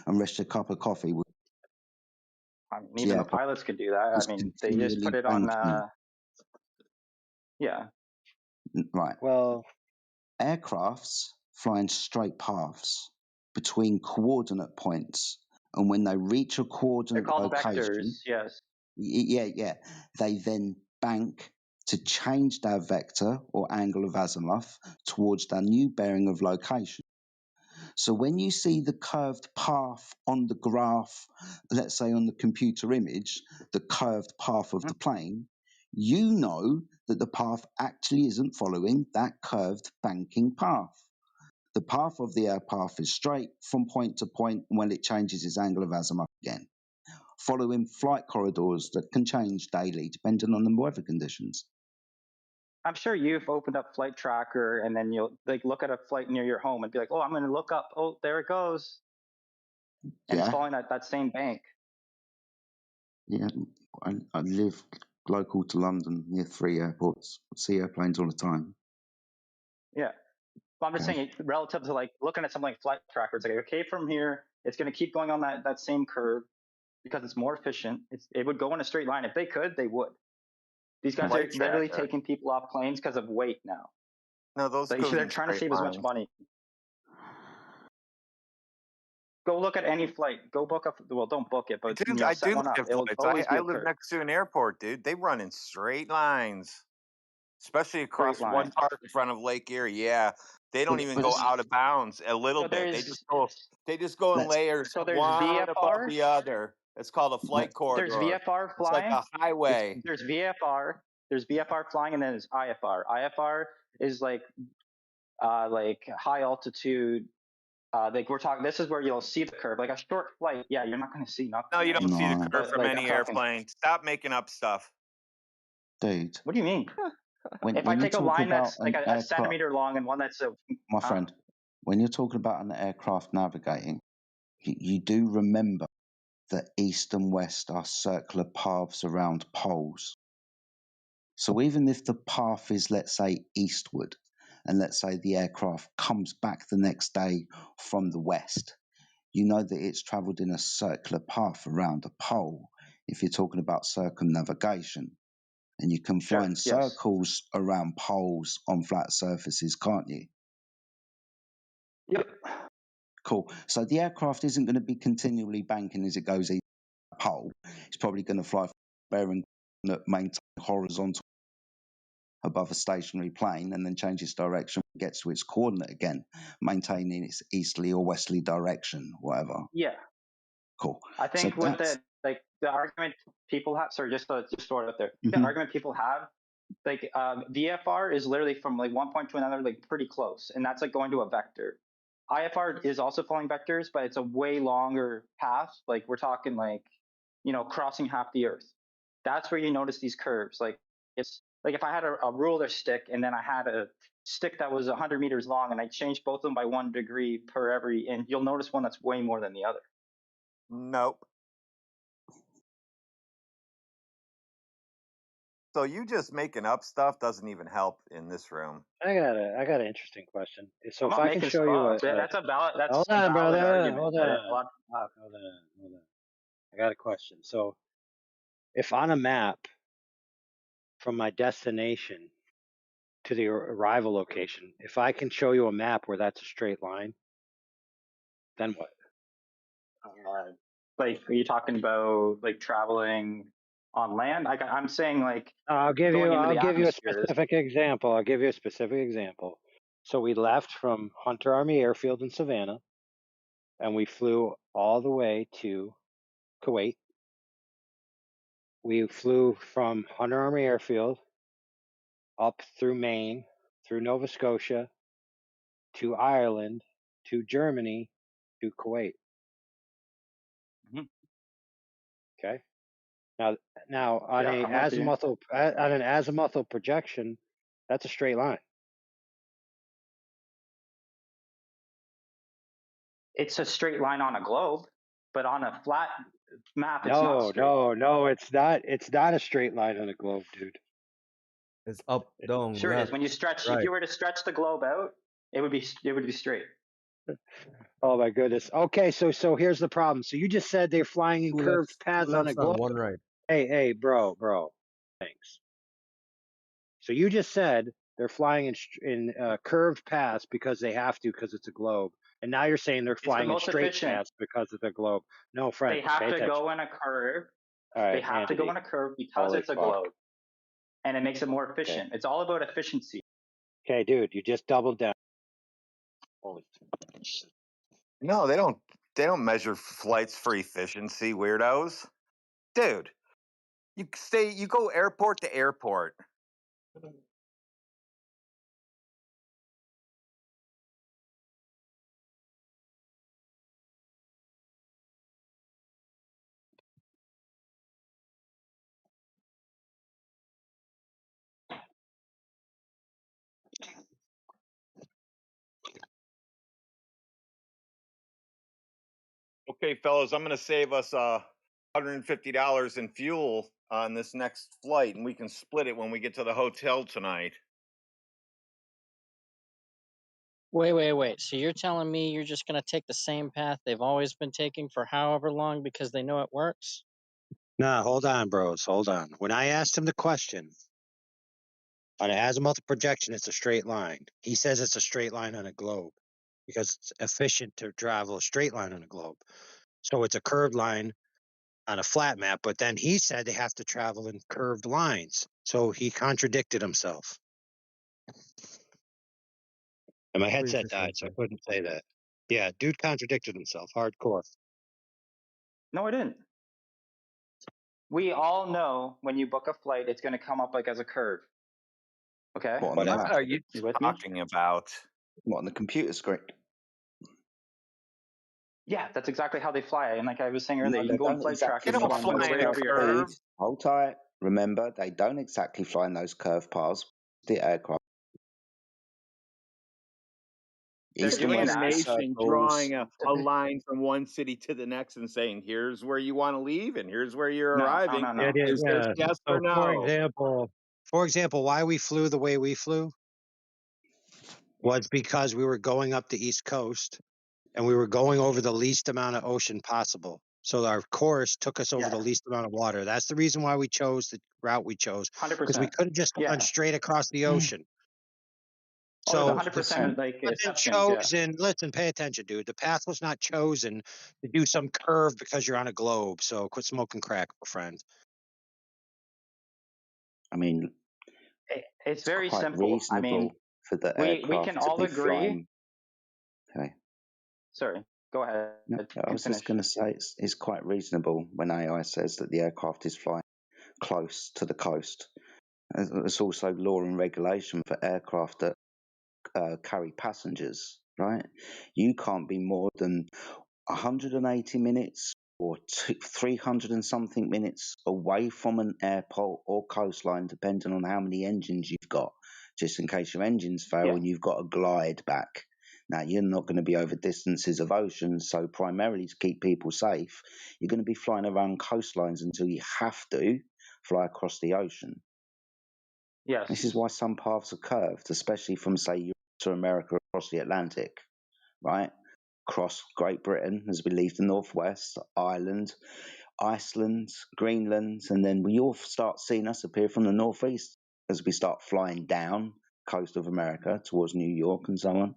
and rest your cup of coffee? I mean, even the pilots could do that. I mean, they just put it on. Yeah. Right. Well, aircrafts fly in straight paths between coordinate points, and when they reach a coordinate They're called location, vectors. Yes. Yeah, they then bank to change their vector or angle of azimuth towards their new bearing of location. So when you see the curved path on the graph, let's say on the computer image, the curved path of the plane, you know that the path actually isn't following that curved banking path. The path of the air path is straight from point to point, and when it changes its angle of azimuth again, following flight corridors that can change daily depending on the weather conditions. I'm sure you've opened up Flight Tracker and then you'll like look at a flight near your home and be like, oh, I'm going to look up. Oh, there it goes. And it's following that same bank. Yeah, I live local to London near 3 airports. I see airplanes all the time. Yeah. Well, I'm just saying, relative to like looking at something like Flight Tracker, it's like, okay, from here, it's going to keep going on that same curve because it's more efficient. It would go in a straight line. If they could, they would. These guys are literally taking people off planes because of weight now. No, those like, goes they're in trying to straight save as much lines. money. Go look at any flight. Go book don't book it, but I set do one look up. at It'll flights. always be I a live curve. next to an airport, dude. They run in straight lines, especially across Straight one line. part in front of Lake Erie. Yeah, they don't even go out of bounds a little bit. They just go in layers, So there's one above VFR. the other. It's called a flight corridor. There's VFR flying. It's like a highway. There's VFR. There's VFR flying, and then there's IFR. IFR is like high altitude. Like we're talking, this is where you'll see the curve. Like a short flight, yeah, you're not going to see nothing. No, you don't see the curve But, from like, any I'm talking- airplane. Stop making up stuff. Dude. What do you mean? If I take a line that's like a centimeter long and one that's my friend, when you're talking about an aircraft navigating, you do remember that east and west are circular paths around poles. So even if the path is, let's say, eastward, and let's say the aircraft comes back the next day from the west, you know that it's travelled in a circular path around a pole if you're talking about circumnavigation. And you can Sure. find Yes. circles around poles on flat surfaces, can't you? Yep. Cool. So the aircraft isn't going to be continually banking as it goes east to the pole. It's probably going to fly bearing that maintain horizontal above a stationary plane and then change its direction when it gets to its coordinate again, maintaining its easterly or westerly direction, whatever. Yeah. Cool. I think So what that's the argument people have. Sorry, just throw it out there. The Mhm. argument people have, like VFR is literally from like one point to another, like pretty close, and that's like going to a vector. IFR is also following vectors, but it's a way longer path. Like we're talking like, crossing half the Earth. That's where you notice these curves. Like it's like if I had a ruler stick and then I had a stick that was 100 meters long and I changed both of them by 1 degree per every, and you'll notice one that's way more than the other. Nope. So you just making up stuff doesn't even help in this room. I got an interesting question. So I'm if not I can making show stuff you up. That's a valid. That's hold a on, valid brother. argument. Hold but on. a lot- Hold on. I got a question. So if on a map from my destination to the arrival location, if I can show you a map where that's a straight line, then what? Like, are you talking about like traveling on land? I'm saying like I'll give going you into the a atmosphere. specific example. So we left from Hunter Army Airfield in Savannah, and we flew all the way to Kuwait. We flew from Hunter Army Airfield up through Maine, through Nova Scotia, to Ireland, to Germany, to Kuwait. Mhm. Okay. Now on Yeah, I'm with you. an azimuthal projection, that's a straight line. It's a straight line on a globe, but on a flat map, it's not No, straight. no, it's not. It's not a straight line on a globe, dude. It's up, down, Sure it is. left, When you stretch, if right. you were to stretch the globe out, it would be straight. Oh my goodness. Okay, so here's the problem. So you just said they're flying in Two curved lefts, paths two on a lefts and globe. one right. Hey, bro. Thanks. So you just said they're flying in curved paths because they have to because it's a globe, and now you're saying they're It's the flying in most straight efficient. paths because of the globe. No, friend, They have pay to attention. go in a curve. All right, They have to go Andy. in a curve because Holy it's a fuck. globe, and it makes it more efficient. It's all about efficiency. Okay, dude, you just doubled down. Holy. No, they don't. They don't measure flights for efficiency, weirdos. Dude, you go airport to airport. Okay, fellas, I'm going to save us $150 in fuel on this next flight, and we can split it when we get to the hotel tonight. Wait. So you're telling me you're just going to take the same path they've always been taking for however long because they know it works? Nah, hold on, bros. Hold on. When I asked him the question, on an azimuthal projection, it's a straight line. He says it's a straight line on a globe because it's efficient to travel a straight line on a globe. So it's a curved line on a flat map, but then he said they have to travel in curved lines. So he contradicted himself. And my headset died, so I couldn't say that. Yeah, dude contradicted himself hardcore. No, I didn't. We all know when you book a flight, it's going to come up like as a curve. Okay. What are you with me? talking about? What, on the computer screen? Yeah, that's exactly how they fly. And like I was saying No, earlier, you they can go on don't flight exactly tracking. fly One those way curved over your head. paths. Hold tight. Remember, they don't exactly fly in those curved paths. The aircraft. They're East and doing west that. Nation circles. drawing a line from one city to the next and saying, "Here's where you want to leave, and here's where you're arriving." No. Is this yes or So no? for example, why we flew the way we flew? was because we were going up the East Coast and we were going over the least amount of ocean possible. So our course took us over the least amount of water. That's the reason why we chose the route we chose, because we 100%. couldn't just run straight across the ocean. Oh, So it's 100% like wasn't exceptions. Yeah. chosen. Listen, pay attention, dude. The path was not chosen to do some curve because you're on a globe. So quit smoking crack, my friend. I mean, It's very quite simple. I mean, reasonable for the we aircraft can to all be agree. flying. Okay. Sorry, go ahead. No, You I can was finish. just going to say it's quite reasonable when AI says that the aircraft is flying close to the coast. It's also law and regulation for aircraft that carry passengers, right? You can't be more than 180 minutes or 300 and something minutes away from an airport or coastline, depending on how many engines you've got, just in case your engines fail and you've got to glide back. Now, you're not going to be over distances of ocean, so primarily to keep people safe, you're going to be flying around coastlines until you have to fly across the ocean. Yes. This is why some paths are curved, especially from, say, Europe to America across the Atlantic, right? Across Great Britain as we leave the northwest, Ireland, Iceland, Greenland, and then we all start seeing us appear from the northeast as we start flying down coast of America towards New York and so on.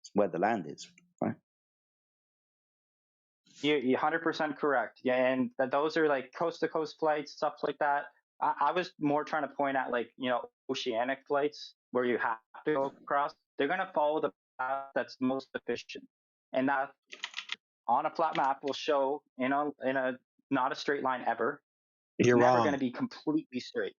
It's where the land is, right? You're 100% correct. Yeah, and those are like coast to coast flights, stuff like that. I was more trying to point at like oceanic flights where you have to go across. They're gonna follow the path that's most efficient, and that on a flat map will show in a not a straight line ever. It's You're never wrong. going to be completely straight.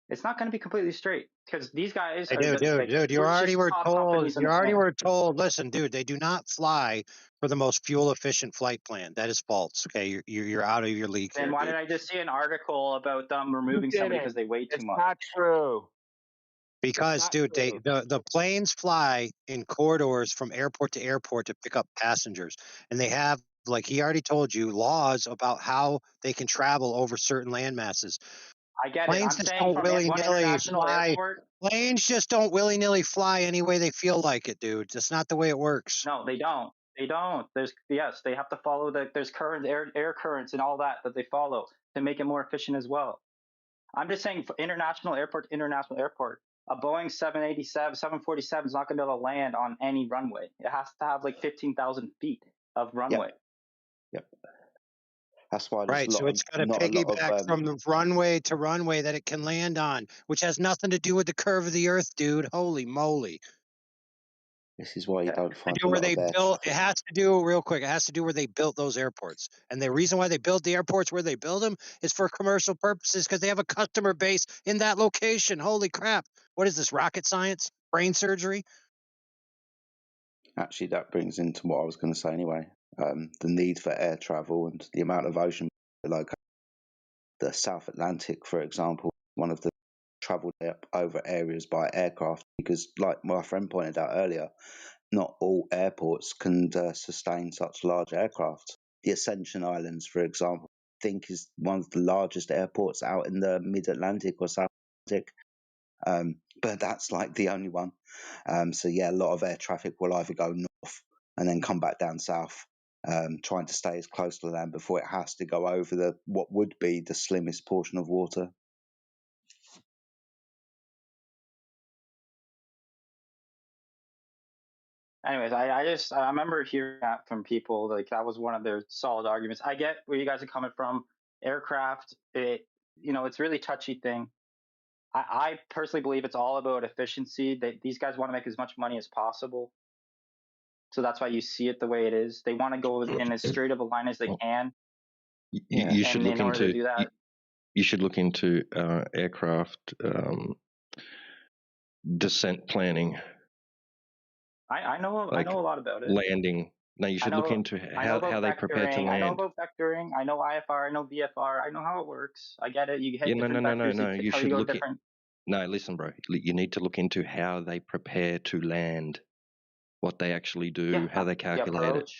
It's not going to be completely straight because these guys Hey, are dude, you we're already just were top told. companies in You the already planet. were told. Listen, dude, they do not fly for the most fuel efficient flight plan. That is false. Okay, you're out of your league Then here, why dude. did I just see an article about them removing You somebody didn't. because they weigh too It's much? not true. It's Because, not dude, true. the planes fly in corridors from airport to airport to pick up passengers, and they have, like he already told you, laws about how they can travel over certain land masses. I get it. Planes I'm just saying don't from willy one nilly international fly. airport. Planes just don't willy nilly fly any way they feel like it, dude. That's not the way it works. No, they don't. They don't. They have to follow there's current air currents and all that they follow to make it more efficient as well. I'm just saying, for international airport, a Boeing 747 is not going to be able to land on any runway. It has to have like 15,000 feet of runway. Yep. That's why there's Right, so it's got to not a lot piggyback of from the runway to runway that it can land on, which has nothing to do with the curve of the Earth, dude. Holy moly! this is why you don't To find do a where lot they of air built, traffic. it has to do real quick. It has to do where they built those airports, and the reason why they built the airports where they build them is for commercial purposes because they have a customer base in that location. Holy crap! What is this? Rocket science? Brain surgery? Actually, that brings into what I was going to say anyway. The need for air travel and the amount of ocean, like the South Atlantic, for example, one of the travelled over areas by aircraft, because, like my friend pointed out earlier, not all airports can sustain such large aircraft. The Ascension Islands, for example, I think is one of the largest airports out in the Mid-Atlantic or South Atlantic. But that's like the only one. So yeah, a lot of air traffic will either go north and then come back down south, trying to stay as close to land before it has to go over what would be the slimmest portion of water. Anyways, I remember hearing that from people, like that was one of their solid arguments. I get where you guys are coming from. Aircraft, it's really touchy thing. I personally believe it's all about efficiency. These guys want to make as much money as possible. So that's why you see it the way it is. They want to go in as straight of a line as they can. You should look in order to into do that, you should look into aircraft descent planning. I know a lot about it. Landing. No, you should look into how they prepare to land. I know about vectoring. I know IFR. I know VFR. I know how it works. I get it. You hit different vectors. No. You should go look different. No, listen, bro. You need to look into how they prepare to land, what they actually do, how they calculate it.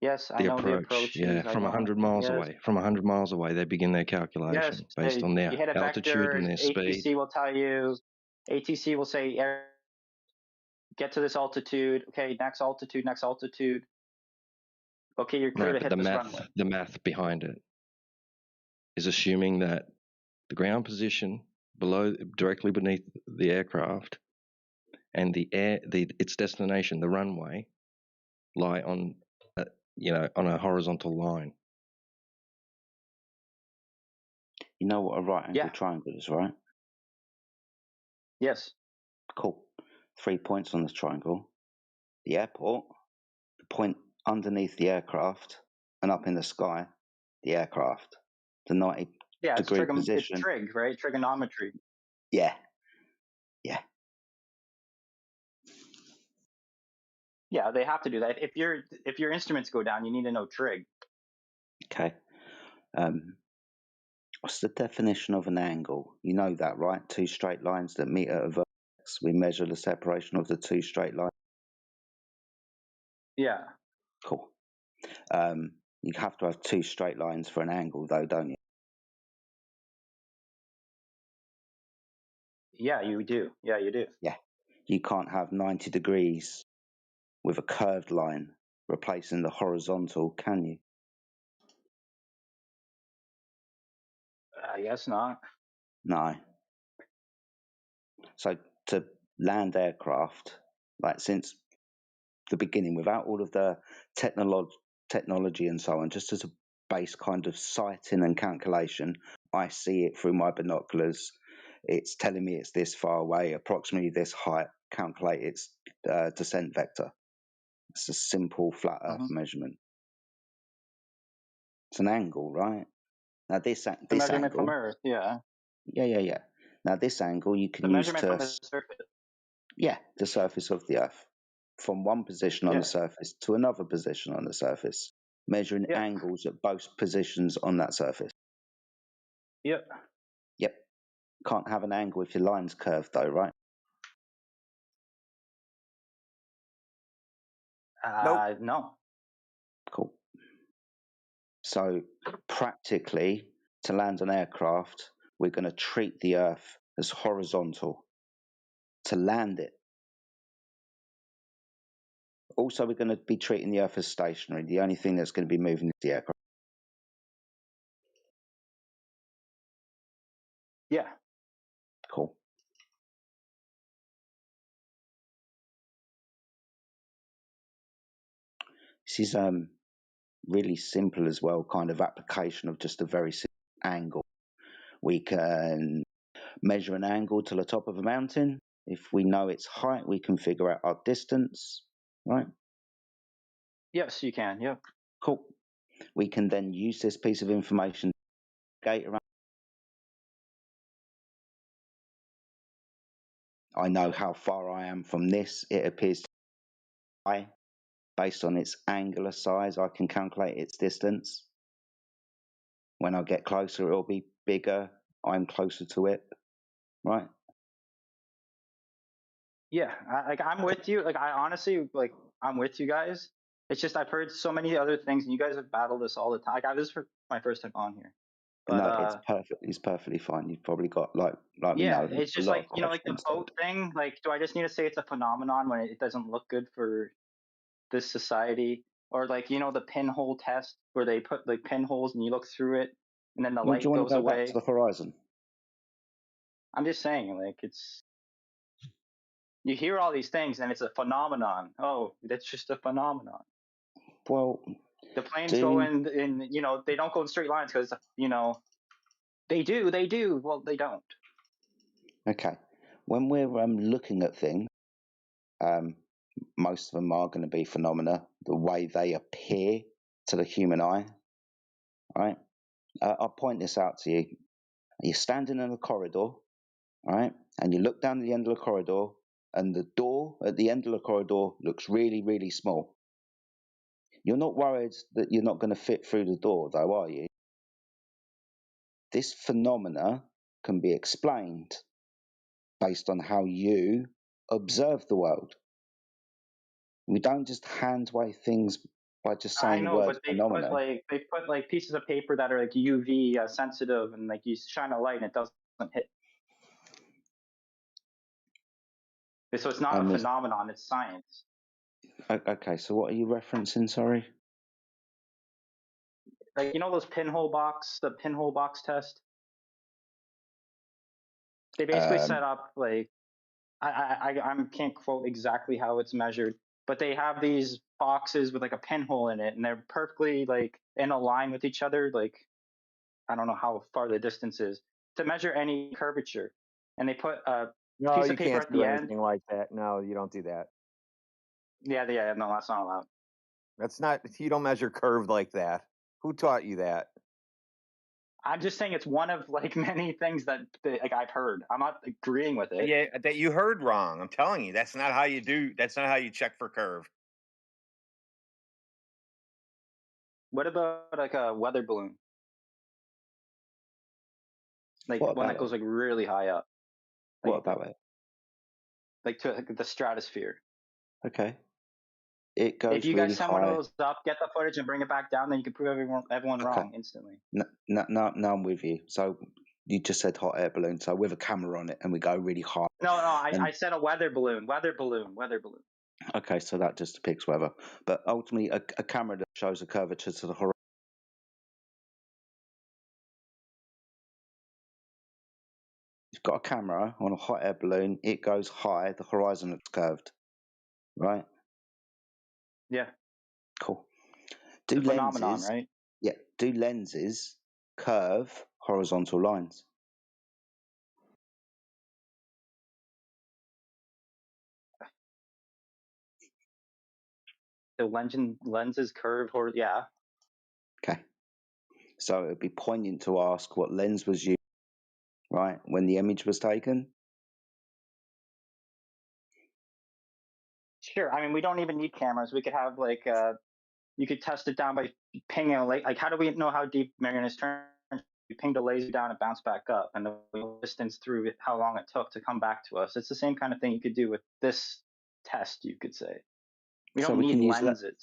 Yes, I The know the approach, yeah, approaches. I from know. 100 miles Yes, away. From 100 miles away, they begin their calculation yes. based on You their hit a altitude vector. and their speed. ATC will tell you. ATC will say, get to this altitude. Okay, next altitude, next altitude. Okay, you're clear No, to but hit this runway. the math behind it is assuming that the ground position directly beneath the aircraft, and its destination, the runway, lie on, on a horizontal line. You know what a right angle Yeah. triangle is, right? Yes. Cool. 3 points on the triangle. The airport, the point underneath the aircraft, and up in the sky, the aircraft. The 90 Yeah, degree it's position. trig, right? Trigonometry. Yeah. Yeah, they have to do that. If your instruments go down, you need to know trig. Okay. What's the definition of an angle? You know that, right? Two straight lines that meet at a vertex. We measure the separation of the two straight lines. Yeah. Cool. You have to have two straight lines for an angle, though, don't you? Yeah, you do. Yeah, you do. Yeah. You can't have 90 degrees with a curved line replacing the horizontal, can you? I guess not. No. So to land aircraft, like since the beginning, without all of the technology and so on, just as a base kind of sighting and calculation, I see it through my binoculars. It's telling me it's this far away, approximately this height, calculate its descent vector. It's a simple flat Earth measurement. It's an angle, right? Now this measurement angle, from Earth, yeah. Yeah. Now this angle you can The use measurement to, from the surface. yeah, the surface of the Earth, from one position on Yeah. the surface to another position on the surface, measuring Yeah. angles at both positions on that surface. Yep. Yep. Can't have an angle if your line's curved, though, right? No. Cool. So practically, to land an aircraft, we're going to treat the Earth as horizontal to land it. Also, we're going to be treating the Earth as stationary. The only thing that's going to be moving is the aircraft. Yeah. Cool. This is really simple as well, kind of application of just a very simple angle. We can measure an angle to the top of a mountain. If we know its height, we can figure out our distance, right? Yes, you can. Yep. Cool. We can then use this piece of information to gate around. I know how far I am from this. It appears to be high. Based on its angular size, I can calculate its distance. When I get closer, it'll be bigger. I'm closer to it, right? Yeah. I'm with you. I honestly, I'm with you guys. It's just I've heard so many other things, and you guys have battled this all the time. This is my first time on here. But No, it's perfect. It's perfectly fine. You've probably got like we yeah, know it's a just lot of like the questions. boat thing. Do I just need to say it's a phenomenon when it doesn't look good for this society? Or the pinhole test where they put pinholes and you look through it and then the Well, do you light want to goes go back away. to the horizon? I'm just saying, it's you hear all these things and it's a phenomenon. Oh, that's just a phenomenon. Well, the planes go in they don't go in straight lines because they do. Well, they don't. Okay. When we're looking at things, most of them are going to be phenomena, the way they appear to the human eye. Right? I'll point this out to you. You're standing in a corridor, right? And you look down at the end of the corridor, and the door at the end of the corridor looks really, really small. You're not worried that you're not going to fit through the door, though, are you? This phenomena can be explained based on how you observe the world. We don't just hand wave things by just I saying the know, word but they put phenomenon. like pieces of paper that are like UV sensitive, and like you shine a light and it doesn't hit. So it's not I a missed. phenomenon; it's science. Okay, so what are you referencing? Sorry. Like you know the pinhole box test. They basically set up like I can't quote exactly how it's measured, but they have these boxes with like a pinhole in it, and they're perfectly like in a line with each other. Like I don't know how far the distance is to measure any curvature, and they put a No, piece you of paper can't at do the end. anything like that. No, you don't do that. Yeah, no, that's not allowed. That's not. You don't measure curve like that. Who taught you that? I'm just saying it's one of like many things that like I've heard. I'm not agreeing with it. Yeah, that you heard wrong. I'm telling you, that's not how you do. That's not how you check for curve. What about like a weather balloon? Like What one about that goes it? like really high up, What about it? like to like, the stratosphere. Okay. It If goes you guys really send one of high. those up, get the footage and bring it back down, then you can prove everyone Okay. wrong instantly. No, I'm with you. So you just said hot air balloon. So with a camera on it, and we go really high. No, And I said a weather balloon. okay, so that just depicts weather. But ultimately, a camera that shows a curvature to the horizon. You've got a camera on a hot air balloon. It goes high. The horizon looks curved, right? Yeah. Cool. It's a phenomenon, right? Yeah. Do lenses curve horizontal lines? The lenses curve, or yeah. Okay. So it would be poignant to ask what lens was used, right, when the image was taken. Sure. I mean, we don't even need cameras. We could have like you could test it down by pinging a like how do we know how deep Mariana's Trench? We pinged a laser down and bounced back up, and the distance through it, how long it took to come back to us. It's the same kind of thing you could do with this test. You could say we don't need lenses.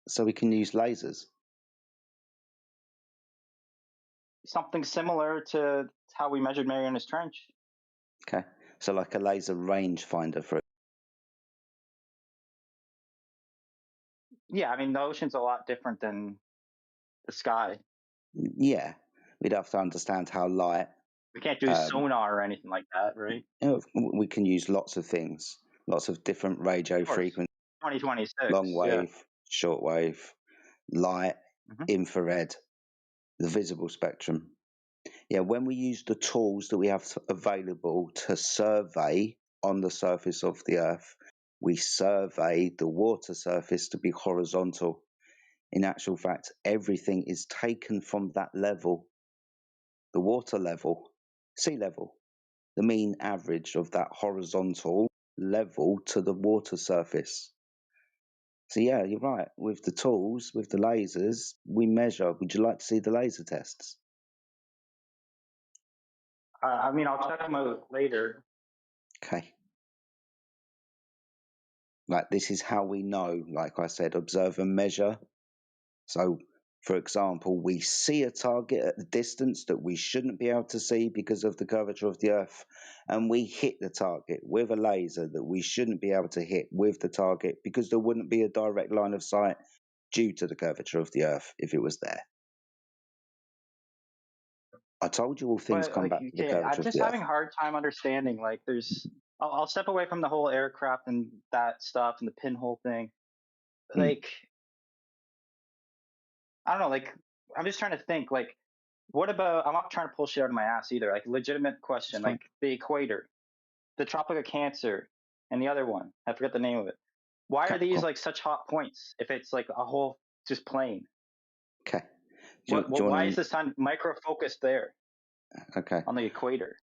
So we can use lasers. Something similar to how we measured Mariana's Trench. Okay. So like a laser rangefinder for. Yeah, I mean the ocean's a lot different than the sky. Yeah, we'd have to understand how light. We can't do sonar or anything like that, right? You know, we can use lots of things, lots of different radio frequencies. 2026. Long wave, short wave, light, infrared, the visible spectrum. Yeah, when we use the tools that we have available to survey on the surface of the Earth, we survey the water surface to be horizontal. In actual fact, everything is taken from that level, the water level, sea level, the mean average of that horizontal level to the water surface. So yeah, you're right. With the tools, with the lasers, we measure. Would you like to see the laser tests? I mean, I'll check them out later. Okay. Like this is how we know, like I said, observe and measure. So, for example, we see a target at a distance that we shouldn't be able to see because of the curvature of the Earth, and we hit the target with a laser that we shouldn't be able to hit with the target because there wouldn't be a direct line of sight due to the curvature of the Earth if it was there. I told you all things come back to the curvature I'm of just the having Earth. a hard time understanding. Like, I'll step away from the whole aircraft and that stuff and the pinhole thing. Like, I don't know. Like, I'm just trying to think. Like, what about? I'm not trying to pull shit out of my ass either. Like, legitimate question. Like the equator, the Tropic of Cancer, and the other one. I forget the name of it. Why are these like such hot points? If it's like a whole just plane. Okay. Why is the sun micro focused there? Okay. On the equator.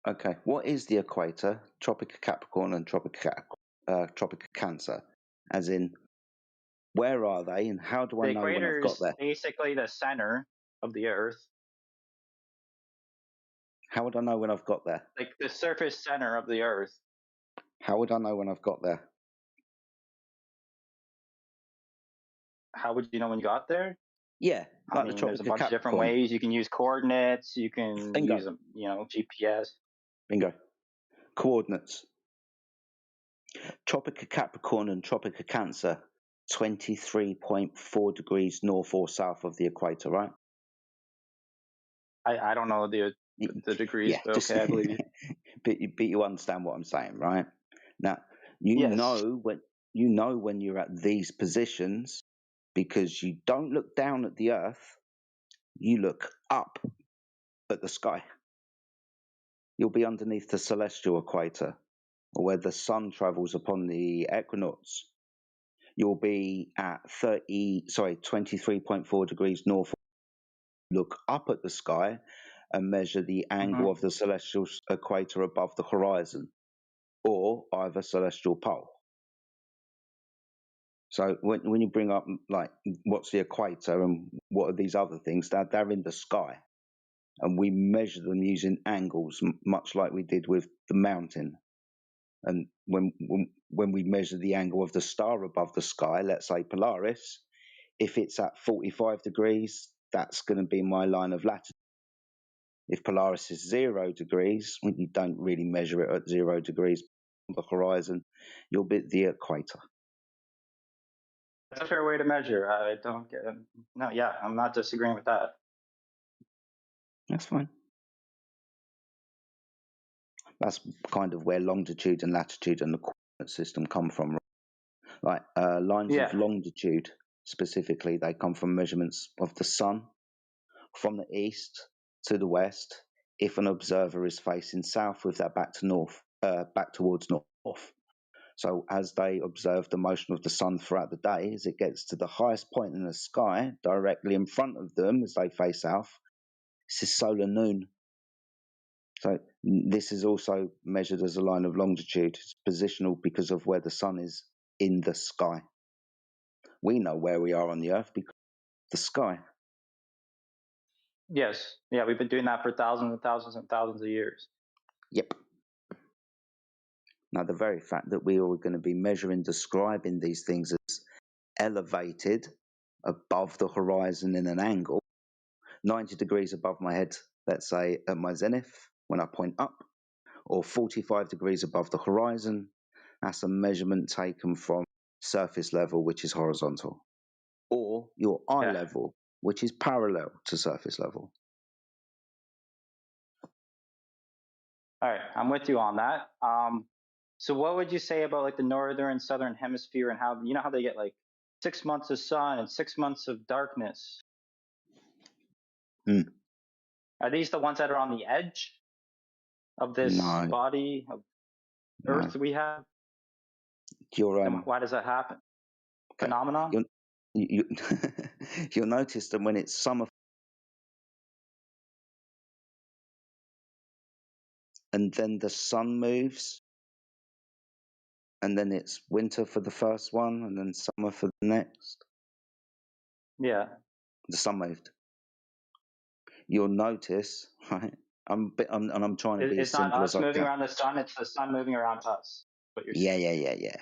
Okay. What is the equator? Tropic of Capricorn and Tropic of Cancer. As in, where are they and how do I know when I've got there? The equator is basically the center of the Earth. How would I know when I've got there? Like the surface center of the Earth. How would I know when I've got there? How would you know when you got there? Yeah, I like the mean, there's a Tropic of bunch of different Capricorn. ways. You can use coordinates. You can Bingo. use, GPS. Bingo. Coordinates. Tropic of Capricorn and Tropic of Cancer, 23.4 degrees north or south of the equator, right? I don't know the degrees, Yeah, but just okay, I believe you. but you understand what I'm saying, right? Now, you Yes. know when you're at these positions because you don't look down at the earth, you look up at the sky. You'll be underneath the celestial equator, or where the sun travels upon the equinox. You'll be at 23.4 degrees north. Look up at the sky and measure the angle of the celestial equator above the horizon, or either celestial pole. So when you bring up like what's the equator and what are these other things, they're in the sky, and we measure them using angles, much like we did with the mountain. And when we measure the angle of the star above the sky, let's say Polaris, if it's at 45 degrees, that's going to be my line of latitude. If Polaris is 0 degrees, you don't really measure it at 0 degrees on the horizon, you'll be at the equator. That's a fair way to measure. I don't get. No, yeah, I'm not disagreeing with that. That's fine. That's kind of where longitude and latitude and the coordinate system come from. Like lines of longitude, specifically, they come from measurements of the sun from the east to the west. If an observer is facing south with their back to north, back towards north. So as they observe the motion of the sun throughout the day, as it gets to the highest point in the sky, directly in front of them as they face south, this is solar noon. So this is also measured as a line of longitude. It's positional because of where the sun is in the sky. We know where we are on the earth because of the sky. Yes. Yeah, we've been doing that for thousands and thousands and thousands of years. Yep. Now, the very fact that we are going to be measuring, describing these things as elevated above the horizon in an angle, 90 degrees above my head, let's say at my zenith, when I point up, or 45 degrees above the horizon, that's a measurement taken from surface level, which is horizontal, or your eye level, which is parallel to surface level. All right, I'm with you on that. So what would you say about like the northern and southern hemisphere and how, you know how they get like 6 months of sun and 6 months of darkness? Are these the ones that are on the edge of this body of Earth we have? And why does that happen? Phenomenon? You'll notice that when it's summer and then the sun moves, and then it's winter for the first one, and then summer for the next. Yeah. The sun moved. You'll notice, right? I'm trying to be It's as simple not as us I moving can. around the sun, it's the sun moving around us. What you're saying. Yeah.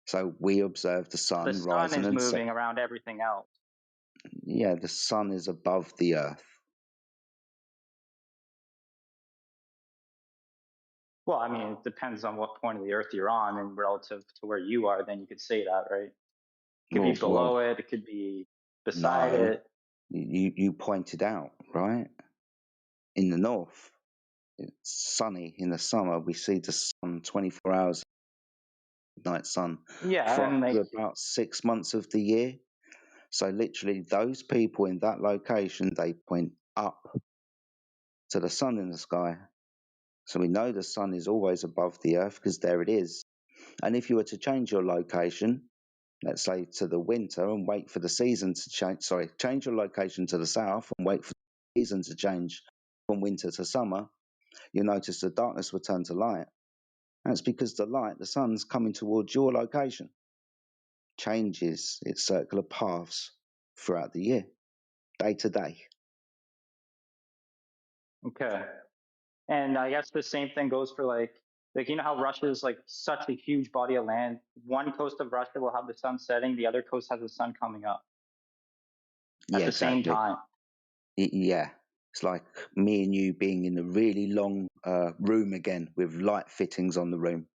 So we observe the sun The sun rising is and moving set. around everything else. Yeah, the sun is above the earth. Well, I mean, it depends on what point of the earth you're on and relative to where you are, then you could say that, right? It could be below it, it could be beside it. You pointed out, right? In the north, it's sunny in the summer. We see the sun 24 hours, night sun, for up to about 6 months of the year. So literally, those people in that location, they point up to the sun in the sky. So we know the sun is always above the earth because there it is. And if you were to change your location, let's say to the winter and wait for the season to change, change your location to the south and wait for the season to change from winter to summer, you'll notice the darkness will turn to light. That's because the sun's coming towards your location, changes its circular paths throughout the year, day to day. Okay. And I guess the same thing goes for like you know how Russia is like such a huge body of land. One coast of Russia will have the sun setting, the other coast has the sun coming up. Yeah, at the same exactly. time. Yeah, it's like me and you being in a really long room again with light fittings on the room.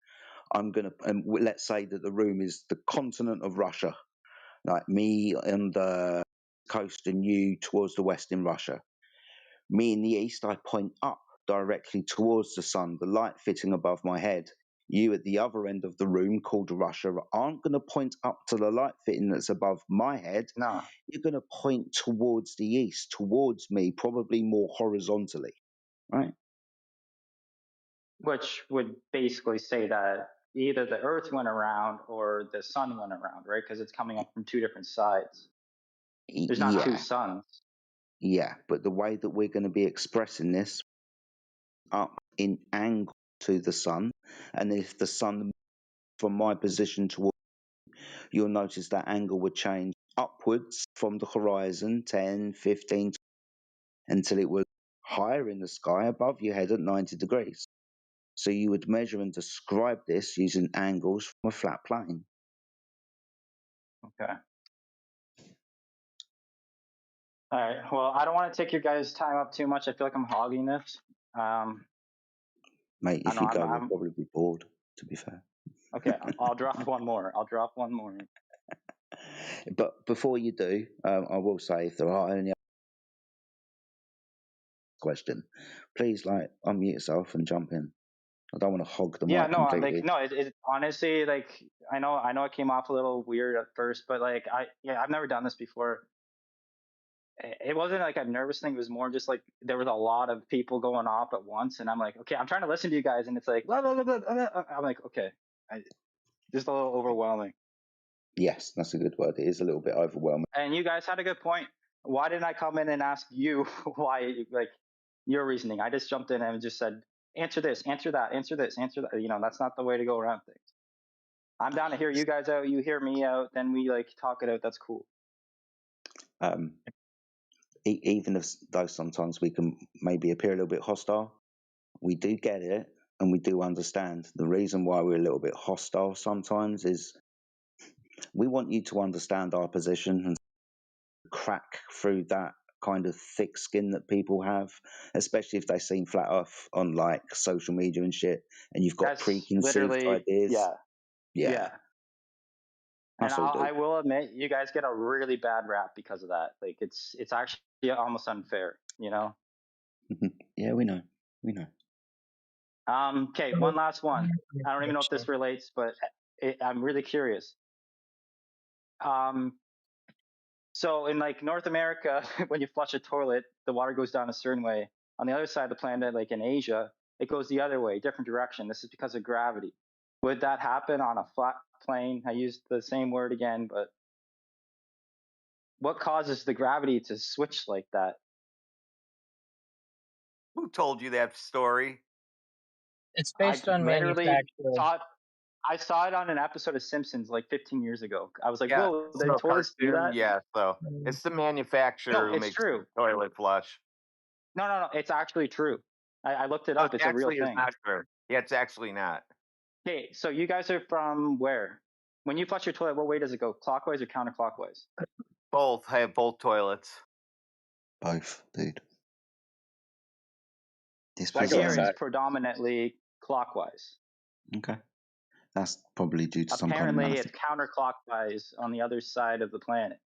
I'm gonna, let's say that the room is the continent of Russia, like me on the coast and you towards the west in Russia. Me in the east, I point up directly towards the sun, the light fitting above my head. You at the other end of the room, called Russia, aren't going to point up to the light fitting that's above my head. No. You're going to point towards the east, towards me, probably more horizontally, right? Which would basically say that either the Earth went around or the sun went around, right? Because it's coming up from two different sides. There's not two Yeah, suns. yeah. But the way that we're going to be expressing this up in angle to the sun, and if the sun from my position towards, you'll notice that angle would change upwards from the horizon 10, 15, until it was higher in the sky above your head at 90 degrees. So you would measure and describe this using angles from a flat plane. Okay. All right. Well, I don't want to take your guys' time up too much. I feel like I'm hogging this. Mate, I if know you go, we'll I'm probably be bored, to be fair. okay. I'll drop one more. I'll drop one more. But before you do, I will say, if there are any question, please unmute yourself and jump in. I don't want to hog the Yeah, mic no, completely. it honestly, I know it came off a little weird at first, but I've never done this before. It wasn't like a nervous thing. It was more just like there was a lot of people going off at once, and I'm like, okay, I'm trying to listen to you guys, and it's like, blah, blah, blah, blah, blah. I'm like, okay, just a little overwhelming. Yes, that's a good word. It is a little bit overwhelming. And you guys had a good point. Why didn't I come in and ask you why, your reasoning? I just jumped in and just said, answer this, answer that, answer this, answer that. That's not the way to go around things. I'm down to hear you guys out. You hear me out. Then we talk it out. That's cool. Even though sometimes we can maybe appear a little bit hostile, we do get it and we do understand. The reason why we're a little bit hostile sometimes is we want you to understand our position and crack through that kind of thick skin that people have, especially if they've seen Flat Earth on social media and shit, and you've got That's preconceived literally, ideas. yeah. And That's all I will admit, you guys get a really bad rap because of that. It's actually almost unfair, Yeah, we know. Okay, one last one. I don't even know if this relates, but I'm really curious. So in North America, when you flush a toilet, the water goes down a certain way. On the other side of the planet, like in Asia, it goes the other way, different direction. This is because of gravity. Would that happen on a flat plane? I used the same word again, but what causes the gravity to switch like that? Who told you that story? It's based on manufacturing. I saw it on an episode of Simpsons 15 years ago. I was like, Yeah, whoa, the so toilets do cartoon, that? yeah. So it's the manufacturer No, who it's makes true. the toilet flush. No. It's actually true. I looked it No, up. it It's a real actually is thing. not true. Yeah, it's actually not. Okay, so you guys are from where? When you flush your toilet, what way does it go? Clockwise or counterclockwise? Both. I have both toilets. Both, dude. Here it's predominantly clockwise. Okay. That's probably due to some kind of Apparently, it's counterclockwise on the other side of the planet.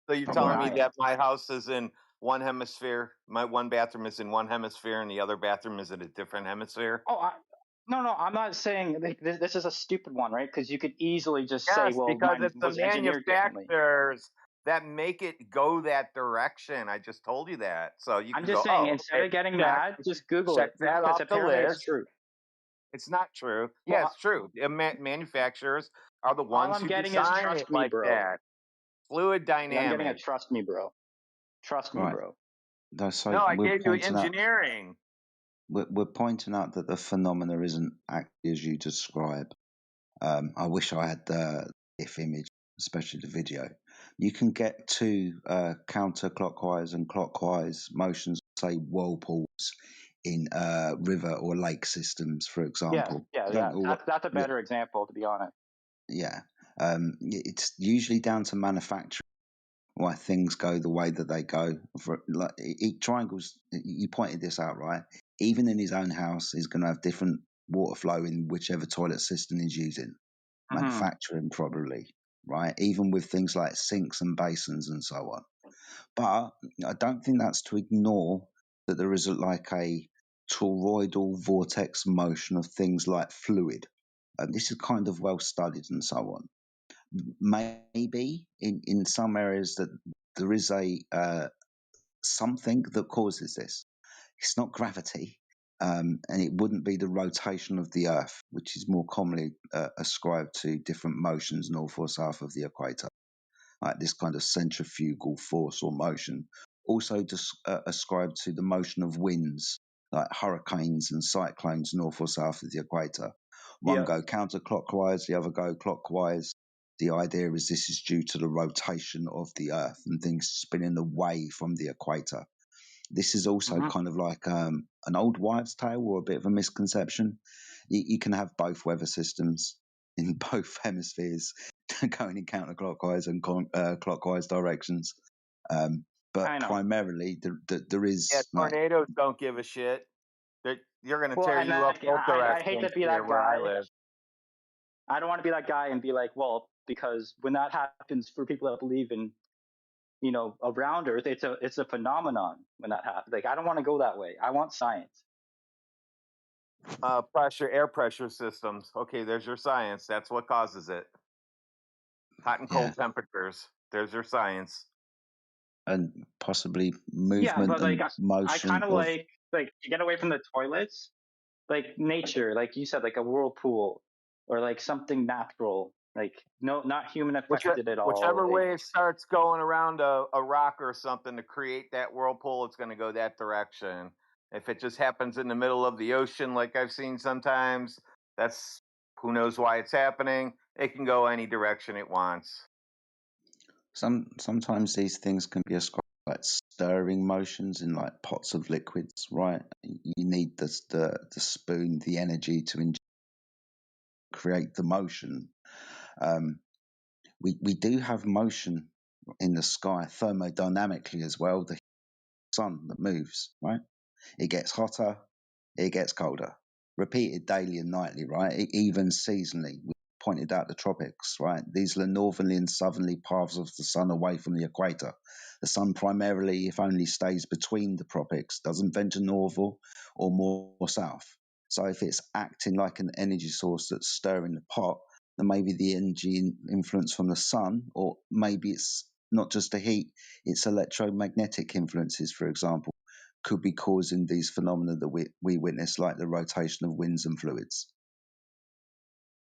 So you're telling me that my house is in one hemisphere, my one bathroom is in one hemisphere, and the other bathroom is in a different hemisphere? Oh, no, I'm not saying this is a stupid one, right? Because you could easily just say, Yes, well, because mine it's the was engineered differently. manufacturers that make it go that direction. I just told you that. So you I'm can just go, saying, oh, instead okay, of getting mad, just Google check it. that Because off the apparently it's list. true. It's not true. Well, Yeah, it's true. The manufacturers are the all ones I'm who getting is design trust it me, like bro. that. Fluid I'm getting a dynamics. trust me, bro. Trust me, bro. No, I gave you engineering. We're pointing out that the phenomena isn't actually as you describe. I wish I had the if image, especially the video. You can get two counterclockwise and clockwise motions, say whirlpools in river or lake systems, for example. Yeah. That's a better example, to be honest. Yeah. It's usually down to manufacturing. why things go the way that they go. Triangles, you pointed this out, right? Even in his own house, he's going to have different water flow in whichever toilet system he's using, manufacturing probably, right? Even with things like sinks and basins and so on. But I don't think that's to ignore that there is like a toroidal vortex motion of things like fluid. This is kind of well studied and so on. Maybe in some areas that there is a something that causes this. It's not gravity, and it wouldn't be the rotation of the Earth, which is more commonly ascribed to different motions north or south of the equator, like this kind of centrifugal force or motion. Also ascribed to the motion of winds, like hurricanes and cyclones north or south of the equator. One go counterclockwise, the other go clockwise. The idea is this is due to the rotation of the Earth and things spinning away from the equator. This is also kind of like an old wives' tale or a bit of a misconception. You can have both weather systems in both hemispheres going in counterclockwise and clockwise directions. But primarily, there is tornadoes don't give a shit. You're going to tear and you up both I hate to directions be here that where I guy. live. I don't want to be that guy and be like, well, because when that happens for people that believe in, around Earth, it's a phenomenon when that happens. Like, I don't want to go that way. I want science. Air pressure systems. Okay, there's your science. That's what causes it. Hot and cold temperatures. There's your science. And possibly movement but like and motion. I kind of like to get away from the toilets, like nature, like you said, like a whirlpool or like something natural, like not human affected at all. Whichever like, way it starts going around a rock or something to create that whirlpool, it's going to go that direction. If it just happens in the middle of the ocean, like I've seen sometimes, that's who knows why it's happening. It can go any direction it wants. Sometimes these things can be ascribed like stirring motions in like pots of liquids, right? You need the spoon, the energy to create the motion. We do have motion in the sky thermodynamically as well. The sun that moves, right? It gets hotter, it gets colder, repeated daily and nightly, right? Even seasonally. We pointed out the tropics, right? These are the northerly and southerly paths of the sun away from the equator. The sun primarily, if only, stays between the tropics, doesn't venture north or more south. So if it's acting like an energy source that's stirring the pot, then maybe the energy influence from the sun, or maybe it's not just the heat, it's electromagnetic influences, for example, could be causing these phenomena that we witness, like the rotation of winds and fluids.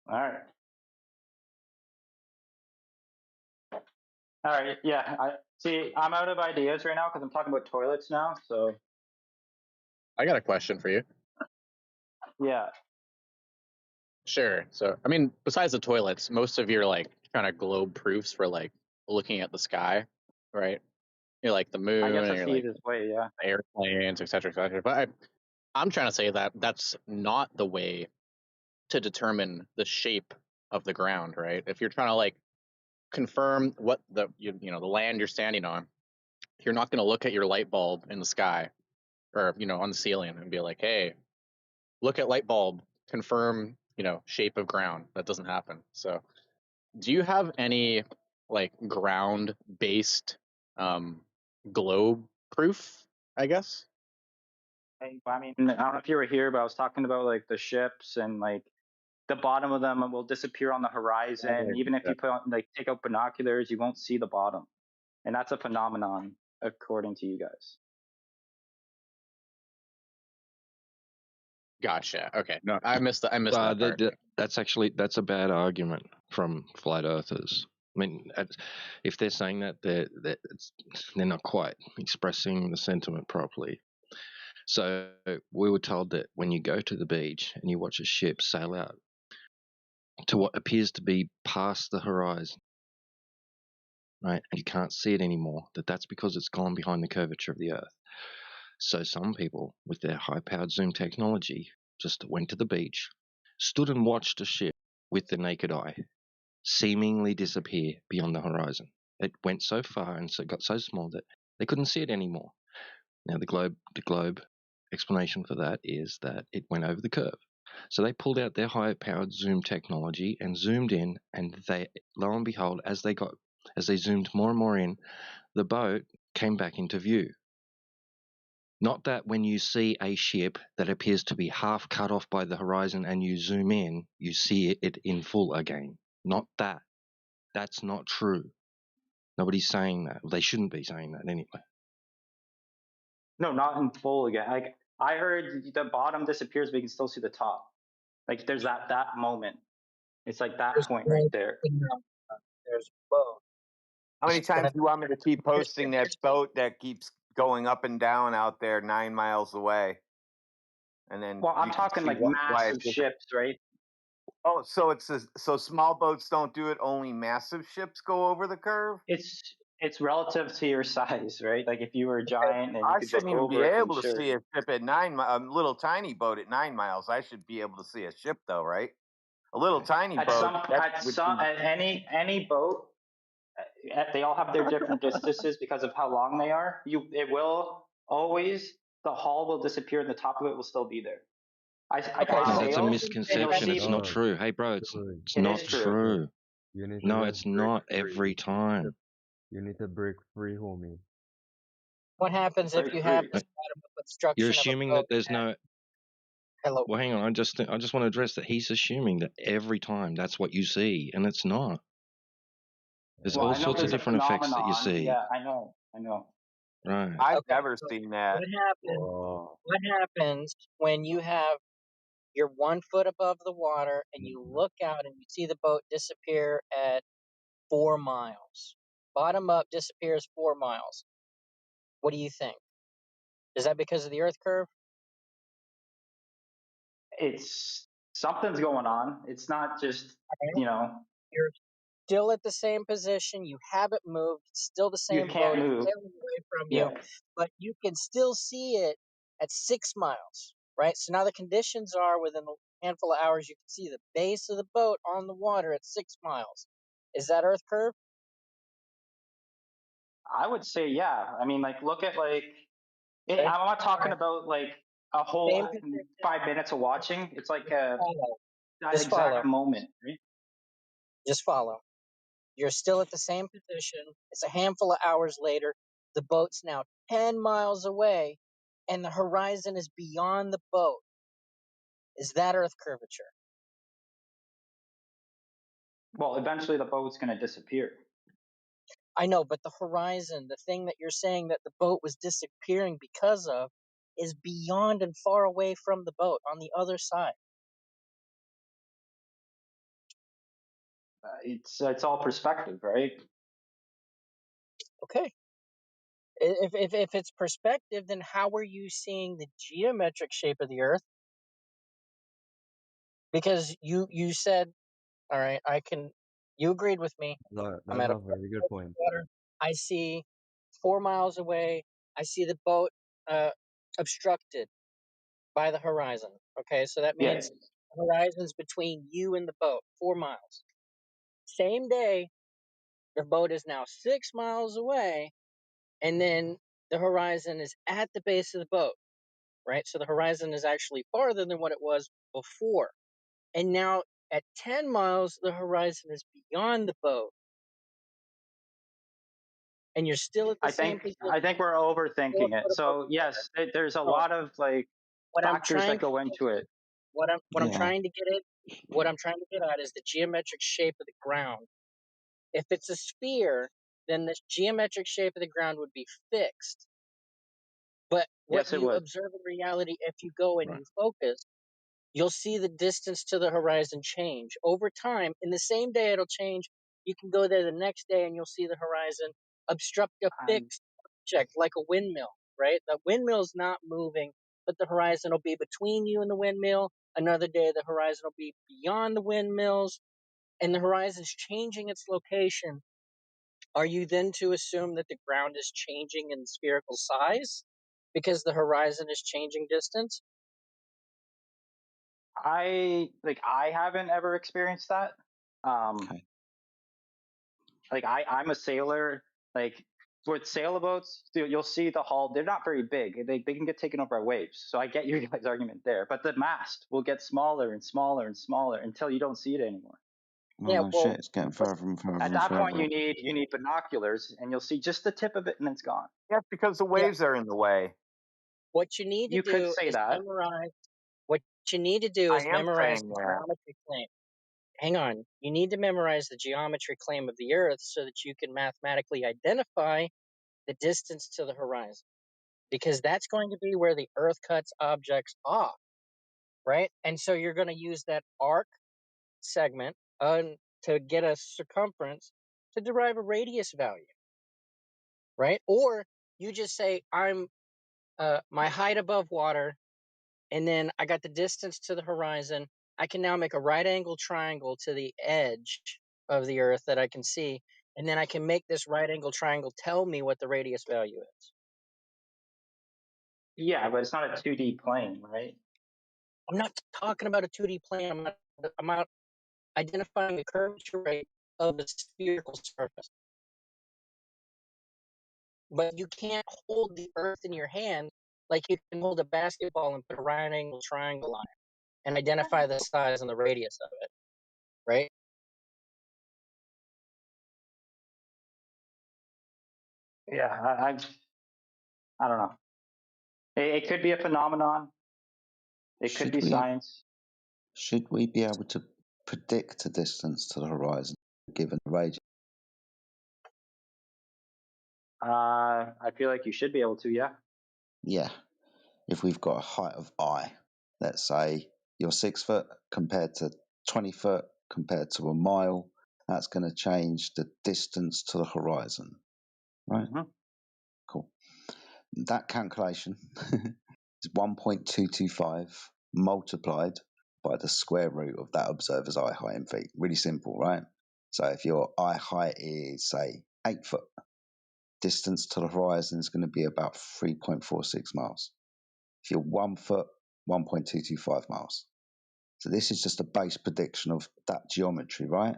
All right. Yeah. I'm out of ideas right now because I'm talking about toilets now. So I got a question for you. Yeah. Sure. So, I mean, besides the toilets, most of your like kind of globe proofs for like looking at the sky, right? You're like the moon, I guess and that's you're the like easiest way. Yeah. airplanes, et cetera, et cetera. But I'm trying to say that that's not the way to determine the shape of the ground, right? If you're trying to like confirm what the the land you're standing on, you're not going to look at your light bulb in the sky or on the ceiling and be like, hey, look at light bulb, confirm shape of ground. That doesn't happen. So do you have any like ground based globe proof, I guess? I mean, I don't know if you were here, but I was talking about like the ships and like the bottom of them will disappear on the horizon. Even if you take out binoculars, you won't see the bottom, and that's a phenomenon according to you guys. Gotcha. Okay. No, I missed that part. That's a bad argument from flat earthers. I mean, if they're saying that, they're not quite expressing the sentiment properly. So we were told that when you go to the beach and you watch a ship sail out to what appears to be past the horizon, right, and you can't see it anymore, that's because it's gone behind the curvature of the Earth. So some people, with their high-powered zoom technology, just went to the beach, stood and watched a ship with the naked eye seemingly disappear beyond the horizon. It went so far and so it got so small that they couldn't see it anymore. Now the globe explanation for that is that it went over the curve. So they pulled out their high-powered zoom technology and zoomed in, and they, lo and behold, as they zoomed more and more in, the boat came back into view. Not that when you see a ship that appears to be half cut off by the horizon and you zoom in, you see it in full again. Not that. That's not true. Nobody's saying that. They shouldn't be saying that anyway. No, not in full again. Like I heard the bottom disappears, but you can still see the top. Like there's that moment. It's like that There's point right both there. There's both. How many It's gonna times do you want me to keep here's posting that boat that keeps going up and down out there 9 miles away? And then Well, I'm you can talking see like why massive it doesn't. ships, right? Oh, so so small boats don't do it. Only massive ships go over the curve. It's relative to your size, right? Like if you were a giant and you I could look shouldn't even be over it, then able to sure. see a ship at 9 a little tiny boat at 9 miles. I should be able to see a ship though, right? A little tiny boat that would be. At any boat, they all have their different distances because of how long they are. It will always, the hull will disappear and the top of it will still be there. I No, that's a sail and you'll misconception. It's see. not true. Hey, bro, it's It not is true. true. You need to No, just it's break not free. every time. You need to break free, homie. What happens if you have this bottom of You're obstruction of a assuming boat? that there's no. Hello. Well, hang on. I just want to address that he's assuming that every time that's what you see, and it's not. There's Well, all I know sorts of there's a different effects that you phenomenon. see. Yeah, I know. Right. I've Okay, never so seen that. what happens when you have you're 1 foot above the water and you look out and you see the boat disappear at 4 miles? Bottom up disappears 4 miles. What do you think? Is that because of the Earth curve? It's something's going on. It's not just, you know, You're still at the same position. You haven't moved. It's still the you same can't boat. It's move. sailing away from Yeah. you, but you can still see it at 6 miles, right? So now the conditions are within a handful of hours, you can see the base of the boat on the water at 6 miles. Is that Earth curve? I would say, yeah. I mean, like, look at like, I'm not talking about like a whole Same position. 5 minutes of watching. It's like that Just exact follow. moment, right? Just follow. You're still at the same position. It's a handful of hours later. The boat's now 10 miles away, and the horizon is beyond the boat. Is that Earth curvature? Well, eventually the boat's going to disappear. I know, but the horizon, the thing that you're saying that the boat was disappearing because of, is beyond and far away from the boat on the other side. It's all perspective, right? Okay. If it's perspective, then how are you seeing the geometric shape of the Earth? Because you said, all right, you agreed with me. That's I'm at a very good point. water. I see 4 miles away. I see the boat obstructed by the horizon. Okay, so that means the horizon's between you and the boat, 4 miles. Same day, the boat is now 6 miles away, and then the horizon is at the base of the boat, right? So the horizon is actually farther than what it was before. And now at 10 miles, the horizon is beyond the boat. And you're still at the same position. I think we're overthinking it. So yes, there's a lot of like factors that go into it. What I'm trying to get at is the geometric shape of the ground. If it's a sphere, then the geometric shape of the ground would be fixed. But what Yes, it you would. observe in reality, if you go and you focus, you'll see the distance to the horizon change over time. In the same day, it'll change. You can go there the next day and you'll see the horizon obstruct a fixed object like a windmill, right? The windmill's not moving, but the horizon will be between you and the windmill. Another day, the horizon will be beyond the windmills, and the horizon's changing its location. Are you then to assume that the ground is changing in spherical size because the horizon is changing distance? I haven't ever experienced that. Like I'm a sailor. Like with sailboats, you'll see the hull. They're not very big. They can get taken over by waves. So I get your guys' argument there. But the mast will get smaller and smaller and smaller until you don't see it anymore. Oh Yeah, no, well, shit! It's getting further and further At and that point, further. you need binoculars, and you'll see just the tip of it, and it's gone. Yeah, because the waves are in the way. what you need to You could do say is that. memorize. What you need to do I is am memorize saying the that. geometry claim. Hang on. You need to memorize the geometry claim of the Earth so that you can mathematically identify the distance to the horizon, because that's going to be where the Earth cuts objects off, right? And so you're going to use that arc segment to get a circumference to derive a radius value, right? Or you just say, I'm my height above water, and then I got the distance to the horizon. I can now make a right angle triangle to the edge of the Earth that I can see, and then I can make this right angle triangle tell me what the radius value is. Yeah, but it's not a 2D plane, right? I'm not talking about a 2D plane. I'm not identifying the curvature rate of the spherical surface. But you can't hold the Earth in your hand like you can hold a basketball and put a right angle triangle on it and identify the size and the radius of it, right? Yeah, I don't know. It could be a phenomenon. It could be science. Should we be able to predict a distance to the horizon given the radius? I feel like you should be able to, yeah. Yeah. If we've got a height of I, let's say you're 6 foot compared to 20 foot compared to a mile, that's going to change the distance to the horizon, right? Mm-hmm. Cool. That calculation is 1.225 multiplied by the square root of that observer's eye height in feet. Really simple, right? So if your eye height is, say, 8 foot, distance to the horizon is going to be about 3.46 miles. If you're 1 foot, 1.225 miles. So this is just a base prediction of that geometry, right?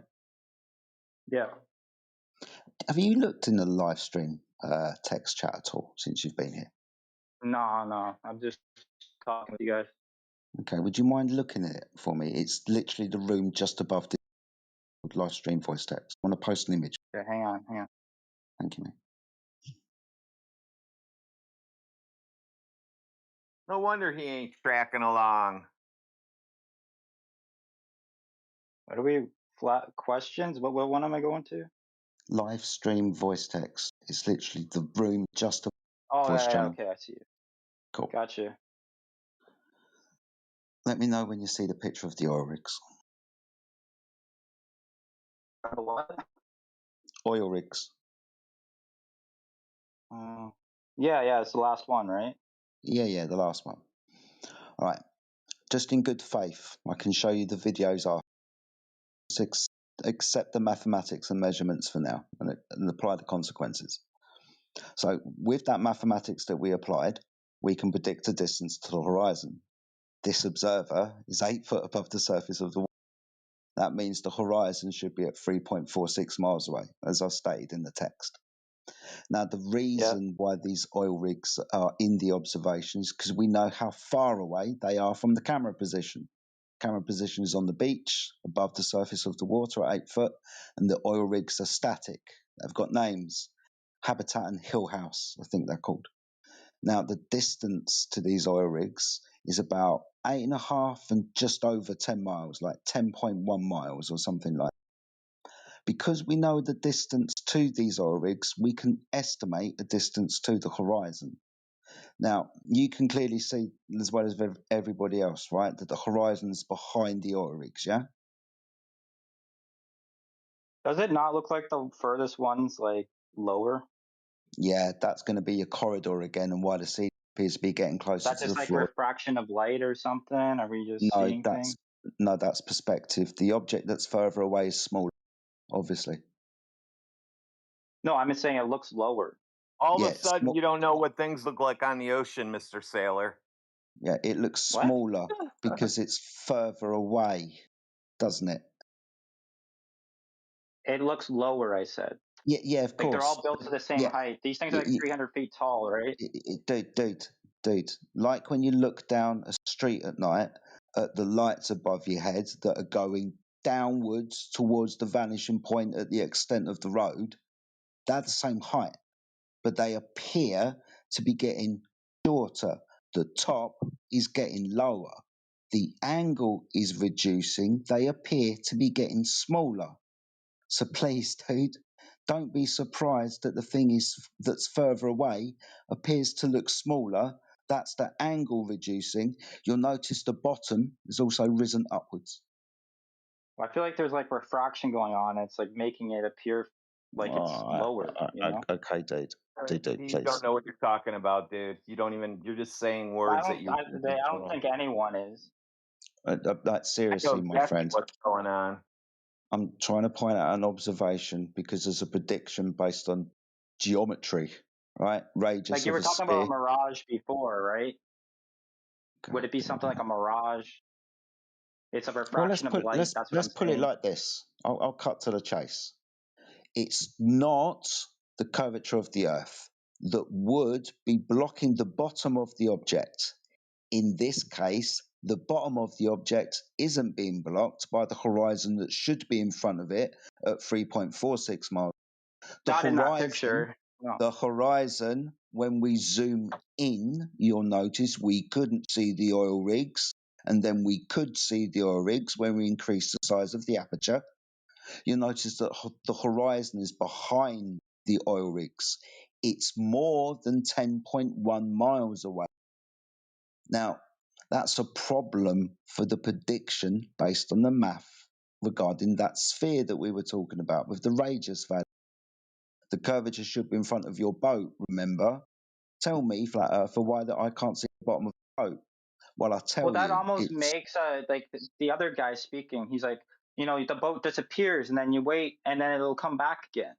Yeah. Have you looked in the live stream text chat at all since you've been here? No. I'm just talking with you guys. Okay, would you mind looking at it for me? It's literally the room just above the live stream voice text. I want to post an image. Okay, hang on. Thank you, mate. No wonder he ain't tracking along. What are we, flat questions? What one am I going to? Live stream voice text. It's literally the room just above Oh, the voice yeah, channel. okay, I see it. Cool. Gotcha. Let me know when you see the picture of the oil rigs. What? Oil rigs. Yeah, it's the last one, right? Yeah, the last one. All right. Just in good faith, I can show you the videos after. Just accept the mathematics and measurements for now and apply the consequences. So with that mathematics that we applied, we can predict a distance to the horizon. This observer is 8 foot above the surface of the water. That means the horizon should be at 3.46 miles away, as I stated in the text. Now, the reason why these oil rigs are in the observation is because we know how far away they are from the camera position. Camera position is on the beach, above the surface of the water at 8 foot, and the oil rigs are static. They've got names. Habitat and Hill House, I think they're called. Now, the distance to these oil rigs is about 8.5 and just over 10 miles, like 10.1 miles or something like that. Because we know the distance to these oil rigs, we can estimate the distance to the horizon. Now, you can clearly see, as well as everybody else, right, that the horizon's behind the oil rigs, yeah? Does it not look like the furthest one's like lower? Yeah, that's going to be your corridor again, and why the sea appears to be getting closer That's to the just like floor. refraction of light or something? Are we just seeing things? No, that's perspective. The object that's further away is smaller, obviously. No, I'm just saying it looks lower. All of a sudden, you don't know what things look like on the ocean, Mr. Sailor. Yeah, it looks smaller because it's further away, doesn't it? It looks lower, I said. Yeah, of Like they're all course. built to the same Yeah, height. These things are like 300 feet tall, right? dude. Like when you look down a street at night at the lights above your head that are going downwards towards the vanishing point at the extent of the road, they're the same height, but they appear to be getting shorter. The top is getting lower. The angle is reducing. They appear to be getting smaller. So please, dude, don't be surprised that the thing that's further away appears to look smaller. That's the angle reducing. You'll notice the bottom is also risen upwards. Well, I feel like there's like refraction going on. It's like making it appear like it's lower. Okay, dude, You please. don't know what you're talking about, dude. You don't even. You're just saying words that you. I don't think anyone is. Like seriously, my exactly friend. what's going on. I'm trying to point out an observation because there's a prediction based on geometry, right? Radius Like you were of a talking sphere. about a mirage before, right? Would it be something like a mirage? It's a refraction of light. That's what Let's I'm put it saying. like this. I'll cut to the chase. It's not the curvature of the Earth that would be blocking the bottom of the object. In this case, the bottom of the object isn't being blocked by the horizon that should be in front of it at 3.46 miles. Not in that picture. No. The horizon, when we zoom in, you'll notice we couldn't see the oil rigs, and then we could see the oil rigs when we increased the size of the aperture. You'll notice that the horizon is behind the oil rigs. It's more than 10.1 miles away. Now, that's a problem for the prediction based on the math regarding that sphere that we were talking about with the radius value. The curvature should be in front of your boat, remember? Tell me, flat earther, why that I can't see the bottom of the boat. Well, I tell Well, that you, almost makes like the other guy speaking. He's like, the boat disappears and then you wait and then it'll come back again.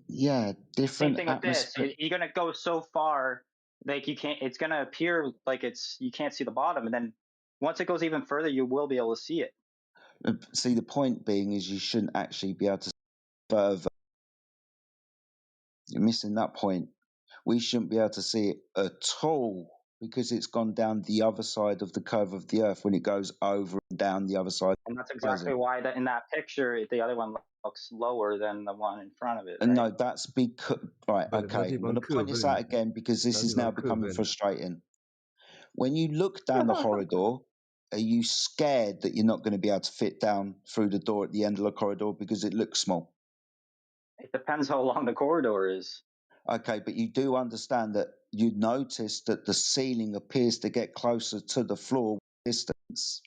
Yeah, different Same thing with this. atmosphere. You're gonna go so far, like you can't. It's gonna appear like you can't see the bottom, and then once it goes even further, you will be able to see it. See, the point being is you shouldn't actually be able to see further. You're missing that point. We shouldn't be able to see it at all because it's gone down the other side of the curve of the Earth when it goes over and down the other side. And that's exactly why that in that picture, the other one looks lower than the one in front of it. And right? no, that's because right. But it's not Okay, I'm even going to point this out curving. again because this Not is even now becoming curving. frustrating. When you look down the corridor, are you scared that you're not going to be able to fit down through the door at the end of the corridor because it looks small? It depends how long the corridor is. Okay, but you do understand that you notice that the ceiling appears to get closer to the floor distance.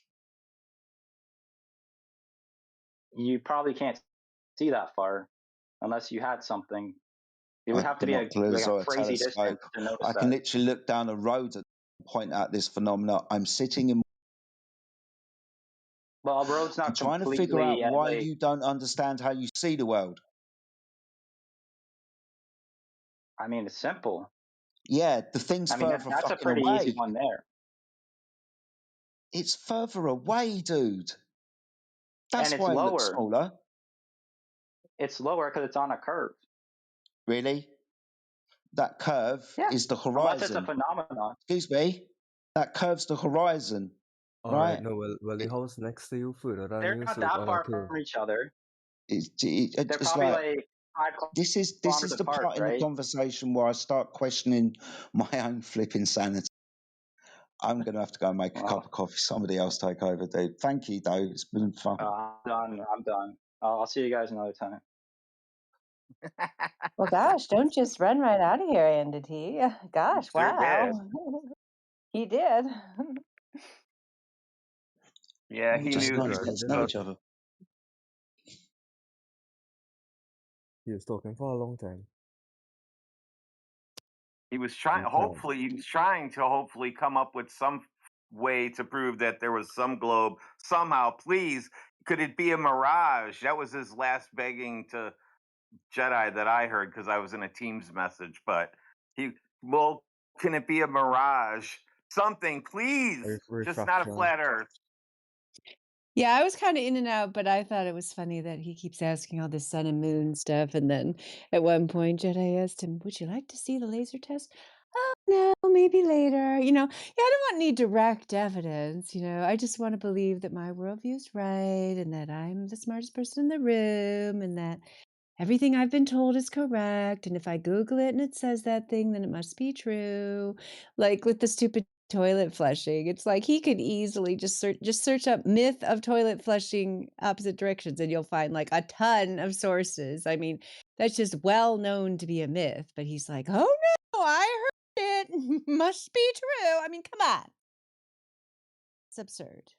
You probably can't see that far unless you had something. It would have to be a Binoculars or a crazy telescope. distance to notice I that. can literally look down a road and point out this phenomena. I'm sitting in. Well, a road's not I'm trying to completely figure out why like, you don't understand how you see the world. I mean, it's simple. Yeah, the thing's further that's a fucking pretty away. easy one there. It's further away, dude. That's And it's why it looks lower. smaller. It's lower because it's on a curve. Really? That curve is the horizon. Unless it's a phenomenon. Excuse me? That curve's the horizon. All right. No, well, the house next to you further than They're you, not so it's that on a far curve. from each other. They're It's probably like 5 this is kilometers the apart, part in the right? conversation where I start questioning my own flipping sanity. I'm going to have to go and make a cup of coffee. Somebody else take over, dude. Thank you, though. It's been fun. I'm done. I'll see you guys another time. Well, gosh, don't just run right out of here, Entity. Gosh, Sure wow. He did. Yeah, We he just knew. nice to get to know each other. He was talking for a long time. He was trying. Hopefully, he was trying to hopefully come up with some way to prove that there was some globe somehow. Please, could it be a mirage? That was his last begging to Jedi that I heard because I was in a Teams message. But can it be a mirage? Something, please. Just not a flat Earth. Yeah, I was kind of in and out, but I thought it was funny that he keeps asking all this sun and moon stuff. And then at one point, Jedi asked him, "Would you like to see the laser test?" "Oh, no, maybe later." Yeah, I don't want any direct evidence. I just want to believe that my worldview is right and that I'm the smartest person in the room and that everything I've been told is correct. And if I Google it and it says that thing, then it must be true. Like with the stupid toilet flushing, it's like he could easily just search up myth of toilet flushing opposite directions and you'll find like a ton of sources. I mean, that's just well known to be a myth, but he's like, "Oh no, I heard it. Must be true." I mean, come on. It's absurd.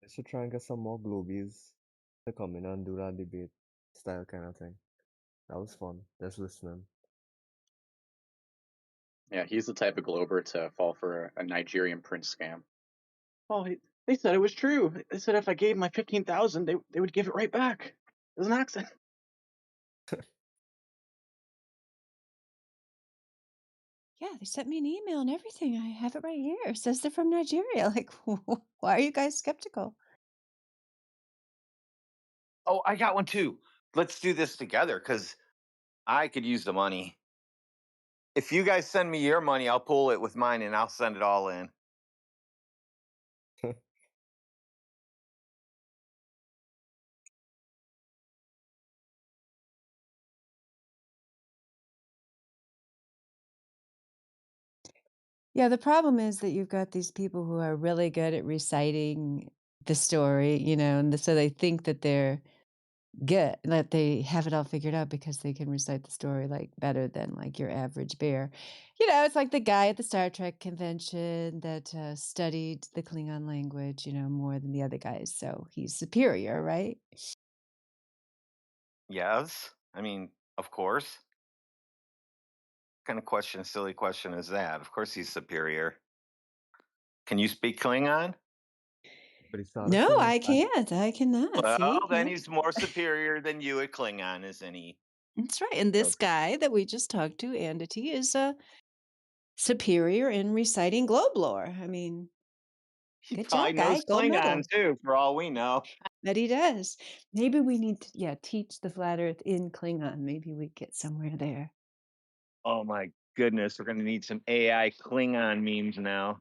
I should try and get some more Globies to come in and do that debate style kind of thing. That was fun. Just listening. Yeah, he's the type of Glober to fall for a Nigerian prince scam. Oh, they said it was true. They said if I gave my 15,000, they would give it right back. It was an accident. Yeah, they sent me an email and everything. I have it right here. It says they're from Nigeria. Like, why are you guys skeptical? Oh, I got one too. Let's do this together because I could use the money. If you guys send me your money, I'll pull it with mine and I'll send it all in. Yeah, the problem is that you've got these people who are really good at reciting the story, and so they think that they're good, that they have it all figured out because they can recite the story like better than like your average bear. It's like the guy at the Star Trek convention that studied the Klingon language, more than the other guys. So he's superior, right? Yes. I mean, of course. What kind of silly question is that? Of course he's superior. Can you speak Klingon? But he started No, saying I it. can't. I cannot. Well, See? then Yeah. he's more superior than you at Klingon, isn't he? That's right. And this guy that we just talked to, Andity, is superior in reciting globe lore. I mean, He good probably job, guy. knows Gold Klingon medal. too, for all we know. Bet he does. Maybe we need to, teach the flat Earth in Klingon. Maybe we get somewhere there. Oh my goodness, we're gonna need some AI Klingon memes now.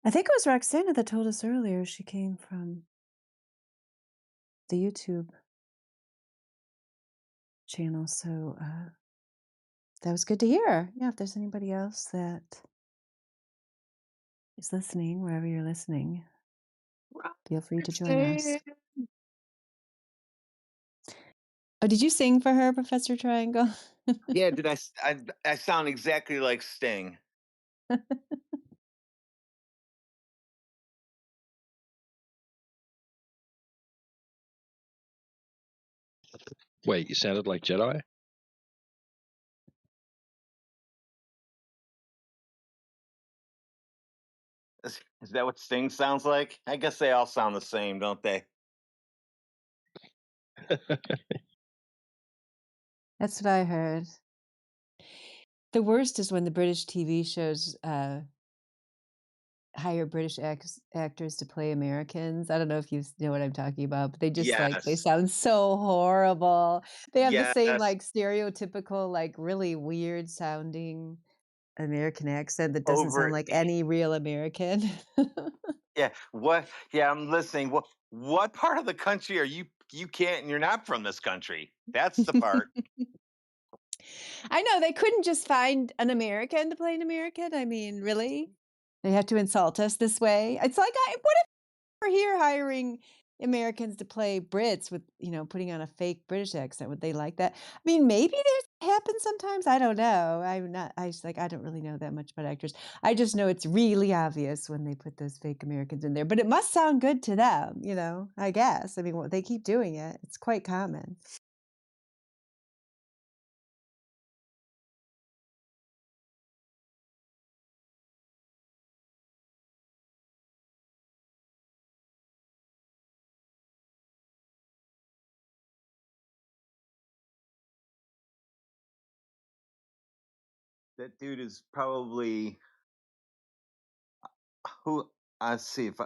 I think it was Roxana that told us earlier she came from the YouTube channel, so that was good to hear. Yeah, if there's anybody else that is listening, wherever you're listening, feel free to join us. Oh, did you sing for her, Professor Triangle? Yeah, did I sound exactly like Sting. Wait, you sounded like Jedi? Is that what Sting sounds like? I guess they all sound the same, don't they? That's what I heard. The worst is when the British TV shows hire British actors to play Americans. I don't know if you know what I'm talking about, but they just they Yes. sound so horrible. They have the same Yes. stereotypical, really weird sounding American accent that doesn't sound Over. like any real American. Yeah. What? Yeah, I'm listening. What part of the country are you? You can't. And you're not from this country. That's the part. I know they couldn't just find an American to play an American. I mean, really? They have to insult us this way. It's like, what if we're here hiring Americans to play Brits with, putting on a fake British accent? Would they like that? I mean, maybe this happens sometimes. I don't know. I don't really know that much about actors. I just know it's really obvious when they put those fake Americans in there, but it must sound good to them, I guess. I mean, they keep doing it. It's quite common. That dude is probably who. I see if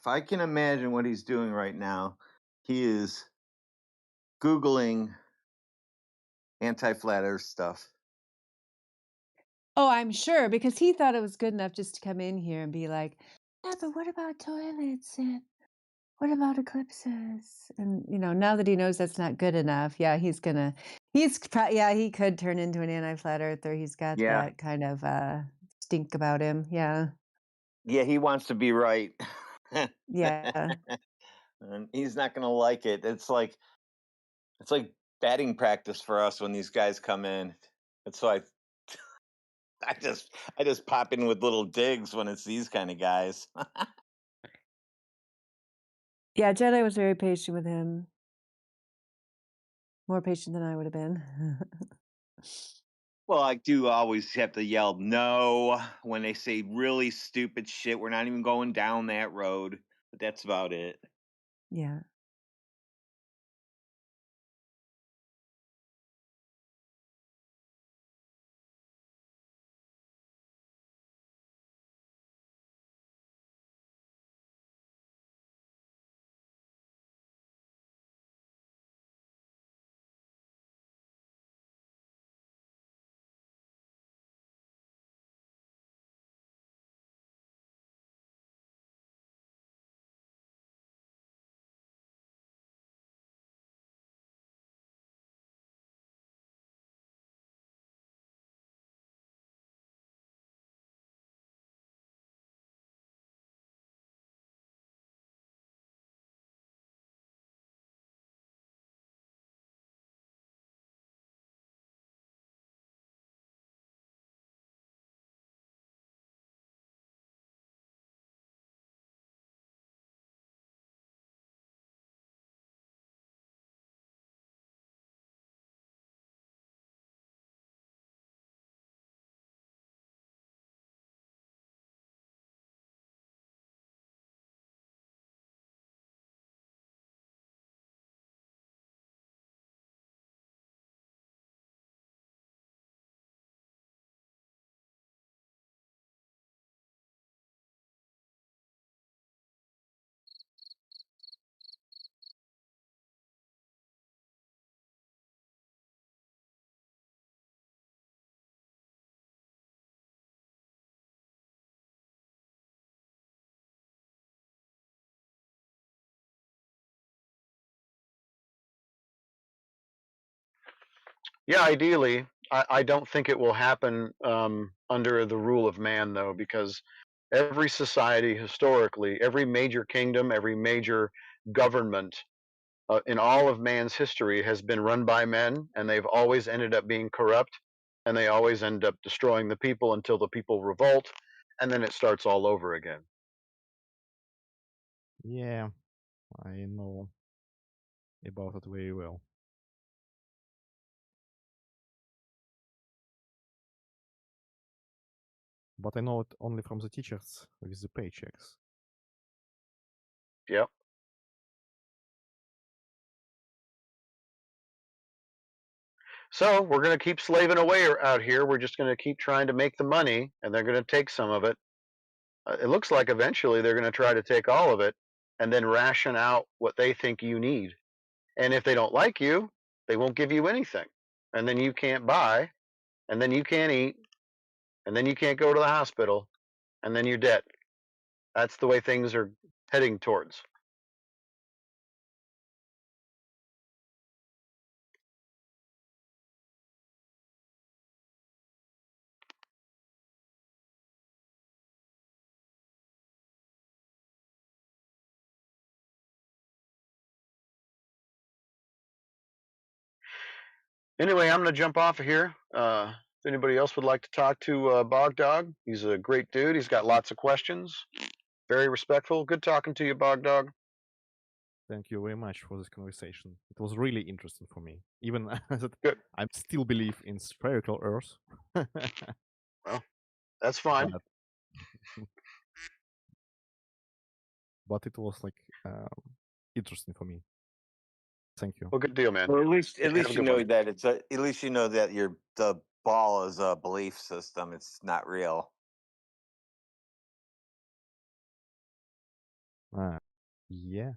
I can imagine what he's doing right now. He is Googling anti-flat Earth stuff. Oh, I'm sure, because he thought it was good enough just to come in here and be like, yeah, but what about toilets and what about eclipses? And, now that he knows that's not good enough, yeah, he could turn into an anti-flat earther. He's got Yeah. that kind of stink about him. Yeah. Yeah, he wants to be right. Yeah. And he's not going to like it. It's like batting practice for us when these guys come in. That's why I just pop in with little digs when it's these kind of guys. Yeah, Jedi was very patient with him. More patient than I would have been. Well, I do always have to yell no when they say really stupid shit. We're not even going down that road. But that's about it. Yeah. Yeah, ideally. I don't think it will happen under the rule of man, though, because every society historically, every major kingdom, every major government in all of man's history has been run by men, and they've always ended up being corrupt, and they always end up destroying the people until the people revolt, and then it starts all over again. Yeah, I know about it very well. But I know it only from the teachers with the paychecks. Yep. So we're going to keep slaving away out here. We're just going to keep trying to make the money, and they're going to take some of it. It looks like eventually they're going to try to take all of it and then ration out what they think you need. And if they don't like you, they won't give you anything. And then you can't buy, and then you can't eat, and then you can't go to the hospital, and then you're dead. That's the way things are heading towards. Anyway, I'm going to jump off of here. If anybody else would like to talk to Bog Dog, he's a great dude. He's got lots of questions. Very respectful. Good talking to you, Bog Dog. Thank you very much for this conversation. It was really interesting for me, even that I still believe in spherical Earth. Well, that's fine. But it was like interesting for me. Thank you. Well, good deal, man. Well, at least Have a you good know one. that at least you know that the ball is a belief system. It's not real. Yeah,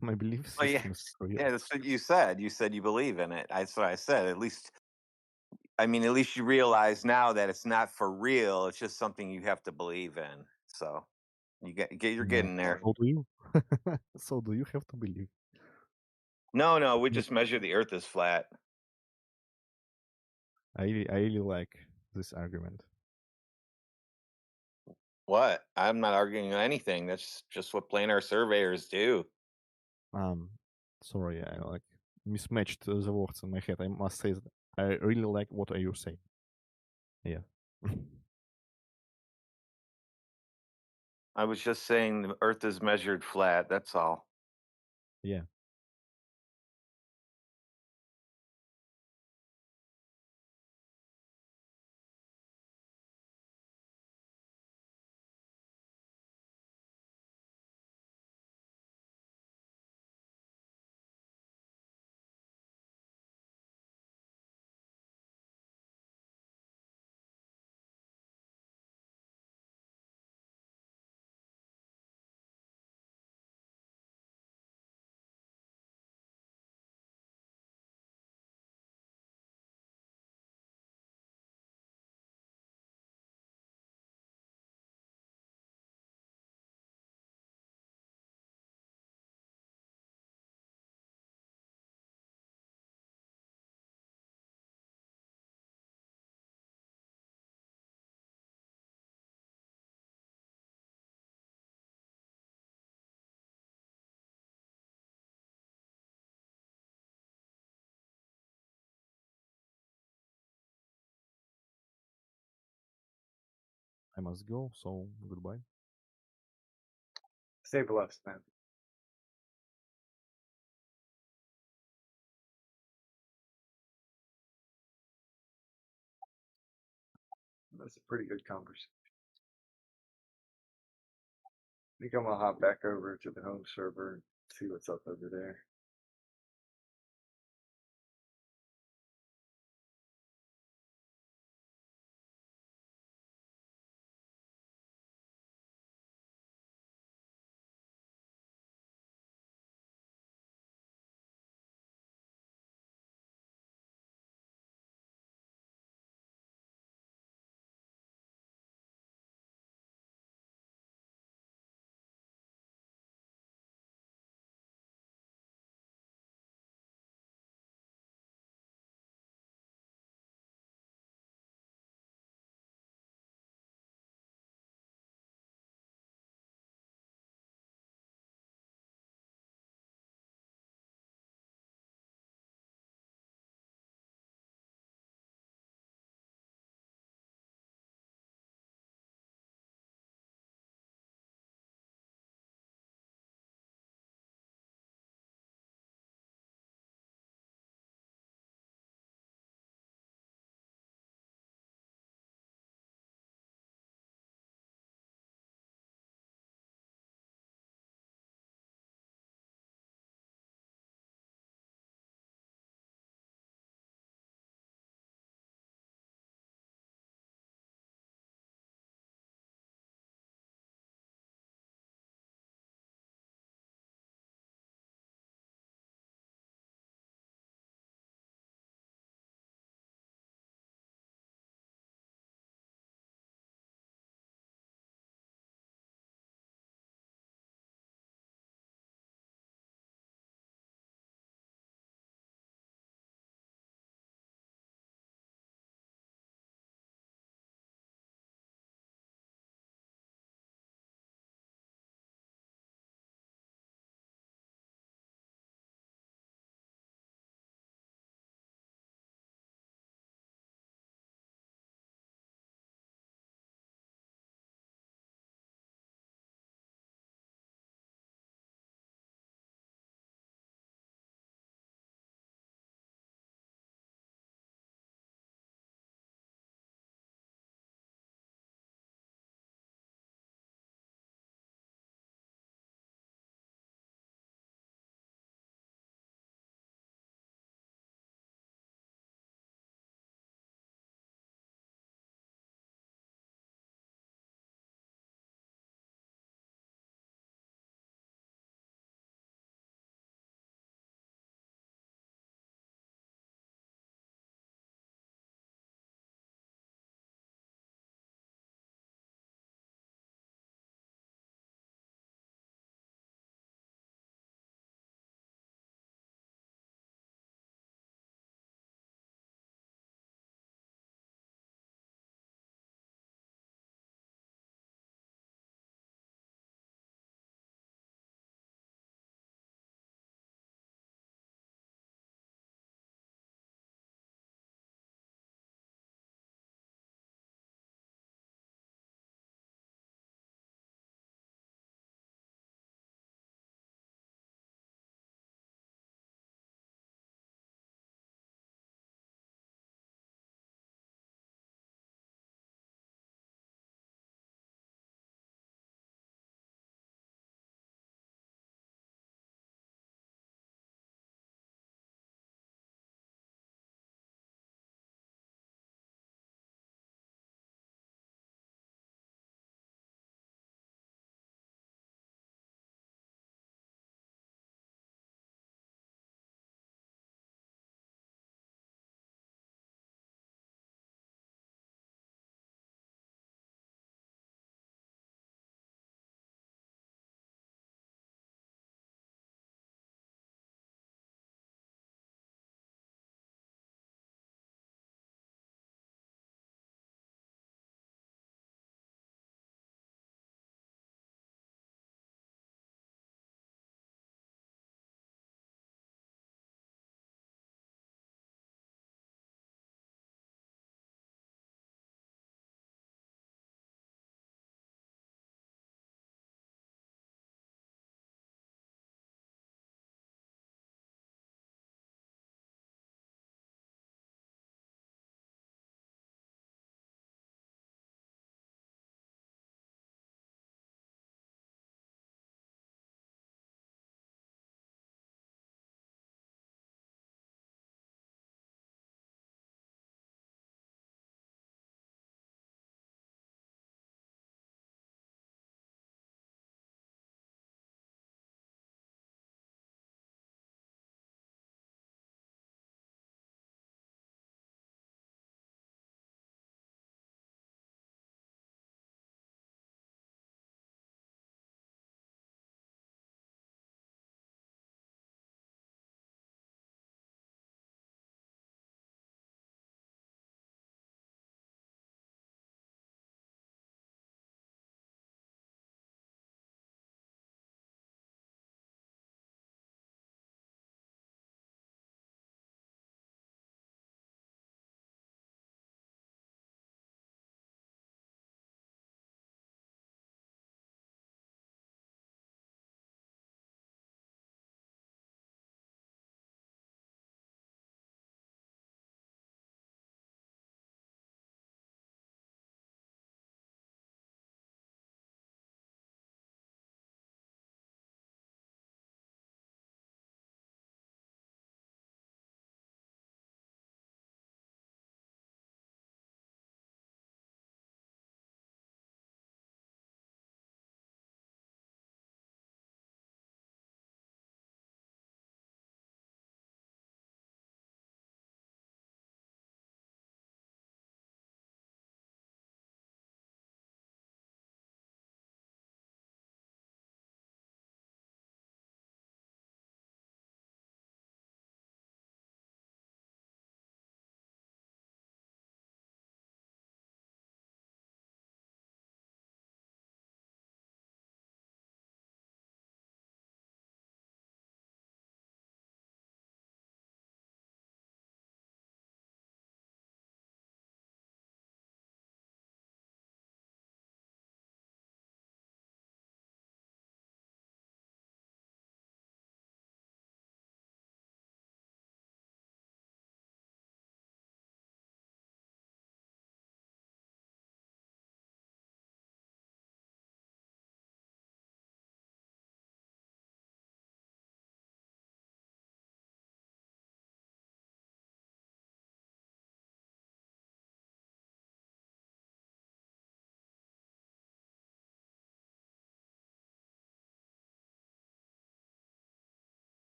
my belief Well, yeah, system is real. yeah, that's what you said. You said you believe in it. That's what I said. At least, I mean, at least you realize now that it's not for real. It's just something you have to believe in. So you're getting there. So do you? So do you have to believe? No, we just measure the Earth is flat. I really like this argument. What? I'm not arguing anything. That's just what planar surveyors do. Sorry, I like mismatched the words in my head. I must say that I really like what are you saying. Yeah. I was just saying the Earth is measured flat. That's all. Yeah. I must go, so goodbye. Stay blessed, man. That's a pretty good conversation. I think I'm gonna hop back over to the home server and see what's up over there.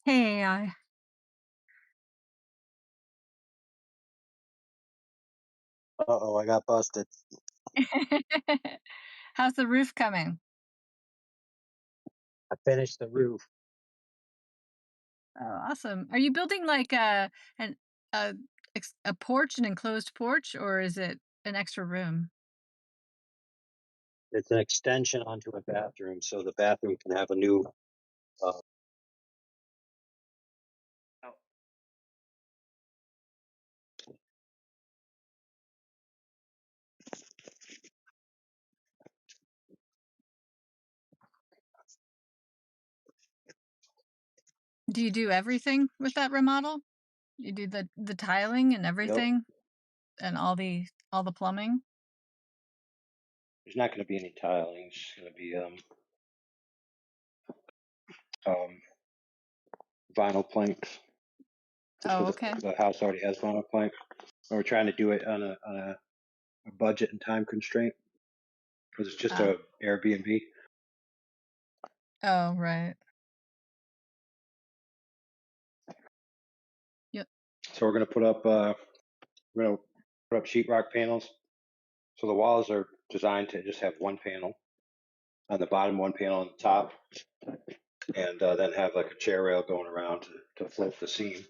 Hey, Uh-oh, I got busted. how's the roof coming? I finished the roof. Oh, awesome. Are you building like an a a porch, an enclosed porch, or is it an extra room? It's an extension onto a bathroom, so the bathroom can have a new. Uh, Do you do everything with that remodel? You do the tiling and yep. everything, and all the plumbing? There's not going to be any tiling. It's just going to be vinyl planks. Oh, okay. The house already has vinyl planks. And we're trying to do it on a budget and time constraint because it's just Ah. a Airbnb. Oh, right. Yep. So we're going to put up sheetrock panels. So the walls are designed to just have one panel on the bottom, one panel on the top, and then have like a chair rail going around to float the seam.